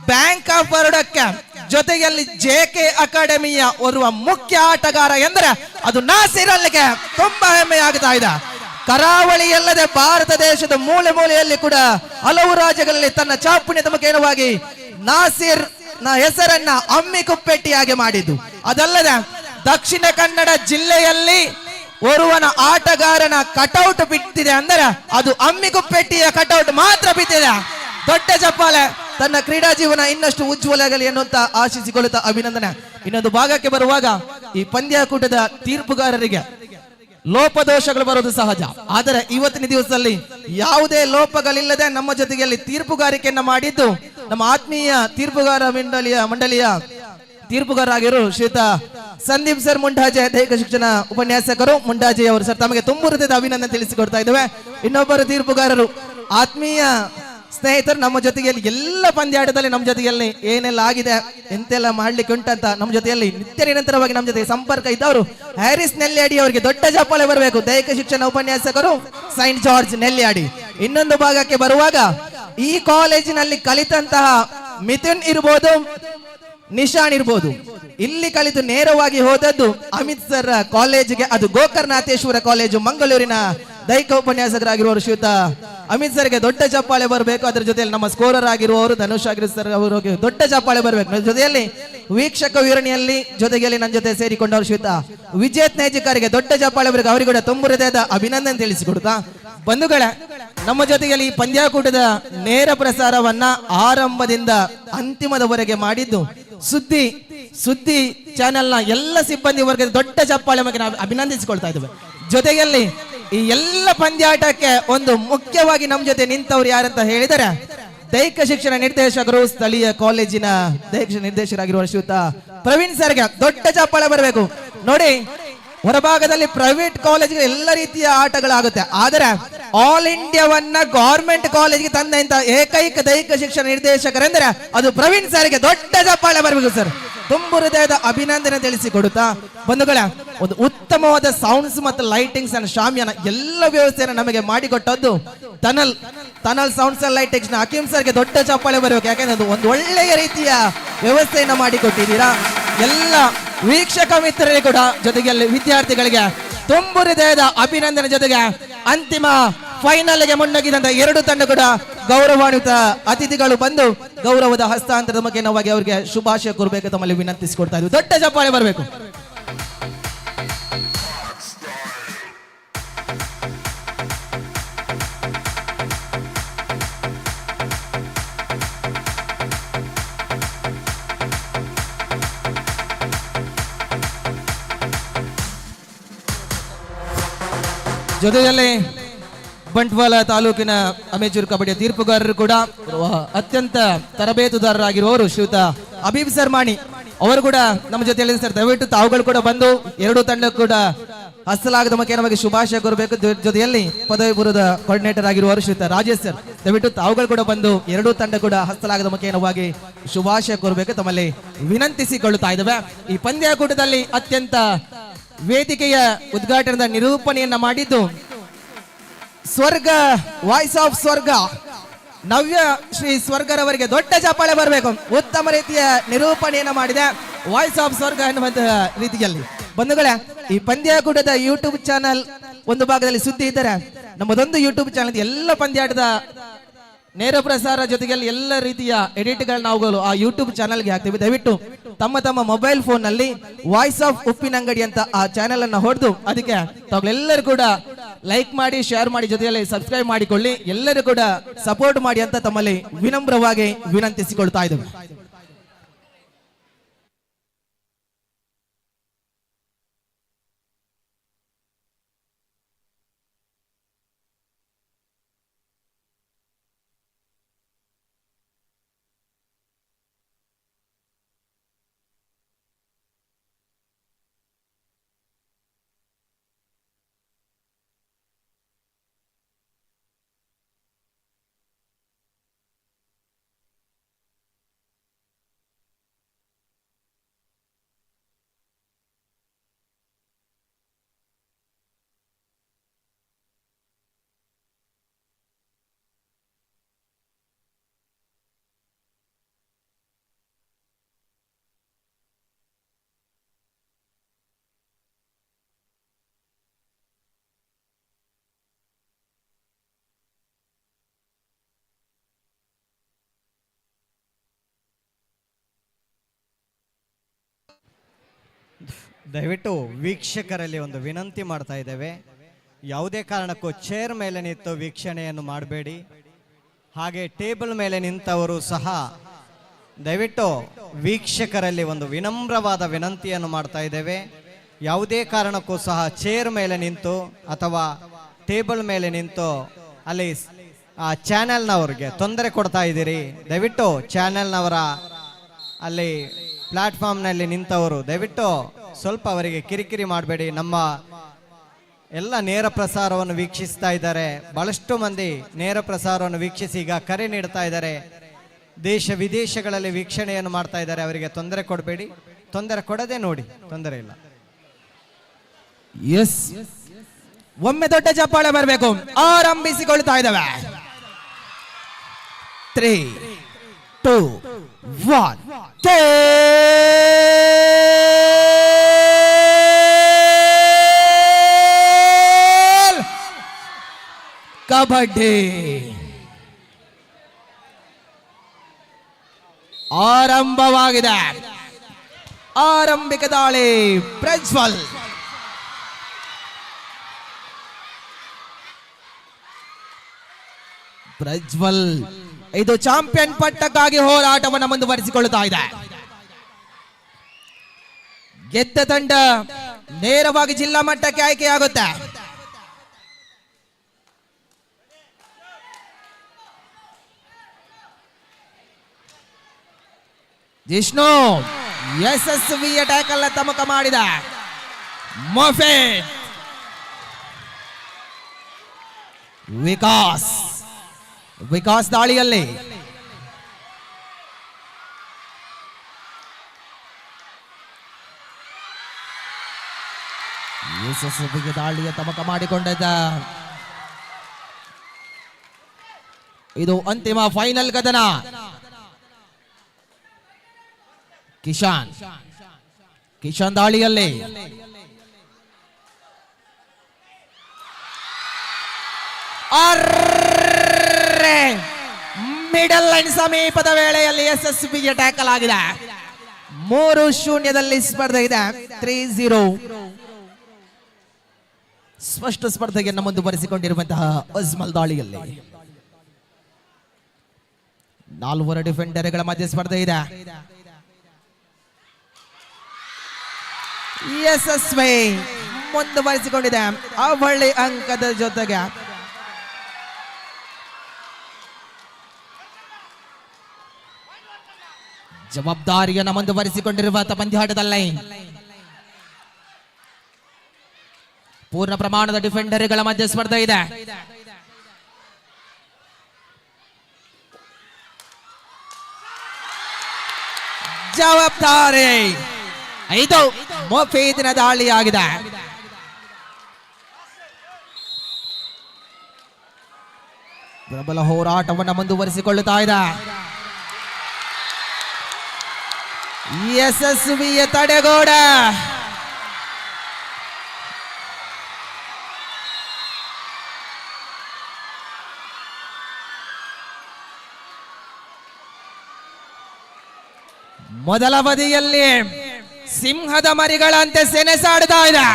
ಬ್ಯಾಂಕ್ ಆಫ್ ಬರೋಡಕ್ಕೆ ಜೊತೆಯಲ್ಲಿ JK ಅಕಾಡೆಮಿಯ ಓರ್ವ ಮುಖ್ಯ ಆಟಗಾರ ಎಂದರೆ ಅದು ನಾಸಿರ್ ಅಲ್ಲಿಗೆ ತುಂಬಾ ಹೆಮ್ಮೆ ಆಗ್ತಾ ಇದೆ. ಕರಾವಳಿಯಲ್ಲದೆ ಭಾರತ ದೇಶದ ಮೂಲೆ ಮೂಲೆಯಲ್ಲಿ ಕೂಡ ಹಲವು ರಾಜ್ಯಗಳಲ್ಲಿ ತನ್ನ ಚಾಪುಣ್ಯದ ಮುಖೇನವಾಗಿ ನಾಸಿರ್ ನ ಹೆಸರನ್ನ ಅಮ್ಮಿಕುಪ್ಪೆಟ್ಟಿಯಾಗಿ ಮಾಡಿದ್ದು. ಅದಲ್ಲದೆ ದಕ್ಷಿಣ ಕನ್ನಡ ಜಿಲ್ಲೆಯಲ್ಲಿ ಓರ್ವನ ಆಟಗಾರನ ಕಟೌಟ್ ಬಿಟ್ಟಿದೆ ಅಂದರೆ ಅದು ಅಮ್ಮಿಕುಪ್ಪೆಟ್ಟಿಯ ಕಟೌಟ್ ಮಾತ್ರ ಬಿದ್ದಿದೆ. ದೊಡ್ಡ ಚಪ್ಪಾಳೆ. ತನ್ನ ಕ್ರೀಡಾ ಜೀವನ ಇನ್ನಷ್ಟು ಉಜ್ವಲಗಲಿ ಎನ್ನುವಂತ ಆಶಿಸಿಕೊಳ್ಳುತ್ತಾ ಅಭಿನಂದನೆ. ಇನ್ನೊಂದು ಭಾಗಕ್ಕೆ ಬರುವಾಗ ಈ ಪಂದ್ಯಾಕೂಟದ ತೀರ್ಪುಗಾರರಿಗೆ ಲೋಪದೋಷಗಳು ಬರೋದು ಸಹಜ. ಆದರೆ ಇವತ್ತಿನ ದಿವಸದಲ್ಲಿ ಯಾವುದೇ ಲೋಪಗಳಿಲ್ಲದೆ ನಮ್ಮ ಜೊತೆಗೆ ತೀರ್ಪುಗಾರಿಕೆಯನ್ನ ಮಾಡಿದ್ದು ನಮ್ಮ ಆತ್ಮೀಯ ತೀರ್ಪುಗಾರ ಮಂಡಳಿಯ ತೀರ್ಪುಗಾರರಾಗಿರೋ ಶ್ರೀಯುತ ಸಂದೀಪ್ ಸರ್ ಮುಂಡಾಜೆ, ದೈಹಿಕ ಶಿಕ್ಷಣ ಉಪನ್ಯಾಸಕರು ಮುಂಡಾಜೆ ಅವರು. ಸರ್ ತಮಗೆ ತುಂಬ ಹೃದಯದ ಅಭಿನಂದನೆ ತಿಳಿಸಿಕೊಡ್ತಾ ಇದ್ದೇವೆ. ಇನ್ನೊಬ್ಬರು ತೀರ್ಪುಗಾರರು ಆತ್ಮೀಯ ಸ್ನೇಹಿತರು ನಮ್ಮ ಜೊತೆಯಲ್ಲಿ ಎಲ್ಲ ಪಂದ್ಯಾಟದಲ್ಲಿ ನಮ್ಮ ಜೊತೆಯಲ್ಲಿ ಏನೆಲ್ಲ ಆಗಿದೆ ಎಂತೆಲ್ಲ ಮಾಡ್ಲಿಕ್ಕೆ ಉಂಟಂತ ನಮ್ಮ ಜೊತೆಯಲ್ಲಿ ನಿತ್ಯ ನಿರಂತರವಾಗಿ ನಮ್ಮ ಜೊತೆಗೆ ಸಂಪರ್ಕ ಇದ್ದವರು ಹ್ಯಾರಿಸ್ ನೆಲ್ಯಾಡಿ ಅವರಿಗೆ ದೊಡ್ಡ ಚಪ್ಪಾಳೆ ಬರಬೇಕು. ದೈಹಿಕ ಶಿಕ್ಷಣ ಉಪನ್ಯಾಸಕರು ಸೈಂಟ್ ಜಾರ್ಜ್ ನೆಲ್ಯಾಡಿ. ಇನ್ನೊಂದು ಭಾಗಕ್ಕೆ ಬರುವಾಗ ಈ ಕಾಲೇಜಿನಲ್ಲಿ ಕಲಿತಂತಹ ಮಿಥುನ್ ಇರ್ಬೋದು, ನಿಶಾನ್ ಇರ್ಬೋದು, ಇಲ್ಲಿ ಕಲಿತು ನೇರವಾಗಿ ಹೋದದ್ದು ಅಮಿತ್ ಸರ್ ಕಾಲೇಜಿಗೆ, ಅದು ಗೋಕರ್ಣನಾಥೇಶ್ವರ ಕಾಲೇಜು ಮಂಗಳೂರಿನ ದೈಹಿಕ ಉಪನ್ಯಾಸಕರಾಗಿರುವವರು ಶ್ರೀಯುತ ಅಮಿತ್ ಸರ್ಗೆ ದೊಡ್ಡ ಚಪ್ಪಾಳೆ ಬರಬೇಕು. ಅದರ ಜೊತೆಯಲ್ಲಿ ನಮ್ಮ ಸ್ಕೋರರ್ ಆಗಿರುವವರು ಧನುಷ್ ಆಗಿರೋ ಸರ್ ಅವರಿಗೆ ದೊಡ್ಡ ಚಪ್ಪಾಳೆ ಬರಬೇಕು. ಜೊತೆಯಲ್ಲಿ ವೀಕ್ಷಕ ವಿವರಣೆಯಲ್ಲಿ ಜೊತೆಗೆ ನನ್ನ ಜೊತೆ ಸೇರಿಕೊಂಡವರು ಶ್ರೀಯುತ ವಿಜೇತ್ ನೇಜಿಕಾರಿಗೆ ದೊಡ್ಡ ಚಪ್ಪಾಳೆ ಬರಬೇಕು. ಅವರಿಗೂ ಕೂಡ ತುಂಬ ಹೃದಯದ ಅಭಿನಂದನೆ ತಿಳಿಸಿಕೊಡ್ತಾ ಬಂಧುಗಳೇ, ನಮ್ಮ ಜೊತೆಗೆ ಈ ಪಂದ್ಯಾಕೂಟದ ನೇರ ಪ್ರಸಾರವನ್ನ ಆರಂಭದಿಂದ ಅಂತಿಮದವರೆಗೆ ಮಾಡಿದ್ದು ಸುದ್ದಿ ಚಾನೆಲ್ನ ಎಲ್ಲ ಸಿಬ್ಬಂದಿ ವರ್ಗದ ದೊಡ್ಡ ಚಪ್ಪಾಳೆ ಬಗ್ಗೆ ನಾವು ಅಭಿನಂದಿಸಿಕೊಳ್ತಾ ಇದ್ದೇವೆ. ಜೊತೆಯಲ್ಲಿ ಈ ಎಲ್ಲ ಪಂದ್ಯಾಟಕ್ಕೆ ಒಂದು ಮುಖ್ಯವಾಗಿ ನಮ್ಮ ಜೊತೆ ನಿಂತವ್ರು ಯಾರಂತ ಹೇಳಿದರೆ ದೈಹಿಕ ಶಿಕ್ಷಣ ನಿರ್ದೇಶಕರು, ಸ್ಥಳೀಯ ಕಾಲೇಜಿನ ದೈಹಿಕ ಶಿಕ್ಷಣ ನಿರ್ದೇಶಕರಾಗಿರುವ ಶ್ರೀಯುತ ಪ್ರವೀಣ್ ಸರ್ಗೆ ದೊಡ್ಡ ಚಪ್ಪಾಳೆ ಬರಬೇಕು. ನೋಡಿ, ಹೊರಭಾಗದಲ್ಲಿ ಪ್ರೈವೇಟ್ ಕಾಲೇಜ್ಗೆ ಎಲ್ಲ ರೀತಿಯ ಆಟಗಳಾಗುತ್ತೆ, ಆದರೆ ಆಲ್ ಇಂಡಿಯಾವನ್ನ ಗವರ್ಮೆಂಟ್ ಕಾಲೇಜ್ಗೆ ತಂದಂತ ಏಕೈಕ ದೈಹಿಕ ಶಿಕ್ಷಣ ನಿರ್ದೇಶಕರೆಂದರೆ ಅದು ಪ್ರವೀಣ್ ಸರ್ಗೆ ದೊಡ್ಡ ಚಪ್ಪಾಳೆ ಬರಬೇಕು. ಸರ್ ತುಂಬ ಹೃದಯದ ಅಭಿನಂದನೆ ತಿಳಿಸಿಕೊಡುತ್ತಾ ಬಂಧುಗಳ ಒಂದು ಉತ್ತಮವಾದ ಸೌಂಡ್ಸ್ ಮತ್ತು ಲೈಟಿಂಗ್ಸ್ ಅಂಡ್ ಶಾಮಿಯಾನ ಎಲ್ಲ ವ್ಯವಸ್ಥೆಯನ್ನು ನಮಗೆ ಮಾಡಿಕೊಟ್ಟದ್ದು ತನಲ್ ಸೌಂಡ್ಸ್ ಅಂಡ್ ಲೈಟಿಂಗ್ಸ್ ನ ಹಕೀಂ ಸರ್ಗೆ ದೊಡ್ಡ ಚಪ್ಪಾಳೆ ಬರಬೇಕು. ಯಾಕೆಂದ್ರೆ ಅದು ಒಂದು ಒಳ್ಳೆಯ ರೀತಿಯ ವ್ಯವಸ್ಥೆಯನ್ನು ಮಾಡಿಕೊಟ್ಟಿದ್ದೀರಾ. ಎಲ್ಲ ವೀಕ್ಷಕ ಮಿತ್ರರಿಗೆ ಕೂಡ ಜೊತೆಗೆ ವಿದ್ಯಾರ್ಥಿಗಳಿಗೆ ತುಂಬ ಹೃದಯದ ಅಭಿನಂದನೆ. ಜೊತೆಗೆ ಅಂತಿಮ ಫೈನಲ್ಗೆ ಮುನ್ನಗ್ಗಿದಂತ ಎರಡು ತಂಡ ಕೂಡ ಗೌರವಾನ್ವಿತ ಅತಿಥಿಗಳು ಬಂದು ಗೌರವದ ಹಸ್ತಾಂತರದ ಮುಖೇನವಾಗಿ ಅವರಿಗೆ ಶುಭಾಶಯ ಕೋರಬೇಕು ತಮ್ಮಲ್ಲಿ ವಿನಂತಿಸಿಕೊಡ್ತಾ ಇದ್ವಿ. ದೊಡ್ಡ ಚಪ್ಪಾಳೆ ಬರಬೇಕು. ಜೊತೆಯಲ್ಲಿ ಬಂಟ್ವಾಳ ತಾಲೂಕಿನ ಅಮೇಚೂರು ಕಬಡ್ಡಿಯ ತೀರ್ಪುಗಾರರು ಕೂಡ ಅತ್ಯಂತ ತರಬೇತುದಾರರಾಗಿರುವವರು ಶ್ರೀಯುತ ಅಬೀಬ್ ಸರ್ಮಾಣಿ ಅವರು ಕೂಡ ನಮ್ಮ ಜೊತೆ ಹೇಳಿದ್ರು. ಸರ್ ದಯವಿಟ್ಟು ತಾವುಗಳು ಕೂಡ ಬಂದು ಎರಡು ತಂಡ ಕೂಡ ಹಸ್ತಲಾಗದ ಮುಖೇನ ನಮಗೆ ಶುಭಾಶಯ ಕೋರಬೇಕು. ಜೊತೆಯಲ್ಲಿ ಪದವಿ ಪೂರ್ವದ ಕೋಆರ್ಡಿನೇಟರ್ ಆಗಿರುವ ಶ್ರೀಯುತ ರಾಜೇಶ್ ಸರ್, ದಯವಿಟ್ಟು ತಾವುಗಳು ಕೂಡ ಬಂದು ಎರಡೂ ತಂಡ ಕೂಡ ಹಸ್ತಲಾಗದ ಮುಖೇನವಾಗಿ ಶುಭಾಶಯ ಕೋರಬೇಕು ತಮ್ಮಲ್ಲಿ ವಿನಂತಿಸಿಕೊಳ್ಳುತ್ತಾ ಇದ್ದೇವೆ. ಈ ಪಂದ್ಯಾಕೂಟದಲ್ಲಿ ಅತ್ಯಂತ ವೇದಿಕೆಯ ಉದ್ಘಾಟನದ ನಿರೂಪಣೆಯನ್ನ ಮಾಡಿದ್ದು ಸ್ವರ್ಗ, ವಾಯ್ಸ್ ಆಫ್ ಸ್ವರ್ಗ, ನವ್ಯ ಶ್ರೀ ಸ್ವರ್ಗರವರಿಗೆ ದೊಡ್ಡ ಚಪ್ಪಾಳೆ ಬರಬೇಕು. ಉತ್ತಮ ರೀತಿಯ ನಿರೂಪಣೆಯನ್ನ ಮಾಡಿದೆ ವಾಯ್ಸ್ ಆಫ್ ಸ್ವರ್ಗ ಎನ್ನುವಂತಹ ರೀತಿಯಲ್ಲಿ. ಬಂಧುಗಳೇ, ಈ ಪಂದ್ಯಾಕೂಟದ ಯೂಟ್ಯೂಬ್ ಚಾನಲ್ ಒಂದು ಭಾಗದಲ್ಲಿ ಸುದ್ದಿ ಇದ್ದರೆ, ನಮ್ಮದೊಂದು ಯೂಟ್ಯೂಬ್ ಚಾನಲ್ ಎಲ್ಲ ಪಂದ್ಯಾಟದ ನೇರ ಪ್ರಸಾರ ಜೊತೆಗೆ ಎಲ್ಲ ರೀತಿಯ ಎಡಿಟ್ಗಳು ನಾವು ಆ ಯೂಟ್ಯೂಬ್ ಚಾನಲ್ಗೆ ಹಾಕ್ತೀವಿ. ದಯವಿಟ್ಟು ತಮ್ಮ ತಮ್ಮ ಮೊಬೈಲ್ ಫೋನ್ ನಲ್ಲಿ ವಾಯ್ಸ್ ಆಫ್ ಉಪ್ಪಿನಂಗಡಿ ಅಂತ ಆ ಚಾನೆಲ್ ಅನ್ನ ಹೊಡೆದು ಅದಕ್ಕೆ ತಾವೆಲ್ಲರೂ ಕೂಡ ಲೈಕ್ ಮಾಡಿ, ಶೇರ್ ಮಾಡಿ, ಜೊತೆಯಲ್ಲಿ ಸಬ್ಸ್ಕ್ರೈಬ್ ಮಾಡಿಕೊಳ್ಳಿ. ಎಲ್ಲರೂ ಕೂಡ ಸಪೋರ್ಟ್ ಮಾಡಿ ಅಂತ ತಮ್ಮಲ್ಲಿ ವಿನಮ್ರವಾಗಿ ವಿನಂತಿಸಿಕೊಳ್ತಾ ಇದ್ದೇವೆ. ದಯವಿಟ್ಟು ವೀಕ್ಷಕರಲ್ಲಿ ಒಂದು ವಿನಂತಿ ಮಾಡ್ತಾ ಇದ್ದೇವೆ, ಯಾವುದೇ ಕಾರಣಕ್ಕೂ ಚೇರ್ ಮೇಲೆ ನಿಂತು ವೀಕ್ಷಣೆಯನ್ನು ಮಾಡಬೇಡಿ. ಹಾಗೆ ಟೇಬಲ್ ಮೇಲೆ ನಿಂತವರು ಸಹ ದಯವಿಟ್ಟು ವೀಕ್ಷಕರಲ್ಲಿ ಒಂದು ವಿನಮ್ರವಾದ ವಿನಂತಿಯನ್ನು ಮಾಡ್ತಾ ಇದ್ದೇವೆ. ಯಾವುದೇ ಕಾರಣಕ್ಕೂ ಸಹ ಚೇರ್ ಮೇಲೆ ನಿಂತು ಅಥವಾ ಟೇಬಲ್ ಮೇಲೆ ನಿಂತು ಅಲ್ಲಿ ಆ ಚಾನೆಲ್ನವ್ರಿಗೆ ತೊಂದರೆ ಕೊಡ್ತಾ ಇದ್ದೀರಿ. ದಯವಿಟ್ಟು ಚಾನೆಲ್ನವರ ಅಲ್ಲಿ ಪ್ಲಾಟ್ಫಾರ್ಮ್ನಲ್ಲಿ ನಿಂತವರು ದಯವಿಟ್ಟು ಸ್ವಲ್ಪ ಅವರಿಗೆ ಕಿರಿಕಿರಿ ಮಾಡಬೇಡಿ. ನಮ್ಮ ಎಲ್ಲ ನೇರ ಪ್ರಸಾರವನ್ನು ವೀಕ್ಷಿಸ್ತಾ ಇದ್ದಾರೆ, ಬಹಳಷ್ಟು ಮಂದಿ ನೇರ ಪ್ರಸಾರವನ್ನು ವೀಕ್ಷಿಸಿ ಈಗ ಕರೆ ನೀಡ್ತಾ ಇದ್ದಾರೆ, ದೇಶ ವಿದೇಶಗಳಲ್ಲಿ ವೀಕ್ಷಣೆಯನ್ನು ಮಾಡ್ತಾ ಇದ್ದಾರೆ. ಅವರಿಗೆ ತೊಂದರೆ ಕೊಡಬೇಡಿ, ತೊಂದರೆ ಕೊಡದೆ ನೋಡಿ, ತೊಂದರೆ ಇಲ್ಲ. ಎಸ್, ಒಮ್ಮೆ ದೊಡ್ಡ ಚಪ್ಪಾಳೆ ಬರಬೇಕು. ಆರಂಭಿಸಿಕೊಳ್ತಾ ಇದ್ದಾವೆ. 3, 2, 1 ಕಬಡ್ಡಿ ಆರಂಭವಾಗಿದೆ. ಆರಂಭಿಕ ದಾಳಿ ಪ್ರಜ್ವಲ್. ಪ್ರಜ್ವಲ್ ಇದು ಚಾಂಪಿಯನ್ ಪಟ್ಟಕ್ಕಾಗಿ ಹೋರಾಟವನ್ನು ಮುಂದುವರಿಸಿಕೊಳ್ಳುತ್ತಾ ಇದೆ. ಗೆದ್ದ ತಂಡ ನೇರವಾಗಿ ಜಿಲ್ಲಾ ಮಟ್ಟಕ್ಕೆ ಆಯ್ಕೆಯಾಗುತ್ತೆ. ಜಿಷ್ಣು ಯಶಸ್ವಿಯ ಟ್ಯಾಕಲ್ ತಮಕ ಮಾಡಿದ. ಮೊಫೆಟ್, ವಿಕಾಸ್ ದಾಳಿಯಲ್ಲಿ ಯಶಸ್ವಿಗೆ ದಾಳಿಯ ತಮಕ ಮಾಡಿಕೊಂಡಿದ್ದ. ಇದು ಅಂತಿಮ ಫೈನಲ್ ಕದನ. ಕಿಶಾನ್ ದಾಳಿಯಲ್ಲಿ ಮಿಡಲ್ ಲೈನ್ ಸಮೀಪದ ವೇಳೆಯಲ್ಲಿ ಯಶಸ್ವಿಗೆ ಟ್ಯಾಕಲ್ ಆಗಿದೆ. 3-0 ಸ್ಪರ್ಧೆ ಇದೆ. 3-0 ಸ್ಪಷ್ಟ ಸ್ಪರ್ಧೆಯನ್ನು ಮುಂದುವರಿಸಿಕೊಂಡಿರುವಂತಹ ಅಜ್ಮಲ್ ದಾಳಿಯಲ್ಲಿ 4 ಡಿಫೆಂಡರ್ಗಳ ಮಧ್ಯೆ ಸ್ಪರ್ಧೆ ಇದೆ. ಯಶಸ್ವಿ ಮುಂದುವರಿಸಿಕೊಂಡಿದೆ ಅವಳಿ ಅಂಕದ ಜೊತೆಗೆ. ಜವಾಬ್ದಾರಿಯನ್ನು ಮುಂದುವರಿಸಿಕೊಂಡಿರುವ ಪಂದ್ಯಾಟದಲ್ಲಿ ಪೂರ್ಣ ಪ್ರಮಾಣದ ಡಿಫೆಂಡರ್ಗಳ ಮಧ್ಯೆ ಸ್ಪರ್ಧೆ ಇದೆ. ಜವಾಬ್ದಾರಿ ಇದು ಮೊಫೀದಿನ ದಾಳಿಯಾಗಿದೆ. ಪ್ರಬಲ ಹೋರಾಟವನ್ನು ಮುಂದುವರಿಸಿಕೊಳ್ಳುತ್ತಾ ಇದೆ. ಯಶಸ್ವಿಯ ತಡೆಗೋಡ. ಮೊದಲ ಬದಿಯಲ್ಲಿ ಸಿಂಹದ ಮರಿಗಳಂತೆ ಸೆಣಸಾಡ್ತಾ ಇದೆ.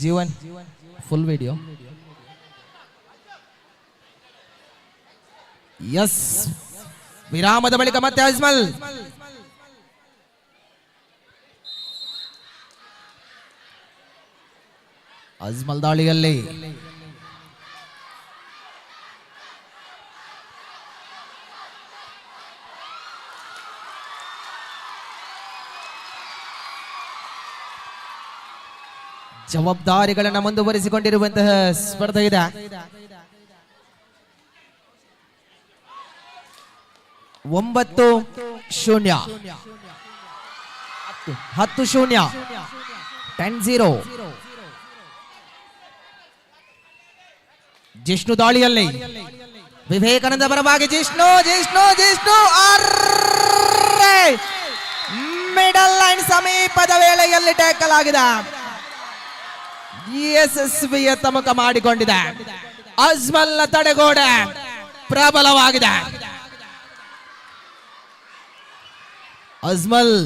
Jeevan full video. ಎಸ್, ವಿರಾಮದ ಬಳಿಕ ಮತ್ತೆ ಅಜ್ಮಲ್. ಅಜ್ಮಲ್ ದಾಳಿಯಲ್ಲಿ ಜವಾಬ್ದಾರಿಗಳನ್ನು ಮುಂದುವರಿಸಿಕೊಂಡಿರುವಂತಹ ಸ್ಪರ್ಧೆ ಇದೆ. 9-0 10-0 10-0. ಜಿಷ್ಣು ದಾಳಿಯಲ್ಲಿ ವಿವೇಕಾನಂದ ಪರವಾಗಿ ಜಿಷ್ಣು ಮಿಡಲ್ ಲೈನ್ ಸಮೀಪದ ವೇಳೆಯಲ್ಲಿ ಟ್ಯಾಕಲ್ ಆಗಿದೆ. ಯಶಸ್ವಿಯ ತಮಕ ಮಾಡಿಕೊಂಡಿದೆ. ಅಜ್ಮಲ್ನ ತಡೆಗೋಡೆ ಪ್ರಬಲವಾಗಿದೆ. ಅಜ್ಮಲ್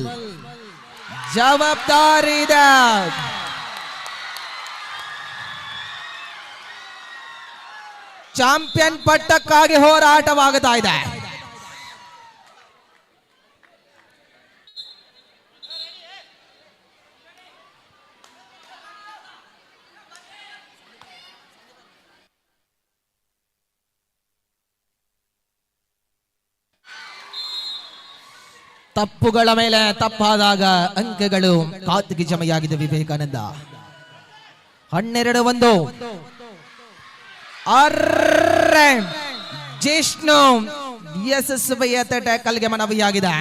ಜವಾಬ್ದಾರಿ ಇದೆ. ಚಾಂಪಿಯನ್ ಪಟ್ಟಕ್ಕಾಗಿ ಹೋರಾಟವಾಗುತ್ತಾ ಇದೆ. ತಪ್ಪುಗಳ ಮೇಲೆ ತಪ್ಪಾದಾಗ ಅಂಕಗಳು ಖಾತೆಗೆ ಜಮೆಯಾಗಿದೆ. ವಿವೇಕಾನಂದ 12-1. ಜಿಷ್ಣು ಯಶಸ್ವಿಯ ಟ್ಯಾಕಲ್ಗೆ ಮನವಿಯಾಗಿದೆ.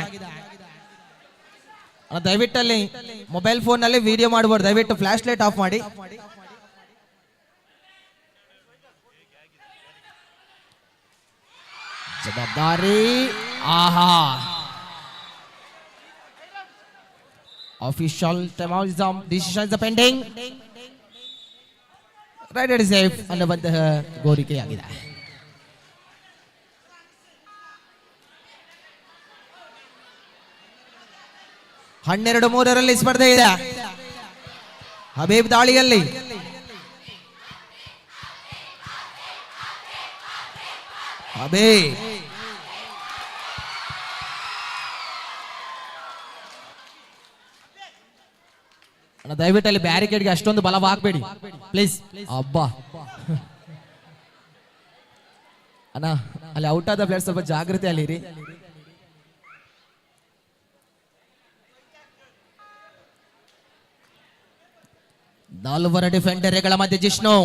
ದಯವಿಟ್ಟಲ್ಲಿ ಮೊಬೈಲ್ ಫೋನ್ ನಲ್ಲಿ ವಿಡಿಯೋ ಮಾಡಬಹುದು. ದಯವಿಟ್ಟು ಫ್ಲಾಶ್ ಲೈಟ್ ಆಫ್ ಮಾಡಿ. ಜವಾಬ್ದಾರಿ. ಆಹಾ, official timeout decisions are pending. Rider is safe ಅನ್ನುವಂತಹ ಗೋರಿಕೆಯಾಗಿದೆ. ಹನ್ನೆರಡು 3 ಸ್ಪರ್ಧೆ ಇದೆ. ಹಬೀಬ್ ದಾಳಿಯಲ್ಲಿ ಹಬೀಬ್ ದಯವಿಟ್ಟು ಅಲ್ಲಿ ಬ್ಯಾರಿಕೇಡ್ಗೆ ಅಷ್ಟೊಂದು ಬಲವಾಗಬೇಡಿ ಪ್ಲೀಸ್. ಅಬ್ಬಾ ಅಣ್ಣ, ಅಲ್ಲಿ ಔಟ್ ಆದ ಪ್ಲೇಯರ್ ಸ್ವಲ್ಪ ಜಾಗೃತಿ ಅಲ್ಲಿರಿ. ನಾಲ್ವರ ಡಿಫೆಂಡರ್ಗಳ ಮಧ್ಯೆ ಜಿಷ್ಣು,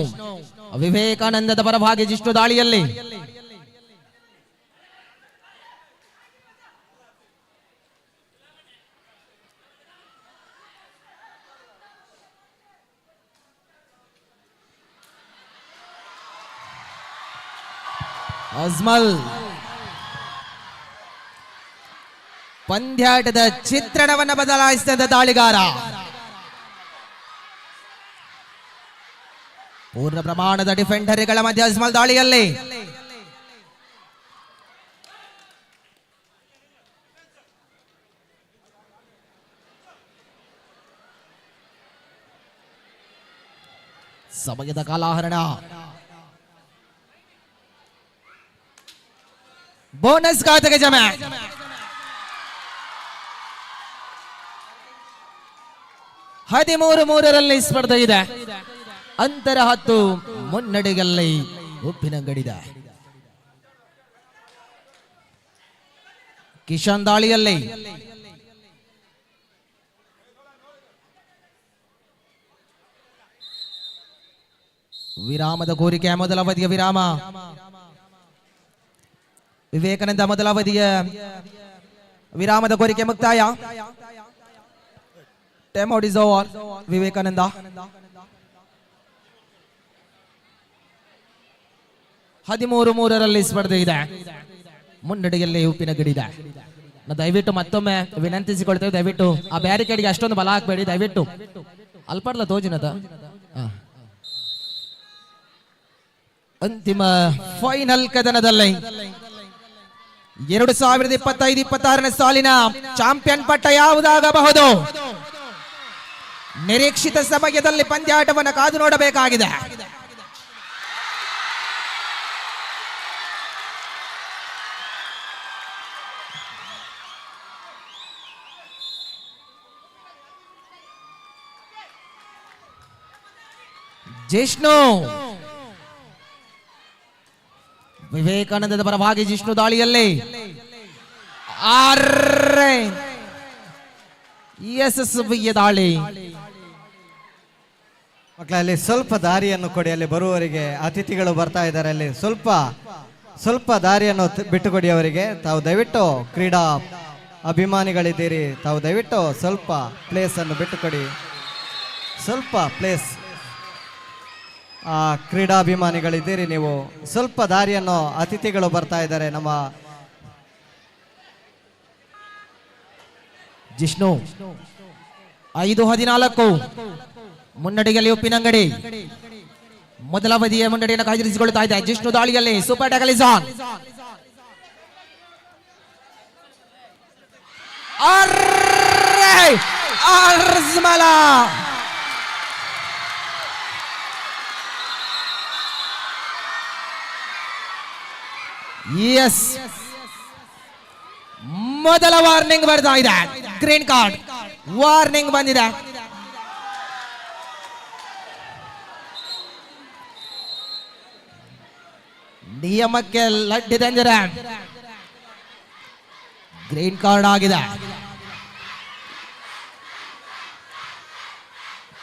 ವಿವೇಕಾನಂದದ ಪರವಾಗಿ ಜಿಷ್ಣು ದಾಳಿಯಲ್ಲಿ ಅಜ್ಮಲ್. ಪಂದ್ಯಾಟದ ಚಿತ್ರಣವನ್ನು ಬದಲಾಯಿಸಿದ ದಾಳಿಗಾರ. ಪೂರ್ಣ ಪ್ರಮಾಣದ ಡಿಫೆಂಡರ್ಗಳ ಮಧ್ಯೆ ಅಜ್ಮಲ್ ದಾಳಿಯಲ್ಲಿ ಸಮಯದ ಕಾಲಹರಣ. ಬೋನಸ್ ಖಾತೆಗೆ ಜಮೆ. ಹದಿಮೂರು 3 ಸ್ಪರ್ಧೆ ಇದೆ. ಅಂತರ 10 ಮುನ್ನಡೆಯಲ್ಲಿ ಉಪ್ಪಿನಂಗಡಿದ ಕಿಶನ್ ದಾಳಿಯಲ್ಲಿ ವಿರಾಮದ ಕೋರಿಕೆ. ಮೊದಲ ಅವಧಿಯ ವಿರಾಮ. ವಿವೇಕಾನಂದ ಮೊದಲ ಅವಧಿಯ ವಿರಾಮದ ಕೋರಿಕೆ ಮುಕ್ತಾಯ. Time out is over. Vivekananda 13-3 ಸ್ಪರ್ಧೆ ಇದೆ. ಮುನ್ನಡೆಯಲ್ಲಿ ಉಪ್ಪಿನಗಡಿದೆ. ದಯವಿಟ್ಟು ಮತ್ತೊಮ್ಮೆ ವಿನಂತಿಸಿಕೊಳ್ತೇವೆ, ದಯವಿಟ್ಟು ಆ ಬ್ಯಾರಿಕೇಡ್ಗೆ ಅಷ್ಟೊಂದು ಬಲ ಹಾಕಬೇಡಿ ದಯವಿಟ್ಟು. ಅಲ್ಪರ್ಲ ತೋಜಿನದ ಅಂತಿಮ ಫೈನಲ್ ಕದನದಲ್ಲಿ 2025-26ನೇ ಸಾಲಿನ ಚಾಂಪಿಯನ್ ಪಟ್ಟ ಯಾವುದಾಗಬಹುದು? ನಿರೀಕ್ಷಿತ ಸಮಯದಲ್ಲಿ ಪಂದ್ಯಾಟವನ್ನು ಕಾದು ನೋಡಬೇಕಾಗಿದೆ. ಜಿಷ್ಣು ವಿವೇಕಾನಂದದ ಪರವಾಗಿ ಜಿಷ್ಣು ದಾಳಿಯಲ್ಲಿ ಯಶಸ್ವಿಯ ದಾಳಿ. ಮಕ್ಕಳಲ್ಲಿ ಸ್ವಲ್ಪ ದಾರಿಯನ್ನು ಕೊಡಿ, ಅಲ್ಲಿ ಬರುವವರಿಗೆ ಅತಿಥಿಗಳು ಬರ್ತಾ ಇದ್ದಾರೆ, ಅಲ್ಲಿ ಸ್ವಲ್ಪ ದಾರಿಯನ್ನು ಬಿಟ್ಟುಕೊಡಿ ಅವರಿಗೆ. ತಾವು ದಯವಿಟ್ಟು ಕ್ರೀಡಾ ಅಭಿಮಾನಿಗಳಿದ್ದೀರಿ, ತಾವು ದಯವಿಟ್ಟು ಸ್ವಲ್ಪ ಪ್ಲೇಸ್ ಅನ್ನು ಬಿಟ್ಟುಕೊಡಿ, ಸ್ವಲ್ಪ ಪ್ಲೇಸ್. ಕ್ರೀಡಾಭಿಮಾನಿಗಳಿದ್ದೀರಿ, ನೀವು ಸ್ವಲ್ಪ ದಾರಿಯನ್ನು, ಅತಿಥಿಗಳು ಬರ್ತಾ ಇದ್ದಾರೆ. ನಮ್ಮ ಜಿಷ್ಣು 5-14 ಮುನ್ನಡೆಯಲ್ಲಿ ಉಪ್ಪಿನಂಗಡಿ ಮೊದಲ ಅವಧಿಯ ಮುನ್ನಡೆಯನ್ನು ಕಾಯ್ದಿರಿಸಿಕೊಳ್ಳುತ್ತಾ ಇದೆ. ಜಿಷ್ಣು ದಾಳಿಯಲ್ಲಿ ಸೂಪರ್ ಟ್ಯಾಕಲ್ ಇಸ್ ಆನ್. ಅರ್ಜ್ಮಲಾ ಎಸ್, ಮೊದಲ ವಾರ್ನಿಂಗ್ ಬರ್ತಾ ಇದೆ. ಗ್ರೀನ್ ಕಾರ್ಡ್ ವಾರ್ನಿಂಗ್ ಬಂದಿದೆ. ನಿಯಮಕ್ಕೆ ಲಡ್ಡಿದಂದರೆ ಗ್ರೀನ್ ಕಾರ್ಡ್ ಆಗಿದೆ.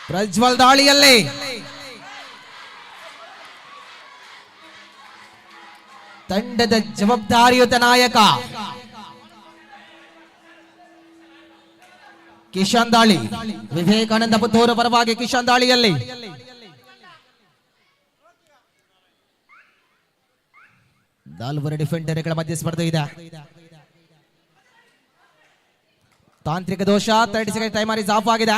ಪ್ರಜ್ವಲ್ ದಾಳಿಯಲ್ಲಿ ತಂಡದ ಜವಾಬ್ದಾರಿಯುತ ನಾಯಕ ಕಿಶನ್ ದಾಳಿ. ವಿವೇಕಾನಂದ ಪುತ್ತೂರು ಪರವಾಗಿ ಕಿಶನ್ ದಾಳಿಯಲ್ಲಿ ನಾಲ್ವರು ಡಿಫೆಂಡರ್ಗಳ ಮಧ್ಯೆ ಸ್ಪರ್ಧೆ ಇದೆ. ತಾಂತ್ರಿಕ ದೋಷ. 30 ಸೆಕೆಂಡ್ ಟೈಮರ್ ಇಸ್ ಆಫ್ ಆಗಿದೆ.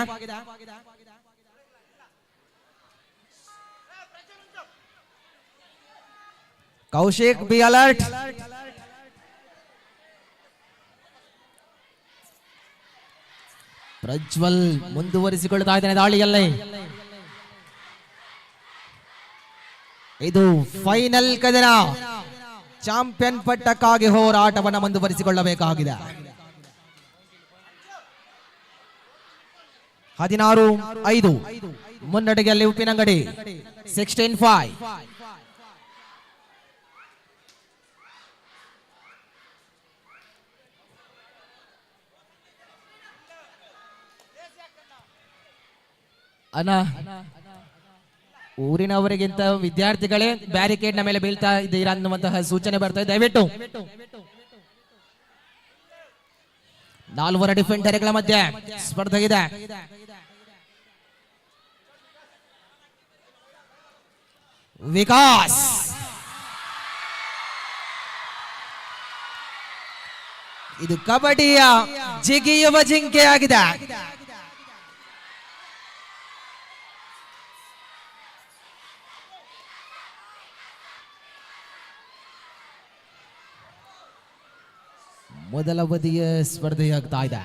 Kaushik be alert. ಪ್ರಜ್ವಲ್ ಮುಂದುವರಿಸಿಕೊಳ್ಳುತ್ತಾ ಇದ್ದಾನೆ ದಾಳಿಯಲ್ಲಿ. ಇದು ಫೈನಲ್ ಕದನ. ಚಾಂಪಿಯನ್ ಪಟ್ಟಕ್ಕಾಗಿ ಹೋರಾಟವನ್ನು ಮುಂದುವರಿಸಿಕೊಳ್ಳಬೇಕಾಗಿದೆ. 16-5 ಮುನ್ನಡೆಯಲ್ಲಿ ಉಪ್ಪಿನಂಗಡಿ. 16-5. ಅಣ್ಣ, ಊರಿನವರಿಗಿಂತ ವಿದ್ಯಾರ್ಥಿಗಳೇ ಬ್ಯಾರಿಕೇಡ್ ನ ಮೇಲೆ ಬೀಳ್ತಾ ಇದ್ದೀರಾ ಅನ್ನುವಂತಹ ಸೂಚನೆ ಬರ್ತಾ ಇದೆ. ದಯವಿಟ್ಟು ನಾಲ್ವರ ಡಿಫೆಂಡರ್ಗಳ ಮಧ್ಯೆ ಸ್ಪರ್ಧೆ ಇದೆ. ವಿಕಾಸ್ ಇದು ಕಬಡ್ಡಿಯ ಜಿಗಿಯುವ ಜಿಂಕೆಯಾಗಿದೆ. ಮೊದಲ ಅವಧಿಯ ಸ್ಪರ್ಧೆಯಾಗ್ತಾ ಇದೆ.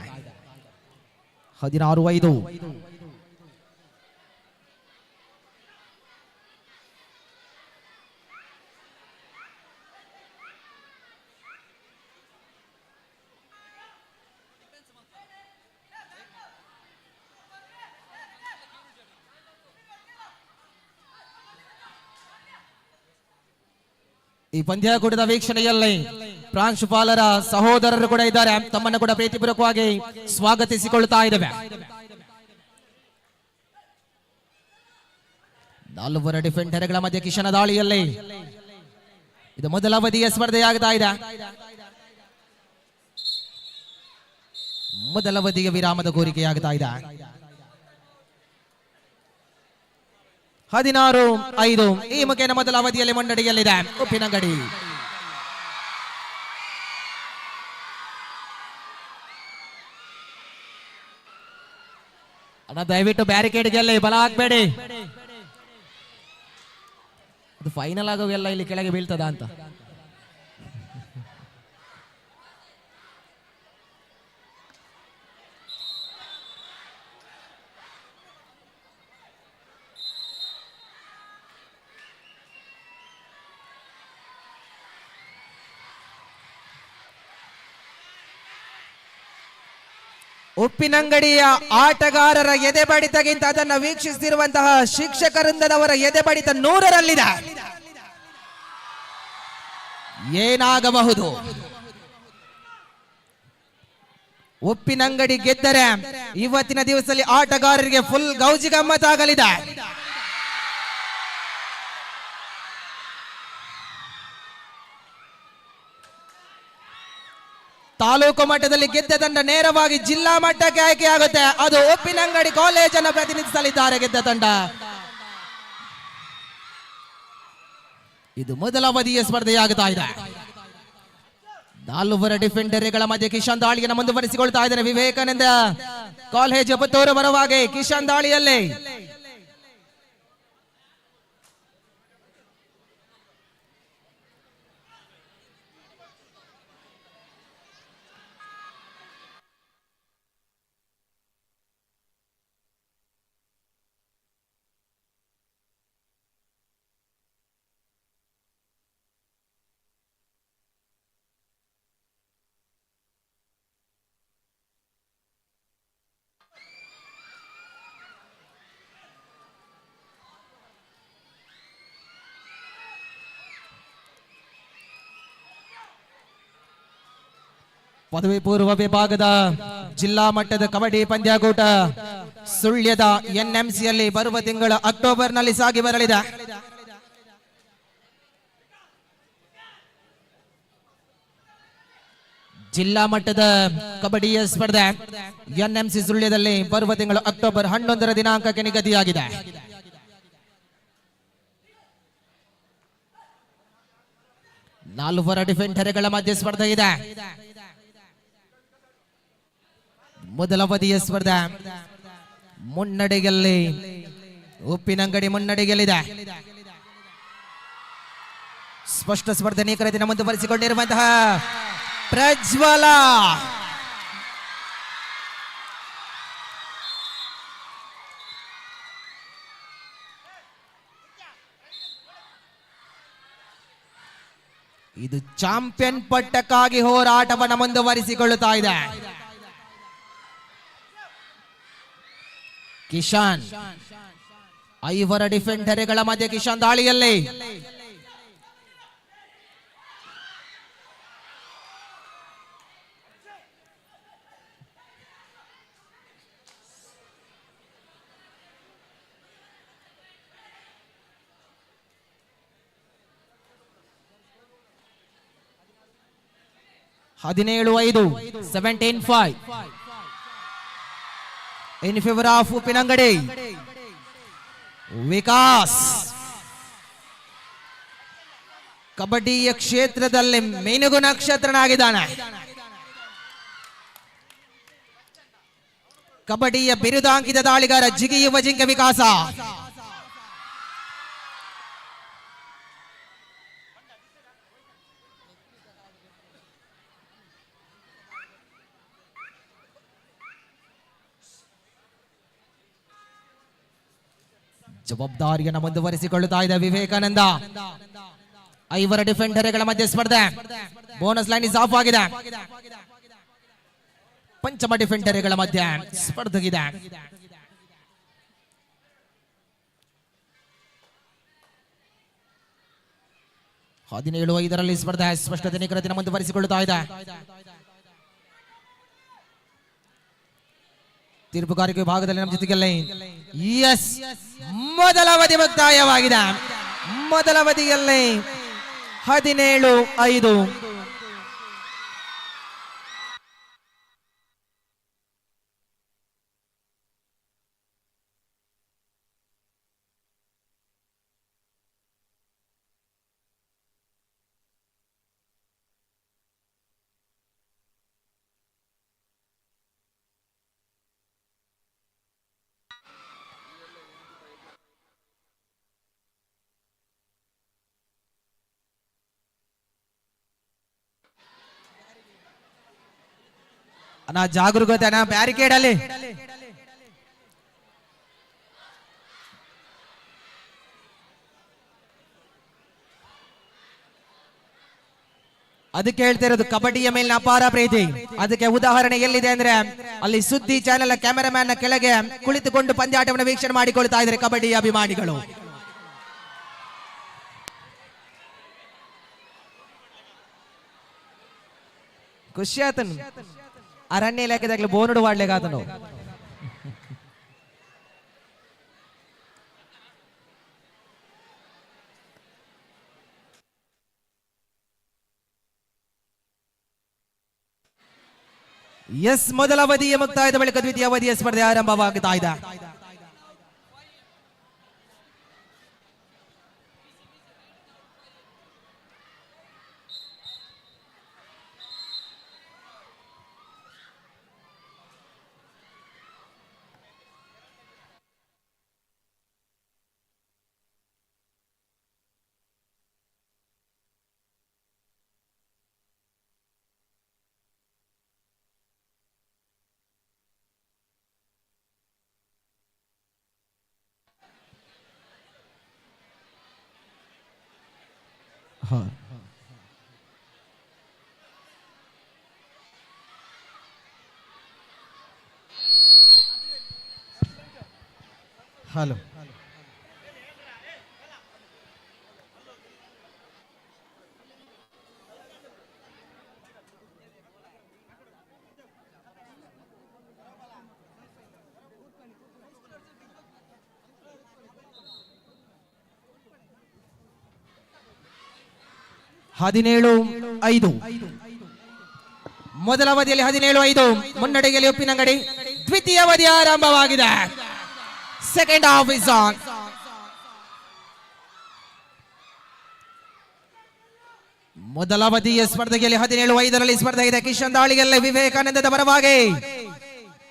16-5. ಈ ಪಂದ್ಯಾಕೂಟದ ವೀಕ್ಷಣೆಯಲ್ಲಿ ಪ್ರಾಂಶುಪಾಲರ ಸಹೋದರರು ಕೂಡ ಇದ್ದಾರೆ, ತಮ್ಮನ್ನು ಕೂಡ ಪ್ರೀತಿಪೂರ್ವಕವಾಗಿ ಸ್ವಾಗತಿಸಿಕೊಳ್ತಾ ಇದ್ದೇವೆ. 4 ಡಿಫೆಂಡರ್ಗಳ ಮಧ್ಯೆ ಕಿಶನ ದಾಳಿಯಲ್ಲಿ ಇದು ಮೊದಲ ಅವಧಿಯ ಸ್ಪರ್ಧೆಯಾಗ್ತಾ ಇದೆ. ಮೊದಲ ಅವಧಿಯ ವಿರಾಮದ ಕೋರಿಕೆಯಾಗ್ತಾ ಇದೆ. 16-5 ಈ ಮುಖೇನ ಮೊದಲ ಅವಧಿಯಲ್ಲಿ ಮುನ್ನಡೆಯಲ್ಲಿದೆ ಉಪ್ಪಿನಂಗಡಿ. ಅಣ್ಣ ದಯವಿಟ್ಟು ಬ್ಯಾರಿಕೇಡ್ಗೆ ಬಲ ಹಾಕ್ಬೇಡಿ, ಅದು ಫೈನಲ್ ಆಗೋವೆಲ್ಲ ಇಲ್ಲಿ ಕೆಳಗೆ ಬೀಳ್ತದ ಅಂತ. ಉಪ್ಪಿನಂಗಡಿಯ ಆಟಗಾರರ ಎದೆ ಬಡಿತಗಿಂತ ಅದನ್ನು ವೀಕ್ಷಿಸುತ್ತಿರುವಂತಹ ಶಿಕ್ಷಕವೃಂದದವರ ಎದೆ ಬಡಿತ 100ರಲ್ಲಿದೆ. ಏನಾಗಬಹುದು? ಉಪ್ಪಿನಂಗಡಿ ಗೆದ್ದರೆ ಇವತ್ತಿನ ದಿವಸದಲ್ಲಿ ಆಟಗಾರರಿಗೆ ಫುಲ್ ಗೌಜಿ ಗಮ್ಮತ್ತಾಗಲಿದೆ. ತಾಲೂಕು ಮಟ್ಟದಲ್ಲಿ ಗೆದ್ದ ತಂಡ ನೇರವಾಗಿ ಜಿಲ್ಲಾ ಮಟ್ಟಕ್ಕೆ ಆಯ್ಕೆಯಾಗುತ್ತೆ. ಅದು ಉಪ್ಪಿನಂಗಡಿ ಕಾಲೇಜನ್ನು ಪ್ರತಿನಿಧಿಸಲಿದ್ದಾರೆ ಗೆದ್ದ ತಂಡ. ಇದು ಮೊದಲ ಅವಧಿಯ ಸ್ಪರ್ಧೆಯಾಗುತ್ತಾ ಇದೆ. 4 ಡಿಫೆಂಡರ್ಗಳ ಮಧ್ಯೆ ಕಿಶನ್ ದಾಳಿಯನ್ನು ಮುಂದುವರಿಸಿಕೊಳ್ತಾ ಇದ್ದಾರೆ. ವಿವೇಕಾನಂದ ಕಾಲೇಜು ಪುತ್ತೂರು ಬರುವಾಗೆ ಕಿಶನ್ ದಾಳಿಯಲ್ಲಿ ಪದವಿ ಪೂರ್ವ ವಿಭಾಗದ ಜಿಲ್ಲಾ ಮಟ್ಟದ ಕಬಡ್ಡಿ ಪಂದ್ಯಾಕೂಟ ಸುಳ್ಯದ ಎನ್ಎಂಸಿಯಲ್ಲಿ ಬರುವ ತಿಂಗಳ ಅಕ್ಟೋಬರ್ನಲ್ಲಿ ಸಾಗಿ ಬರಲಿದೆ. ಜಿಲ್ಲಾ ಮಟ್ಟದ ಕಬಡ್ಡಿಯ ಸ್ಪರ್ಧೆ ಎನ್ಎಂಸಿ ಸುಳ್ಯದಲ್ಲಿ ಬರುವ ತಿಂಗಳು ಅಕ್ಟೋಬರ್ 11ರ ದಿನಾಂಕಕ್ಕೆ ನಿಗದಿಯಾಗಿದೆ. ನಾಲ್ವರು ಡಿಫೆಂಡರ್ಗಳ ಮಧ್ಯೆ ಸ್ಪರ್ಧೆ ಇದೆ. ಮೊದಲ ಅವಧಿಯ ಸ್ಪರ್ಧೆ ಮುನ್ನಡೆಯಲ್ಲಿ ಉಪ್ಪಿನಂಗಡಿ ಮುನ್ನಡೆಯಲ್ಲಿದೆ. ಸ್ಪಷ್ಟ ಸ್ಪರ್ಧೆ ನಿಖರತೆಯನ್ನು ಮುಂದುವರಿಸಿಕೊಂಡಿರುವಂತಹ ಪ್ರಜ್ವಲ ಇದು ಚಾಂಪಿಯನ್ ಪಟ್ಟಕ್ಕಾಗಿ ಹೋರಾಟವನ್ನು ಮುಂದುವರಿಸಿಕೊಳ್ಳುತ್ತಾ ಇದೆ. ಕಿಶನ್ 5 ಡಿಫೆಂಡರ್ಗಳ ಮಧ್ಯೆ ಕಿಶನ್ ದಾಳಿಯಲ್ಲಿ (17-5) 17-5 in favor of Uppinangady. Vikas ಕಬಡ್ಡಿಯ ಕ್ಷೇತ್ರದಲ್ಲಿ ಮಿನುಗು ನಕ್ಷತ್ರನಾಗಿದ್ದಾನೆ. ಕಬಡ್ಡಿಯ ಬಿರುದಾಂಕಿತ ದಾಳಿಗಾರ ಜಿಗಿಯುವ ಜಿಂಕೆ ವಿಕಾಸ. ಜವಾಬ್ದಾರಿಯನ್ನು ಮುಂದುವರಿಸಿಕೊಳ್ಳುತ್ತಾ ಇದೆ ವಿವೇಕಾನಂದ. 5 ಡಿಫೆಂಡರ್ಗಳ ಮಧ್ಯೆ ಸ್ಪರ್ಧೆ. ಬೋನಸ್ ಲೈನ್ ಇಸ್ ಆಫ್ ಆಗಿದೆ. ಪಂಚಮ ಡಿಫೆಂಡರ್ಗಳ ಮಧ್ಯೆ ಸ್ಪರ್ಧೆಗಿದೆ. 17-5 ಸ್ಪರ್ಧೆ ಸ್ಪಷ್ಟತೆ ನಿಖರತೆನ ಮುಂದುವರಿಸಿಕೊಳ್ಳುತ್ತಾ ಇದೆ. ತೀರ್ಪುಗಾರಿಕೆ ವಿಭಾಗದಲ್ಲಿ ನಮ್ಮ ಜೊತೆಗೆ ಎಸ್ ಮೊದಲ ಅವಧಿ ಮುಕ್ತಾಯವಾಗಿದೆ. ಮೊದಲ ಅವಧಿಯಲ್ಲಿ 17-5. ಅಣ್ಣ ಜಾಗರೂಕತೆ ಅಣ್ಣ, ಬ್ಯಾರಿಕೇಡ್ ಅಲ್ಲಿ ಅದಕ್ಕೆ ಹೇಳ್ತಾ ಇರೋದು ಕಬಡ್ಡಿಯ ಮೇಲಿನ ಅಪಾರ ಪ್ರೀತಿ. ಅದಕ್ಕೆ ಉದಾಹರಣೆ ಎಲ್ಲಿದೆ ಅಂದ್ರೆ ಅಲ್ಲಿ ಸುದ್ದಿ ಚಾನೆಲ್ ಕ್ಯಾಮೆರಾಮ್ಯಾನ್ ನ ಕೆಳಗೆ ಕುಳಿತುಕೊಂಡು ಪಂದ್ಯಾಟವನ್ನು ವೀಕ್ಷಣೆ ಮಾಡಿಕೊಳ್ತಾ ಇದ್ದಾರೆ ಕಬಡ್ಡಿ ಅಭಿಮಾನಿಗಳು. ಖುಷಿ ಆತನು ಅರಣ್ಯ ಇಲಾಖೆದಾಗಲೇ ಬೋರ್ಡ್ ಮಾಡ್ಲಿಕ್ಕೆ ಆತನು. ಎಸ್ ಮೊದಲ ಅವಧಿಯ ಮುಕ್ತಾಯದ ಬಳಿಕ ದ್ವಿತೀಯ ಅವಧಿಯ ಸ್ಪರ್ಧೆ ಆರಂಭವಾಗುತ್ತಾ ಇದೆ. ಹಲೋ ಹದಿನೇಳು 5 ಮೊದಲ ಅವಧಿಯಲ್ಲಿ 17-5 ಮುನ್ನಡೆಯಲ್ಲಿ ಉಪ್ಪಿನಂಗಡಿ. ದ್ವಿತೀಯ ಅವಧಿ ಆರಂಭವಾಗಿದೆ. Second half is on. ಮೊದಲ ಅವಧಿಯ ಸ್ಪರ್ಧೆಯಲ್ಲಿ 17-5 ಸ್ಪರ್ಧೆ ಇದೆ. ಕಿಶನ್ ದಾಳಿಯಲ್ಲಿ ವಿವೇಕಾನಂದದ ಪರವಾಗಿ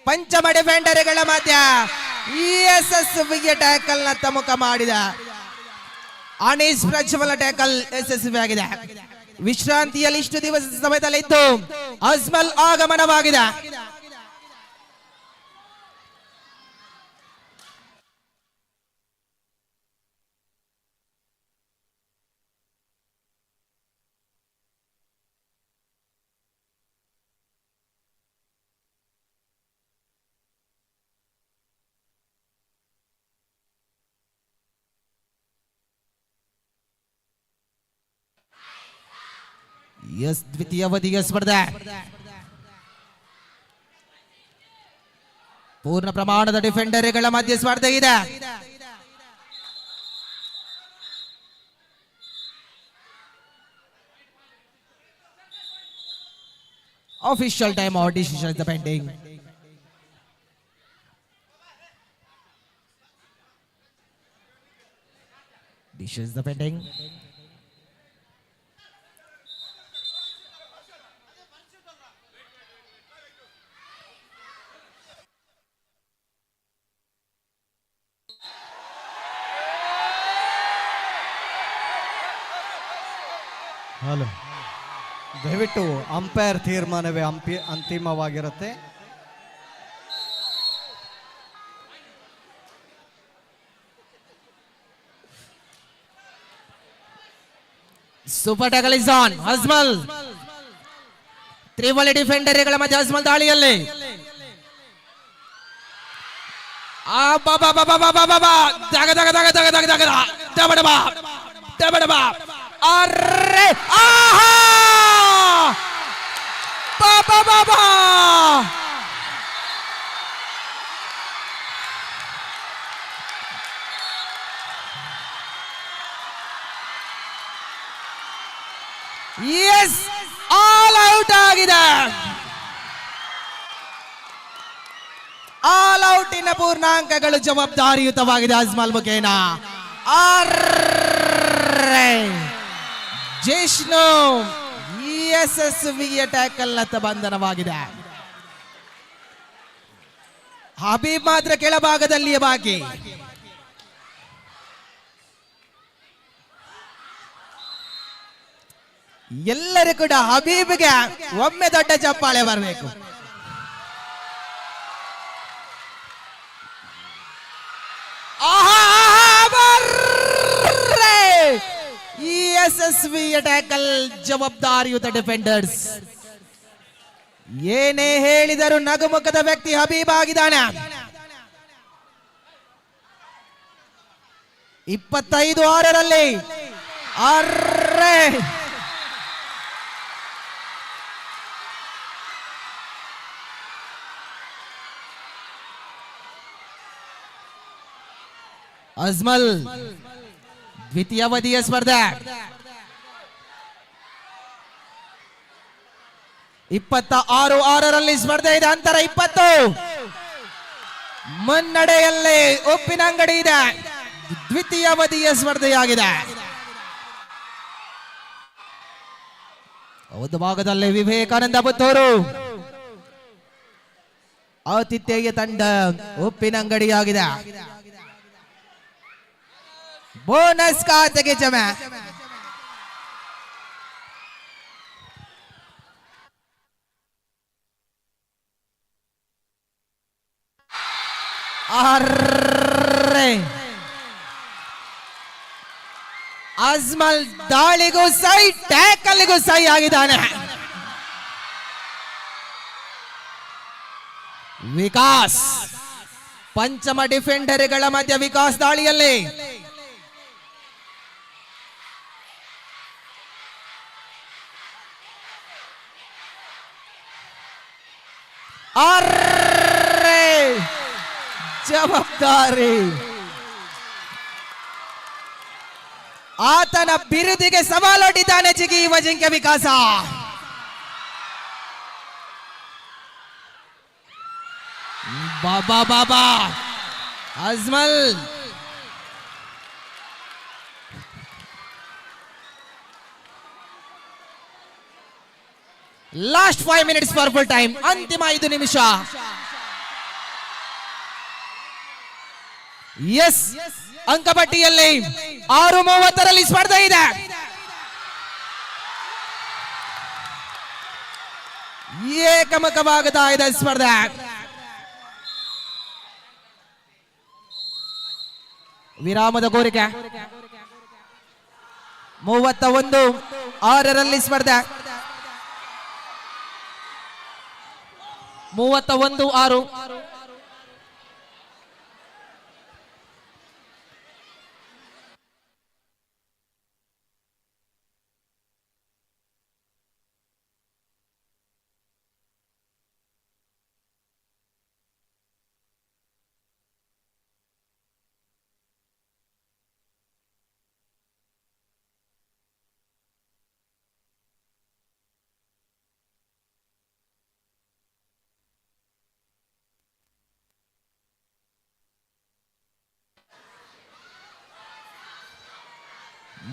ಪಂಚಮ ಡಿಫೆಂಡರ್ಗಳ ಮಧ್ಯ ಯಶಸ್ವಿಗೆ ಟ್ಯಾಕಲ್ ನ ತಮುಖ ಮಾಡಿದ ಅನೀಸ್ ಪ್ರಜ್ವಲ ಟ್ಯಾಕಲ್ ಯಶಸ್ವಿಯಾಗಿದೆ. ವಿಶ್ರಾಂತಿಯಲ್ಲಿ ಇಷ್ಟು ದಿವಸದ ಸಮಯದಲ್ಲಿದ್ದು ಅಜ್ಮಲ್ ಆಗಮನವಾಗಿದೆ. ಎಸ್ ದ್ವಿತೀಯ ಅವಧಿಯ ಸ್ಪರ್ಧೆ ಪೂರ್ಣ ಪ್ರಮಾಣದ ಡಿಫೆಂಡರ್ಗಳ ಮಧ್ಯೆ ಸ್ಪರ್ಧೆ ಇದೆ. Official time out decision is pending. Decision is pending. Hello, ದಯವಿಟ್ಟು ಅಂಪೈರ್ ತೀರ್ಮಾನವೇ ಅಂತಿಮವಾಗಿರುತ್ತೆ. Super tackle is on. Ajmal ತ್ರಿವಳಿ ಡಿಫೆಂಡರ್ಗಳ ಮಧ್ಯೆ ಅಜ್ಮಲ್ ದಾಳಿಯಲ್ಲಿ ಅರ್ರೆ ಆಹಾ ಬಾಬಾ ಬಾಬಾ ಎಸ್ ಆಲ್ ಔಟ್ ಆಗಿದೆ. ಆಲ್ ಔಟಿನ ಪೂರ್ಣಾಂಕಗಳು ಜವಾಬ್ದಾರಿಯುತವಾಗಿದೆ ಅಜ್ಮಲ್ ಮುಖೇನ. ಜಿಷ್ಣು ಯಶಸ್ವಿಯ ಟ್ಯಾಕಲ್ ನತ್ತ ಬಂಧನವಾಗಿದೆ. ಹಬೀಬ್ ಮಾತ್ರ ಕೆಳಭಾಗದಲ್ಲಿಯೇ ಬಾಕಿ. ಎಲ್ಲರೂ ಕೂಡ ಹಬೀಬ್ಗೆ ಒಮ್ಮೆ ದೊಡ್ಡ ಚಪ್ಪಾಳೆ ಬರಬೇಕು. ಈ ಯಶಸ್ವಿಯ ಟ್ಯಾಕಲ್ ಜವಾಬ್ದಾರಿಯುತ ಡಿಫೆಂಡರ್ಸ್. ಏನೇ ಹೇಳಿದರೂ ನಗುಮುಖದ ವ್ಯಕ್ತಿ ಹಬೀಬ್ ಆಗಿದ್ದಾನೆ. 25-6 ಅರ್ರೆ ಅಜ್ಮಲ್ ದ್ವಿತೀಯಾವಧಿಯ ಸ್ಪರ್ಧೆ 26-6 ಸ್ಪರ್ಧೆ ಇದೆ. ಅಂತರ 20. ಮುನ್ನಡೆಯಲ್ಲಿ ಉಪ್ಪಿನಂಗಡಿ ಇದೆ. ದ್ವಿತೀಯಾವಧಿಯ ಸ್ಪರ್ಧೆಯಾಗಿದೆ. ಒಂದು ಭಾಗದಲ್ಲಿ ವಿವೇಕಾನಂದ ಪುತ್ತೂರು. ಆತಿಥೇಯ ತಂಡ ಉಪ್ಪಿನಂಗಡಿಯಾಗಿದೆ. ಬೋನಸ್ ಖಾತೆಗೆ ಜಮೆ. ಅಜ್ಮಲ್ ದಾಳಿಗೂ ಸೈ ಟ್ಯಾಕಲ್ಗೂ ಸೈ ಆಗಿದ್ದಾನೆ. ವಿಕಾಸ್ ಪಂಚಮ ಡಿಫೆಂಡರ್ಗಳ ಮಧ್ಯ ವಿಕಾಸ್ ದಾಳಿಯಲ್ಲಿ ಜವಾಬ್ದಾರಿ. ಆತನ ಬಿರುದಿಗೆ ಸವಾಲೊಡ್ಡಿದ್ದಾನೆ ಜಿಗಿ ಯುವಜಿಂಕೆ ವಿಕಾಸ. ಬಾಬಾ ಬಾಬಾ Ajmal last 5 minutes for full time. ಅಂತಿಮ 5 ನಿಮಿಷ. ಎಸ್ ಅಂಕಪಟ್ಟಿಯಲ್ಲಿ 6:30 ಸ್ಪರ್ಧೆ ಇದೆ. ಏಕಮುಖವಾಗುತ್ತಾ ಇದೆ ಸ್ಪರ್ಧೆ. ವಿರಾಮದ ಕೋರಿಕೆ. 31-6 ಸ್ಪರ್ಧೆ. 31-6.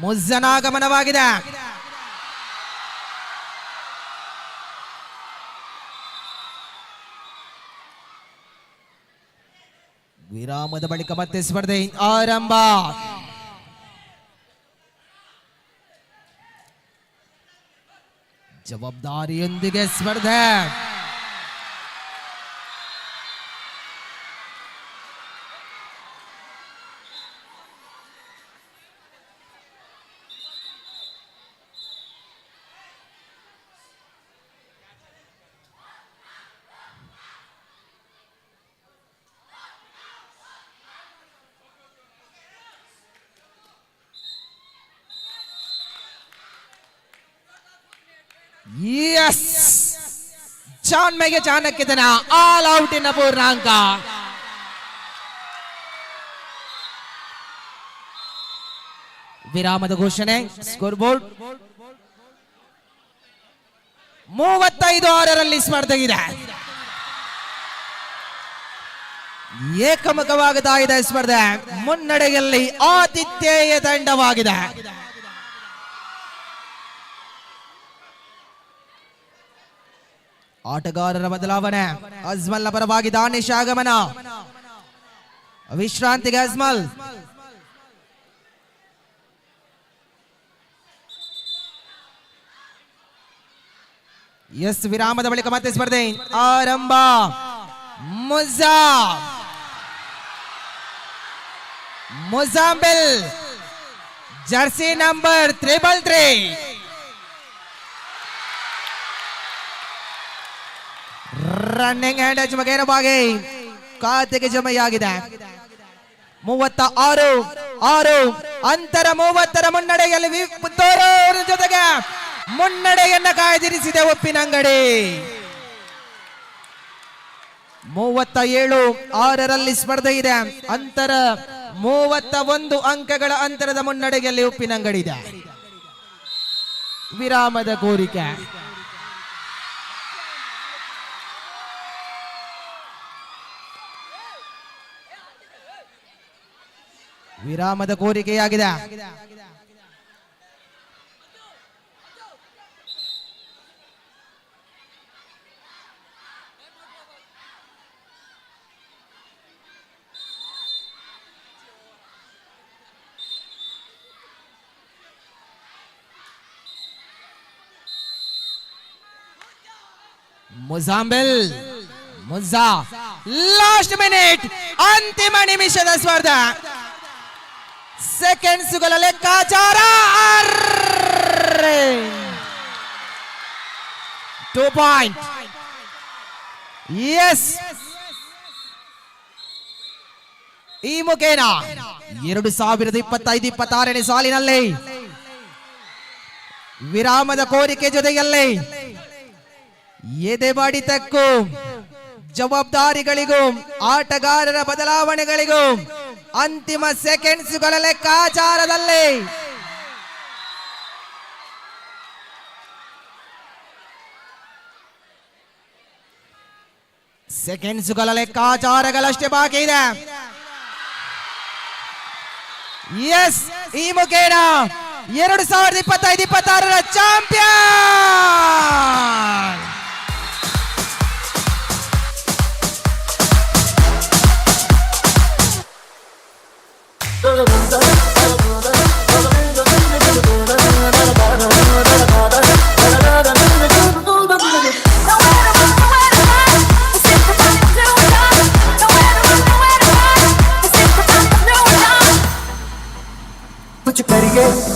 ಮುಜ್ಜನಾಗಮನವಾಗಿದೆ. ವಿರಾಮದ ಬಳಿಕ ಮತ್ತೆ ಸ್ಪರ್ಧೆ ಆರಂಭ. ಜವಾಬ್ದಾರಿಯೊಂದಿಗೆ ಸ್ಪರ್ಧೆ. ಎಸ್ ಜಾನ್ಮೆಗೆ ಚಾಣಕ್ಯತನ ಆಲ್ ಔಟ್ ಇನ್ ಪೂರ್ಣಾಂಕ. ವಿರಾಮದ ಘೋಷಣೆ. Score board 35-6 ಸ್ಪರ್ಧೆಗಿದೆ. ಏಕಮುಖವಾಗುತ್ತಾ ಇದೆ ಸ್ಪರ್ಧೆ. ಮುನ್ನಡೆಯಲ್ಲಿ ಆತಿಥೇಯ ತಂಡವಾಗಿದೆ. ಆಟಗಾರರ ಬದಲಾವಣೆ. ಅಜ್ಮಲ್ ಪರವಾಗಿ ದಾನಿಶ್ ಆಗಮನ. ವಿಶ್ರಾಂತಿಗೆ ಅಜ್ಮಲ್. ಎಸ್ ವಿರಾಮದ ಬಳಿಕ ಮತ್ತೆ ಸ್ಪರ್ಧೆ ಆರಂಭ. Muzambil jersey number 333 running hand H ನೇರವಾಗಿ ಖಾತೆಗೆ ಜಮೆಯಾಗಿದೆ. 36 ಅಂತರ 30ರ ಮುನ್ನಡೆಯಲ್ಲಿ ಜೊತೆಗೆ ಮುನ್ನಡೆಯನ್ನ ಕಾಯ್ದಿರಿಸಿದೆ ಉಪ್ಪಿನಂಗಡಿ. 37-6 ಸ್ಪರ್ಧೆ ಇದೆ. ಅಂತರ 31 ಅಂಕಗಳ ಅಂತರದ ಮುನ್ನಡೆಯಲ್ಲಿ ಉಪ್ಪಿನಂಗಡಿ ಇದೆ. ವಿರಾಮದ ಕೋರಿಕೆ. ವಿರಾಮದ ಕೋರಿಕೆಯಾಗಿದೆ. ಮುಜಾ ಲಾಸ್ಟ್ ಮಿನಿಟ್ ಅಂತಿಮ ನಿಮಿಷದ ಸ್ಪರ್ಧೆ. ಸೆಕೆಂಡ್ಸ್ಗಳ ಲೆಕ್ಕಾಚಾರ. 2 ಪಾಯಿಂಟ್. ಎಸ್ ಈ ಮುಖೇನ 2025-26 ಸಾಲಿನಲ್ಲಿ ವಿರಾಮದ ಕೋರಿಕೆ ಜೊತೆಯಲ್ಲಿ ಎದೆ ಬಡಿತಕ್ಕೂ ಜವಾಬ್ದಾರಿಗಳಿಗೂ ಆಟಗಾರರ ಬದಲಾವಣೆಗಳಿಗೂ ಅಂತಿಮ ಸೆಕೆಂಡ್ಸ್ಗಳ ಲೆಕ್ಕಾಚಾರದಲ್ಲಿ ಸೆಕೆಂಡ್ಸ್ಗಳ ಲೆಕ್ಕಾಚಾರಗಳಷ್ಟೇ ಬಾಕಿ ಇದೆ. ಎಸ್ ಈ ಮುಖೇನ 2025-26 ಚಾಂಪಿಯನ್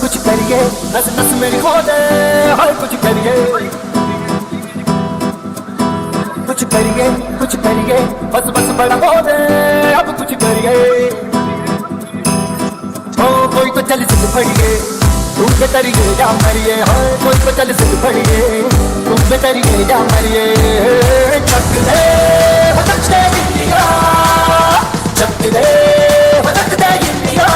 कुछ करिए नस नस मेरी खो दे हाय कुछ करिए बस बस बड़ा हो दे अब कुछ करिए ओ कोई तो चल सिद्ध पड़िए तुम पे करिए या मरिए हाय कोई तो चल सिद्ध पड़िए तुम पे करिए या मरिए चक दे इंडिया चक दे इंडिया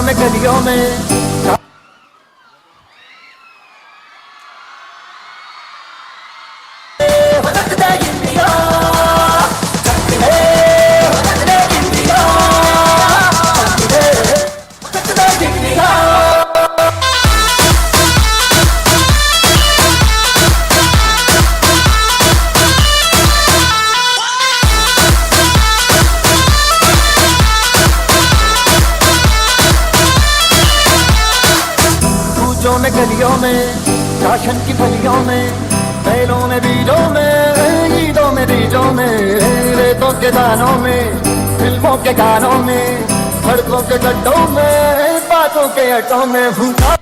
में गलियों में गलियों में राशन की थलियों में बैलों में बीजों में ईदों में बीजों में रेतों के दानों में फिल्मों के गानों में, सड़कों के गड्ढों में, बातों के अड्डों में भूखा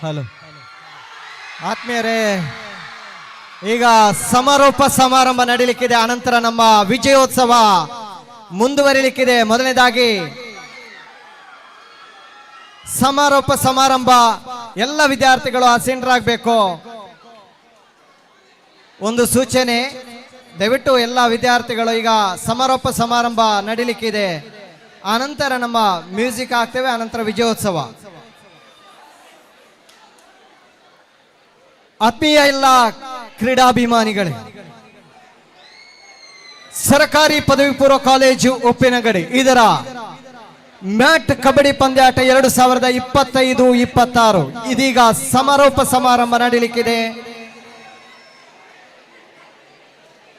ಹಲೋ ಆತ್ಮೀಯರೇ, ಈಗ ಸಮಾರೋಪ ಸಮಾರಂಭ ನಡೀಲಿಕ್ಕಿದೆ. ಅನಂತರ ನಮ್ಮ ವಿಜಯೋತ್ಸವ ಮುಂದುವರಿಲಿಕ್ಕಿದೆ. ಮೊದಲನೇದಾಗಿ ಸಮಾರೋಪ ಸಮಾರಂಭ, ಎಲ್ಲ ವಿದ್ಯಾರ್ಥಿಗಳು ಆಸೀನರಾಗಬೇಕು. ಒಂದು ಸೂಚನೆ, ದಯವಿಟ್ಟು ಎಲ್ಲ ವಿದ್ಯಾರ್ಥಿಗಳು, ಈಗ ಸಮಾರೋಪ ಸಮಾರಂಭ ನಡೀಲಿಕ್ಕಿದೆ. ಆನಂತರ ನಮ್ಮ ಮ್ಯೂಸಿಕ್ ಆಗ್ತೇವೆ, ಆನಂತರ ವಿಜಯೋತ್ಸವ. ಆತ್ಮೀಯ ಎಲ್ಲ ಕ್ರೀಡಾಭಿಮಾನಿಗಳೇ, ಸರ್ಕಾರಿ ಪದವಿ ಪೂರ್ವ ಕಾಲೇಜು ಉಪ್ಪಿನಂಗಡಿ ಇದರ ಮ್ಯಾಟ್ ಕಬಡ್ಡಿ ಪಂದ್ಯಾಟ 2025-26 ಇದೀಗ ಸಮಾರೋಪ ಸಮಾರಂಭ ನಡೀಲಿಕ್ಕಿದೆ.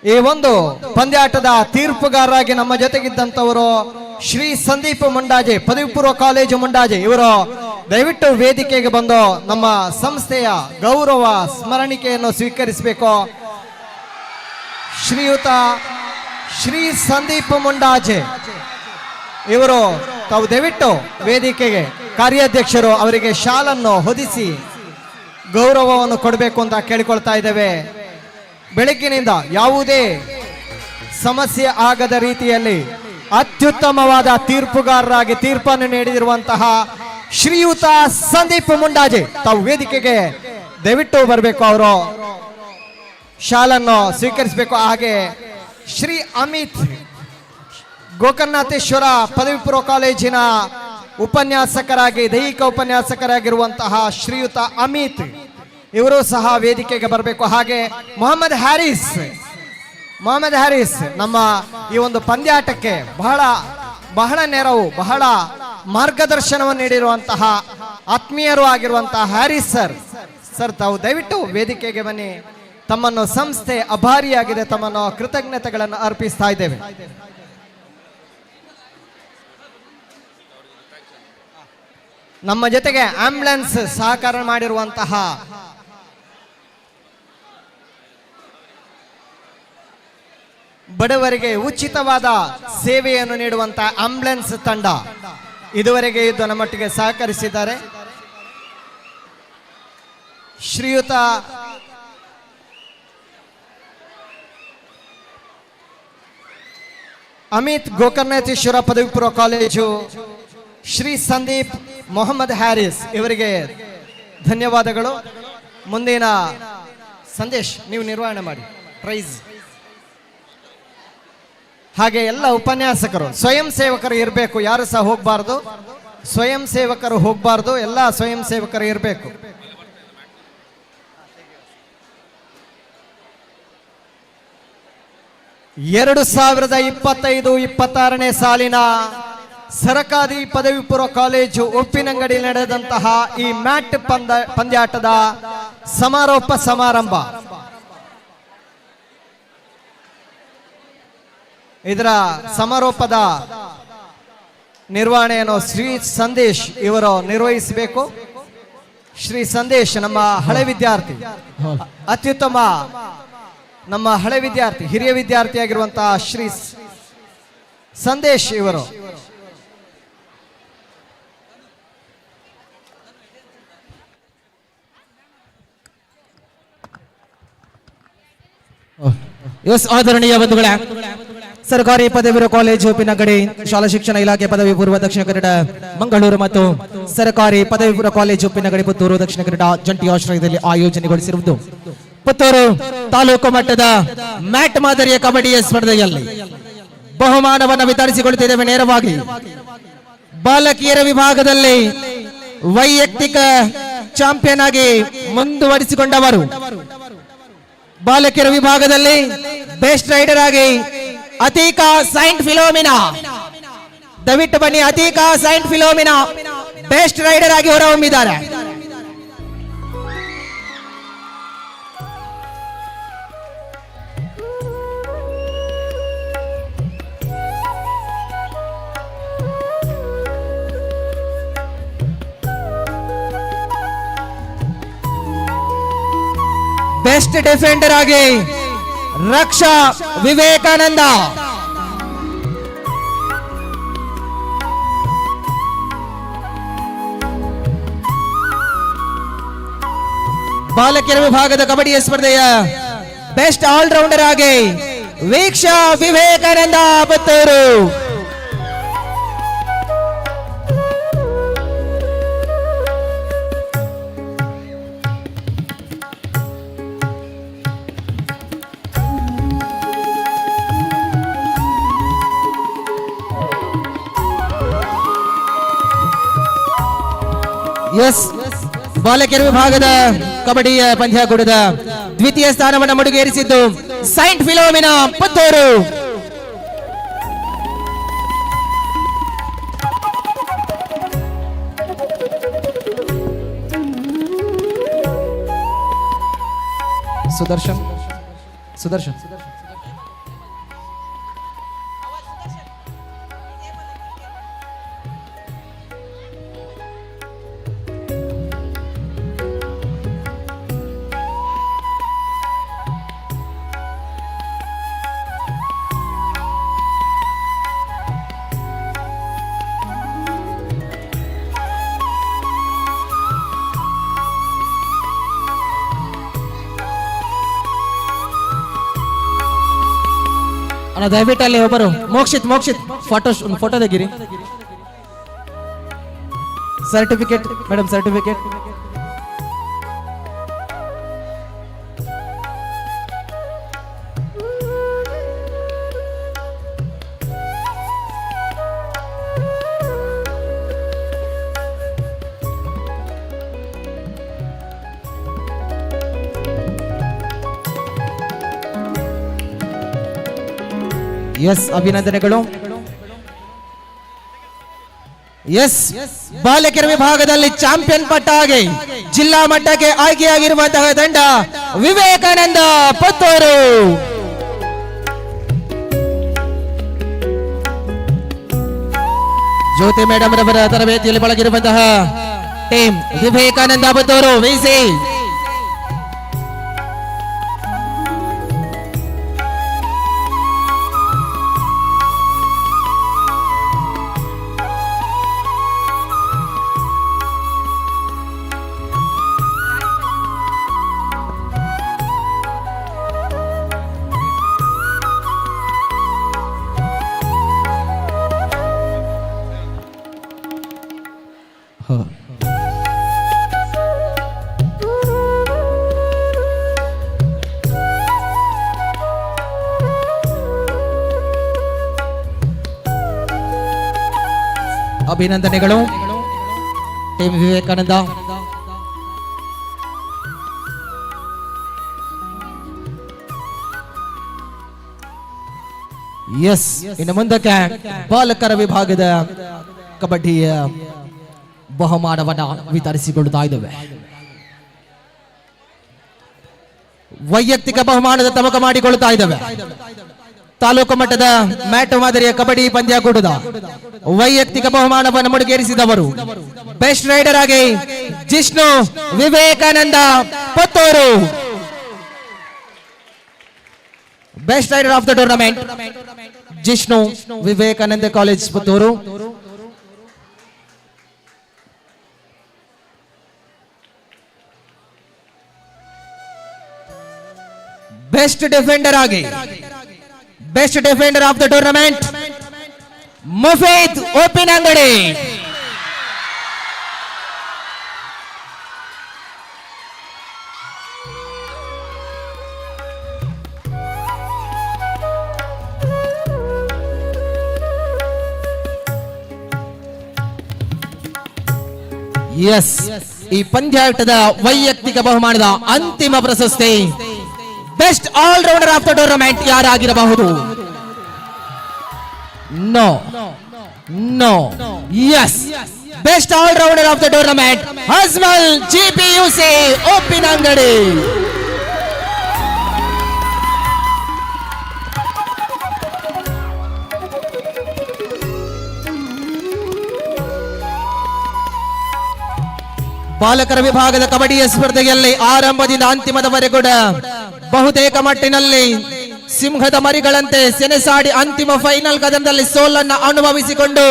ಈ ಒಂದು ಪಂದ್ಯಾಟದ ತೀರ್ಪುಗಾರರಾಗಿ ನಮ್ಮ ಜೊತೆಗಿದ್ದಂಥವರು ಶ್ರೀ ಸಂದೀಪ್ ಮುಂಡಾಜೆ, ಪದವಿ ಪೂರ್ವ ಕಾಲೇಜು ಮುಂಡಾಜೆ. ಇವರು ದಯವಿಟ್ಟು ವೇದಿಕೆಗೆ ಬಂದು ನಮ್ಮ ಸಂಸ್ಥೆಯ ಗೌರವ ಸ್ಮರಣಿಕೆಯನ್ನು ಸ್ವೀಕರಿಸಬೇಕು. ಶ್ರೀಯುತ ಶ್ರೀ ಸಂದೀಪ್ ಮುಂಡಾಜೆ ಇವರು ತಾವು ದಯವಿಟ್ಟು ವೇದಿಕೆಗೆ, ಕಾರ್ಯಾಧ್ಯಕ್ಷರು ಅವರಿಗೆ ಶಾಲನ್ನು ಹೊದಿಸಿ ಗೌರವವನ್ನು ಕೊಡಬೇಕು ಅಂತ ಕೇಳಿಕೊಳ್ತಾ ಇದ್ದೇವೆ. ಬೆಳಗ್ಗಿನಿಂದ ಯಾವುದೇ ಸಮಸ್ಯೆ ಆಗದ ರೀತಿಯಲ್ಲಿ ಅತ್ಯುತ್ತಮವಾದ ತೀರ್ಪುಗಾರರಾಗಿ ತೀರ್ಪನ್ನು ನೀಡಿರುವಂತಹ ಶ್ರೀಯುತ ಸಂದೀಪ್ ಮುಂಡಾಜೆ ತಾವು ವೇದಿಕೆಗೆ ದಯವಿಟ್ಟು ಬರಬೇಕು. ಅವರು ಶಾಲನ್ನು ಸ್ವೀಕರಿಸಬೇಕು. ಹಾಗೆ ಶ್ರೀ ಅಮಿತ್, ಗೋಕರ್ಣನಾಥೇಶ್ವರ ಪದವಿ ಪೂರ್ವ ಕಾಲೇಜಿನ ಉಪನ್ಯಾಸಕರಾಗಿ, ದೈಹಿಕ ಉಪನ್ಯಾಸಕರಾಗಿರುವಂತಹ ಶ್ರೀಯುತ ಅಮಿತ್ ಇವರು ಸಹ ವೇದಿಕೆಗೆ ಬರಬೇಕು. ಹಾಗೆ ಮೊಹಮ್ಮದ್ ಹ್ಯಾರಿಸ್ ನಮ್ಮ ಈ ಒಂದು ಪಂದ್ಯಾಟಕ್ಕೆ ಬಹಳ ನೆರವು, ಬಹಳ ಮಾರ್ಗದರ್ಶನವನ್ನು ನೀಡಿರುವಂತಹ ಆತ್ಮೀಯರು ಆಗಿರುವಂತಹ ಹ್ಯಾರಿಸ್ ಸರ್ ತಾವು ದಯವಿಟ್ಟು ವೇದಿಕೆಗೆ ಬನ್ನಿ. ತಮ್ಮನ್ನು ಸಂಸ್ಥೆ ಅಭಾರಿಯಾಗಿದೆ, ತಮ್ಮನ್ನು ಕೃತಜ್ಞತೆಗಳನ್ನು ಅರ್ಪಿಸ್ತಾ ಇದ್ದೇವೆ. ನಮ್ಮ ಜೊತೆಗೆ ಆಂಬ್ಯುಲೆನ್ಸ್ ಸಹಕಾರ ಮಾಡಿರುವಂತಹ ಬಡವರಿಗೆ ಉಚಿತವಾದ ಸೇವೆಯನ್ನು ನೀಡುವಂತಹ ಆಂಬ್ಯುಲೆನ್ಸ್ ತಂಡ ಇದುವರೆಗೆ ಇದ್ದು ನಮ್ಮೊಟ್ಟಿಗೆ ಸಹಕರಿಸಿದ್ದಾರೆ. ಶ್ರೀಯುತ ಅಮಿತ್, ಗೋಕರ್ಣನಾಥೇಶ್ವರ ಪದವಿ ಪೂರ್ವ ಕಾಲೇಜು, ಶ್ರೀ ಸಂದೀಪ್, ಮೊಹಮ್ಮದ್ ಹ್ಯಾರಿಸ್ ಇವರಿಗೆ ಧನ್ಯವಾದಗಳು. ಮುಂದಿನ ಸಂದೇಶ್ ನೀವು ನಿರ್ವಹಣೆ ಮಾಡಿ, ಪ್ರೈಸ್. ಹಾಗೆ ಎಲ್ಲ ಉಪನ್ಯಾಸಕರು, ಸ್ವಯಂ ಸೇವಕರು ಇರಬೇಕು, ಯಾರು ಸಹ ಹೋಗಬಾರ್ದು, ಸ್ವಯಂ ಸೇವಕರು ಹೋಗಬಾರ್ದು, ಎಲ್ಲ ಸ್ವಯಂ ಸೇವಕರು ಇರಬೇಕು. ಎರಡು 2025-26ನೇ ಸಾಲಿನ ಸರಕಾರಿ ಪದವಿ ಪೂರ್ವ ಕಾಲೇಜು ಉಪ್ಪಿನಂಗಡಿ ನಡೆದಂತಹ ಈ ಮ್ಯಾಟ್ ಪಂದ್ಯಾಟದ ಸಮಾರೋಪ ಸಮಾರಂಭ, ಇದರ ಸಮಾರೋಪದ ನಿರ್ವಹಣೆಯನ್ನು ಶ್ರೀ ಸಂದೇಶ್ ಇವರು ನಿರ್ವಹಿಸಬೇಕು. ಶ್ರೀ ಸಂದೇಶ್ ನಮ್ಮ ಹಳೆ ವಿದ್ಯಾರ್ಥಿ, ಅತ್ಯುತ್ತಮ ನಮ್ಮ ಹಳೆ ವಿದ್ಯಾರ್ಥಿ, ಹಿರಿಯ ವಿದ್ಯಾರ್ಥಿಯಾಗಿರುವಂತಹ ಶ್ರೀ ಸಂದೇಶ್ ಇವರು ಆದರಣೀಯ ಬಂಧುಗಳೇ, ಸರ್ಕಾರಿ ಪದವಿ ಪೂರ್ವ ಕಾಲೇಜು ಉಪ್ಪಿನಂಗಡಿ, ಶಾಲಾ ಶಿಕ್ಷಣ ಇಲಾಖೆ ಪದವಿ ಪೂರ್ವ ದಕ್ಷಿಣ ಕನ್ನಡ ಮಂಗಳೂರು ಮತ್ತು ಸರ್ಕಾರಿ ಪದವಿ ಪೂರ್ವ ಕಾಲೇಜು ಉಪ್ಪಿನಂಗಡಿ ಪುತ್ತೂರು ದಕ್ಷಿಣ ಕನ್ನಡ ಜಂಟಿ ಆಶ್ರಯದಲ್ಲಿ ಆಯೋಜನೆಗೊಳಿಸಿರುವುದು ಪುತ್ತೂರು ತಾಲೂಕು ಮಟ್ಟದ ಮ್ಯಾಟ್ ಮಾದರಿಯ ಕಬಡ್ಡಿಯ ಸ್ಪರ್ಧೆಯಲ್ಲಿ ಬಹುಮಾನವನ್ನು ವಿತರಿಸಿಕೊಳ್ಳುತ್ತಿದ್ದೇವೆ. ನೇರವಾಗಿ ಬಾಲಕಿಯರ ವಿಭಾಗದಲ್ಲಿ ವೈಯಕ್ತಿಕ ಚಾಂಪಿಯನ್ ಆಗಿ ಮುಂದುವರಿಸಿಕೊಂಡವರು, ಬಾಲಕಿಯರ ವಿಭಾಗದಲ್ಲಿ ಬೆಸ್ಟ್ ರೈಡರ್ ಆಗಿ ಅತೀಕಾ ಸೈಂಟ್ ಫಿಲೋಮಿನಾ ದಯವಿಟ್ಟು ಬನ್ನಿ. ಅತೀಕ ಸೈಂಟ್ ಫಿಲೋಮಿನಾ ಬೆಸ್ಟ್ ರೈಡರ್ ಆಗಿ ಹೊರಹೊಮ್ಮಿದ್ದಾರೆ. ಬೆಸ್ಟ್ ಡಿಫೆಂಡರ್ ಆಗಿ ರಕ್ಷಾ ವಿವೇಕಾನಂದ. ಬಾಲಕಿಯರ ವಿಭಾಗದ ಕಬಡ್ಡಿಯ ಸ್ಪರ್ಧೆಯ ಬೆಸ್ಟ್ ಆಲ್ರೌಂಡರ್ ಆಗಿ ವೀಕ್ಷಾ ವಿವೇಕಾನಂದ ಪುತ್ತೂರು. ಎಸ್, ಬಾಲಕಿಯರ ವಿಭಾಗದ ಕಬಡ್ಡಿಯ ಪಂದ್ಯಾಕೂಟದ ದ್ವಿತೀಯ ಸ್ಥಾನವನ್ನು ಮುಡಿಗೇರಿಸಿದ್ದು ಸೈಂಟ್ ಫಿಲೋಮಿನಾ ಪುತ್ತೂರು. ಸುದರ್ಶನ್ ಸುದರ್ಶನ್ ಅಣ್ಣ, ದಯವಿಟ್ಟು ಅಲ್ಲಿ ಒಬ್ಬರು ಮೋಕ್ಷಿತ್ ಫೋಟೋ ತೆಗಿರಿ. Certificate madam, certificate. ಎಸ್, ಅಭಿನಂದನೆಗಳು. ಎಸ್, ಬಾಲಕಿಯರ ವಿಭಾಗದಲ್ಲಿ ಚಾಂಪಿಯನ್ ಪಟ್ಟ ಆಗಿ ಜಿಲ್ಲಾ ಮಟ್ಟಕ್ಕೆ ಆಯ್ಕೆಯಾಗಿರುವಂತಹ ತಂಡ ವಿವೇಕಾನಂದ ಪುತ್ತೂರು. ಜ್ಯೋತಿ ಮೇಡಮ್ ರವರ ತರಬೇತಿಯಲ್ಲಿ ಬಳಗಿರುವಂತಹ ಟೀಮ್ ವಿವೇಕಾನಂದ ಪುತ್ತೂರು ವಿಸಿ. ಅಭಿನಂದನೆಗಳು ಟೀಮ್ ವಿವೇಕಾನಂದ. ಎಸ್, ಇನ್ನು ಮುಂದಕ್ಕೆ ಬಾಲಕರ ವಿಭಾಗದ ಕಬಡ್ಡಿಯ ಬಹುಮಾನವನ್ನ ವಿತರಿಸಿಕೊಳ್ಳುತ್ತಾ ಇದ್ದೇವೆ. ವೈಯಕ್ತಿಕ ಬಹುಮಾನದ ತಮಕ ಮಾಡಿಕೊಳ್ಳುತ್ತಾ ಇದ್ದೇವೆ. ತಾಲೂಕು ಮಟ್ಟದ ಮ್ಯಾಟ್ ಮಾದರಿಯ ಕಬಡ್ಡಿ ಪಂದ್ಯಾಕೂಟದ ವೈಯಕ್ತಿಕ ಬಹುಮಾನವನ್ನು ಮುಡಿಗೇರಿಸಿದವರು ಬೆಸ್ಟ್ ರೈಡರ್ ಆಗಿ Jishnu Vivekananda Puttur. Best rider of the tournament Jishnu Vivekananda college Puttur. Best defender ಆಗಿ best defender of the tournament Mufeed Uppinangady. Yes, ಈ ಪಂದ್ಯಾಟದ ವೈಯಕ್ತಿಕ ಬಹುಮಾನದ ಅಂತಿಮ ಪ್ರಶಸ್ತಿ best allrounder of the tournament ಯಾರಾಗಿರಬಹುದು? No, No. Yes. Best all-rounder of the tournament, Azmal GPUC Uppinangadi. ಬಾಲಕರ ವಿಭಾಗದ ಕಬಡ್ಡಿಯ ಸ್ಪರ್ಧೆಯಲ್ಲಿ ಆರಂಭದಿಂದ ಅಂತಿಮದವರೆಗೂ ಬಹುತೇಕ ಮಟ್ಟಿನಲ್ಲಿ ಸಿಂಹದ ಮರಿಗಳಂತೆ ಸೆಣಸಾಡಿ ಅಂತಿಮ ಫೈನಲ್ ಕದನದಲ್ಲಿ ಸೋಲನ್ನು ಅನುಭವಿಸಿಕೊಂಡು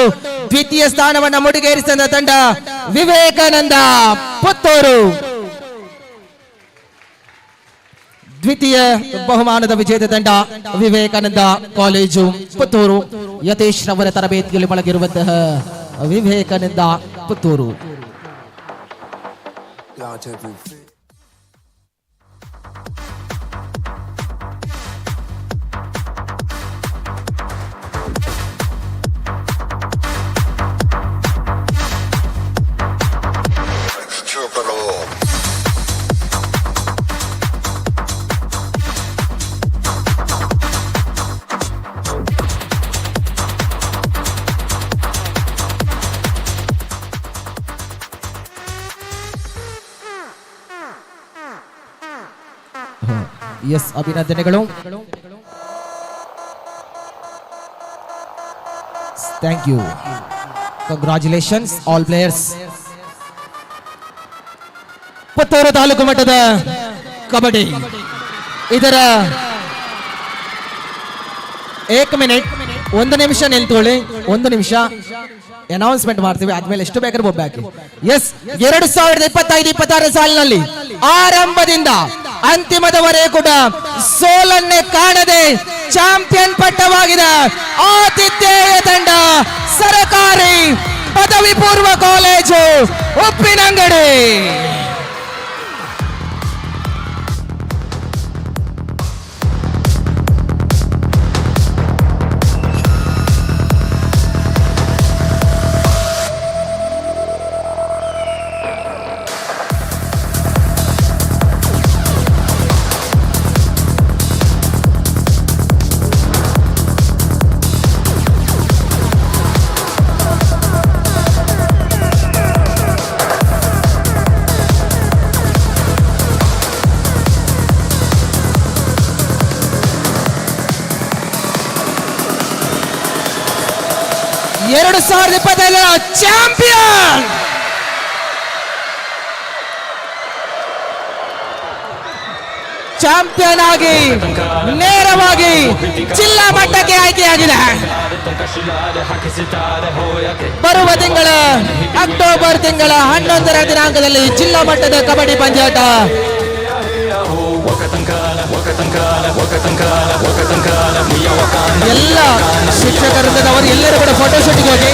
ದ್ವಿತೀಯ ಸ್ಥಾನವನ್ನು ಮುಡಿಗೇರಿಸಿದ ತಂಡ ವಿವೇಕಾನಂದ ಪುತ್ತೂರು. ದ್ವಿತೀಯ ಬಹುಮಾನದ ವಿಜೇತ ತಂಡ ವಿವೇಕಾನಂದ ಕಾಲೇಜು ಪುತ್ತೂರು. ಯತೇಶ್ ರವರ ತರಬೇತಿಯಲ್ಲಿ ಪಳಗಿರುವಂತಹ ವಿವೇಕಾನಂದ ಪುತ್ತೂರು. ಎಸ್, ಅಭಿನಂದನೆಗಳು. Thank you. Congratulations all players. Puttur ತಾಲೂಕು ಮಟ್ಟದ ಕಬಡ್ಡಿ ಇದರ 1 ಮಿನಿಟ್ 1 ನಿಮಿಷ ನಿಲ್ತುಕೊಳ್ಳಿ. 1 ನಿಮಿಷ ಅನೌನ್ಸ್ಮೆಂಟ್ ಮಾಡ್ತೀವಿ, ಆದ್ಮೇಲೆ ಎಷ್ಟು ಬೇಕಾದ್ರೂ ಬೊಬ್ಬೆ ಹಾಕಿ. ಎಸ್, 2025-26 ಸಾಲಿನಲ್ಲಿ ಆರಂಭದಿಂದ ಅಂತಿಮದವರೆಗೂ ಕೂಡ ಸೋಲನ್ನೇ ಕಾಣದೆ ಚಾಂಪಿಯನ್ ಪಟ್ಟವಾಗಿದೆ ಆತಿಥೇಯ ತಂಡ ಸರಕಾರಿ ಪದವಿ ಪೂರ್ವ ಕಾಲೇಜು ಉಪ್ಪಿನಂಗಡಿ. ಚಾಂಪಿಯನ್ ಚಾಂಪಿಯನ್ ಆಗಿ ನೇರವಾಗಿ ಜಿಲ್ಲಾ ಮಟ್ಟಕ್ಕೆ ಆಯ್ಕೆಯಾಗಿದೆ. ಬರುವ ತಿಂಗಳ ಅಕ್ಟೋಬರ್ ತಿಂಗಳ 11ರ ದಿನಾಂಕದಲ್ಲಿ ಜಿಲ್ಲಾ ಮಟ್ಟದ ಕಬಡ್ಡಿ ಪಂದ್ಯಾಟ. ಎಲ್ಲ ಶಿಕ್ಷಕರವರು ಎಲ್ಲರೂ ಕೂಡ ಫೋಟೋ ಶೂಟಿಗೆ ಹೋಗಿ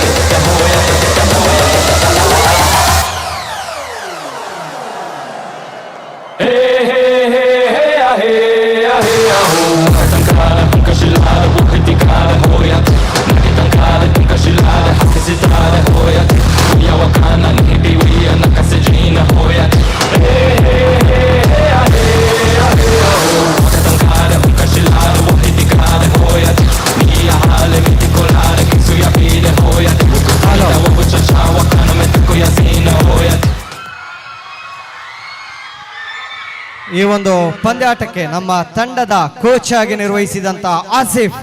ಈ ಒಂದು ಪಂದ್ಯಾಟಕ್ಕೆ ನಮ್ಮ ತಂಡದ ಕೋಚ್ ಆಗಿ ನಿರ್ವಹಿಸಿದಂತ Asif,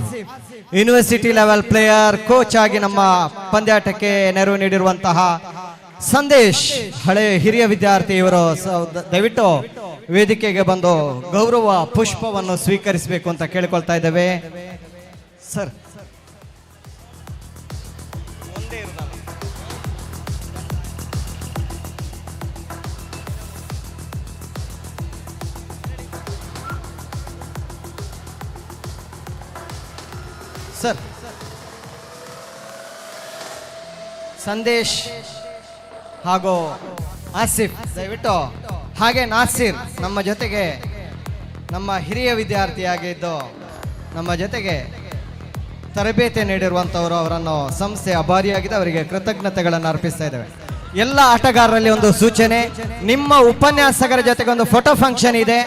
university level player, coach ಆಗಿ ನಮ್ಮ ಪಂದ್ಯಾಟಕ್ಕೆ ನೆರವು ನೀಡಿರುವಂತಹ ಸಂದೇಶ್, ಹಳೆ ಹಿರಿಯ ವಿದ್ಯಾರ್ಥಿ. ಇವರು ದಯವಿಟ್ಟು ವೇದಿಕೆಗೆ ಬಂದು ಗೌರವ ಪುಷ್ಪವನ್ನು ಸ್ವೀಕರಿಸಬೇಕು ಅಂತ ಕೇಳಿಕೊಳ್ತಾ ಇದ್ದೇವೆ ಸರ್. ಸರ್, ಸಂದೇಶ್ ಹಾಗೂ ಆಸಿಫ್ ದಯವಿಟ್ಟು, ಹಾಗೆ ನಾಸಿರ್ ನಮ್ಮ ಜೊತೆಗೆ, ನಮ್ಮ ಹಿರಿಯ ವಿದ್ಯಾರ್ಥಿಯಾಗಿದ್ದು ನಮ್ಮ ಜೊತೆಗೆ ತರಬೇತಿ ನೀಡಿರುವಂಥವರು, ಅವರನ್ನು ಸಂಸ್ಥೆ ಅಭಾರಿಯಾಗಿದೆ, ಅವರಿಗೆ ಕೃತಜ್ಞತೆಗಳನ್ನು ಅರ್ಪಿಸ್ತಾ ಇದ್ದೇವೆ. ಎಲ್ಲ ಆಟಗಾರರಲ್ಲಿ ಒಂದು ಸೂಚನೆ, ನಿಮ್ಮ ಉಪನ್ಯಾಸಕರ ಜೊತೆಗೆ ಒಂದು ಫೋಟೋ ಫಂಕ್ಷನ್ ಇದೆ.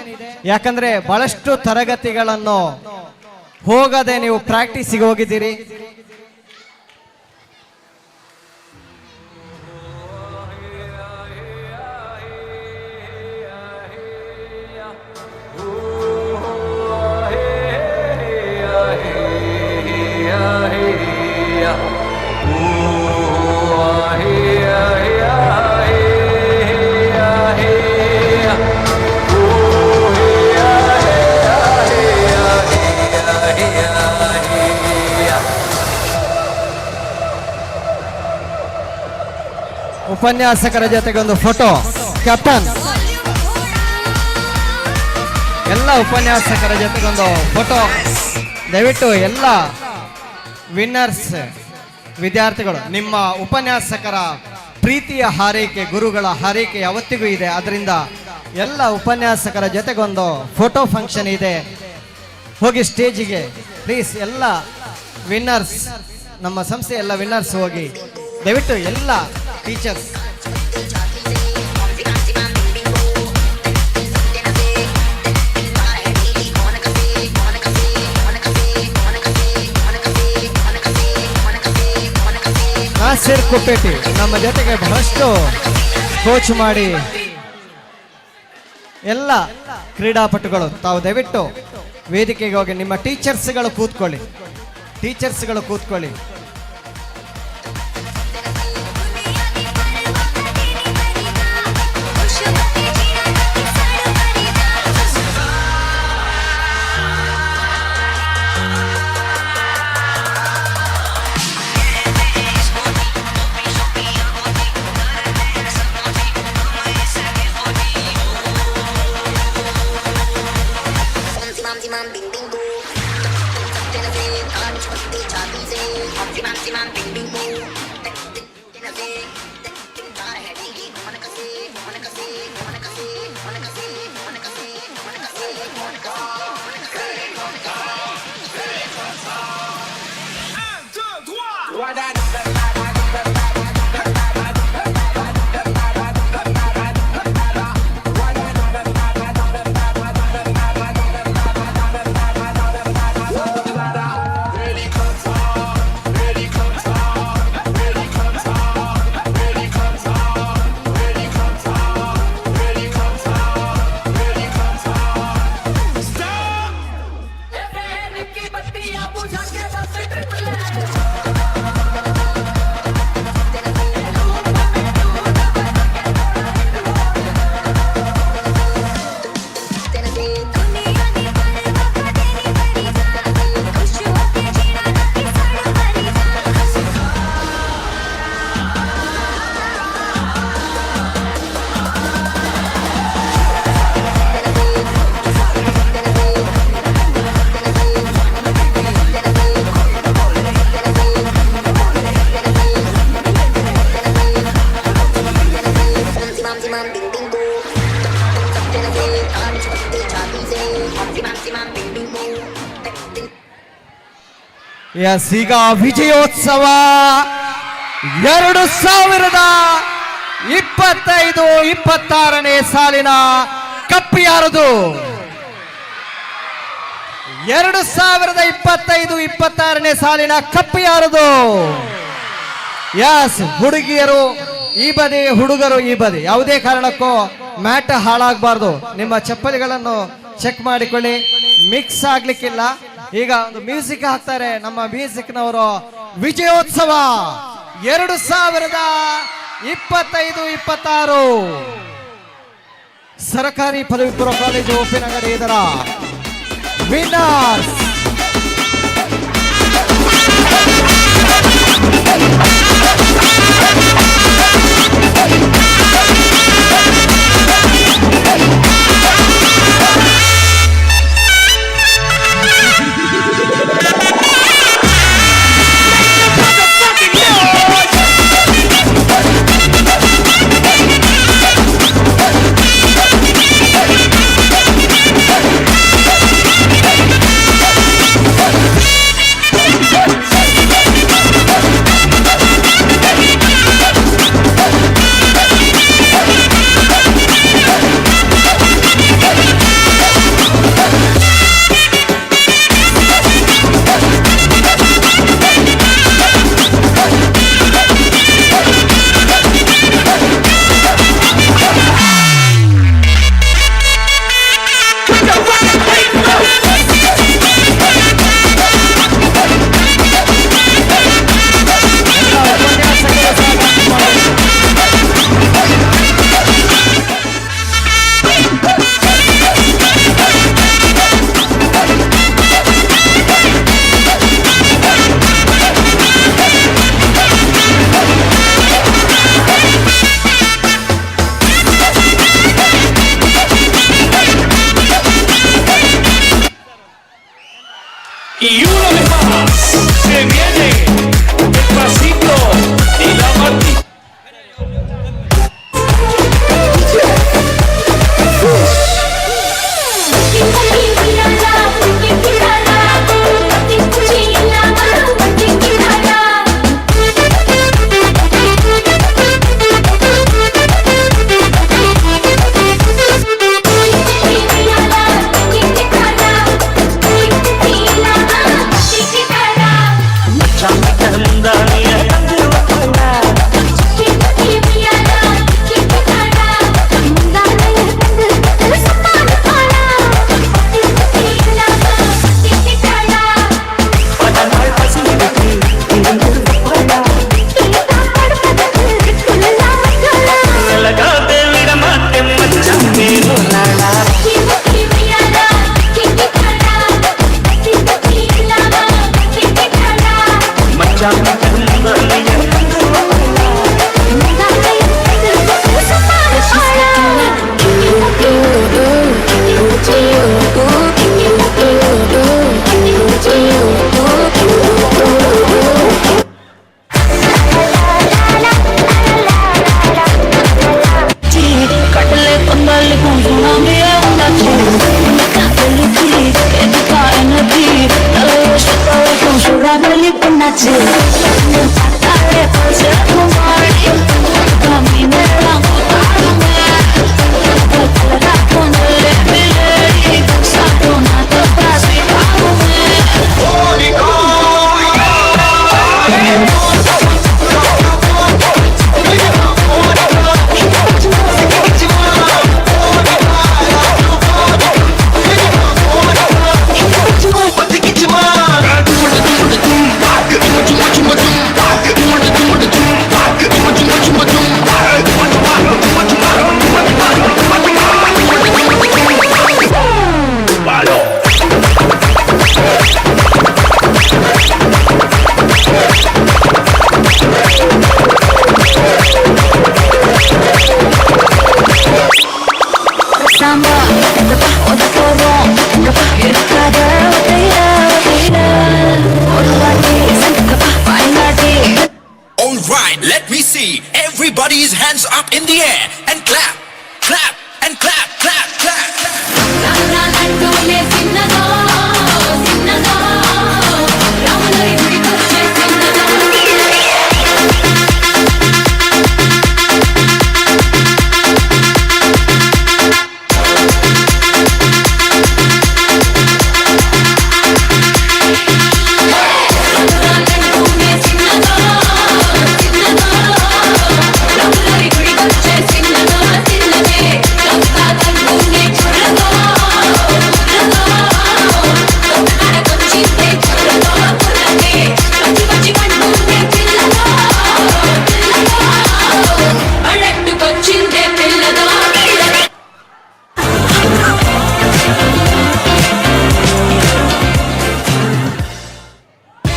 ಯಾಕಂದ್ರೆ ಬಹಳಷ್ಟು ತರಗತಿಗಳನ್ನು ಹೋಗದೆ ನೀವು ಪ್ರಾಕ್ಟೀಸಿಗೆ ಹೋಗಿದ್ದೀರಿ. ಉಪನ್ಯಾಸಕರ ಜೊತೆಗೆ ಒಂದು ಫೋಟೋ. ಕ್ಯಾಪ್ಟನ್, ಎಲ್ಲ ಉಪನ್ಯಾಸಕರ ಜೊತೆಗೊಂದು ಫೋಟೋ. ದಯವಿಟ್ಟು ಎಲ್ಲ ವಿನ್ನರ್ಸ್ ವಿದ್ಯಾರ್ಥಿಗಳು, ನಿಮ್ಮ ಉಪನ್ಯಾಸಕರ ಪ್ರೀತಿಯ ಹಾರೈಕೆ, ಗುರುಗಳ ಹಾರೈಕೆ ಯಾವತ್ತಿಗೂ ಇದೆ. ಅದರಿಂದ ಎಲ್ಲ ಉಪನ್ಯಾಸಕರ ಜೊತೆಗೊಂದು ಫೋಟೋ ಫಂಕ್ಷನ್ ಇದೆ. ಹೋಗಿ ಸ್ಟೇಜಿಗೆ ಪ್ಲೀಸ್. ಎಲ್ಲ ವಿನ್ನರ್ಸ್, ನಮ್ಮ ಸಂಸ್ಥೆ ಎಲ್ಲ ವಿನ್ನರ್ಸ್ ಹೋಗಿ ದಯವಿಟ್ಟು ಎಲ್ಲ ಟೀಚರ್ಸ್. ನಾಸಿರ್ ಕುಪ್ಪೇಟಿ ನಮ್ಮ ಜೊತೆಗೆ ಬಹಳಷ್ಟು ಕೋಚ್ ಮಾಡಿ ಎಲ್ಲ ಕ್ರೀಡಾಪಟುಗಳು ತಾವು ದಯವಿಟ್ಟು ವೇದಿಕೆಗೆ ಹೋಗಿ ನಿಮ್ಮ ಟೀಚರ್ಸ್ಗಳು ಕೂತ್ಕೊಳ್ಳಿ. ಈಗ ವಿಜಯೋತ್ಸವ 2025-26ನೇ ಸಾಲಿನ ಕಪ್ ಯಾರದು? 2025-26ನೇ ಸಾಲಿನ ಕಪ್ ಯಾರದು? ಯಸ್, ಹುಡುಗಿಯರು ಈ ಬದಿ, ಹುಡುಗರು ಈ ಬದಿ. ಯಾವುದೇ ಕಾರಣಕ್ಕೂ ಮ್ಯಾಟ್ ಹಾಳಾಗಬಾರ್ದು. ನಿಮ್ಮ ಚಪ್ಪಲಿಗಳನ್ನು ಚೆಕ್ ಮಾಡಿಕೊಳ್ಳಿ, ಮಿಕ್ಸ್ ಆಗ್ಲಿಕ್ಕಿಲ್ಲ. ಈಗ ಒಂದು ಮ್ಯೂಸಿಕ್ ಹಾಕ್ತಾರೆ ನಮ್ಮ ಮ್ಯೂಸಿಕ್ನವರು. ವಿಜಯೋತ್ಸವ 2025-26 ಸರ್ಕಾರಿ ಪದವಿ ಪೂರ್ವ ಕಾಲೇಜು ಉಪ್ಪಿನಂಗಡಿ ಇದರ winners. Y una vez más se viene el pasito de la Martí. Alright, let me see everybody's hands up in the air and clap, clap, and clap, clap, clap, clap.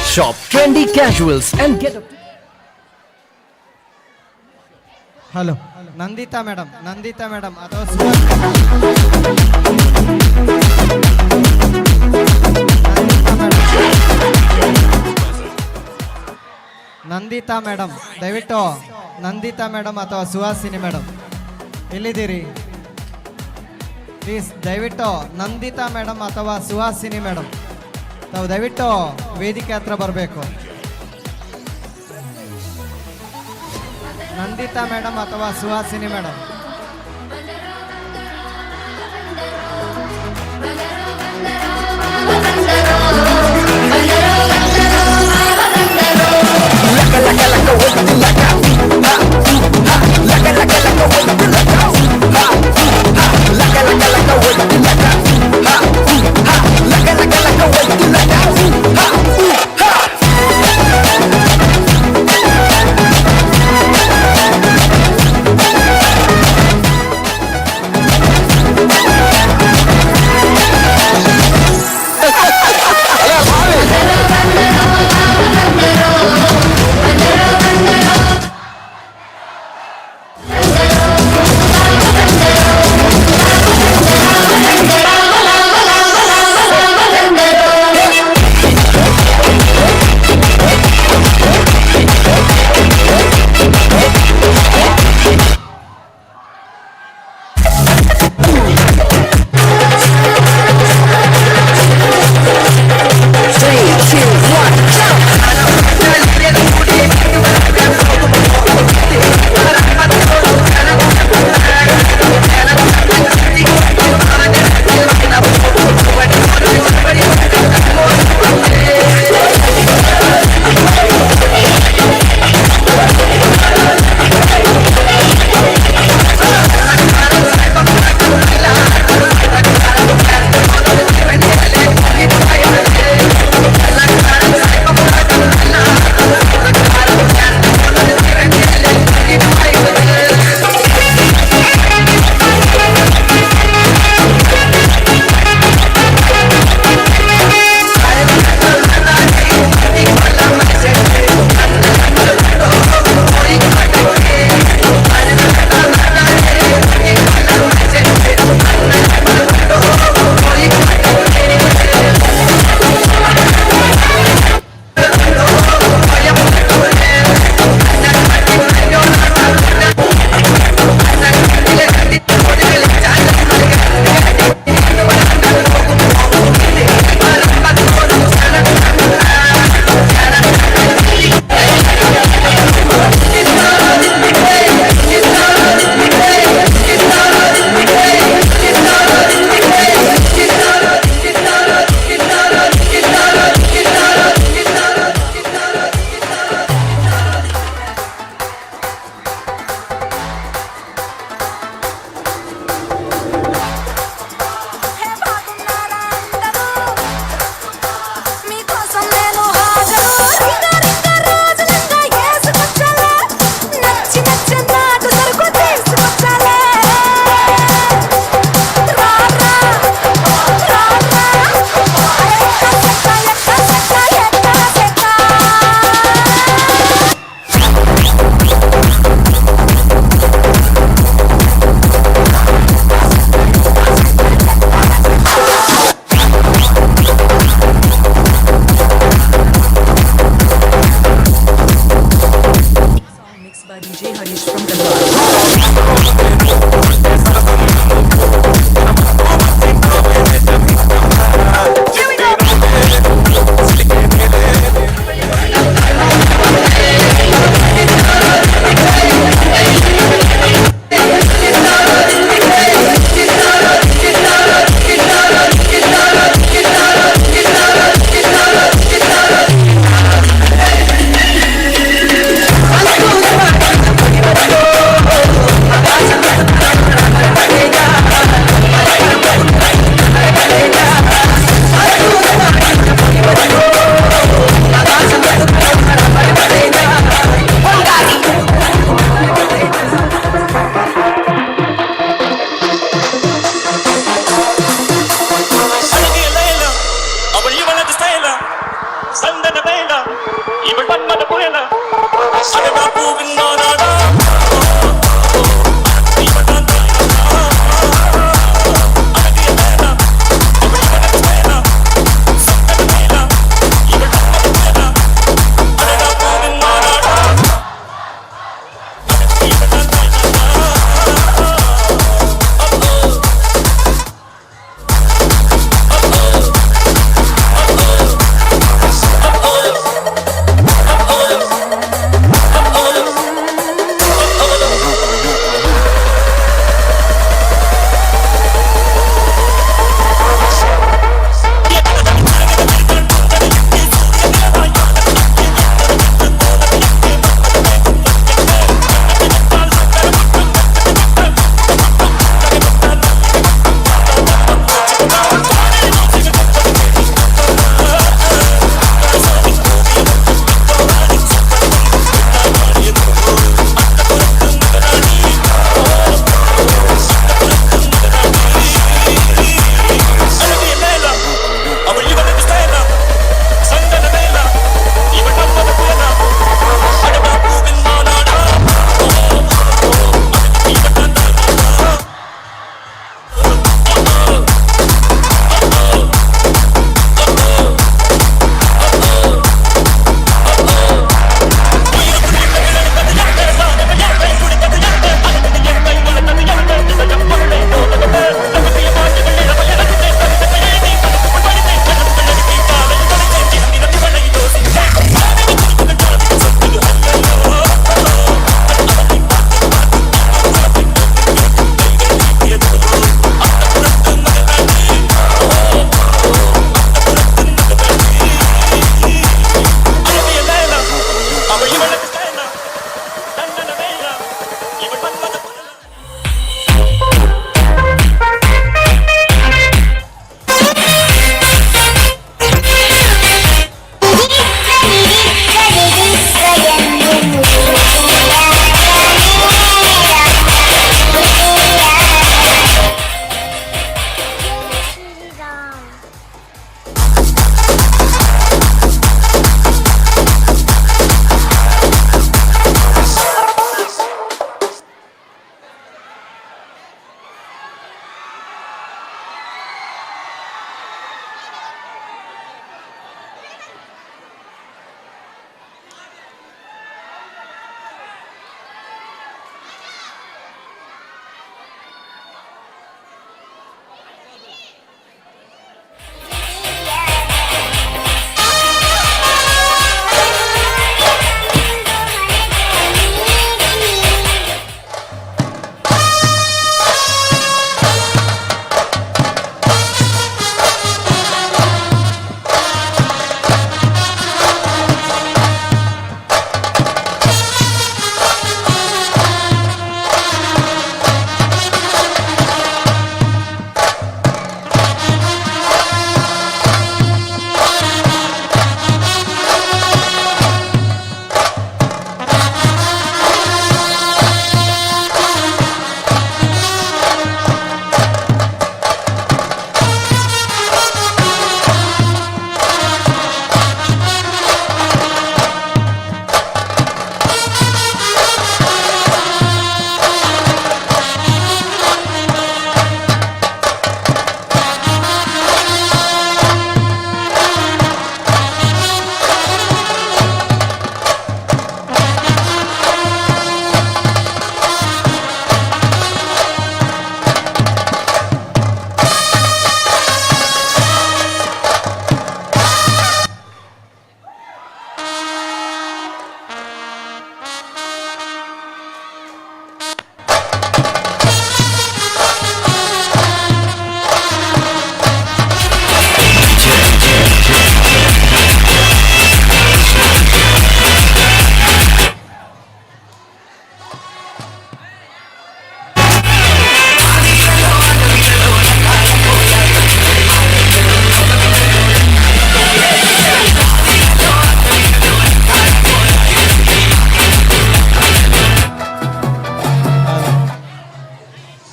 Shop trendy casuals and get a hello Nandita madam ಅಥವಾ Nandita madam ದಯವಿಟ್ಟು Nandita madam ಅಥವಾ Suhasini madam ಎಲ್ಲಿದ್ದೀರಿ please ದಯವಿಟ್ಟು Nandita madam ಅಥವಾ Suhasini madam ತಾವು ದಯವಿಟ್ಟು ವೇದಿಕೆ ಹತ್ರ ಬರಬೇಕು. ನಂದಿತಾ ಮೇಡಮ್ ಅಥವಾ ಸುಹಾಸಿನಿ ಮೇಡಮ್ இவள் மன்மத புயலா அடடா பூவின் நாடாடா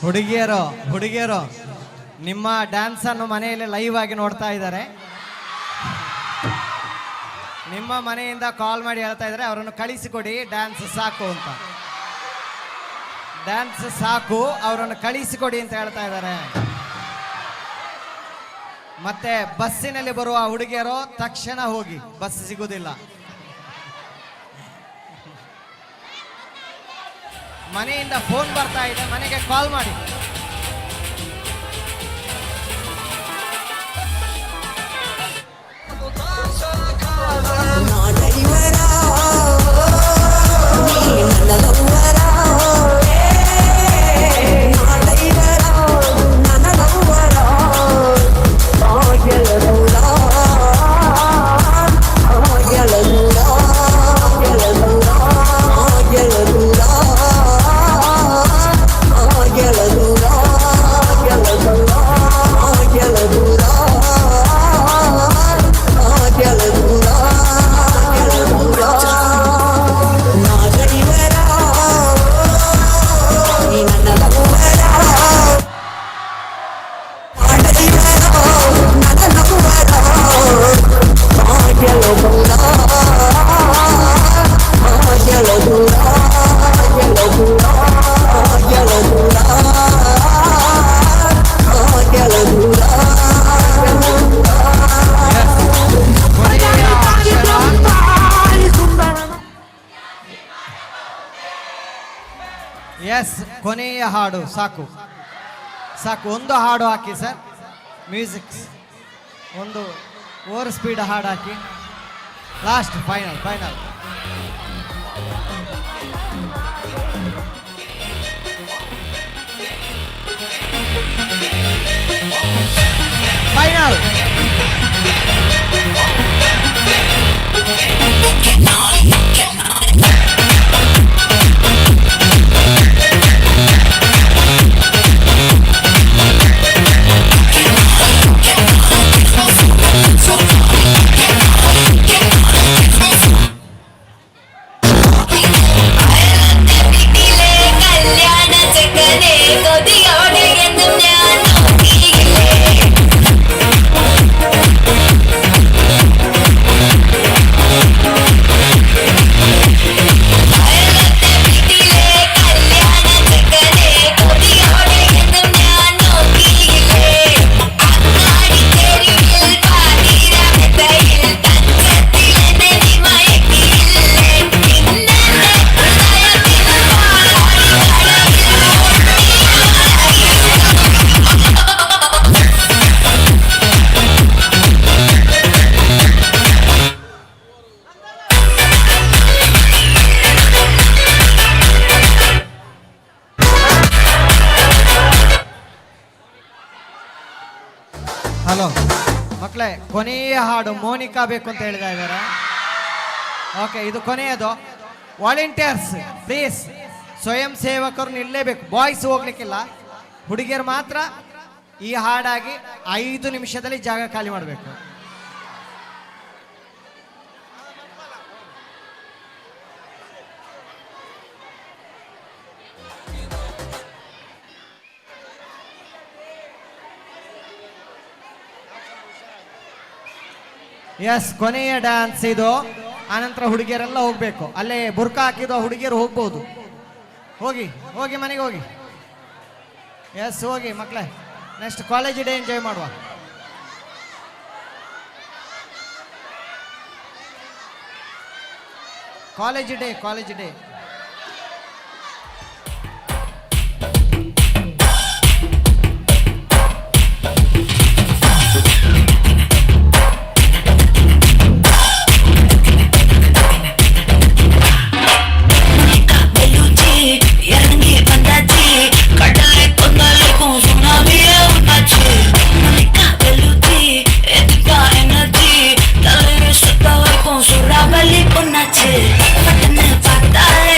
ಹುಡುಗಿಯರು ನಿಮ್ಮ ಡ್ಯಾನ್ಸ್ ಅನ್ನು ಮನೆಯಲ್ಲಿ ಲೈವ್ ಆಗಿ ನೋಡ್ತಾ ಇದ್ದಾರೆ. ನಿಮ್ಮ ಮನೆಯಿಂದ ಕಾಲ್ ಮಾಡಿ ಹೇಳ್ತಾ ಇದ್ದಾರೆ ಅವರನ್ನು ಕಳಿಸಿಕೊಡಿ, ಡ್ಯಾನ್ಸ್ ಸಾಕು ಅಂತ. ಡ್ಯಾನ್ಸ್ ಸಾಕು, ಅವರನ್ನು ಕಳಿಸಿಕೊಡಿ ಅಂತ ಹೇಳ್ತಾ ಇದ್ದಾರೆ. ಮತ್ತೆ ಬಸ್ಸಿನಲ್ಲಿ ಬರುವ ಹುಡುಗಿಯರು ತಕ್ಷಣ ಹೋಗಿ, ಬಸ್ ಸಿಗುವುದಿಲ್ಲ. ಮನೆಯಿಂದ ಫೋನ್ ಬರ್ತಾ ಇದೆ, ಮನೆಗೆ ಕಾಲ್ ಮಾಡಿ. ಎಸ್, ಕೊನೆಯ ಹಾಡು ಸಾಕು ಸಾಕು. ಒಂದು ಹಾಡು ಹಾಕಿ ಸರ್, ಮ್ಯೂಸಿಕ್ ಒಂದು ಓವರ್ ಸ್ಪೀಡ್ ಹಾಡು ಹಾಕಿ. Last final final final. Hello ಮಕ್ಕಳೇ, ಕೊನೆಯ ಹಾಡು ಮೋನಿಕಾ ಬೇಕು ಅಂತ ಹೇಳ್ತಾ ಇದ್ದಾರೆ. ಓಕೆ, ಇದು ಕೊನೆಯದು. ವಾಲಂಟಿಯರ್ಸ್ ಪ್ಲೀಸ್, ಸ್ವಯಂ ಸೇವಕರು ನಿಲ್ಲೇಬೇಕು. ಬಾಯ್ಸ್ ಹೋಗ್ಲಿಕ್ಕಿಲ್ಲ, ಹುಡುಗಿಯರು ಮಾತ್ರ ಈ ಹಾಡಾಗಿ 5 ನಿಮಿಷದಲ್ಲಿ ಜಾಗ ಖಾಲಿ ಮಾಡಬೇಕು. ಎಸ್, ಕೊನೆಯ ಡ್ಯಾನ್ಸ್ ಇದು. ಆನಂತರ ಹುಡುಗಿಯರೆಲ್ಲ ಹೋಗ್ಬೇಕು. ಅಲ್ಲೇ ಬುರ್ಕ ಹಾಕಿದ ಹುಡುಗಿಯರು ಹೋಗ್ಬೋದು. ಹೋಗಿ ಹೋಗಿ ಮನೆಗೆ ಹೋಗಿ. ಎಸ್, ಹೋಗಿ ಮಕ್ಕಳೇ. ನೆಕ್ಸ್ಟ್ ಕಾಲೇಜ್ ಡೇ ಎಂಜಾಯ್ ಮಾಡುವ. College day, college day. Con su rabali con H, patana patada.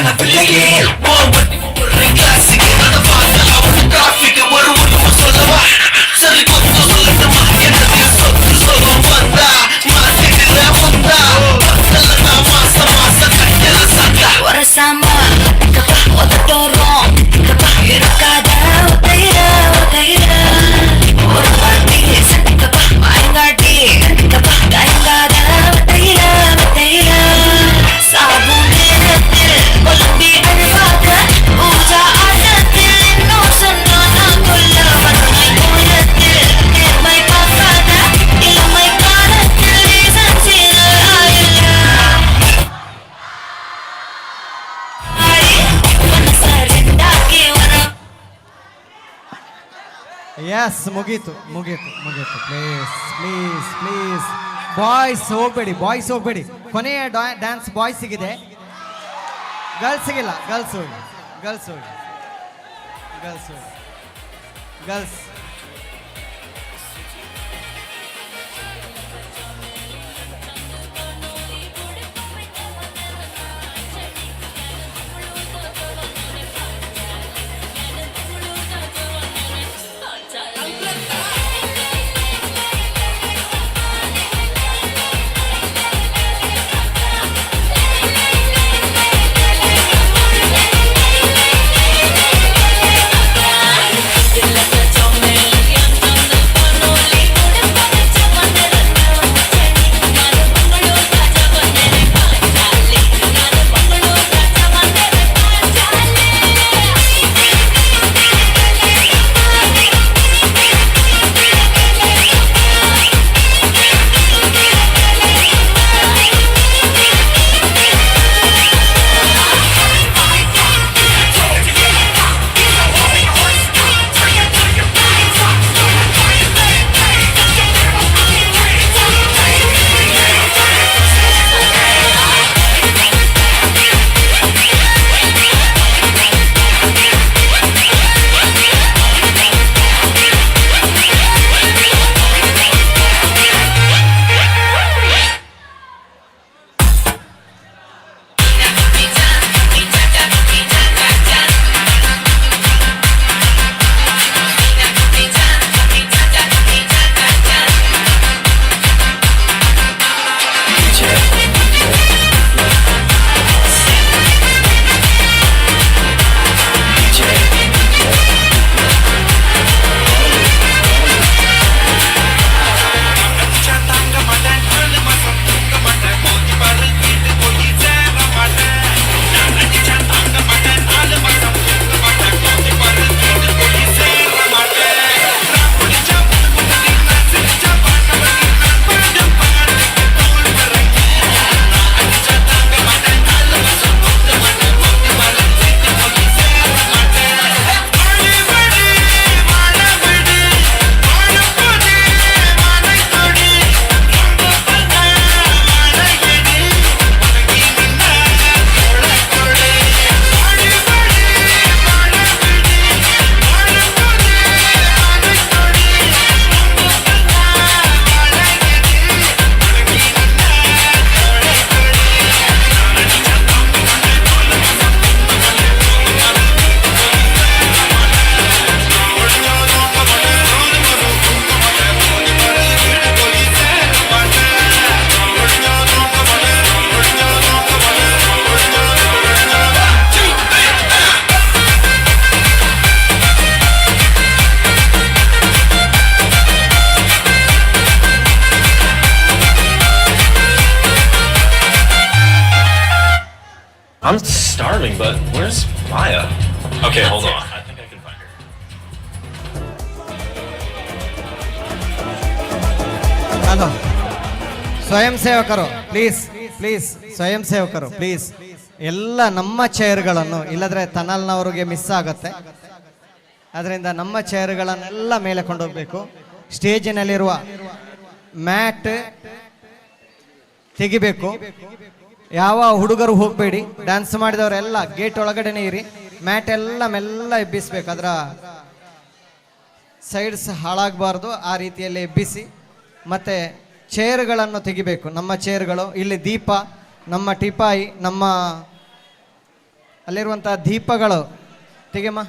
கனவில்லையே ஓ வட்டி ஒரு கிளாஸுக்கு அதை பார்த்து அவன் டிராஃபிக் ஒரு ஒன்று சொல்லவா சரி கொஞ்சம் சொல்லட்டுமா என்னது சொத்து சொல்லும் வந்தா மாத்திட்டுல வந்தா பத்தல மாசம் மாசம் கட்டல சந்தா ஒரு சாமா ஒத்தோரம் இருக்காத ஒத்தையில ஒத்தையில ஒரு பாட்டி மாயங்காட்டி தயங்காத ஒத்தையில ஒத்தையில சாபு நேரத்தில் ஒலும்பி அழுவாத பூஜா ஆட்டத்தில் இன்னும் சொன்னா நான் கொல்ல வறுமை கோலத்தில் நேர்மை பார்க்காத இளமை காலத்தில் ரீசன் செய்தாயில்ல ಎಸ್ ಮುಗೀತು ಮುಗೀತು ಮುಗೀತು ಪ್ಲೀಸ್ ಪ್ಲೀಸ್ ಪ್ಲೀಸ್ ಬಾಯ್ಸ್ ಹೋಗ್ಬೇಡಿ ಕೊನೆಯ ಡ್ಯಾನ್ಸ್ ಬಾಯ್ಸಿಗಿದೆ ಗರ್ಲ್ಸಿಗಿಲ್ಲ ಗರ್ಲ್ಸ್ ಹೋಗಿ girls I'm starving, but where's Maya? Okay, hold on. I think I can find her. Hello ಸ್ವಯಂ ಸೇವಕರು ಪ್ಲೀಸ್ ಸ್ವಯಂ ಸೇವಕರು ಪ್ಲೀಸ್ ಎಲ್ಲ ನಮ್ಮ ಚೇರ್ಗಳನ್ನು ಇಲ್ಲದ್ರೆ ತನಲ್ನವ್ರಿಗೆ ಮಿಸ್ ಆಗುತ್ತೆ. ಅದರಿಂದ ನಮ್ಮ ಚೇರ್ಗಳನ್ನೆಲ್ಲ ಮೇಲೆ ಕೊಂಡೋಗ್ಬೇಕು. ಸ್ಟೇಜಿನಲ್ಲಿರುವ ಮ್ಯಾಟ್ ತೆಗಿಬೇಕು. ಯಾವ ಹುಡುಗರು ಹೋಗಬೇಡಿ. ಡ್ಯಾನ್ಸ್ ಮಾಡಿದವರೆಲ್ಲ ಗೇಟ್ ಒಳಗಡೆನೇ ಇರಿ. ಮ್ಯಾಟ್ ಎಲ್ಲ ಮೆಲ್ಲ ಎಬ್ಬಿಸ್ಬೇಕು. ಅದರ ಸೈಡ್ಸ್ ಹಾಳಾಗಬಾರ್ದು. ಆ ರೀತಿಯಲ್ಲಿ ಎಬ್ಬಿಸಿ ಮತ್ತು ಚೇರ್ಗಳನ್ನು ತೆಗಿಬೇಕು. ನಮ್ಮ ಚೇರ್ಗಳು ಇಲ್ಲಿ ದೀಪ, ನಮ್ಮ ಟಿಪಾಯಿ, ನಮ್ಮ ಅಲ್ಲಿರುವಂಥ ದೀಪಗಳು ತೆಗೆಮ್ಮ.